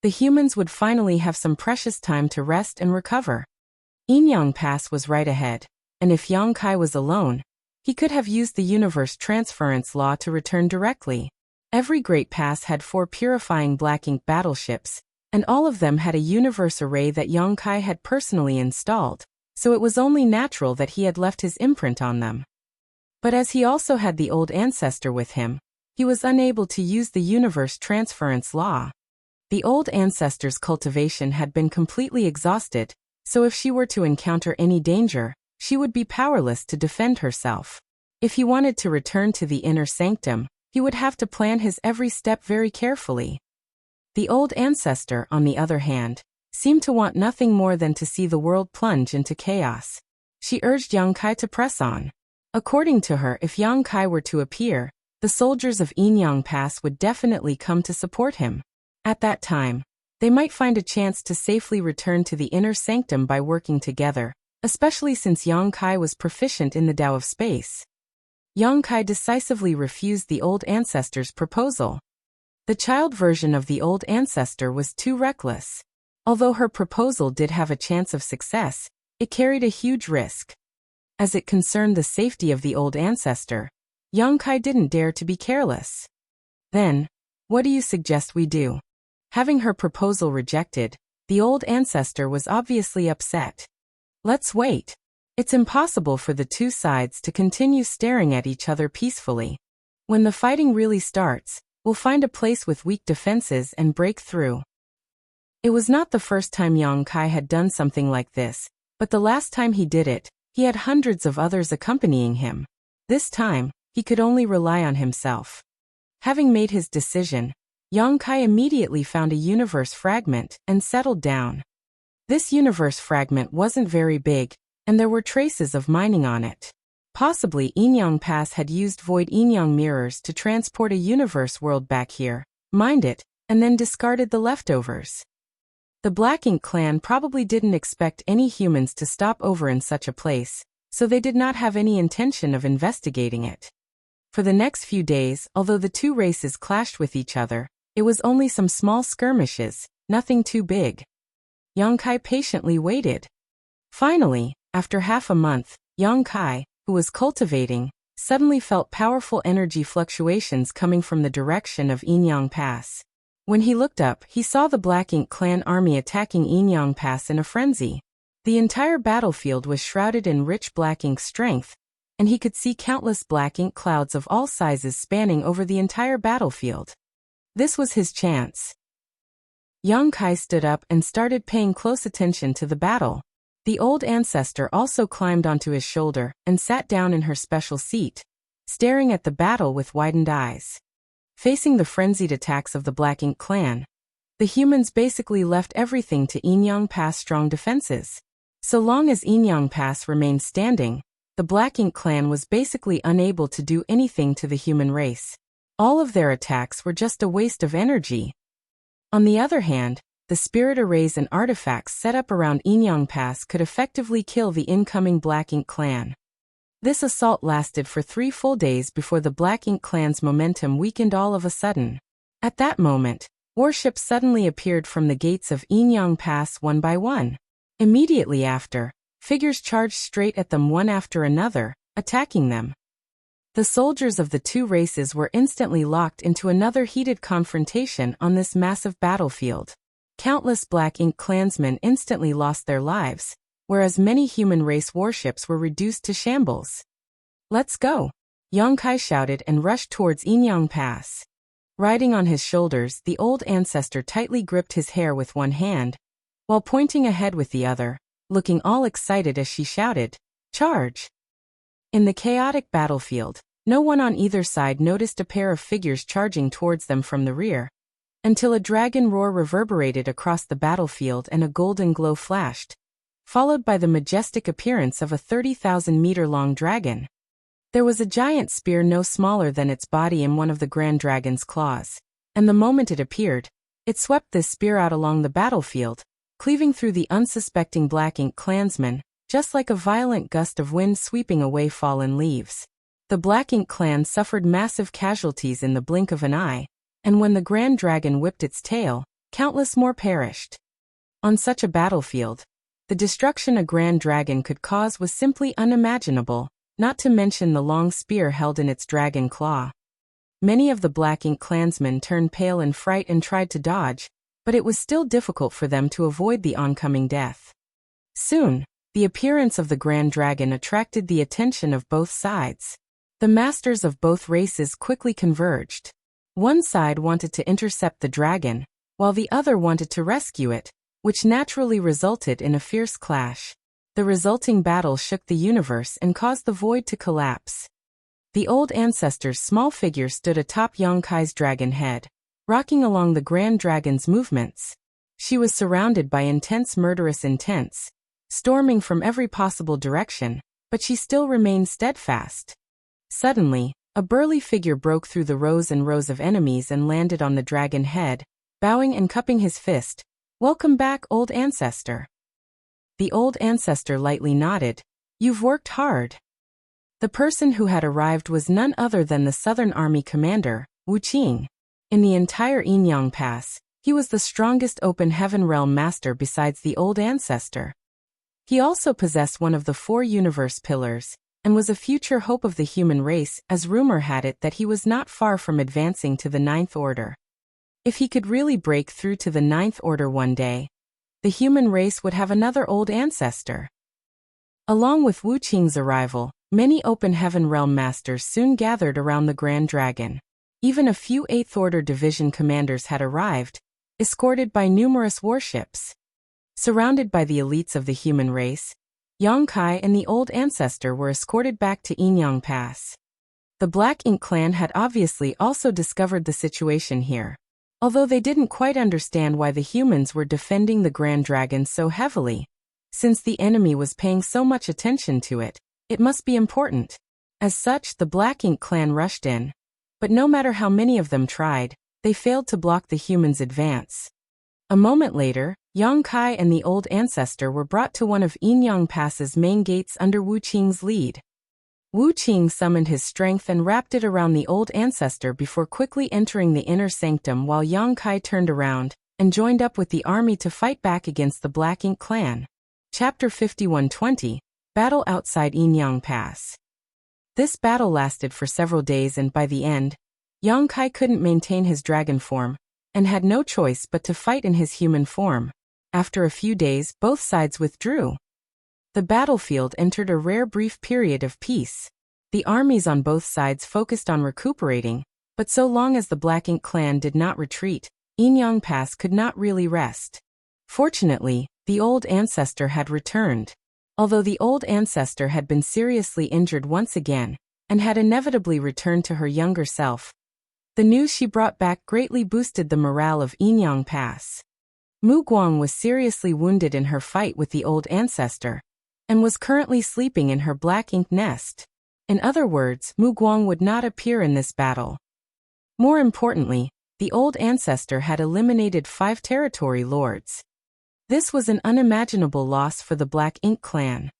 the humans would finally have some precious time to rest and recover. Yinyang Pass was right ahead, and if Yang Kai was alone, he could have used the universe transference law to return directly. Every great pass had 4 purifying Black Ink battleships, and all of them had a universe array that Yang Kai had personally installed, so it was only natural that he had left his imprint on them. But as he also had the old ancestor with him, he was unable to use the universe transference law. The old ancestor's cultivation had been completely exhausted, so if she were to encounter any danger, she would be powerless to defend herself. If he wanted to return to the inner sanctum, he would have to plan his every step very carefully. The old ancestor, on the other hand, seemed to want nothing more than to see the world plunge into chaos. She urged Yang Kai to press on. According to her, if Yang Kai were to appear, the soldiers of Yinyang Pass would definitely come to support him. At that time, they might find a chance to safely return to the inner sanctum by working together, especially since Yang Kai was proficient in the Tao of space. Yang Kai decisively refused the old ancestor's proposal. The child version of the old ancestor was too reckless. Although her proposal did have a chance of success, it carried a huge risk. As it concerned the safety of the old ancestor, Yang Kai didn't dare to be careless. "Then, what do you suggest we do?" Having her proposal rejected, the old ancestor was obviously upset. "Let's wait. It's impossible for the two sides to continue staring at each other peacefully. When the fighting really starts, we'll find a place with weak defenses and break through." It was not the first time Yang Kai had done something like this, but the last time he did it, he had hundreds of others accompanying him. This time, he could only rely on himself. Having made his decision, Yang Kai immediately found a universe fragment and settled down. This universe fragment wasn't very big, and there were traces of mining on it. Possibly Inyang Pass had used void Inyang mirrors to transport a universe world back here, mined it, and then discarded the leftovers. The Black Ink clan probably didn't expect any humans to stop over in such a place, so they did not have any intention of investigating it. For the next few days, although the two races clashed with each other, it was only some small skirmishes, nothing too big. Yang Kai patiently waited. Finally, after half a month, Yang Kai, who was cultivating, suddenly felt powerful energy fluctuations coming from the direction of Inyang Pass. When he looked up, he saw the Black Ink clan army attacking Inyang Pass in a frenzy. The entire battlefield was shrouded in rich Black Ink strength, and he could see countless Black Ink clouds of all sizes spanning over the entire battlefield. This was his chance. Yang Kai stood up and started paying close attention to the battle. The old ancestor also climbed onto his shoulder and sat down in her special seat, staring at the battle with widened eyes. Facing the frenzied attacks of the Black Ink clan, the humans basically left everything to Inyang Pass' strong defenses. So long as Inyang Pass remained standing, the Black Ink clan was basically unable to do anything to the human race. All of their attacks were just a waste of energy. On the other hand, the spirit arrays and artifacts set up around Inyang Pass could effectively kill the incoming Black Ink clan. This assault lasted for 3 full days before the Black Ink clan's momentum weakened all of a sudden. At that moment, warships suddenly appeared from the gates of Inyang Pass one by one. Immediately after, figures charged straight at them one after another, attacking them. The soldiers of the two races were instantly locked into another heated confrontation on this massive battlefield. Countless Black Ink clansmen instantly lost their lives, whereas many human race warships were reduced to shambles. "Let's go!" Yang Kai shouted and rushed towards Inyang Pass. Riding on his shoulders, the old ancestor tightly gripped his hair with one hand, while pointing ahead with the other, looking all excited as she shouted, "Charge!" In the chaotic battlefield, no one on either side noticed a pair of figures charging towards them from the rear, until a dragon roar reverberated across the battlefield and a golden glow flashed, followed by the majestic appearance of a 30,000-meter-long dragon. There was a giant spear no smaller than its body in one of the Grand Dragon's claws, and the moment it appeared, it swept this spear out along the battlefield, cleaving through the unsuspecting Black Ink clansmen, just like a violent gust of wind sweeping away fallen leaves. The Black Ink clan suffered massive casualties in the blink of an eye, and when the Grand Dragon whipped its tail, countless more perished. On such a battlefield, the destruction a Grand Dragon could cause was simply unimaginable, not to mention the long spear held in its dragon claw. Many of the Black Ink clansmen turned pale in fright and tried to dodge, but it was still difficult for them to avoid the oncoming death. Soon, the appearance of the Grand Dragon attracted the attention of both sides. The masters of both races quickly converged. One side wanted to intercept the dragon, while the other wanted to rescue it, which naturally resulted in a fierce clash. The resulting battle shook the universe and caused the void to collapse. The old ancestor's small figure stood atop Yang Kai's dragon head, rocking along the Grand Dragon's movements. She was surrounded by intense murderous intents, storming from every possible direction, but she still remained steadfast. Suddenly, a burly figure broke through the rows and rows of enemies and landed on the dragon head, bowing and cupping his fist. "Welcome back, old ancestor." The old ancestor lightly nodded. "You've worked hard." The person who had arrived was none other than the Southern Army commander, Wuxia. In the entire Inyang Pass, he was the strongest open heaven realm master besides the old ancestor. He also possessed one of the 4 universe pillars, and was a future hope of the human race, as rumor had it that he was not far from advancing to the 9th Order. If he could really break through to the 9th Order one day, the human race would have another old ancestor. Along with Wu Qing's arrival, many open heaven realm masters soon gathered around the Grand Dragon. Even a few 8th Order division commanders had arrived, escorted by numerous warships. Surrounded by the elites of the human race, Yang Kai and the Old Ancestor were escorted back to Yinyang Pass. The Black Ink clan had obviously also discovered the situation here. Although they didn't quite understand why the humans were defending the Grand Dragon so heavily. Since the enemy was paying so much attention to it, it must be important. As such, the Black Ink clan rushed in. But no matter how many of them tried, they failed to block the humans' advance. A moment later, Yang Kai and the Old Ancestor were brought to one of Yinyang Pass's main gates under Wu Qing's lead. Wu Qing summoned his strength and wrapped it around the Old Ancestor before quickly entering the inner sanctum, while Yang Kai turned around and joined up with the army to fight back against the Black Ink clan. Chapter 5120, Battle Outside Yinyang Pass. This battle lasted for several days, and by the end, Yang Kai couldn't maintain his dragon form and had no choice but to fight in his human form. After a few days, both sides withdrew. The battlefield entered a rare brief period of peace. The armies on both sides focused on recuperating, but so long as the Black Ink clan did not retreat, Yinyang Pass could not really rest. Fortunately, the Old Ancestor had returned. Although the Old Ancestor had been seriously injured once again, and had inevitably returned to her younger self, the news she brought back greatly boosted the morale of Yinyang Pass. Mu Guang was seriously wounded in her fight with the Old Ancestor, and was currently sleeping in her Black Ink nest. In other words, Mu Guang would not appear in this battle. More importantly, the Old Ancestor had eliminated 5 territory lords. This was an unimaginable loss for the Black Ink clan.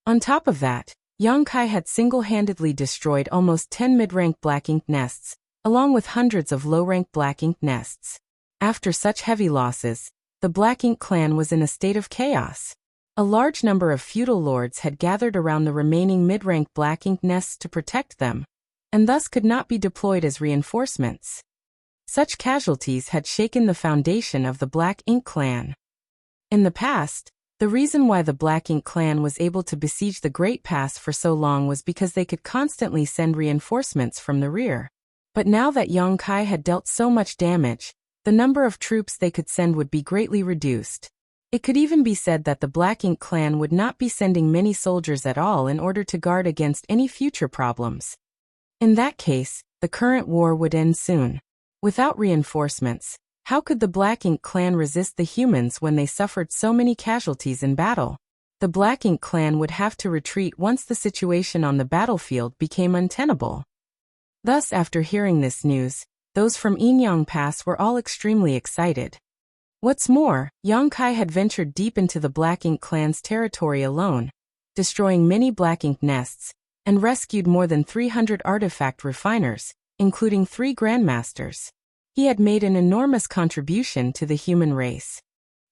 On top of that, Yang Kai had single-handedly destroyed almost 10 mid-rank Black Ink nests, along with hundreds of low-rank Black Ink nests. After such heavy losses, the Black Ink clan was in a state of chaos. A large number of feudal lords had gathered around the remaining mid-rank Black Ink nests to protect them, and thus could not be deployed as reinforcements. Such casualties had shaken the foundation of the Black Ink clan. In the past, the reason why the Black Ink clan was able to besiege the Great Pass for so long was because they could constantly send reinforcements from the rear. But now that Yang Kai had dealt so much damage, the number of troops they could send would be greatly reduced. It could even be said that the Black Ink clan would not be sending many soldiers at all in order to guard against any future problems. In that case, the current war would end soon. Without reinforcements, how could the Black Ink clan resist the humans when they suffered so many casualties in battle? The Black Ink clan would have to retreat once the situation on the battlefield became untenable. Thus, after hearing this news, those from Yinyang Pass were all extremely excited. What's more, Yang Kai had ventured deep into the Black Ink clan's territory alone, destroying many Black Ink nests, and rescued more than 300 artifact refiners, including 3 grandmasters. He had made an enormous contribution to the human race.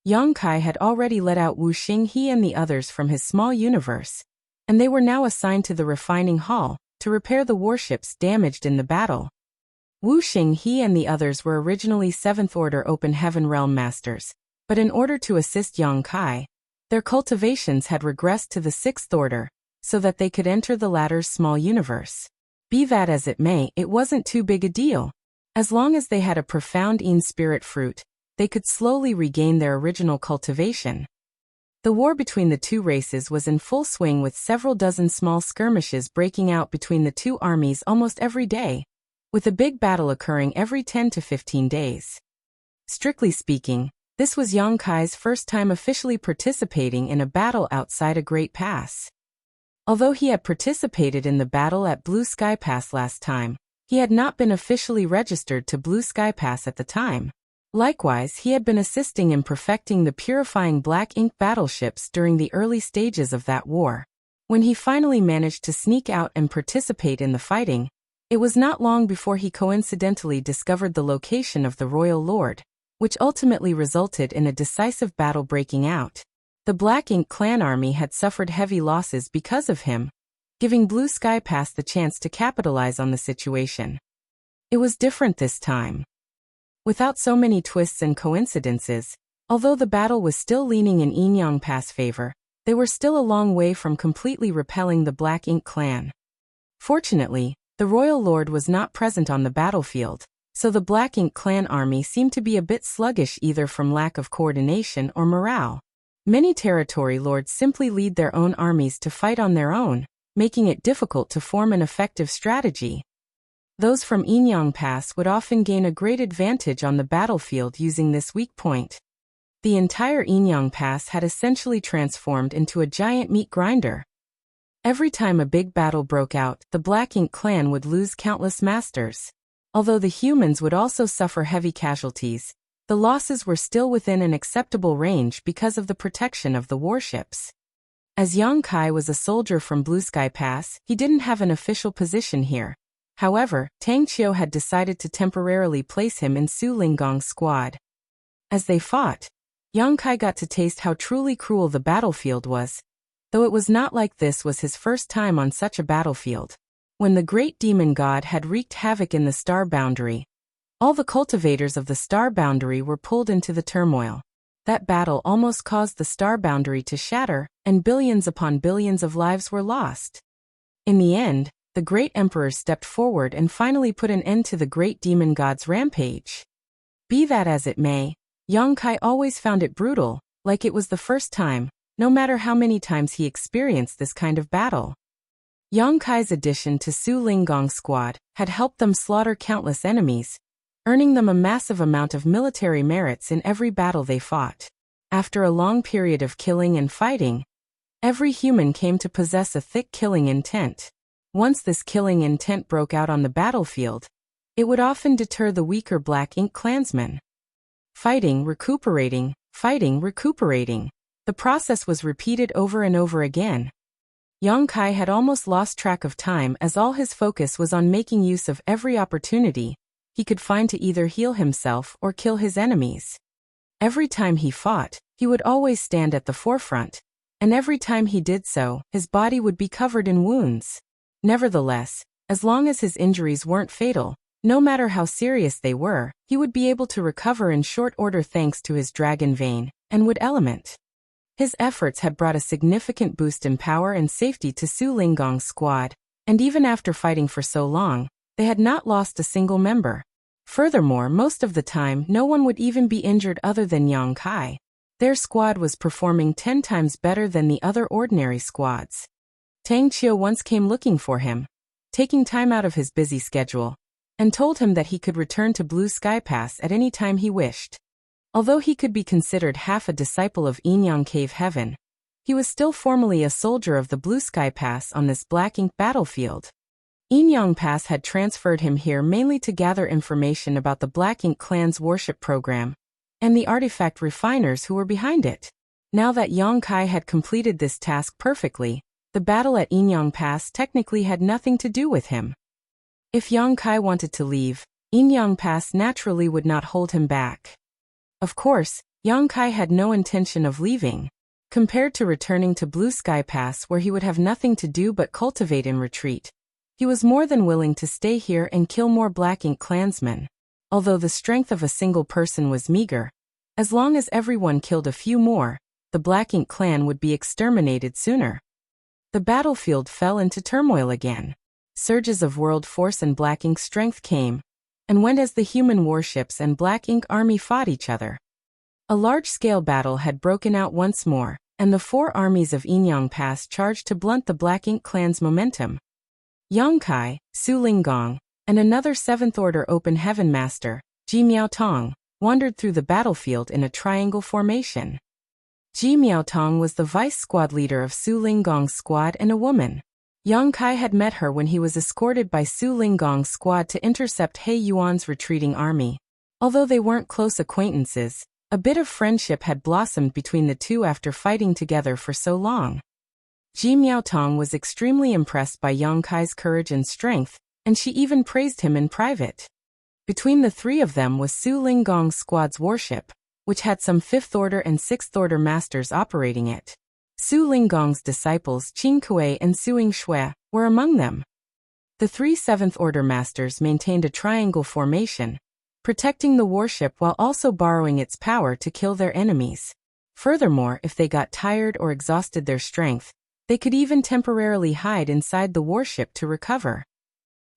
Yang Kai had already let out Wu Xinghe and the others from his small universe, and they were now assigned to the refining hall to repair the warships damaged in the battle. Wu Xinghe and the others were originally 7th Order Open Heaven Realm Masters, but in order to assist Yang Kai, their cultivations had regressed to the 6th Order, so that they could enter the latter's small universe. Be that as it may, it wasn't too big a deal. As long as they had a profound Yin spirit fruit, they could slowly regain their original cultivation. The war between the two races was in full swing, with several dozen small skirmishes breaking out between the two armies almost every day, with a big battle occurring every 10 to 15 days. Strictly speaking, this was Yang Kai's first time officially participating in a battle outside a Great Pass. Although he had participated in the battle at Blue Sky Pass last time, he had not been officially registered to Blue Sky Pass at the time. Likewise, he had been assisting in perfecting the purifying Black Ink battleships during the early stages of that war. When he finally managed to sneak out and participate in the fighting, it was not long before he coincidentally discovered the location of the Royal Lord, which ultimately resulted in a decisive battle breaking out. The Black Ink clan army had suffered heavy losses because of him, giving Blue Sky Pass the chance to capitalize on the situation. It was different this time. Without so many twists and coincidences, although the battle was still leaning in Yinyang Pass' favor, they were still a long way from completely repelling the Black Ink clan. Fortunately, the Royal Lord was not present on the battlefield, So the Black Ink clan army seemed to be a bit sluggish either from lack of coordination or morale. Many territory lords simply lead their own armies to fight on their own, making it difficult to form an effective strategy. Those from Inyang Pass would often gain a great advantage on the battlefield using this weak point. The entire Inyang Pass had essentially transformed into a giant meat grinder. Every time a big battle broke out, the Black Ink clan would lose countless masters. Although the humans would also suffer heavy casualties, the losses were still within an acceptable range because of the protection of the warships. As Yang Kai was a soldier from Blue Sky Pass, he didn't have an official position here. However, Tang Qiu had decided to temporarily place him in Su Linggong's squad. As they fought, Yang Kai got to taste how truly cruel the battlefield was, though it was not like this was his first time on such a battlefield. When the great demon god had wreaked havoc in the star boundary, all the cultivators of the star boundary were pulled into the turmoil. That battle almost caused the star boundary to shatter, and billions upon billions of lives were lost. In the end, the great emperor stepped forward and finally put an end to the great demon god's rampage. Be that as it may, Yang Kai always found it brutal, like it was the first time, no matter how many times he experienced this kind of battle. Yang Kai's addition to Su Linggong's squad had helped them slaughter countless enemies, earning them a massive amount of military merits in every battle they fought. After a long period of killing and fighting, every human came to possess a thick killing intent. Once this killing intent broke out on the battlefield, it would often deter the weaker Black Ink clansmen. Fighting, recuperating, fighting, recuperating. The process was repeated over and over again. Yang Kai had almost lost track of time as all his focus was on making use of every opportunity he could find to either heal himself or kill his enemies. Every time he fought, he would always stand at the forefront, and every time he did so, his body would be covered in wounds. Nevertheless, as long as his injuries weren't fatal, no matter how serious they were, he would be able to recover in short order thanks to his dragon vein and wood element. His efforts had brought a significant boost in power and safety to Su Linggong's squad, and even after fighting for so long, they had not lost a single member. Furthermore, most of the time, no one would even be injured other than Yang Kai. Their squad was performing 10 times better than the other ordinary squads. Tang Qiu once came looking for him, taking time out of his busy schedule, and told him that he could return to Blue Sky Pass at any time he wished. Although he could be considered half a disciple of Inyang Cave Heaven, he was still formally a soldier of the Blue Sky Pass on this Black Ink battlefield. Inyang Pass had transferred him here mainly to gather information about the Black Ink clan's worship program, and the artifact refiners who were behind it. Now that Yang Kai had completed this task perfectly, the battle at Inyang Pass technically had nothing to do with him. If Yang Kai wanted to leave, Inyang Pass naturally would not hold him back. Of course, Yang Kai had no intention of leaving. Compared to returning to Blue Sky Pass where he would have nothing to do but cultivate in retreat, he was more than willing to stay here and kill more Black Ink clansmen. Although the strength of a single person was meager, as long as everyone killed a few more, the Black Ink clan would be exterminated sooner. The battlefield fell into turmoil again. Surges of world force and Black Ink strength came and went as the human warships and Black Ink army fought each other. A large-scale battle had broken out once more, and the 4 armies of Inyang Pass charged to blunt the Black Ink clan's momentum. Yang Kai, Su Linggong, and another 7th Order Open Heaven Master, Ji Miaotong, wandered through the battlefield in a triangle formation. Ji Miaotong was the vice squad leader of Su Linggong's squad and a woman. Yang Kai had met her when he was escorted by Su Linggong's squad to intercept He Yuan's retreating army. Although they weren't close acquaintances, a bit of friendship had blossomed between the two after fighting together for so long. Ji Miaotong was extremely impressed by Yang Kai's courage and strength, and she even praised him in private. Between the 3 of them was Su Linggong's squad's warship, which had some 5th Order and 6th Order masters operating it. Su Linggong's disciples Qing Kuei and Suing Shui were among them. The 3 7th Order masters maintained a triangle formation, protecting the warship while also borrowing its power to kill their enemies. Furthermore, if they got tired or exhausted their strength, they could even temporarily hide inside the warship to recover.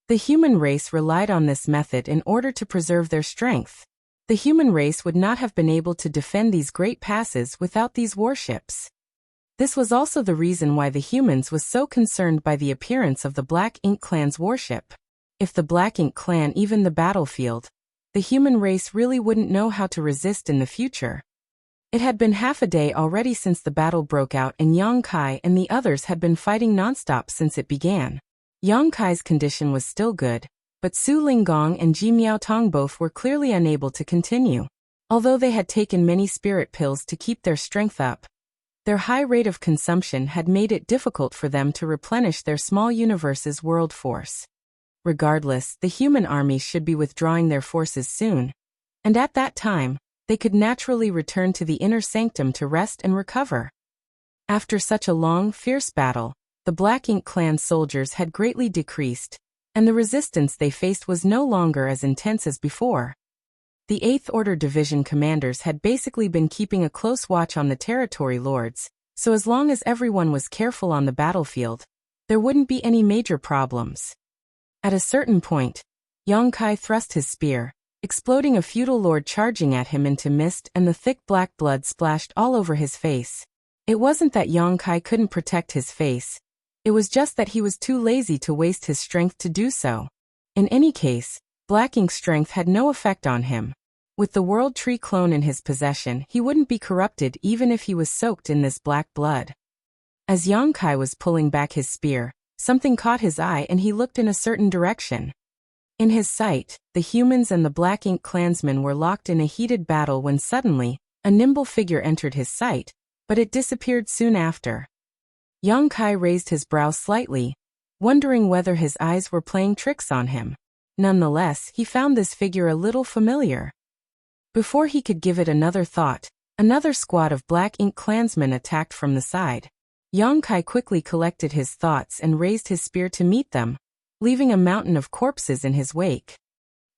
The human race relied on this method in order to preserve their strength. The human race would not have been able to defend these great passes without these warships. This was also the reason why the humans was so concerned by the appearance of the Black Ink Clan's warship. If the Black Ink Clan even the battlefield, the human race really wouldn't know how to resist in the future. It had been half a day already since the battle broke out, and Yang Kai and the others had been fighting nonstop since it began. Yang Kai's condition was still good, but Su Linggong and Ji Miaotong both were clearly unable to continue. Although they had taken many spirit pills to keep their strength up, their high rate of consumption had made it difficult for them to replenish their small universe's world force. Regardless, the human armies should be withdrawing their forces soon, and at that time, they could naturally return to the inner sanctum to rest and recover. After such a long, fierce battle, the Black Ink Clan soldiers had greatly decreased, and the resistance they faced was no longer as intense as before. The 8th Order Division commanders had basically been keeping a close watch on the territory lords, so as long as everyone was careful on the battlefield, there wouldn't be any major problems. At a certain point, Yang Kai thrust his spear, exploding a feudal lord charging at him into mist, and the thick black blood splashed all over his face. It wasn't that Yang Kai couldn't protect his face, it was just that he was too lazy to waste his strength to do so. In any case, Black Ink's strength had no effect on him. With the World Tree clone in his possession, he wouldn't be corrupted even if he was soaked in this black blood. As Yang Kai was pulling back his spear, something caught his eye and he looked in a certain direction. In his sight, the humans and the Black Ink clansmen were locked in a heated battle when suddenly, a nimble figure entered his sight, but it disappeared soon after. Yang Kai raised his brow slightly, wondering whether his eyes were playing tricks on him. Nonetheless, he found this figure a little familiar. Before he could give it another thought, another squad of Black Ink clansmen attacked from the side. Yang Kai quickly collected his thoughts and raised his spear to meet them, leaving a mountain of corpses in his wake.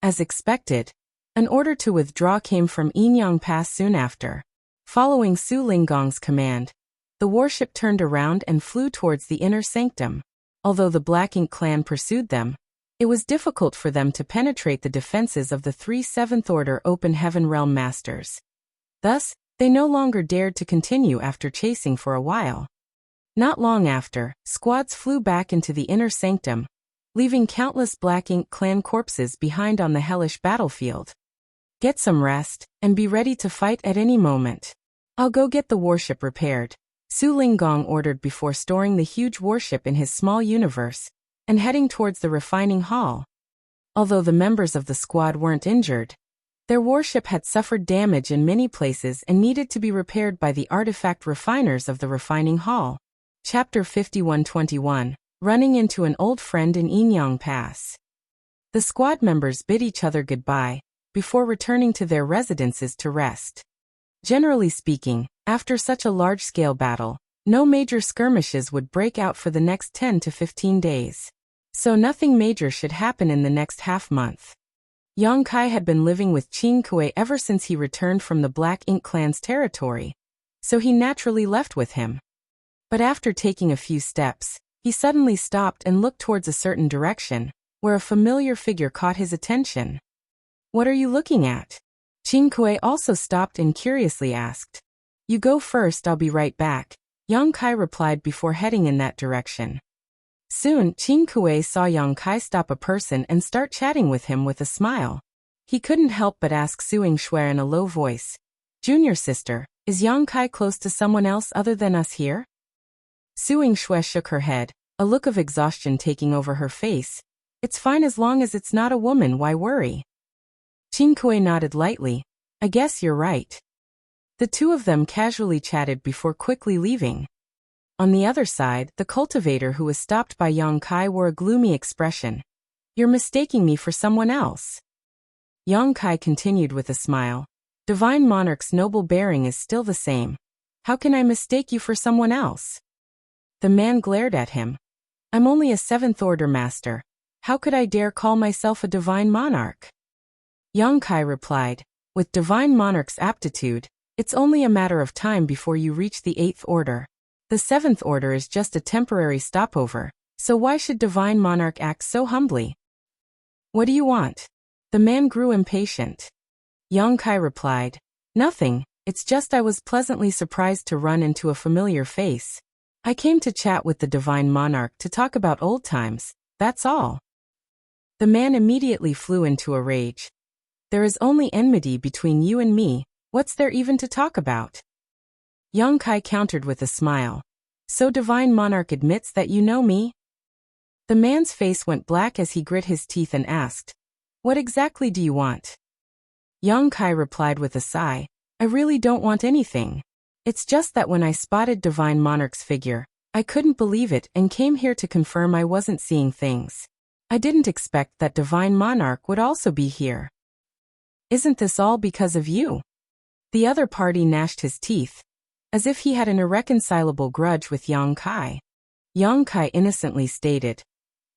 As expected, an order to withdraw came from Yinyang Pass soon after. Following Su Linggong's command, the warship turned around and flew towards the inner sanctum. Although the Black Ink clan pursued them, it was difficult for them to penetrate the defenses of the 3 7th Order Open Heaven Realm Masters. Thus, they no longer dared to continue after chasing for a while. Not long after, squads flew back into the inner sanctum, leaving countless Black Ink clan corpses behind on the hellish battlefield. Get some rest, and be ready to fight at any moment. I'll go get the warship repaired, Su Linggong ordered before storing the huge warship in his small universe, and heading towards the refining hall. Although the members of the squad weren't injured, their warship had suffered damage in many places and needed to be repaired by the artifact refiners of the refining hall. Chapter 5121, Running into an Old Friend in Yinyang Pass. The squad members bid each other goodbye, before returning to their residences to rest. Generally speaking, after such a large-scale battle, no major skirmishes would break out for the next 10 to 15 days. So nothing major should happen in the next half-month. Yang Kai had been living with Qin Kuei ever since he returned from the Black Ink clan's territory, so he naturally left with him. But after taking a few steps, he suddenly stopped and looked towards a certain direction, where a familiar figure caught his attention. "What are you looking at?" Qin Kuei also stopped and curiously asked. "You go first, I'll be right back," Yang Kai replied before heading in that direction. Soon, Qin Kuei saw Yang Kai stop a person and start chatting with him with a smile. He couldn't help but ask Suing Shui in a low voice, "Junior sister, is Yang Kai close to someone else other than us here?" Suing Shui shook her head, a look of exhaustion taking over her face. "It's fine as long as it's not a woman, why worry?" Qin Kuei nodded lightly. "I guess you're right." The two of them casually chatted before quickly leaving. On the other side, the cultivator who was stopped by Yang Kai wore a gloomy expression. "You're mistaking me for someone else." Yang Kai continued with a smile. "Divine Monarch's noble bearing is still the same. How can I mistake you for someone else?" The man glared at him. "I'm only a 7th Order master. How could I dare call myself a Divine Monarch?" Yang Kai replied, "With Divine Monarch's aptitude, it's only a matter of time before you reach the 8th Order. The 7th Order is just a temporary stopover, so why should Divine Monarch act so humbly? What do you want? The man grew impatient. Yang Kai replied, Nothing, it's just I was pleasantly surprised to run into a familiar face. I came to chat with the divine monarch to talk about old times, that's all. The man immediately flew into a rage. There is only enmity between you and me, what's there even to talk about? Yang Kai countered with a smile. So divine monarch admits that you know me? The man's face went black as he grit his teeth and asked, What exactly do you want? Yang Kai replied with a sigh, I really don't want anything. It's just that when I spotted divine monarch's figure, I couldn't believe it and came here to confirm I wasn't seeing things. I didn't expect that divine monarch would also be here. Isn't this all because of you? The other party gnashed his teeth, as if he had an irreconcilable grudge with Yang Kai. Yang Kai innocently stated,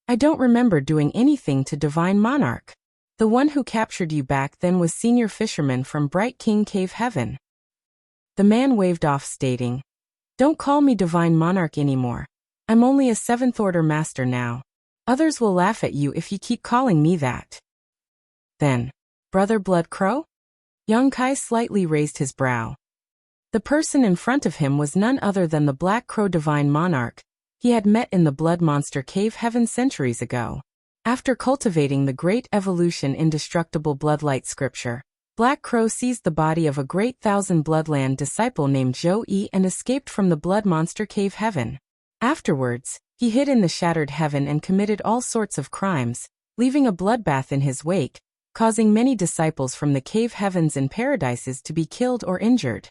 I don't remember doing anything to divine monarch. The one who captured you back then was senior fisherman from Bright King Cave Heaven. The man waved off stating, Don't call me divine monarch anymore. I'm only a 7th order master now. Others will laugh at you if you keep calling me that. Then, Brother Blood Crow? Yang Kai slightly raised his brow. The person in front of him was none other than the Black Crow divine monarch he had met in the Blood Monster Cave Heaven centuries ago. After cultivating the great evolution indestructible bloodlight scripture, Black Crow seized the body of a great thousand bloodland disciple named Zhou Yi and escaped from the Blood Monster Cave Heaven. Afterwards, he hid in the shattered heaven and committed all sorts of crimes, leaving a bloodbath in his wake, causing many disciples from the cave heavens and paradises to be killed or injured.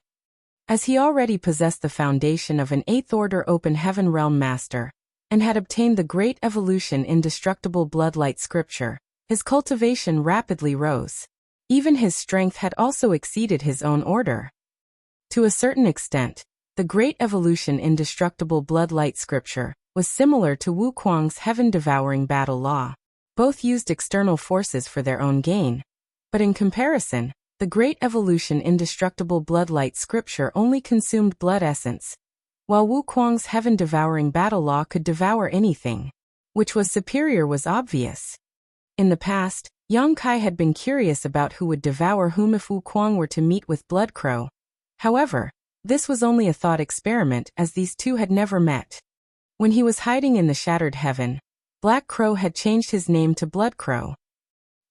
As he already possessed the foundation of an 8th order open heaven realm master, and had obtained the great evolution indestructible bloodlight scripture, his cultivation rapidly rose. Even his strength had also exceeded his own order. To a certain extent, the great evolution indestructible bloodlight scripture was similar to Wuquang's heaven-devouring battle law. Both used external forces for their own gain, but in comparison, the great evolution indestructible bloodlight scripture only consumed blood essence, while Wuquang's heaven-devouring battle law could devour anything. Which was superior was obvious. In the past, Yang Kai had been curious about who would devour whom if Wuquang were to meet with Blood Crow. However, this was only a thought experiment as these two had never met. When he was hiding in the shattered heaven, Black Crow had changed his name to Blood Crow.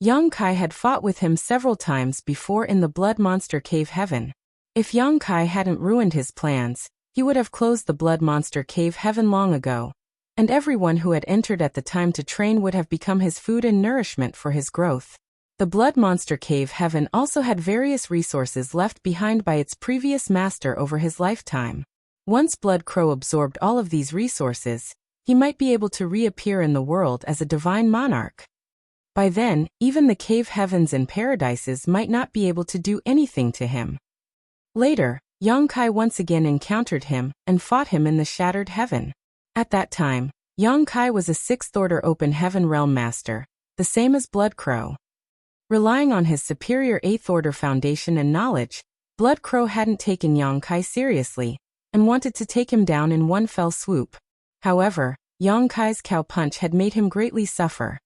Yang Kai had fought with him several times before in the Blood Monster Cave Heaven. If Yang Kai hadn't ruined his plans, he would have closed the Blood Monster Cave Heaven long ago, and everyone who had entered at the time to train would have become his food and nourishment for his growth. The Blood Monster Cave Heaven also had various resources left behind by its previous master over his lifetime. Once Blood Crow absorbed all of these resources, he might be able to reappear in the world as a divine monarch. By then, even the cave heavens and paradises might not be able to do anything to him. Later, Yang Kai once again encountered him and fought him in the shattered heaven. At that time, Yang Kai was a 6th order open heaven realm master, the same as Blood Crow. Relying on his superior 8th order foundation and knowledge, Blood Crow hadn't taken Yang Kai seriously, and wanted to take him down in one fell swoop. However, Yang Kai's cow punch had made him greatly suffer.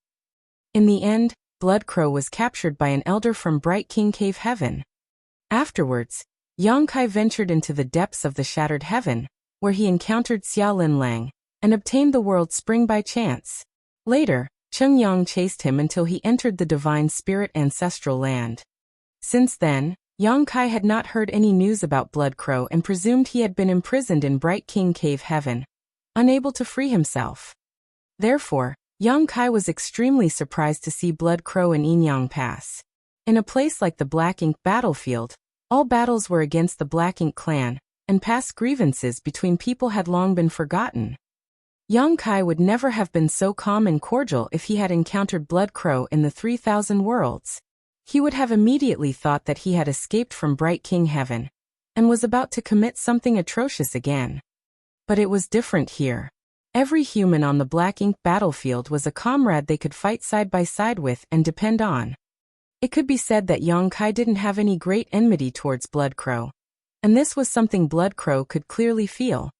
In the end, Blood Crow was captured by an elder from Bright King Cave Heaven. Afterwards, Yang Kai ventured into the depths of the shattered heaven, where he encountered Xia Lin Lang, and obtained the world spring by chance. Later, Cheng Yang chased him until he entered the divine spirit ancestral land. Since then, Yang Kai had not heard any news about Blood Crow and presumed he had been imprisoned in Bright King Cave Heaven, unable to free himself. Therefore, Yang Kai was extremely surprised to see Blood Crow in Yinyang Pass. In a place like the Black Ink battlefield, all battles were against the Black Ink clan, and past grievances between people had long been forgotten. Yang Kai would never have been so calm and cordial if he had encountered Blood Crow in the 3,000 worlds. He would have immediately thought that he had escaped from Bright King Heaven, and was about to commit something atrocious again. But it was different here. Every human on the Black Ink battlefield was a comrade they could fight side by side with and depend on. It could be said that Yang Kai didn't have any great enmity towards Blood Crow, and this was something Blood Crow could clearly feel.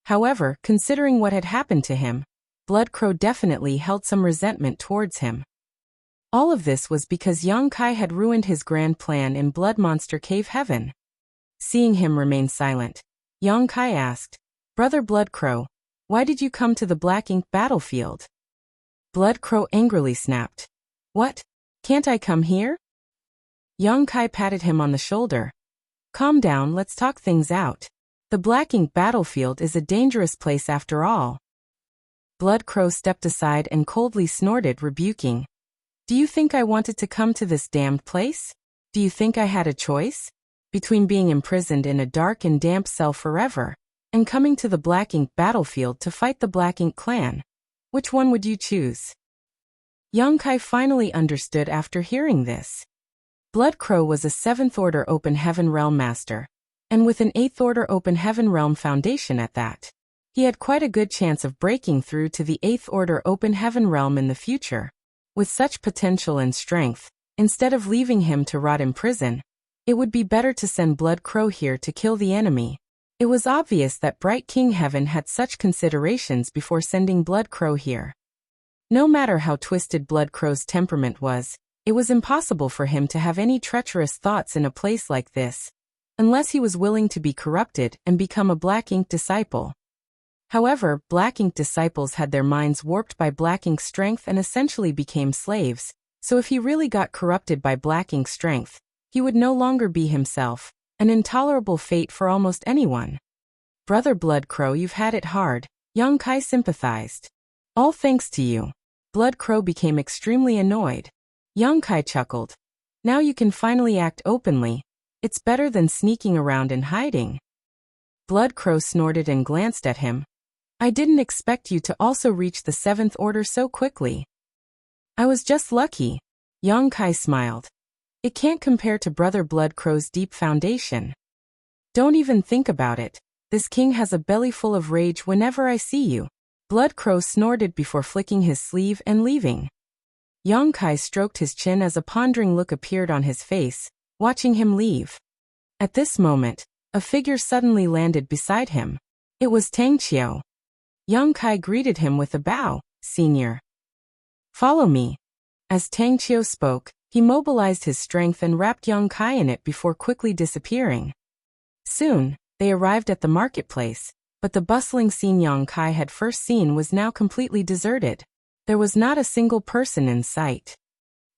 However, considering what had happened to him, Blood Crow definitely held some resentment towards him. All of this was because Yang Kai had ruined his grand plan in Blood Monster Cave Heaven. Seeing him remain silent, Yang Kai asked, "Brother Blood Crow, why did you come to the Black Ink battlefield?" Blood Crow angrily snapped, "What? Can't I come here?" Yang Kai patted him on the shoulder. "Calm down, let's talk things out. The Black Ink battlefield is a dangerous place after all." Blood Crow stepped aside and coldly snorted, rebuking, "Do you think I wanted to come to this damned place? Do you think I had a choice? Between being imprisoned in a dark and damp cell forever, and coming to the Black Ink battlefield to fight the Black Ink clan, which one would you choose?" Yang Kai finally understood after hearing this. Blood Crow was a 7th Order Open Heaven Realm Master, and with an 8th Order Open Heaven Realm Foundation at that, he had quite a good chance of breaking through to the 8th Order Open Heaven Realm in the future. With such potential and strength, instead of leaving him to rot in prison, it would be better to send Blood Crow here to kill the enemy. It was obvious that Bright King Heaven had such considerations before sending Blood Crow here. No matter how twisted Blood Crow's temperament was, it was impossible for him to have any treacherous thoughts in a place like this, unless he was willing to be corrupted and become a Black Ink disciple. However, Black Ink disciples had their minds warped by Black Ink's strength and essentially became slaves, so if he really got corrupted by Black Ink's strength, he would no longer be himself, an intolerable fate for almost anyone. "Brother Blood Crow, you've had it hard," Yang Kai sympathized. "All thanks to you." Blood Crow became extremely annoyed. Yang Kai chuckled. "Now you can finally act openly. It's better than sneaking around and hiding." Blood Crow snorted and glanced at him. "I didn't expect you to also reach the 7th Order so quickly." "I was just lucky." Yang Kai smiled. "It can't compare to Brother Blood Crow's deep foundation. Don't even think about it. This king has a belly full of rage whenever I see you." Blood Crow snorted before flicking his sleeve and leaving. Yang Kai stroked his chin as a pondering look appeared on his face, watching him leave. At this moment, a figure suddenly landed beside him. It was Tang Qiu. Yang Kai greeted him with a bow. "Senior, follow me." As Tang Qiu spoke, he mobilized his strength and wrapped Yang Kai in it before quickly disappearing. Soon, they arrived at the marketplace, but the bustling scene Yang Kai had first seen was now completely deserted. There was not a single person in sight.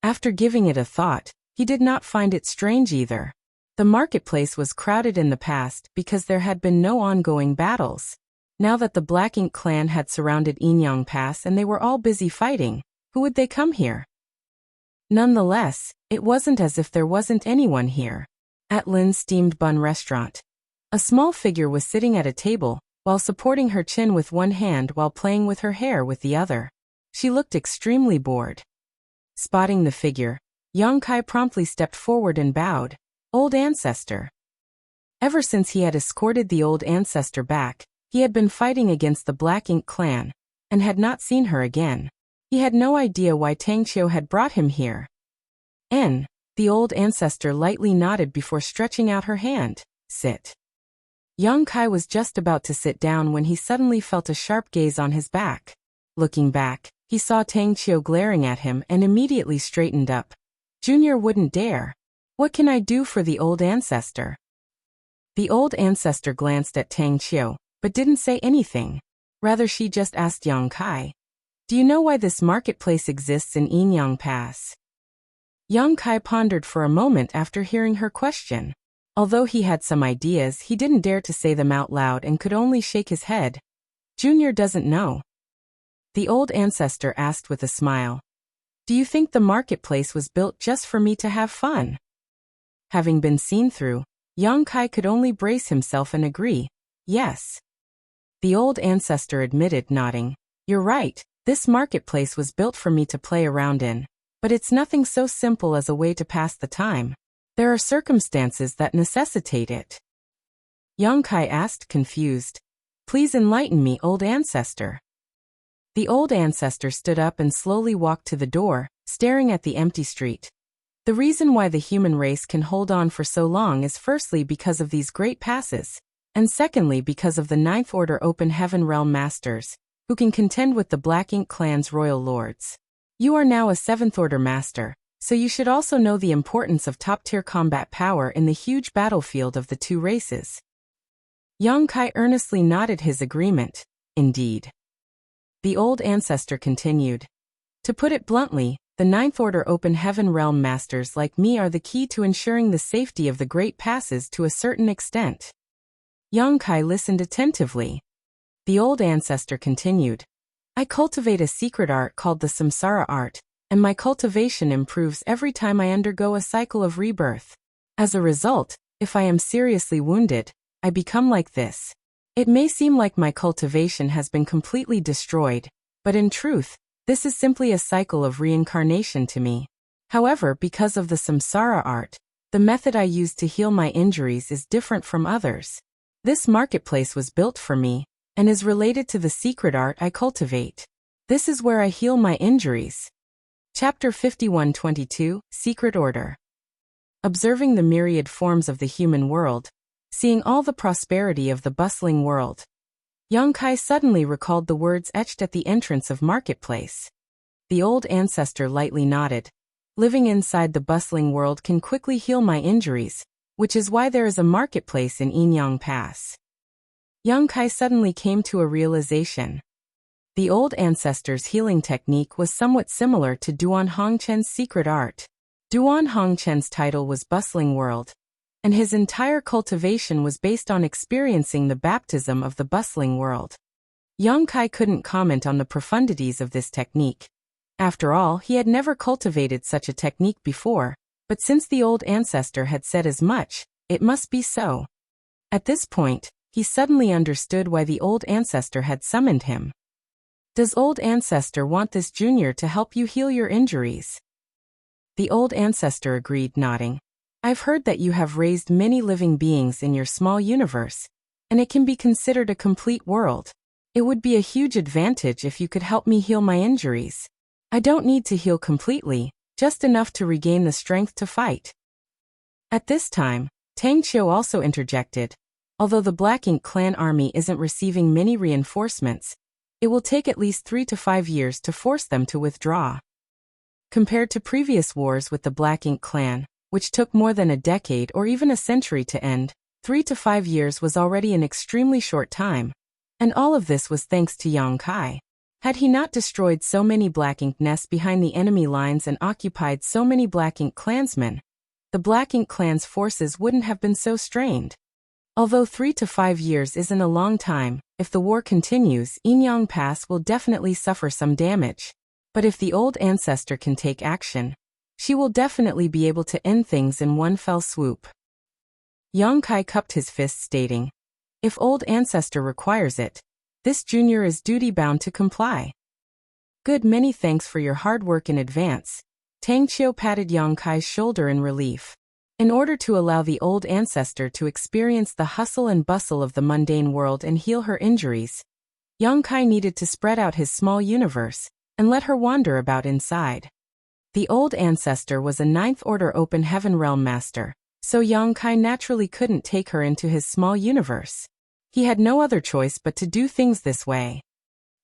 After giving it a thought, he did not find it strange either. The marketplace was crowded in the past because there had been no ongoing battles. Now that the Black Ink clan had surrounded Inyang Pass and they were all busy fighting, who would they come here? Nonetheless, it wasn't as if there wasn't anyone here. At Lin's Steamed Bun restaurant, a small figure was sitting at a table, while supporting her chin with one hand while playing with her hair with the other. She looked extremely bored. Spotting the figure, Yang Kai promptly stepped forward and bowed. "Old ancestor." Ever since he had escorted the old ancestor back, he had been fighting against the Black Ink clan, and had not seen her again. He had no idea why Tang Qiu had brought him here. The old ancestor lightly nodded before stretching out her hand. "Sit." Yang Kai was just about to sit down when he suddenly felt a sharp gaze on his back. Looking back, he saw Tang Qiu glaring at him and immediately straightened up. "Junior wouldn't dare. What can I do for the old ancestor?" The old ancestor glanced at Tang Qiu, but didn't say anything. Rather, she just asked Yang Kai, "Do you know why this marketplace exists in Inyang Pass?" Yang Kai pondered for a moment after hearing her question. Although he had some ideas, he didn't dare to say them out loud and could only shake his head. "Junior doesn't know." The old ancestor asked with a smile, "Do you think the marketplace was built just for me to have fun?" Having been seen through, Yang Kai could only brace himself and agree, "Yes." The old ancestor admitted, nodding, "You're right, this marketplace was built for me to play around in, but it's nothing so simple as a way to pass the time. There are circumstances that necessitate it." Yang Kai asked, confused, "Please enlighten me, old ancestor." The old ancestor stood up and slowly walked to the door, staring at the empty street. The reason why the human race can hold on for so long is firstly because of these great passes, and secondly because of the 9th Order Open Heaven Realm Masters, who can contend with the Black Ink clan's royal lords. You are now a 7th Order Master, so you should also know the importance of top-tier combat power in the huge battlefield of the two races. Yang Kai earnestly nodded his agreement. Indeed. The old ancestor continued. To put it bluntly, the 9th Order Open Heaven Realm Masters like me are the key to ensuring the safety of the Great Passes to a certain extent. Yang Kai listened attentively. The old ancestor continued. I cultivate a secret art called the Samsara art, and my cultivation improves every time I undergo a cycle of rebirth. As a result, if I am seriously wounded, I become like this. It may seem like my cultivation has been completely destroyed, but in truth, this is simply a cycle of reincarnation to me. However, because of the Samsara art, the method I use to heal my injuries is different from others. This marketplace was built for me, and is related to the secret art I cultivate. This is where I heal my injuries. Chapter 51-22, Secret Order. Observing the myriad forms of the human world, seeing all the prosperity of the bustling world, Yang Kai suddenly recalled the words etched at the entrance of marketplace. The old ancestor lightly nodded. Living inside the bustling world can quickly heal my injuries, which is why there is a marketplace in Yinyang Pass. Yang Kai suddenly came to a realization. The old ancestor's healing technique was somewhat similar to Duan Hongchen's secret art. Duan Hongchen's title was Bustling World, and his entire cultivation was based on experiencing the baptism of the bustling world. Yang Kai couldn't comment on the profundities of this technique. After all, he had never cultivated such a technique before, but since the old ancestor had said as much, it must be so. At this point, he suddenly understood why the old ancestor had summoned him. Does old ancestor want this junior to help you heal your injuries? The old ancestor agreed, nodding. I've heard that you have raised many living beings in your small universe, and it can be considered a complete world. It would be a huge advantage if you could help me heal my injuries. I don't need to heal completely, just enough to regain the strength to fight. At this time, Tang Qiu also interjected. Although the Black Ink clan army isn't receiving many reinforcements, it will take at least 3 to 5 years to force them to withdraw. Compared to previous wars with the Black Ink clan, which took more than a decade or even a century to end, 3 to 5 years was already an extremely short time. And all of this was thanks to Yang Kai. Had he not destroyed so many Black Ink nests behind the enemy lines and occupied so many Black Ink clansmen, the Black Ink clan's forces wouldn't have been so strained. Although 3 to 5 years isn't a long time, if the war continues, Yinyang Pass will definitely suffer some damage. But if the old ancestor can take action, she will definitely be able to end things in one fell swoop. Yang Kai cupped his fist, stating, if old ancestor requires it, this junior is duty-bound to comply. Good, many thanks for your hard work in advance. Tang Qiu patted Yang Kai's shoulder in relief. In order to allow the old ancestor to experience the hustle and bustle of the mundane world and heal her injuries, Yang Kai needed to spread out his small universe and let her wander about inside. The old ancestor was a 9th Order Open Heaven Realm Master, so Yang Kai naturally couldn't take her into his small universe. He had no other choice but to do things this way.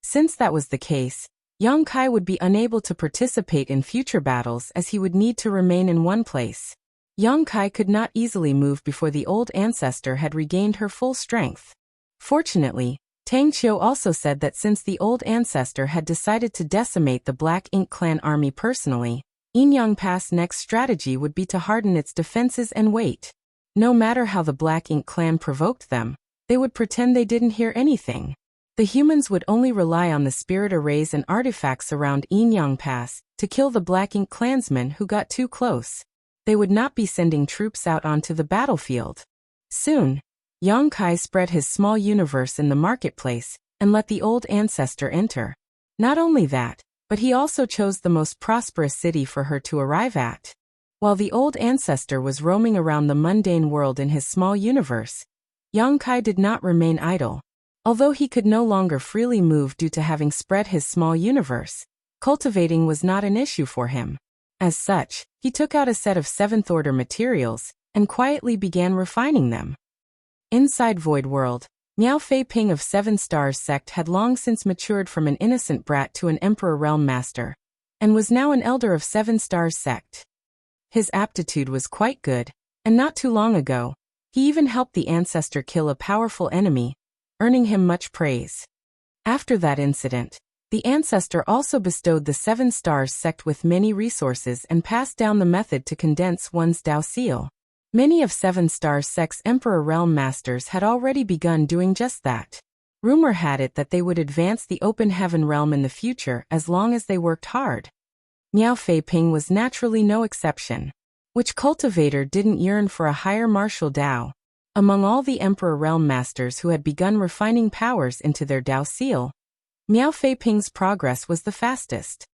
Since that was the case, Yang Kai would be unable to participate in future battles as he would need to remain in one place. Yang Kai could not easily move before the old ancestor had regained her full strength. Fortunately, Tang Qiu also said that since the old ancestor had decided to decimate the Black Ink clan army personally, Yinyang Pass' next strategy would be to harden its defenses and wait. No matter how the Black Ink clan provoked them, they would pretend they didn't hear anything. The humans would only rely on the spirit arrays and artifacts around Yinyang Pass to kill the Black Ink clansmen who got too close. They would not be sending troops out onto the battlefield. Soon, Yang Kai spread his small universe in the marketplace and let the old ancestor enter. Not only that, but he also chose the most prosperous city for her to arrive at. While the old ancestor was roaming around the mundane world in his small universe, Yang Kai did not remain idle. Although he could no longer freely move due to having spread his small universe, cultivating was not an issue for him. As such, he took out a set of 7th Order materials and quietly began refining them. Inside Void World, Miao Fei Ping of 7 Stars sect had long since matured from an innocent brat to an Emperor Realm Master, and was now an elder of 7 Stars sect. His aptitude was quite good, and not too long ago, he even helped the ancestor kill a powerful enemy, earning him much praise. After that incident, the ancestor also bestowed the 7 Stars sect with many resources and passed down the method to condense one's Dao seal. Many of 7 Stars sect's Emperor Realm Masters had already begun doing just that. Rumor had it that they would advance the Open Heaven realm in the future as long as they worked hard. Miao Feiping was naturally no exception. Which cultivator didn't yearn for a higher martial Dao? Among all the Emperor Realm Masters who had begun refining powers into their Dao seal, Miao Feiping's progress was the fastest.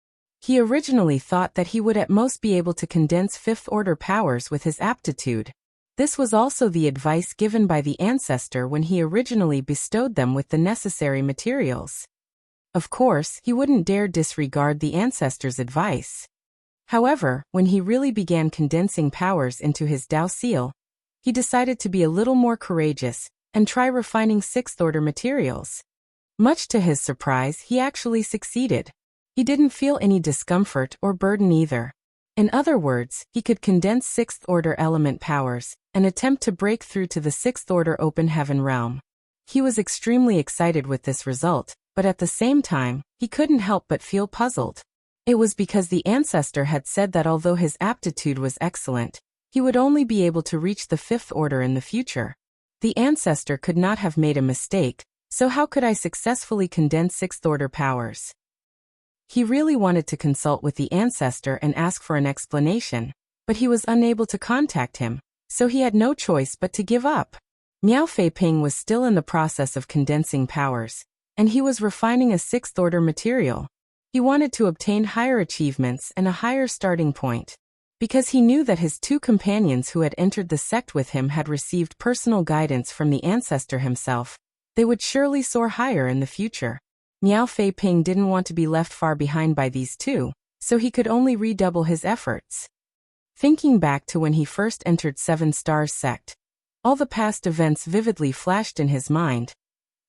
He originally thought that he would at most be able to condense fifth-order powers with his aptitude. This was also the advice given by the ancestor when he originally bestowed them with the necessary materials. Of course, he wouldn't dare disregard the ancestor's advice. However, when he really began condensing powers into his Dao seal, he decided to be a little more courageous and try refining sixth-order materials. Much to his surprise, he actually succeeded. He didn't feel any discomfort or burden either. In other words, he could condense sixth-order element powers and attempt to break through to the sixth-order Open Heaven realm. He was extremely excited with this result, but at the same time, he couldn't help but feel puzzled. It was because the ancestor had said that although his aptitude was excellent, he would only be able to reach the fifth order in the future. The ancestor could not have made a mistake, so how could I successfully condense sixth-order powers? He really wanted to consult with the ancestor and ask for an explanation, but he was unable to contact him, so he had no choice but to give up. Miao Feiping was still in the process of condensing powers, and he was refining a sixth-order material. He wanted to obtain higher achievements and a higher starting point. Because he knew that his 2 companions who had entered the sect with him had received personal guidance from the ancestor himself, they would surely soar higher in the future. Miao Feiping didn't want to be left far behind by these 2, so he could only redouble his efforts. Thinking back to when he first entered 7 Stars sect, all the past events vividly flashed in his mind.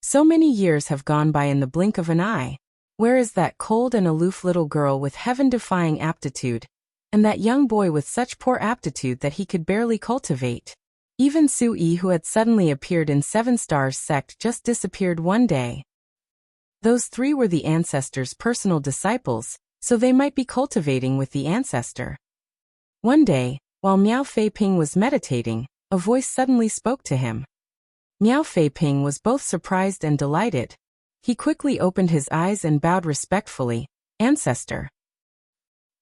So many years have gone by in the blink of an eye. Where is that cold and aloof little girl with heaven-defying aptitude, and that young boy with such poor aptitude that he could barely cultivate? Even Sui, who had suddenly appeared in 7 Stars sect, just disappeared one day. Those 3 were the ancestor's personal disciples, so they might be cultivating with the ancestor. One day, while Miao Feiping was meditating, a voice suddenly spoke to him. Miao Feiping was both surprised and delighted. He quickly opened his eyes and bowed respectfully. "Ancestor."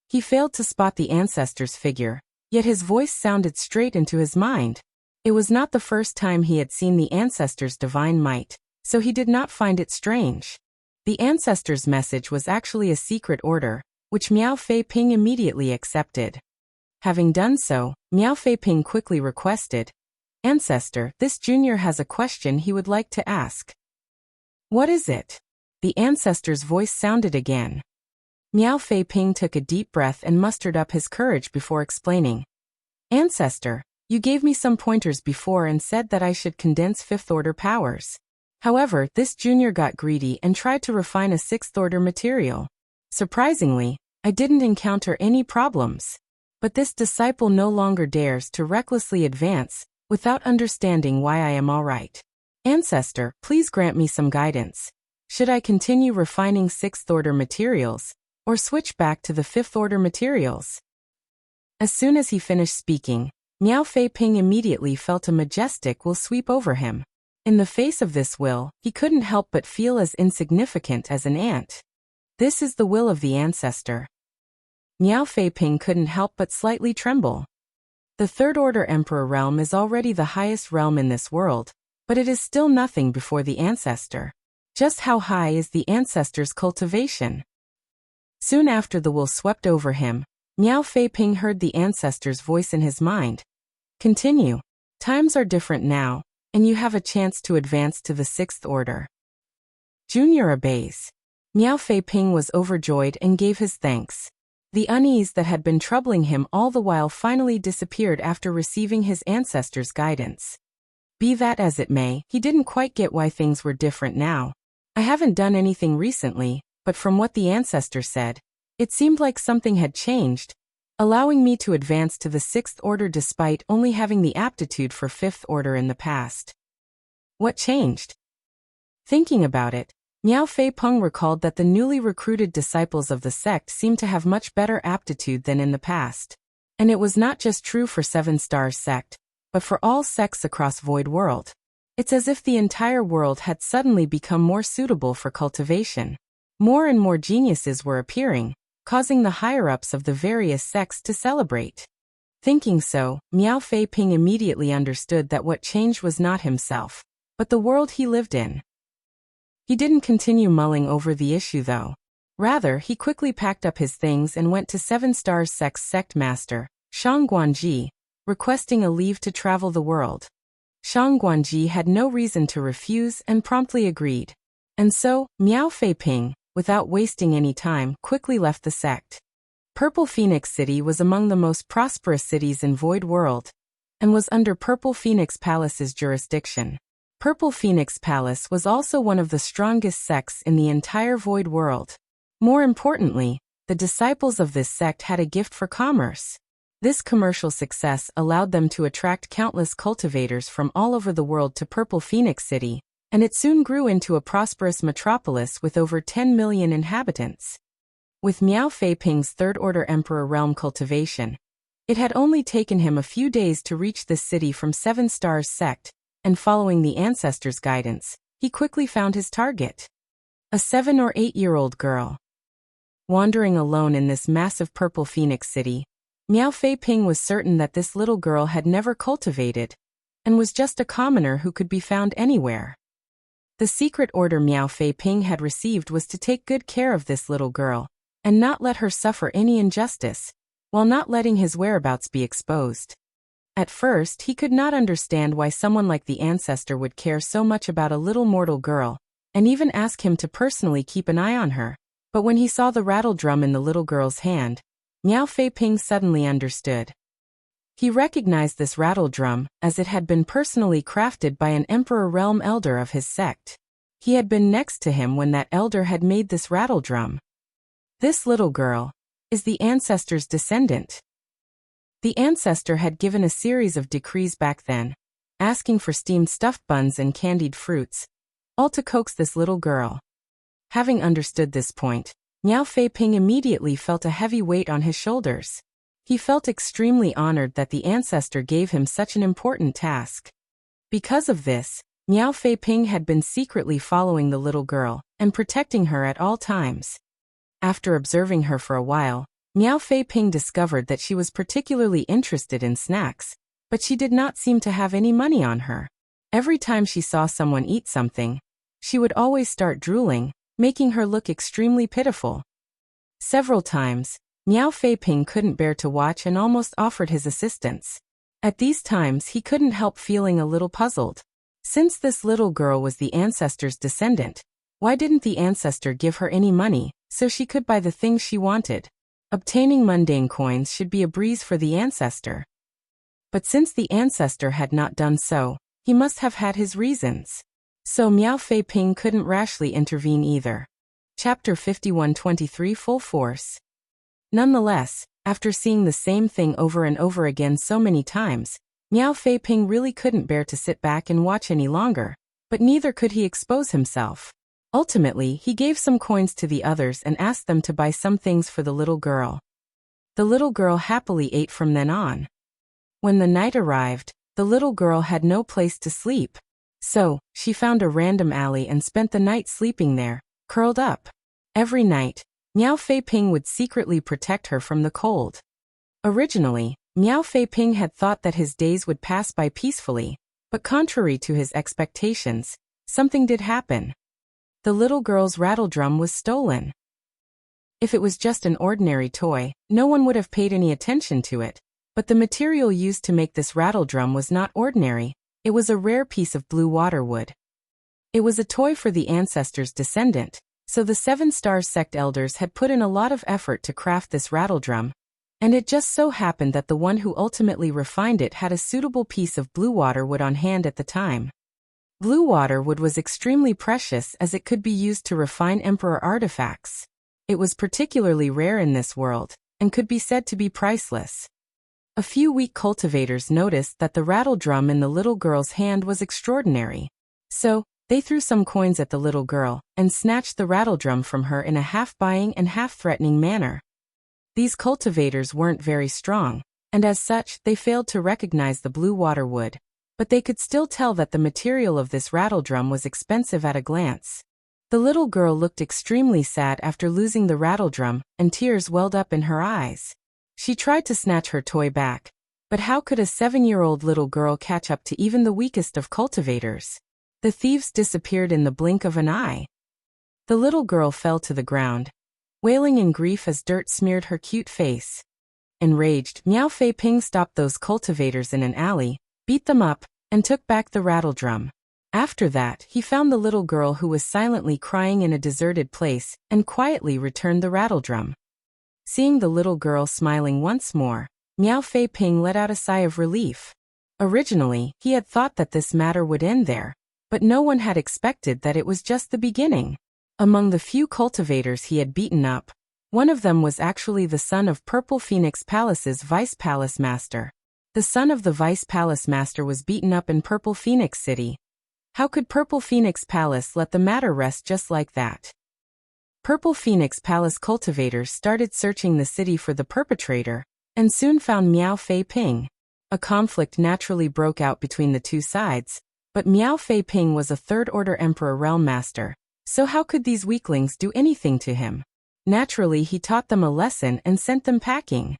He failed to spot the ancestor's figure, yet his voice sounded straight into his mind. It was not the first time he had seen the ancestor's divine might, so he did not find it strange. The ancestor's message was actually a secret order, which Miao Feiping immediately accepted. Having done so, Miao Feiping quickly requested, "Ancestor, this junior has a question he would like to ask." "What is it?" The ancestor's voice sounded again. Miao Feiping took a deep breath and mustered up his courage before explaining. "Ancestor, you gave me some pointers before and said that I should condense fifth-order powers. However, this junior got greedy and tried to refine a sixth-order material. Surprisingly, I didn't encounter any problems. But this disciple no longer dares to recklessly advance, without understanding why I am all right. Ancestor, please grant me some guidance. Should I continue refining sixth-order materials, or switch back to the fifth-order materials?" As soon as he finished speaking, Miao Feiping immediately felt a majestic will sweep over him. In the face of this will, he couldn't help but feel as insignificant as an ant. This is the will of the ancestor. Miao Feiping couldn't help but slightly tremble. The third-order Emperor realm is already the highest realm in this world, but it is still nothing before the ancestor. Just how high is the ancestor's cultivation? Soon after the will swept over him, Miao Feiping heard the ancestor's voice in his mind. "Continue. Times are different now, and you have a chance to advance to the sixth order." Junior obeys. Miao Feiping was overjoyed and gave his thanks. The unease that had been troubling him all the while finally disappeared after receiving his ancestor's guidance. Be that as it may, he didn't quite get why things were different now. "I haven't done anything recently, but from what the ancestor said, It seemed like something had changed, allowing me to advance to the 6th order despite only having the aptitude for 5th order in the past. What changed? Thinking about it, Miao Fei Peng recalled that the newly recruited disciples of the sect seemed to have much better aptitude than in the past. And it was not just true for 7 Stars sect, but for all sects across Void World. It's as if the entire world had suddenly become more suitable for cultivation. More and more geniuses were appearing, causing the higher-ups of the various sects to celebrate. Thinking so, Miao Fei Ping immediately understood that what changed was not himself, but the world he lived in. He didn't continue mulling over the issue though. Rather, he quickly packed up his things and went to 7 Stars Sect's sect master, Shang Guanji, requesting a leave to travel the world. Shang Guanji had no reason to refuse and promptly agreed. And so, Miao Fei Ping, without wasting any time, quickly left the sect. Purple Phoenix City was among the most prosperous cities in Void World, and was under Purple Phoenix Palace's jurisdiction. Purple Phoenix Palace was also one of the strongest sects in the entire Void World. More importantly, the disciples of this sect had a gift for commerce. This commercial success allowed them to attract countless cultivators from all over the world to Purple Phoenix City, and it soon grew into a prosperous metropolis with over 10 million inhabitants. With Miao Fei Ping's 3rd Order Emperor realm cultivation, it had only taken him a few days to reach this city from 7 Stars sect, and following the ancestors' guidance, he quickly found his target. A 7 or 8-year-old girl. Wandering alone in this massive Purple Phoenix City, Miao Fei Ping was certain that this little girl had never cultivated, and was just a commoner who could be found anywhere. The secret order Miao Fei Ping had received was to take good care of this little girl, and not let her suffer any injustice, while not letting his whereabouts be exposed. At first, he could not understand why someone like the ancestor would care so much about a little mortal girl, and even ask him to personally keep an eye on her. But when he saw the rattle drum in the little girl's hand, Miao Fei Ping suddenly understood. He recognized this rattle drum, as it had been personally crafted by an Emperor Realm elder of his sect. He had been next to him when that elder had made this rattle drum. This little girl is the ancestor's descendant. The ancestor had given a series of decrees back then, asking for steamed stuffed buns and candied fruits, all to coax this little girl. Having understood this point, Miao Fei Ping immediately felt a heavy weight on his shoulders. He felt extremely honored that the ancestor gave him such an important task. Because of this, Miao Fei Ping had been secretly following the little girl, and protecting her at all times. After observing her for a while, Miao Fei Ping discovered that she was particularly interested in snacks, but she did not seem to have any money on her. Every time she saw someone eat something, she would always start drooling, making her look extremely pitiful. Several times, Miao Fei Ping couldn't bear to watch and almost offered his assistance. At these times he couldn't help feeling a little puzzled. Since this little girl was the ancestor's descendant, why didn't the ancestor give her any money, so she could buy the things she wanted? Obtaining mundane coins should be a breeze for the ancestor. But since the ancestor had not done so, he must have had his reasons. So Miao Fei Ping couldn't rashly intervene either. Chapter 51-23 Full Force. Nonetheless, after seeing the same thing over and over again so many times, Miao Fei Ping really couldn't bear to sit back and watch any longer, but neither could he expose himself. Ultimately, he gave some coins to the others and asked them to buy some things for the little girl. The little girl happily ate from then on. When the night arrived, the little girl had no place to sleep. So, she found a random alley and spent the night sleeping there, curled up. Every night, Miao Fei Ping would secretly protect her from the cold. Originally, Miao Fei Ping had thought that his days would pass by peacefully, but contrary to his expectations, something did happen. The little girl's rattle drum was stolen. If it was just an ordinary toy, no one would have paid any attention to it, but the material used to make this rattle drum was not ordinary. It was a rare piece of blue water wood. It was a toy for the ancestor's descendant, so the 7 Stars sect elders had put in a lot of effort to craft this rattle drum, and it just so happened that the one who ultimately refined it had a suitable piece of blue water wood on hand at the time. Blue water wood was extremely precious as it could be used to refine emperor artifacts. It was particularly rare in this world, and could be said to be priceless. A few weak cultivators noticed that the rattle drum in the little girl's hand was extraordinary. So, they threw some coins at the little girl, and snatched the rattle drum from her in a half-buying and half-threatening manner. These cultivators weren't very strong, and as such, they failed to recognize the blue water wood, but they could still tell that the material of this rattle drum was expensive at a glance. The little girl looked extremely sad after losing the rattle drum, and tears welled up in her eyes. She tried to snatch her toy back, but how could a 7-year-old little girl catch up to even the weakest of cultivators? The thieves disappeared in the blink of an eye. The little girl fell to the ground, wailing in grief as dirt smeared her cute face. Enraged, Miao Fei Ping stopped those cultivators in an alley, beat them up, and took back the rattle drum. After that, he found the little girl who was silently crying in a deserted place, and quietly returned the rattle drum. Seeing the little girl smiling once more, Miao Fei Ping let out a sigh of relief. Originally, he had thought that this matter would end there, but no one had expected that it was just the beginning. Among the few cultivators he had beaten up, one of them was actually the son of Purple Phoenix Palace's Vice Palace Master. The son of the Vice Palace Master was beaten up in Purple Phoenix City. How could Purple Phoenix Palace let the matter rest just like that? Purple Phoenix Palace cultivators started searching the city for the perpetrator, and soon found Miao Fei Ping. A conflict naturally broke out between the two sides, but Miao Fei Ping was a third-order Emperor Realm Master, so how could these weaklings do anything to him? Naturally, he taught them a lesson and sent them packing.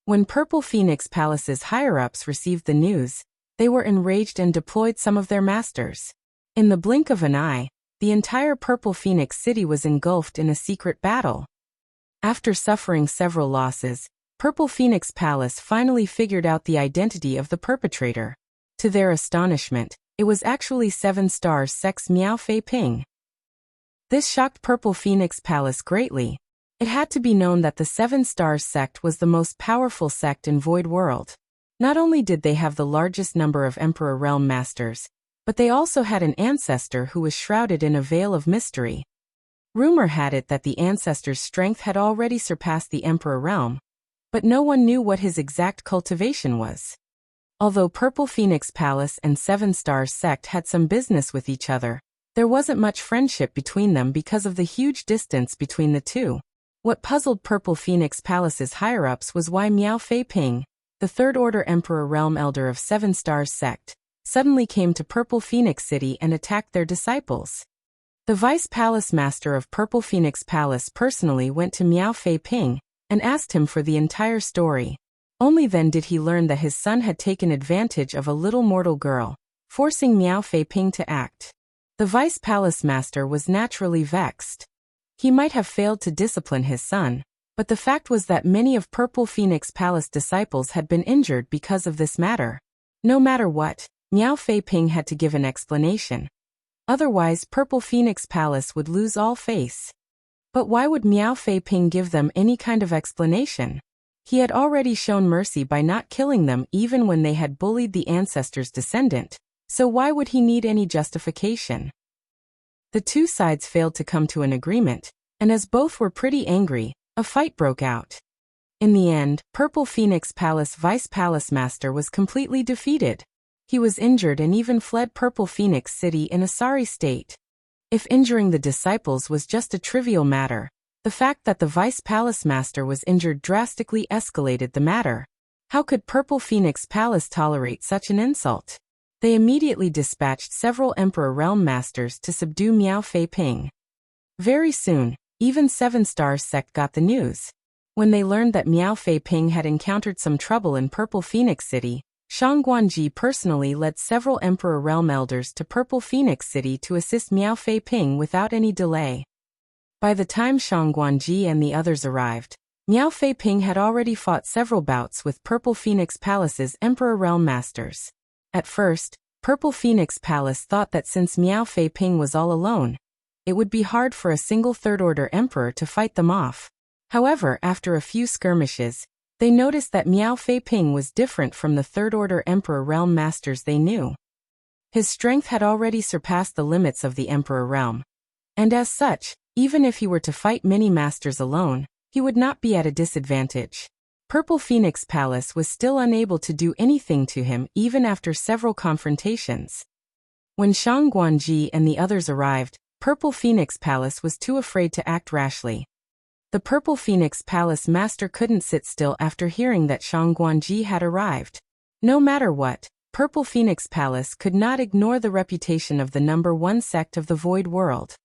When Purple Phoenix Palace's higher-ups received the news, they were enraged and deployed some of their masters. In the blink of an eye, the entire Purple Phoenix City was engulfed in a secret battle. After suffering several losses, Purple Phoenix Palace finally figured out the identity of the perpetrator. To their astonishment, it was actually 7 Stars Sect's Miao Fei Ping. This shocked Purple Phoenix Palace greatly. It had to be known that the 7 Stars Sect was the most powerful sect in Void World. Not only did they have the largest number of Emperor Realm Masters, but they also had an ancestor who was shrouded in a veil of mystery. Rumor had it that the ancestor's strength had already surpassed the Emperor Realm, but no one knew what his exact cultivation was. Although Purple Phoenix Palace and 7 Stars Sect had some business with each other, there wasn't much friendship between them because of the huge distance between the two. What puzzled Purple Phoenix Palace's higher-ups was why Miao Fei Ping, the third-order Emperor Realm Elder of 7 Stars Sect, suddenly came to Purple Phoenix City and attacked their disciples. The Vice Palace Master of Purple Phoenix Palace personally went to Miao Fei Ping and asked him for the entire story. Only then did he learn that his son had taken advantage of a little mortal girl, forcing Miao Fei Ping to act. The Vice Palace Master was naturally vexed. He might have failed to discipline his son, but the fact was that many of Purple Phoenix Palace disciples had been injured because of this matter. No matter what, Miao Fei Ping had to give an explanation. Otherwise, Purple Phoenix Palace would lose all face. But why would Miao Fei Ping give them any kind of explanation? He had already shown mercy by not killing them even when they had bullied the ancestor's descendant, so why would he need any justification? The two sides failed to come to an agreement, and as both were pretty angry, a fight broke out. In the end, Purple Phoenix Palace Vice Palace Master was completely defeated. He was injured and even fled Purple Phoenix City in a sorry state. If injuring the disciples was just a trivial matter, the fact that the Vice Palace Master was injured drastically escalated the matter. How could Purple Phoenix Palace tolerate such an insult? They immediately dispatched several Emperor Realm Masters to subdue Miao Fei Ping. Very soon, even 7 Stars Sect got the news. When they learned that Miao Fei Ping had encountered some trouble in Purple Phoenix City, Shang Guanji personally led several Emperor Realm Elders to Purple Phoenix City to assist Miao Fei Ping without any delay. By the time Shang Guanji and the others arrived, Miao Fei Ping had already fought several bouts with Purple Phoenix Palace's Emperor Realm Masters. At first, Purple Phoenix Palace thought that since Miao Fei Ping was all alone, it would be hard for a single third-order emperor to fight them off. However, after a few skirmishes, they noticed that Miao Fei Ping was different from the third-order Emperor Realm Masters they knew. His strength had already surpassed the limits of the Emperor Realm, and as such, Even if he were to fight many masters alone, he would not be at a disadvantage. Purple Phoenix Palace was still unable to do anything to him even after several confrontations. When Shang Guanji and the others arrived, Purple Phoenix Palace was too afraid to act rashly. The Purple Phoenix Palace master couldn't sit still after hearing that Shang Guanji had arrived. No matter what, Purple Phoenix Palace could not ignore the reputation of the #1 sect of the Void World.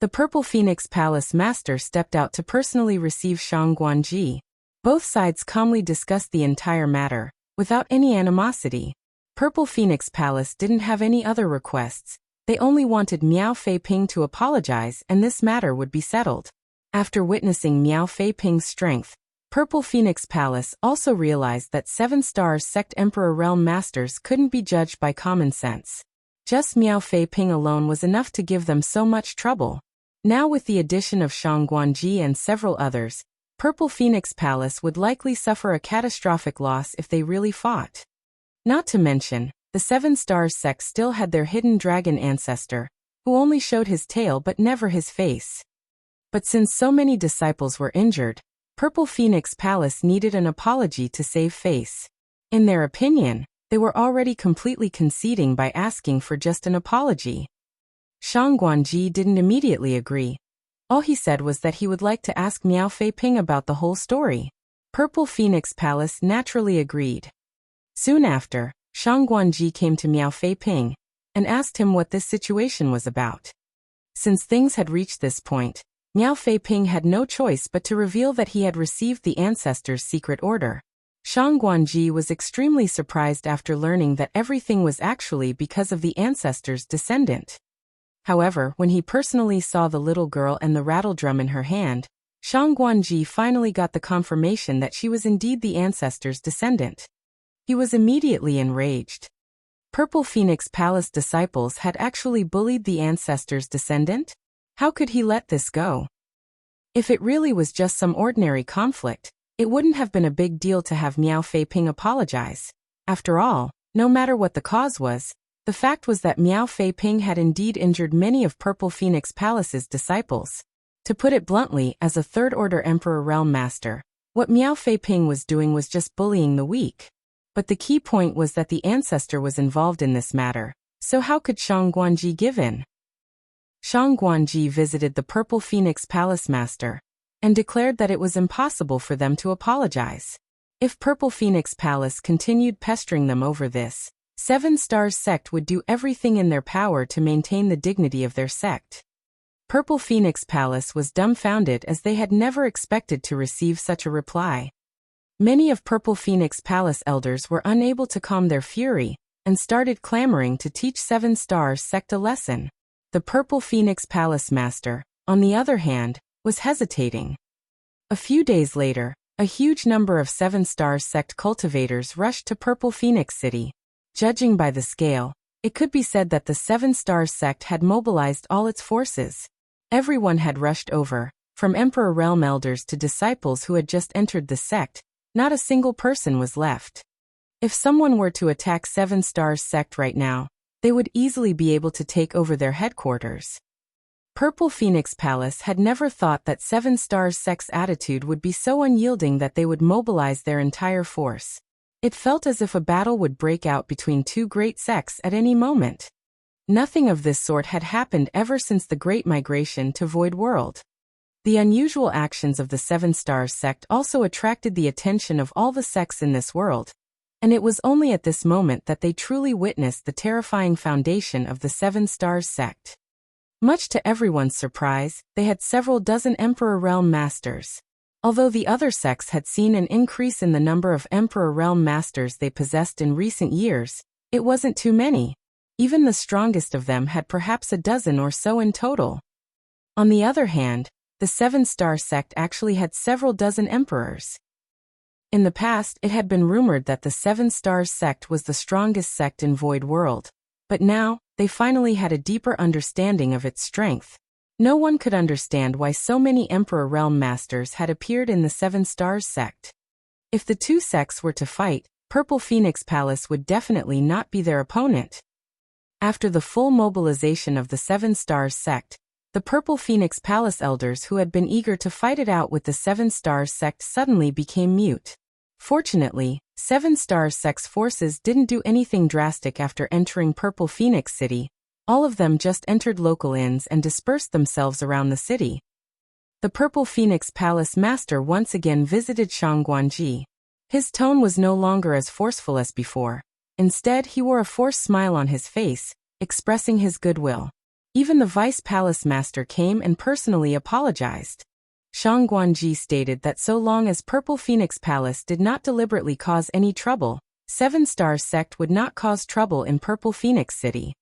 The Purple Phoenix Palace master stepped out to personally receive Shang Guanji. Both sides calmly discussed the entire matter, without any animosity. Purple Phoenix Palace didn't have any other requests. They only wanted Miao Fei Ping to apologize and this matter would be settled. After witnessing Miao Fei Ping's strength, Purple Phoenix Palace also realized that 7 Stars Sect Emperor Realm Masters couldn't be judged by common sense. Just Miao Fei Ping alone was enough to give them so much trouble. Now with the addition of Shang Guanji and several others, Purple Phoenix Palace would likely suffer a catastrophic loss if they really fought. Not to mention, the 7 Stars Sect still had their hidden dragon ancestor, who only showed his tail but never his face. But since so many disciples were injured, Purple Phoenix Palace needed an apology to save face. In their opinion, they were already completely conceding by asking for just an apology. Shang Guanji didn't immediately agree. All he said was that he would like to ask Miao Fei Ping about the whole story. Purple Phoenix Palace naturally agreed. Soon after, Shang Guanji came to Miao Fei Ping and asked him what this situation was about. Since things had reached this point, Miao Fei Ping had no choice but to reveal that he had received the ancestors' secret order. Shang Guanji was extremely surprised after learning that everything was actually because of the ancestors' descendant. However, when he personally saw the little girl and the rattle drum in her hand, Shang Guanji finally got the confirmation that she was indeed the ancestors' descendant. He was immediately enraged. Purple Phoenix Palace disciples had actually bullied the ancestors' descendant? How could he let this go? If it really was just some ordinary conflict, it wouldn't have been a big deal to have Miao Fei Ping apologize. After all, no matter what the cause was, the fact was that Miao Fei Ping had indeed injured many of Purple Phoenix Palace's disciples. To put it bluntly, as a third-order Emperor Realm Master, what Miao Fei Ping was doing was just bullying the weak. But the key point was that the ancestor was involved in this matter, so how could Shang Guanji give in? Shang Guanji visited the Purple Phoenix Palace Master and declared that it was impossible for them to apologize. If Purple Phoenix Palace continued pestering them over this, 7 Stars Sect would do everything in their power to maintain the dignity of their sect. Purple Phoenix Palace was dumbfounded as they had never expected to receive such a reply. Many of Purple Phoenix Palace elders were unable to calm their fury and started clamoring to teach 7 Stars Sect a lesson. The Purple Phoenix Palace Master, on the other hand, was hesitating. A few days later, a huge number of 7 Stars Sect cultivators rushed to Purple Phoenix City. Judging by the scale, it could be said that the 7 Stars Sect had mobilized all its forces. Everyone had rushed over, from Emperor Realm elders to disciples who had just entered the sect. Not a single person was left. If someone were to attack 7 Stars Sect right now, they would easily be able to take over their headquarters. Purple Phoenix Palace had never thought that 7 Stars Sect's attitude would be so unyielding that they would mobilize their entire force. It felt as if a battle would break out between two great sects at any moment. Nothing of this sort had happened ever since the Great Migration to Void World. The unusual actions of the 7 Stars Sect also attracted the attention of all the sects in this world, and it was only at this moment that they truly witnessed the terrifying foundation of the 7 Stars Sect. Much to everyone's surprise, they had several dozen Emperor Realm Masters. Although the other sects had seen an increase in the number of Emperor Realm Masters they possessed in recent years, it wasn't too many. Even the strongest of them had perhaps a dozen or so in total. On the other hand, the 7 Star Sect actually had several dozen emperors. In the past, it had been rumored that the 7 Stars Sect was the strongest sect in Void World, but now, they finally had a deeper understanding of its strength. No one could understand why so many Emperor Realm Masters had appeared in the 7 Stars Sect. If the two sects were to fight, Purple Phoenix Palace would definitely not be their opponent. After the full mobilization of the 7 Stars Sect, The Purple Phoenix Palace elders who had been eager to fight it out with the Seven Stars sect suddenly became mute. Fortunately, Seven Stars sect's forces didn't do anything drastic after entering Purple Phoenix City. All of them just entered local inns and dispersed themselves around the city. The Purple Phoenix Palace master once again visited Shang Guanji. His tone was no longer as forceful as before. Instead, he wore a forced smile on his face, expressing his goodwill. Even the vice palace master came and personally apologized. Shang Guanji stated that so long as Purple Phoenix Palace did not deliberately cause any trouble, Seven Stars sect would not cause trouble in Purple Phoenix City.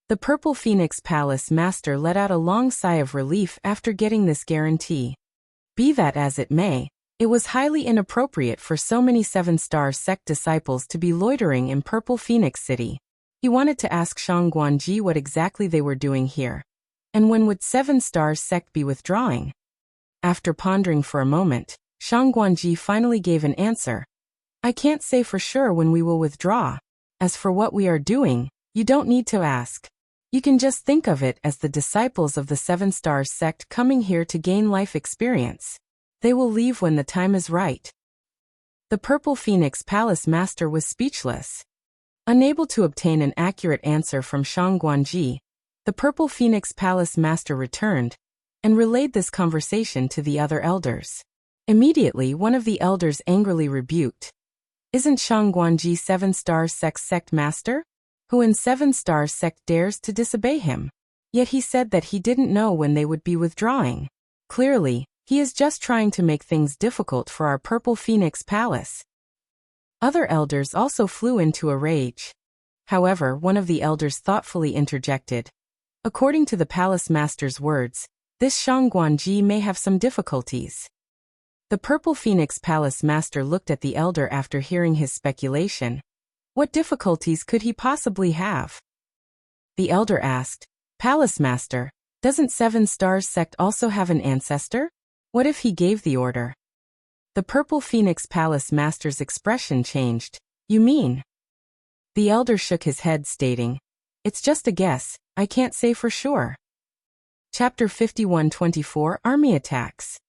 The Purple Phoenix Palace master let out a long sigh of relief after getting this guarantee. Be that as it may, it was highly inappropriate for so many Seven Stars sect disciples to be loitering in Purple Phoenix City. He wanted to ask Shang Guanji what exactly they were doing here. And when would Seven Stars sect be withdrawing? After pondering for a moment, Shang Guanji finally gave an answer. I can't say for sure when we will withdraw. As for what we are doing, you don't need to ask. You can just think of it as the disciples of the Seven Stars sect coming here to gain life experience. They will leave when the time is right. The Purple Phoenix Palace master was speechless. Unable to obtain an accurate answer from Shang Guanji, the Purple Phoenix Palace master returned and relayed this conversation to the other elders. Immediately, one of the elders angrily rebuked. Isn't Shang Guanji Seven Stars sect master? Who in Seven Stars sect dares to disobey him? Yet he said that he didn't know when they would be withdrawing. Clearly, he is just trying to make things difficult for our Purple Phoenix Palace. Other elders also flew into a rage. However, one of the elders thoughtfully interjected. According to the palace master's words, this Shang Guanji may have some difficulties. The Purple Phoenix Palace master looked at the elder after hearing his speculation. What difficulties could he possibly have? The elder asked, Palace master, doesn't Seven Stars sect also have an ancestor? What if he gave the order? The Purple Phoenix Palace master's expression changed. You mean? The elder shook his head stating, it's just a guess, I can't say for sure. Chapter 51-24 Army Attacks.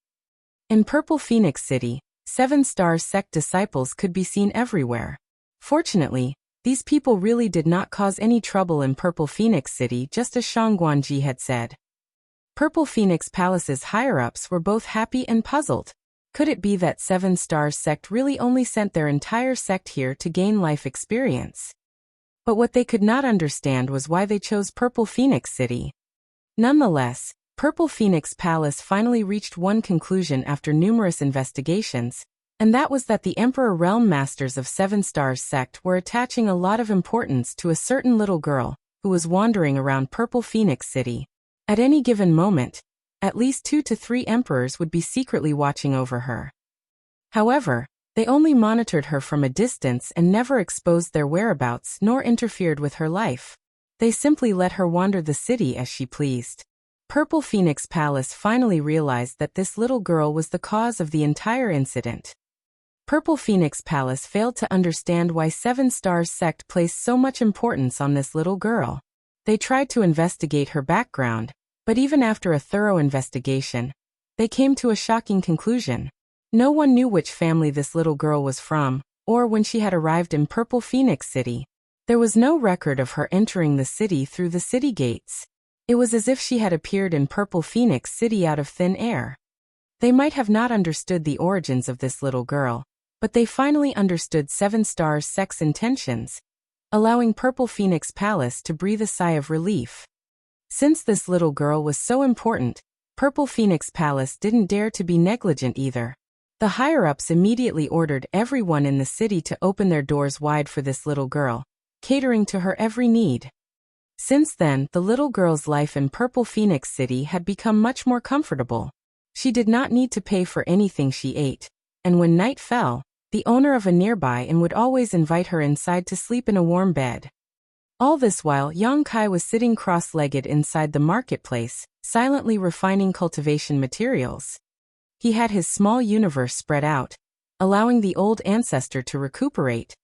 In Purple Phoenix City, Seven Stars sect disciples could be seen everywhere. Fortunately, these people really did not cause any trouble in Purple Phoenix City, just as Shang Guanji had said. Purple Phoenix Palace's higher-ups were both happy and puzzled. Could it be that Seven Stars sect really only sent their entire sect here to gain life experience? But what they could not understand was why they chose Purple Phoenix City. Nonetheless, Purple Phoenix Palace finally reached one conclusion after numerous investigations, and that was that the Emperor Realm Masters of Seven Stars sect were attaching a lot of importance to a certain little girl who was wandering around Purple Phoenix City. At any given moment, at least 2 to 3 emperors would be secretly watching over her. However, they only monitored her from a distance and never exposed their whereabouts nor interfered with her life. They simply let her wander the city as she pleased. Purple Phoenix Palace finally realized that this little girl was the cause of the entire incident. Purple Phoenix Palace failed to understand why Seven Stars sect placed so much importance on this little girl. They tried to investigate her background, but even after a thorough investigation, they came to a shocking conclusion. No one knew which family this little girl was from, or when she had arrived in Purple Phoenix City. There was no record of her entering the city through the city gates. It was as if she had appeared in Purple Phoenix City out of thin air. They might have not understood the origins of this little girl, but they finally understood Seven Stars sect's intentions, allowing Purple Phoenix Palace to breathe a sigh of relief. Since this little girl was so important, Purple Phoenix Palace didn't dare to be negligent either. The higher-ups immediately ordered everyone in the city to open their doors wide for this little girl, catering to her every need. Since then, the little girl's life in Purple Phoenix City had become much more comfortable. She did not need to pay for anything she ate, and when night fell, the owner of a nearby inn would always invite her inside to sleep in a warm bed. All this while, Yang Kai was sitting cross-legged inside the marketplace, silently refining cultivation materials. He had his small universe spread out, allowing the old ancestor to recuperate,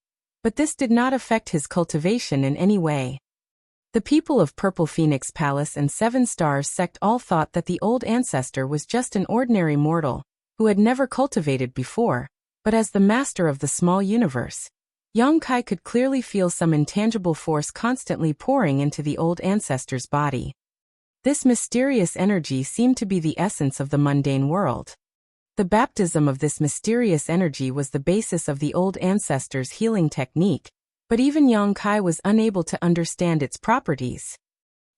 but this did not affect his cultivation in any way. The people of Purple Phoenix Palace and Seven Stars Sect all thought that the old ancestor was just an ordinary mortal who had never cultivated before, but as the master of the small universe, Yang Kai could clearly feel some intangible force constantly pouring into the old ancestor's body. This mysterious energy seemed to be the essence of the mundane world. The baptism of this mysterious energy was the basis of the old ancestor's healing technique, but even Yang Kai was unable to understand its properties.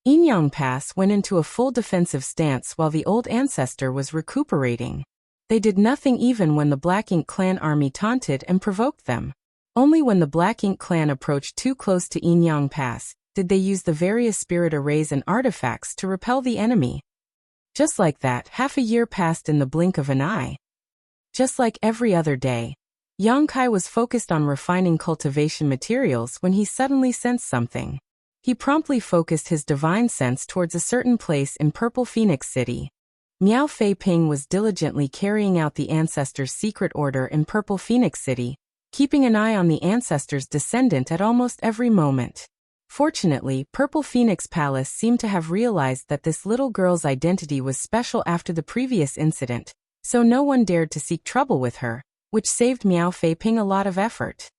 Yin Yang Pass went into a full defensive stance while the old ancestor was recuperating. They did nothing even when the Black Ink Clan army taunted and provoked them. Only when the Black Ink Clan approached too close to Yin Yang Pass did they use the various spirit arrays and artifacts to repel the enemy. Just like that, half a year passed in the blink of an eye. Just like every other day, Yang Kai was focused on refining cultivation materials when he suddenly sensed something. He promptly focused his divine sense towards a certain place in Purple Phoenix City. Miao Fei Ping was diligently carrying out the ancestor's secret order in Purple Phoenix City, keeping an eye on the ancestor's descendant at almost every moment. Fortunately, Purple Phoenix Palace seemed to have realized that this little girl's identity was special after the previous incident, so no one dared to seek trouble with her, which saved Miao Fei Ping a lot of effort.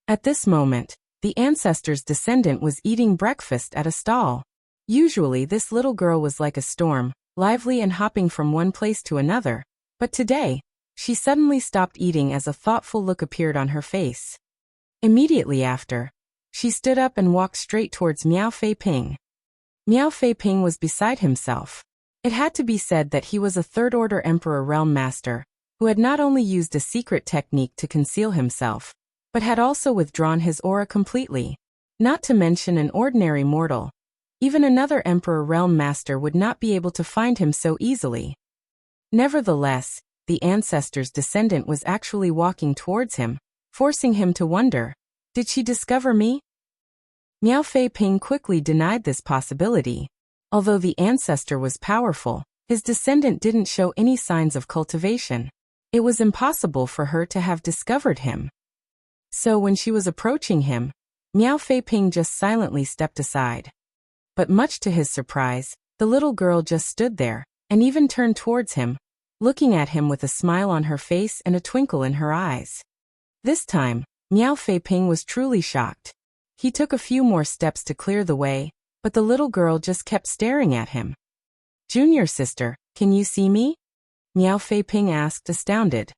At this moment, the ancestor's descendant was eating breakfast at a stall. Usually this little girl was like a storm, lively and hopping from one place to another, but today, she suddenly stopped eating as a thoughtful look appeared on her face. Immediately after, she stood up and walked straight towards Miao Fei Ping. Miao Fei Ping was beside himself. It had to be said that he was a third-order Emperor Realm Master, who had not only used a secret technique to conceal himself, but had also withdrawn his aura completely. Not to mention an ordinary mortal. Even another Emperor Realm Master would not be able to find him so easily. Nevertheless, the ancestor's descendant was actually walking towards him, forcing him to wonder, did she discover me? Miao Fei Ping quickly denied this possibility. Although the ancestor was powerful, his descendant didn't show any signs of cultivation. It was impossible for her to have discovered him. So when she was approaching him, Miao Fei Ping just silently stepped aside. But much to his surprise, the little girl just stood there, and even turned towards him, looking at him with a smile on her face and a twinkle in her eyes. This time, Miao Fei Ping was truly shocked. He took a few more steps to clear the way, but the little girl just kept staring at him. "Junior sister, can you see me?" Miao Fei Ping asked, astounded.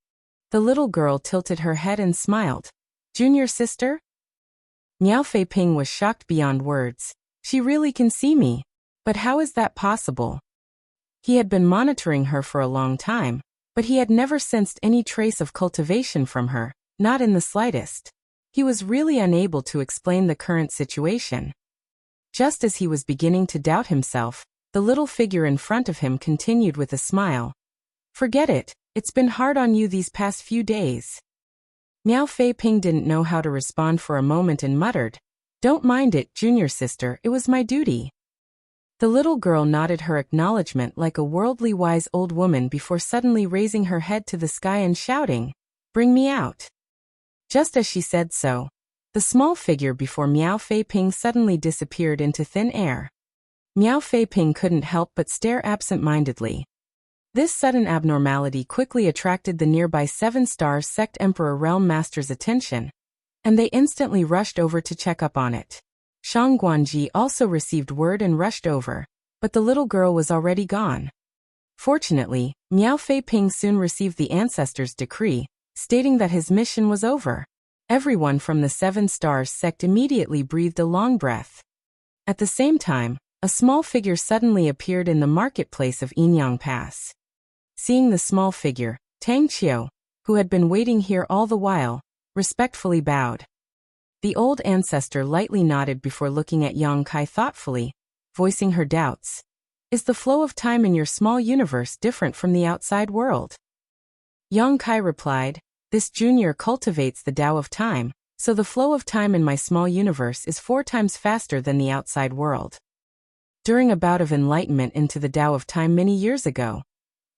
The little girl tilted her head and smiled. "Junior sister?" Miao Fei Ping was shocked beyond words. She really can see me. But how is that possible? He had been monitoring her for a long time, but he had never sensed any trace of cultivation from her, not in the slightest. He was really unable to explain the current situation. Just as he was beginning to doubt himself, the little figure in front of him continued with a smile. "Forget it, it's been hard on you these past few days." Miao Fei Ping didn't know how to respond for a moment and muttered, "Don't mind it, junior sister, it was my duty." The little girl nodded her acknowledgement like a worldly wise old woman before suddenly raising her head to the sky and shouting, "Bring me out." Just as she said so, the small figure before Miao Fei Ping suddenly disappeared into thin air. Miao Fei Ping couldn't help but stare absent-mindedly. This sudden abnormality quickly attracted the nearby Seven Stars Sect Emperor Realm Master's attention, and they instantly rushed over to check up on it. Shang Guanji also received word and rushed over, but the little girl was already gone. Fortunately, Miao Fei Ping soon received the ancestor's decree, stating that his mission was over. Everyone from the Seven Stars Sect immediately breathed a long breath. At the same time, a small figure suddenly appeared in the marketplace of Yinyang Pass. Seeing the small figure, Tang Qiu, who had been waiting here all the while, respectfully bowed. The old ancestor lightly nodded before looking at Yang Kai thoughtfully, voicing her doubts. "Is the flow of time in your small universe different from the outside world?" Yang Kai replied, "This junior cultivates the Tao of time, so the flow of time in my small universe is 4 times faster than the outside world. During a bout of enlightenment into the Tao of time many years ago,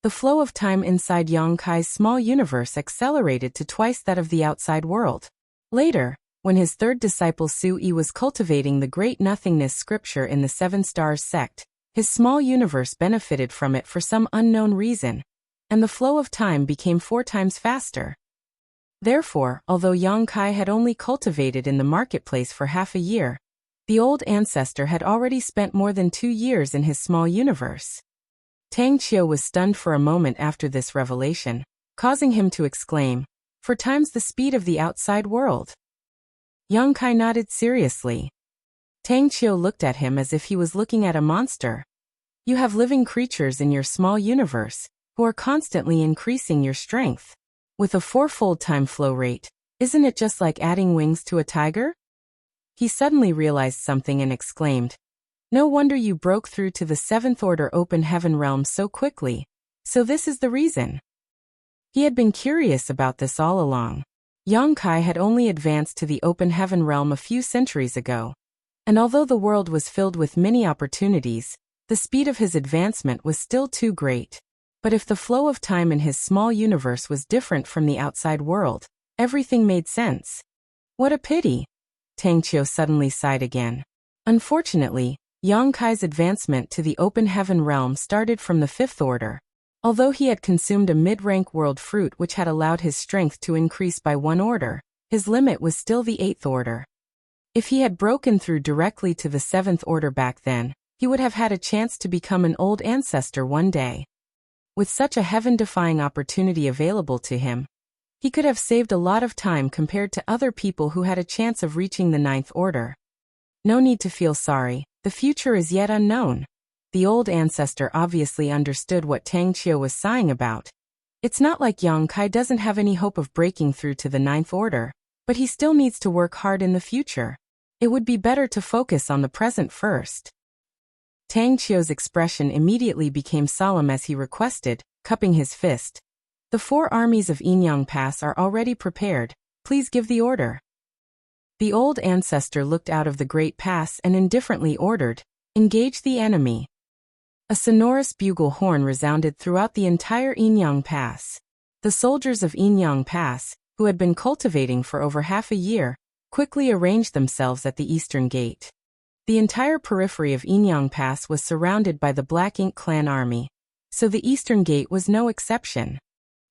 the flow of time inside Yang Kai's small universe accelerated to twice that of the outside world. Later, when his third disciple Sui was cultivating the Great Nothingness scripture in the Seven Stars sect, his small universe benefited from it for some unknown reason, and the flow of time became 4 times faster. Therefore, although Yang Kai had only cultivated in the marketplace for half a year, the old ancestor had already spent more than 2 years in his small universe. Tang Qiu was stunned for a moment after this revelation, causing him to exclaim, "4 times the speed of the outside world." Yang Kai nodded seriously. Tang Qiu looked at him as if he was looking at a monster. "You have living creatures in your small universe, who are constantly increasing your strength. With a 4-fold time flow rate, isn't it just like adding wings to a tiger?" He suddenly realized something and exclaimed, "No wonder you broke through to the 7th order open heaven realm so quickly. So this is the reason." He had been curious about this all along. Yang Kai had only advanced to the open heaven realm a few centuries ago, and although the world was filled with many opportunities, the speed of his advancement was still too great. But if the flow of time in his small universe was different from the outside world, everything made sense. What a pity! Tang Qiu suddenly sighed again. Unfortunately, Yang Kai's advancement to the open heaven realm started from the 5th order. Although he had consumed a mid-rank world fruit which had allowed his strength to increase by 1 order, his limit was still the 8th order. If he had broken through directly to the 7th order back then, he would have had a chance to become an old ancestor one day. With such a heaven-defying opportunity available to him, he could have saved a lot of time compared to other people who had a chance of reaching the 9th order. No need to feel sorry, the future is yet unknown. The old ancestor obviously understood what Tang Qiu was sighing about. It's not like Yang Kai doesn't have any hope of breaking through to the 9th order, but he still needs to work hard in the future. It would be better to focus on the present first. Tang Qiu's expression immediately became solemn as he requested, cupping his fist. "The 4 armies of Yinyang Pass are already prepared. Please give the order." The old ancestor looked out of the Great Pass and indifferently ordered, "Engage the enemy." A sonorous bugle horn resounded throughout the entire Yinyang Pass. The soldiers of Yinyang Pass, who had been cultivating for over half a year, quickly arranged themselves at the eastern gate. The entire periphery of Yinyang Pass was surrounded by the Black Ink clan army, so the eastern gate was no exception.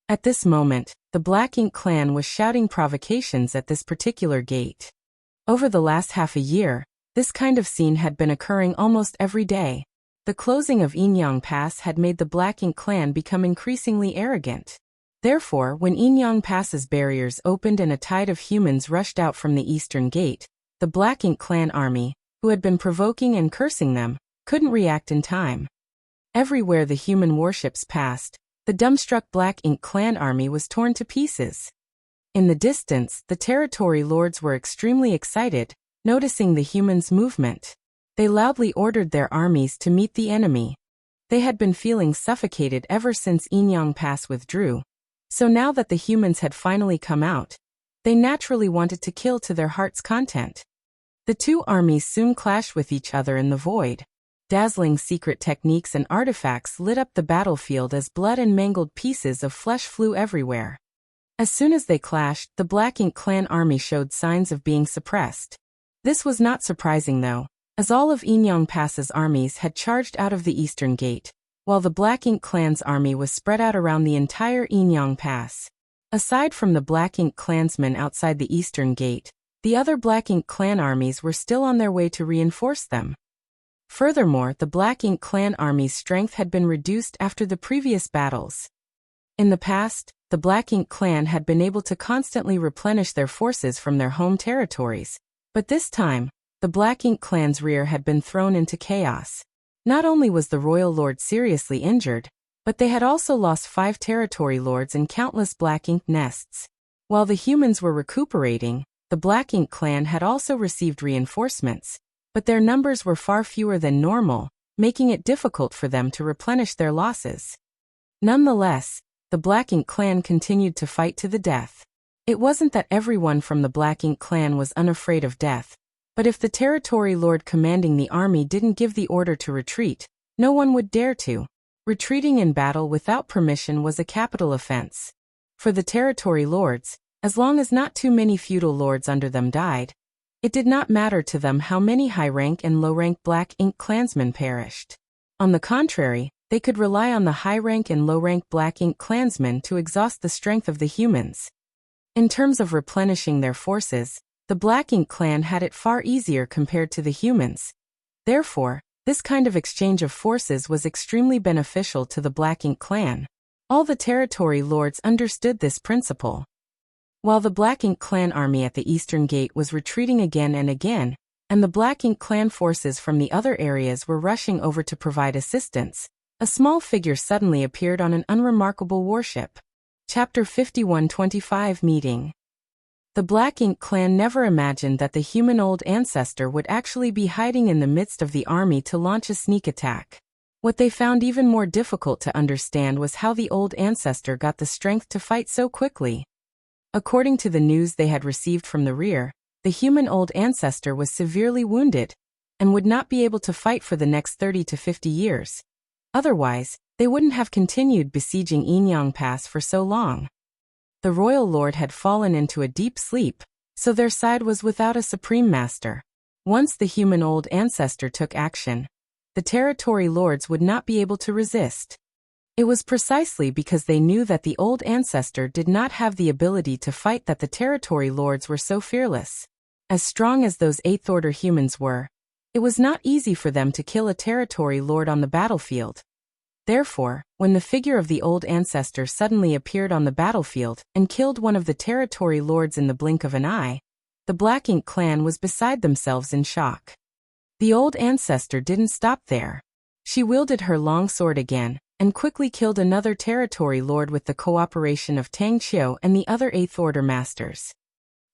At this moment, the Black Ink clan was shouting provocations at this particular gate. Over the last half a year, this kind of scene had been occurring almost every day. The closing of Yinyang Pass had made the Black Ink clan become increasingly arrogant. Therefore, when Yinyang Pass's barriers opened and a tide of humans rushed out from the eastern gate, the Black Ink clan army, who had been provoking and cursing them, couldn't react in time. Everywhere the human warships passed, the dumbstruck Black Ink clan army was torn to pieces. In the distance, the territory lords were extremely excited, noticing the humans' movement. They loudly ordered their armies to meet the enemy. They had been feeling suffocated ever since Yinyang Pass withdrew, so now that the humans had finally come out, they naturally wanted to kill to their heart's content. The 2 armies soon clashed with each other in the void. Dazzling secret techniques and artifacts lit up the battlefield as blood and mangled pieces of flesh flew everywhere. As soon as they clashed, the Black Ink clan army showed signs of being suppressed. This was not surprising though, as all of Yinyang Pass's armies had charged out of the eastern gate, while the Black Ink clan's army was spread out around the entire Yinyang Pass. Aside from the Black Ink clansmen outside the eastern gate, the other Black Ink clan armies were still on their way to reinforce them. Furthermore, the Black Ink clan army's strength had been reduced after the previous battles. In the past, the Black Ink clan had been able to constantly replenish their forces from their home territories, but this time, the Black Ink clan's rear had been thrown into chaos. Not only was the royal lord seriously injured, but they had also lost 5 territory lords and countless Black Ink nests. While the humans were recuperating, the Black Ink clan had also received reinforcements, but their numbers were far fewer than normal, making it difficult for them to replenish their losses. Nonetheless, the Black Ink clan continued to fight to the death. It wasn't that everyone from the Black Ink clan was unafraid of death, but if the territory lord commanding the army didn't give the order to retreat, no one would dare to. Retreating in battle without permission was a capital offense. For the territory lords, As long as not too many feudal lords under them died, it did not matter to them how many high-rank and low-rank Black Ink clansmen perished. On the contrary, they could rely on the high-rank and low-rank Black Ink clansmen to exhaust the strength of the humans. In terms of replenishing their forces, the Black Ink clan had it far easier compared to the humans. Therefore, this kind of exchange of forces was extremely beneficial to the Black Ink clan. All the territory lords understood this principle. While the Black Ink clan army at the Eastern Gate was retreating again and again, and the Black Ink clan forces from the other areas were rushing over to provide assistance, a small figure suddenly appeared on an unremarkable warship. Chapter 51-25 Meeting. The Black Ink clan never imagined that the human old ancestor would actually be hiding in the midst of the army to launch a sneak attack. What they found even more difficult to understand was how the old ancestor got the strength to fight so quickly. According to the news they had received from the rear, the human old ancestor was severely wounded and would not be able to fight for the next 30 to 50 years. Otherwise, they wouldn't have continued besieging Yinyang Pass for so long. The royal lord had fallen into a deep sleep, so their side was without a supreme master. Once the human old ancestor took action, the territory lords would not be able to resist. It was precisely because they knew that the old ancestor did not have the ability to fight that the territory lords were so fearless. As strong as those 8th Order humans were, it was not easy for them to kill a territory lord on the battlefield. Therefore, when the figure of the old ancestor suddenly appeared on the battlefield and killed one of the territory lords in the blink of an eye, the Black Ink clan was beside themselves in shock. The old ancestor didn't stop there. She wielded her long sword again, and quickly killed another territory lord with the cooperation of Tang Qiu and the other 8th Order masters.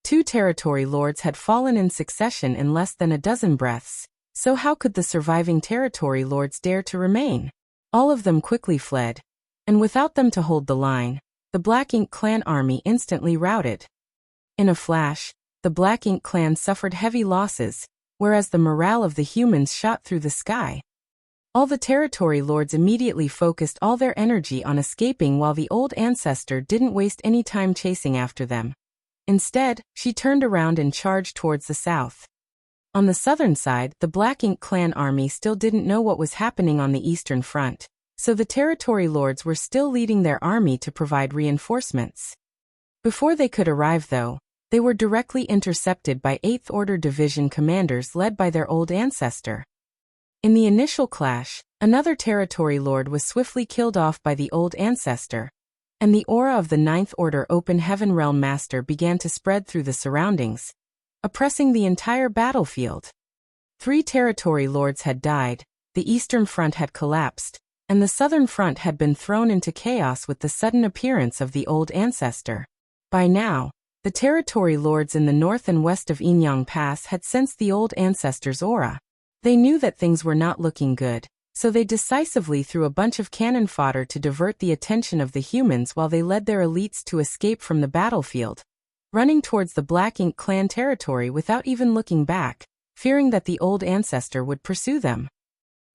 2 territory lords had fallen in succession in less than a dozen breaths, so how could the surviving territory lords dare to remain? All of them quickly fled, and without them to hold the line, the Black Ink clan army instantly routed. In a flash, the Black Ink clan suffered heavy losses, whereas the morale of the humans shot through the sky. All the territory lords immediately focused all their energy on escaping while the old ancestor didn't waste any time chasing after them. Instead, she turned around and charged towards the south. On the southern side, the Black Ink clan army still didn't know what was happening on the eastern front, so the territory lords were still leading their army to provide reinforcements. Before they could arrive though, they were directly intercepted by 8th Order division commanders led by their old ancestor. In the initial clash, another territory lord was swiftly killed off by the old ancestor, and the aura of the 9th Order Open Heaven Realm Master began to spread through the surroundings, oppressing the entire battlefield. 3 territory lords had died, the eastern front had collapsed, and the southern front had been thrown into chaos with the sudden appearance of the old ancestor. By now, the territory lords in the north and west of Yinyang Pass had sensed the old ancestor's aura. They knew that things were not looking good, so they decisively threw a bunch of cannon fodder to divert the attention of the humans while they led their elites to escape from the battlefield, running towards the Black Ink clan territory without even looking back, fearing that the old ancestor would pursue them.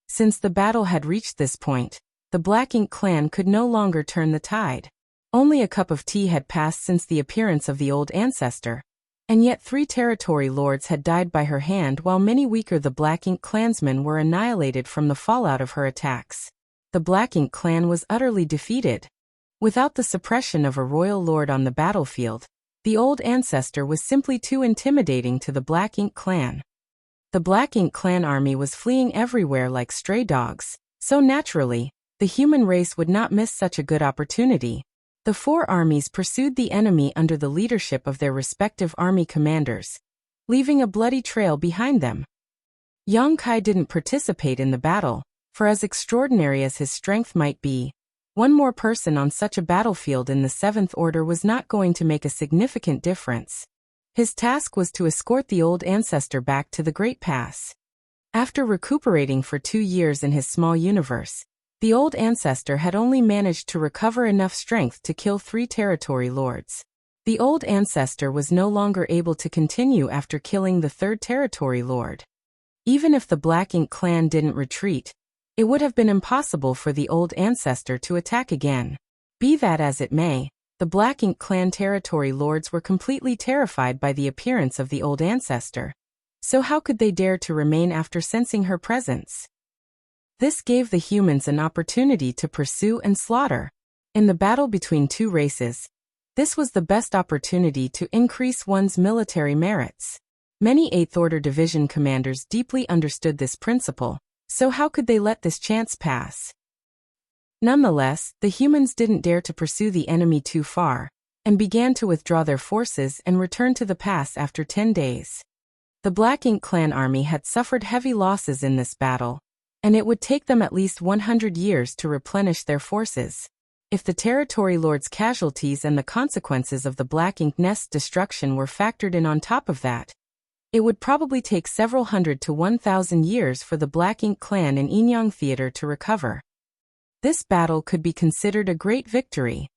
Since the battle had reached this point, the Black Ink clan could no longer turn the tide. Only a cup of tea had passed since the appearance of the old ancestor, and yet 3 territory lords had died by her hand while many weaker the Black Ink clansmen were annihilated from the fallout of her attacks. The Black Ink clan was utterly defeated. Without the suppression of a royal lord on the battlefield, the old ancestor was simply too intimidating to the Black Ink clan. The Black Ink clan army was fleeing everywhere like stray dogs, so naturally, the human race would not miss such a good opportunity. The 4 armies pursued the enemy under the leadership of their respective army commanders, leaving a bloody trail behind them. Yang Kai didn't participate in the battle, for as extraordinary as his strength might be, one more person on such a battlefield in the 7th Order was not going to make a significant difference. His task was to escort the old ancestor back to the Great Pass. After recuperating for 2 years in his small universe, the old ancestor had only managed to recover enough strength to kill 3 territory lords. The old ancestor was no longer able to continue after killing the 3rd territory lord. Even if the Black Ink clan didn't retreat, it would have been impossible for the old ancestor to attack again. Be that as it may, the Black Ink clan territory lords were completely terrified by the appearance of the old ancestor. So how could they dare to remain after sensing her presence? This gave the humans an opportunity to pursue and slaughter. In the battle between two races, this was the best opportunity to increase one's military merits. Many Eighth Order Division commanders deeply understood this principle, so how could they let this chance pass? Nonetheless, the humans didn't dare to pursue the enemy too far, and began to withdraw their forces and return to the pass after 10 days. The Black Ink clan army had suffered heavy losses in this battle, and it would take them at least 100 years to replenish their forces. If the territory lords' casualties and the consequences of the Black Ink nest's destruction were factored in on top of that, it would probably take several hundred to 1,000 years for the Black Ink clan in Inyang Theater to recover. This battle could be considered a great victory.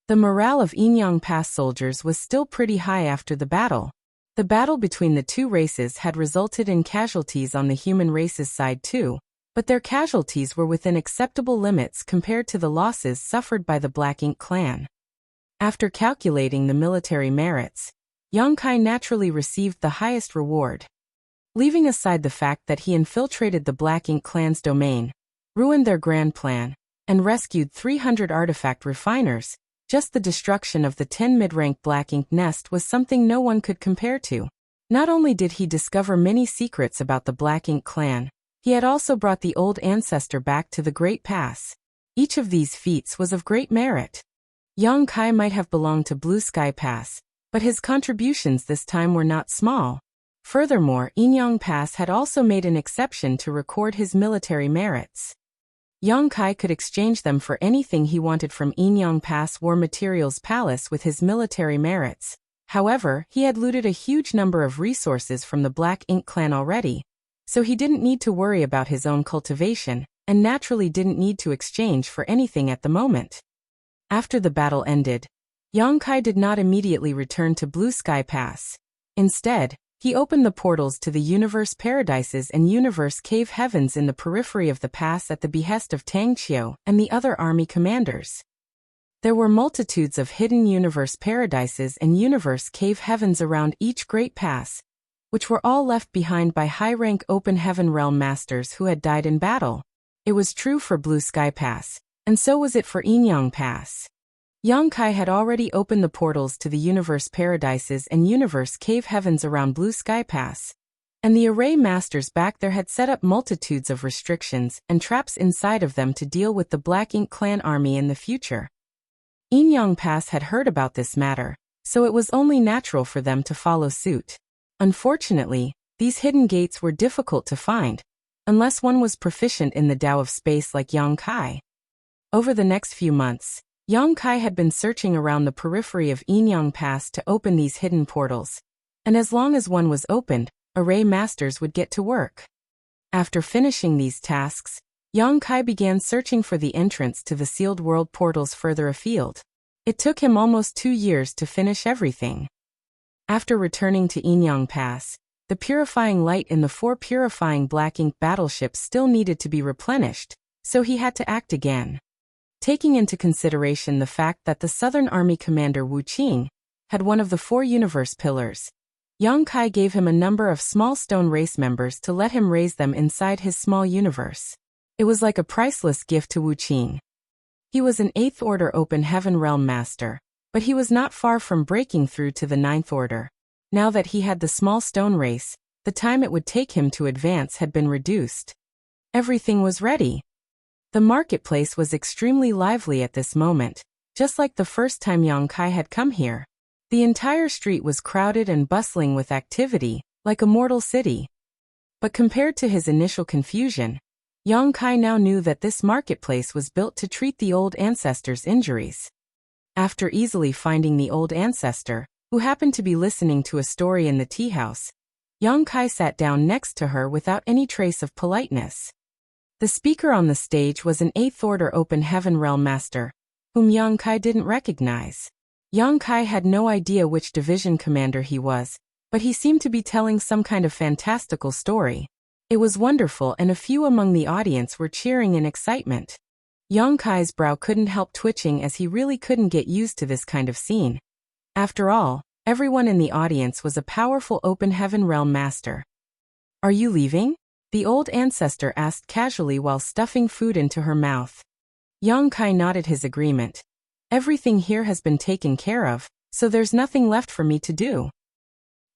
The morale of Inyang Pass soldiers was still pretty high after the battle. The battle between the two races had resulted in casualties on the human race's side too, but their casualties were within acceptable limits compared to the losses suffered by the Black Ink clan. After calculating the military merits, Yongkai naturally received the highest reward. Leaving aside the fact that he infiltrated the Black Ink clan's domain, ruined their grand plan, and rescued 300 artifact refiners, just the destruction of the 10 mid-rank Black Ink nest was something no one could compare to. Not only did he discover many secrets about the Black Ink clan, he had also brought the old ancestor back to the Great Pass. Each of these feats was of great merit. Yongkai might have belonged to Blue Sky Pass, but his contributions this time were not small. Furthermore, Inyang Pass had also made an exception to record his military merits. Yongkai could exchange them for anything he wanted from Inyang Pass War Materials Palace with his military merits. However, he had looted a huge number of resources from the Black Ink clan already, so he didn't need to worry about his own cultivation, and naturally didn't need to exchange for anything at the moment. After the battle ended, Yongkai did not immediately return to Blue Sky Pass. Instead, he opened the portals to the Universe Paradises and Universe Cave Heavens in the periphery of the pass at the behest of Tang Qiu and the other army commanders. There were multitudes of hidden Universe Paradises and Universe Cave Heavens around each great pass, which were all left behind by high-rank Open Heaven Realm Masters who had died in battle. It was true for Blue Sky Pass, and so was it for Inyang Pass. Yongkai had already opened the portals to the Universe Paradises and Universe Cave Heavens around Blue Sky Pass, and the Array Masters back there had set up multitudes of restrictions and traps inside of them to deal with the Black Ink clan army in the future. Inyang Pass had heard about this matter, so it was only natural for them to follow suit. Unfortunately, these hidden gates were difficult to find, unless one was proficient in the Tao of space like Yongkai. Over the next few months, Yongkai had been searching around the periphery of Inyang Pass to open these hidden portals, and as long as one was opened, Array Masters would get to work. After finishing these tasks, Yongkai began searching for the entrance to the sealed world portals further afield. It took him almost 2 years to finish everything. After returning to Inyang Pass, the purifying light in the 4 purifying Black Ink battleships still needed to be replenished, so he had to act again. Taking into consideration the fact that the Southern Army commander Wu Qing had one of the 4 universe pillars, Yongkai gave him a number of small stone race members to let him raise them inside his small universe. It was like a priceless gift to Wu Qing. He was an 8th Order Open Heaven Realm Master, but he was not far from breaking through to the 9th Order. Now that he had the small stone race, the time it would take him to advance had been reduced. Everything was ready. The marketplace was extremely lively at this moment, just like the first time Yongkai had come here. The entire street was crowded and bustling with activity, like a mortal city. But compared to his initial confusion, Yongkai now knew that this marketplace was built to treat the old ancestor's injuries. After easily finding the old ancestor, who happened to be listening to a story in the tea house, Yongkai sat down next to her without any trace of politeness. The speaker on the stage was an 8th Order Open Heaven Realm Master, whom Yongkai didn't recognize. Yongkai had no idea which division commander he was, but he seemed to be telling some kind of fantastical story. It was wonderful and a few among the audience were cheering in excitement. Young Kai's brow couldn't help twitching as he really couldn't get used to this kind of scene. After all, everyone in the audience was a powerful open heaven realm master. Are you leaving? The old ancestor asked casually while stuffing food into her mouth. Young Kai nodded his agreement. Everything here has been taken care of, so there's nothing left for me to do.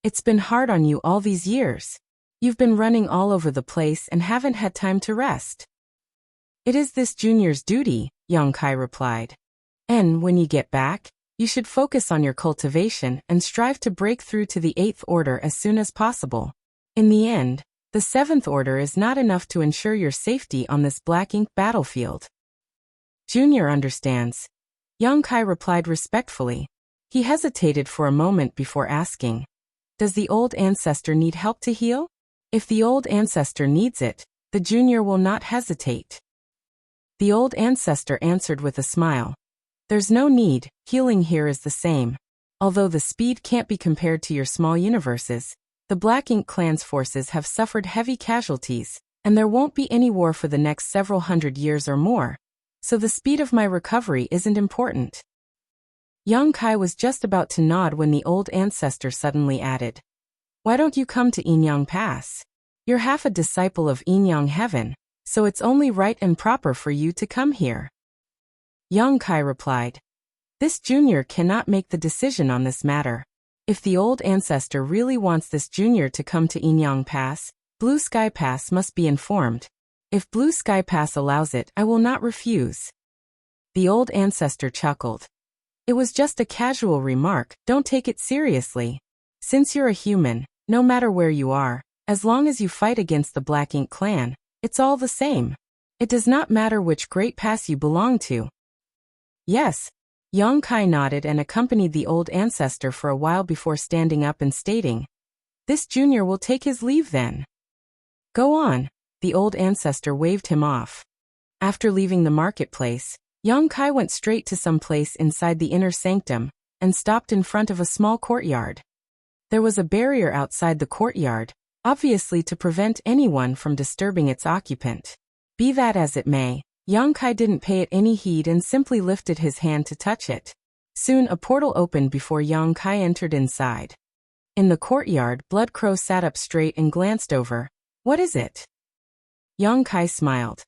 It's been hard on you all these years. You've been running all over the place and haven't had time to rest. It is this junior's duty, Young Kai replied. And when you get back, you should focus on your cultivation and strive to break through to the 8th order as soon as possible. In the end, the 7th order is not enough to ensure your safety on this black ink battlefield. Junior understands. Young Kai replied respectfully. He hesitated for a moment before asking, does the old ancestor need help to heal? If the old ancestor needs it, the junior will not hesitate. The old ancestor answered with a smile. There's no need, healing here is the same. Although the speed can't be compared to your small universes, the Black Ink clan's forces have suffered heavy casualties, and there won't be any war for the next several hundred years or more, so the speed of my recovery isn't important. Young Kai was just about to nod when the old ancestor suddenly added, why don't you come to Yinyang Pass? You're half a disciple of Yinyang Heaven, so it's only right and proper for you to come here. Young Kai replied, this junior cannot make the decision on this matter. If the old ancestor really wants this junior to come to Yinyang Pass, Blue Sky Pass must be informed. If Blue Sky Pass allows it, I will not refuse. The old ancestor chuckled. It was just a casual remark, don't take it seriously. Since you're a human, no matter where you are, as long as you fight against the Black Ink clan, it's all the same. It does not matter which great pass you belong to. Yes. Young Kai nodded and accompanied the old ancestor for a while before standing up and stating, this junior will take his leave then. Go on. The old ancestor waved him off. After leaving the marketplace, Young Kai went straight to some place inside the inner sanctum and stopped in front of a small courtyard. There was a barrier outside the courtyard, obviously to prevent anyone from disturbing its occupant. Be that as it may, Young Kai didn't pay it any heed and simply lifted his hand to touch it. Soon a portal opened before Young Kai entered inside. In the courtyard, Blood Crow sat up straight and glanced over. What is it? Young Kai smiled.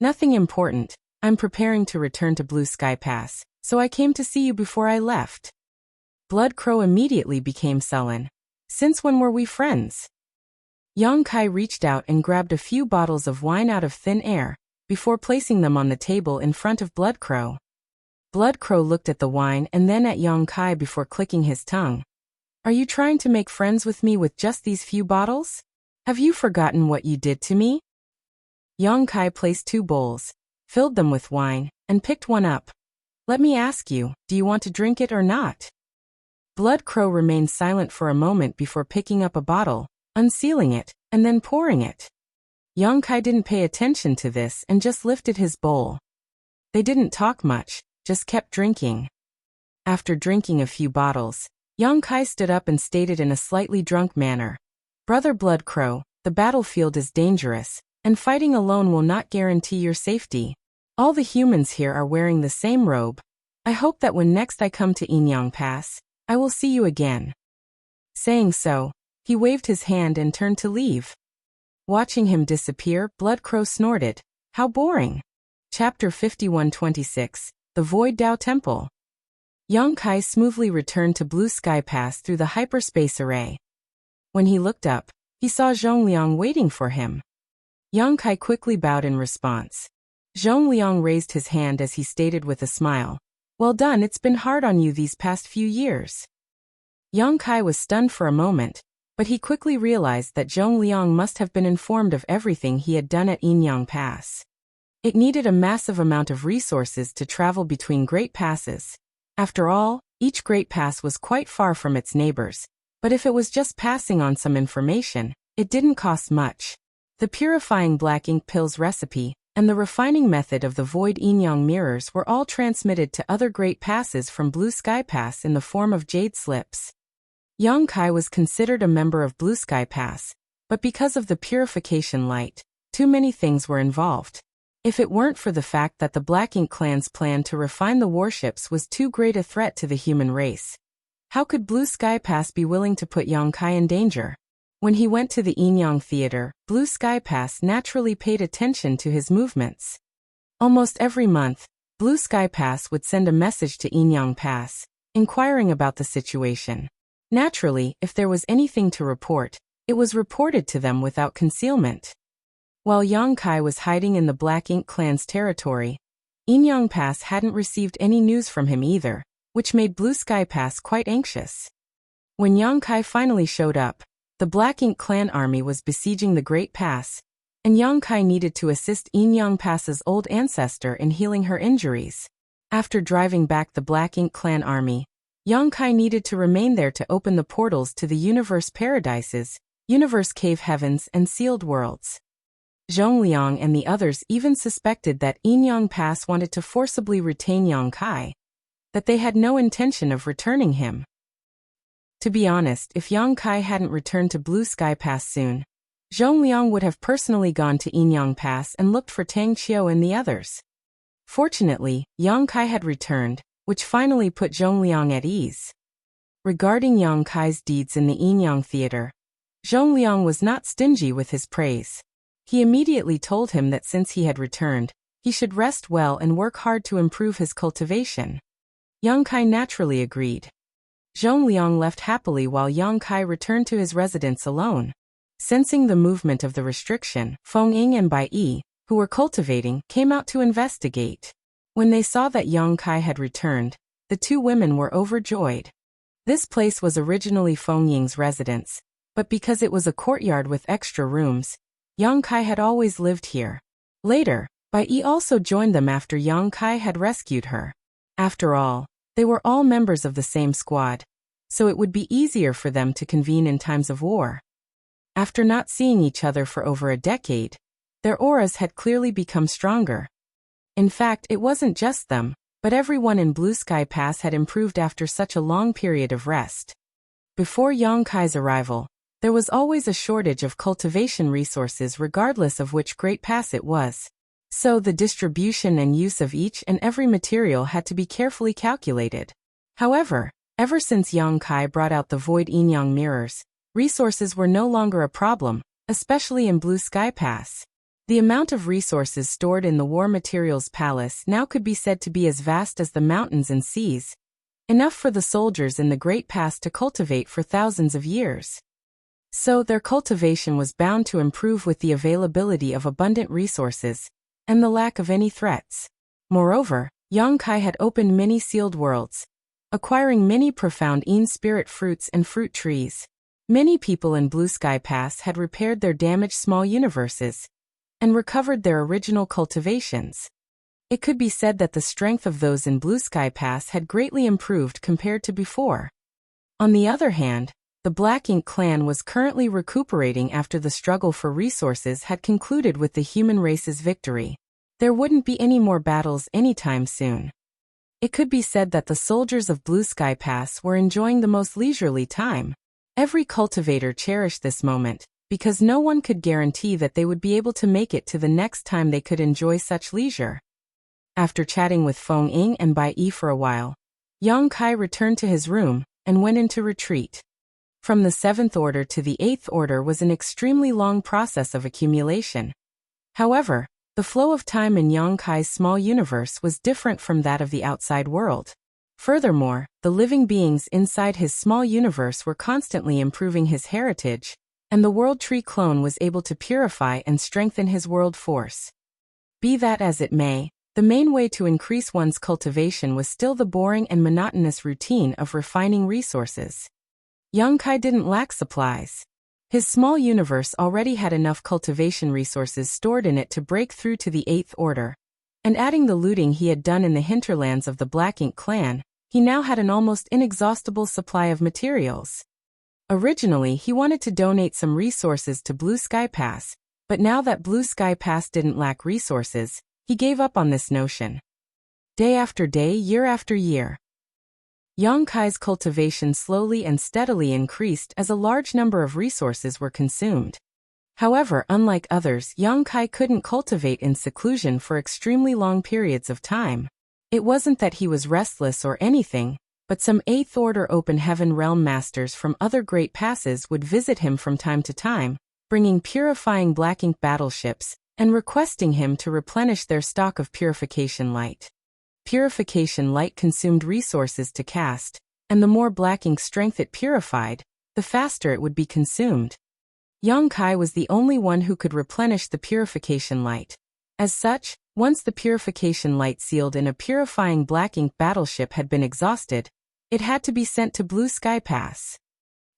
Nothing important. I'm preparing to return to Blue Sky Pass, so I came to see you before I left. Blood Crow immediately became sullen. Since when were we friends? Young Kai reached out and grabbed a few bottles of wine out of thin air, before placing them on the table in front of Blood Crow. Blood Crow looked at the wine and then at Young Kai before clicking his tongue. Are you trying to make friends with me with just these few bottles? Have you forgotten what you did to me? Young Kai placed 2 bowls, filled them with wine, and picked one up. Let me ask you, do you want to drink it or not? Blood Crow remained silent for a moment before picking up a bottle, unsealing it, and then pouring it. Young Kai didn't pay attention to this and just lifted his bowl. They didn't talk much, just kept drinking. After drinking a few bottles, Young Kai stood up and stated in a slightly drunk manner, Brother Blood Crow, the battlefield is dangerous, and fighting alone will not guarantee your safety. All the humans here are wearing the same robe. I hope that when next I come to Yinyang Pass, I will see you again. Saying so, he waved his hand and turned to leave. Watching him disappear, Blood Crow snorted. How boring. Chapter 51-26, The Void Dao Temple. Young Kai smoothly returned to Blue Sky Pass through the hyperspace array. When he looked up, he saw Zhongliang waiting for him. Young Kai quickly bowed in response. Zhongliang raised his hand as he stated with a smile, Well done, it's been hard on you these past few years. Young Kai was stunned for a moment, but he quickly realized that Zhongliang must have been informed of everything he had done at Yinyang Pass. It needed a massive amount of resources to travel between great passes. After all, each great pass was quite far from its neighbors, but if it was just passing on some information, it didn't cost much. The purifying black ink pills recipe and the refining method of the void Yinyang mirrors were all transmitted to other great passes from Blue Sky Pass in the form of jade slips. Young Kai was considered a member of Blue Sky Pass, but because of the purification light, too many things were involved. If it weren't for the fact that the Black Ink clan's plan to refine the warships was too great a threat to the human race, how could Blue Sky Pass be willing to put Yongkai in danger? When he went to the Inyang Theater, Blue Sky Pass naturally paid attention to his movements. Almost every month, Blue Sky Pass would send a message to Inyang Pass, inquiring about the situation. Naturally, if there was anything to report, it was reported to them without concealment. While Yongkai was hiding in the Black Ink clan's territory, Inyang Pass hadn't received any news from him either, which made Blue Sky Pass quite anxious. When Yongkai finally showed up, the Black Ink clan army was besieging the Great Pass, and Yongkai needed to assist Inyang Pass's old ancestor in healing her injuries. After driving back the Black Ink clan army, Yongkai needed to remain there to open the portals to the Universe Paradises, Universe Cave Heavens and Sealed Worlds. Zhongliang and the others even suspected that Inyang Pass wanted to forcibly retain Yongkai, that they had no intention of returning him. To be honest, if Yongkai hadn't returned to Blue Sky Pass soon, Zhongliang would have personally gone to Inyang Pass and looked for Tang Qiu and the others. Fortunately, Yongkai had returned, which finally put Zhongliang at ease. Regarding Yongkai's deeds in the Inyang Theater, Zhongliang was not stingy with his praise. He immediately told him that since he had returned, he should rest well and work hard to improve his cultivation. Yongkai naturally agreed. Zhongliang left happily while Yongkai returned to his residence alone. Sensing the movement of the restriction, Feng Ying and Bai Yi, who were cultivating, came out to investigate. When they saw that Yongkai had returned, the two women were overjoyed. This place was originally Feng Ying's residence, but because it was a courtyard with extra rooms, Yongkai had always lived here. Later, Bai Yi also joined them after Yongkai had rescued her. After all, they were all members of the same squad, so it would be easier for them to convene in times of war. After not seeing each other for over a decade, their auras had clearly become stronger. In fact, it wasn't just them, but everyone in Blue Sky Pass had improved after such a long period of rest. Before Yongkai's arrival, there was always a shortage of cultivation resources regardless of which Great Pass it was. So the distribution and use of each and every material had to be carefully calculated. However, ever since Yongkai brought out the Void Inyang mirrors, resources were no longer a problem, especially in Blue Sky Pass. The amount of resources stored in the War Materials Palace now could be said to be as vast as the mountains and seas, enough for the soldiers in the Great Pass to cultivate for thousands of years. So their cultivation was bound to improve with the availability of abundant resources and the lack of any threats. Moreover, Yongkai had opened many sealed worlds, acquiring many profound spirit fruits and fruit trees. Many people in Blue Sky Pass had repaired their damaged small universes and recovered their original cultivations. It could be said that the strength of those in Blue Sky Pass had greatly improved compared to before. On the other hand, the Black Ink clan was currently recuperating after the struggle for resources had concluded with the human race's victory. There wouldn't be any more battles anytime soon. It could be said that the soldiers of Blue Sky Pass were enjoying the most leisurely time. Every cultivator cherished this moment, because no one could guarantee that they would be able to make it to the next time they could enjoy such leisure. After chatting with Feng Ying and Bai Yi for a while, Yongkai returned to his room and went into retreat. From the 7th order to the 8th order was an extremely long process of accumulation. However, the flow of time in Yongkai's small universe was different from that of the outside world. Furthermore, the living beings inside his small universe were constantly improving his heritage, and the World Tree clone was able to purify and strengthen his world force. Be that as it may, the main way to increase one's cultivation was still the boring and monotonous routine of refining resources. Yongkai didn't lack supplies. His small universe already had enough cultivation resources stored in it to break through to the 8th order, and adding the looting he had done in the hinterlands of the Black Ink clan, he now had an almost inexhaustible supply of materials. Originally, he wanted to donate some resources to Blue Sky Pass, but now that Blue Sky Pass didn't lack resources, he gave up on this notion. Day after day, year after year, Yongkai's cultivation slowly and steadily increased as a large number of resources were consumed. However, unlike others, Yang Kai couldn't cultivate in seclusion for extremely long periods of time. It wasn't that he was restless or anything, but some 8th Order Open Heaven Realm masters from other great passes would visit him from time to time, bringing purifying black ink battleships, and requesting him to replenish their stock of purification light. Purification light consumed resources to cast, and the more black ink strength it purified, the faster it would be consumed. Yang Kai was the only one who could replenish the purification light. As such, once the purification light sealed in a purifying black ink battleship had been exhausted, it had to be sent to Blue Sky Pass.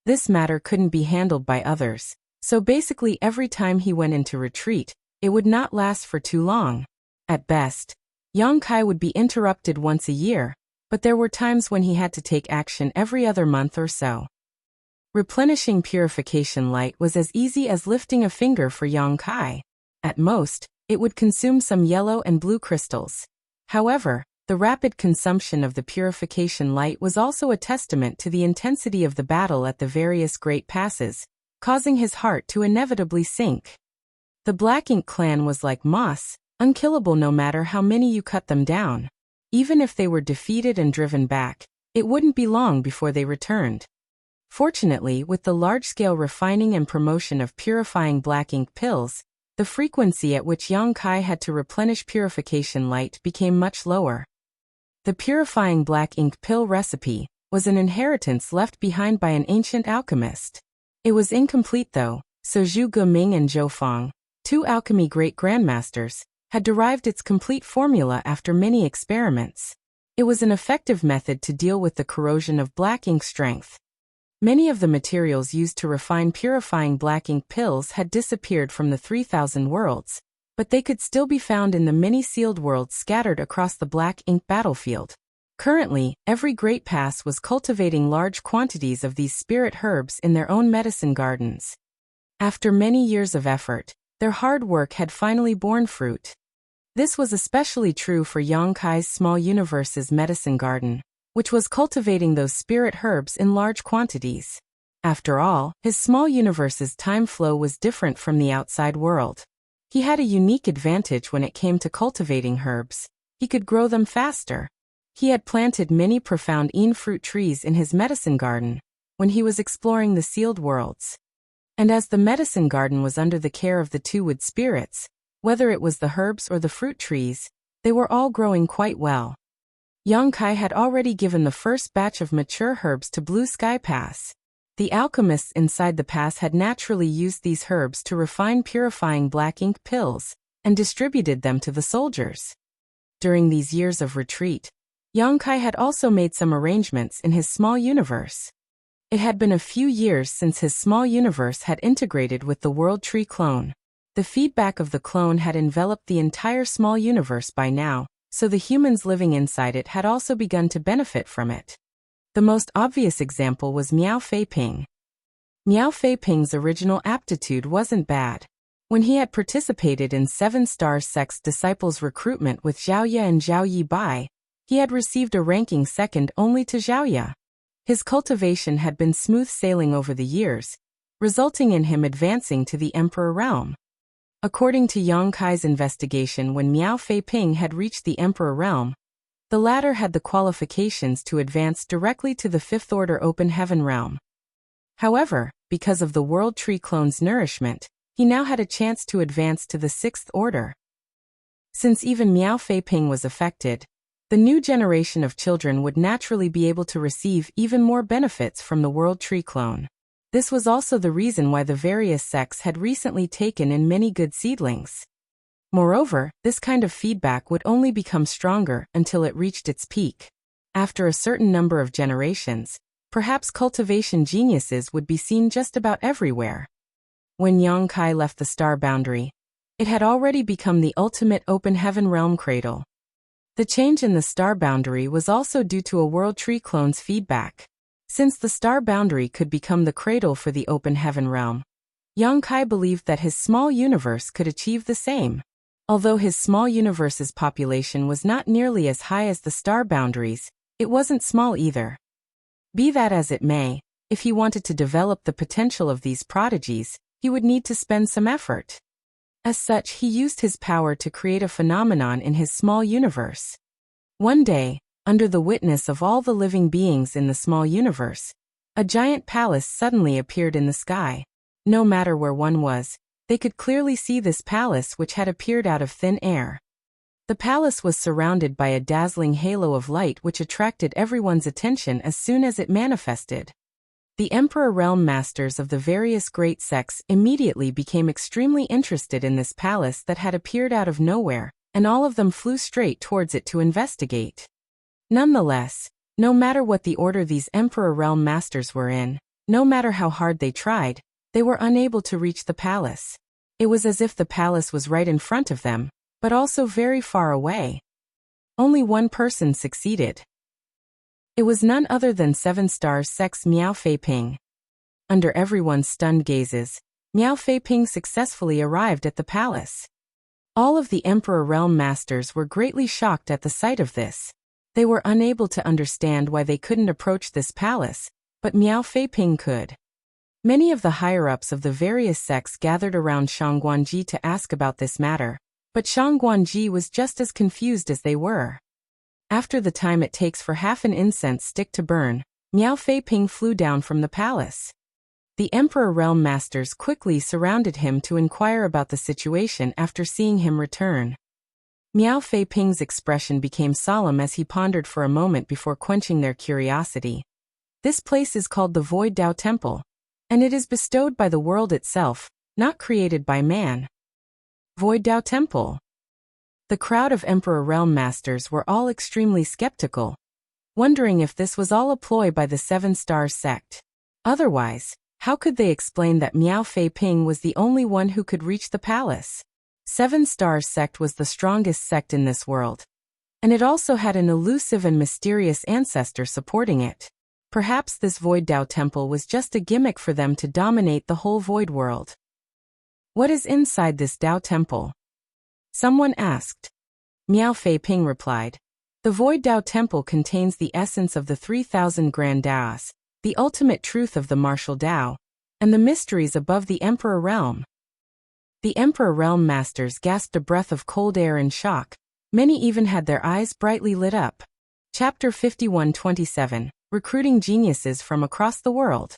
This matter couldn't be handled by others, so basically every time he went into retreat, it would not last for too long. At best, Yang Kai would be interrupted once a year, but there were times when he had to take action every other month or so. Replenishing purification light was as easy as lifting a finger for Yang Kai. At most, it would consume some yellow and blue crystals. However, the rapid consumption of the purification light was also a testament to the intensity of the battle at the various great passes, causing his heart to inevitably sink. The Black Ink clan was like moss, unkillable no matter how many you cut them down. Even if they were defeated and driven back, it wouldn't be long before they returned. Fortunately, with the large-scale refining and promotion of purifying black ink pills, the frequency at which Yang Kai had to replenish purification light became much lower. The purifying black ink pill recipe was an inheritance left behind by an ancient alchemist. It was incomplete though, so Zhu Guming and Zhou Fang, 2 alchemy great-grandmasters, had derived its complete formula after many experiments. It was an effective method to deal with the corrosion of black ink strength. Many of the materials used to refine purifying black ink pills had disappeared from the 3000 worlds, but they could still be found in the many sealed worlds scattered across the black ink battlefield. Currently, every great pass was cultivating large quantities of these spirit herbs in their own medicine gardens. After many years of effort, their hard work had finally borne fruit. This was especially true for Yang Kai's small universe's medicine garden, which was cultivating those spirit herbs in large quantities. After all, his small universe's time flow was different from the outside world. He had a unique advantage when it came to cultivating herbs. He could grow them faster. He had planted many profound fruit trees in his medicine garden when he was exploring the sealed worlds. And as the medicine garden was under the care of the 2 wood spirits, whether it was the herbs or the fruit trees, they were all growing quite well. Yang Kai had already given the first batch of mature herbs to Blue Sky Pass. The alchemists inside the pass had naturally used these herbs to refine purifying black ink pills, and distributed them to the soldiers. During these years of retreat, Yang Kai had also made some arrangements in his small universe. It had been a few years since his small universe had integrated with the World Tree clone. The feedback of the clone had enveloped the entire small universe by now, so the humans living inside it had also begun to benefit from it. The most obvious example was Miao Fei Ping. Miao Fei Ping's original aptitude wasn't bad. When he had participated in 7-star Sect's disciples' recruitment with Zhaoye and Zhao Yi Bai, he had received a ranking second only to Zhaoye. His cultivation had been smooth sailing over the years, resulting in him advancing to the Emperor Realm. According to Yang Kai's investigation, when Miao Fei Ping had reached the Emperor Realm, the latter had the qualifications to advance directly to the 5th Order Open Heaven Realm. However, because of the World Tree clone's nourishment, he now had a chance to advance to the 6th Order. Since even Miao Fei Ping was affected, the new generation of children would naturally be able to receive even more benefits from the World Tree clone. This was also the reason why the various sects had recently taken in many good seedlings. Moreover, this kind of feedback would only become stronger until it reached its peak. After a certain number of generations, perhaps cultivation geniuses would be seen just about everywhere. When Yang Kai left the star boundary, it had already become the ultimate open heaven realm cradle. The change in the star boundary was also due to a World Tree clone's feedback. Since the star boundary could become the cradle for the open heaven realm, Yang Kai believed that his small universe could achieve the same. Although his small universe's population was not nearly as high as the star boundaries, it wasn't small either. Be that as it may, if he wanted to develop the potential of these prodigies, he would need to spend some effort. As such, he used his power to create a phenomenon in his small universe. One day, under the witness of all the living beings in the small universe, a giant palace suddenly appeared in the sky. No matter where one was, they could clearly see this palace which had appeared out of thin air. The palace was surrounded by a dazzling halo of light which attracted everyone's attention as soon as it manifested. The Emperor Realm Masters of the various great sects immediately became extremely interested in this palace that had appeared out of nowhere, and all of them flew straight towards it to investigate. Nonetheless, no matter what the order these Emperor Realm Masters were in, no matter how hard they tried, they were unable to reach the palace. It was as if the palace was right in front of them, but also very far away. Only one person succeeded. It was none other than 7 Stars Sect's Miao Feiping. Under everyone's stunned gazes, Miao Feiping successfully arrived at the palace. All of the Emperor Realm Masters were greatly shocked at the sight of this. They were unable to understand why they couldn't approach this palace, but Miao Feiping could. Many of the higher-ups of the various sects gathered around Shang Guanji to ask about this matter, but Shang Guanji was just as confused as they were. After the time it takes for half an incense stick to burn, Miao Feiping flew down from the palace. The Emperor Realm Masters quickly surrounded him to inquire about the situation after seeing him return. Miao Feiping's expression became solemn as he pondered for a moment before quenching their curiosity. This place is called the Void Dao Temple, and it is bestowed by the world itself, not created by man. Void Dao Temple. The crowd of Emperor Realm Masters were all extremely skeptical, wondering if this was all a ploy by the 7 Stars Sect. Otherwise, how could they explain that Miao Feiping was the only one who could reach the palace? 7 Stars Sect was the strongest sect in this world, and it also had an elusive and mysterious ancestor supporting it. Perhaps this Void Dao Temple was just a gimmick for them to dominate the whole Void world. What is inside this Dao Temple? Someone asked. Miao Feiping replied. The Void Dao Temple contains the essence of the 3,000 Grand Daos, the ultimate truth of the martial Dao, and the mysteries above the Emperor Realm. The Emperor Realm Masters gasped a breath of cold air in shock. Many even had their eyes brightly lit up. Chapter 51-27, Recruiting Geniuses from Across the World.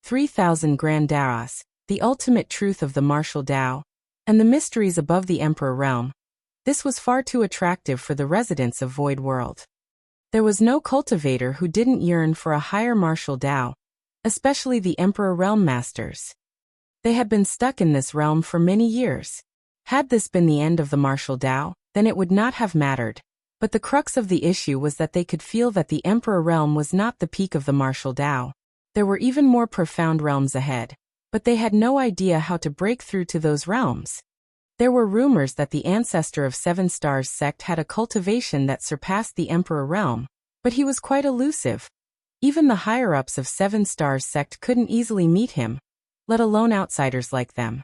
3,000 Grand Daos, the ultimate truth of the martial Dao, and the mysteries above the Emperor Realm. This was far too attractive for the residents of Void World. There was no cultivator who didn't yearn for a higher martial Dao, especially the Emperor Realm Masters. They had been stuck in this realm for many years. Had this been the end of the martial Dao, then it would not have mattered. But the crux of the issue was that they could feel that the Emperor Realm was not the peak of the martial Dao. There were even more profound realms ahead, but they had no idea how to break through to those realms. There were rumors that the ancestor of 7 Stars Sect had a cultivation that surpassed the Emperor Realm, but he was quite elusive. Even the higher-ups of 7 Stars Sect couldn't easily meet him, let alone outsiders like them.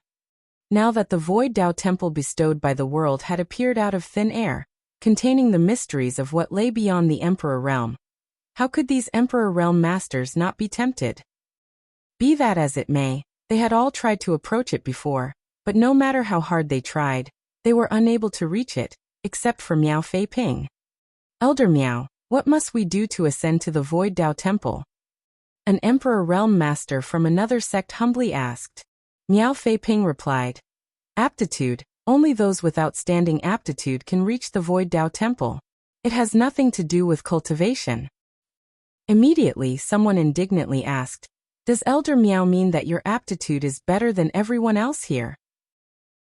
Now that the Void Dao Temple bestowed by the world had appeared out of thin air, containing the mysteries of what lay beyond the Emperor Realm, how could these Emperor Realm Masters not be tempted? Be that as it may, they had all tried to approach it before, but no matter how hard they tried, they were unable to reach it, except for Miao Feiping. Elder Miao, what must we do to ascend to the Void Dao Temple? An Emperor Realm Master from another sect humbly asked. Miao Feiping replied. Aptitude, only those with outstanding aptitude can reach the Void Dao Temple. It has nothing to do with cultivation. Immediately someone indignantly asked, does Elder Miao mean that your aptitude is better than everyone else here?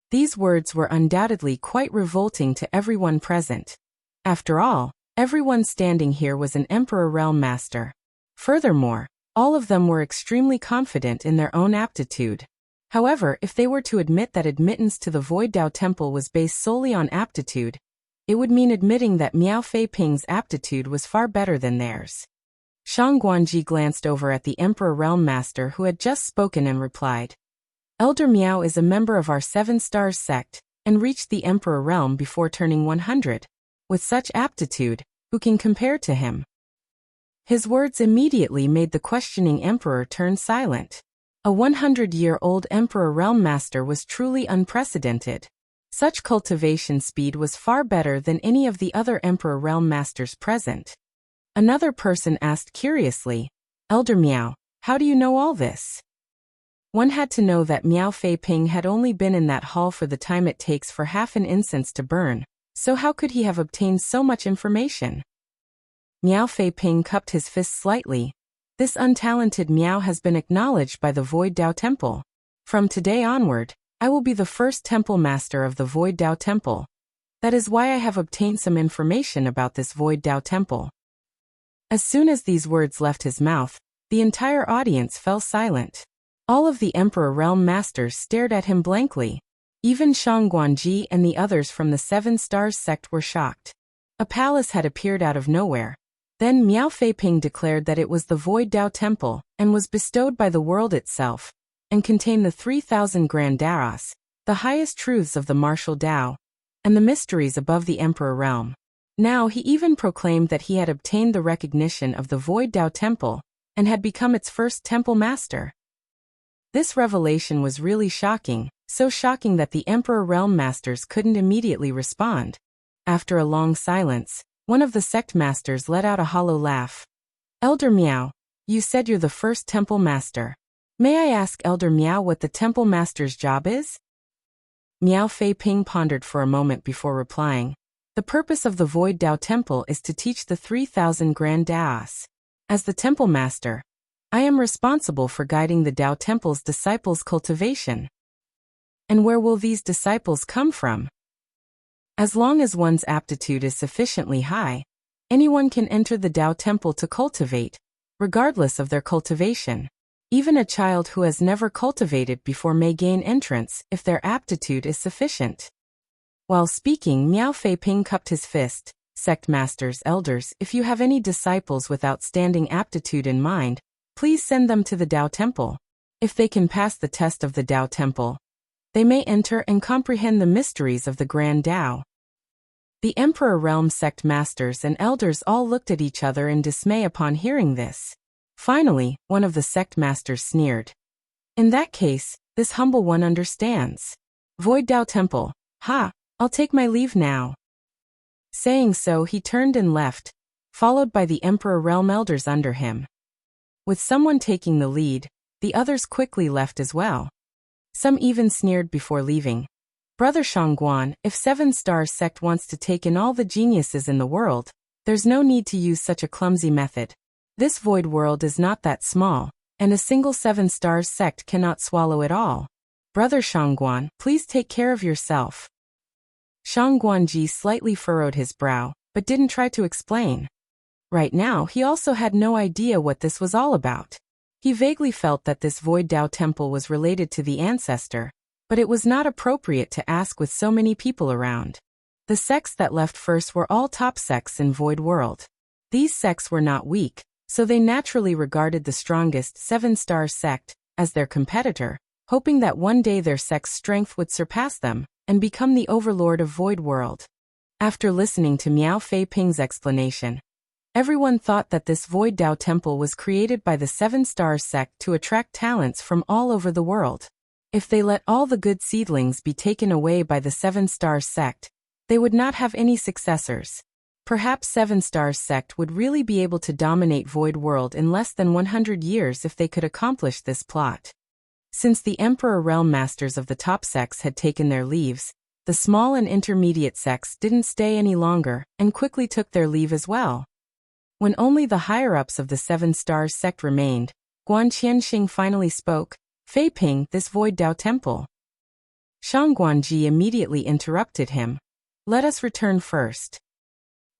These words were undoubtedly quite revolting to everyone present. After all, everyone standing here was an Emperor Realm Master. Furthermore, all of them were extremely confident in their own aptitude. However, if they were to admit that admittance to the Void Dao Temple was based solely on aptitude, it would mean admitting that Miao Feiping's aptitude was far better than theirs. Shang Guanji glanced over at the Emperor Realm Master who had just spoken and replied. Elder Miao is a member of our 7 Stars Sect, and reached the Emperor Realm before turning 100. With such aptitude, who can compare to him? His words immediately made the questioning Emperor turn silent. A 100-year-old Emperor Realm Master was truly unprecedented. Such cultivation speed was far better than any of the other Emperor Realm Masters present. Another person asked curiously, "Elder Miao, how do you know all this?" One had to know that Miao Fei Ping had only been in that hall for the time it takes for half an incense to burn, so how could he have obtained so much information? Miao Fei Ping cupped his fist slightly. This untalented Miao has been acknowledged by the Void Dao Temple. From today onward, I will be the first temple master of the Void Dao Temple. That is why I have obtained some information about this Void Dao Temple. As soon as these words left his mouth, the entire audience fell silent. All of the Emperor Realm Masters stared at him blankly. Even Shang Guanji and the others from the Seven Stars sect were shocked. A palace had appeared out of nowhere. Then Miao Fei Ping declared that it was the Void Dao Temple and was bestowed by the world itself, and contained the 3,000 Grand Daos, the highest truths of the martial Dao, and the mysteries above the Emperor Realm. Now he even proclaimed that he had obtained the recognition of the Void Dao Temple and had become its first temple master. This revelation was really shocking, so shocking that the Emperor Realm Masters couldn't immediately respond. After a long silence, one of the sect masters let out a hollow laugh. "Elder Miao, you said you're the first temple master. May I ask Elder Miao what the temple master's job is?" Miao Fei Ping pondered for a moment before replying. "The purpose of the Void Dao Temple is to teach the 3,000 Grand Daos. As the temple master, I am responsible for guiding the Dao Temple's disciples' cultivation." "And where will these disciples come from?" "As long as one's aptitude is sufficiently high, anyone can enter the Dao Temple to cultivate, regardless of their cultivation. Even a child who has never cultivated before may gain entrance if their aptitude is sufficient." While speaking, Miao Fei Ping cupped his fist. "Sect masters, elders, if you have any disciples with outstanding aptitude in mind, please send them to the Dao Temple. If they can pass the test of the Dao Temple, they may enter and comprehend the mysteries of the Grand Dao." The Emperor Realm sect masters and elders all looked at each other in dismay upon hearing this. Finally, one of the sect masters sneered. "In that case, this humble one understands. Void Dao Temple, ha, I'll take my leave now." Saying so, he turned and left, followed by the Emperor Realm elders under him. With someone taking the lead, the others quickly left as well. Some even sneered before leaving. "Brother Shangguan, if Seven Stars sect wants to take in all the geniuses in the world, there's no need to use such a clumsy method. This void world is not that small, and a single Seven Stars sect cannot swallow it all. Brother Shangguan, please take care of yourself." Shang Guanji slightly furrowed his brow, but didn't try to explain. Right now, he also had no idea what this was all about. He vaguely felt that this Void Dao Temple was related to the ancestor, but it was not appropriate to ask with so many people around. The sects that left first were all top sects in Void World. These sects were not weak, so they naturally regarded the strongest Seven Stars sect as their competitor, hoping that one day their sect's strength would surpass them and become the overlord of Void World. After listening to Miao Fei Ping's explanation, everyone thought that this Void Dao Temple was created by the Seven Stars sect to attract talents from all over the world. If they let all the good seedlings be taken away by the Seven Stars sect, they would not have any successors. Perhaps Seven Stars sect would really be able to dominate Void World in less than 100 years if they could accomplish this plot. Since the Emperor Realm Masters of the top sects had taken their leaves, the small and intermediate sects didn't stay any longer and quickly took their leave as well. When only the higher-ups of the Seven Stars sect remained, Guan Qianxing finally spoke. "Fei Ping, this Void Dao Temple." Shang Guanji immediately interrupted him. "Let us return first."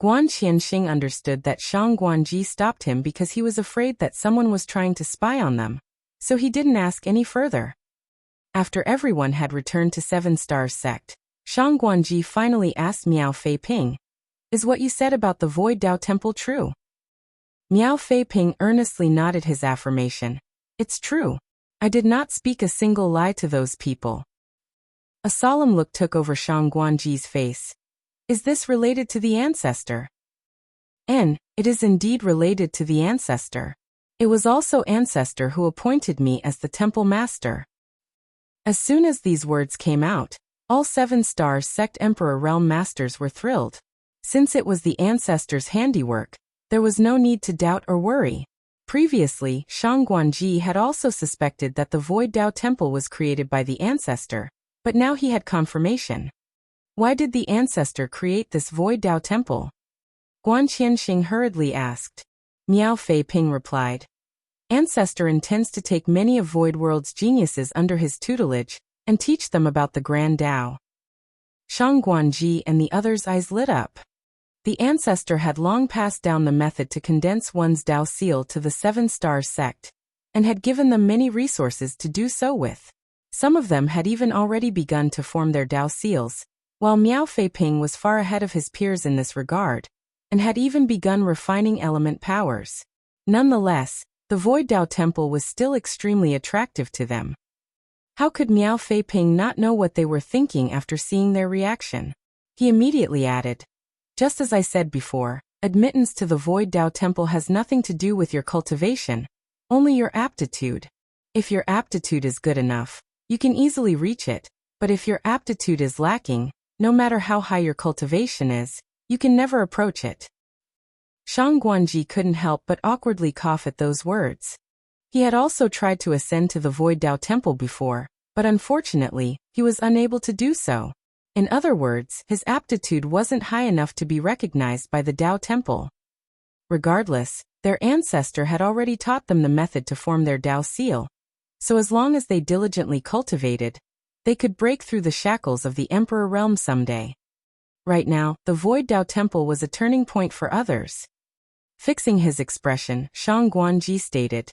Guan Qianxing understood that Shang Guanji stopped him because he was afraid that someone was trying to spy on them, so he didn't ask any further. After everyone had returned to Seven Stars sect, Shang Guanji finally asked Miao Fei Ping, "Is what you said about the Void Dao Temple true?" Miao Fei Ping earnestly nodded his affirmation. "It's true. I did not speak a single lie to those people." A solemn look took over Shang Guanji's face. "Is this related to the ancestor?" It is indeed related to the ancestor. It was also Ancestor who appointed me as the temple master. As soon as these words came out, all 7-star sect Emperor Realm Masters were thrilled. Since it was the Ancestor's handiwork, there was no need to doubt or worry. Previously, Shang Guanji had also suspected that the Void Dao Temple was created by the Ancestor, but now he had confirmation. Why did the Ancestor create this Void Dao Temple? Guan Qianxing hurriedly asked. Miao Fei Ping replied. Ancestor intends to take many of Void World's geniuses under his tutelage and teach them about the Grand Dao. Shang Guanji and the others' eyes lit up. The Ancestor had long passed down the method to condense one's Dao seal to the 7-star sect, and had given them many resources to do so with. Some of them had even already begun to form their Dao seals, while Miao Fei Ping was far ahead of his peers in this regard, and had even begun refining element powers. Nonetheless, the Void Dao Temple was still extremely attractive to them. How could Miao Fei Ping not know what they were thinking after seeing their reaction? He immediately added, just as I said before, admittance to the Void Dao Temple has nothing to do with your cultivation, only your aptitude. If your aptitude is good enough, you can easily reach it, but if your aptitude is lacking, no matter how high your cultivation is, you can never approach it. Shang Guanji couldn't help but awkwardly cough at those words. He had also tried to ascend to the Void Dao Temple before, but unfortunately, he was unable to do so. In other words, his aptitude wasn't high enough to be recognized by the Dao Temple. Regardless, their ancestor had already taught them the method to form their Dao seal, so as long as they diligently cultivated, they could break through the shackles of the Emperor Realm someday. Right now, the Void Dao Temple was a turning point for others. Fixing his expression, Shang Guanji stated,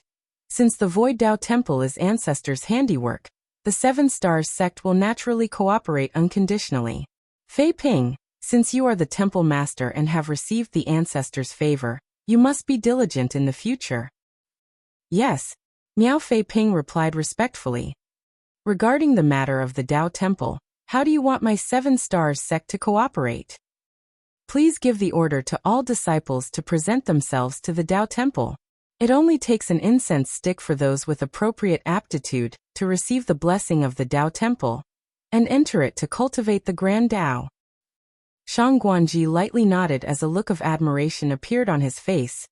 since the Void Dao Temple is Ancestor's handiwork, the 7-star sect will naturally cooperate unconditionally. Fei Ping, since you are the temple master and have received the Ancestor's favor, you must be diligent in the future. Yes, Miao Fei Ping replied respectfully. Regarding the matter of the Dao Temple, how do you want my 7-star sect to cooperate? Please give the order to all disciples to present themselves to the Dao Temple. It only takes an incense stick for those with appropriate aptitude to receive the blessing of the Dao Temple and enter it to cultivate the Grand Dao. Shang Guanji lightly nodded as a look of admiration appeared on his face,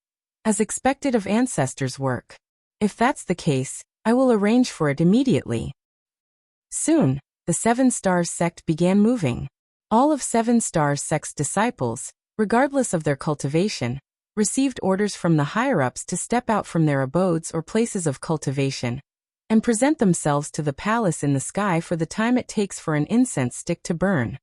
as expected of Ancestor's work. If that's the case, I will arrange for it immediately. Soon, the 7-star sect began moving. All of 7-star sect's disciples, regardless of their cultivation, received orders from the higher-ups to step out from their abodes or places of cultivation and present themselves to the palace in the sky for the time it takes for an incense stick to burn.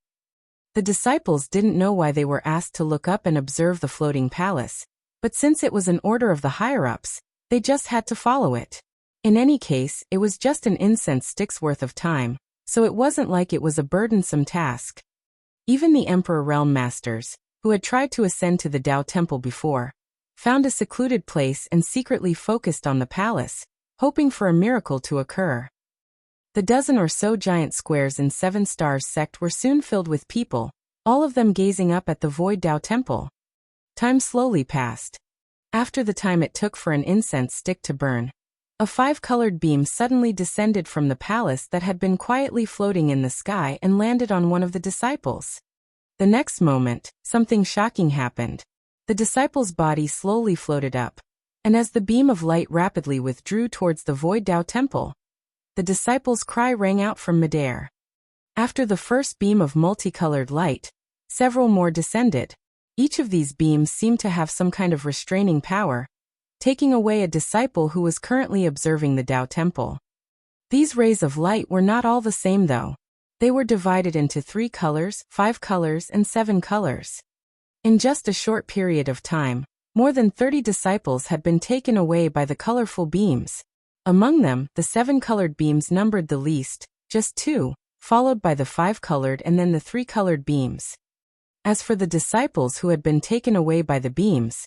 The disciples didn't know why they were asked to look up and observe the floating palace, but since it was an order of the higher-ups, they just had to follow it. In any case, it was just an incense stick's worth of time, so it wasn't like it was a burdensome task. Even the Emperor Realm Masters, who had tried to ascend to the Dao Temple before, found a secluded place and secretly focused on the palace, hoping for a miracle to occur. The dozen or so giant squares in 7-star sect were soon filled with people, all of them gazing up at the Void Dao Temple. Time slowly passed. After the time it took for an incense stick to burn, a 5-colored beam suddenly descended from the palace that had been quietly floating in the sky and landed on one of the disciples. The next moment, something shocking happened. The disciple's body slowly floated up, and as the beam of light rapidly withdrew towards the Void Dao Temple, the disciple's cry rang out from midair. After the first beam of multicolored light, several more descended. Each of these beams seemed to have some kind of restraining power, taking away a disciple who was currently observing the Dao Temple. These rays of light were not all the same though. They were divided into 3 colors, 5 colors, and 7 colors. In just a short period of time, more than 30 disciples had been taken away by the colorful beams. Among them, the 7-colored beams numbered the least, just 2, followed by the 5-colored and then the 3-colored beams. As for the disciples who had been taken away by the beams,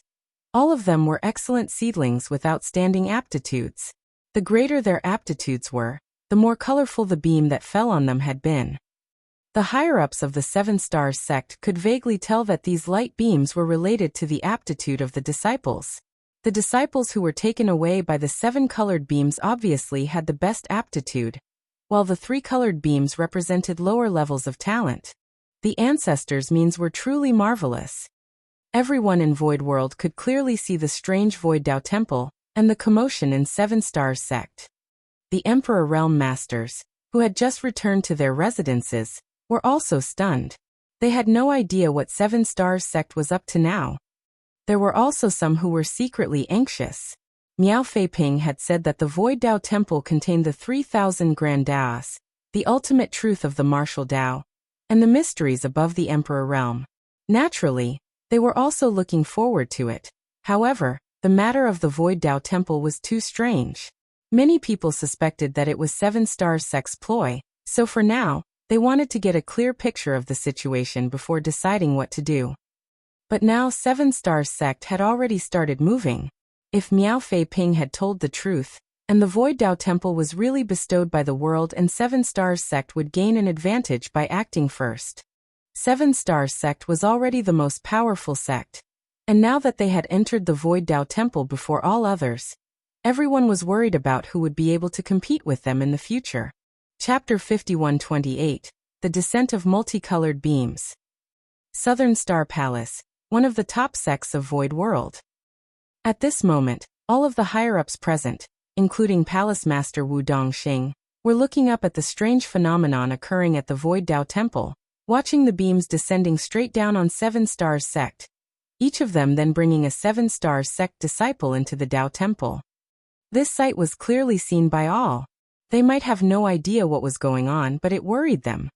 all of them were excellent seedlings with outstanding aptitudes. The greater their aptitudes were, the more colorful the beam that fell on them had been. The higher-ups of the 7-star sect could vaguely tell that these light beams were related to the aptitude of the disciples. The disciples who were taken away by the 7 colored beams obviously had the best aptitude, while the 3 colored beams represented lower levels of talent. The ancestors' means were truly marvelous. Everyone in Void World could clearly see the strange Void Dao Temple and the commotion in 7 Stars sect. The Emperor Realm Masters, who had just returned to their residences, were also stunned. They had no idea what 7 Stars sect was up to now. There were also some who were secretly anxious. Miao Feiping had said that the Void Dao Temple contained the 3,000 Grand Daos, the ultimate truth of the martial Dao, and the mysteries above the Emperor Realm. Naturally, they were also looking forward to it. However, the matter of the Void Dao Temple was too strange. Many people suspected that it was 7 Stars sect's ploy, so for now, they wanted to get a clear picture of the situation before deciding what to do. But now 7 Stars sect had already started moving. If Miao Feiping had told the truth, and the Void Dao Temple was really bestowed by the world, and 7 Stars sect would gain an advantage by acting first. 7 Stars sect was already the most powerful sect, and now that they had entered the Void Dao Temple before all others, everyone was worried about who would be able to compete with them in the future. Chapter 5128, The Descent of Multicolored Beams. Southern Star Palace, one of the top sects of Void World. At this moment, all of the higher-ups present, including Palace Master Wu Dongxing, were looking up at the strange phenomenon occurring at the Void Dao Temple, watching the beams descending straight down on 7 Stars sect, each of them then bringing a 7 Stars sect disciple into the Dao Temple. This sight was clearly seen by all. They might have no idea what was going on, but it worried them.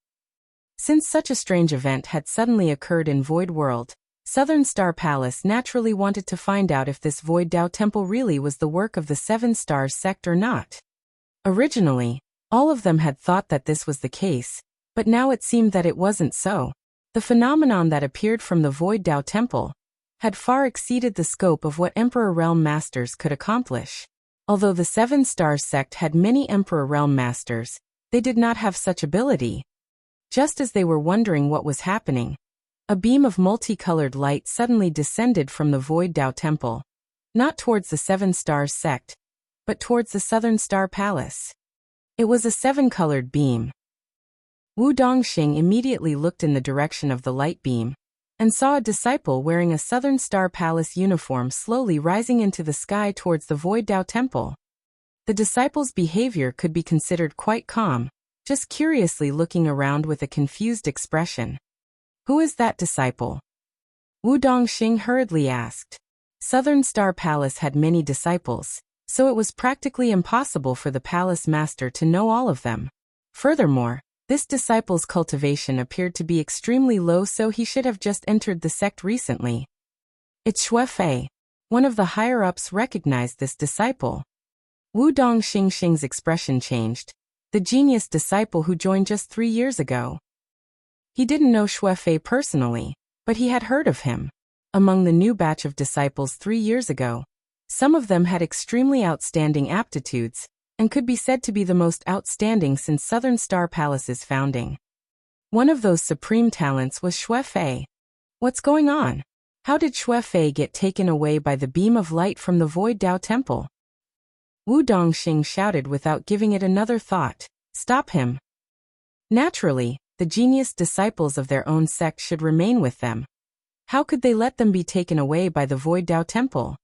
Since such a strange event had suddenly occurred in Void World, Southern Star Palace naturally wanted to find out if this Void Dao Temple really was the work of the 7 Stars sect or not. Originally, all of them had thought that this was the case, but now it seemed that it wasn't so. The phenomenon that appeared from the Void Dao Temple had far exceeded the scope of what Emperor Realm Masters could accomplish. Although the 7 Stars sect had many Emperor Realm Masters, they did not have such ability. Just as they were wondering what was happening, a beam of multicolored light suddenly descended from the Void Dao Temple, not towards the 7 Stars sect, but towards the Southern Star Palace. It was a 7-colored beam. Wu Dongxing immediately looked in the direction of the light beam, and saw a disciple wearing a Southern Star Palace uniform slowly rising into the sky towards the Void Dao Temple. The disciple's behavior could be considered quite calm, just curiously looking around with a confused expression. Who is that disciple? Wu Dongxing hurriedly asked. Southern Star Palace had many disciples, so it was practically impossible for the palace master to know all of them. Furthermore, this disciple's cultivation appeared to be extremely low, so he should have just entered the sect recently. It's Xue Fei. One of the higher-ups recognized this disciple. Wu Dongxing's expression changed. The genius disciple who joined just 3 years ago. He didn't know Xue Fei personally, but he had heard of him. Among the new batch of disciples 3 years ago, some of them had extremely outstanding aptitudes, and could be said to be the most outstanding since Southern Star Palace's founding. One of those supreme talents was Xue Fei. What's going on? How did Xue Fei get taken away by the beam of light from the Void Dao Temple? Wu Dongxing shouted without giving it another thought. Stop him. Naturally, the genius disciples of their own sect should remain with them. How could they let them be taken away by the Void Dao Temple?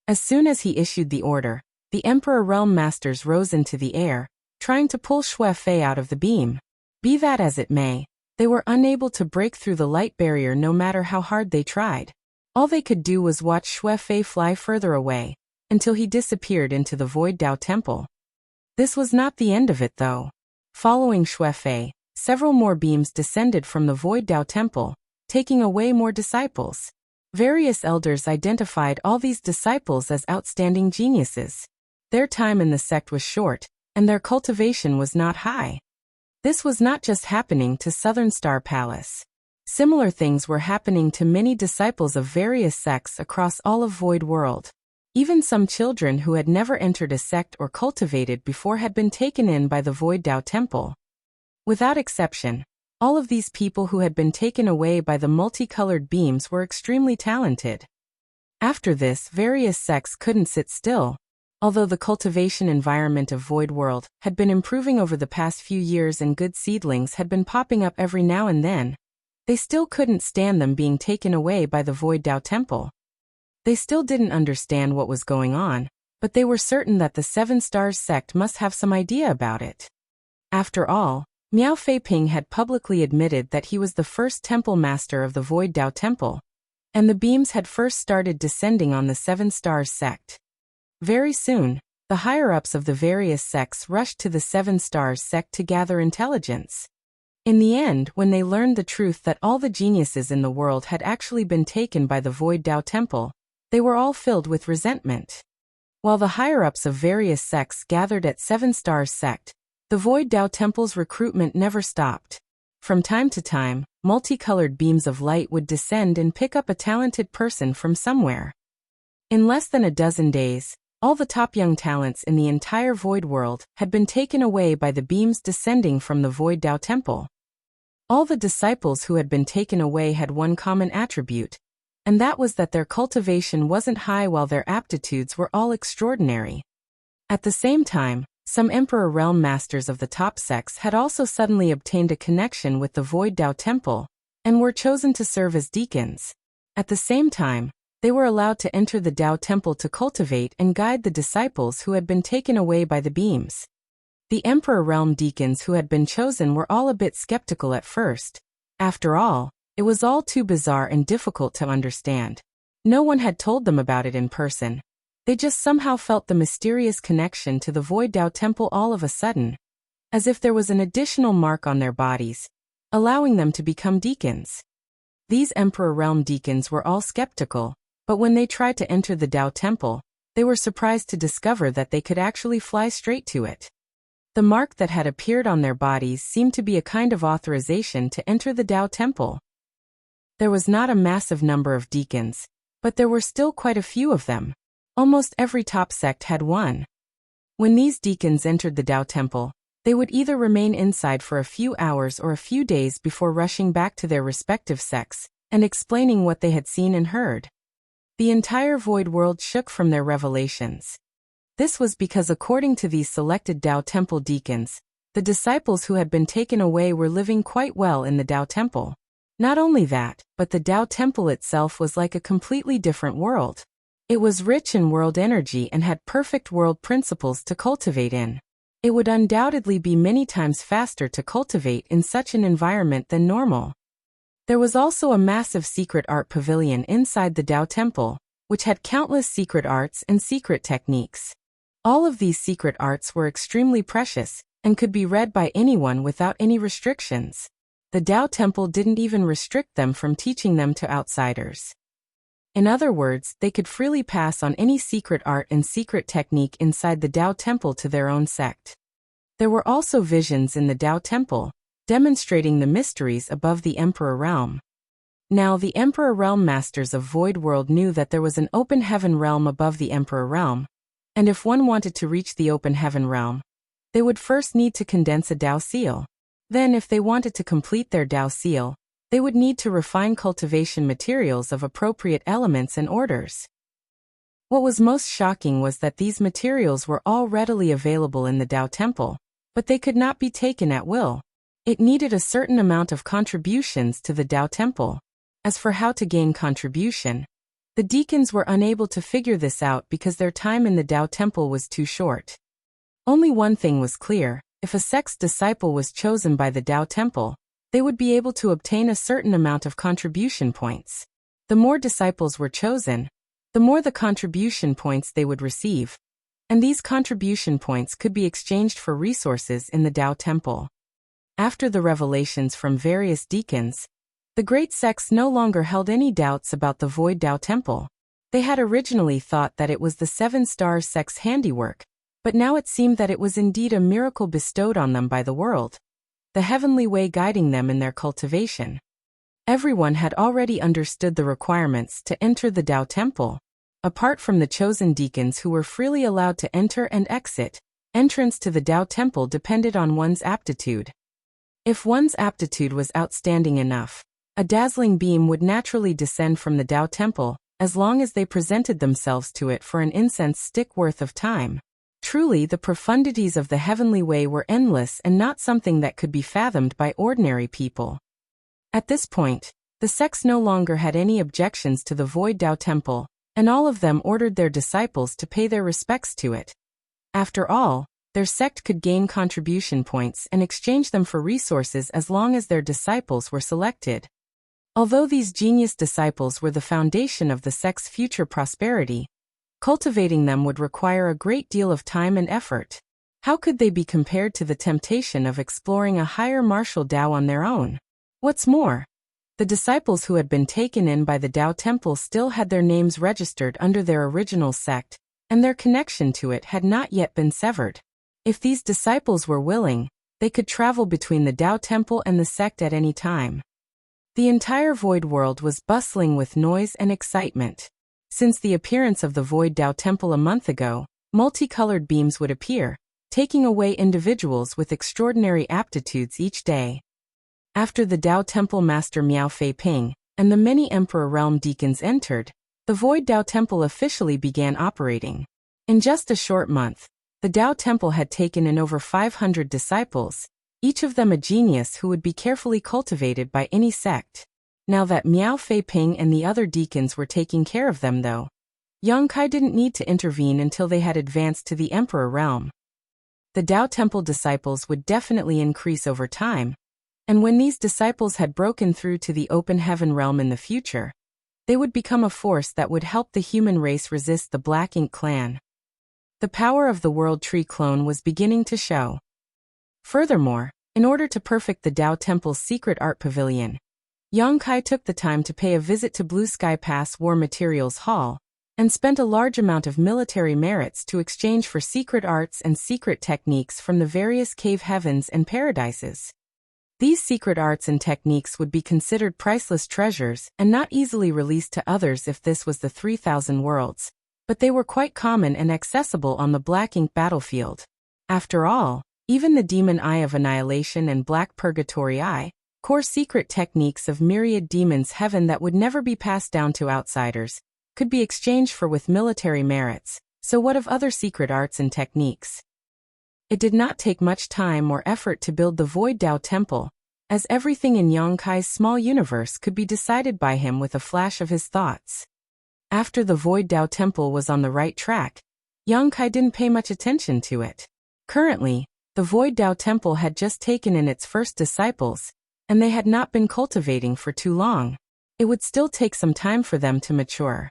As soon as he issued the order, the Emperor Realm Masters rose into the air, trying to pull Xue Fei out of the beam. Be that as it may, they were unable to break through the light barrier no matter how hard they tried. All they could do was watch Xue Fei fly further away, until he disappeared into the Void Dao Temple. This was not the end of it though. Following Xue Fei, several more beams descended from the Void Dao Temple, taking away more disciples. Various elders identified all these disciples as outstanding geniuses. Their time in the sect was short, and their cultivation was not high. This was not just happening to Southern Star Palace. Similar things were happening to many disciples of various sects across all of Void World. Even some children who had never entered a sect or cultivated before had been taken in by the Void Dao Temple. Without exception, all of these people who had been taken away by the multicolored beams were extremely talented. After this, various sects couldn't sit still. Although the cultivation environment of Void World had been improving over the past few years and good seedlings had been popping up every now and then, they still couldn't stand them being taken away by the Void Dao Temple. They still didn't understand what was going on, but they were certain that the Seven Stars sect must have some idea about it. After all, Miao Feiping had publicly admitted that he was the first temple master of the Void Dao Temple, and the beams had first started descending on the Seven Stars sect. Very soon, the higher-ups of the various sects rushed to the Seven Stars sect to gather intelligence. In the end, when they learned the truth that all the geniuses in the world had actually been taken by the Void Dao Temple, they were all filled with resentment. While the higher-ups of various sects gathered at Seven Stars sect, the Void Dao Temple's recruitment never stopped. From time to time, multicolored beams of light would descend and pick up a talented person from somewhere. In less than a dozen days, all the top young talents in the entire Void World had been taken away by the beams descending from the Void Dao Temple. All the disciples who had been taken away had one common attribute, and that was that their cultivation wasn't high while their aptitudes were all extraordinary. At the same time, some Emperor Realm Masters of the top sects had also suddenly obtained a connection with the Void Dao Temple, and were chosen to serve as deacons. At the same time, they were allowed to enter the Dao Temple to cultivate and guide the disciples who had been taken away by the beams. The Emperor Realm deacons who had been chosen were all a bit skeptical at first. After all, it was all too bizarre and difficult to understand. No one had told them about it in person. They just somehow felt the mysterious connection to the Void Dao Temple all of a sudden, as if there was an additional mark on their bodies, allowing them to become deacons. These Emperor Realm deacons were all skeptical, but when they tried to enter the Dao Temple, they were surprised to discover that they could actually fly straight to it. The mark that had appeared on their bodies seemed to be a kind of authorization to enter the Dao Temple. There was not a massive number of deacons, but there were still quite a few of them. Almost every top sect had one. When these deacons entered the Dao Temple, they would either remain inside for a few hours or a few days before rushing back to their respective sects and explaining what they had seen and heard. The entire Void World shook from their revelations. This was because according to these selected Dao Temple deacons, the disciples who had been taken away were living quite well in the Dao Temple. Not only that, but the Dao Temple itself was like a completely different world. It was rich in world energy and had perfect world principles to cultivate in. It would undoubtedly be many times faster to cultivate in such an environment than normal. There was also a massive secret art pavilion inside the Dao Temple, which had countless secret arts and secret techniques. All of these secret arts were extremely precious and could be read by anyone without any restrictions. The Dao Temple didn't even restrict them from teaching them to outsiders. In other words, they could freely pass on any secret art and secret technique inside the Dao Temple to their own sect. There were also visions in the Dao Temple, demonstrating the mysteries above the Emperor Realm. Now the Emperor Realm Masters of Void World knew that there was an open heaven realm above the Emperor Realm, and if one wanted to reach the open heaven realm, they would first need to condense a Dao seal. Then if they wanted to complete their Dao seal, they would need to refine cultivation materials of appropriate elements and orders. What was most shocking was that these materials were all readily available in the Dao Temple, but they could not be taken at will. It needed a certain amount of contributions to the Dao Temple. As for how to gain contribution, the deacons were unable to figure this out because their time in the Dao Temple was too short. Only one thing was clear: if a sect's disciple was chosen by the Dao Temple, they would be able to obtain a certain amount of contribution points. The more disciples were chosen, the more the contribution points they would receive, and these contribution points could be exchanged for resources in the Dao Temple. After the revelations from various deacons, the great sects no longer held any doubts about the Void Dao Temple. They had originally thought that it was the Seven Stars sect's handiwork, but now it seemed that it was indeed a miracle bestowed on them by the world, the heavenly way guiding them in their cultivation. Everyone had already understood the requirements to enter the Dao Temple. Apart from the chosen deacons who were freely allowed to enter and exit, entrance to the Dao Temple depended on one's aptitude. If one's aptitude was outstanding enough, a dazzling beam would naturally descend from the Dao Temple as long as they presented themselves to it for an incense stick worth of time. Truly, the profundities of the heavenly way were endless and not something that could be fathomed by ordinary people. At this point, the sects no longer had any objections to the Void Tao Temple, and all of them ordered their disciples to pay their respects to it. After all, their sect could gain contribution points and exchange them for resources as long as their disciples were selected. Although these genius disciples were the foundation of the sect's future prosperity, cultivating them would require a great deal of time and effort. How could they be compared to the temptation of exploring a higher martial Tao on their own? What's more, the disciples who had been taken in by the Tao Temple still had their names registered under their original sect, and their connection to it had not yet been severed. If these disciples were willing, they could travel between the Tao Temple and the sect at any time. The entire Void world was bustling with noise and excitement. Since the appearance of the Void Tao Temple a month ago, multicolored beams would appear, taking away individuals with extraordinary aptitudes each day. After the Tao Temple Master Miao Fei Ping and the many Emperor Realm deacons entered, the Void Tao Temple officially began operating. In just a short month, the Tao Temple had taken in over 500 disciples, each of them a genius who would be carefully cultivated by any sect. Now that Miao Fei Ping and the other deacons were taking care of them though, Yang Kai didn't need to intervene until they had advanced to the Emperor Realm. The Tao Temple disciples would definitely increase over time, and when these disciples had broken through to the open heaven realm in the future, they would become a force that would help the human race resist the Black Ink clan. The power of the World Tree clone was beginning to show. Furthermore, in order to perfect the Tao Temple's secret art pavilion, Yang Kai took the time to pay a visit to Blue Sky Pass War Materials Hall, and spent a large amount of military merits to exchange for secret arts and secret techniques from the various cave heavens and paradises. These secret arts and techniques would be considered priceless treasures and not easily released to others if this was the 3,000 worlds, but they were quite common and accessible on the Black Ink battlefield. After all, even the Demon Eye of Annihilation and Black Purgatory Eye, core secret techniques of myriad demons heaven that would never be passed down to outsiders, could be exchanged for with military merits, so what of other secret arts and techniques? It did not take much time or effort to build the Void Tao Temple, as everything in Yang Kai's small universe could be decided by him with a flash of his thoughts. After the Void Tao Temple was on the right track, Yang Kai didn't pay much attention to it. Currently, the Void Tao Temple had just taken in its first disciples, and they had not been cultivating for too long. It would still take some time for them to mature.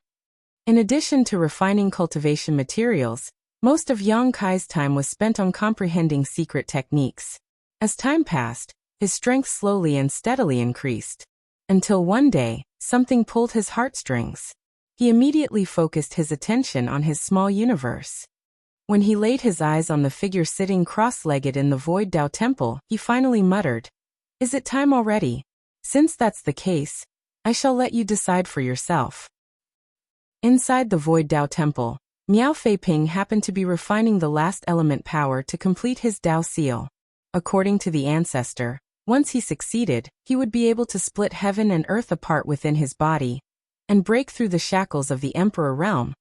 In addition to refining cultivation materials, most of Yang Kai's time was spent on comprehending secret techniques. As time passed, his strength slowly and steadily increased. Until one day, something pulled his heartstrings. He immediately focused his attention on his small universe. When he laid his eyes on the figure sitting cross-legged in the Void Tao Temple, he finally muttered, "Is it time already? Since that's the case, I shall let you decide for yourself." Inside the Void Tao Temple, Miao Fei Ping happened to be refining the last element power to complete his Tao seal. According to the ancestor, once he succeeded, he would be able to split heaven and earth apart within his body, and break through the shackles of the Emperor Realm,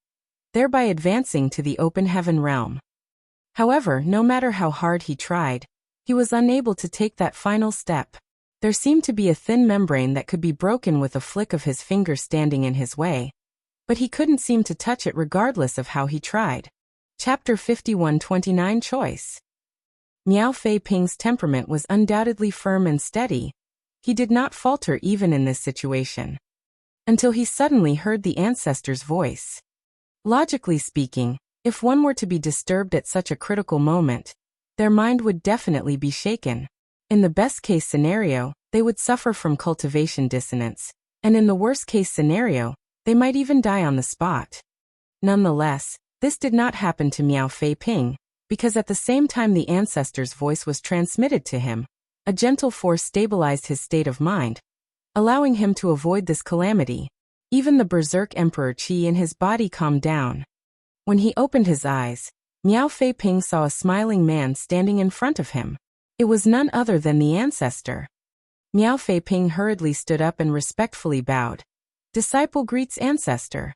thereby advancing to the open heaven realm. However, no matter how hard he tried, he was unable to take that final step. There seemed to be a thin membrane that could be broken with a flick of his finger standing in his way, but he couldn't seem to touch it regardless of how he tried. Chapter 51-29 Choice. Miao Fei Ping's temperament was undoubtedly firm and steady. He did not falter even in this situation. Until he suddenly heard the ancestor's voice. Logically speaking, if one were to be disturbed at such a critical moment, their mind would definitely be shaken. In the best-case scenario, they would suffer from cultivation dissonance, and in the worst-case scenario, they might even die on the spot. Nonetheless, this did not happen to Miao Fei Ping, because at the same time the ancestor's voice was transmitted to him, a gentle force stabilized his state of mind, allowing him to avoid this calamity. Even the berserk Emperor Qi in his body calmed down. When he opened his eyes, Miao Fei Ping saw a smiling man standing in front of him. It was none other than the ancestor. Miao Fei Ping hurriedly stood up and respectfully bowed. Disciple greets ancestor.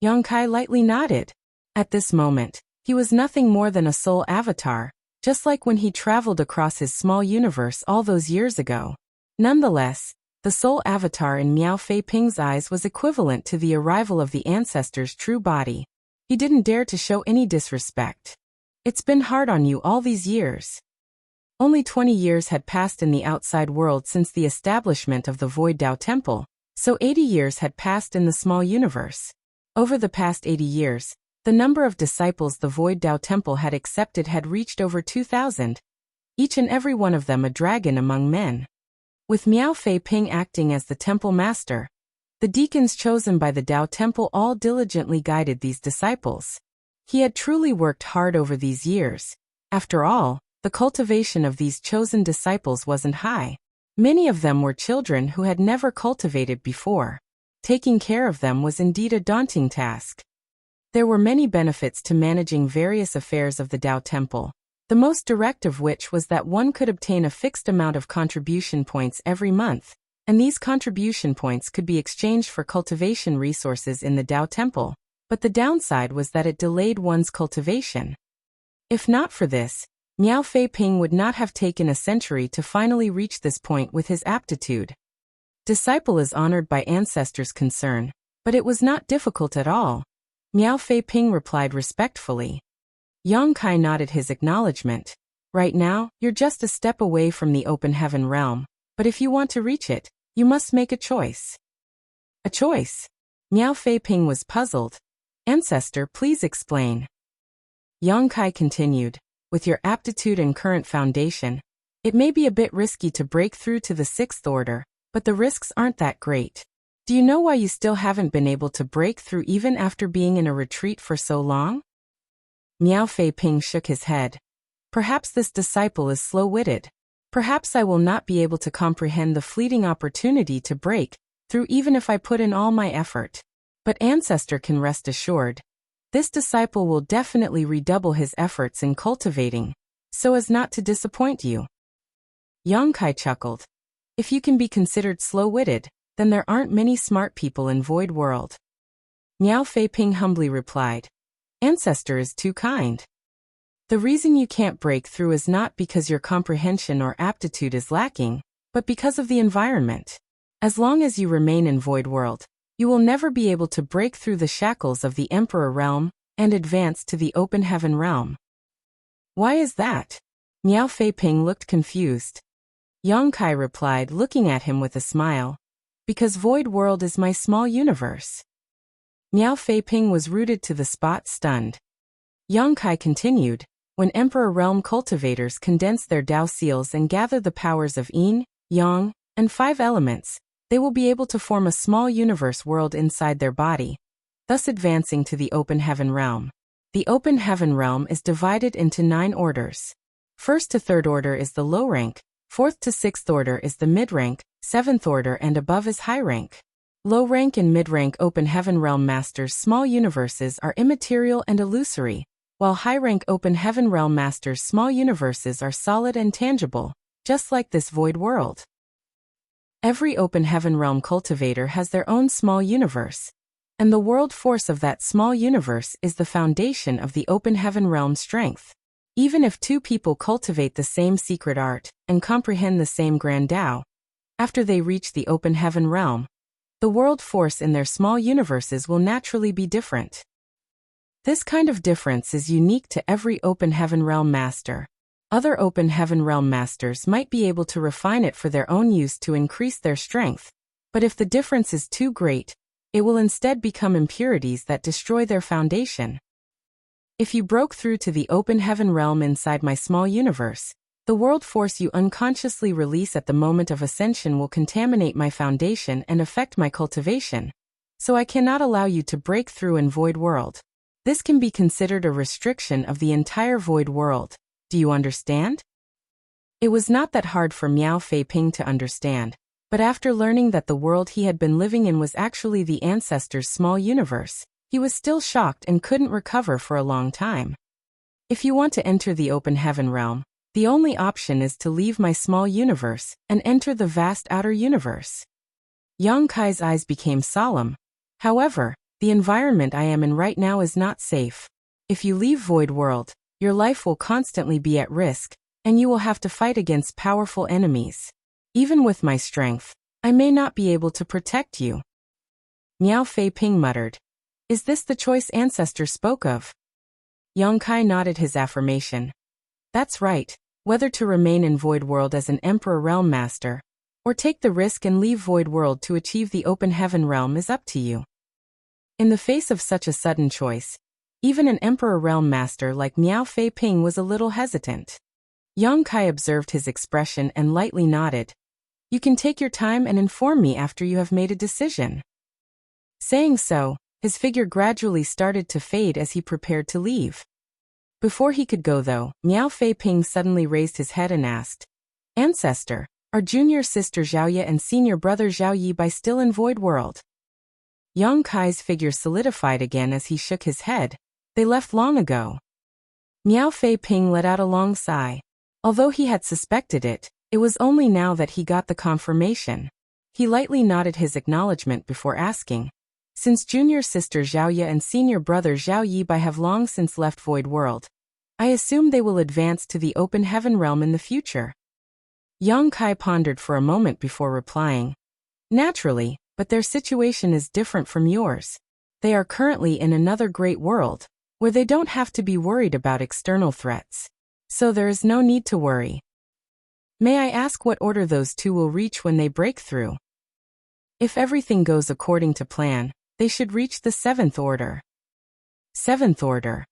Yang Kai lightly nodded. At this moment, he was nothing more than a soul avatar, just like when he traveled across his small universe all those years ago. Nonetheless, the soul avatar in Miao Fei Ping's eyes was equivalent to the arrival of the ancestor's true body. He didn't dare to show any disrespect. It's been hard on you all these years. Only 20 years had passed in the outside world since the establishment of the Void Dao Temple, so 80 years had passed in the small universe. Over the past 80 years, the number of disciples the Void Dao Temple had accepted had reached over 2,000, each and every one of them a dragon among men. With Miao Fei Ping acting as the temple master, the deacons chosen by the Dao Temple all diligently guided these disciples. He had truly worked hard over these years. After all, the cultivation of these chosen disciples wasn't high. Many of them were children who had never cultivated before. Taking care of them was indeed a daunting task. There were many benefits to managing various affairs of the Dao Temple, the most direct of which was that one could obtain a fixed amount of contribution points every month, and these contribution points could be exchanged for cultivation resources in the Dao Temple, but the downside was that it delayed one's cultivation. If not for this, Miao Fei Ping would not have taken a century to finally reach this point with his aptitude. Disciple is honored by ancestors' concern, but it was not difficult at all. Miao Fei Ping replied respectfully. Yang Kai nodded his acknowledgement. Right now, you're just a step away from the open heaven realm, but if you want to reach it, you must make a choice. A choice? Miao Fei Ping was puzzled. Ancestor, please explain. Yang Kai continued. With your aptitude and current foundation, it may be a bit risky to break through to the sixth order, but the risks aren't that great. Do you know why you still haven't been able to break through even after being in a retreat for so long? Miao Fei Ping shook his head. Perhaps this disciple is slow-witted. Perhaps I will not be able to comprehend the fleeting opportunity to break through even if I put in all my effort. But ancestor can rest assured. This disciple will definitely redouble his efforts in cultivating, so as not to disappoint you. Yang Kai chuckled. If you can be considered slow-witted, then there aren't many smart people in Void World. Miao Fei Ping humbly replied. Ancestor is too kind. The reason you can't break through is not because your comprehension or aptitude is lacking, but because of the environment. As long as you remain in Void World, you will never be able to break through the shackles of the Emperor Realm and advance to the Open Heaven Realm. Why is that? Miao Fei Ping looked confused. Yang Kai replied, looking at him with a smile. Because Void World is my small universe. Miao Fei Ping was rooted to the spot, stunned. Yang Kai continued, when Emperor Realm cultivators condense their Dao seals and gather the powers of Yin, Yang, and 5 elements, they will be able to form a small universe world inside their body, thus advancing to the Open Heaven Realm. The Open Heaven Realm is divided into 9 orders. 1st to 3rd order is the low rank, 4th to 6th order is the mid rank, 7th order and above is high rank. Low rank and mid rank Open Heaven Realm Masters' small universes are immaterial and illusory, while high rank Open Heaven Realm Masters' small universes are solid and tangible, just like this Void World. Every Open Heaven Realm cultivator has their own small universe, and the world force of that small universe is the foundation of the Open Heaven Realm strength. Even if 2 people cultivate the same secret art and comprehend the same grand Dao, after they reach the Open Heaven Realm, the world force in their small universes will naturally be different. This kind of difference is unique to every Open Heaven Realm Master. Other Open Heaven Realm Masters might be able to refine it for their own use to increase their strength, but if the difference is too great, it will instead become impurities that destroy their foundation. If you broke through to the Open Heaven Realm inside my small universe, the world force you unconsciously release at the moment of ascension will contaminate my foundation and affect my cultivation, so I cannot allow you to break through in Void World. This can be considered a restriction of the entire Void World. Do you understand? It was not that hard for Miao Fei Ping to understand, but after learning that the world he had been living in was actually the ancestor's small universe, he was still shocked and couldn't recover for a long time. If you want to enter the Open Heaven Realm, the only option is to leave my small universe and enter the vast outer universe. Yang Kai's eyes became solemn. However, the environment I am in right now is not safe. If you leave Void World, your life will constantly be at risk, and you will have to fight against powerful enemies. Even with my strength, I may not be able to protect you. Miao Fei Ping muttered. Is this the choice ancestor spoke of? Yang Kai nodded his affirmation. That's right, whether to remain in Void World as an Emperor Realm Master, or take the risk and leave Void World to achieve the Open Heaven Realm is up to you. In the face of such a sudden choice, even an Emperor Realm Master like Miao Fei Ping was a little hesitant. Yang Kai observed his expression and lightly nodded. You can take your time and inform me after you have made a decision. Saying so, his figure gradually started to fade as he prepared to leave. Before he could go though, Miao Fei Ping suddenly raised his head and asked, Ancestor, are junior sister Zhaoye and senior brother Zhao Yibai still in Void World? Yang Kai's figure solidified again as he shook his head. They left long ago. Miao Fei Ping let out a long sigh. Although he had suspected it, it was only now that he got the confirmation. He lightly nodded his acknowledgement before asking, since junior sister Zhaoye and senior brother Zhao Yibai have long since left Void World, I assume they will advance to the Open Heaven Realm in the future. Yang Kai pondered for a moment before replying. Naturally, but their situation is different from yours. They are currently in another great world, where they don't have to be worried about external threats. So there is no need to worry. May I ask what order those two will reach when they break through? If everything goes according to plan, they should reach the 7th order. 7th order.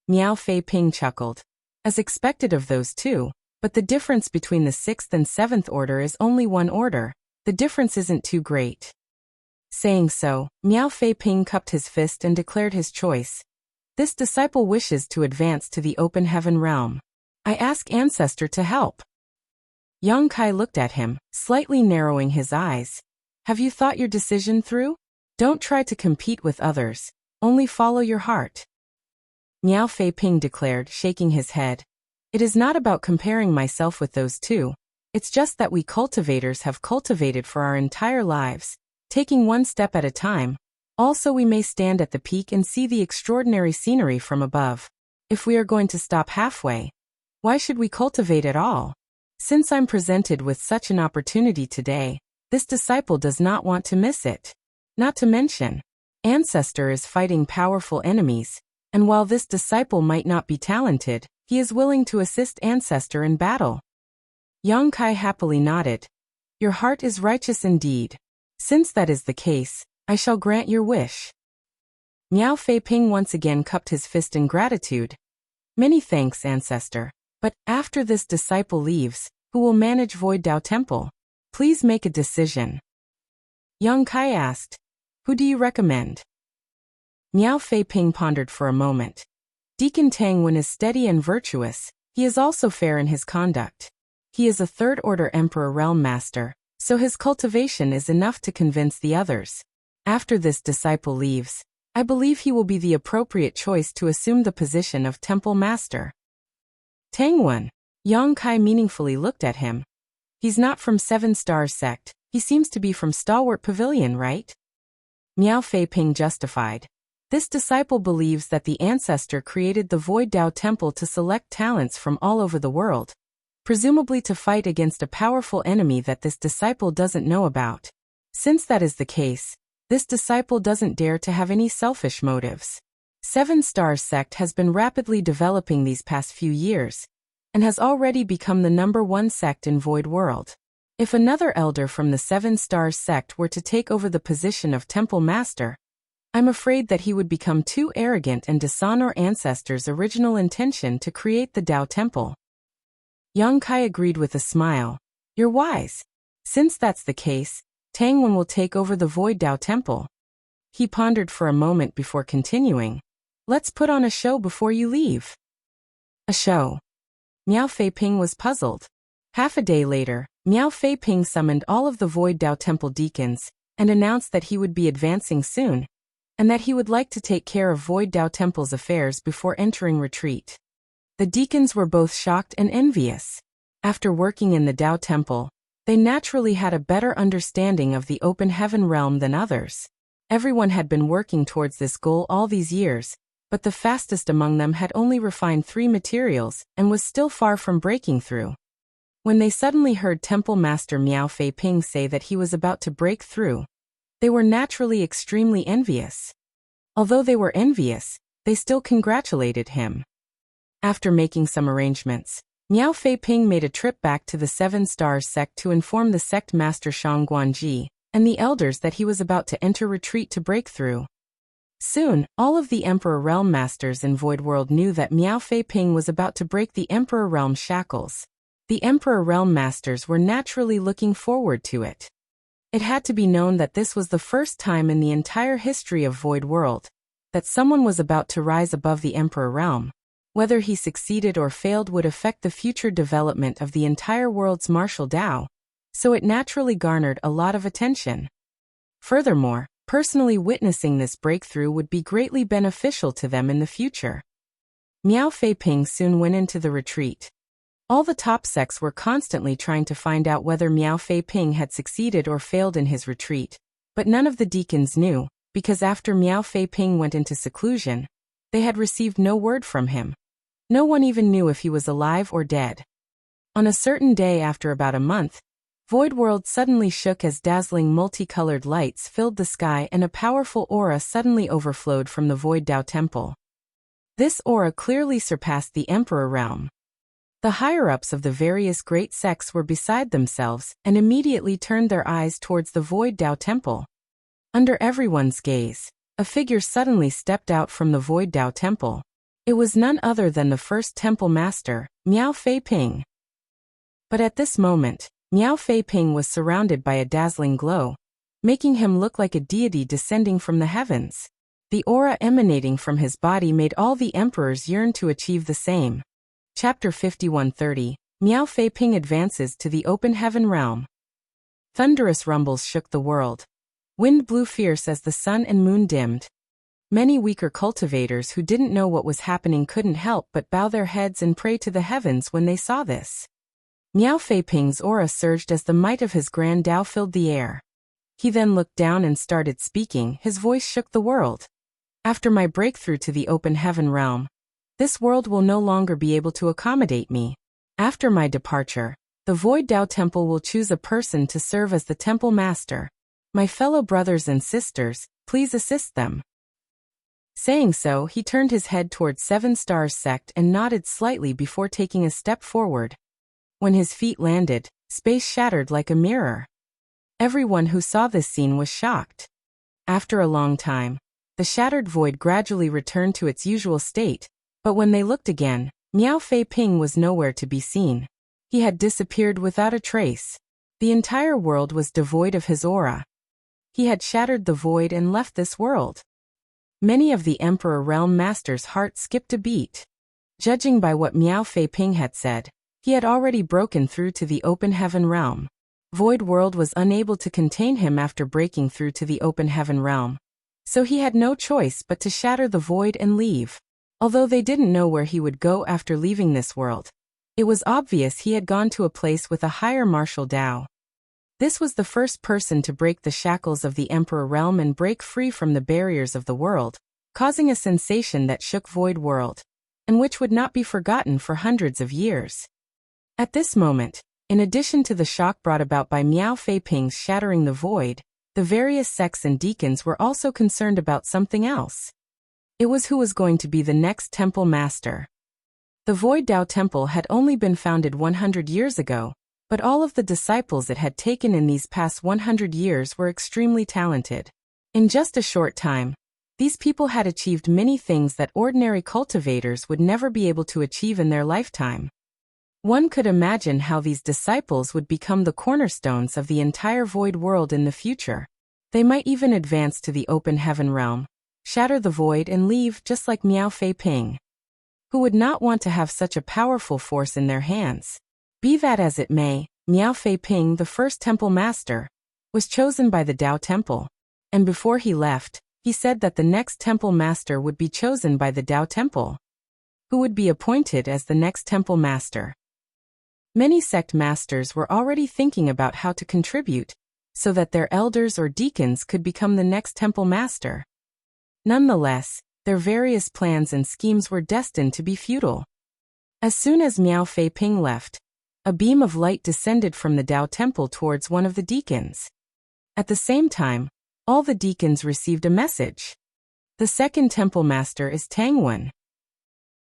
Miao Fei Ping chuckled. As expected of those two, but the difference between the 6th and 7th order is only one order. The difference isn't too great. Saying so, Miao Fei Ping cupped his fist and declared his choice. This disciple wishes to advance to the Open Heaven Realm. I ask Ancestor to help. Yang Kai looked at him, slightly narrowing his eyes. Have you thought your decision through? Don't try to compete with others, only follow your heart. Miao Fei Ping declared, shaking his head. It is not about comparing myself with those two. It's just that we cultivators have cultivated for our entire lives, taking one step at a time. Also we may stand at the peak and see the extraordinary scenery from above. If we are going to stop halfway, why should we cultivate at all? Since I'm presented with such an opportunity today, this disciple does not want to miss it. Not to mention, Ancestor is fighting powerful enemies, and while this disciple might not be talented, he is willing to assist Ancestor in battle. Yang Kai happily nodded. Your heart is righteous indeed. Since that is the case, I shall grant your wish. Miao Fei Ping once again cupped his fist in gratitude. Many thanks, Ancestor. But after this disciple leaves, who will manage Void Dao Temple? Please make a decision. Yang Kai asked. Who do you recommend? Miao Fei Ping pondered for a moment. Deacon Tang Wen is steady and virtuous. He is also fair in his conduct. He is a 3rd Order Emperor Realm Master, so his cultivation is enough to convince the others. After this disciple leaves, I believe he will be the appropriate choice to assume the position of Temple Master. Tang Wen. Yang Kai meaningfully looked at him. He's not from 7 Stars sect, he seems to be from Stalwart Pavilion, right? Miao Fei Ping justified. This disciple believes that the Ancestor created the Void Dao Temple to select talents from all over the world, presumably to fight against a powerful enemy that this disciple doesn't know about. Since that is the case, this disciple doesn't dare to have any selfish motives. 7 Stars sect has been rapidly developing these past few years, and has already become the #1 sect in Void World. If another elder from the 7 Stars sect were to take over the position of Temple Master, I'm afraid that he would become too arrogant and dishonor Ancestor's original intention to create the Dao Temple. Yang Kai agreed with a smile. You're wise. Since that's the case, Tang Wen will take over the Void Dao Temple. He pondered for a moment before continuing. Let's put on a show before you leave. A show. Miao Fei Ping was puzzled. Half a day later, Miao Fei Ping summoned all of the Void Dao Temple deacons, and announced that he would be advancing soon, and that he would like to take care of Void Dao Temple's affairs before entering retreat. The deacons were both shocked and envious. After working in the Dao Temple, They naturally had a better understanding of the open heaven realm than others. Everyone had been working towards this goal all these years, but the fastest among them had only refined 3 materials and was still far from breaking through. When they suddenly heard Temple Master Miao Fei Ping say that he was about to break through, they were naturally extremely envious. Although they were envious, they still congratulated him. After making some arrangements, Miao Fei Ping made a trip back to the 7 Stars sect to inform the sect master Shang Guanji and the elders that he was about to enter retreat to break through. Soon, all of the Emperor Realm Masters in Void World knew that Miao Fei Ping was about to break the Emperor Realm shackles. The Emperor Realm Masters were naturally looking forward to it. It had to be known that this was the first time in the entire history of Void World that someone was about to rise above the Emperor Realm. Whether he succeeded or failed would affect the future development of the entire world's martial Dao, so it naturally garnered a lot of attention. Furthermore, personally witnessing this breakthrough would be greatly beneficial to them in the future. Miao Fei Ping soon went into the retreat. All the top sects were constantly trying to find out whether Miao Fei Ping had succeeded or failed in his retreat, but none of the deacons knew, because after Miao Fei Ping went into seclusion, they had received no word from him. No one even knew if he was alive or dead. On a certain day after about a month, Void World suddenly shook as dazzling multicolored lights filled the sky and a powerful aura suddenly overflowed from the Void Dao Temple. This aura clearly surpassed the Emperor Realm. The higher-ups of the various great sects were beside themselves and immediately turned their eyes towards the Void Dao Temple. Under everyone's gaze, a figure suddenly stepped out from the Void Dao Temple. It was none other than the first Temple Master, Miao Fei Ping. But at this moment, Miao Fei Ping was surrounded by a dazzling glow, making him look like a deity descending from the heavens. The aura emanating from his body made all the emperors yearn to achieve the same. Chapter 5130, Miao Fei Ping advances to the open heaven realm. Thunderous rumbles shook the world. Wind blew fierce as the sun and moon dimmed. Many weaker cultivators who didn't know what was happening couldn't help but bow their heads and pray to the heavens when they saw this. Miao Fei Ping's aura surged as the might of his grand Dao filled the air. He then looked down and started speaking. His voice shook the world. After my breakthrough to the open heaven realm, this world will no longer be able to accommodate me. After my departure, the Void Dao Temple will choose a person to serve as the Temple Master. My fellow brothers and sisters, please assist them. Saying so, he turned his head towards 7 Stars sect and nodded slightly before taking a step forward. When his feet landed, space shattered like a mirror. Everyone who saw this scene was shocked. After a long time, the shattered void gradually returned to its usual state, but when they looked again, Miao Fei Ping was nowhere to be seen. He had disappeared without a trace. The entire world was devoid of his aura. He had shattered the void and left this world. Many of the Emperor Realm Masters' hearts skipped a beat. Judging by what Miao Fei Ping had said, he had already broken through to the open heaven realm. Void World was unable to contain him after breaking through to the open heaven realm. So he had no choice but to shatter the void and leave. Although they didn't know where he would go after leaving this world, it was obvious he had gone to a place with a higher martial Dao. This was the first person to break the shackles of the Emperor Realm and break free from the barriers of the world, causing a sensation that shook Void World, and which would not be forgotten for hundreds of years. At this moment, in addition to the shock brought about by Miao Fei Ping's shattering the void, the various sects and deacons were also concerned about something else. It was who was going to be the next Temple Master. The Void Dao Temple had only been founded 100 years ago, but all of the disciples it had taken in these past 100 years were extremely talented. In just a short time, these people had achieved many things that ordinary cultivators would never be able to achieve in their lifetime. One could imagine how these disciples would become the cornerstones of the entire Void World in the future. They might even advance to the open heaven realm, shatter the void and leave just like Miao Fei Ping. Who would not want to have such a powerful force in their hands? Be that as it may, Miao Fei Ping, the first Temple Master, was chosen by the Dao Temple, and before he left, he said that the next Temple Master would be chosen by the Dao Temple. Who would be appointed as the next Temple Master? Many sect masters were already thinking about how to contribute, so that their elders or deacons could become the next temple master. Nonetheless, their various plans and schemes were destined to be futile. As soon as Miao Fei Ping left, a beam of light descended from the Dao temple towards one of the deacons. At the same time, all the deacons received a message. The second temple master is Tang Wen.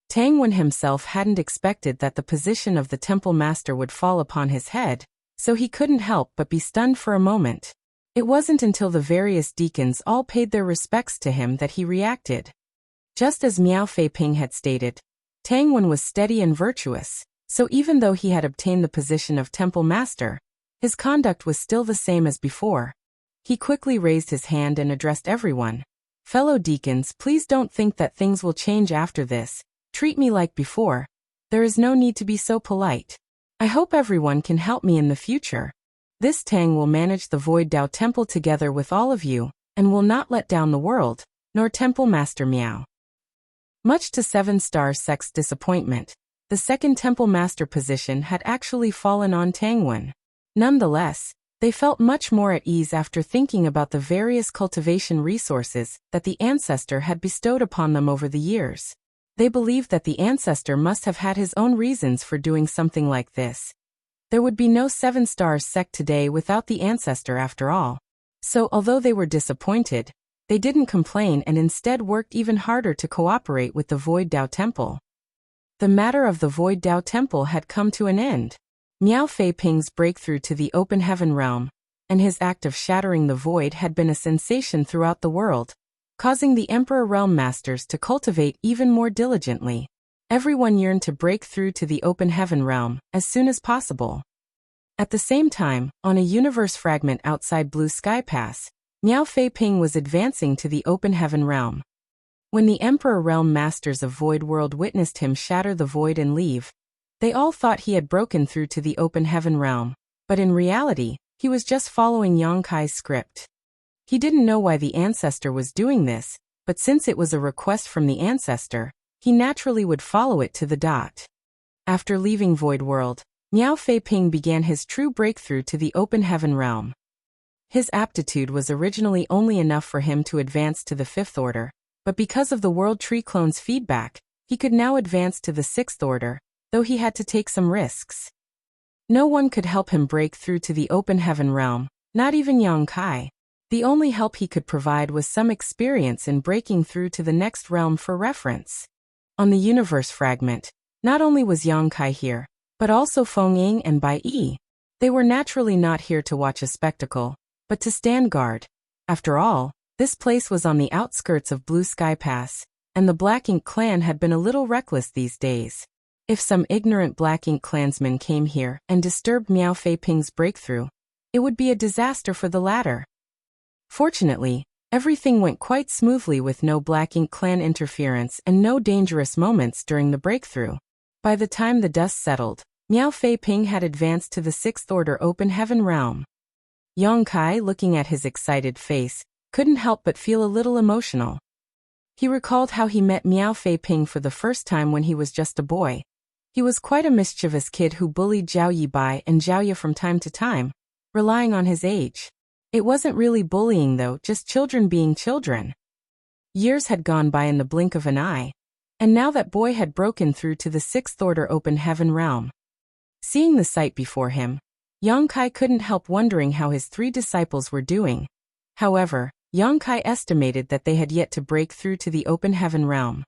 Tang Wen himself hadn't expected that the position of the temple master would fall upon his head, so he couldn't help but be stunned for a moment. It wasn't until the various deacons all paid their respects to him that he reacted. Just as Miao Fei Ping had stated, Tang Wen was steady and virtuous, so even though he had obtained the position of temple master, his conduct was still the same as before. He quickly raised his hand and addressed everyone. "Fellow deacons, please don't think that things will change after this. Treat me like before. There is no need to be so polite. I hope everyone can help me in the future. This Tang will manage the Void Dao Temple together with all of you, and will not let down the world, nor Temple Master Miao." Much to Seven Stars Sect's disappointment, the second Temple Master position had actually fallen on Tang Wen. Nonetheless, they felt much more at ease after thinking about the various cultivation resources that the ancestor had bestowed upon them over the years. They believed that the ancestor must have had his own reasons for doing something like this. There would be no Seven Stars Sect today without the ancestor after all. So although they were disappointed, they didn't complain and instead worked even harder to cooperate with the Void Dao Temple. The matter of the Void Dao Temple had come to an end. Miao Fei Ping's breakthrough to the open heaven realm, and his act of shattering the void had been a sensation throughout the world, causing the Emperor Realm Masters to cultivate even more diligently. Everyone yearned to break through to the open heaven realm as soon as possible. At the same time, on a universe fragment outside Blue Sky Pass, Miao Fei Ping was advancing to the open heaven realm. When the Emperor Realm Masters of Void World witnessed him shatter the void and leave, they all thought he had broken through to the open heaven realm, but in reality, he was just following Yang Kai's script. He didn't know why the ancestor was doing this, but since it was a request from the ancestor, he naturally would follow it to the dot. After leaving Void World, Miao Fei Ping began his true breakthrough to the open heaven realm. His aptitude was originally only enough for him to advance to the 5th order, but because of the World Tree Clone's feedback, he could now advance to the 6th order, though he had to take some risks. No one could help him break through to the open heaven realm, not even Yang Kai. The only help he could provide was some experience in breaking through to the next realm for reference. On the universe fragment, not only was Yang Kai here, but also Feng Ying and Bai Yi. They were naturally not here to watch a spectacle, but to stand guard. After all, this place was on the outskirts of Blue Sky Pass, and the Black Ink clan had been a little reckless these days. If some ignorant Black Ink clansmen came here and disturbed Miao Fei Ping's breakthrough, it would be a disaster for the latter. Fortunately, everything went quite smoothly with no Black Ink clan interference and no dangerous moments during the breakthrough. By the time the dust settled, Miao Fei Ping had advanced to the 6th order open heaven realm. Yang Kai, looking at his excited face, couldn't help but feel a little emotional. He recalled how he met Miao Fei Ping for the first time when he was just a boy. He was quite a mischievous kid who bullied Zhao Yibai and Zhao Ye from time to time, relying on his age. It wasn't really bullying though, just children being children. Years had gone by in the blink of an eye, and now that boy had broken through to the 6th order open heaven realm. Seeing the sight before him, Yang Kai couldn't help wondering how his 3 disciples were doing. However, Yang Kai estimated that they had yet to break through to the open heaven realm.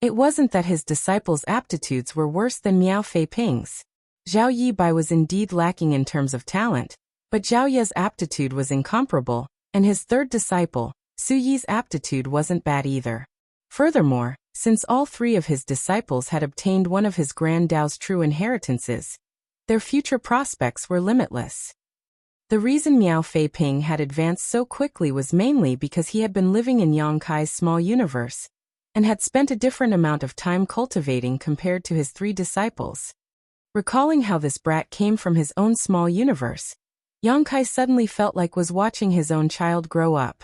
It wasn't that his disciples' aptitudes were worse than Miao Fei Ping's. Zhao Yibai was indeed lacking in terms of talent, but Zhao Ye's aptitude was incomparable, and his 3rd disciple, Su Yi's aptitude wasn't bad either. Furthermore, since all 3 of his disciples had obtained one of his Grand Dao's true inheritances, their future prospects were limitless. The reason Miao Fei Ping had advanced so quickly was mainly because he had been living in Yang Kai's small universe, and had spent a different amount of time cultivating compared to his 3 disciples. Recalling how this brat came from his own small universe, Yang Kai suddenly felt like was watching his own child grow up.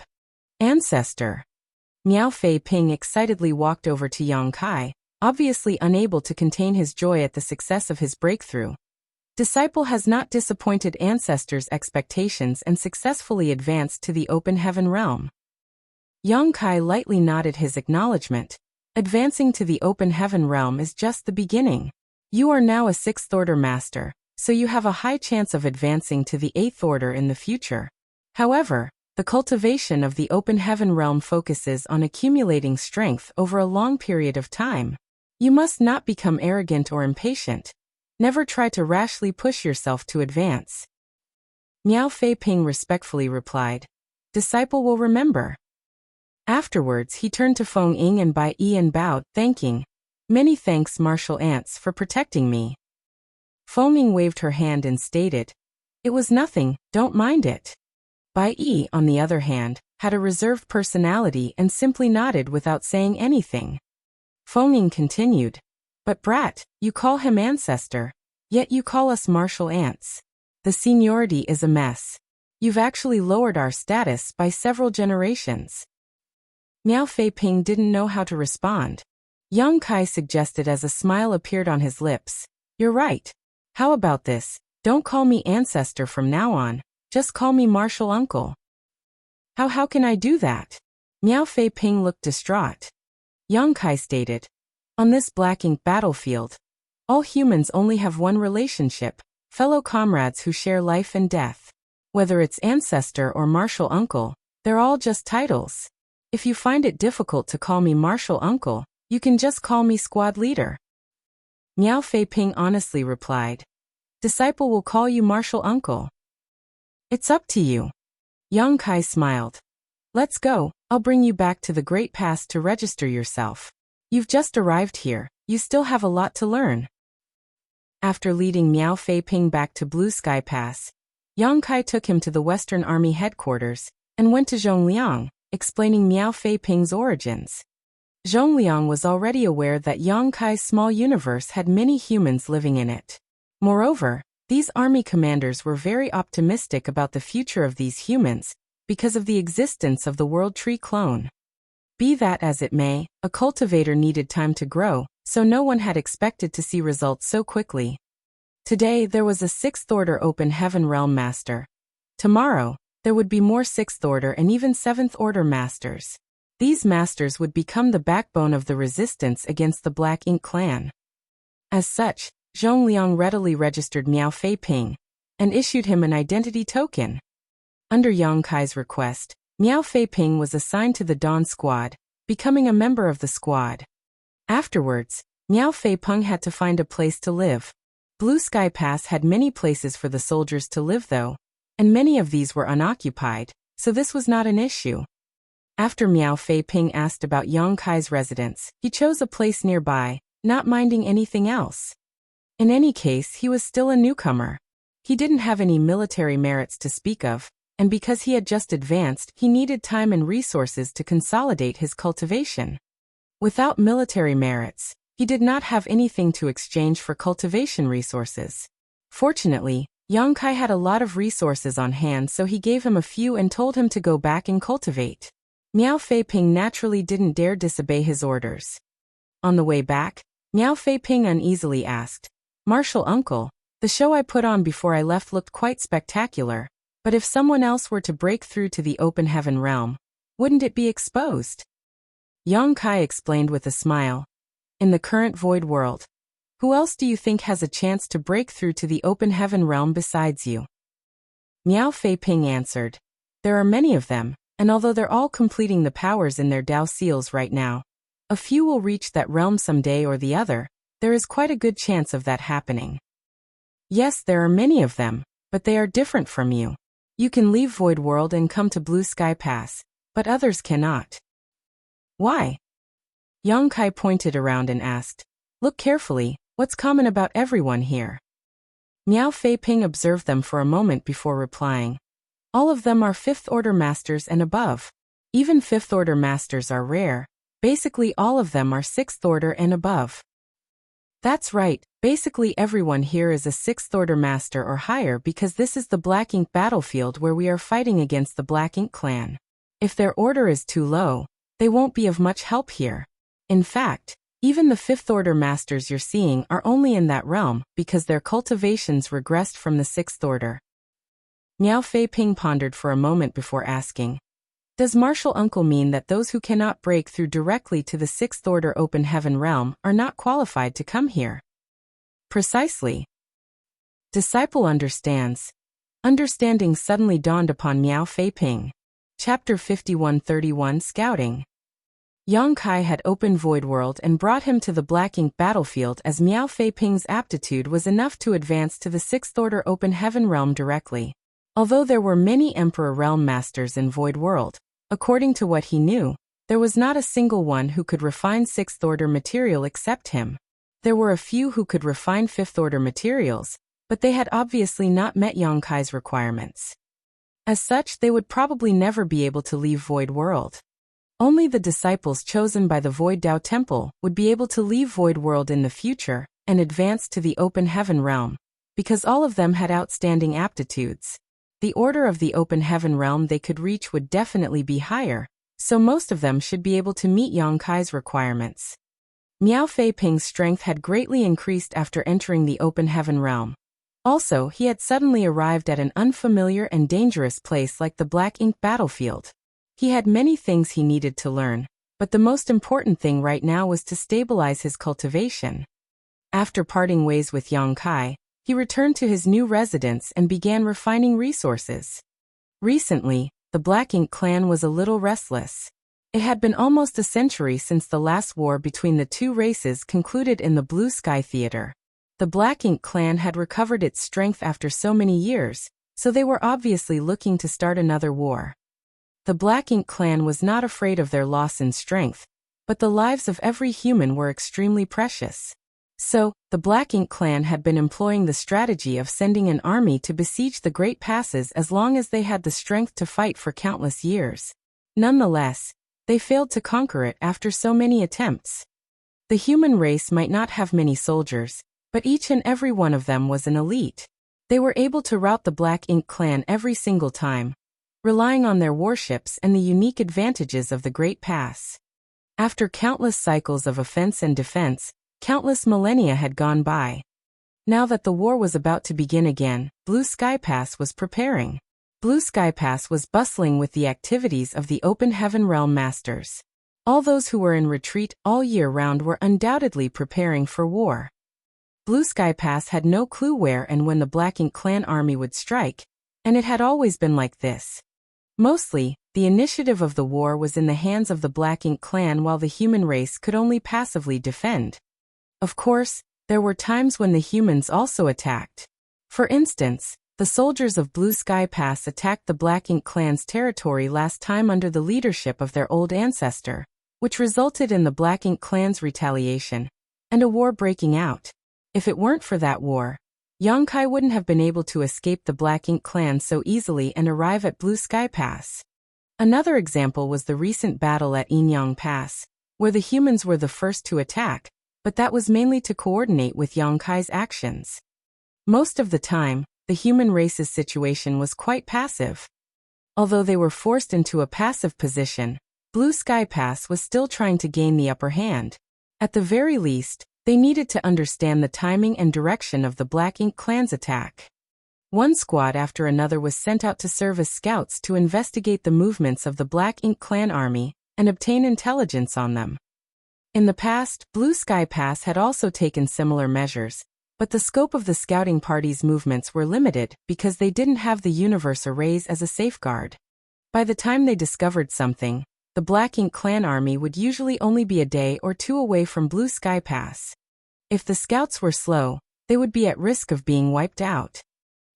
Ancestor. Miao Fei Ping excitedly walked over to Yang Kai, obviously unable to contain his joy at the success of his breakthrough. Disciple has not disappointed ancestors' expectations and successfully advanced to the open heaven realm. Yongkai lightly nodded his acknowledgement. Advancing to the open heaven realm is just the beginning. You are now a 6th order master, so you have a high chance of advancing to the 8th order in the future. However, the cultivation of the open heaven realm focuses on accumulating strength over a long period of time. You must not become arrogant or impatient. Never try to rashly push yourself to advance. Miao Fei Ping respectfully replied. Disciple will remember. Afterwards he turned to Feng Ying and Bai Yi and bowed, thanking. Many thanks, martial ants, for protecting me. Feng Ying waved her hand and stated. It was nothing, don't mind it. Bai Yi, on the other hand, had a reserved personality and simply nodded without saying anything. Feng Ying continued. But brat, you call him ancestor, yet you call us martial ants. The seniority is a mess. You've actually lowered our status by several generations. Miao Fei Ping didn't know how to respond. Yang Kai suggested as a smile appeared on his lips. You're right. How about this? Don't call me ancestor from now on. Just call me martial uncle. How can I do that? Miao Fei Ping looked distraught. Yang Kai stated. On this black ink battlefield, all humans only have one relationship, fellow comrades who share life and death. Whether it's ancestor or martial uncle, they're all just titles. If you find it difficult to call me martial uncle, you can just call me squad leader. Miao Fei Ping honestly replied. Disciple will call you martial uncle. It's up to you. Yang Kai smiled. Let's go, I'll bring you back to the Great Pass to register yourself. You've just arrived here, you still have a lot to learn. After leading Miao Fei Ping back to Blue Sky Pass, Yang Kai took him to the Western Army headquarters and went to Zhongliang, explaining Miao Fei Ping's origins. Zhongliang was already aware that Yang Kai's small universe had many humans living in it. Moreover, these army commanders were very optimistic about the future of these humans because of the existence of the World Tree clone. Be that as it may, a cultivator needed time to grow, so no one had expected to see results so quickly. Today there was a 6th order open heaven realm master. Tomorrow, there would be more 6th order and even 7th order masters. These masters would become the backbone of the resistance against the Black Ink clan. As such, Zhongliang readily registered Miao Fei Ping and issued him an identity token. Under Yang Kai's request, Miao Fei Ping was assigned to the Dawn Squad, becoming a member of the squad. Afterwards, Miao Fei Ping had to find a place to live. Blue Sky Pass had many places for the soldiers to live though, and many of these were unoccupied, so this was not an issue. After Miao Fei Ping asked about Yang Kai's residence, he chose a place nearby, not minding anything else. In any case, he was still a newcomer. He didn't have any military merits to speak of, and because he had just advanced, he needed time and resources to consolidate his cultivation. Without military merits, he did not have anything to exchange for cultivation resources. Fortunately, Yang Kai had a lot of resources on hand, so he gave him a few and told him to go back and cultivate. Miao Fei Ping naturally didn't dare disobey his orders. On the way back, Miao Fei Ping uneasily asked, Martial uncle, the show I put on before I left looked quite spectacular. But if someone else were to break through to the open heaven realm, wouldn't it be exposed? Yang Kai explained with a smile. In the current void world, who else do you think has a chance to break through to the open heaven realm besides you? Miao Fei Ping answered. There are many of them, and although they're all completing the powers in their Dao seals right now, a few will reach that realm someday or the other. There is quite a good chance of that happening. Yes, there are many of them, but they are different from you. You can leave Void World and come to Blue Sky Pass, but others cannot. Why? Yang Kai pointed around and asked, Look carefully, what's common about everyone here? Miao Fei Ping observed them for a moment before replying. All of them are 5th order masters and above. Even 5th order masters are rare. Basically all of them are 6th order and above. That's right, basically everyone here is a 6th order master or higher because this is the Black Ink battlefield where we are fighting against the Black Ink clan. If their order is too low, they won't be of much help here. In fact, Even the fifth-order masters you're seeing are only in that realm because their cultivations regressed from the sixth order. Miao Fei Ping pondered for a moment before asking, "Does martial uncle mean that those who cannot break through directly to the sixth order open heaven realm are not qualified to come here?" "Precisely." Disciple understands. Understanding suddenly dawned upon Miao Fei Ping. Chapter 5131 Scouting. Yang Kai had opened Void World and brought him to the Black Ink battlefield as Miao Fei Ping's aptitude was enough to advance to the sixth order open heaven realm directly. Although there were many Emperor Realm Masters in Void World, according to what he knew, there was not a single one who could refine sixth order material except him. There were a few who could refine fifth order materials, but they had obviously not met Yang Kai's requirements. As such, they would probably never be able to leave Void World. Only the disciples chosen by the Void Dao Temple would be able to leave Void World in the future and advance to the open heaven realm, because all of them had outstanding aptitudes. The order of the open heaven realm they could reach would definitely be higher, so most of them should be able to meet Yang Kai's requirements. Miao Fei Ping's strength had greatly increased after entering the open heaven realm. Also, he had suddenly arrived at an unfamiliar and dangerous place like the Black Ink battlefield. He had many things he needed to learn, but the most important thing right now was to stabilize his cultivation. After parting ways with Yang Kai, he returned to his new residence and began refining resources. Recently, the Black Ink clan was a little restless. It had been almost a century since the last war between the two races concluded in the Blue Sky Theater. The Black Ink clan had recovered its strength after so many years, so they were obviously looking to start another war. The Black Ink clan was not afraid of their loss in strength, but the lives of every human were extremely precious. So, the Black Ink clan had been employing the strategy of sending an army to besiege the Great Passes as long as they had the strength to fight for countless years. Nonetheless, they failed to conquer it after so many attempts. The human race might not have many soldiers, but each and every one of them was an elite. They were able to rout the Black Ink clan every single time, relying on their warships and the unique advantages of the Great Pass. After countless cycles of offense and defense, countless millennia had gone by. Now that the war was about to begin again, Blue Sky Pass was preparing. Blue Sky Pass was bustling with the activities of the Open Heaven Realm Masters. All those who were in retreat all year round were undoubtedly preparing for war. Blue Sky Pass had no clue where and when the Black Ink clan army would strike, and it had always been like this. Mostly, the initiative of the war was in the hands of the Black Ink clan while the human race could only passively defend. Of course, there were times when the humans also attacked. For instance, the soldiers of Blue Sky Pass attacked the Black Ink clan's territory last time under the leadership of their old ancestor, which resulted in the Black Ink clan's retaliation, and a war breaking out. If it weren't for that war, Yang Kai wouldn't have been able to escape the Black Ink clan so easily and arrive at Blue Sky Pass. Another example was the recent battle at Yinyang Pass, where the humans were the first to attack, but that was mainly to coordinate with Yang Kai's actions. Most of the time, the human race's situation was quite passive. Although they were forced into a passive position, Blue Sky Pass was still trying to gain the upper hand. At the very least, they needed to understand the timing and direction of the Black Ink clan's attack. One squad after another was sent out to serve as scouts to investigate the movements of the Black Ink clan army and obtain intelligence on them. In the past, Blue Sky Pass had also taken similar measures, but the scope of the scouting party's movements were limited because they didn't have the universe arrays as a safeguard. By the time they discovered something, the Black Ink clan army would usually only be a day or two away from Blue Sky Pass. If the scouts were slow, they would be at risk of being wiped out.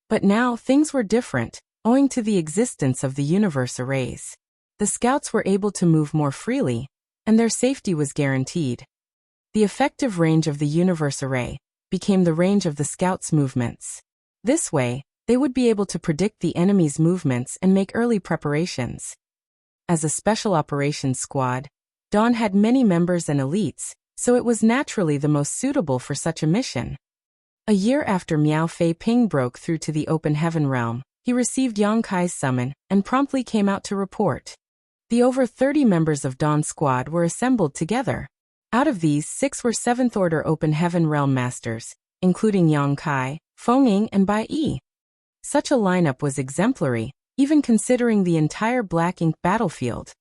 But now things were different, owing to the existence of the universe arrays. The scouts were able to move more freely, and their safety was guaranteed. The effective range of the universe array became the range of the scouts' movements. This way, they would be able to predict the enemy's movements and make early preparations. As a special operations squad, Dawn had many members and elites, so it was naturally the most suitable for such a mission. A year after Miao Fei Ping broke through to the open heaven realm, he received Yang Kai's summon and promptly came out to report. The over 30 members of Dawn's squad were assembled together. Out of these, 6 were 7th Order Open Heaven Realm Masters, including Yang Kai, Feng Ying, and Bai Yi. Such a lineup was exemplary, even considering the entire Black Ink battlefield.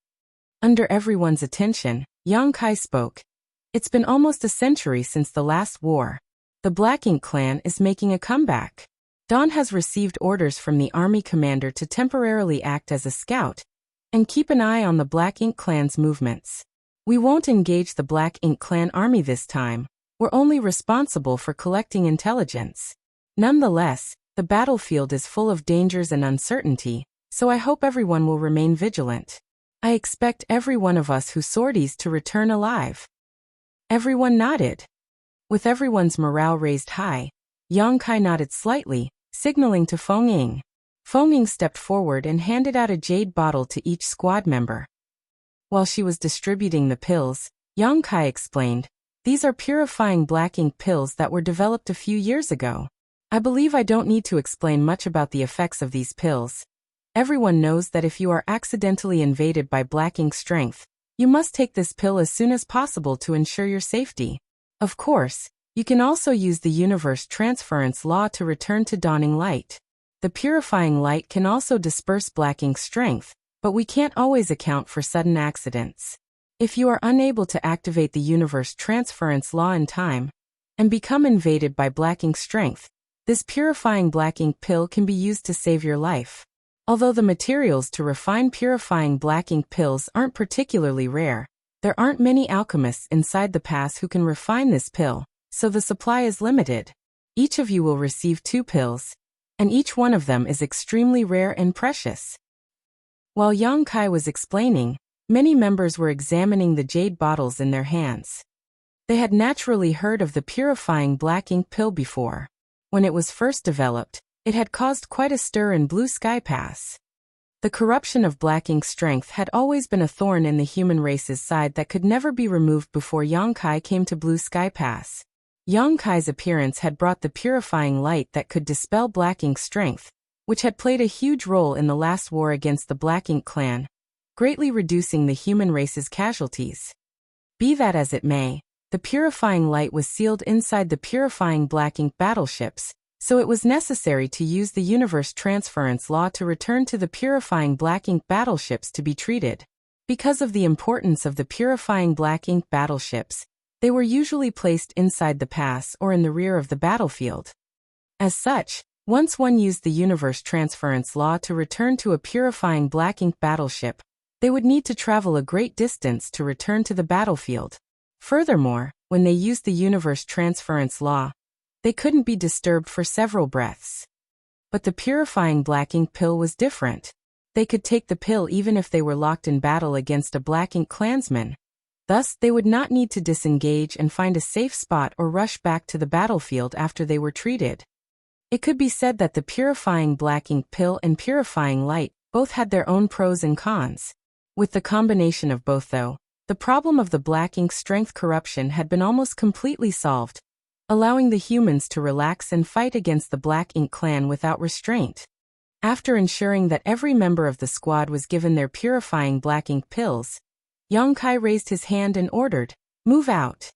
Under everyone's attention, Yang Kai spoke. It's been almost a century since the last war. The Black Ink clan is making a comeback. Dawn has received orders from the army commander to temporarily act as a scout and keep an eye on the Black Ink clan's movements. We won't engage the Black Ink clan army this time. We're only responsible for collecting intelligence. Nonetheless, the battlefield is full of dangers and uncertainty, so I hope everyone will remain vigilant. I expect every one of us who sorties to return alive. Everyone nodded. With everyone's morale raised high, Yang Kai nodded slightly, signaling to Feng Ying. Feng Ying stepped forward and handed out a jade bottle to each squad member. While she was distributing the pills, Yang Kai explained, "These are purifying black ink pills that were developed a few years ago. I believe I don't need to explain much about the effects of these pills. Everyone knows that if you are accidentally invaded by black ink strength, you must take this pill as soon as possible to ensure your safety. Of course, you can also use the universe transference law to return to dawning light. The purifying light can also disperse black ink strength, but we can't always account for sudden accidents. If you are unable to activate the universe transference law in time and become invaded by black ink strength, this purifying black ink pill can be used to save your life. Although the materials to refine purifying black ink pills aren't particularly rare, there aren't many alchemists inside the pass who can refine this pill, so the supply is limited. Each of you will receive 2 pills, and each one of them is extremely rare and precious." While Yang Kai was explaining, many members were examining the jade bottles in their hands. They had naturally heard of the purifying black ink pill before. When it was first developed, it had caused quite a stir in Blue Sky Pass. The corruption of black ink strength had always been a thorn in the human race's side that could never be removed before Yang Kai came to Blue Sky Pass. Yang Kai's appearance had brought the purifying light that could dispel black ink strength, which had played a huge role in the last war against the Black Ink clan, greatly reducing the human race's casualties. Be that as it may, the purifying light was sealed inside the purifying black ink battleships, so it was necessary to use the universe transference law to return to the purifying black ink battleships to be treated. Because of the importance of the purifying black ink battleships, they were usually placed inside the pass or in the rear of the battlefield. As such, once one used the universe transference law to return to a purifying black ink battleship, they would need to travel a great distance to return to the battlefield. Furthermore, when they used the universe transference law, they couldn't be disturbed for several breaths. But the purifying black ink pill was different. They could take the pill even if they were locked in battle against a black ink clansman. Thus, they would not need to disengage and find a safe spot or rush back to the battlefield after they were treated. It could be said that the purifying black ink pill and purifying light both had their own pros and cons. With the combination of both though, the problem of the black ink strength corruption had been almost completely solved, allowing the humans to relax and fight against the Black Ink clan without restraint. After ensuring that every member of the squad was given their purifying black ink pills, Yang Kai raised his hand and ordered, "Move out."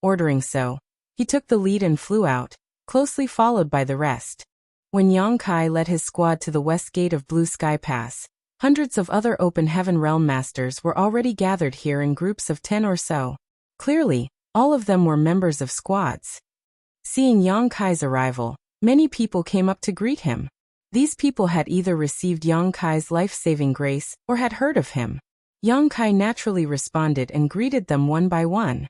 Ordering so, he took the lead and flew out, closely followed by the rest. When Yang Kai led his squad to the west gate of Blue Sky Pass, hundreds of other Open Heaven Realm Masters were already gathered here in groups of 10 or so. Clearly, all of them were members of squads. Seeing Yang Kai's arrival, many people came up to greet him. These people had either received Yang Kai's life-saving grace or had heard of him. Yang Kai naturally responded and greeted them one by one.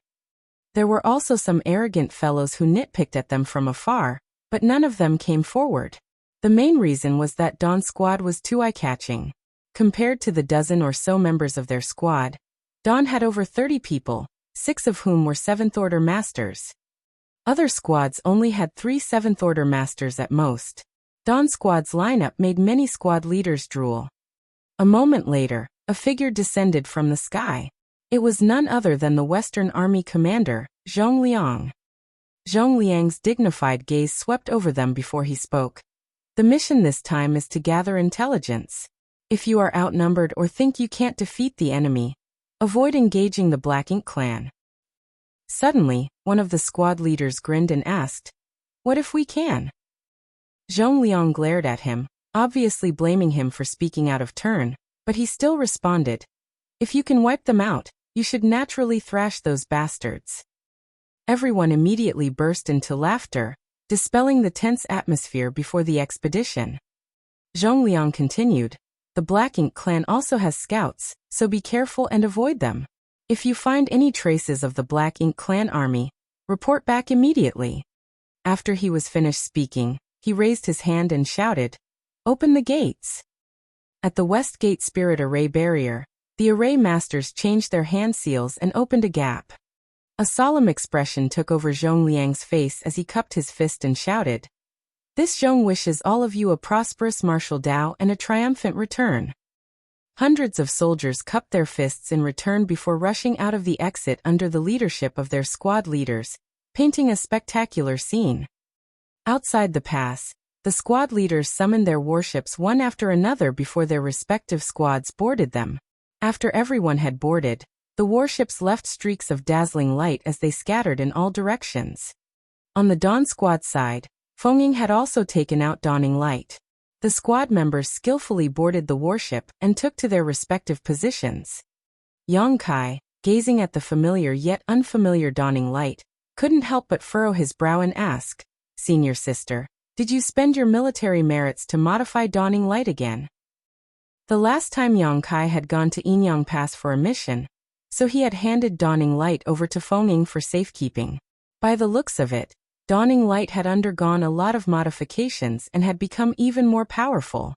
There were also some arrogant fellows who nitpicked at them from afar, but none of them came forward. The main reason was that Dawn's squad was too eye-catching. Compared to the dozen or so members of their squad, Dawn had over 30 people, 6 of whom were 7th Order Masters. Other squads only had 3 7th Order Masters at most. Dawn's squad's lineup made many squad leaders drool. A moment later, a figure descended from the sky. It was none other than the Western Army commander, Zhong Liang. Zhong Liang's dignified gaze swept over them before he spoke. The mission this time is to gather intelligence. If you are outnumbered or think you can't defeat the enemy, avoid engaging the Black Ink clan. Suddenly, one of the squad leaders grinned and asked, "What if we can?" Zhong Liang glared at him, obviously blaming him for speaking out of turn, but he still responded, "If you can wipe them out, you should naturally thrash those bastards." Everyone immediately burst into laughter, dispelling the tense atmosphere before the expedition. Zhong Liang continued, "The Black Ink clan also has scouts, so be careful and avoid them. If you find any traces of the Black Ink clan army, report back immediately." After he was finished speaking, he raised his hand and shouted, "Open the gates." At the West Gate Spirit Array barrier, the array masters changed their hand seals and opened a gap. A solemn expression took over Zhong Liang's face as he cupped his fist and shouted, "This Zhong wishes all of you a prosperous martial Dao and a triumphant return." Hundreds of soldiers cupped their fists in return before rushing out of the exit under the leadership of their squad leaders, painting a spectacular scene. Outside the pass, the squad leaders summoned their warships one after another before their respective squads boarded them. After everyone had boarded, the warships left streaks of dazzling light as they scattered in all directions. On the Dawn Squad side, Fengying had also taken out Dawning Light. The squad members skillfully boarded the warship and took to their respective positions. Yang Kai, gazing at the familiar yet unfamiliar Dawning Light, couldn't help but furrow his brow and ask, "Senior sister, did you spend your military merits to modify Dawning Light again?" The last time Yang Kai had gone to Yinyang Pass for a mission, so he had handed Dawning Light over to Fengying for safekeeping. By the looks of it, Dawning Light had undergone a lot of modifications and had become even more powerful.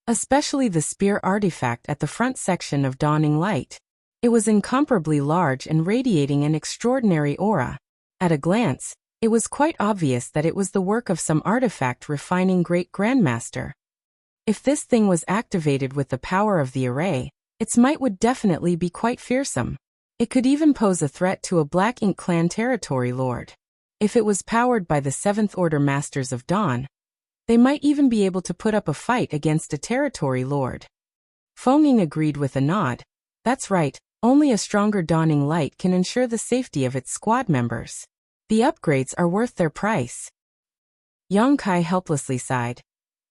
Especially the spear artifact at the front section of Dawning Light. It was incomparably large and radiating an extraordinary aura. At a glance, it was quite obvious that it was the work of some artifact refining great grandmaster. If this thing was activated with the power of the array, its might would definitely be quite fearsome. It could even pose a threat to a Black Ink clan territory lord. If it was powered by the 7th Order Masters of Dawn, they might even be able to put up a fight against a territory lord. Fengying agreed with a nod. That's right, only a stronger Dawning Light can ensure the safety of its squad members. The upgrades are worth their price. Yang Kai helplessly sighed.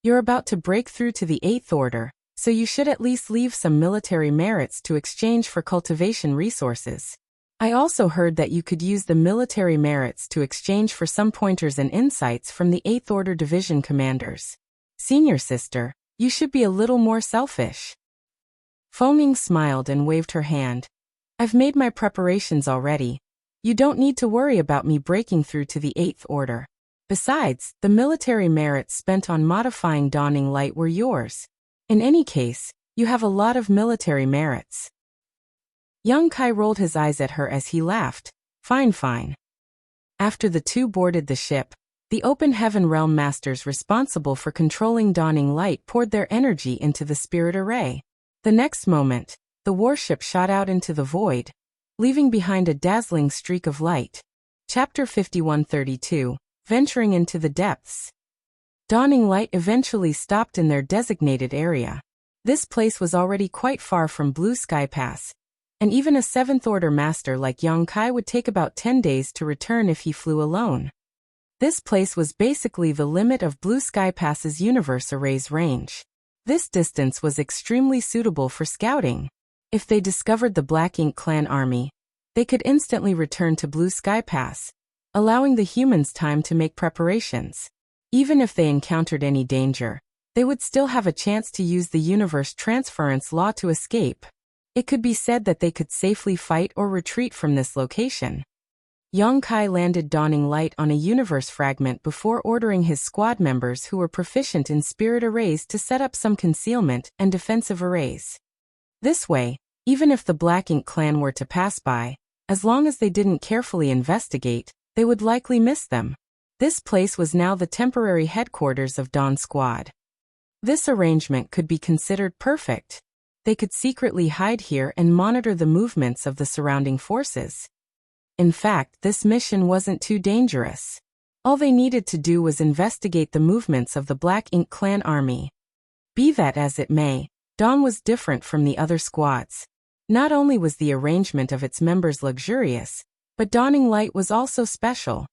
You're about to break through to the 8th Order, so you should at least leave some military merits to exchange for cultivation resources. I also heard that you could use the military merits to exchange for some pointers and insights from the 8th Order Division commanders. Senior sister, you should be a little more selfish. Fengying smiled and waved her hand. I've made my preparations already. You don't need to worry about me breaking through to the 8th Order. Besides, the military merits spent on modifying Dawning Light were yours. In any case, you have a lot of military merits. Yang Kai rolled his eyes at her as he laughed. Fine, fine. After the two boarded the ship, the Open Heaven Realm Masters responsible for controlling Dawning Light poured their energy into the spirit array. The next moment, the warship shot out into the void, leaving behind a dazzling streak of light. Chapter 5132, Venturing into the Depths. Dawning Light eventually stopped in their designated area. This place was already quite far from Blue Sky Pass, and even a 7th Order Master like Yang Kai would take about 10 days to return if he flew alone. This place was basically the limit of Blue Sky Pass's universe array's range. This distance was extremely suitable for scouting. If they discovered the Black Ink clan army, they could instantly return to Blue Sky Pass, allowing the humans time to make preparations. Even if they encountered any danger, they would still have a chance to use the universe transference law to escape. It could be said that they could safely fight or retreat from this location. Yang Kai landed Dawning Light on a universe fragment before ordering his squad members who were proficient in spirit arrays to set up some concealment and defensive arrays. This way, even if the Black Ink clan were to pass by, as long as they didn't carefully investigate, they would likely miss them. This place was now the temporary headquarters of Dawn Squad. This arrangement could be considered perfect. They could secretly hide here and monitor the movements of the surrounding forces. In fact, this mission wasn't too dangerous. All they needed to do was investigate the movements of the Black Ink clan army. Be that as it may, Dawn was different from the other squads. Not only was the arrangement of its members luxurious, But Dawning Light was also special.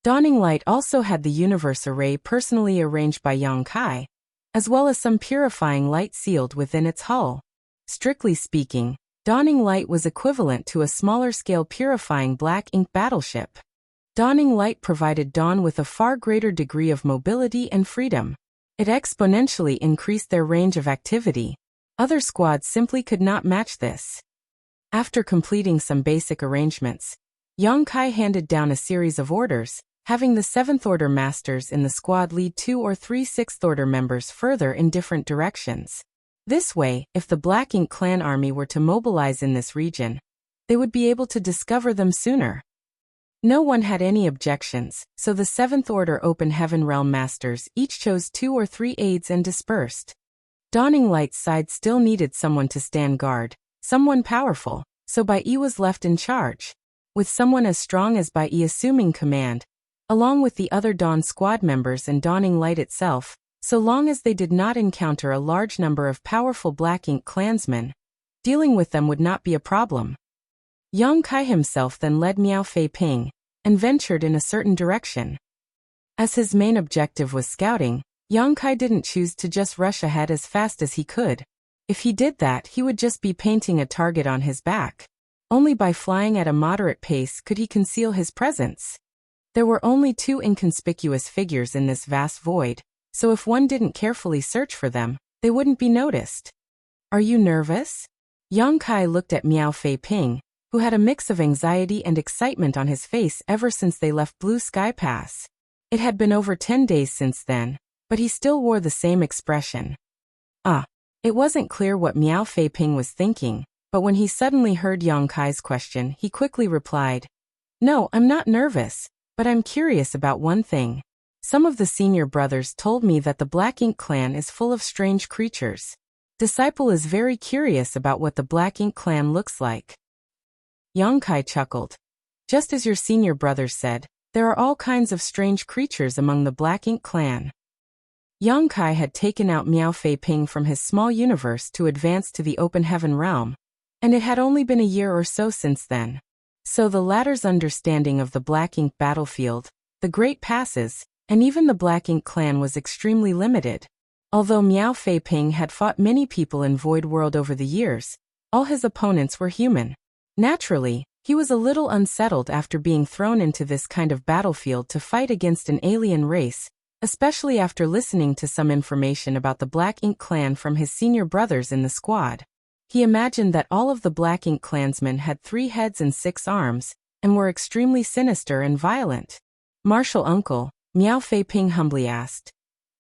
Dawning Light also had the universe array personally arranged by Yang Kai, as well as some purifying light sealed within its hull. Strictly speaking, Dawning Light was equivalent to a smaller-scale purifying black ink battleship. Dawning Light provided Dawn with a far greater degree of mobility and freedom. It exponentially increased their range of activity. Other squads simply could not match this. After completing some basic arrangements, Yang Kai handed down a series of orders, having the 7th Order Masters in the squad lead 2 or 3 6th Order members further in different directions. This way, if the Black Ink clan army were to mobilize in this region, they would be able to discover them sooner. No one had any objections, so the 7th Order Open Heaven Realm Masters each chose 2 or 3 aides and dispersed. Dawning Light's side still needed someone to stand guard, someone powerful, so Bai Yi was left in charge. With someone as strong as Bai Yi assuming command, along with the other Dawn squad members and Dawning Light itself, so long as they did not encounter a large number of powerful Black Ink clansmen, dealing with them would not be a problem. Yang Kai himself then led Miao Fei Ping, and ventured in a certain direction. As his main objective was scouting, Yang Kai didn't choose to just rush ahead as fast as he could. If he did that, he would just be painting a target on his back. Only by flying at a moderate pace could he conceal his presence. There were only 2 inconspicuous figures in this vast void, so if one didn't carefully search for them, they wouldn't be noticed. Are you nervous? Yang Kai looked at Miao Fei Ping, who had a mix of anxiety and excitement on his face ever since they left Blue Sky Pass. It had been over 10 days since then, but he still wore the same expression. It wasn't clear what Miao Fei Ping was thinking, but when he suddenly heard Yang Kai's question, he quickly replied, "No, I'm not nervous, but I'm curious about one thing. Some of the senior brothers told me that the Black Ink clan is full of strange creatures. Disciple is very curious about what the Black Ink clan looks like." Yang Kai chuckled. "Just as your senior brothers said, there are all kinds of strange creatures among the Black Ink clan." Yang Kai had taken out Miao Fei Ping from his small universe to advance to the Open Heaven realm, and it had only been a year or so since then. So the latter's understanding of the Black Ink battlefield, the Great Passes, and even the Black Ink clan was extremely limited. Although Miao Fei Ping had fought many people in Void World over the years, all his opponents were human. Naturally, he was a little unsettled after being thrown into this kind of battlefield to fight against an alien race, especially after listening to some information about the Black Ink clan from his senior brothers in the squad. He imagined that all of the Black Ink clansmen had 3 heads and 6 arms, and were extremely sinister and violent. "Martial uncle," Miao Fei Ping humbly asked.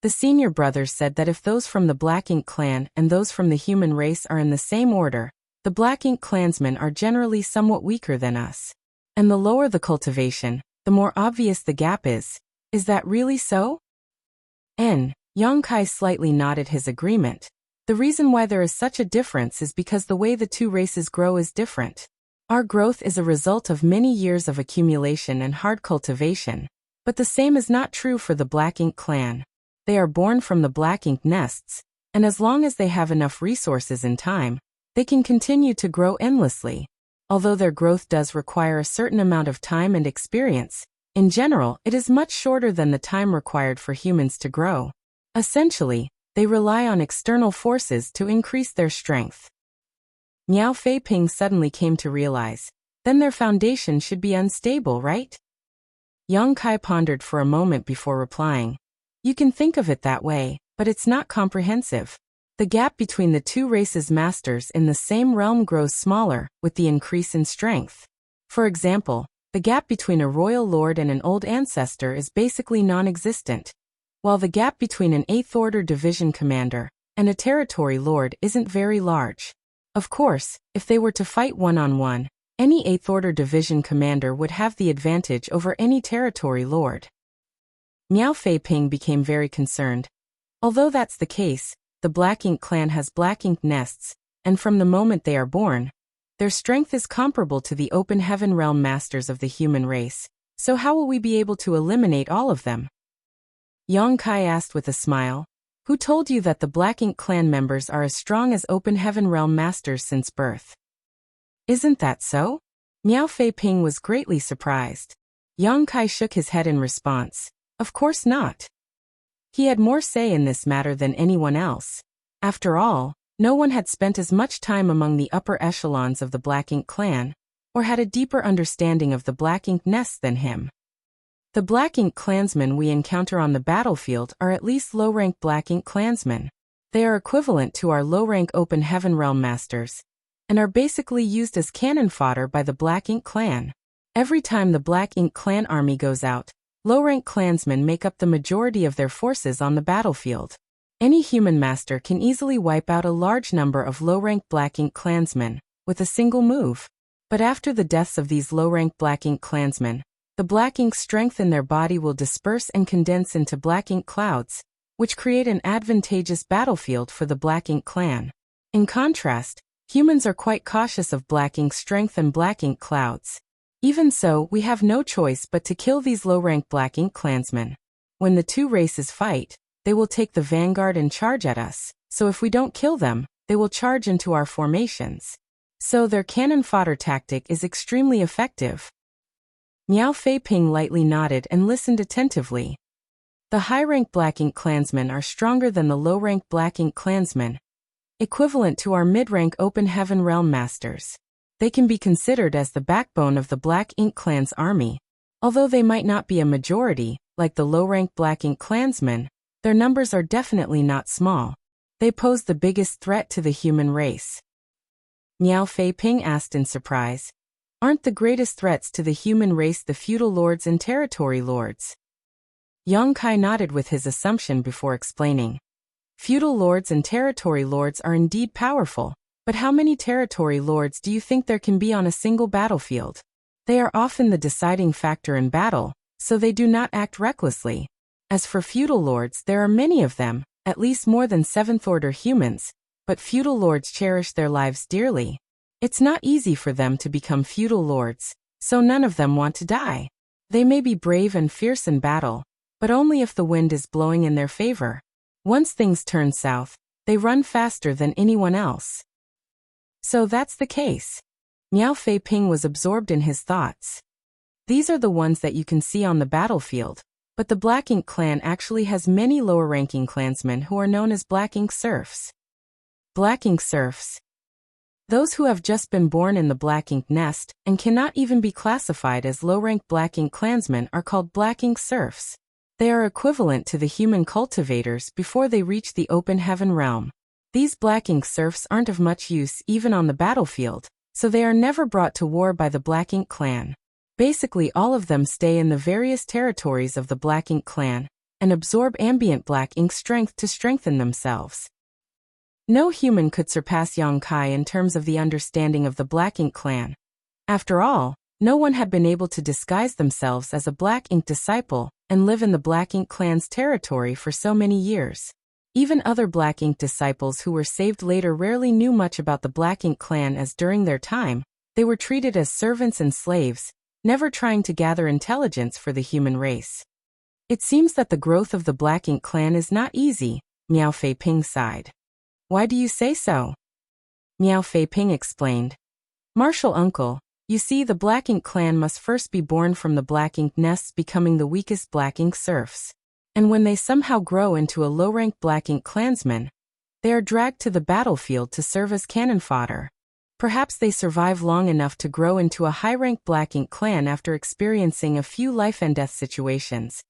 The senior brothers said that if those from the Black Ink clan and those from the human race are in the same order, the Black Ink clansmen are generally somewhat weaker than us. And the lower the cultivation, the more obvious the gap is. Is that really so? Yang Kai slightly nodded his agreement. The reason why there is such a difference is because the way the 2 races grow is different. Our growth is a result of many years of accumulation and hard cultivation, but the same is not true for the Black Ink clan. They are born from the Black Ink nests, and as long as they have enough resources and time, they can continue to grow endlessly. Although their growth does require a certain amount of time and experience, in general, it is much shorter than the time required for humans to grow. Essentially, they rely on external forces to increase their strength. Miao Fei Ping suddenly came to realize, then their foundation should be unstable, right? Yang Kai pondered for a moment before replying. You can think of it that way, but it's not comprehensive. The gap between the 2 races' masters in the same realm grows smaller with the increase in strength. For example, the gap between a royal lord and an old ancestor is basically non-existent, while the gap between an 8th Order division commander and a territory lord isn't very large. Of course, if they were to fight one-on-one, any 8th Order division commander would have the advantage over any territory lord. Miao Fei Ping became very concerned. Although that's the case, the Black Ink clan has Black Ink nests, and from the moment they are born, their strength is comparable to the Open Heaven Realm Masters of the human race, so how will we be able to eliminate all of them? Yang Kai asked with a smile. Who told you that the Black Ink clan members are as strong as Open Heaven Realm Masters since birth? Isn't that so? Miao Fei-ping was greatly surprised. Yang Kai shook his head in response. Of course not. He had more say in this matter than anyone else. After all, no one had spent as much time among the upper echelons of the Black Ink clan, or had a deeper understanding of the Black Ink nest than him. The Black Ink clansmen we encounter on the battlefield are at least low-rank Black Ink clansmen. They are equivalent to our low-rank Open Heaven Realm Masters, and are basically used as cannon fodder by the Black Ink clan. Every time the Black Ink clan army goes out, low-rank clansmen make up the majority of their forces on the battlefield. Any human master can easily wipe out a large number of low-rank Black Ink clansmen with a single move. But after the deaths of these low-rank Black Ink clansmen, the Black Ink strength in their body will disperse and condense into Black Ink clouds, which create an advantageous battlefield for the Black Ink clan. In contrast, humans are quite cautious of Black Ink strength and Black Ink clouds. Even so, we have no choice but to kill these low-rank Black Ink clansmen. When the two races fight, they will take the vanguard and charge at us, so if we don't kill them, they will charge into our formations. So their cannon fodder tactic is extremely effective. Miao Fei-ping lightly nodded and listened attentively. The high-rank Black Ink clansmen are stronger than the low-rank Black Ink clansmen, equivalent to our mid-rank Open Heaven Realm Masters. They can be considered as the backbone of the Black Ink clan's army. Although they might not be a majority, like the low-rank Black Ink clansmen, their numbers are definitely not small. They pose the biggest threat to the human race. Miao Fei-ping asked in surprise. Aren't the greatest threats to the human race the feudal lords and territory lords? Yang Kai nodded with his assumption before explaining. Feudal lords and territory lords are indeed powerful. But how many territory lords do you think there can be on a single battlefield? They are often the deciding factor in battle, so they do not act recklessly. As for feudal lords, there are many of them, at least more than seventh-order humans, but feudal lords cherish their lives dearly. It's not easy for them to become feudal lords, so none of them want to die. They may be brave and fierce in battle, but only if the wind is blowing in their favor. Once things turn south, they run faster than anyone else. So that's the case. Miao Fei-ping was absorbed in his thoughts. These are the ones that you can see on the battlefield, but the Black Ink clan actually has many lower-ranking clansmen who are known as Black Ink serfs. Black Ink serfs. Those who have just been born in the Black Ink nest and cannot even be classified as low-rank Black Ink clansmen are called Black Ink serfs. They are equivalent to the human cultivators before they reach the Open Heaven realm. These Black Ink serfs aren't of much use even on the battlefield, so they are never brought to war by the Black Ink clan. Basically all of them stay in the various territories of the Black Ink clan, and absorb ambient Black Ink strength to strengthen themselves. No human could surpass Yang Kai in terms of the understanding of the Black Ink clan. After all, no one had been able to disguise themselves as a Black Ink disciple and live in the Black Ink clan's territory for so many years. Even other Black Ink disciples who were saved later rarely knew much about the Black Ink clan, as during their time, they were treated as servants and slaves, never trying to gather intelligence for the human race. It seems that the growth of the Black Ink clan is not easy, Miao Fei-ping sighed. Why do you say so? Miao Fei-ping explained. Martial uncle, you see, the Black Ink clan must first be born from the Black Ink nests, becoming the weakest Black Ink serfs. And when they somehow grow into a low-rank Black Ink clansman, they are dragged to the battlefield to serve as cannon fodder. Perhaps they survive long enough to grow into a high-rank Black Ink clan after experiencing a few life-and-death situations.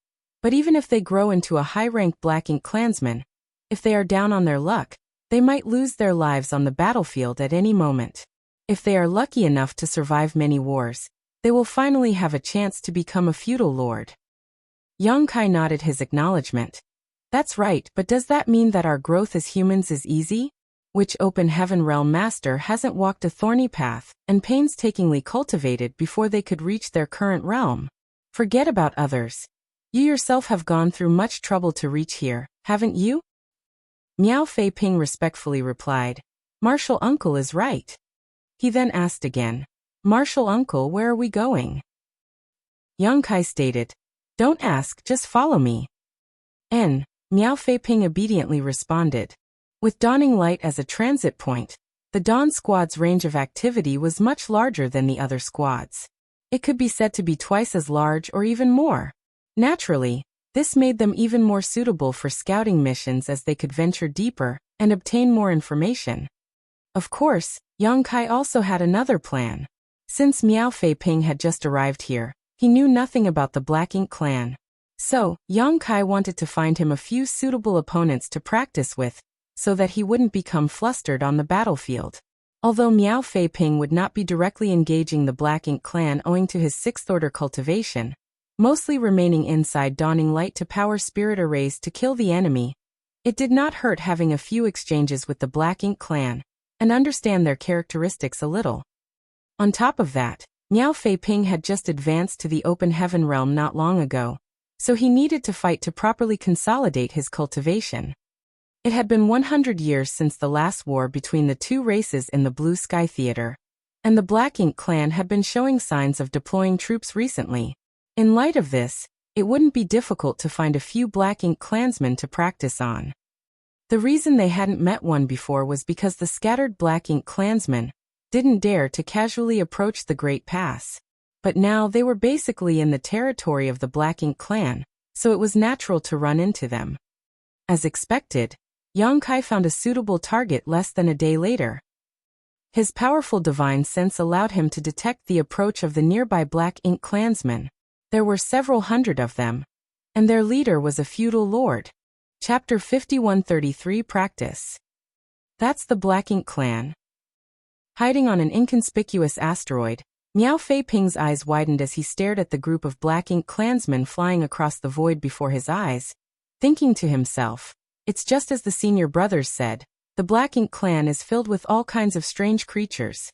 But even if they grow into a high-rank Black Ink clansman, if they are down on their luck, they might lose their lives on the battlefield at any moment. If they are lucky enough to survive many wars, they will finally have a chance to become a feudal lord. Yang Kai nodded his acknowledgement. That's right, but does that mean that our growth as humans is easy? Which Open Heaven Realm Master hasn't walked a thorny path and painstakingly cultivated before they could reach their current realm? Forget about others. You yourself have gone through much trouble to reach here, haven't you? Miao Fei-ping respectfully replied. Martial uncle is right. He then asked again. Martial uncle, where are we going? Yang Kai stated. Don't ask, just follow me. Miao Fei-ping obediently responded. With dawning light as a transit point, The Dawn Squad's range of activity was much larger than the other squads. It could be said to be twice as large or even more. Naturally, this made them even more suitable for scouting missions as they could venture deeper and obtain more information. Of course, Yang Kai also had another plan. Since Miao Fei Ping had just arrived here, he knew nothing about the Black Ink clan. So, Yang Kai wanted to find him a few suitable opponents to practice with, so that he wouldn't become flustered on the battlefield. Although Miao Fei Ping would not be directly engaging the Black Ink clan owing to his sixth-order cultivation, mostly remaining inside donning light to power spirit arrays to kill the enemy, it did not hurt having a few exchanges with the Black Ink clan, and understand their characteristics a little. On top of that, Miao Fei Ping had just advanced to the open heaven realm not long ago, so he needed to fight to properly consolidate his cultivation. It had been 100 years since the last war between the two races in the Blue Sky Theater, and the Black Ink clan had been showing signs of deploying troops recently. In light of this, it wouldn't be difficult to find a few Black Ink clansmen to practice on. The reason they hadn't met one before was because the scattered Black Ink clansmen didn't dare to casually approach the Great Pass. But now they were basically in the territory of the Black Ink clan, so it was natural to run into them. As expected, Yang Kai found a suitable target less than a day later. His powerful divine sense allowed him to detect the approach of the nearby Black Ink clansmen. There were several hundred of them, and their leader was a feudal lord. Chapter 5133 Practice. That's the Black Ink clan. Hiding on an inconspicuous asteroid, Miao Fei Ping's eyes widened as he stared at the group of Black Ink clansmen flying across the void before his eyes, thinking to himself, it's just as the senior brothers said, the Black Ink clan is filled with all kinds of strange creatures.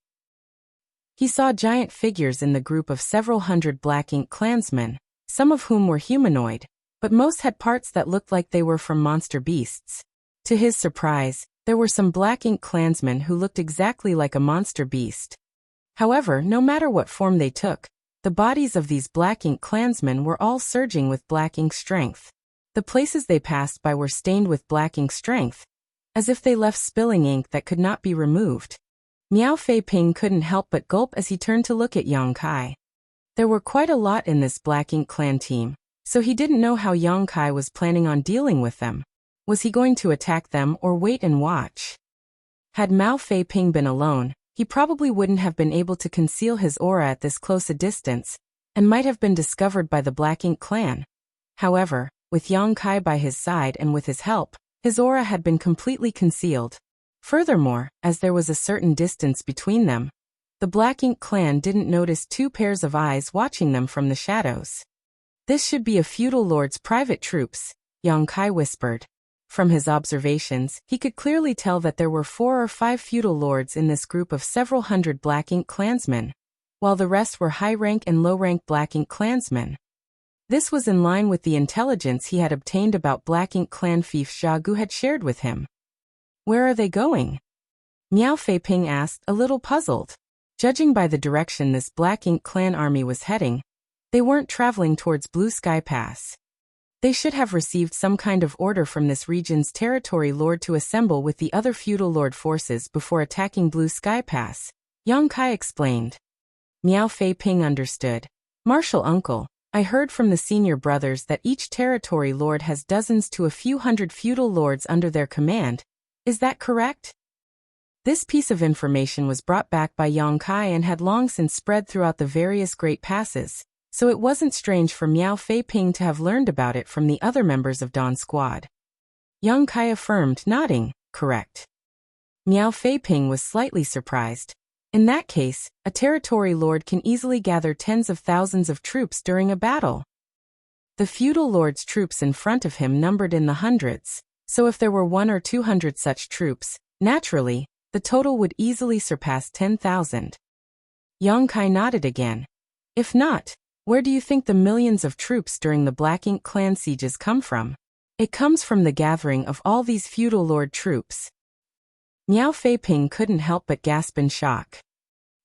He saw giant figures in the group of several hundred Black Ink clansmen, some of whom were humanoid, but most had parts that looked like they were from monster beasts. To his surprise, there were some Black Ink clansmen who looked exactly like a monster beast. However, no matter what form they took, the bodies of these Black Ink clansmen were all surging with Black Ink strength. The places they passed by were stained with Black Ink strength, as if they left spilling ink that could not be removed. Miao Fei Ping couldn't help but gulp as he turned to look at Yang Kai. There were quite a lot in this Black Ink clan team, so he didn't know how Yang Kai was planning on dealing with them. Was he going to attack them or wait and watch? Had Miao Fei Ping been alone, he probably wouldn't have been able to conceal his aura at this close a distance, and might have been discovered by the Black Ink clan. However, with Yang Kai by his side and with his help, his aura had been completely concealed. Furthermore, as there was a certain distance between them, the Black Ink clan didn't notice two pairs of eyes watching them from the shadows. This should be a feudal lord's private troops, Yang Kai whispered. From his observations, he could clearly tell that there were 4 or 5 feudal lords in this group of several hundred Black Ink clansmen, while the rest were high-rank and low-rank Black Ink clansmen. This was in line with the intelligence he had obtained about Black Ink clan fief Xia Gu had shared with him. Where are they going? Miao Fei Ping asked, a little puzzled. Judging by the direction this Black Ink clan army was heading, they weren't traveling towards Blue Sky Pass. They should have received some kind of order from this region's territory lord to assemble with the other feudal lord forces before attacking Blue Sky Pass, Yang Kai explained. Miao Fei Ping understood. Martial uncle, I heard from the senior brothers that each territory lord has dozens to a few hundred feudal lords under their command. Is that correct? This piece of information was brought back by Yang Kai and had long since spread throughout the various great passes, so it wasn't strange for Miao Fei Ping to have learned about it from the other members of Dawn Squad. Yang Kai affirmed, nodding, correct. Miao Fei Ping was slightly surprised. In that case, a territory lord can easily gather tens of thousands of troops during a battle. The feudal lord's troops in front of him numbered in the hundreds, so if there were 100 or 200 such troops, naturally, the total would easily surpass 10,000. Yang Kai nodded again. If not, where do you think the millions of troops during the Black Ink clan sieges come from? It comes from the gathering of all these feudal lord troops. Miao Fei Ping couldn't help but gasp in shock.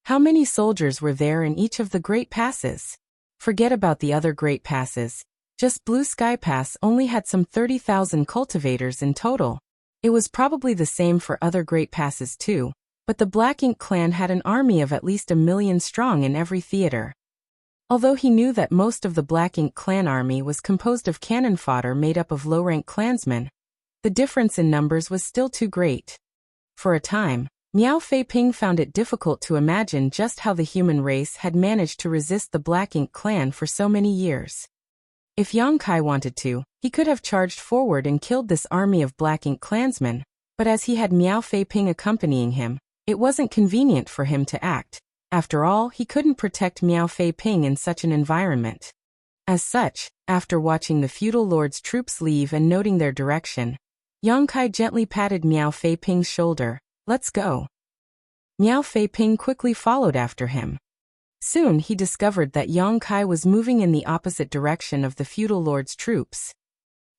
How many soldiers were there in each of the great passes? Forget about the other great passes. Just Blue Sky Pass only had some 30,000 cultivators in total. It was probably the same for other great passes too, But the Black Ink clan had an army of at least 1 million strong in every theater. Although he knew that most of the Black Ink clan army was composed of cannon fodder made up of low-rank clansmen, the difference in numbers was still too great. For a time, Miao Fei-ping found it difficult to imagine just how the human race had managed to resist the Black Ink clan for so many years. If Yang Kai wanted to, he could have charged forward and killed this army of Black Ink clansmen, but as he had Miao Fei-ping accompanying him, it wasn't convenient for him to act. After all, he couldn't protect Miao Fei-ping in such an environment. As such, after watching the feudal lord's troops leave and noting their direction, Yang Kai gently patted Miao Fei-ping's shoulder. "Let's go." Miao Fei-ping quickly followed after him. Soon he discovered that Yang Kai was moving in the opposite direction of the feudal lord's troops.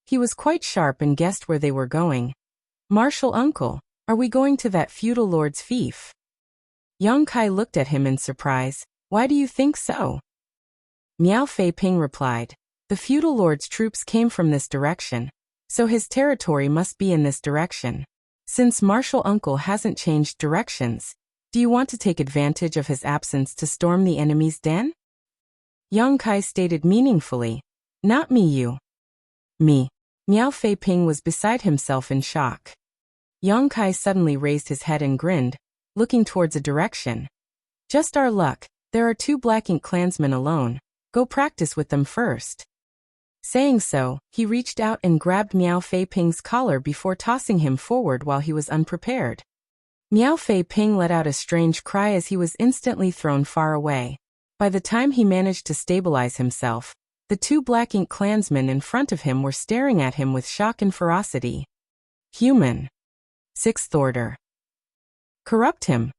He was quite sharp and guessed where they were going. "Martial uncle, are we going to that feudal lord's fief?" Yang Kai looked at him in surprise. "Why do you think so?" Miao Fei-ping replied, "The feudal lord's troops came from this direction, so his territory must be in this direction. Since martial uncle hasn't changed directions, do you want to take advantage of his absence to storm the enemy's den?" Yang Kai stated meaningfully, "Not me, you." "Me." Miao Fei-ping was beside himself in shock. Yang Kai suddenly raised his head and grinned, looking towards a direction. "Just our luck, there are 2 Black Ink clansmen alone. Go practice with them first." Saying so, he reached out and grabbed Miao Fei-ping's collar before tossing him forward while he was unprepared. Miao Fei-ping let out a strange cry as he was instantly thrown far away. By the time he managed to stabilize himself, the 2 Black Ink clansmen in front of him were staring at him with shock and ferocity. "Human. 6th Order. Corrupt him."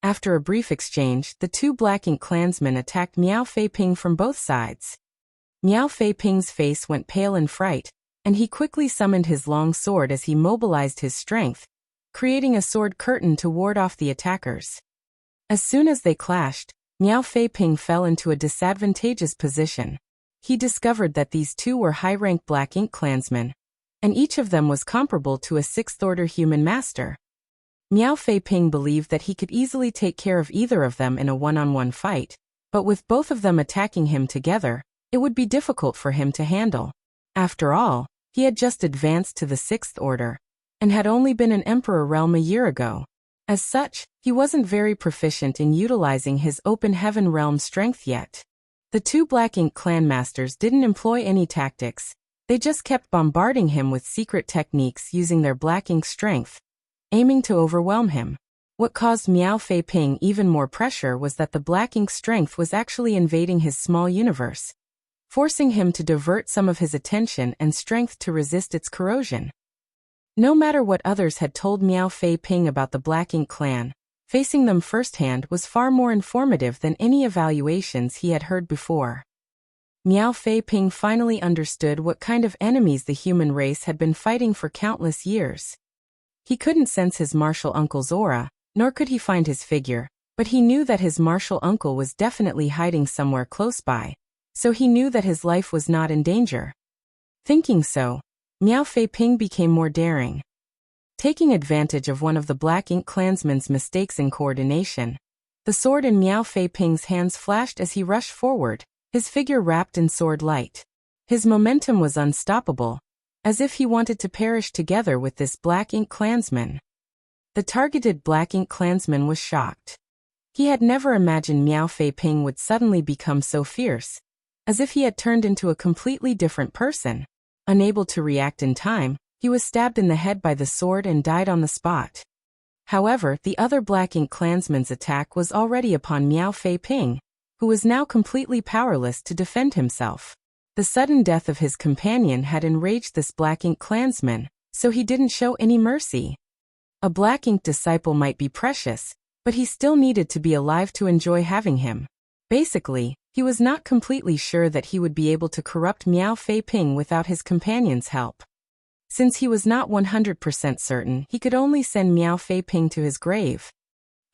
After a brief exchange, the 2 Black Ink clansmen attacked Miao Fei-ping from both sides. Miao Fei-ping's face went pale in fright, and he quickly summoned his long sword as he mobilized his strength, creating a sword curtain to ward off the attackers. As soon as they clashed, Miao Fei-ping fell into a disadvantageous position. He discovered that these 2 were high-rank Black Ink clansmen, and each of them was comparable to a 6th-order human master. Miao Fei-ping believed that he could easily take care of either of them in a one-on-one fight, but with both of them attacking him together, it would be difficult for him to handle. After all, he had just advanced to the 6th Order, and had only been an Emperor realm a year ago. As such, he wasn't very proficient in utilizing his open heaven realm strength yet. The 2 Black Ink clan masters didn't employ any tactics, they just kept bombarding him with secret techniques using their Black Ink strength, aiming to overwhelm him. What caused Miao Fei-ping even more pressure was that the Black Ink strength was actually invading his small universe, forcing him to divert some of his attention and strength to resist its corrosion. No matter what others had told Miao Fei-ping about the Black Ink clan, facing them firsthand was far more informative than any evaluations he had heard before. Miao Fei-ping finally understood what kind of enemies the human race had been fighting for countless years. He couldn't sense his martial uncle's aura, nor could he find his figure, but he knew that his martial uncle was definitely hiding somewhere close by, so he knew that his life was not in danger. Thinking so, Miao Fei-ping became more daring. Taking advantage of one of the Black Ink clansmen's mistakes in coordination, the sword in Miao Fei-ping's hands flashed as he rushed forward, his figure wrapped in sword light. His momentum was unstoppable, as if he wanted to perish together with this Black Ink clansman. The targeted Black Ink clansman was shocked. He had never imagined Miao Fei-ping would suddenly become so fierce, as if he had turned into a completely different person. Unable to react in time, he was stabbed in the head by the sword and died on the spot. However, the other Black Ink clansman's attack was already upon Miao Fei-ping, who was now completely powerless to defend himself. The sudden death of his companion had enraged this Black Ink clansman, so he didn't show any mercy. A Black Ink disciple might be precious, but he still needed to be alive to enjoy having him. Basically, he was not completely sure that he would be able to corrupt Miao Fei-ping without his companion's help. Since he was not 100% certain, he could only send Miao Fei-ping to his grave.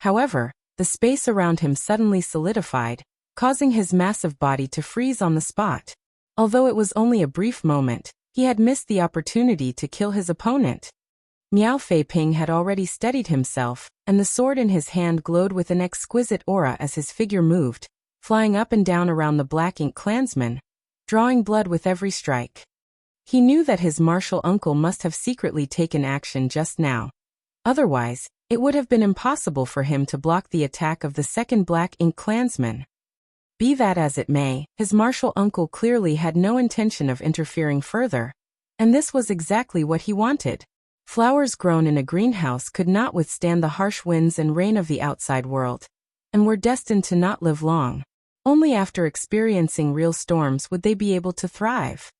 However, the space around him suddenly solidified, causing his massive body to freeze on the spot. Although it was only a brief moment, he had missed the opportunity to kill his opponent. Miao Fei-ping had already steadied himself, and the sword in his hand glowed with an exquisite aura as his figure moved, flying up and down around the Black Ink clansman, drawing blood with every strike. He knew that his martial uncle must have secretly taken action just now. Otherwise, it would have been impossible for him to block the attack of the second Black Ink clansman. Be that as it may, his martial uncle clearly had no intention of interfering further, and this was exactly what he wanted. Flowers grown in a greenhouse could not withstand the harsh winds and rain of the outside world, and were destined to not live long. Only after experiencing real storms would they be able to thrive.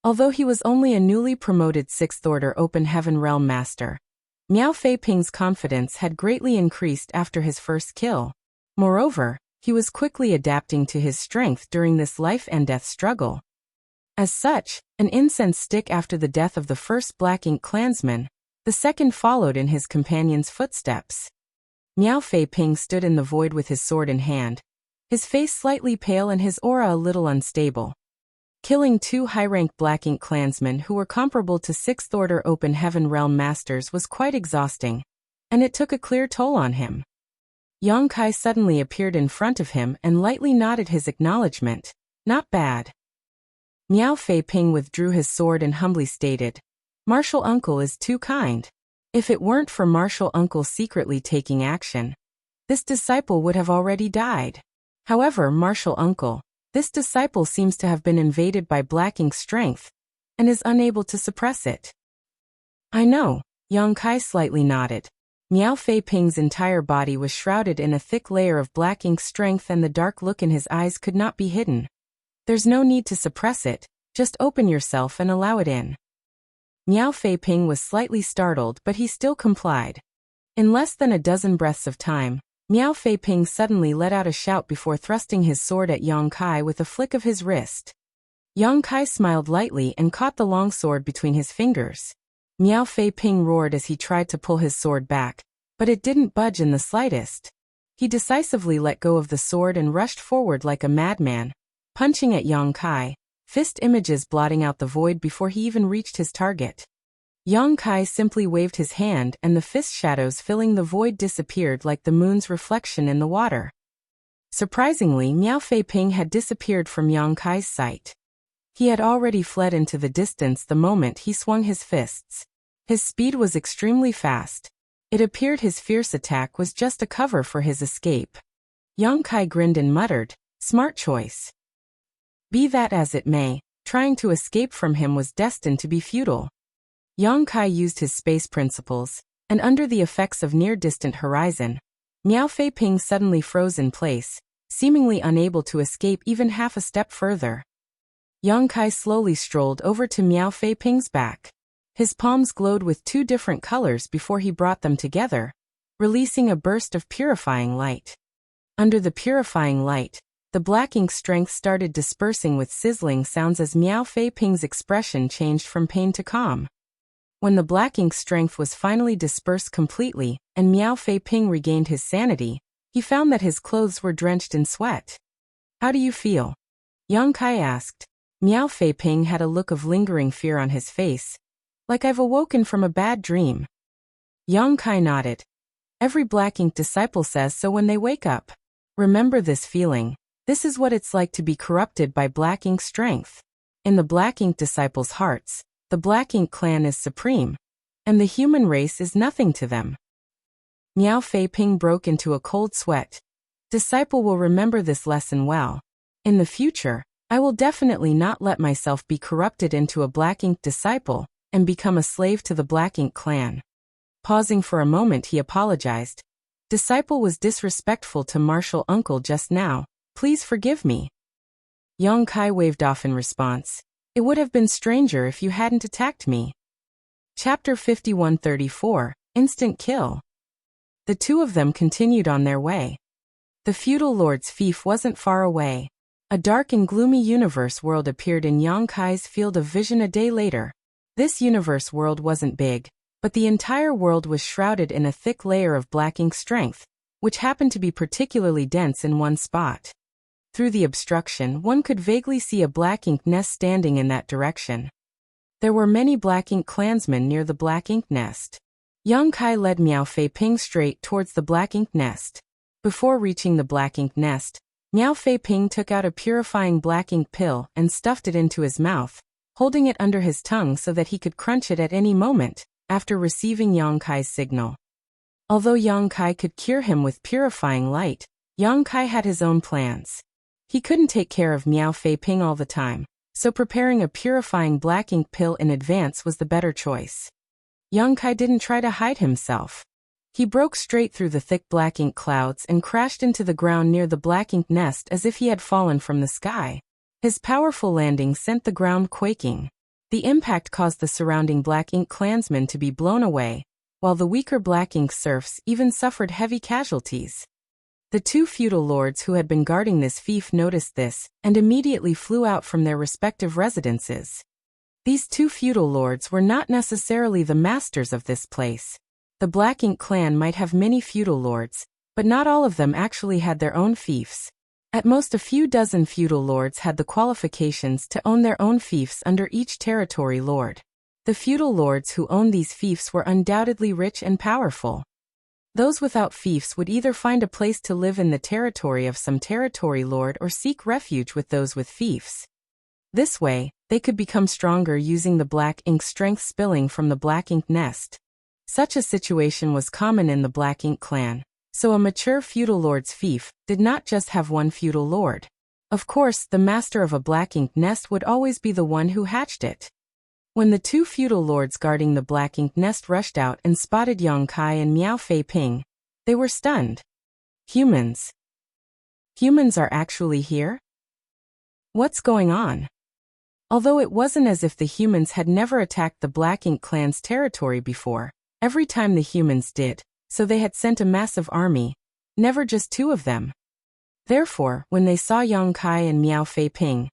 Although he was only a newly promoted 6th Order Open Heaven Realm Master, Miao Fei-ping's confidence had greatly increased after his first kill. Moreover, he was quickly adapting to his strength during this life-and-death struggle. As such, an incense stick after the death of the first Black Ink clansman, the second followed in his companion's footsteps. Miao Fei-ping stood in the void with his sword in hand, his face slightly pale and his aura a little unstable. Killing 2 high-rank Black Ink clansmen who were comparable to 6th Order Open Heaven Realm Masters was quite exhausting, and it took a clear toll on him. Yang Kai suddenly appeared in front of him and lightly nodded his acknowledgement. Not bad. Miao Fei-ping withdrew his sword and humbly stated, "Martial uncle is too kind. If it weren't for martial uncle secretly taking action, this disciple would have already died. However, martial uncle, this disciple seems to have been invaded by Black Ink's strength, and is unable to suppress it." "I know," Yang Kai slightly nodded. Miao Fei-ping's entire body was shrouded in a thick layer of Black Ink's strength and the dark look in his eyes could not be hidden. "There's no need to suppress it, just open yourself and allow it in." Miao Fei-ping was slightly startled but he still complied. In less than a dozen breaths of time, Miao Fei-ping suddenly let out a shout before thrusting his sword at Yang Kai with a flick of his wrist. Yang Kai smiled lightly and caught the long sword between his fingers. Miao Fei-ping roared as he tried to pull his sword back, but it didn't budge in the slightest. He decisively let go of the sword and rushed forward like a madman, punching at Yang Kai, fist images blotting out the void before he even reached his target. Yang Kai simply waved his hand and the fist shadows filling the void disappeared like the moon's reflection in the water. Surprisingly, Miao Fei-ping had disappeared from Yang Kai's sight. He had already fled into the distance the moment he swung his fists. His speed was extremely fast. It appeared his fierce attack was just a cover for his escape. Yang Kai grinned and muttered, "Smart choice." Be that as it may, trying to escape from him was destined to be futile. Yang Kai used his space principles, and under the effects of near-distant horizon, Miao Fei-ping suddenly froze in place, seemingly unable to escape even half a step further. Yang Kai slowly strolled over to Miao Fei-ping's back. His palms glowed with 2 different colors before he brought them together, releasing a burst of purifying light. Under the purifying light, the Black Ink strength started dispersing with sizzling sounds as Miao Fei-ping's expression changed from pain to calm. When the Black Ink strength was finally dispersed completely, and Miao Fei-ping regained his sanity, he found that his clothes were drenched in sweat. "How do you feel?" Yang Kai asked. Miao Fei-ping had a look of lingering fear on his face. "Like I've awoken from a bad dream." Yang Kai nodded. "Every Black Ink disciple says so when they wake up. Remember this feeling. This is what it's like to be corrupted by Black Ink strength. In the Black Ink disciples' hearts, the Black Ink clan is supreme, and the human race is nothing to them." Miao Fei-ping broke into a cold sweat. "Disciple will remember this lesson well. In the future, I will definitely not let myself be corrupted into a Black Ink disciple and become a slave to the Black Ink clan." Pausing for a moment, he apologized. "Disciple was disrespectful to martial uncle just now. Please forgive me." Yang Kai waved off in response. "It would have been stranger if you hadn't attacked me." Chapter 5134, Instant Kill. The two of them continued on their way. The feudal lord's fief wasn't far away. A dark and gloomy universe world appeared in Yang Kai's field of vision a day later. This universe world wasn't big, but the entire world was shrouded in a thick layer of Black Ink strength, which happened to be particularly dense in one spot. Through the obstruction, one could vaguely see a Black Ink nest standing in that direction. There were many Black Ink clansmen near the Black Ink nest. Yang Kai led Miao Fei Ping straight towards the black ink nest. Before reaching the black ink nest, Miao Fei Ping took out a purifying black ink pill and stuffed it into his mouth, holding it under his tongue so that he could crunch it at any moment, after receiving Yang Kai's signal. Although Yang Kai could cure him with purifying light, Yang Kai had his own plans. He couldn't take care of Miao Fei Ping all the time, so preparing a purifying black ink pill in advance was the better choice. Yang Kai didn't try to hide himself. He broke straight through the thick black ink clouds and crashed into the ground near the black ink nest as if he had fallen from the sky. His powerful landing sent the ground quaking. The impact caused the surrounding black ink clansmen to be blown away, while the weaker black ink serfs even suffered heavy casualties. The two feudal lords who had been guarding this fief noticed this, and immediately flew out from their respective residences. These two feudal lords were not necessarily the masters of this place. The Black Ink clan might have many feudal lords, but not all of them actually had their own fiefs. At most a few dozen feudal lords had the qualifications to own their own fiefs under each territory lord. The feudal lords who owned these fiefs were undoubtedly rich and powerful. Those without fiefs would either find a place to live in the territory of some territory lord or seek refuge with those with fiefs. This way, they could become stronger using the black ink strength spilling from the black ink nest. Such a situation was common in the Black Ink clan, so a mature feudal lord's fief did not just have one feudal lord. Of course, the master of a black ink nest would always be the one who hatched it. When the two feudal lords guarding the black ink nest rushed out and spotted Yang Kai and Miao Fei Ping, they were stunned. Humans. Humans are actually here? What's going on? Although it wasn't as if the humans had never attacked the Black Ink clan's territory before, every time the humans did, so they had sent a massive army, never just two of them. Therefore, when they saw Yang Kai and Miao Fei Ping,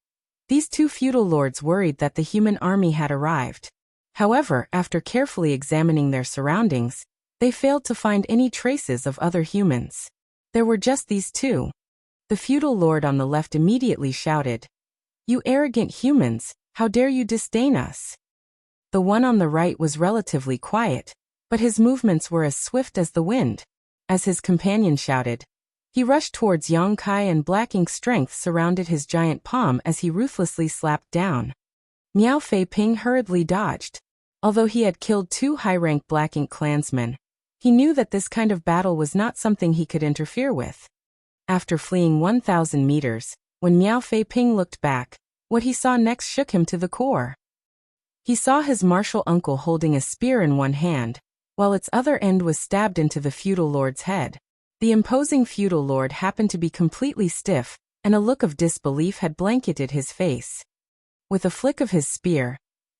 these two feudal lords worried that the human army had arrived. However, after carefully examining their surroundings, they failed to find any traces of other humans. There were just these two. The feudal lord on the left immediately shouted, "You arrogant humans, how dare you disdain us?" The one on the right was relatively quiet, but his movements were as swift as the wind. As his companion shouted, he rushed towards Yang Kai and black ink strength surrounded his giant palm as he ruthlessly slapped down. Miao Fei Ping hurriedly dodged. Although he had killed two high-rank Black Ink clansmen, he knew that this kind of battle was not something he could interfere with. After fleeing 1,000 meters, when Miao Fei Ping looked back, what he saw next shook him to the core. He saw his martial uncle holding a spear in one hand, while its other end was stabbed into the feudal lord's head. The imposing feudal lord happened to be completely stiff, and a look of disbelief had blanketed his face. With a flick of his spear,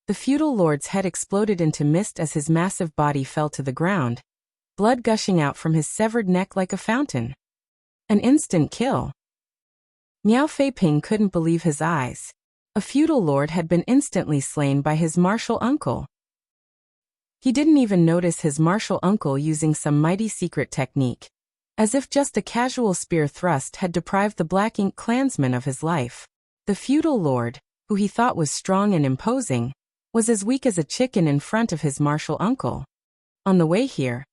the feudal lord's head exploded into mist as his massive body fell to the ground, blood gushing out from his severed neck like a fountain. An instant kill. Miao Fei Ping couldn't believe his eyes. A feudal lord had been instantly slain by his martial uncle. He didn't even notice his martial uncle using some mighty secret technique, as if just a casual spear thrust had deprived the Black Ink clansman of his life. The feudal lord, who he thought was strong and imposing, was as weak as a chicken in front of his martial uncle. On the way here,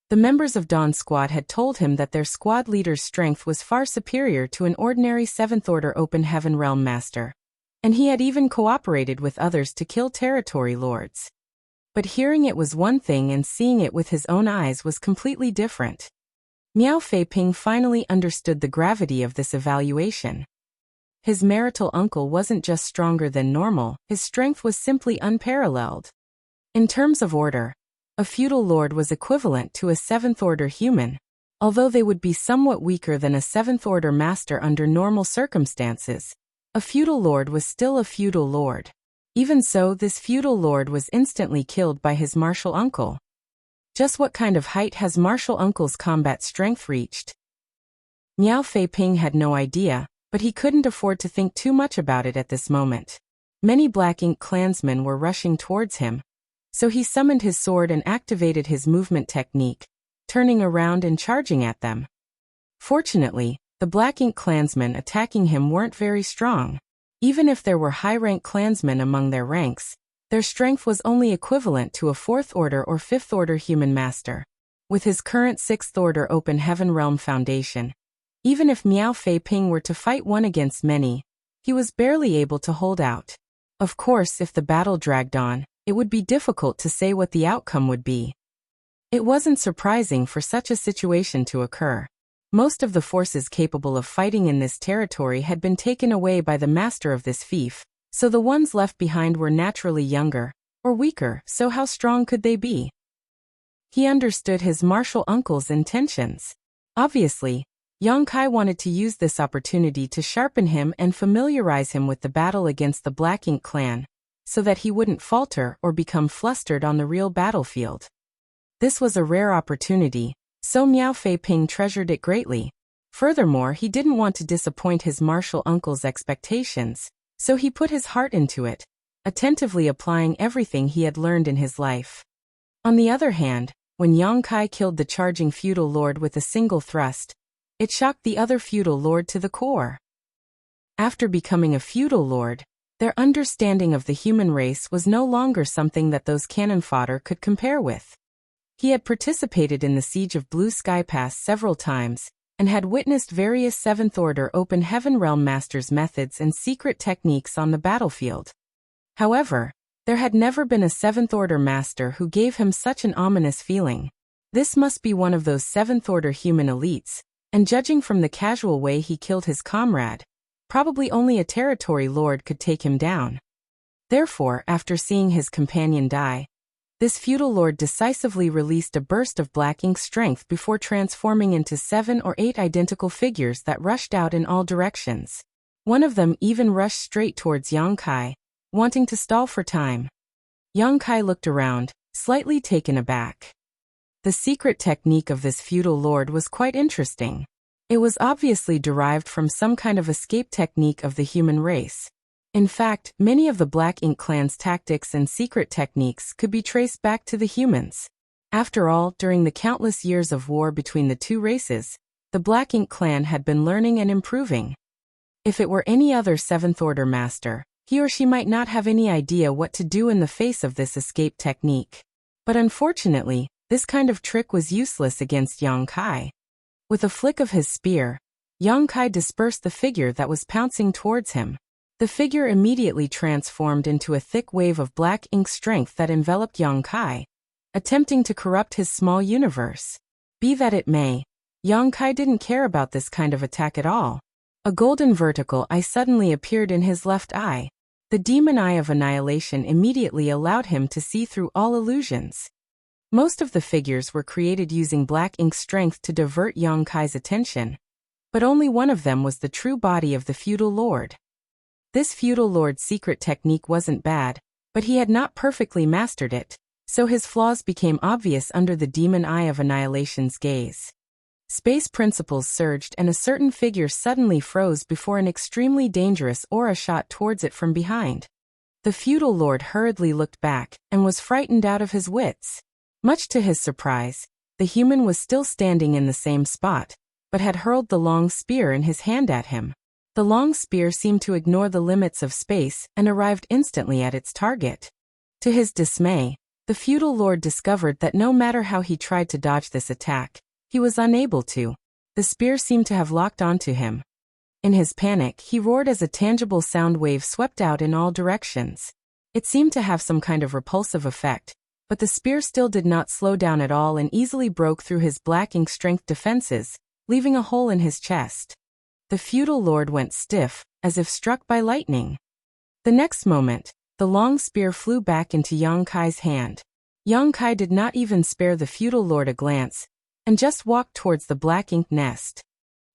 the members of Dawn's squad had told him that their squad leader's strength was far superior to an ordinary 7th Order Open Heaven Realm Master, and he had even cooperated with others to kill territory lords. But hearing it was one thing and seeing it with his own eyes was completely different. Miao Fei Ping finally understood the gravity of this evaluation. His marital uncle wasn't just stronger than normal, his strength was simply unparalleled. In terms of order, a feudal lord was equivalent to a 7th Order human, although they would be somewhat weaker than a 7th Order master under normal circumstances. A feudal lord was still a feudal lord. Even so, this feudal lord was instantly killed by his martial uncle. Just what kind of height has martial uncle's combat strength reached? Miao Fei Ping had no idea, but he couldn't afford to think too much about it at this moment. Many Black Ink clansmen were rushing towards him, so he summoned his sword and activated his movement technique, turning around and charging at them. Fortunately, the Black Ink clansmen attacking him weren't very strong. Even if there were high-rank clansmen among their ranks, Their strength was only equivalent to a 4th order or 5th order human master. With his current 6th order open heaven realm foundation, even if Miao Fei Ping were to fight one against many, he was barely able to hold out. Of course, if the battle dragged on, it would be difficult to say what the outcome would be. It wasn't surprising for such a situation to occur. Most of the forces capable of fighting in this territory had been taken away by the master of this fief, so the ones left behind were naturally younger, or weaker, so how strong could they be? He understood his martial uncle's intentions. Obviously, Yang Kai wanted to use this opportunity to sharpen him and familiarize him with the battle against the Black Ink clan, so that he wouldn't falter or become flustered on the real battlefield. This was a rare opportunity, so Miao Fei Ping treasured it greatly. Furthermore, he didn't want to disappoint his martial uncle's expectations, so he put his heart into it, attentively applying everything he had learned in his life. On the other hand, when Yang Kai killed the charging feudal lord with a single thrust, it shocked the other feudal lord to the core. After becoming a feudal lord, their understanding of the human race was no longer something that those cannon fodder could compare with. He had participated in the siege of Blue Sky Pass several times, and had witnessed various 7th Order Open Heaven Realm Masters' methods and secret techniques on the battlefield. However, there had never been a 7th Order Master who gave him such an ominous feeling. This must be one of those 7th Order human elites, and judging from the casual way he killed his comrade, probably only a territory lord could take him down. Therefore, after seeing his companion die, this feudal lord decisively released a burst of black ink strength before transforming into 7 or 8 identical figures that rushed out in all directions. One of them even rushed straight towards Yang Kai, wanting to stall for time. Yang Kai looked around, slightly taken aback. The secret technique of this feudal lord was quite interesting. It was obviously derived from some kind of escape technique of the human race. In fact, many of the Black Ink clan's tactics and secret techniques could be traced back to the humans. After all, during the countless years of war between the two races, the Black Ink clan had been learning and improving. If it were any other 7th Order master, he or she might not have any idea what to do in the face of this escape technique. But unfortunately, this kind of trick was useless against Yang Kai. With a flick of his spear, Yang Kai dispersed the figure that was pouncing towards him. The figure immediately transformed into a thick wave of black ink strength that enveloped Yang Kai, attempting to corrupt his small universe. Be that it may, Yang Kai didn't care about this kind of attack at all. A golden vertical eye suddenly appeared in his left eye. The demon eye of annihilation immediately allowed him to see through all illusions. Most of the figures were created using black ink strength to divert Yang Kai's attention, but only one of them was the true body of the feudal lord. This feudal lord's secret technique wasn't bad, but he had not perfectly mastered it, so his flaws became obvious under the demon eye of annihilation's gaze. Space principles surged and a certain figure suddenly froze before an extremely dangerous aura shot towards it from behind. The feudal lord hurriedly looked back and was frightened out of his wits. Much to his surprise, the human was still standing in the same spot, but had hurled the long spear in his hand at him. The long spear seemed to ignore the limits of space and arrived instantly at its target. To his dismay, the feudal lord discovered that no matter how he tried to dodge this attack, he was unable to. The spear seemed to have locked onto him. In his panic, he roared as a tangible sound wave swept out in all directions. It seemed to have some kind of repulsive effect, but the spear still did not slow down at all and easily broke through his black ink strength defenses, leaving a hole in his chest. The feudal lord went stiff, as if struck by lightning. The next moment, the long spear flew back into Yang Kai's hand. Yang Kai did not even spare the feudal lord a glance, and just walked towards the black ink nest.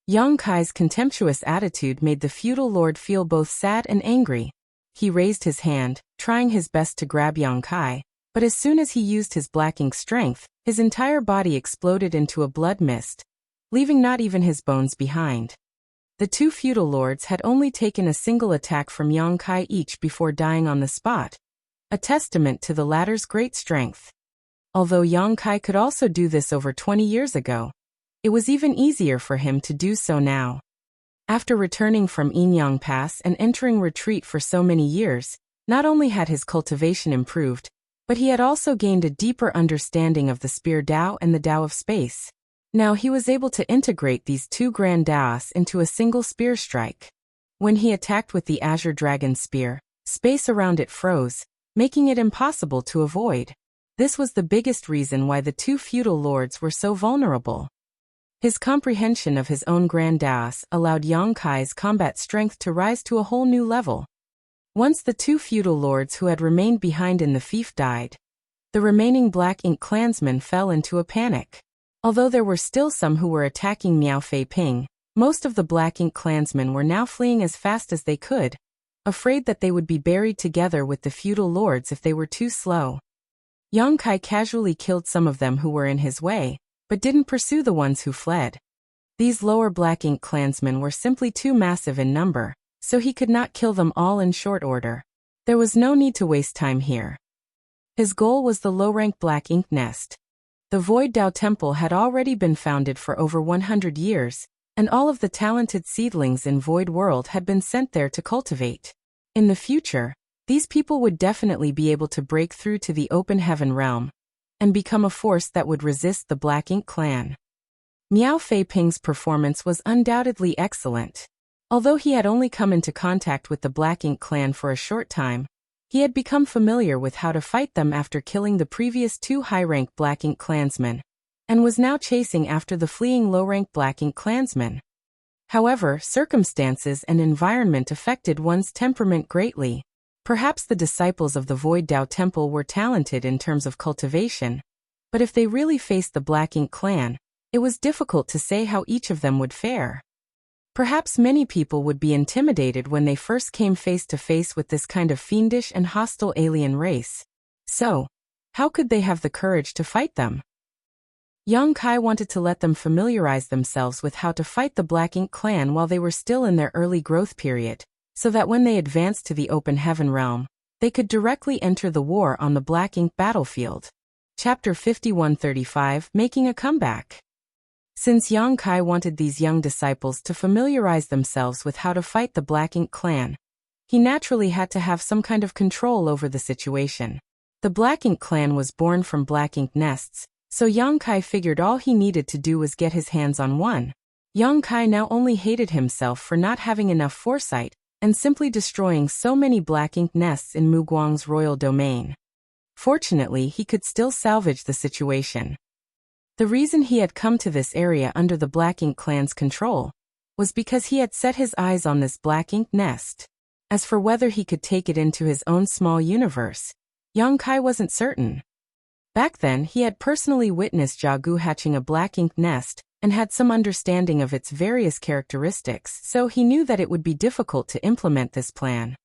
Yang Kai's contemptuous attitude made the feudal lord feel both sad and angry. He raised his hand, trying his best to grab Yang Kai, but as soon as he used his black ink strength, his entire body exploded into a blood mist, leaving not even his bones behind. The two feudal lords had only taken a single attack from Yang Kai each before dying on the spot, a testament to the latter's great strength. Although Yang Kai could also do this over 20 years ago, it was even easier for him to do so now. After returning from Yin Yang Pass and entering retreat for so many years, Not only had his cultivation improved, but he had also gained a deeper understanding of the spear Dao and the Dao of space. Now he was able to integrate these two grand Daos into a single spear strike. When he attacked with the Azure Dragon Spear, space around it froze, making it impossible to avoid. This was the biggest reason why the two feudal lords were so vulnerable. His comprehension of his own grand Daos allowed Yang Kai's combat strength to rise to a whole new level. Once the two feudal lords who had remained behind in the fief died, the remaining Black Ink clansmen fell into a panic. Although there were still some who were attacking Miao Fei Ping, most of the Black Ink clansmen were now fleeing as fast as they could, afraid that they would be buried together with the feudal lords if they were too slow. Yang Kai casually killed some of them who were in his way, but didn't pursue the ones who fled. These lower Black Ink clansmen were simply too massive in number, so he could not kill them all in short order. There was no need to waste time here. His goal was the low-rank Black Ink nest. The Void Dao Temple had already been founded for over 100 years, and all of the talented seedlings in Void World had been sent there to cultivate. In the future, these people would definitely be able to break through to the open heaven realm and become a force that would resist the Black Ink clan. Miao Fei Ping's performance was undoubtedly excellent. Although he had only come into contact with the Black Ink clan for a short time, he had become familiar with how to fight them after killing the previous two high-rank Black Ink clansmen, and was now chasing after the fleeing low-rank Black Ink clansmen. However, circumstances and environment affected one's temperament greatly. Perhaps the disciples of the Void Dao Temple were talented in terms of cultivation, but if they really faced the Black Ink clan, it was difficult to say how each of them would fare. Perhaps many people would be intimidated when they first came face to face with this kind of fiendish and hostile alien race. So, how could they have the courage to fight them? Yang Kai wanted to let them familiarize themselves with how to fight the Black Ink clan while they were still in their early growth period, so that when they advanced to the open heaven realm, they could directly enter the war on the Black Ink battlefield. Chapter 5135, Making a Comeback. Since Yang Kai wanted these young disciples to familiarize themselves with how to fight the Black Ink clan, he naturally had to have some kind of control over the situation. The Black Ink clan was born from Black Ink nests, so Yang Kai figured all he needed to do was get his hands on one. Yang Kai now only hated himself for not having enough foresight and simply destroying so many Black Ink nests in Mu Guang's royal domain. Fortunately, he could still salvage the situation. The reason he had come to this area under the Black Ink clan's control was because he had set his eyes on this Black Ink nest. As for whether he could take it into his own small universe, Yang Kai wasn't certain. Back then, he had personally witnessed Jiagu hatching a Black Ink nest and had some understanding of its various characteristics, so he knew that it would be difficult to implement this plan.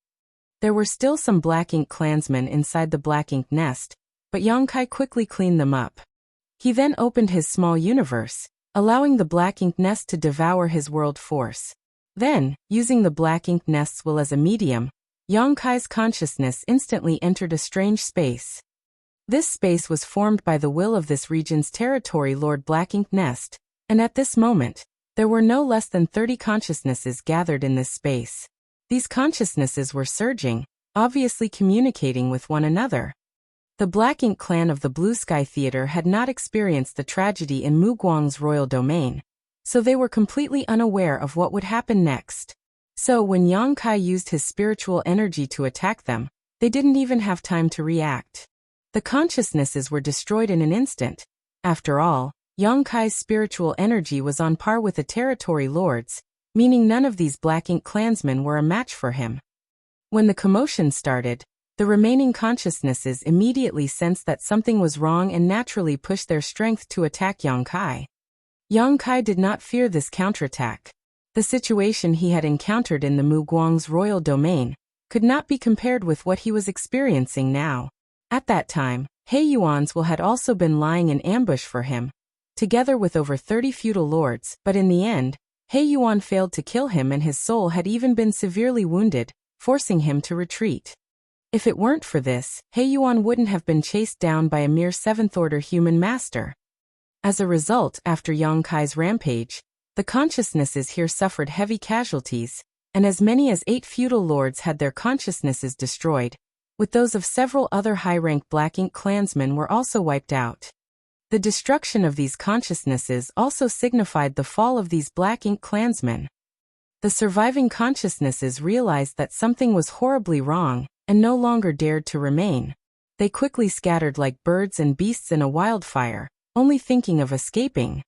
There were still some Black Ink clansmen inside the Black Ink nest, but Yang Kai quickly cleaned them up. He then opened his small universe, allowing the Black Ink nest to devour his world force. Then, using the Black Ink nest's will as a medium, Yang Kai's consciousness instantly entered a strange space. This space was formed by the will of this region's territory Lord Black Ink nest, and at this moment, there were no less than 30 consciousnesses gathered in this space. These consciousnesses were surging, obviously communicating with one another. The Black Ink clan of the Blue Sky Theater had not experienced the tragedy in Mu Guang's royal domain, so they were completely unaware of what would happen next. So when Yang Kai used his spiritual energy to attack them, they didn't even have time to react. The consciousnesses were destroyed in an instant. After all, Yang Kai's spiritual energy was on par with the territory lords, meaning none of these Black Ink clansmen were a match for him. When the commotion started, the remaining consciousnesses immediately sensed that something was wrong and naturally pushed their strength to attack Yang Kai. Yang Kai did not fear this counterattack. The situation he had encountered in the Mu Guang's royal domain could not be compared with what he was experiencing now. At that time, He Yuan's will had also been lying in ambush for him, together with over 30 feudal lords, but in the end, He Yuan failed to kill him and his soul had even been severely wounded, forcing him to retreat. If it weren't for this, He Yuan wouldn't have been chased down by a mere 7th-order human master. As a result, after Yang Kai's rampage, the consciousnesses here suffered heavy casualties, and as many as 8 feudal lords had their consciousnesses destroyed, with those of several other high-rank Black Ink clansmen were also wiped out. The destruction of these consciousnesses also signified the fall of these Black Ink clansmen. The surviving consciousnesses realized that something was horribly wrong, and no longer dared to remain. They quickly scattered like birds and beasts in a wildfire, only thinking of escaping.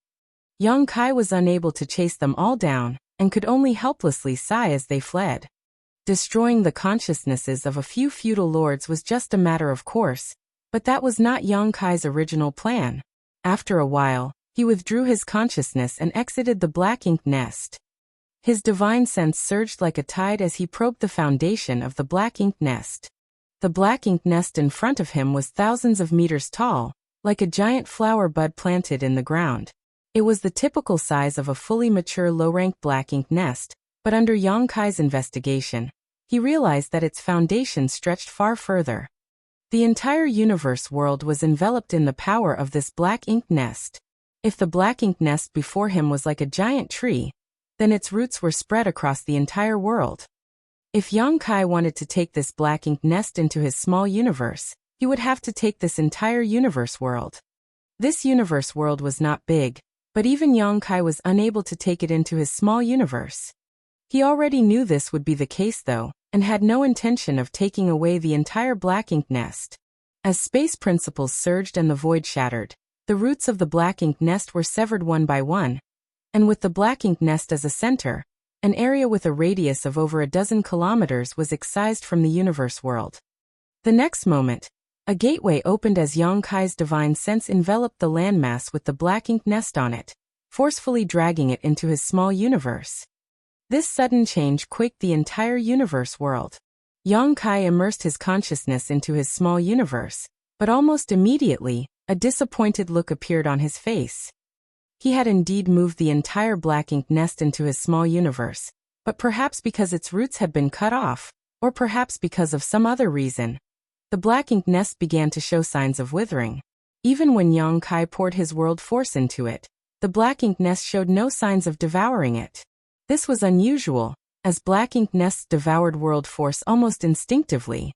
Yang Kai was unable to chase them all down, and could only helplessly sigh as they fled. Destroying the consciousnesses of a few feudal lords was just a matter of course, but that was not Yang Kai's original plan. After a while, he withdrew his consciousness and exited the Black Ink nest. His divine sense surged like a tide as he probed the foundation of the Black Ink nest. The Black Ink nest in front of him was thousands of meters tall, like a giant flower bud planted in the ground. It was the typical size of a fully mature low-rank Black Ink nest, but under Yang Kai's investigation, he realized that its foundation stretched far further. The entire universe world was enveloped in the power of this Black Ink nest. If the Black Ink nest before him was like a giant tree, then its roots were spread across the entire world. If Yang Kai wanted to take this Black Ink nest into his small universe, he would have to take this entire universe world. This universe world was not big, but even Yang Kai was unable to take it into his small universe. He already knew this would be the case though, and had no intention of taking away the entire Black Ink nest. As space principles surged and the void shattered, the roots of the Black Ink nest were severed one by one, and with the Black Ink nest as a center, an area with a radius of over a dozen kilometers was excised from the universe world. The next moment, a gateway opened as Yang Kai's divine sense enveloped the landmass with the Black Ink nest on it, forcefully dragging it into his small universe. This sudden change quaked the entire universe world. Yang Kai immersed his consciousness into his small universe, but almost immediately, a disappointed look appeared on his face. He had indeed moved the entire Black Ink nest into his small universe, but perhaps because its roots had been cut off, or perhaps because of some other reason, the Black Ink nest began to show signs of withering. Even when Yang Kai poured his world force into it, the Black Ink nest showed no signs of devouring it. This was unusual, as Black Ink nests devoured world force almost instinctively.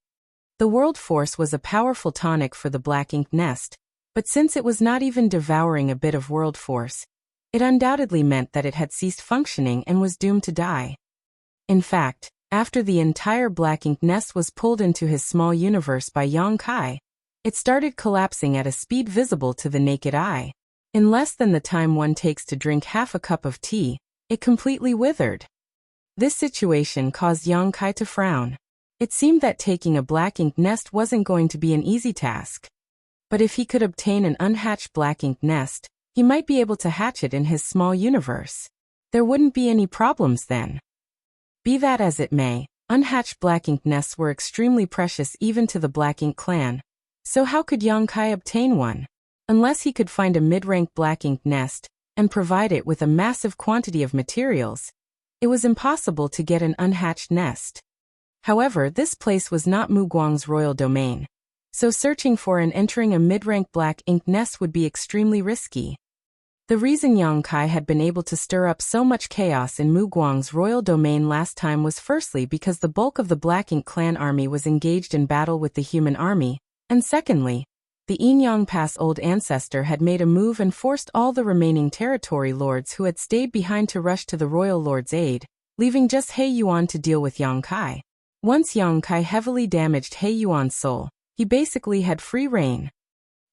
The world force was a powerful tonic for the Black Ink nest, but since it was not even devouring a bit of world force, it undoubtedly meant that it had ceased functioning and was doomed to die. In fact, after the entire Black Ink nest was pulled into his small universe by Yang Kai, it started collapsing at a speed visible to the naked eye. In less than the time one takes to drink half a cup of tea, it completely withered. This situation caused Yang Kai to frown. It seemed that taking a Black Ink nest wasn't going to be an easy task. But if he could obtain an unhatched Black Ink nest, he might be able to hatch it in his small universe. There wouldn't be any problems then. Be that as it may, unhatched Black Ink nests were extremely precious even to the Black Ink clan. So how could Yang Kai obtain one? Unless he could find a mid-rank Black Ink nest, and provide it with a massive quantity of materials, it was impossible to get an unhatched nest. However, this place was not Mu Guang's royal domain, so searching for and entering a mid-rank Black Ink nest would be extremely risky. The reason Yang Kai had been able to stir up so much chaos in Mu Guang's royal domain last time was firstly because the bulk of the Black Ink clan army was engaged in battle with the human army, and secondly, the Enyang Pass old ancestor had made a move and forced all the remaining territory lords who had stayed behind to rush to the royal lord's aid, leaving just He Yuan to deal with Yang Kai. Once Yang Kai heavily damaged He Yuan's soul, he basically had free reign.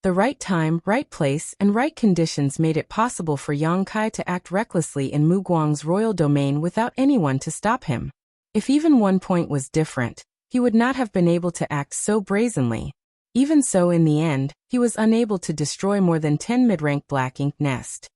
The right time, right place, and right conditions made it possible for Yang Kai to act recklessly in Mu Guang's royal domain without anyone to stop him. If even one point was different, he would not have been able to act so brazenly. Even so, in the end, he was unable to destroy more than 10 mid-rank Black Ink nests.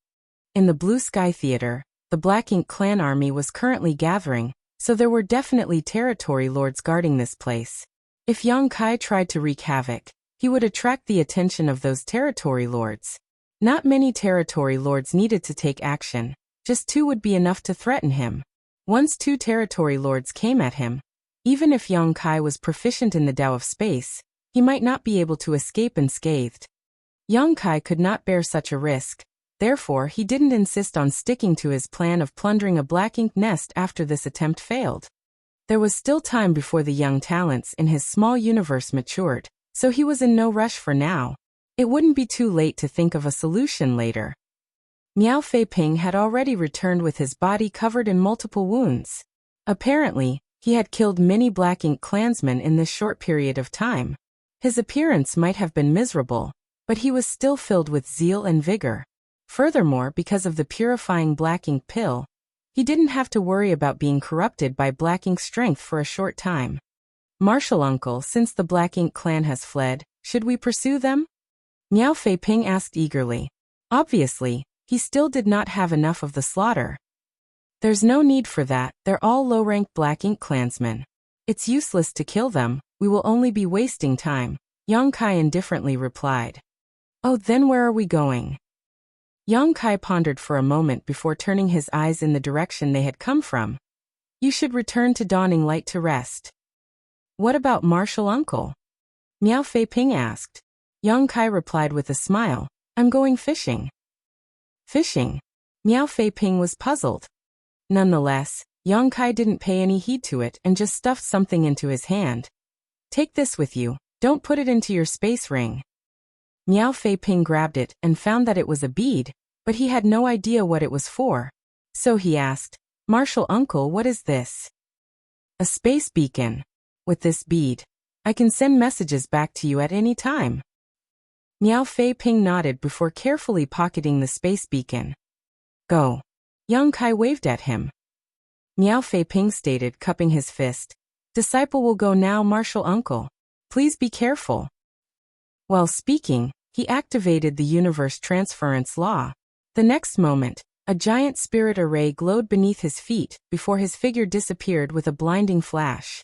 In the Blue Sky Theater, the Black Ink clan army was currently gathering, so there were definitely territory lords guarding this place. If Yang Kai tried to wreak havoc, he would attract the attention of those territory lords. Not many territory lords needed to take action, just 2 would be enough to threaten him. Once 2 territory lords came at him, even if Yang Kai was proficient in the Tao of space, he might not be able to escape unscathed. Yang Kai could not bear such a risk, therefore he didn't insist on sticking to his plan of plundering a Black Ink nest after this attempt failed. There was still time before the young talents in his small universe matured, so he was in no rush for now. It wouldn't be too late to think of a solution later. Miao Feiping had already returned with his body covered in multiple wounds. Apparently, he had killed many Black Ink clansmen in this short period of time. His appearance might have been miserable, but he was still filled with zeal and vigor. Furthermore, because of the purifying Black Ink pill, he didn't have to worry about being corrupted by Black Ink's strength for a short time. Martial uncle, since the Black Ink clan has fled, should we pursue them? Miao Feiping asked eagerly. Obviously, he still did not have enough of the slaughter. There's no need for that, they're all low-ranked Black Ink clansmen. It's useless to kill them, we will only be wasting time, Yang Kai indifferently replied. Oh, then where are we going? Yang Kai pondered for a moment before turning his eyes in the direction they had come from. You should return to Dawning Light to rest. What about martial uncle? Miao Feiping asked. Yang Kai replied with a smile, I'm going fishing. Fishing? Miao Feiping was puzzled. Nonetheless, Yang Kai didn't pay any heed to it and just stuffed something into his hand. Take this with you, don't put it into your space ring. Miao Feiping grabbed it and found that it was a bead, but he had no idea what it was for. So he asked, Martial uncle, what is this? A space beacon. With this bead, I can send messages back to you at any time. Miao Feiping nodded before carefully pocketing the space beacon. Go. Yang Kai waved at him. Miao Feiping stated, cupping his fist. Disciple will go now, martial uncle. Please be careful. While speaking, he activated the universe transference law. The next moment, a giant spirit array glowed beneath his feet before his figure disappeared with a blinding flash.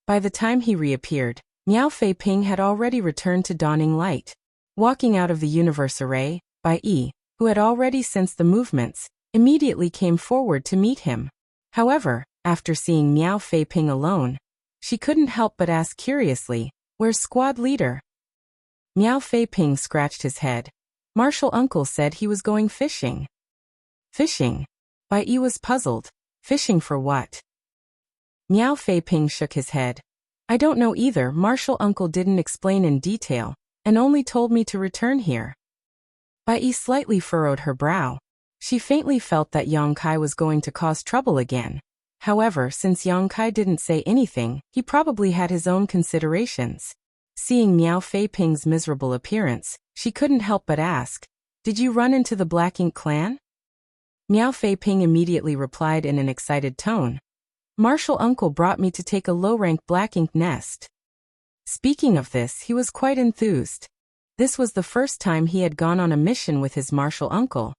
By the time he reappeared, Miao Feiping had already returned to Dawning Light. Walking out of the universe array, Bai Yi, who had already sensed the movements, immediately came forward to meet him. However, after seeing Miao Feiping alone, she couldn't help but ask curiously, where's squad leader? Miao Feiping scratched his head. Martial uncle said he was going fishing. Fishing? Bai Yi was puzzled. Fishing for what? Miao Feiping shook his head. I don't know either, martial uncle didn't explain in detail, and only told me to return here. Bai Yi slightly furrowed her brow. She faintly felt that Yang Kai was going to cause trouble again. However, since Yang Kai didn't say anything, he probably had his own considerations. Seeing Miao Feiping's miserable appearance, she couldn't help but ask, Did you run into the Black Ink clan? Miao Feiping immediately replied in an excited tone. Martial uncle brought me to take a low-rank Black Ink nest. Speaking of this, he was quite enthused. This was the first time he had gone on a mission with his martial uncle.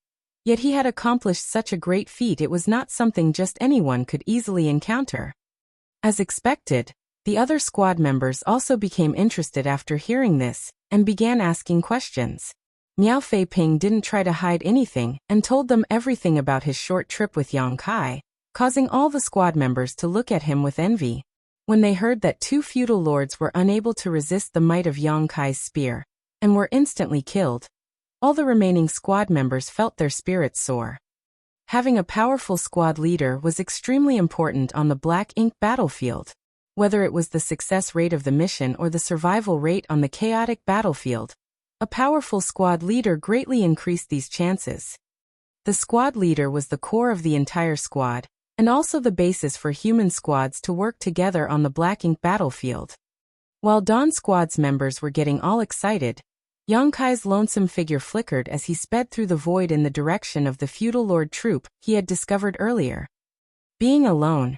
Yet he had accomplished such a great feat, it was not something just anyone could easily encounter. As expected, the other squad members also became interested after hearing this, and began asking questions. Miao Feiping didn't try to hide anything, and told them everything about his short trip with Yang Kai, causing all the squad members to look at him with envy. When they heard that two feudal lords were unable to resist the might of Yang Kai's spear, and were instantly killed, all the remaining squad members felt their spirits soar. Having a powerful squad leader was extremely important on the Black Ink battlefield. Whether it was the success rate of the mission or the survival rate on the chaotic battlefield, a powerful squad leader greatly increased these chances. The squad leader was the core of the entire squad, and also the basis for human squads to work together on the Black Ink battlefield. While Dawn Squad's members were getting all excited, Yang Kai's lonesome figure flickered as he sped through the void in the direction of the feudal lord troop he had discovered earlier. Being alone,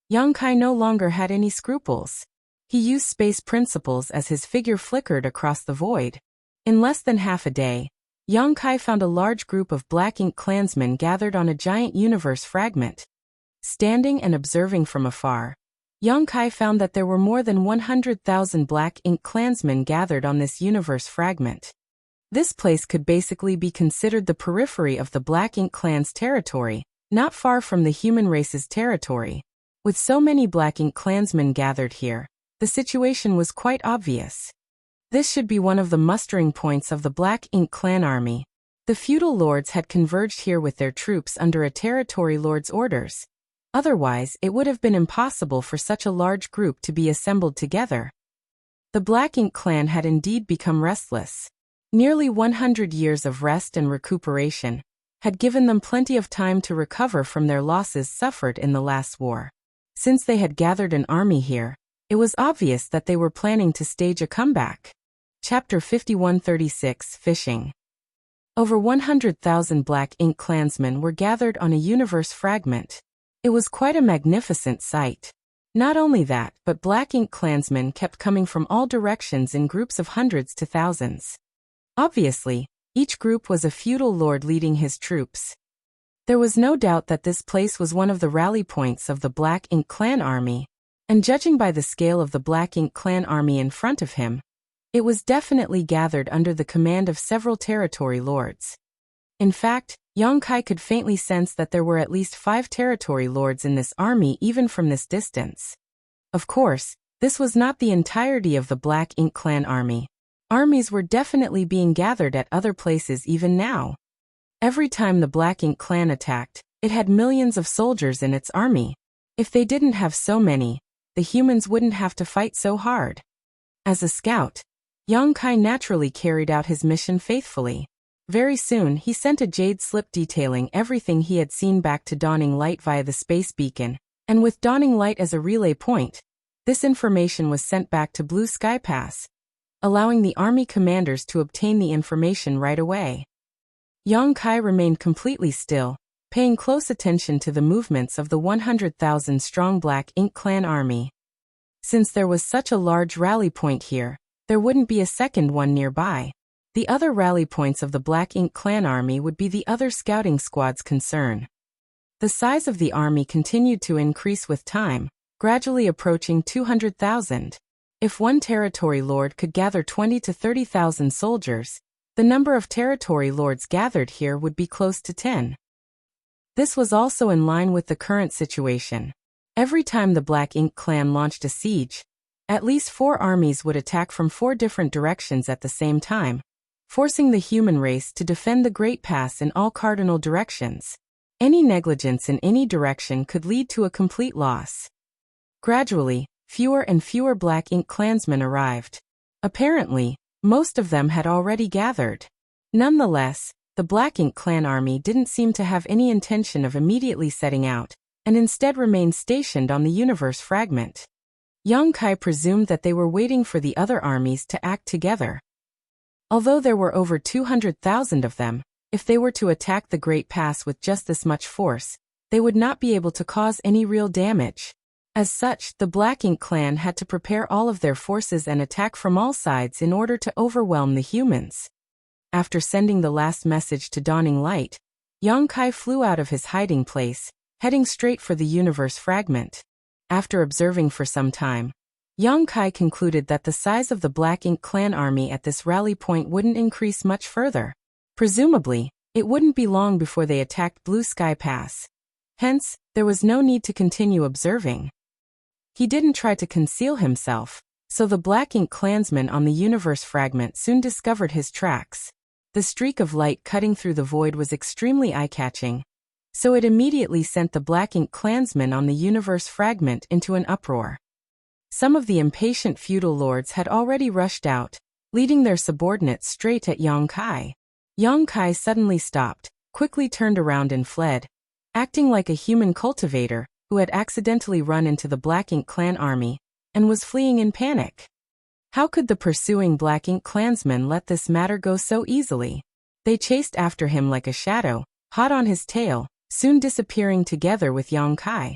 Yang Kai no longer had any scruples. He used space principles as his figure flickered across the void. In less than half a day, Yang Kai found a large group of Black Ink clansmen gathered on a giant universe fragment. Standing and observing from afar, Yang Kai found that there were more than 100,000 Black Ink clansmen gathered on this universe fragment. This place could basically be considered the periphery of the Black Ink clan's territory, not far from the human race's territory. With so many Black Ink clansmen gathered here, the situation was quite obvious. This should be one of the mustering points of the Black Ink clan army. The feudal lords had converged here with their troops under a territory lord's orders. Otherwise, it would have been impossible for such a large group to be assembled together. The Black Ink clan had indeed become restless. Nearly 100 years of rest and recuperation had given them plenty of time to recover from their losses suffered in the last war. Since they had gathered an army here, it was obvious that they were planning to stage a comeback. Chapter 5136 Fishing. Over 100,000 Black Ink clansmen were gathered on a universe fragment. It was quite a magnificent sight. Not only that, but Black Ink clansmen kept coming from all directions in groups of hundreds to thousands. Obviously, each group was a feudal lord leading his troops. There was no doubt that this place was one of the rally points of the Black Ink clan army, and judging by the scale of the Black Ink clan army in front of him, it was definitely gathered under the command of several territory lords. In fact, Yang Kai could faintly sense that there were at least 5 territory lords in this army even from this distance. Of course, this was not the entirety of the Black Ink clan army. Armies were definitely being gathered at other places even now. Every time the Black Ink clan attacked, it had millions of soldiers in its army. If they didn't have so many, the humans wouldn't have to fight so hard. As a scout, Yang Kai naturally carried out his mission faithfully. Very soon he sent a jade slip detailing everything he had seen back to Dawning Light via the space beacon, and with Dawning Light as a relay point, this information was sent back to Blue Sky Pass, allowing the army commanders to obtain the information right away. Yang Kai remained completely still, paying close attention to the movements of the 100,000-strong Black Ink clan army. Since there was such a large rally point here, there wouldn't be a second one nearby. The other rally points of the Black Ink clan army would be the other scouting squad's concern. The size of the army continued to increase with time, gradually approaching 200,000. If one territory lord could gather 20 to 30,000 soldiers, the number of territory lords gathered here would be close to 10. This was also in line with the current situation. Every time the Black Ink clan launched a siege, at least 4 armies would attack from 4 different directions at the same time, forcing the human race to defend the Great Pass in all cardinal directions. Any negligence in any direction could lead to a complete loss. Gradually, fewer and fewer Black Ink clansmen arrived. Apparently, most of them had already gathered. Nonetheless, the Black Ink clan army didn't seem to have any intention of immediately setting out, and instead remained stationed on the universe fragment. Yang Kai presumed that they were waiting for the other armies to act together. Although there were over 200,000 of them, if they were to attack the Great Pass with just this much force, they would not be able to cause any real damage. As such, the Black Ink clan had to prepare all of their forces and attack from all sides in order to overwhelm the humans. After sending the last message to Dawning Light, Yang Kai flew out of his hiding place, heading straight for the universe fragment. After observing for some time, Yang Kai concluded that the size of the Black Ink clan army at this rally point wouldn't increase much further. Presumably, it wouldn't be long before they attacked Blue Sky Pass. Hence, there was no need to continue observing. He didn't try to conceal himself, so the Black Ink clansmen on the universe fragment soon discovered his tracks. The streak of light cutting through the void was extremely eye-catching, so it immediately sent the Black Ink clansmen on the universe fragment into an uproar. Some of the impatient feudal lords had already rushed out, leading their subordinates straight at Yang Kai. Yang Kai suddenly stopped, quickly turned around and fled, acting like a human cultivator who had accidentally run into the Black Ink clan army and was fleeing in panic. How could the pursuing Black Ink clansmen let this matter go so easily? They chased after him like a shadow, hot on his tail, soon disappearing together with Yang Kai.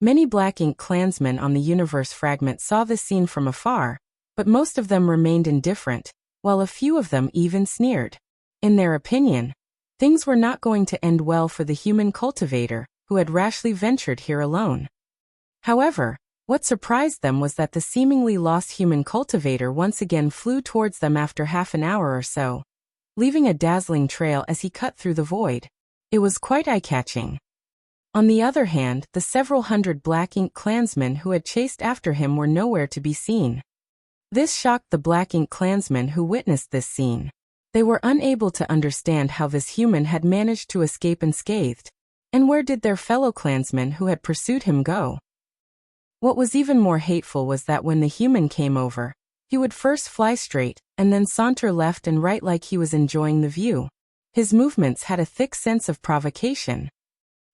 Many Black Ink clansmen on the universe fragment saw this scene from afar, but most of them remained indifferent, while a few of them even sneered. In their opinion, things were not going to end well for the human cultivator, who had rashly ventured here alone. However, what surprised them was that the seemingly lost human cultivator once again flew towards them after half an hour or so, leaving a dazzling trail as he cut through the void. It was quite eye-catching. On the other hand, the several hundred Black Ink clansmen who had chased after him were nowhere to be seen. This shocked the Black Ink clansmen who witnessed this scene. They were unable to understand how this human had managed to escape unscathed. And where did their fellow clansmen who had pursued him go? What was even more hateful was that when the human came over, he would first fly straight, and then saunter left and right like he was enjoying the view. His movements had a thick sense of provocation.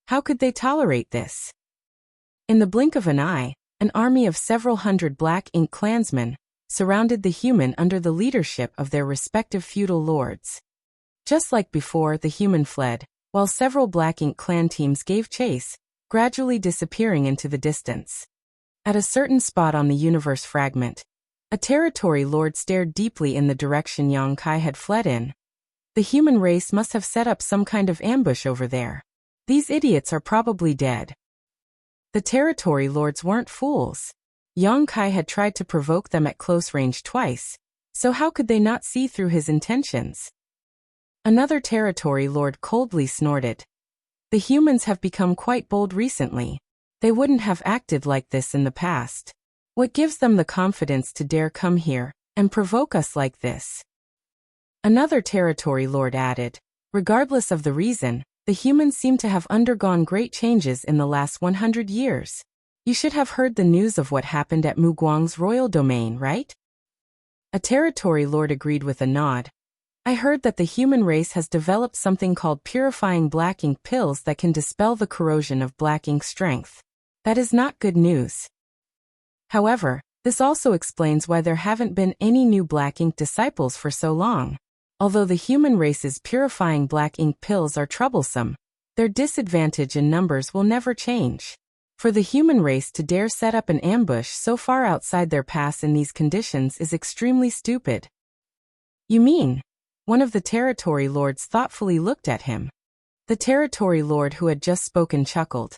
How could they tolerate this? In the blink of an eye, an army of several hundred black ink clansmen surrounded the human under the leadership of their respective feudal lords. Just like before, the human fled, while several black ink clan teams gave chase, gradually disappearing into the distance. At a certain spot on the universe fragment, a territory lord stared deeply in the direction Yang Kai had fled in. The human race must have set up some kind of ambush over there. These idiots are probably dead. The territory lords weren't fools. Yang Kai had tried to provoke them at close range twice, so how could they not see through his intentions? Another territory lord coldly snorted. The humans have become quite bold recently. They wouldn't have acted like this in the past. What gives them the confidence to dare come here and provoke us like this? Another territory lord added. Regardless of the reason, the humans seem to have undergone great changes in the last 100 years. You should have heard the news of what happened at Mu Guang's royal domain, right? A territory lord agreed with a nod. I heard that the human race has developed something called purifying black ink pills that can dispel the corrosion of black ink strength. That is not good news. However, this also explains why there haven't been any new black ink disciples for so long. Although the human race's purifying black ink pills are troublesome, their disadvantage in numbers will never change. For the human race to dare set up an ambush so far outside their pass in these conditions is extremely stupid. You mean? One of the territory lords thoughtfully looked at him. The territory lord who had just spoken chuckled.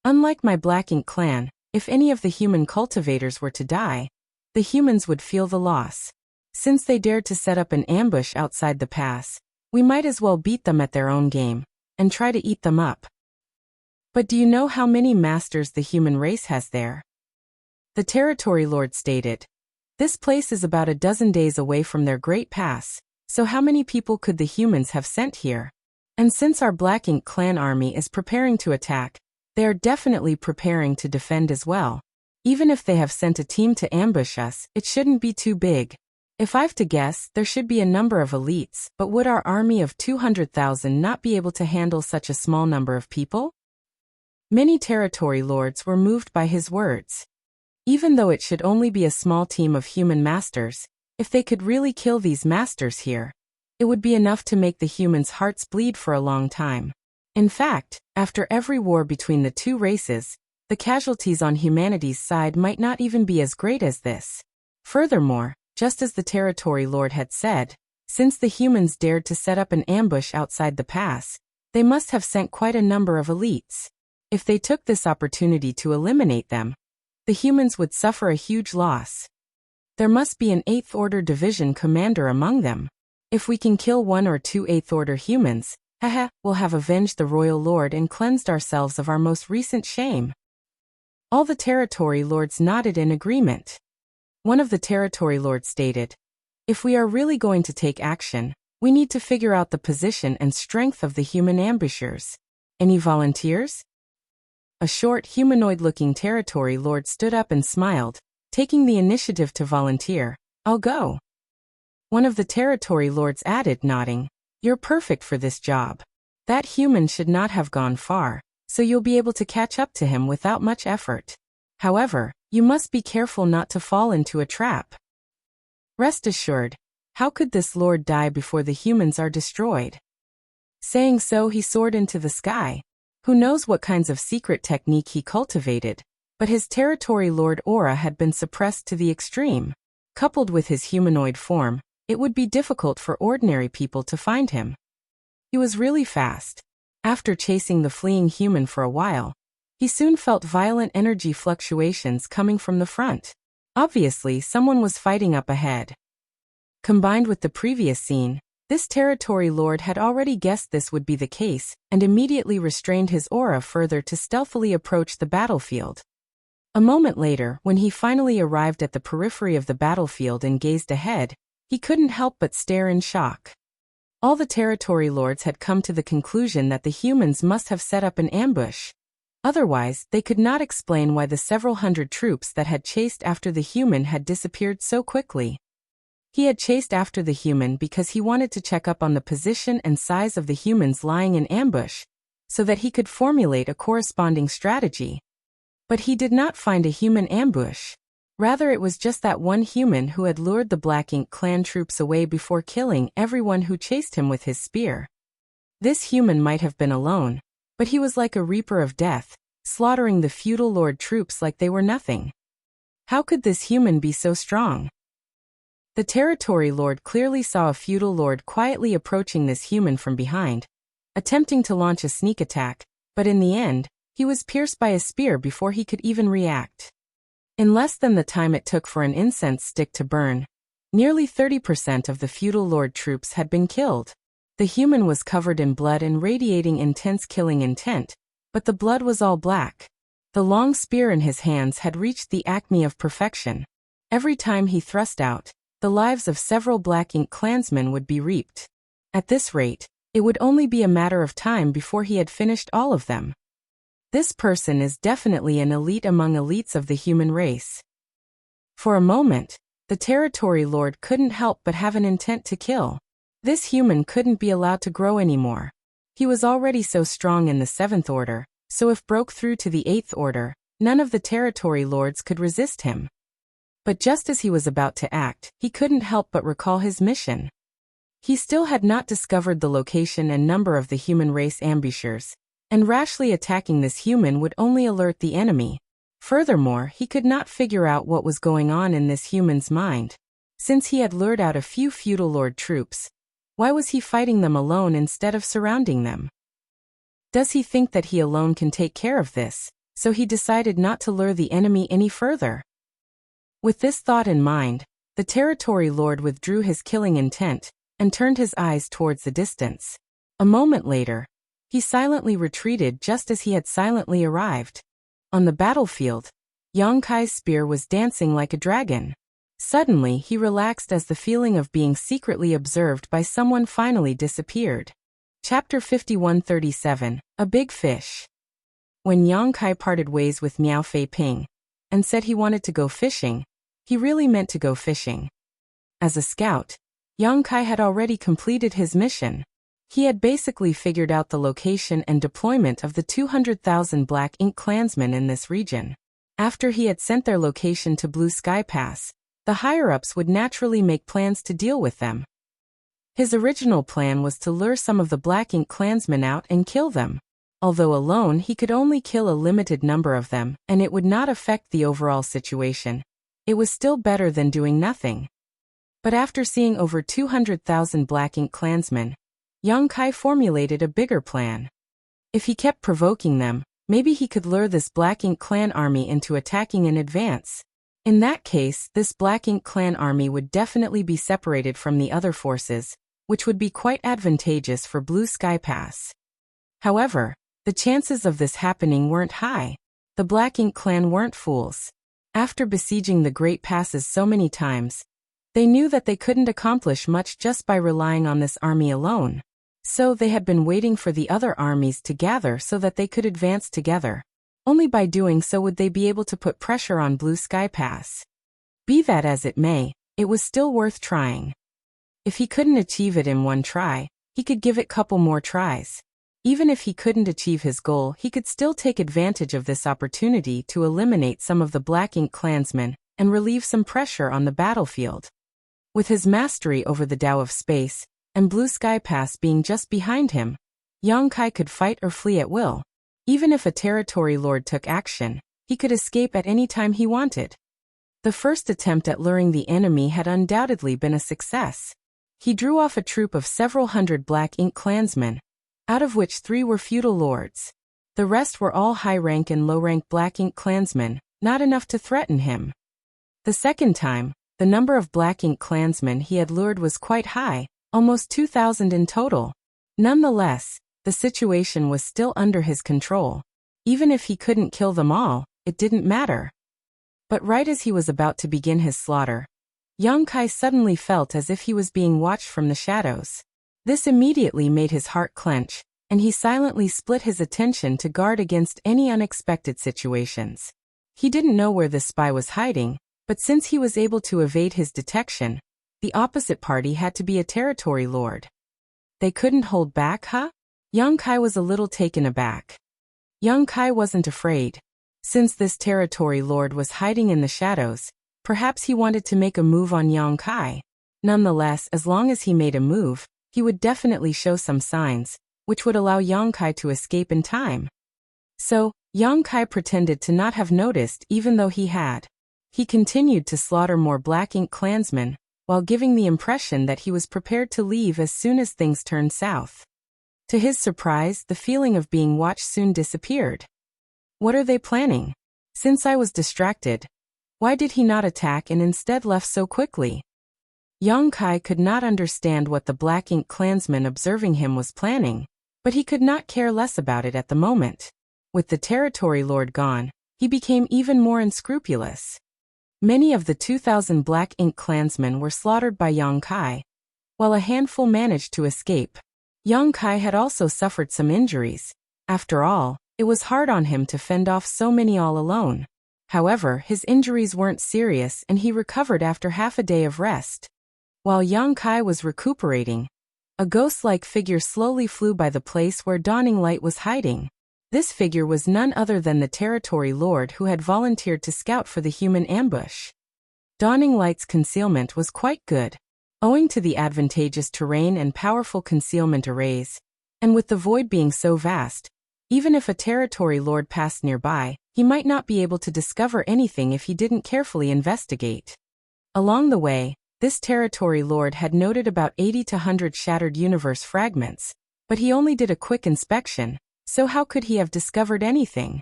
Unlike my black ink clan, if any of the human cultivators were to die, the humans would feel the loss. Since they dared to set up an ambush outside the pass, we might as well beat them at their own game, and try to eat them up. But do you know how many masters the human race has there? The territory lord stated. This place is about a dozen days away from their great pass, so how many people could the humans have sent here? And since our black ink clan army is preparing to attack, they are definitely preparing to defend as well. Even if they have sent a team to ambush us, it shouldn't be too big. If I've to guess, there should be a number of elites, but would our army of 200,000 not be able to handle such a small number of people? Many territory lords were moved by his words. Even though it should only be a small team of human masters, if they could really kill these masters here, it would be enough to make the humans' hearts bleed for a long time. In fact, after every war between the two races, the casualties on humanity's side might not even be as great as this. Furthermore, just as the territory lord had said, since the humans dared to set up an ambush outside the pass, they must have sent quite a number of elites. If they took this opportunity to eliminate them, the humans would suffer a huge loss. There must be an 8th Order Division commander among them. If we can kill 1 or 2 8th Order humans, we'll have avenged the royal lord and cleansed ourselves of our most recent shame. All the territory lords nodded in agreement. One of the territory lords stated, if we are really going to take action, we need to figure out the position and strength of the human ambushers. Any volunteers? A short, humanoid-looking territory lord stood up and smiled, taking the initiative to volunteer. I'll go. One of the territory lords added, nodding. You're perfect for this job. That human should not have gone far, so you'll be able to catch up to him without much effort. However, you must be careful not to fall into a trap. Rest assured, how could this lord die before the humans are destroyed? Saying so, he soared into the sky. Who knows what kinds of secret technique he cultivated, but his territory lord aura had been suppressed to the extreme. Coupled with his humanoid form, it would be difficult for ordinary people to find him. He was really fast. After chasing the fleeing human for a while, he soon felt violent energy fluctuations coming from the front. Obviously, someone was fighting up ahead. Combined with the previous scene, this territory lord had already guessed this would be the case, and immediately restrained his aura further to stealthily approach the battlefield. A moment later, when he finally arrived at the periphery of the battlefield and gazed ahead, he couldn't help but stare in shock. All the territory lords had come to the conclusion that the humans must have set up an ambush. Otherwise, they could not explain why the several hundred troops that had chased after the human had disappeared so quickly. He had chased after the human because he wanted to check up on the position and size of the humans lying in ambush, so that he could formulate a corresponding strategy. But he did not find a human ambush. Rather, it was just that one human who had lured the Black Ink clan troops away before killing everyone who chased him with his spear. This human might have been alone, but he was like a reaper of death, slaughtering the feudal lord troops like they were nothing. How could this human be so strong? The territory lord clearly saw a feudal lord quietly approaching this human from behind, attempting to launch a sneak attack, but in the end, he was pierced by a spear before he could even react. In less than the time it took for an incense stick to burn, nearly 30% of the feudal lord troops had been killed. The human was covered in blood and radiating intense killing intent, but the blood was all black. The long spear in his hands had reached the acme of perfection. Every time he thrust out, the lives of several Black Ink clansmen would be reaped. At this rate, it would only be a matter of time before he had finished all of them. This person is definitely an elite among elites of the human race. For a moment, the territory lord couldn't help but have an intent to kill. This human couldn't be allowed to grow anymore. He was already so strong in the 7th order, so if broke through to the 8th order, none of the territory lords could resist him. But just as he was about to act, he couldn't help but recall his mission. He still had not discovered the location and number of the human race ambushers, and rashly attacking this human would only alert the enemy. Furthermore, he could not figure out what was going on in this human's mind. Since he had lured out a few feudal lord troops, why was he fighting them alone instead of surrounding them? Does he think that he alone can take care of this, so he decided not to lure the enemy any further? With this thought in mind, the territory lord withdrew his killing intent and turned his eyes towards the distance. A moment later, he silently retreated just as he had silently arrived. On the battlefield, Yang Kai's spear was dancing like a dragon. Suddenly, he relaxed as the feeling of being secretly observed by someone finally disappeared. Chapter 5137, A Big Fish. When Yang Kai parted ways with Miao Fei Ping and said he wanted to go fishing, he really meant to go fishing. As a scout, Yang Kai had already completed his mission. He had basically figured out the location and deployment of the 200,000 Black Ink clansmen in this region. After he had sent their location to Blue Sky Pass, the higher-ups would naturally make plans to deal with them. His original plan was to lure some of the Black Ink clansmen out and kill them. Although alone he could only kill a limited number of them, and it would not affect the overall situation. It was still better than doing nothing. But after seeing over 200,000 Black Ink clansmen, Yang Kai formulated a bigger plan. If he kept provoking them, maybe he could lure this Black Ink clan army into attacking in advance. In that case, this Black Ink clan army would definitely be separated from the other forces, which would be quite advantageous for Blue Sky Pass. However, the chances of this happening weren't high. The Black Ink clan weren't fools. After besieging the Great Passes so many times, they knew that they couldn't accomplish much just by relying on this army alone. So they had been waiting for the other armies to gather so that they could advance together. Only by doing so would they be able to put pressure on Blue Sky Pass. Be that as it may, it was still worth trying. If he couldn't achieve it in one try, he could give it couple more tries. Even if he couldn't achieve his goal, he could still take advantage of this opportunity to eliminate some of the Black Ink clansmen and relieve some pressure on the battlefield. With his mastery over the Tao of Space, and Blue Sky Pass being just behind him, Yang Kai could fight or flee at will. Even if a territory lord took action, he could escape at any time he wanted. The first attempt at luring the enemy had undoubtedly been a success. He drew off a troop of several hundred Black Ink clansmen, out of which 3 were feudal lords. The rest were all high-rank and low-rank Black Ink clansmen, not enough to threaten him. The second time, the number of Black Ink clansmen he had lured was quite high, almost 2,000 in total. Nonetheless, the situation was still under his control. Even if he couldn't kill them all, it didn't matter. But right as he was about to begin his slaughter, Yang Kai suddenly felt as if he was being watched from the shadows. This immediately made his heart clench, and he silently split his attention to guard against any unexpected situations. He didn't know where this spy was hiding, but since he was able to evade his detection, the opposite party had to be a territory lord. They couldn't hold back, huh? Yang Kai was a little taken aback. Yang Kai wasn't afraid. Since this territory lord was hiding in the shadows, perhaps he wanted to make a move on Yang Kai. Nonetheless, as long as he made a move, he would definitely show some signs, which would allow Yang Kai to escape in time. So, Yang Kai pretended to not have noticed even though he had. He continued to slaughter more Black Ink clansmen, while giving the impression that he was prepared to leave as soon as things turned south. To his surprise, the feeling of being watched soon disappeared. What are they planning? Since I was distracted, why did he not attack and instead left so quickly? Yang Kai could not understand what the Black Ink clansman observing him was planning, but he could not care less about it at the moment. With the territory lord gone, he became even more unscrupulous. Many of the 2,000 Black Ink clansmen were slaughtered by Yang Kai, while a handful managed to escape. Yang Kai had also suffered some injuries. After all, it was hard on him to fend off so many all alone. However, his injuries weren't serious and he recovered after half a day of rest. While Yang Kai was recuperating, a ghost-like figure slowly flew by the place where Dawning Light was hiding. This figure was none other than the territory lord who had volunteered to scout for the human ambush. Dawning Light's concealment was quite good, owing to the advantageous terrain and powerful concealment arrays, and with the void being so vast, even if a territory lord passed nearby, he might not be able to discover anything if he didn't carefully investigate. Along the way, this territory lord had noted about 80 to 100 shattered universe fragments, but he only did a quick inspection, so how could he have discovered anything?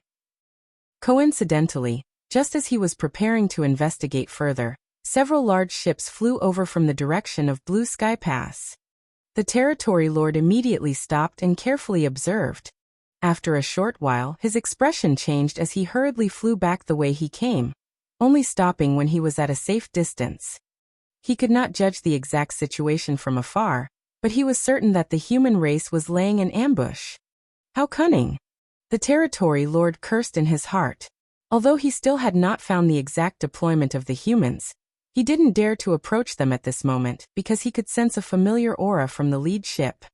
Coincidentally, just as he was preparing to investigate further, several large ships flew over from the direction of Blue Sky Pass. The territory lord immediately stopped and carefully observed. After a short while, his expression changed as he hurriedly flew back the way he came, only stopping when he was at a safe distance. He could not judge the exact situation from afar, but he was certain that the human race was laying an ambush. How cunning! The territory lord cursed in his heart. Although he still had not found the exact deployment of the humans, he didn't dare to approach them at this moment because he could sense a familiar aura from the lead ship.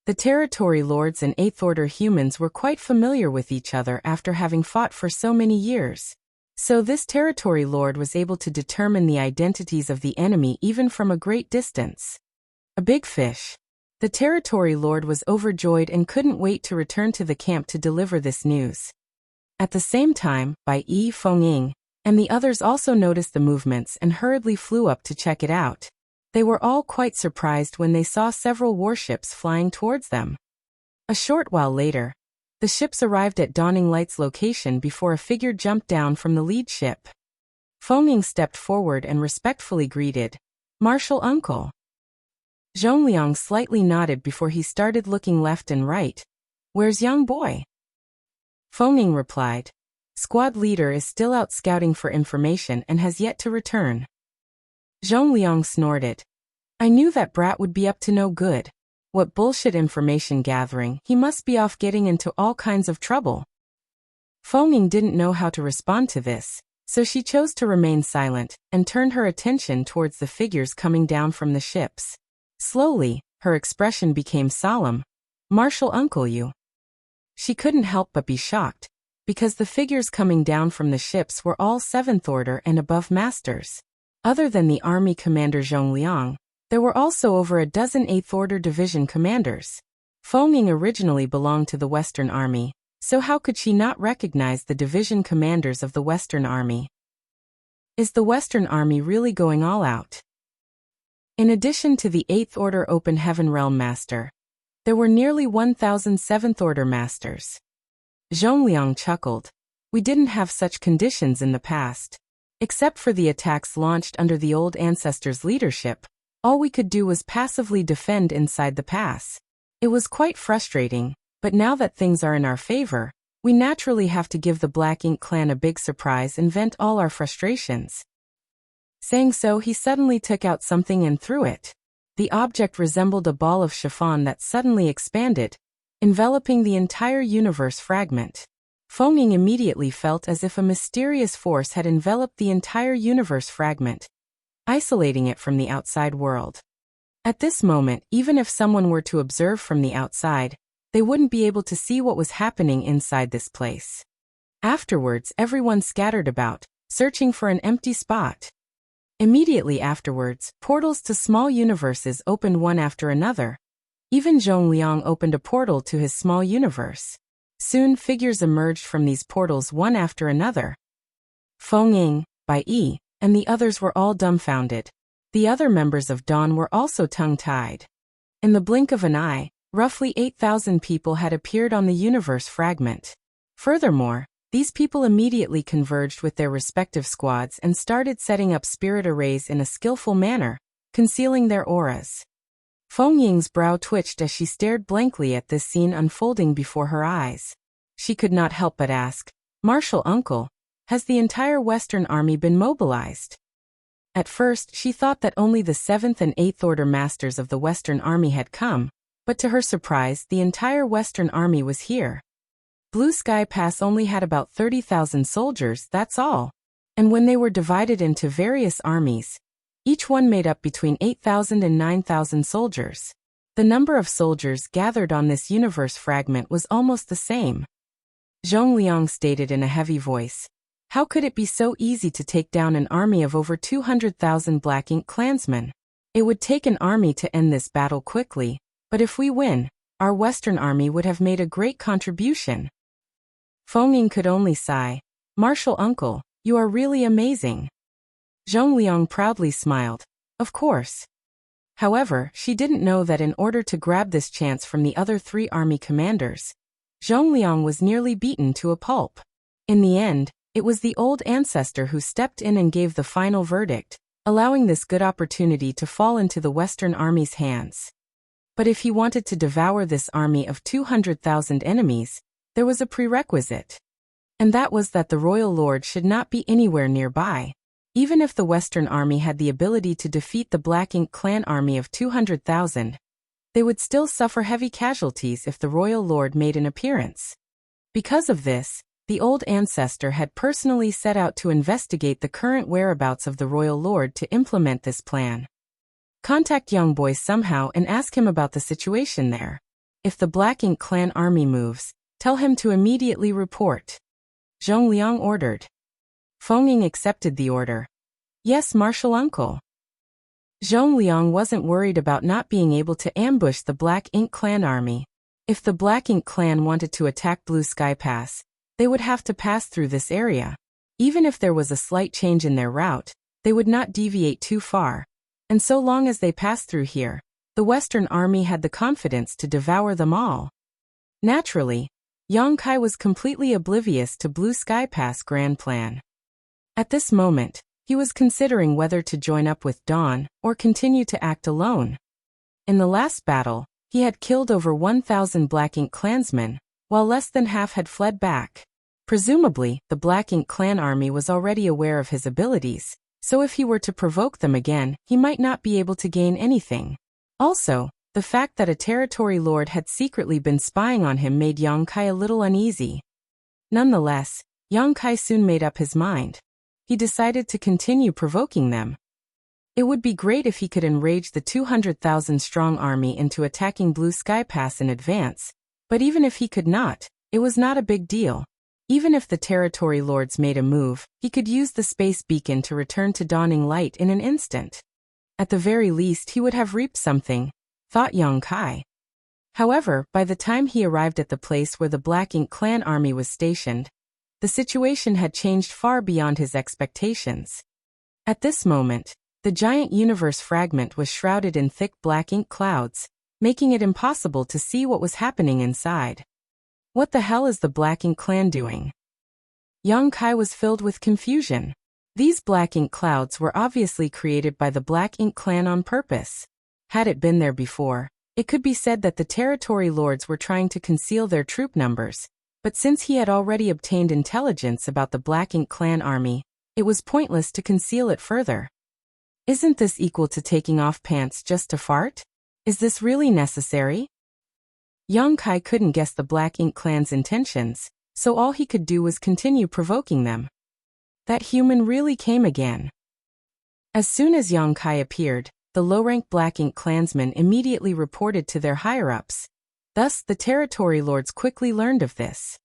The territory lords and Eighth Order humans were quite familiar with each other after having fought for so many years. So this territory lord was able to determine the identities of the enemy even from a great distance. A big fish. The territory lord was overjoyed and couldn't wait to return to the camp to deliver this news. At the same time, Bai Yi Fengying and the others also noticed the movements and hurriedly flew up to check it out. They were all quite surprised when they saw several warships flying towards them. A short while later, the ships arrived at Dawning Light's location before a figure jumped down from the lead ship. Fengying stepped forward and respectfully greeted, "Martial Uncle." Zhongliang slightly nodded before he started looking left and right. "Where's young boy?" Fengying replied, "Squad leader is still out scouting for information and has yet to return." Zhongliang snorted. "I knew that brat would be up to no good. What bullshit information gathering, he must be off getting into all kinds of trouble." Fengying didn't know how to respond to this, so she chose to remain silent and turned her attention towards the figures coming down from the ships. Slowly, her expression became solemn. "Martial Uncle, you." She couldn't help but be shocked, because the figures coming down from the ships were all 7th Order and above masters. Other than the army commander Zhongliang, there were also over a dozen 8th Order division commanders. Fengying originally belonged to the Western Army, so how could she not recognize the division commanders of the Western Army? Is the Western Army really going all out? In addition to the 8th Order Open Heaven Realm Master, there were nearly 1,000 7th Order Masters. Zhongliang chuckled. "We didn't have such conditions in the past. Except for the attacks launched under the old ancestors' leadership, all we could do was passively defend inside the pass. It was quite frustrating, but now that things are in our favor, we naturally have to give the Black Ink clan a big surprise and vent all our frustrations." Saying so, he suddenly took out something and threw it. The object resembled a ball of chiffon that suddenly expanded, enveloping the entire universe fragment. Feng Ying immediately felt as if a mysterious force had enveloped the entire universe fragment, isolating it from the outside world. At this moment, even if someone were to observe from the outside, they wouldn't be able to see what was happening inside this place. Afterwards, everyone scattered about, searching for an empty spot. Immediately afterwards, portals to small universes opened one after another. Even Zhong Liang opened a portal to his small universe. Soon figures emerged from these portals one after another. Feng Ying, Bai Yi, and the others were all dumbfounded. The other members of Dawn were also tongue-tied. In the blink of an eye, roughly 8,000 people had appeared on the universe fragment. Furthermore, these people immediately converged with their respective squads and started setting up spirit arrays in a skillful manner, concealing their auras. Feng Ying's brow twitched as she stared blankly at this scene unfolding before her eyes. She could not help but ask, "Martial uncle, has the entire Western Army been mobilized?" At first, she thought that only the 7th and 8th Order Masters of the Western Army had come, but to her surprise, the entire Western Army was here. Blue Sky Pass only had about 30,000 soldiers, that's all. And when they were divided into various armies, each one made up between 8,000 and 9,000 soldiers. The number of soldiers gathered on this universe fragment was almost the same. Zhong Liang stated in a heavy voice, "How could it be so easy to take down an army of over 200,000 Black Ink clansmen? It would take an army to end this battle quickly, but if we win, our Western Army would have made a great contribution." Feng Ying could only sigh, "Martial uncle, you are really amazing." Zhong Liang proudly smiled, "Of course." However, she didn't know that in order to grab this chance from the other 3 army commanders, Zhong Liang was nearly beaten to a pulp. In the end, it was the old ancestor who stepped in and gave the final verdict, allowing this good opportunity to fall into the Western Army's hands. But if he wanted to devour this army of 200,000 enemies, there was a prerequisite. And that was that the royal lord should not be anywhere nearby. Even if the Western Army had the ability to defeat the Black Ink clan army of 200,000, they would still suffer heavy casualties if the royal lord made an appearance. Because of this, the old ancestor had personally set out to investigate the current whereabouts of the royal lord to implement this plan. Contact young boy somehow and ask him about the situation there. If the Black Ink clan army moves, tell him to immediately report. Zhong Liang ordered. Feng Ying accepted the order. "Yes, martial uncle." Zhong Liang wasn't worried about not being able to ambush the Black Ink clan army. If the Black Ink clan wanted to attack Blue Sky Pass, they would have to pass through this area. Even if there was a slight change in their route, they would not deviate too far. And so long as they passed through here, the Western Army had the confidence to devour them all. Naturally, Yang Kai was completely oblivious to Blue Sky Pass' grand plan. At this moment, he was considering whether to join up with Dawn or continue to act alone. In the last battle, he had killed over 1,000 Black Ink clansmen, while less than half had fled back. Presumably, the Black Ink clan army was already aware of his abilities, so if he were to provoke them again, he might not be able to gain anything. Also, the fact that a territory lord had secretly been spying on him made Yang Kai a little uneasy. Nonetheless, Yang Kai soon made up his mind. He decided to continue provoking them. It would be great if he could enrage the 200,000-strong army into attacking Blue Sky Pass in advance, but even if he could not, it was not a big deal. Even if the territory lords made a move, he could use the space beacon to return to dawning light in an instant. At the very least, he would have reaped something, thought Yang Kai. However, by the time he arrived at the place where the Black Ink clan army was stationed, the situation had changed far beyond his expectations. At this moment, the giant universe fragment was shrouded in thick black ink clouds, making it impossible to see what was happening inside. What the hell is the Black Ink clan doing? Yang Kai was filled with confusion. These black ink clouds were obviously created by the Black Ink clan on purpose. Had it been there before, it could be said that the territory lords were trying to conceal their troop numbers, but since he had already obtained intelligence about the Black Ink clan army, it was pointless to conceal it further. Isn't this equal to taking off pants just to fart? Is this really necessary? Young Kai couldn't guess the Black Ink Clan's intentions, so all he could do was continue provoking them. That human really came again. As soon as Young Kai appeared, the low-rank Black Ink Clansmen immediately reported to their higher-ups. Thus, the territory lords quickly learned of this.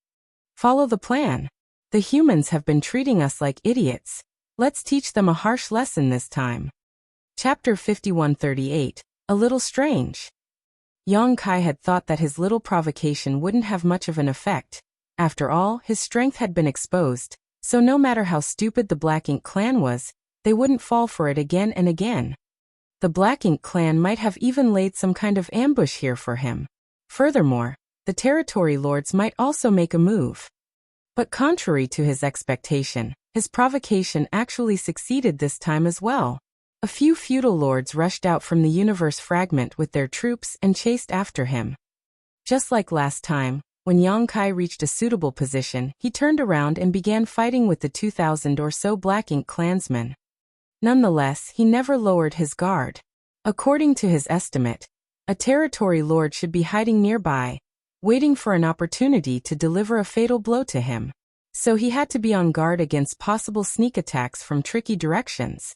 Follow the plan. The humans have been treating us like idiots. Let's teach them a harsh lesson this time. Chapter 5138, A Little Strange. Young Kai had thought that his little provocation wouldn't have much of an effect. After all, his strength had been exposed, so no matter how stupid the Black Ink Clan was, they wouldn't fall for it again and again. The Black Ink Clan might have even laid some kind of ambush here for him. Furthermore, the territory lords might also make a move. But contrary to his expectation, his provocation actually succeeded this time as well. A few feudal lords rushed out from the universe fragment with their troops and chased after him. Just like last time, when Young Kai reached a suitable position, he turned around and began fighting with the 2,000 or so Black Ink Clansmen. Nonetheless, he never lowered his guard. According to his estimate, a territory lord should be hiding nearby, waiting for an opportunity to deliver a fatal blow to him. So he had to be on guard against possible sneak attacks from tricky directions.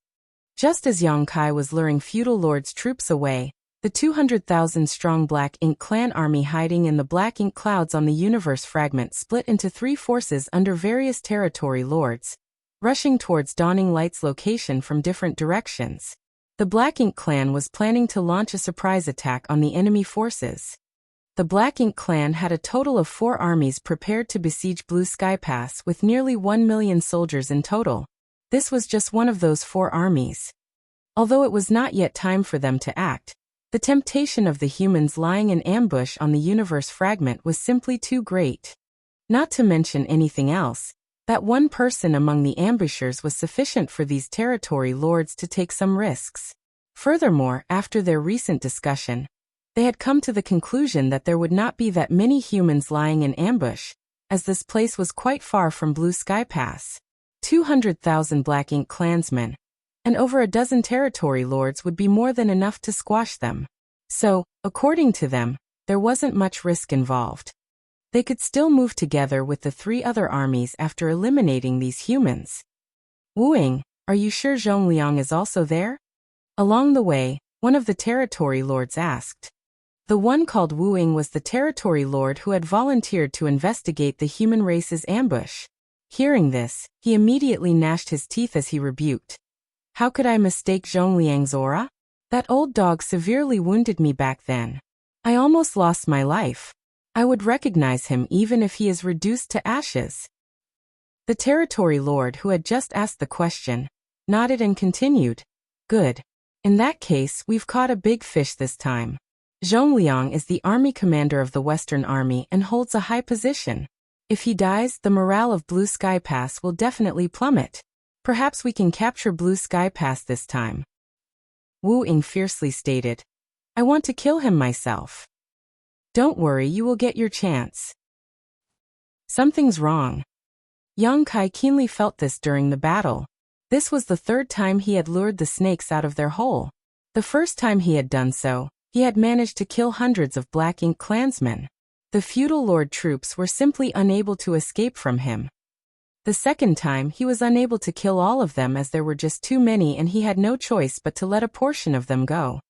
Just as Young Kai was luring feudal lords' troops away, the 200,000-strong Black Ink Clan army hiding in the Black Ink clouds on the universe fragment split into three forces under various territory lords, rushing towards Dawning Light's location from different directions. The Black Ink Clan was planning to launch a surprise attack on the enemy forces. The Black Ink Clan had a total of 4 armies prepared to besiege Blue Sky Pass with nearly 1 million soldiers in total. This was just one of those 4 armies. Although it was not yet time for them to act, the temptation of the humans lying in ambush on the universe fragment was simply too great. Not to mention anything else, that one person among the ambushers was sufficient for these territory lords to take some risks. Furthermore, after their recent discussion, they had come to the conclusion that there would not be that many humans lying in ambush, as this place was quite far from Blue Sky Pass. 200,000 Black Ink Clansmen, and over a dozen territory lords would be more than enough to squash them. So, according to them, there wasn't much risk involved. They could still move together with the 3 other armies after eliminating these humans. Wuing, are you sure Zhongliang is also there? Along the way, one of the territory lords asked. The one called Wuing was the territory lord who had volunteered to investigate the human race's ambush. Hearing this, he immediately gnashed his teeth as he rebuked. How could I mistake Zhongliang's aura? That old dog severely wounded me back then. I almost lost my life. I would recognize him even if he is reduced to ashes. The territory lord who had just asked the question nodded and continued. Good. In that case, we've caught a big fish this time. Zhongliang is the army commander of the Western Army and holds a high position. If he dies, the morale of Blue Sky Pass will definitely plummet. Perhaps we can capture Blue Sky Pass this time. Wu Ying fiercely stated. I want to kill him myself. Don't worry, you will get your chance. Something's wrong. Young Kai keenly felt this during the battle. This was the 3rd time he had lured the snakes out of their hole. The first time he had done so, he had managed to kill hundreds of Black Ink Clansmen. The feudal lord troops were simply unable to escape from him. The second time, he was unable to kill all of them as there were just too many and he had no choice but to let a portion of them go.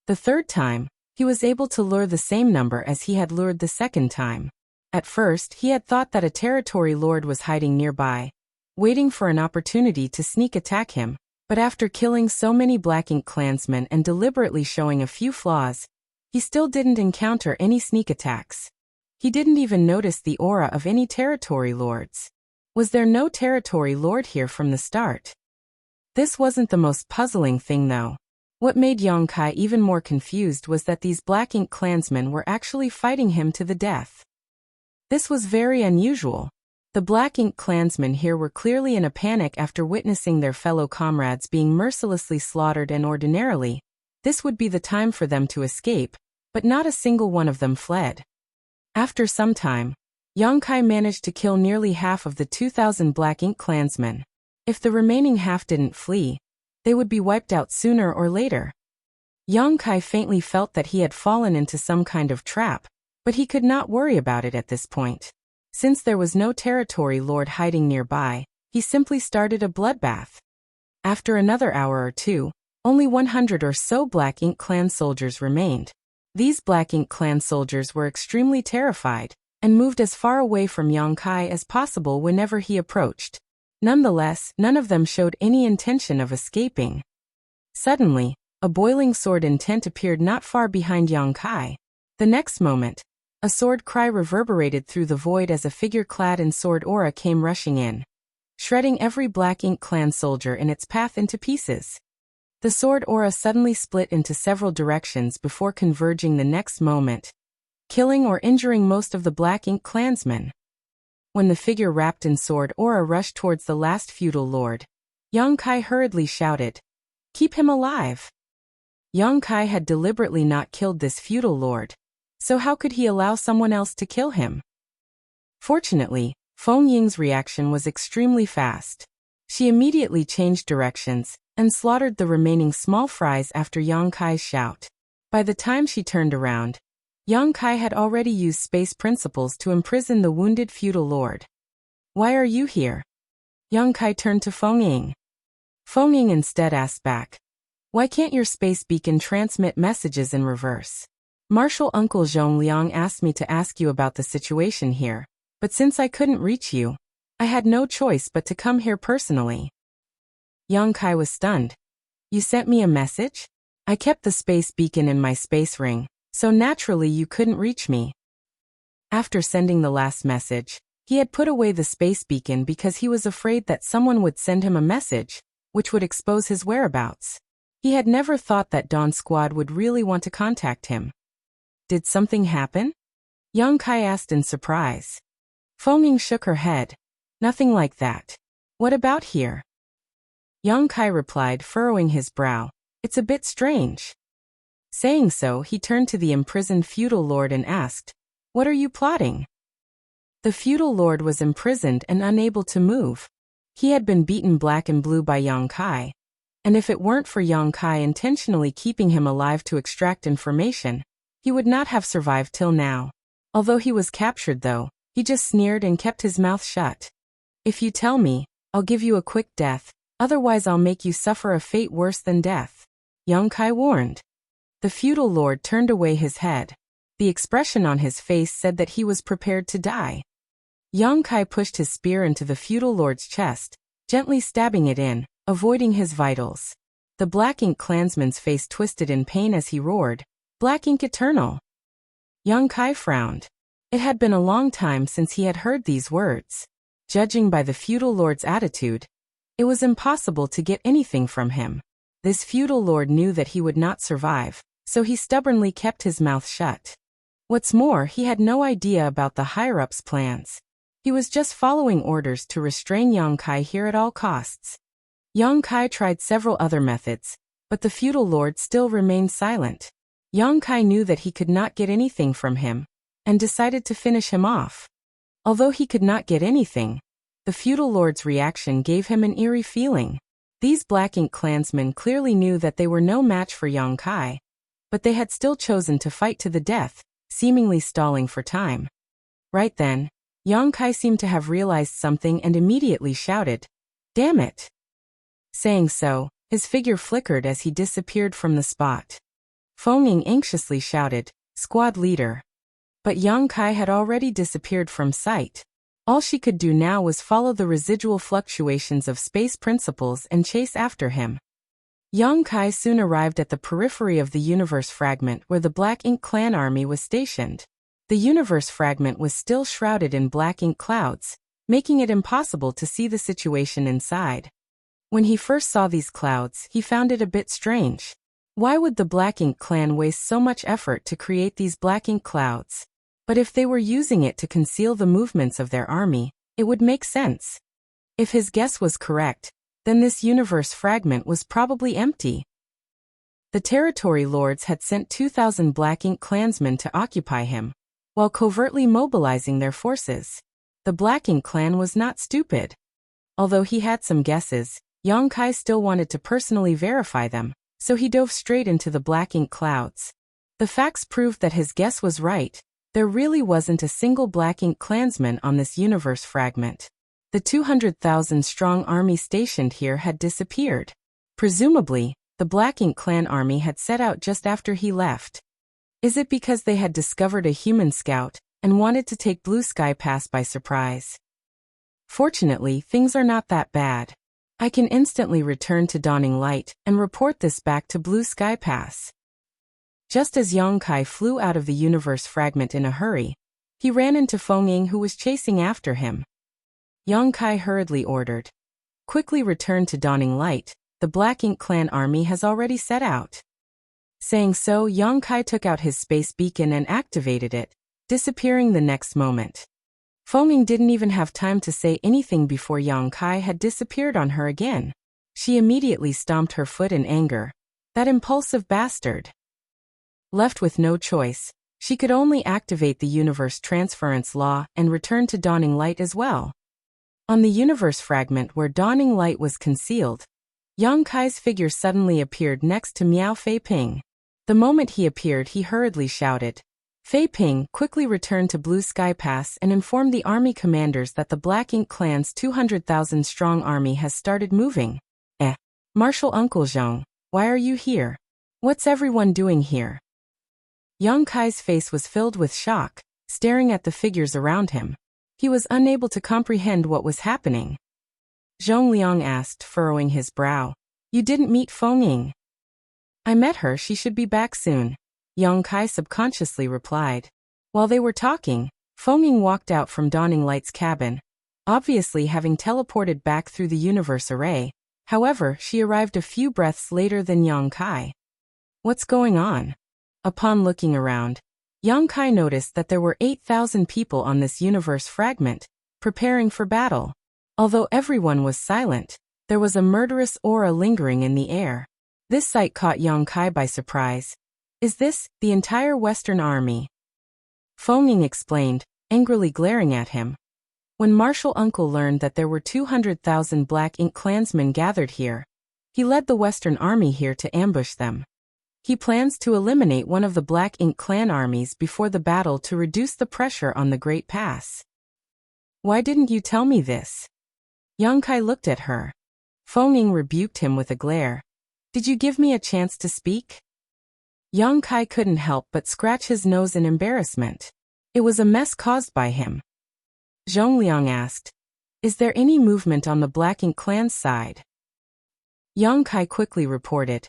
The third time, he was able to lure the same number as he had lured the second time. At first, he had thought that a territory lord was hiding nearby, waiting for an opportunity to sneak attack him, but after killing so many Black Ink Clansmen and deliberately showing a few flaws, he still didn't encounter any sneak attacks. He didn't even notice the aura of any territory lords. Was there no territory lord here from the start? This wasn't the most puzzling thing though. What made Young Kai even more confused was that these Black Ink Clansmen were actually fighting him to the death. This was very unusual. The Black Ink Clansmen here were clearly in a panic after witnessing their fellow comrades being mercilessly slaughtered, and ordinarily, this would be the time for them to escape, but not a single one of them fled. After some time, Young Kai managed to kill nearly half of the 2,000 Black Ink Clansmen. If the remaining half didn't flee, They would be wiped out sooner or later. Yong-kai faintly felt that he had fallen into some kind of trap, but he could not worry about it at this point. Since there was no territory lord hiding nearby, he simply started a bloodbath. After another hour or two, only 100 or so Black Ink Clan soldiers remained. These Black Ink Clan soldiers were extremely terrified, and moved as far away from Yong-kai as possible whenever he approached. Nonetheless, none of them showed any intention of escaping. Suddenly, a boiling sword intent appeared not far behind Yong-kai. The next moment, a sword cry reverberated through the void as a figure clad in sword aura came rushing in, shredding every Black Ink Clan soldier in its path into pieces. The sword aura suddenly split into several directions before converging the next moment, killing or injuring most of the Black Ink Clansmen. When the figure wrapped in sword aura rushed towards the last feudal lord, Yong-kai hurriedly shouted, "Keep him alive!" Yong-kai had deliberately not killed this feudal lord, so how could he allow someone else to kill him? Fortunately, Feng Ying's reaction was extremely fast. She immediately changed directions and slaughtered the remaining small fries after Yong-kai's shout. By the time she turned around, Yong-kai had already used space principles to imprison the wounded feudal lord. "Why are you here?" Yong-kai turned to Feng Ying. Feng Ying instead asked back, "Why can't your space beacon transmit messages in reverse?" "Martial Uncle Zhong Liang asked me to ask you about the situation here, but since I couldn't reach you, I had no choice but to come here personally." Yong-kai was stunned. "You sent me a message? I kept the space beacon in my space ring, so naturally you couldn't reach me." After sending the last message, he had put away the space beacon because he was afraid that someone would send him a message, which would expose his whereabouts. He had never thought that Dawn Squad would really want to contact him. "Did something happen?" Yong-kai asked in surprise. Feng Ying shook her head. "Nothing like that. What about here?" Yong-kai replied, furrowing his brow. "It's a bit strange." Saying so, he turned to the imprisoned feudal lord and asked, "What are you plotting?" The feudal lord was imprisoned and unable to move. He had been beaten black and blue by Yong-kai, and if it weren't for Yong-kai intentionally keeping him alive to extract information, he would not have survived till now. Although he was captured though, he just sneered and kept his mouth shut. "If you tell me, I'll give you a quick death, otherwise I'll make you suffer a fate worse than death," Yong-kai warned. The feudal lord turned away his head. The expression on his face said that he was prepared to die. Yong-kai pushed his spear into the feudal lord's chest, gently stabbing it in, avoiding his vitals. The Black Ink Clansman's face twisted in pain as he roared, "Black Ink Eternal!" Yong-kai frowned. It had been a long time since he had heard these words. Judging by the feudal lord's attitude, it was impossible to get anything from him. This feudal lord knew that he would not survive, so he stubbornly kept his mouth shut. What's more, he had no idea about the higher-ups' plans. He was just following orders to restrain Yong-kai here at all costs. Yong-kai tried several other methods, but the feudal lord still remained silent. Yong-kai knew that he could not get anything from him, and decided to finish him off. Although he could not get anything, the feudal lord's reaction gave him an eerie feeling. These Black Ink Clansmen clearly knew that they were no match for Yong-kai, but they had still chosen to fight to the death, seemingly stalling for time. Right then, Yong-kai seemed to have realized something and immediately shouted, "Damn it!" Saying so, his figure flickered as he disappeared from the spot. Feng Ying anxiously shouted, "Squad leader." But Yong-kai had already disappeared from sight. All she could do now was follow the residual fluctuations of space principles and chase after him. Yong-kai soon arrived at the periphery of the universe fragment where the Black Ink Clan army was stationed. The universe fragment was still shrouded in black ink clouds, making it impossible to see the situation inside. When he first saw these clouds, he found it a bit strange. Why would the Black Ink Clan waste so much effort to create these black ink clouds? But if they were using it to conceal the movements of their army, it would make sense. If his guess was correct, then this universe fragment was probably empty. The territory lords had sent 2,000 Black Ink Clansmen to occupy him, while covertly mobilizing their forces. The Black Ink Clan was not stupid. Although he had some guesses, Yang Kai still wanted to personally verify them, so he dove straight into the black ink clouds. The facts proved that his guess was right. There really wasn't a single black ink clansman on this universe fragment. The 200,000-strong army stationed here had disappeared. Presumably, the Black Ink clan army had set out just after he left. Is it because they had discovered a human scout and wanted to take Blue Sky Pass by surprise? Fortunately, things are not that bad. I can instantly return to Dawning Light and report this back to Blue Sky Pass. Just as Yang Kai flew out of the universe fragment in a hurry, he ran into Feng Ying, who was chasing after him. Yang Kai hurriedly ordered, "Quickly return to Dawning Light. The Black Ink clan army has already set out." Saying so, Yang Kai took out his space beacon and activated it, disappearing the next moment. Feng Ying didn't even have time to say anything before Yang Kai had disappeared on her again. She immediately stomped her foot in anger. That impulsive bastard. Left with no choice, she could only activate the universe transference law and return to Dawning Light as well. On the universe fragment where Dawning Light was concealed, Yang Kai's figure suddenly appeared next to Miao Fei Ping. The moment he appeared, he hurriedly shouted, "Fei Ping, quickly return to Blue Sky Pass and inform the army commanders that the Black Ink clan's 200,000-strong army has started moving." Marshal Uncle Zhong, why are you here? What's everyone doing here? Yang Kai's face was filled with shock, staring at the figures around him. He was unable to comprehend what was happening. Zhong Liang asked, furrowing his brow, "You didn't meet Feng Ying?" "I met her, she should be back soon," Yang Kai subconsciously replied. While they were talking, Feng Ying walked out from Dawning Light's cabin, obviously having teleported back through the universe array. However, she arrived a few breaths later than Yang Kai. What's going on? Upon looking around, Yang Kai noticed that there were 8,000 people on this universe fragment, preparing for battle. Although everyone was silent, there was a murderous aura lingering in the air. This sight caught Yang Kai by surprise. "Is this the entire Western army?" Feng Ying explained, angrily glaring at him. When Marshal Uncle learned that there were 200,000 Black Ink clansmen gathered here, he led the Western army here to ambush them. He plans to eliminate one of the Black Ink clan armies before the battle to reduce the pressure on the Great Pass. Why didn't you tell me this? Yang Kai looked at her. Feng Ying rebuked him with a glare. Did you give me a chance to speak? Yang Kai couldn't help but scratch his nose in embarrassment. It was a mess caused by him. Zhong Liang asked, "Is there any movement on the Black Ink clan's side?" Yang Kai quickly reported,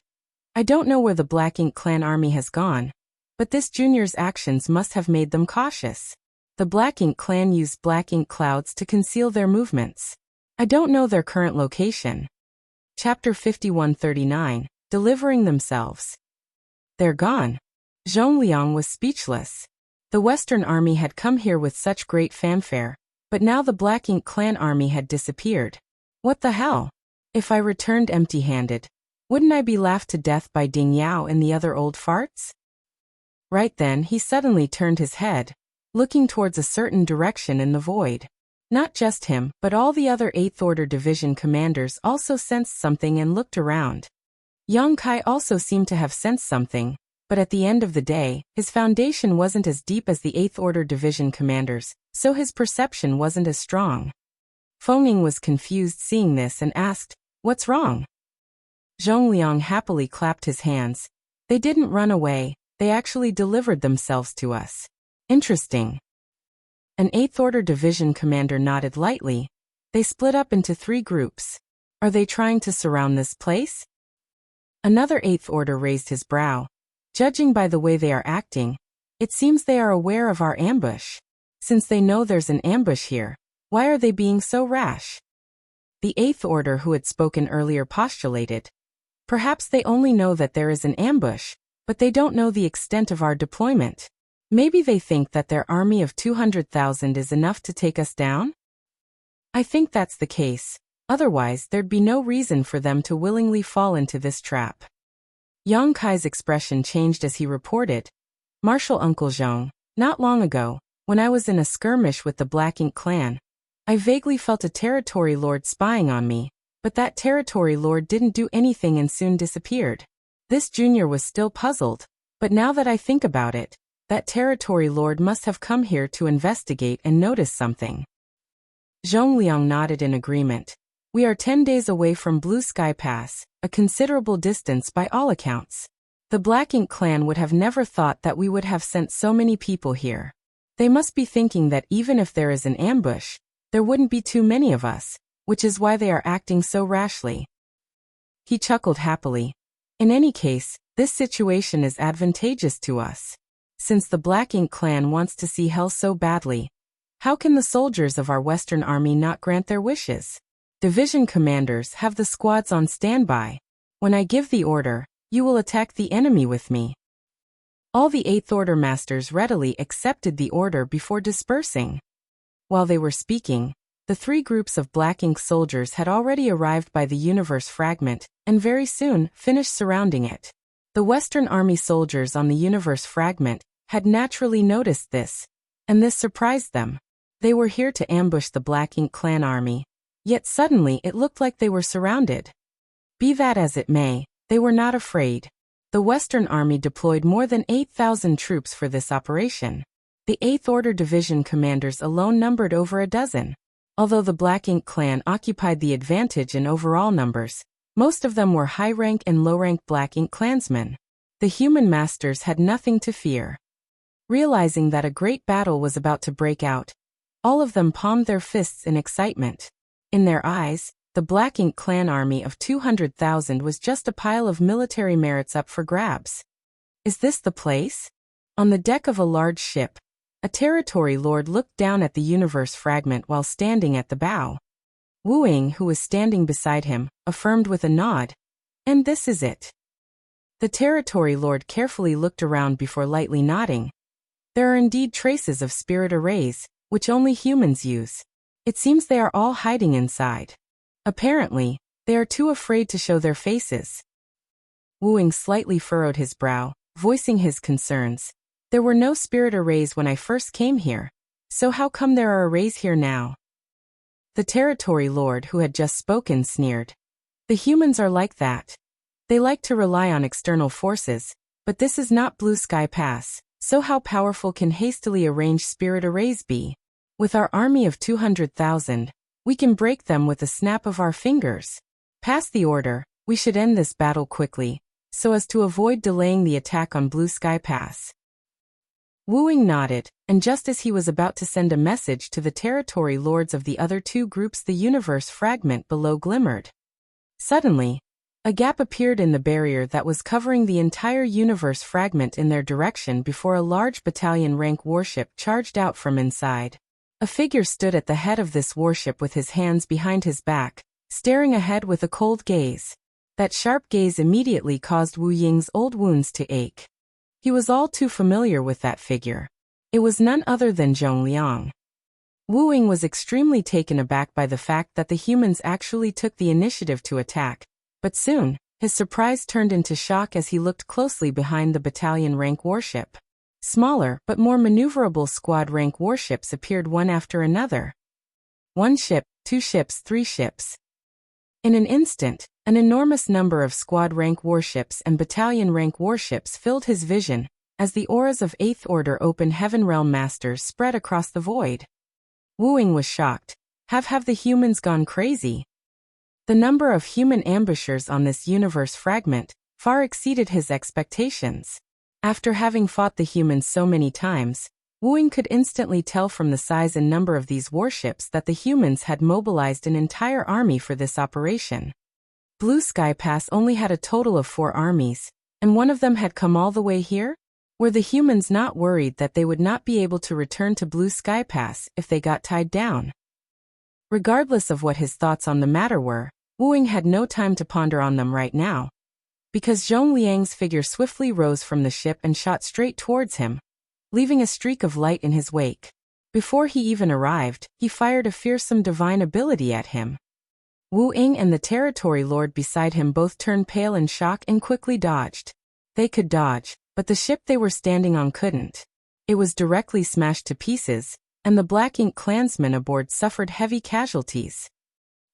"I don't know where the Black Ink clan army has gone, but this junior's actions must have made them cautious. The Black Ink clan used black ink clouds to conceal their movements. I don't know their current location." Chapter 5139, Delivering Themselves. They're gone. Zhong Liang was speechless. The Western army had come here with such great fanfare, but now the Black Ink clan army had disappeared. What the hell? If I returned empty-handed, wouldn't I be laughed to death by Ding Yao and the other old farts? Right then he suddenly turned his head, looking towards a certain direction in the void. Not just him, but all the other 8th Order Division commanders also sensed something and looked around. Yang Kai also seemed to have sensed something, but at the end of the day, his foundation wasn't as deep as the 8th Order Division commanders, so his perception wasn't as strong. Feng Ying was confused seeing this and asked, "What's wrong?" Zhong Liang happily clapped his hands. "They didn't run away, they actually delivered themselves to us." Interesting. An 8th Order Division commander nodded lightly. They split up into 3 groups. Are they trying to surround this place? Another 8th Order raised his brow. Judging by the way they are acting, it seems they are aware of our ambush. Since they know there's an ambush here, why are they being so rash? The 8th Order who had spoken earlier postulated, perhaps they only know that there is an ambush, but they don't know the extent of our deployment. Maybe they think that their army of 200,000 is enough to take us down? I think that's the case, otherwise there'd be no reason for them to willingly fall into this trap. Yang Kai's expression changed as he reported, "Marshal Uncle Zhong, not long ago, when I was in a skirmish with the Black Ink clan, I vaguely felt a territory lord spying on me, But that territory lord didn't do anything and soon disappeared. This junior was still puzzled, but now that I think about it, that territory lord must have come here to investigate and notice something. Zhongliang nodded in agreement. We are 10 days away from Blue Sky Pass, a considerable distance by all accounts. The Black Ink clan would have never thought that we would have sent so many people here. They must be thinking that even if there is an ambush, there wouldn't be too many of us, which is why they are acting so rashly. He chuckled happily. In any case, this situation is advantageous to us. Since the Black Ink clan wants to see hell so badly, how can the soldiers of our Western Army not grant their wishes? Division commanders have the squads on standby. When I give the order, you will attack the enemy with me. All the 8th Order masters readily accepted the order before dispersing. While they were speaking, the 3 groups of Black Ink soldiers had already arrived by the universe fragment, and very soon finished surrounding it. The Western Army soldiers on the universe fragment had naturally noticed this, and this surprised them. They were here to ambush the Black Ink clan army, yet suddenly it looked like they were surrounded. Be that as it may, they were not afraid. The Western Army deployed more than 8,000 troops for this operation. The 8th Order Division commanders alone numbered over a dozen. Although the Black Ink clan occupied the advantage in overall numbers, most of them were high-rank and low-rank Black Ink clansmen. The human masters had nothing to fear. Realizing that a great battle was about to break out, all of them palmed their fists in excitement. In their eyes, the Black Ink clan army of 200,000 was just a pile of military merits up for grabs. Is this the place? On the deck of a large ship, a territory lord looked down at the universe fragment while standing at the bow. Wu Ying, who was standing beside him, affirmed with a nod, "And this is it." The territory lord carefully looked around before lightly nodding. There are indeed traces of spirit arrays, which only humans use. It seems they are all hiding inside. Apparently, they are too afraid to show their faces. Wu Ying slightly furrowed his brow, voicing his concerns. There were no spirit arrays when I first came here, so how come there are arrays here now? The territory lord who had just spoken sneered. The humans are like that. They like to rely on external forces, but this is not Blue Sky Pass, so how powerful can hastily arranged spirit arrays be? With our army of 200,000, we can break them with a snap of our fingers. Pass the order, we should end this battle quickly, so as to avoid delaying the attack on Blue Sky Pass. Wu Ying nodded, and just as he was about to send a message to the territory lords of the other 2 groups, the universe fragment below glimmered. Suddenly, a gap appeared in the barrier that was covering the entire universe fragment in their direction before a large battalion-rank warship charged out from inside. A figure stood at the head of this warship with his hands behind his back, staring ahead with a cold gaze. That sharp gaze immediately caused Wu Ying's old wounds to ache. He was all too familiar with that figure. It was none other than Zhongliang. Wu Ying was extremely taken aback by the fact that the humans actually took the initiative to attack, but soon, his surprise turned into shock as he looked closely behind the battalion-rank warship. Smaller but more maneuverable squad-rank warships appeared one after another. 1 ship, 2 ships, 3 ships. In an instant, an enormous number of squad-rank warships and battalion-rank warships filled his vision, as the auras of 8th Order Open Heaven Realm Masters spread across the void. Wu Ying was shocked. Have the humans gone crazy? The number of human ambushers on this universe fragment far exceeded his expectations. After having fought the humans so many times, Wu Ying could instantly tell from the size and number of these warships that the humans had mobilized an entire army for this operation. Blue Sky Pass only had a total of 4 armies, and one of them had come all the way here? Were the humans not worried that they would not be able to return to Blue Sky Pass if they got tied down? Regardless of what his thoughts on the matter were, Wu Ying had no time to ponder on them right now. Because Zhongliang's figure swiftly rose from the ship and shot straight towards him, leaving a streak of light in his wake. Before he even arrived, he fired a fearsome divine ability at him. Wu Ying and the territory lord beside him both turned pale in shock and quickly dodged. They could dodge, but the ship they were standing on couldn't. It was directly smashed to pieces, and the Black Ink clansmen aboard suffered heavy casualties.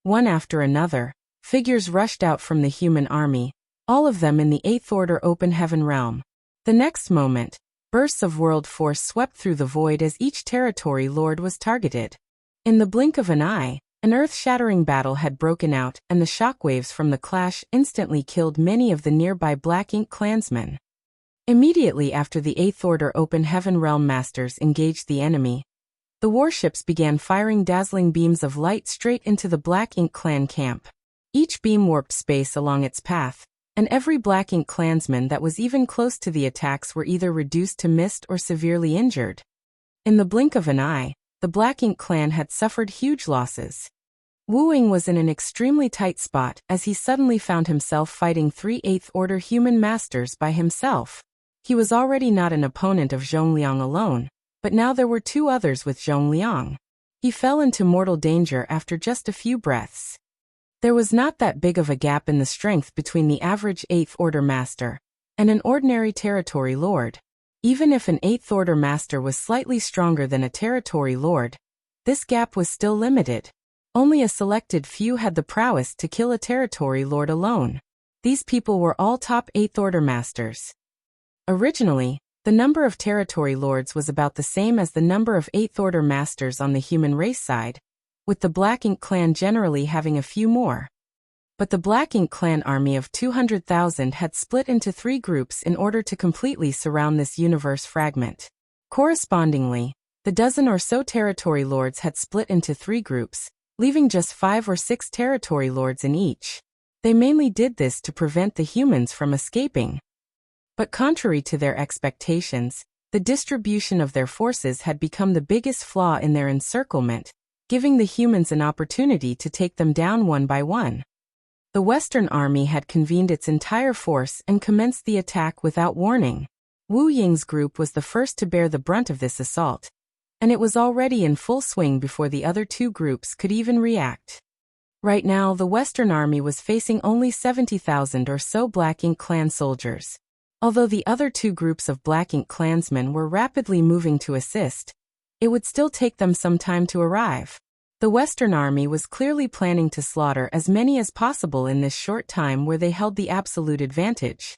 One after another, Figures rushed out from the human army, all of them in the Eighth Order Open Heaven realm. The next moment, bursts of world force swept through the void as each territory lord was targeted. In the blink of an eye, an earth-shattering battle had broken out, and the shockwaves from the clash instantly killed many of the nearby Black Ink clansmen. Immediately after the Eighth Order Open Heaven Realm Masters engaged the enemy, the warships began firing dazzling beams of light straight into the Black Ink clan camp. Each beam warped space along its path, and every Black Ink clansman that was even close to the attacks were either reduced to mist or severely injured. In the blink of an eye, the Black Ink clan had suffered huge losses. Wu Ying was in an extremely tight spot as he suddenly found himself fighting 3 Eighth Order human masters by himself. He was already not an opponent of Zhongliang alone, but now there were 2 others with Zhongliang. He fell into mortal danger after just a few breaths. There was not that big of a gap in the strength between the average Eighth Order master and an ordinary territory lord. Even if an Eighth Order master was slightly stronger than a territory lord, this gap was still limited. Only a selected few had the prowess to kill a territory lord alone. These people were all top Eighth Order masters. Originally, the number of territory lords was about the same as the number of Eighth Order masters on the human race side, with the Black Ink clan generally having a few more. But the Black Ink clan army of 200,000 had split into 3 groups in order to completely surround this universe fragment. Correspondingly, the dozen or so territory lords had split into 3 groups, leaving just 5 or 6 territory lords in each. They mainly did this to prevent the humans from escaping. But contrary to their expectations, the distribution of their forces had become the biggest flaw in their encirclement, giving the humans an opportunity to take them down one by one. The Western Army had convened its entire force and commenced the attack without warning. Wu Ying's group was the first to bear the brunt of this assault, and it was already in full swing before the other 2 groups could even react. Right now, the Western Army was facing only 70,000 or so Black Ink clan soldiers. Although the other 2 groups of Black Ink clansmen were rapidly moving to assist, it would still take them some time to arrive. The Western Army was clearly planning to slaughter as many as possible in this short time where they held the absolute advantage.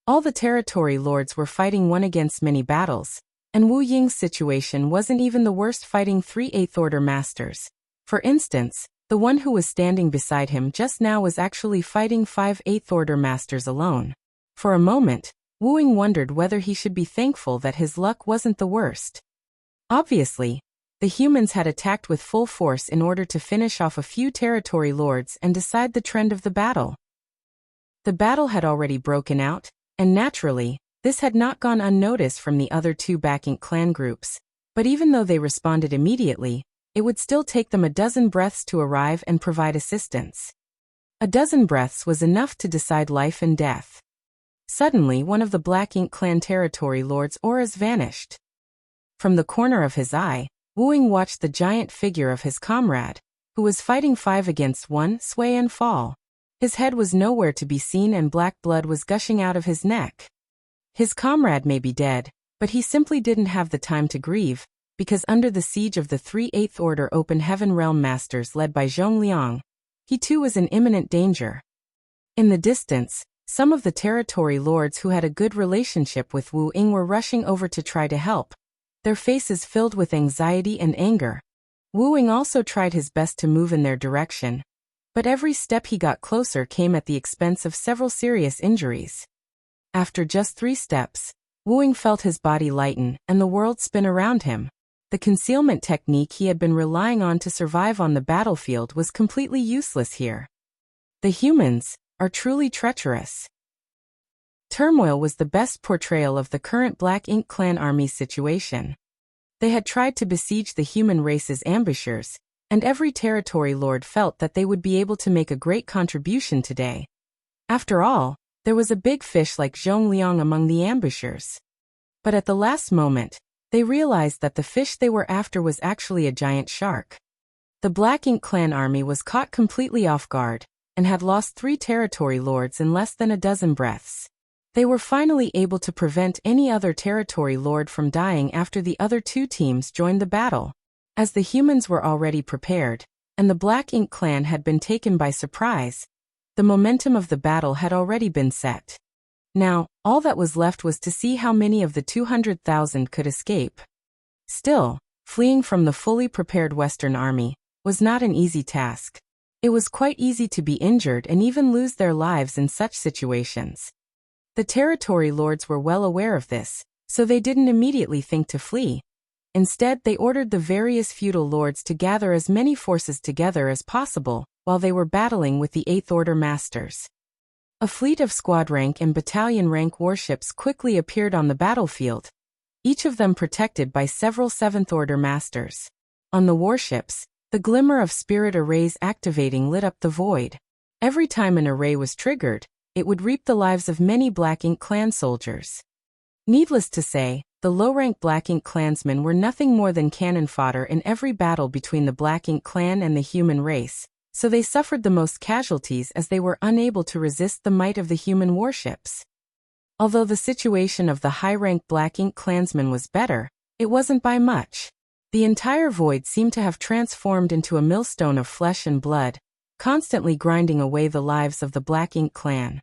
All the territory lords were fighting one against many battles, and Wu Ying's situation wasn't even the worst, fighting 3 Eighth Order masters. For instance, the one who was standing beside him just now was actually fighting 5 Eighth Order masters alone. For a moment, Wu Ying wondered whether he should be thankful that his luck wasn't the worst. Obviously, the humans had attacked with full force in order to finish off a few territory lords and decide the trend of the battle. The battle had already broken out, and naturally, this had not gone unnoticed from the other 2 Black Ink clan groups, but even though they responded immediately, it would still take them a dozen breaths to arrive and provide assistance. A dozen breaths was enough to decide life and death. Suddenly, one of the Black Ink clan territory lords' auras vanished. From the corner of his eye, Wu Ying watched the giant figure of his comrade, who was fighting 5 against 1, sway and fall. His head was nowhere to be seen and black blood was gushing out of his neck. His comrade may be dead, but he simply didn't have the time to grieve, because under the siege of the 3 Eighth Order Open Heaven Realm Masters led by Zhongliang, he too was in imminent danger. In the distance, some of the territory lords who had a good relationship with Wu Ying were rushing over to try to help, their faces filled with anxiety and anger. Wu Ying also tried his best to move in their direction, but every step he got closer came at the expense of several serious injuries. After just 3 steps, Wu Ying felt his body lighten and the world spin around him. The concealment technique he had been relying on to survive on the battlefield was completely useless here. The humans are truly treacherous. Turmoil was the best portrayal of the current Black Ink clan army's situation. They had tried to besiege the human race's ambushers, and every territory lord felt that they would be able to make a great contribution today. After all, there was a big fish like Zhongliang among the ambushers. But at the last moment, they realized that the fish they were after was actually a giant shark. The Black Ink clan army was caught completely off guard, and had lost 3 territory lords in less than a dozen breaths. They were finally able to prevent any other territory lord from dying after the other 2 teams joined the battle. As the humans were already prepared, and the Black Ink clan had been taken by surprise. The momentum of the battle had already been set. Now, all that was left was to see how many of the 200,000 could escape. Still, fleeing from the fully prepared Western army was not an easy task. It was quite easy to be injured and even lose their lives in such situations. The territory lords were well aware of this, so they didn't immediately think to flee. Instead, they ordered the various feudal lords to gather as many forces together as possible while they were battling with the Eighth Order masters. A fleet of squad rank and battalion rank warships quickly appeared on the battlefield, each of them protected by several Seventh Order masters. On the warships, the glimmer of spirit arrays activating lit up the void. Every time an array was triggered, it would reap the lives of many Black Ink clan soldiers. Needless to say, the low-rank Black Ink clansmen were nothing more than cannon fodder in every battle between the Black Ink clan and the human race, so they suffered the most casualties as they were unable to resist the might of the human warships. Although the situation of the high-rank Black Ink clansmen was better, it wasn't by much. The entire void seemed to have transformed into a millstone of flesh and blood, constantly grinding away the lives of the Black Ink clan.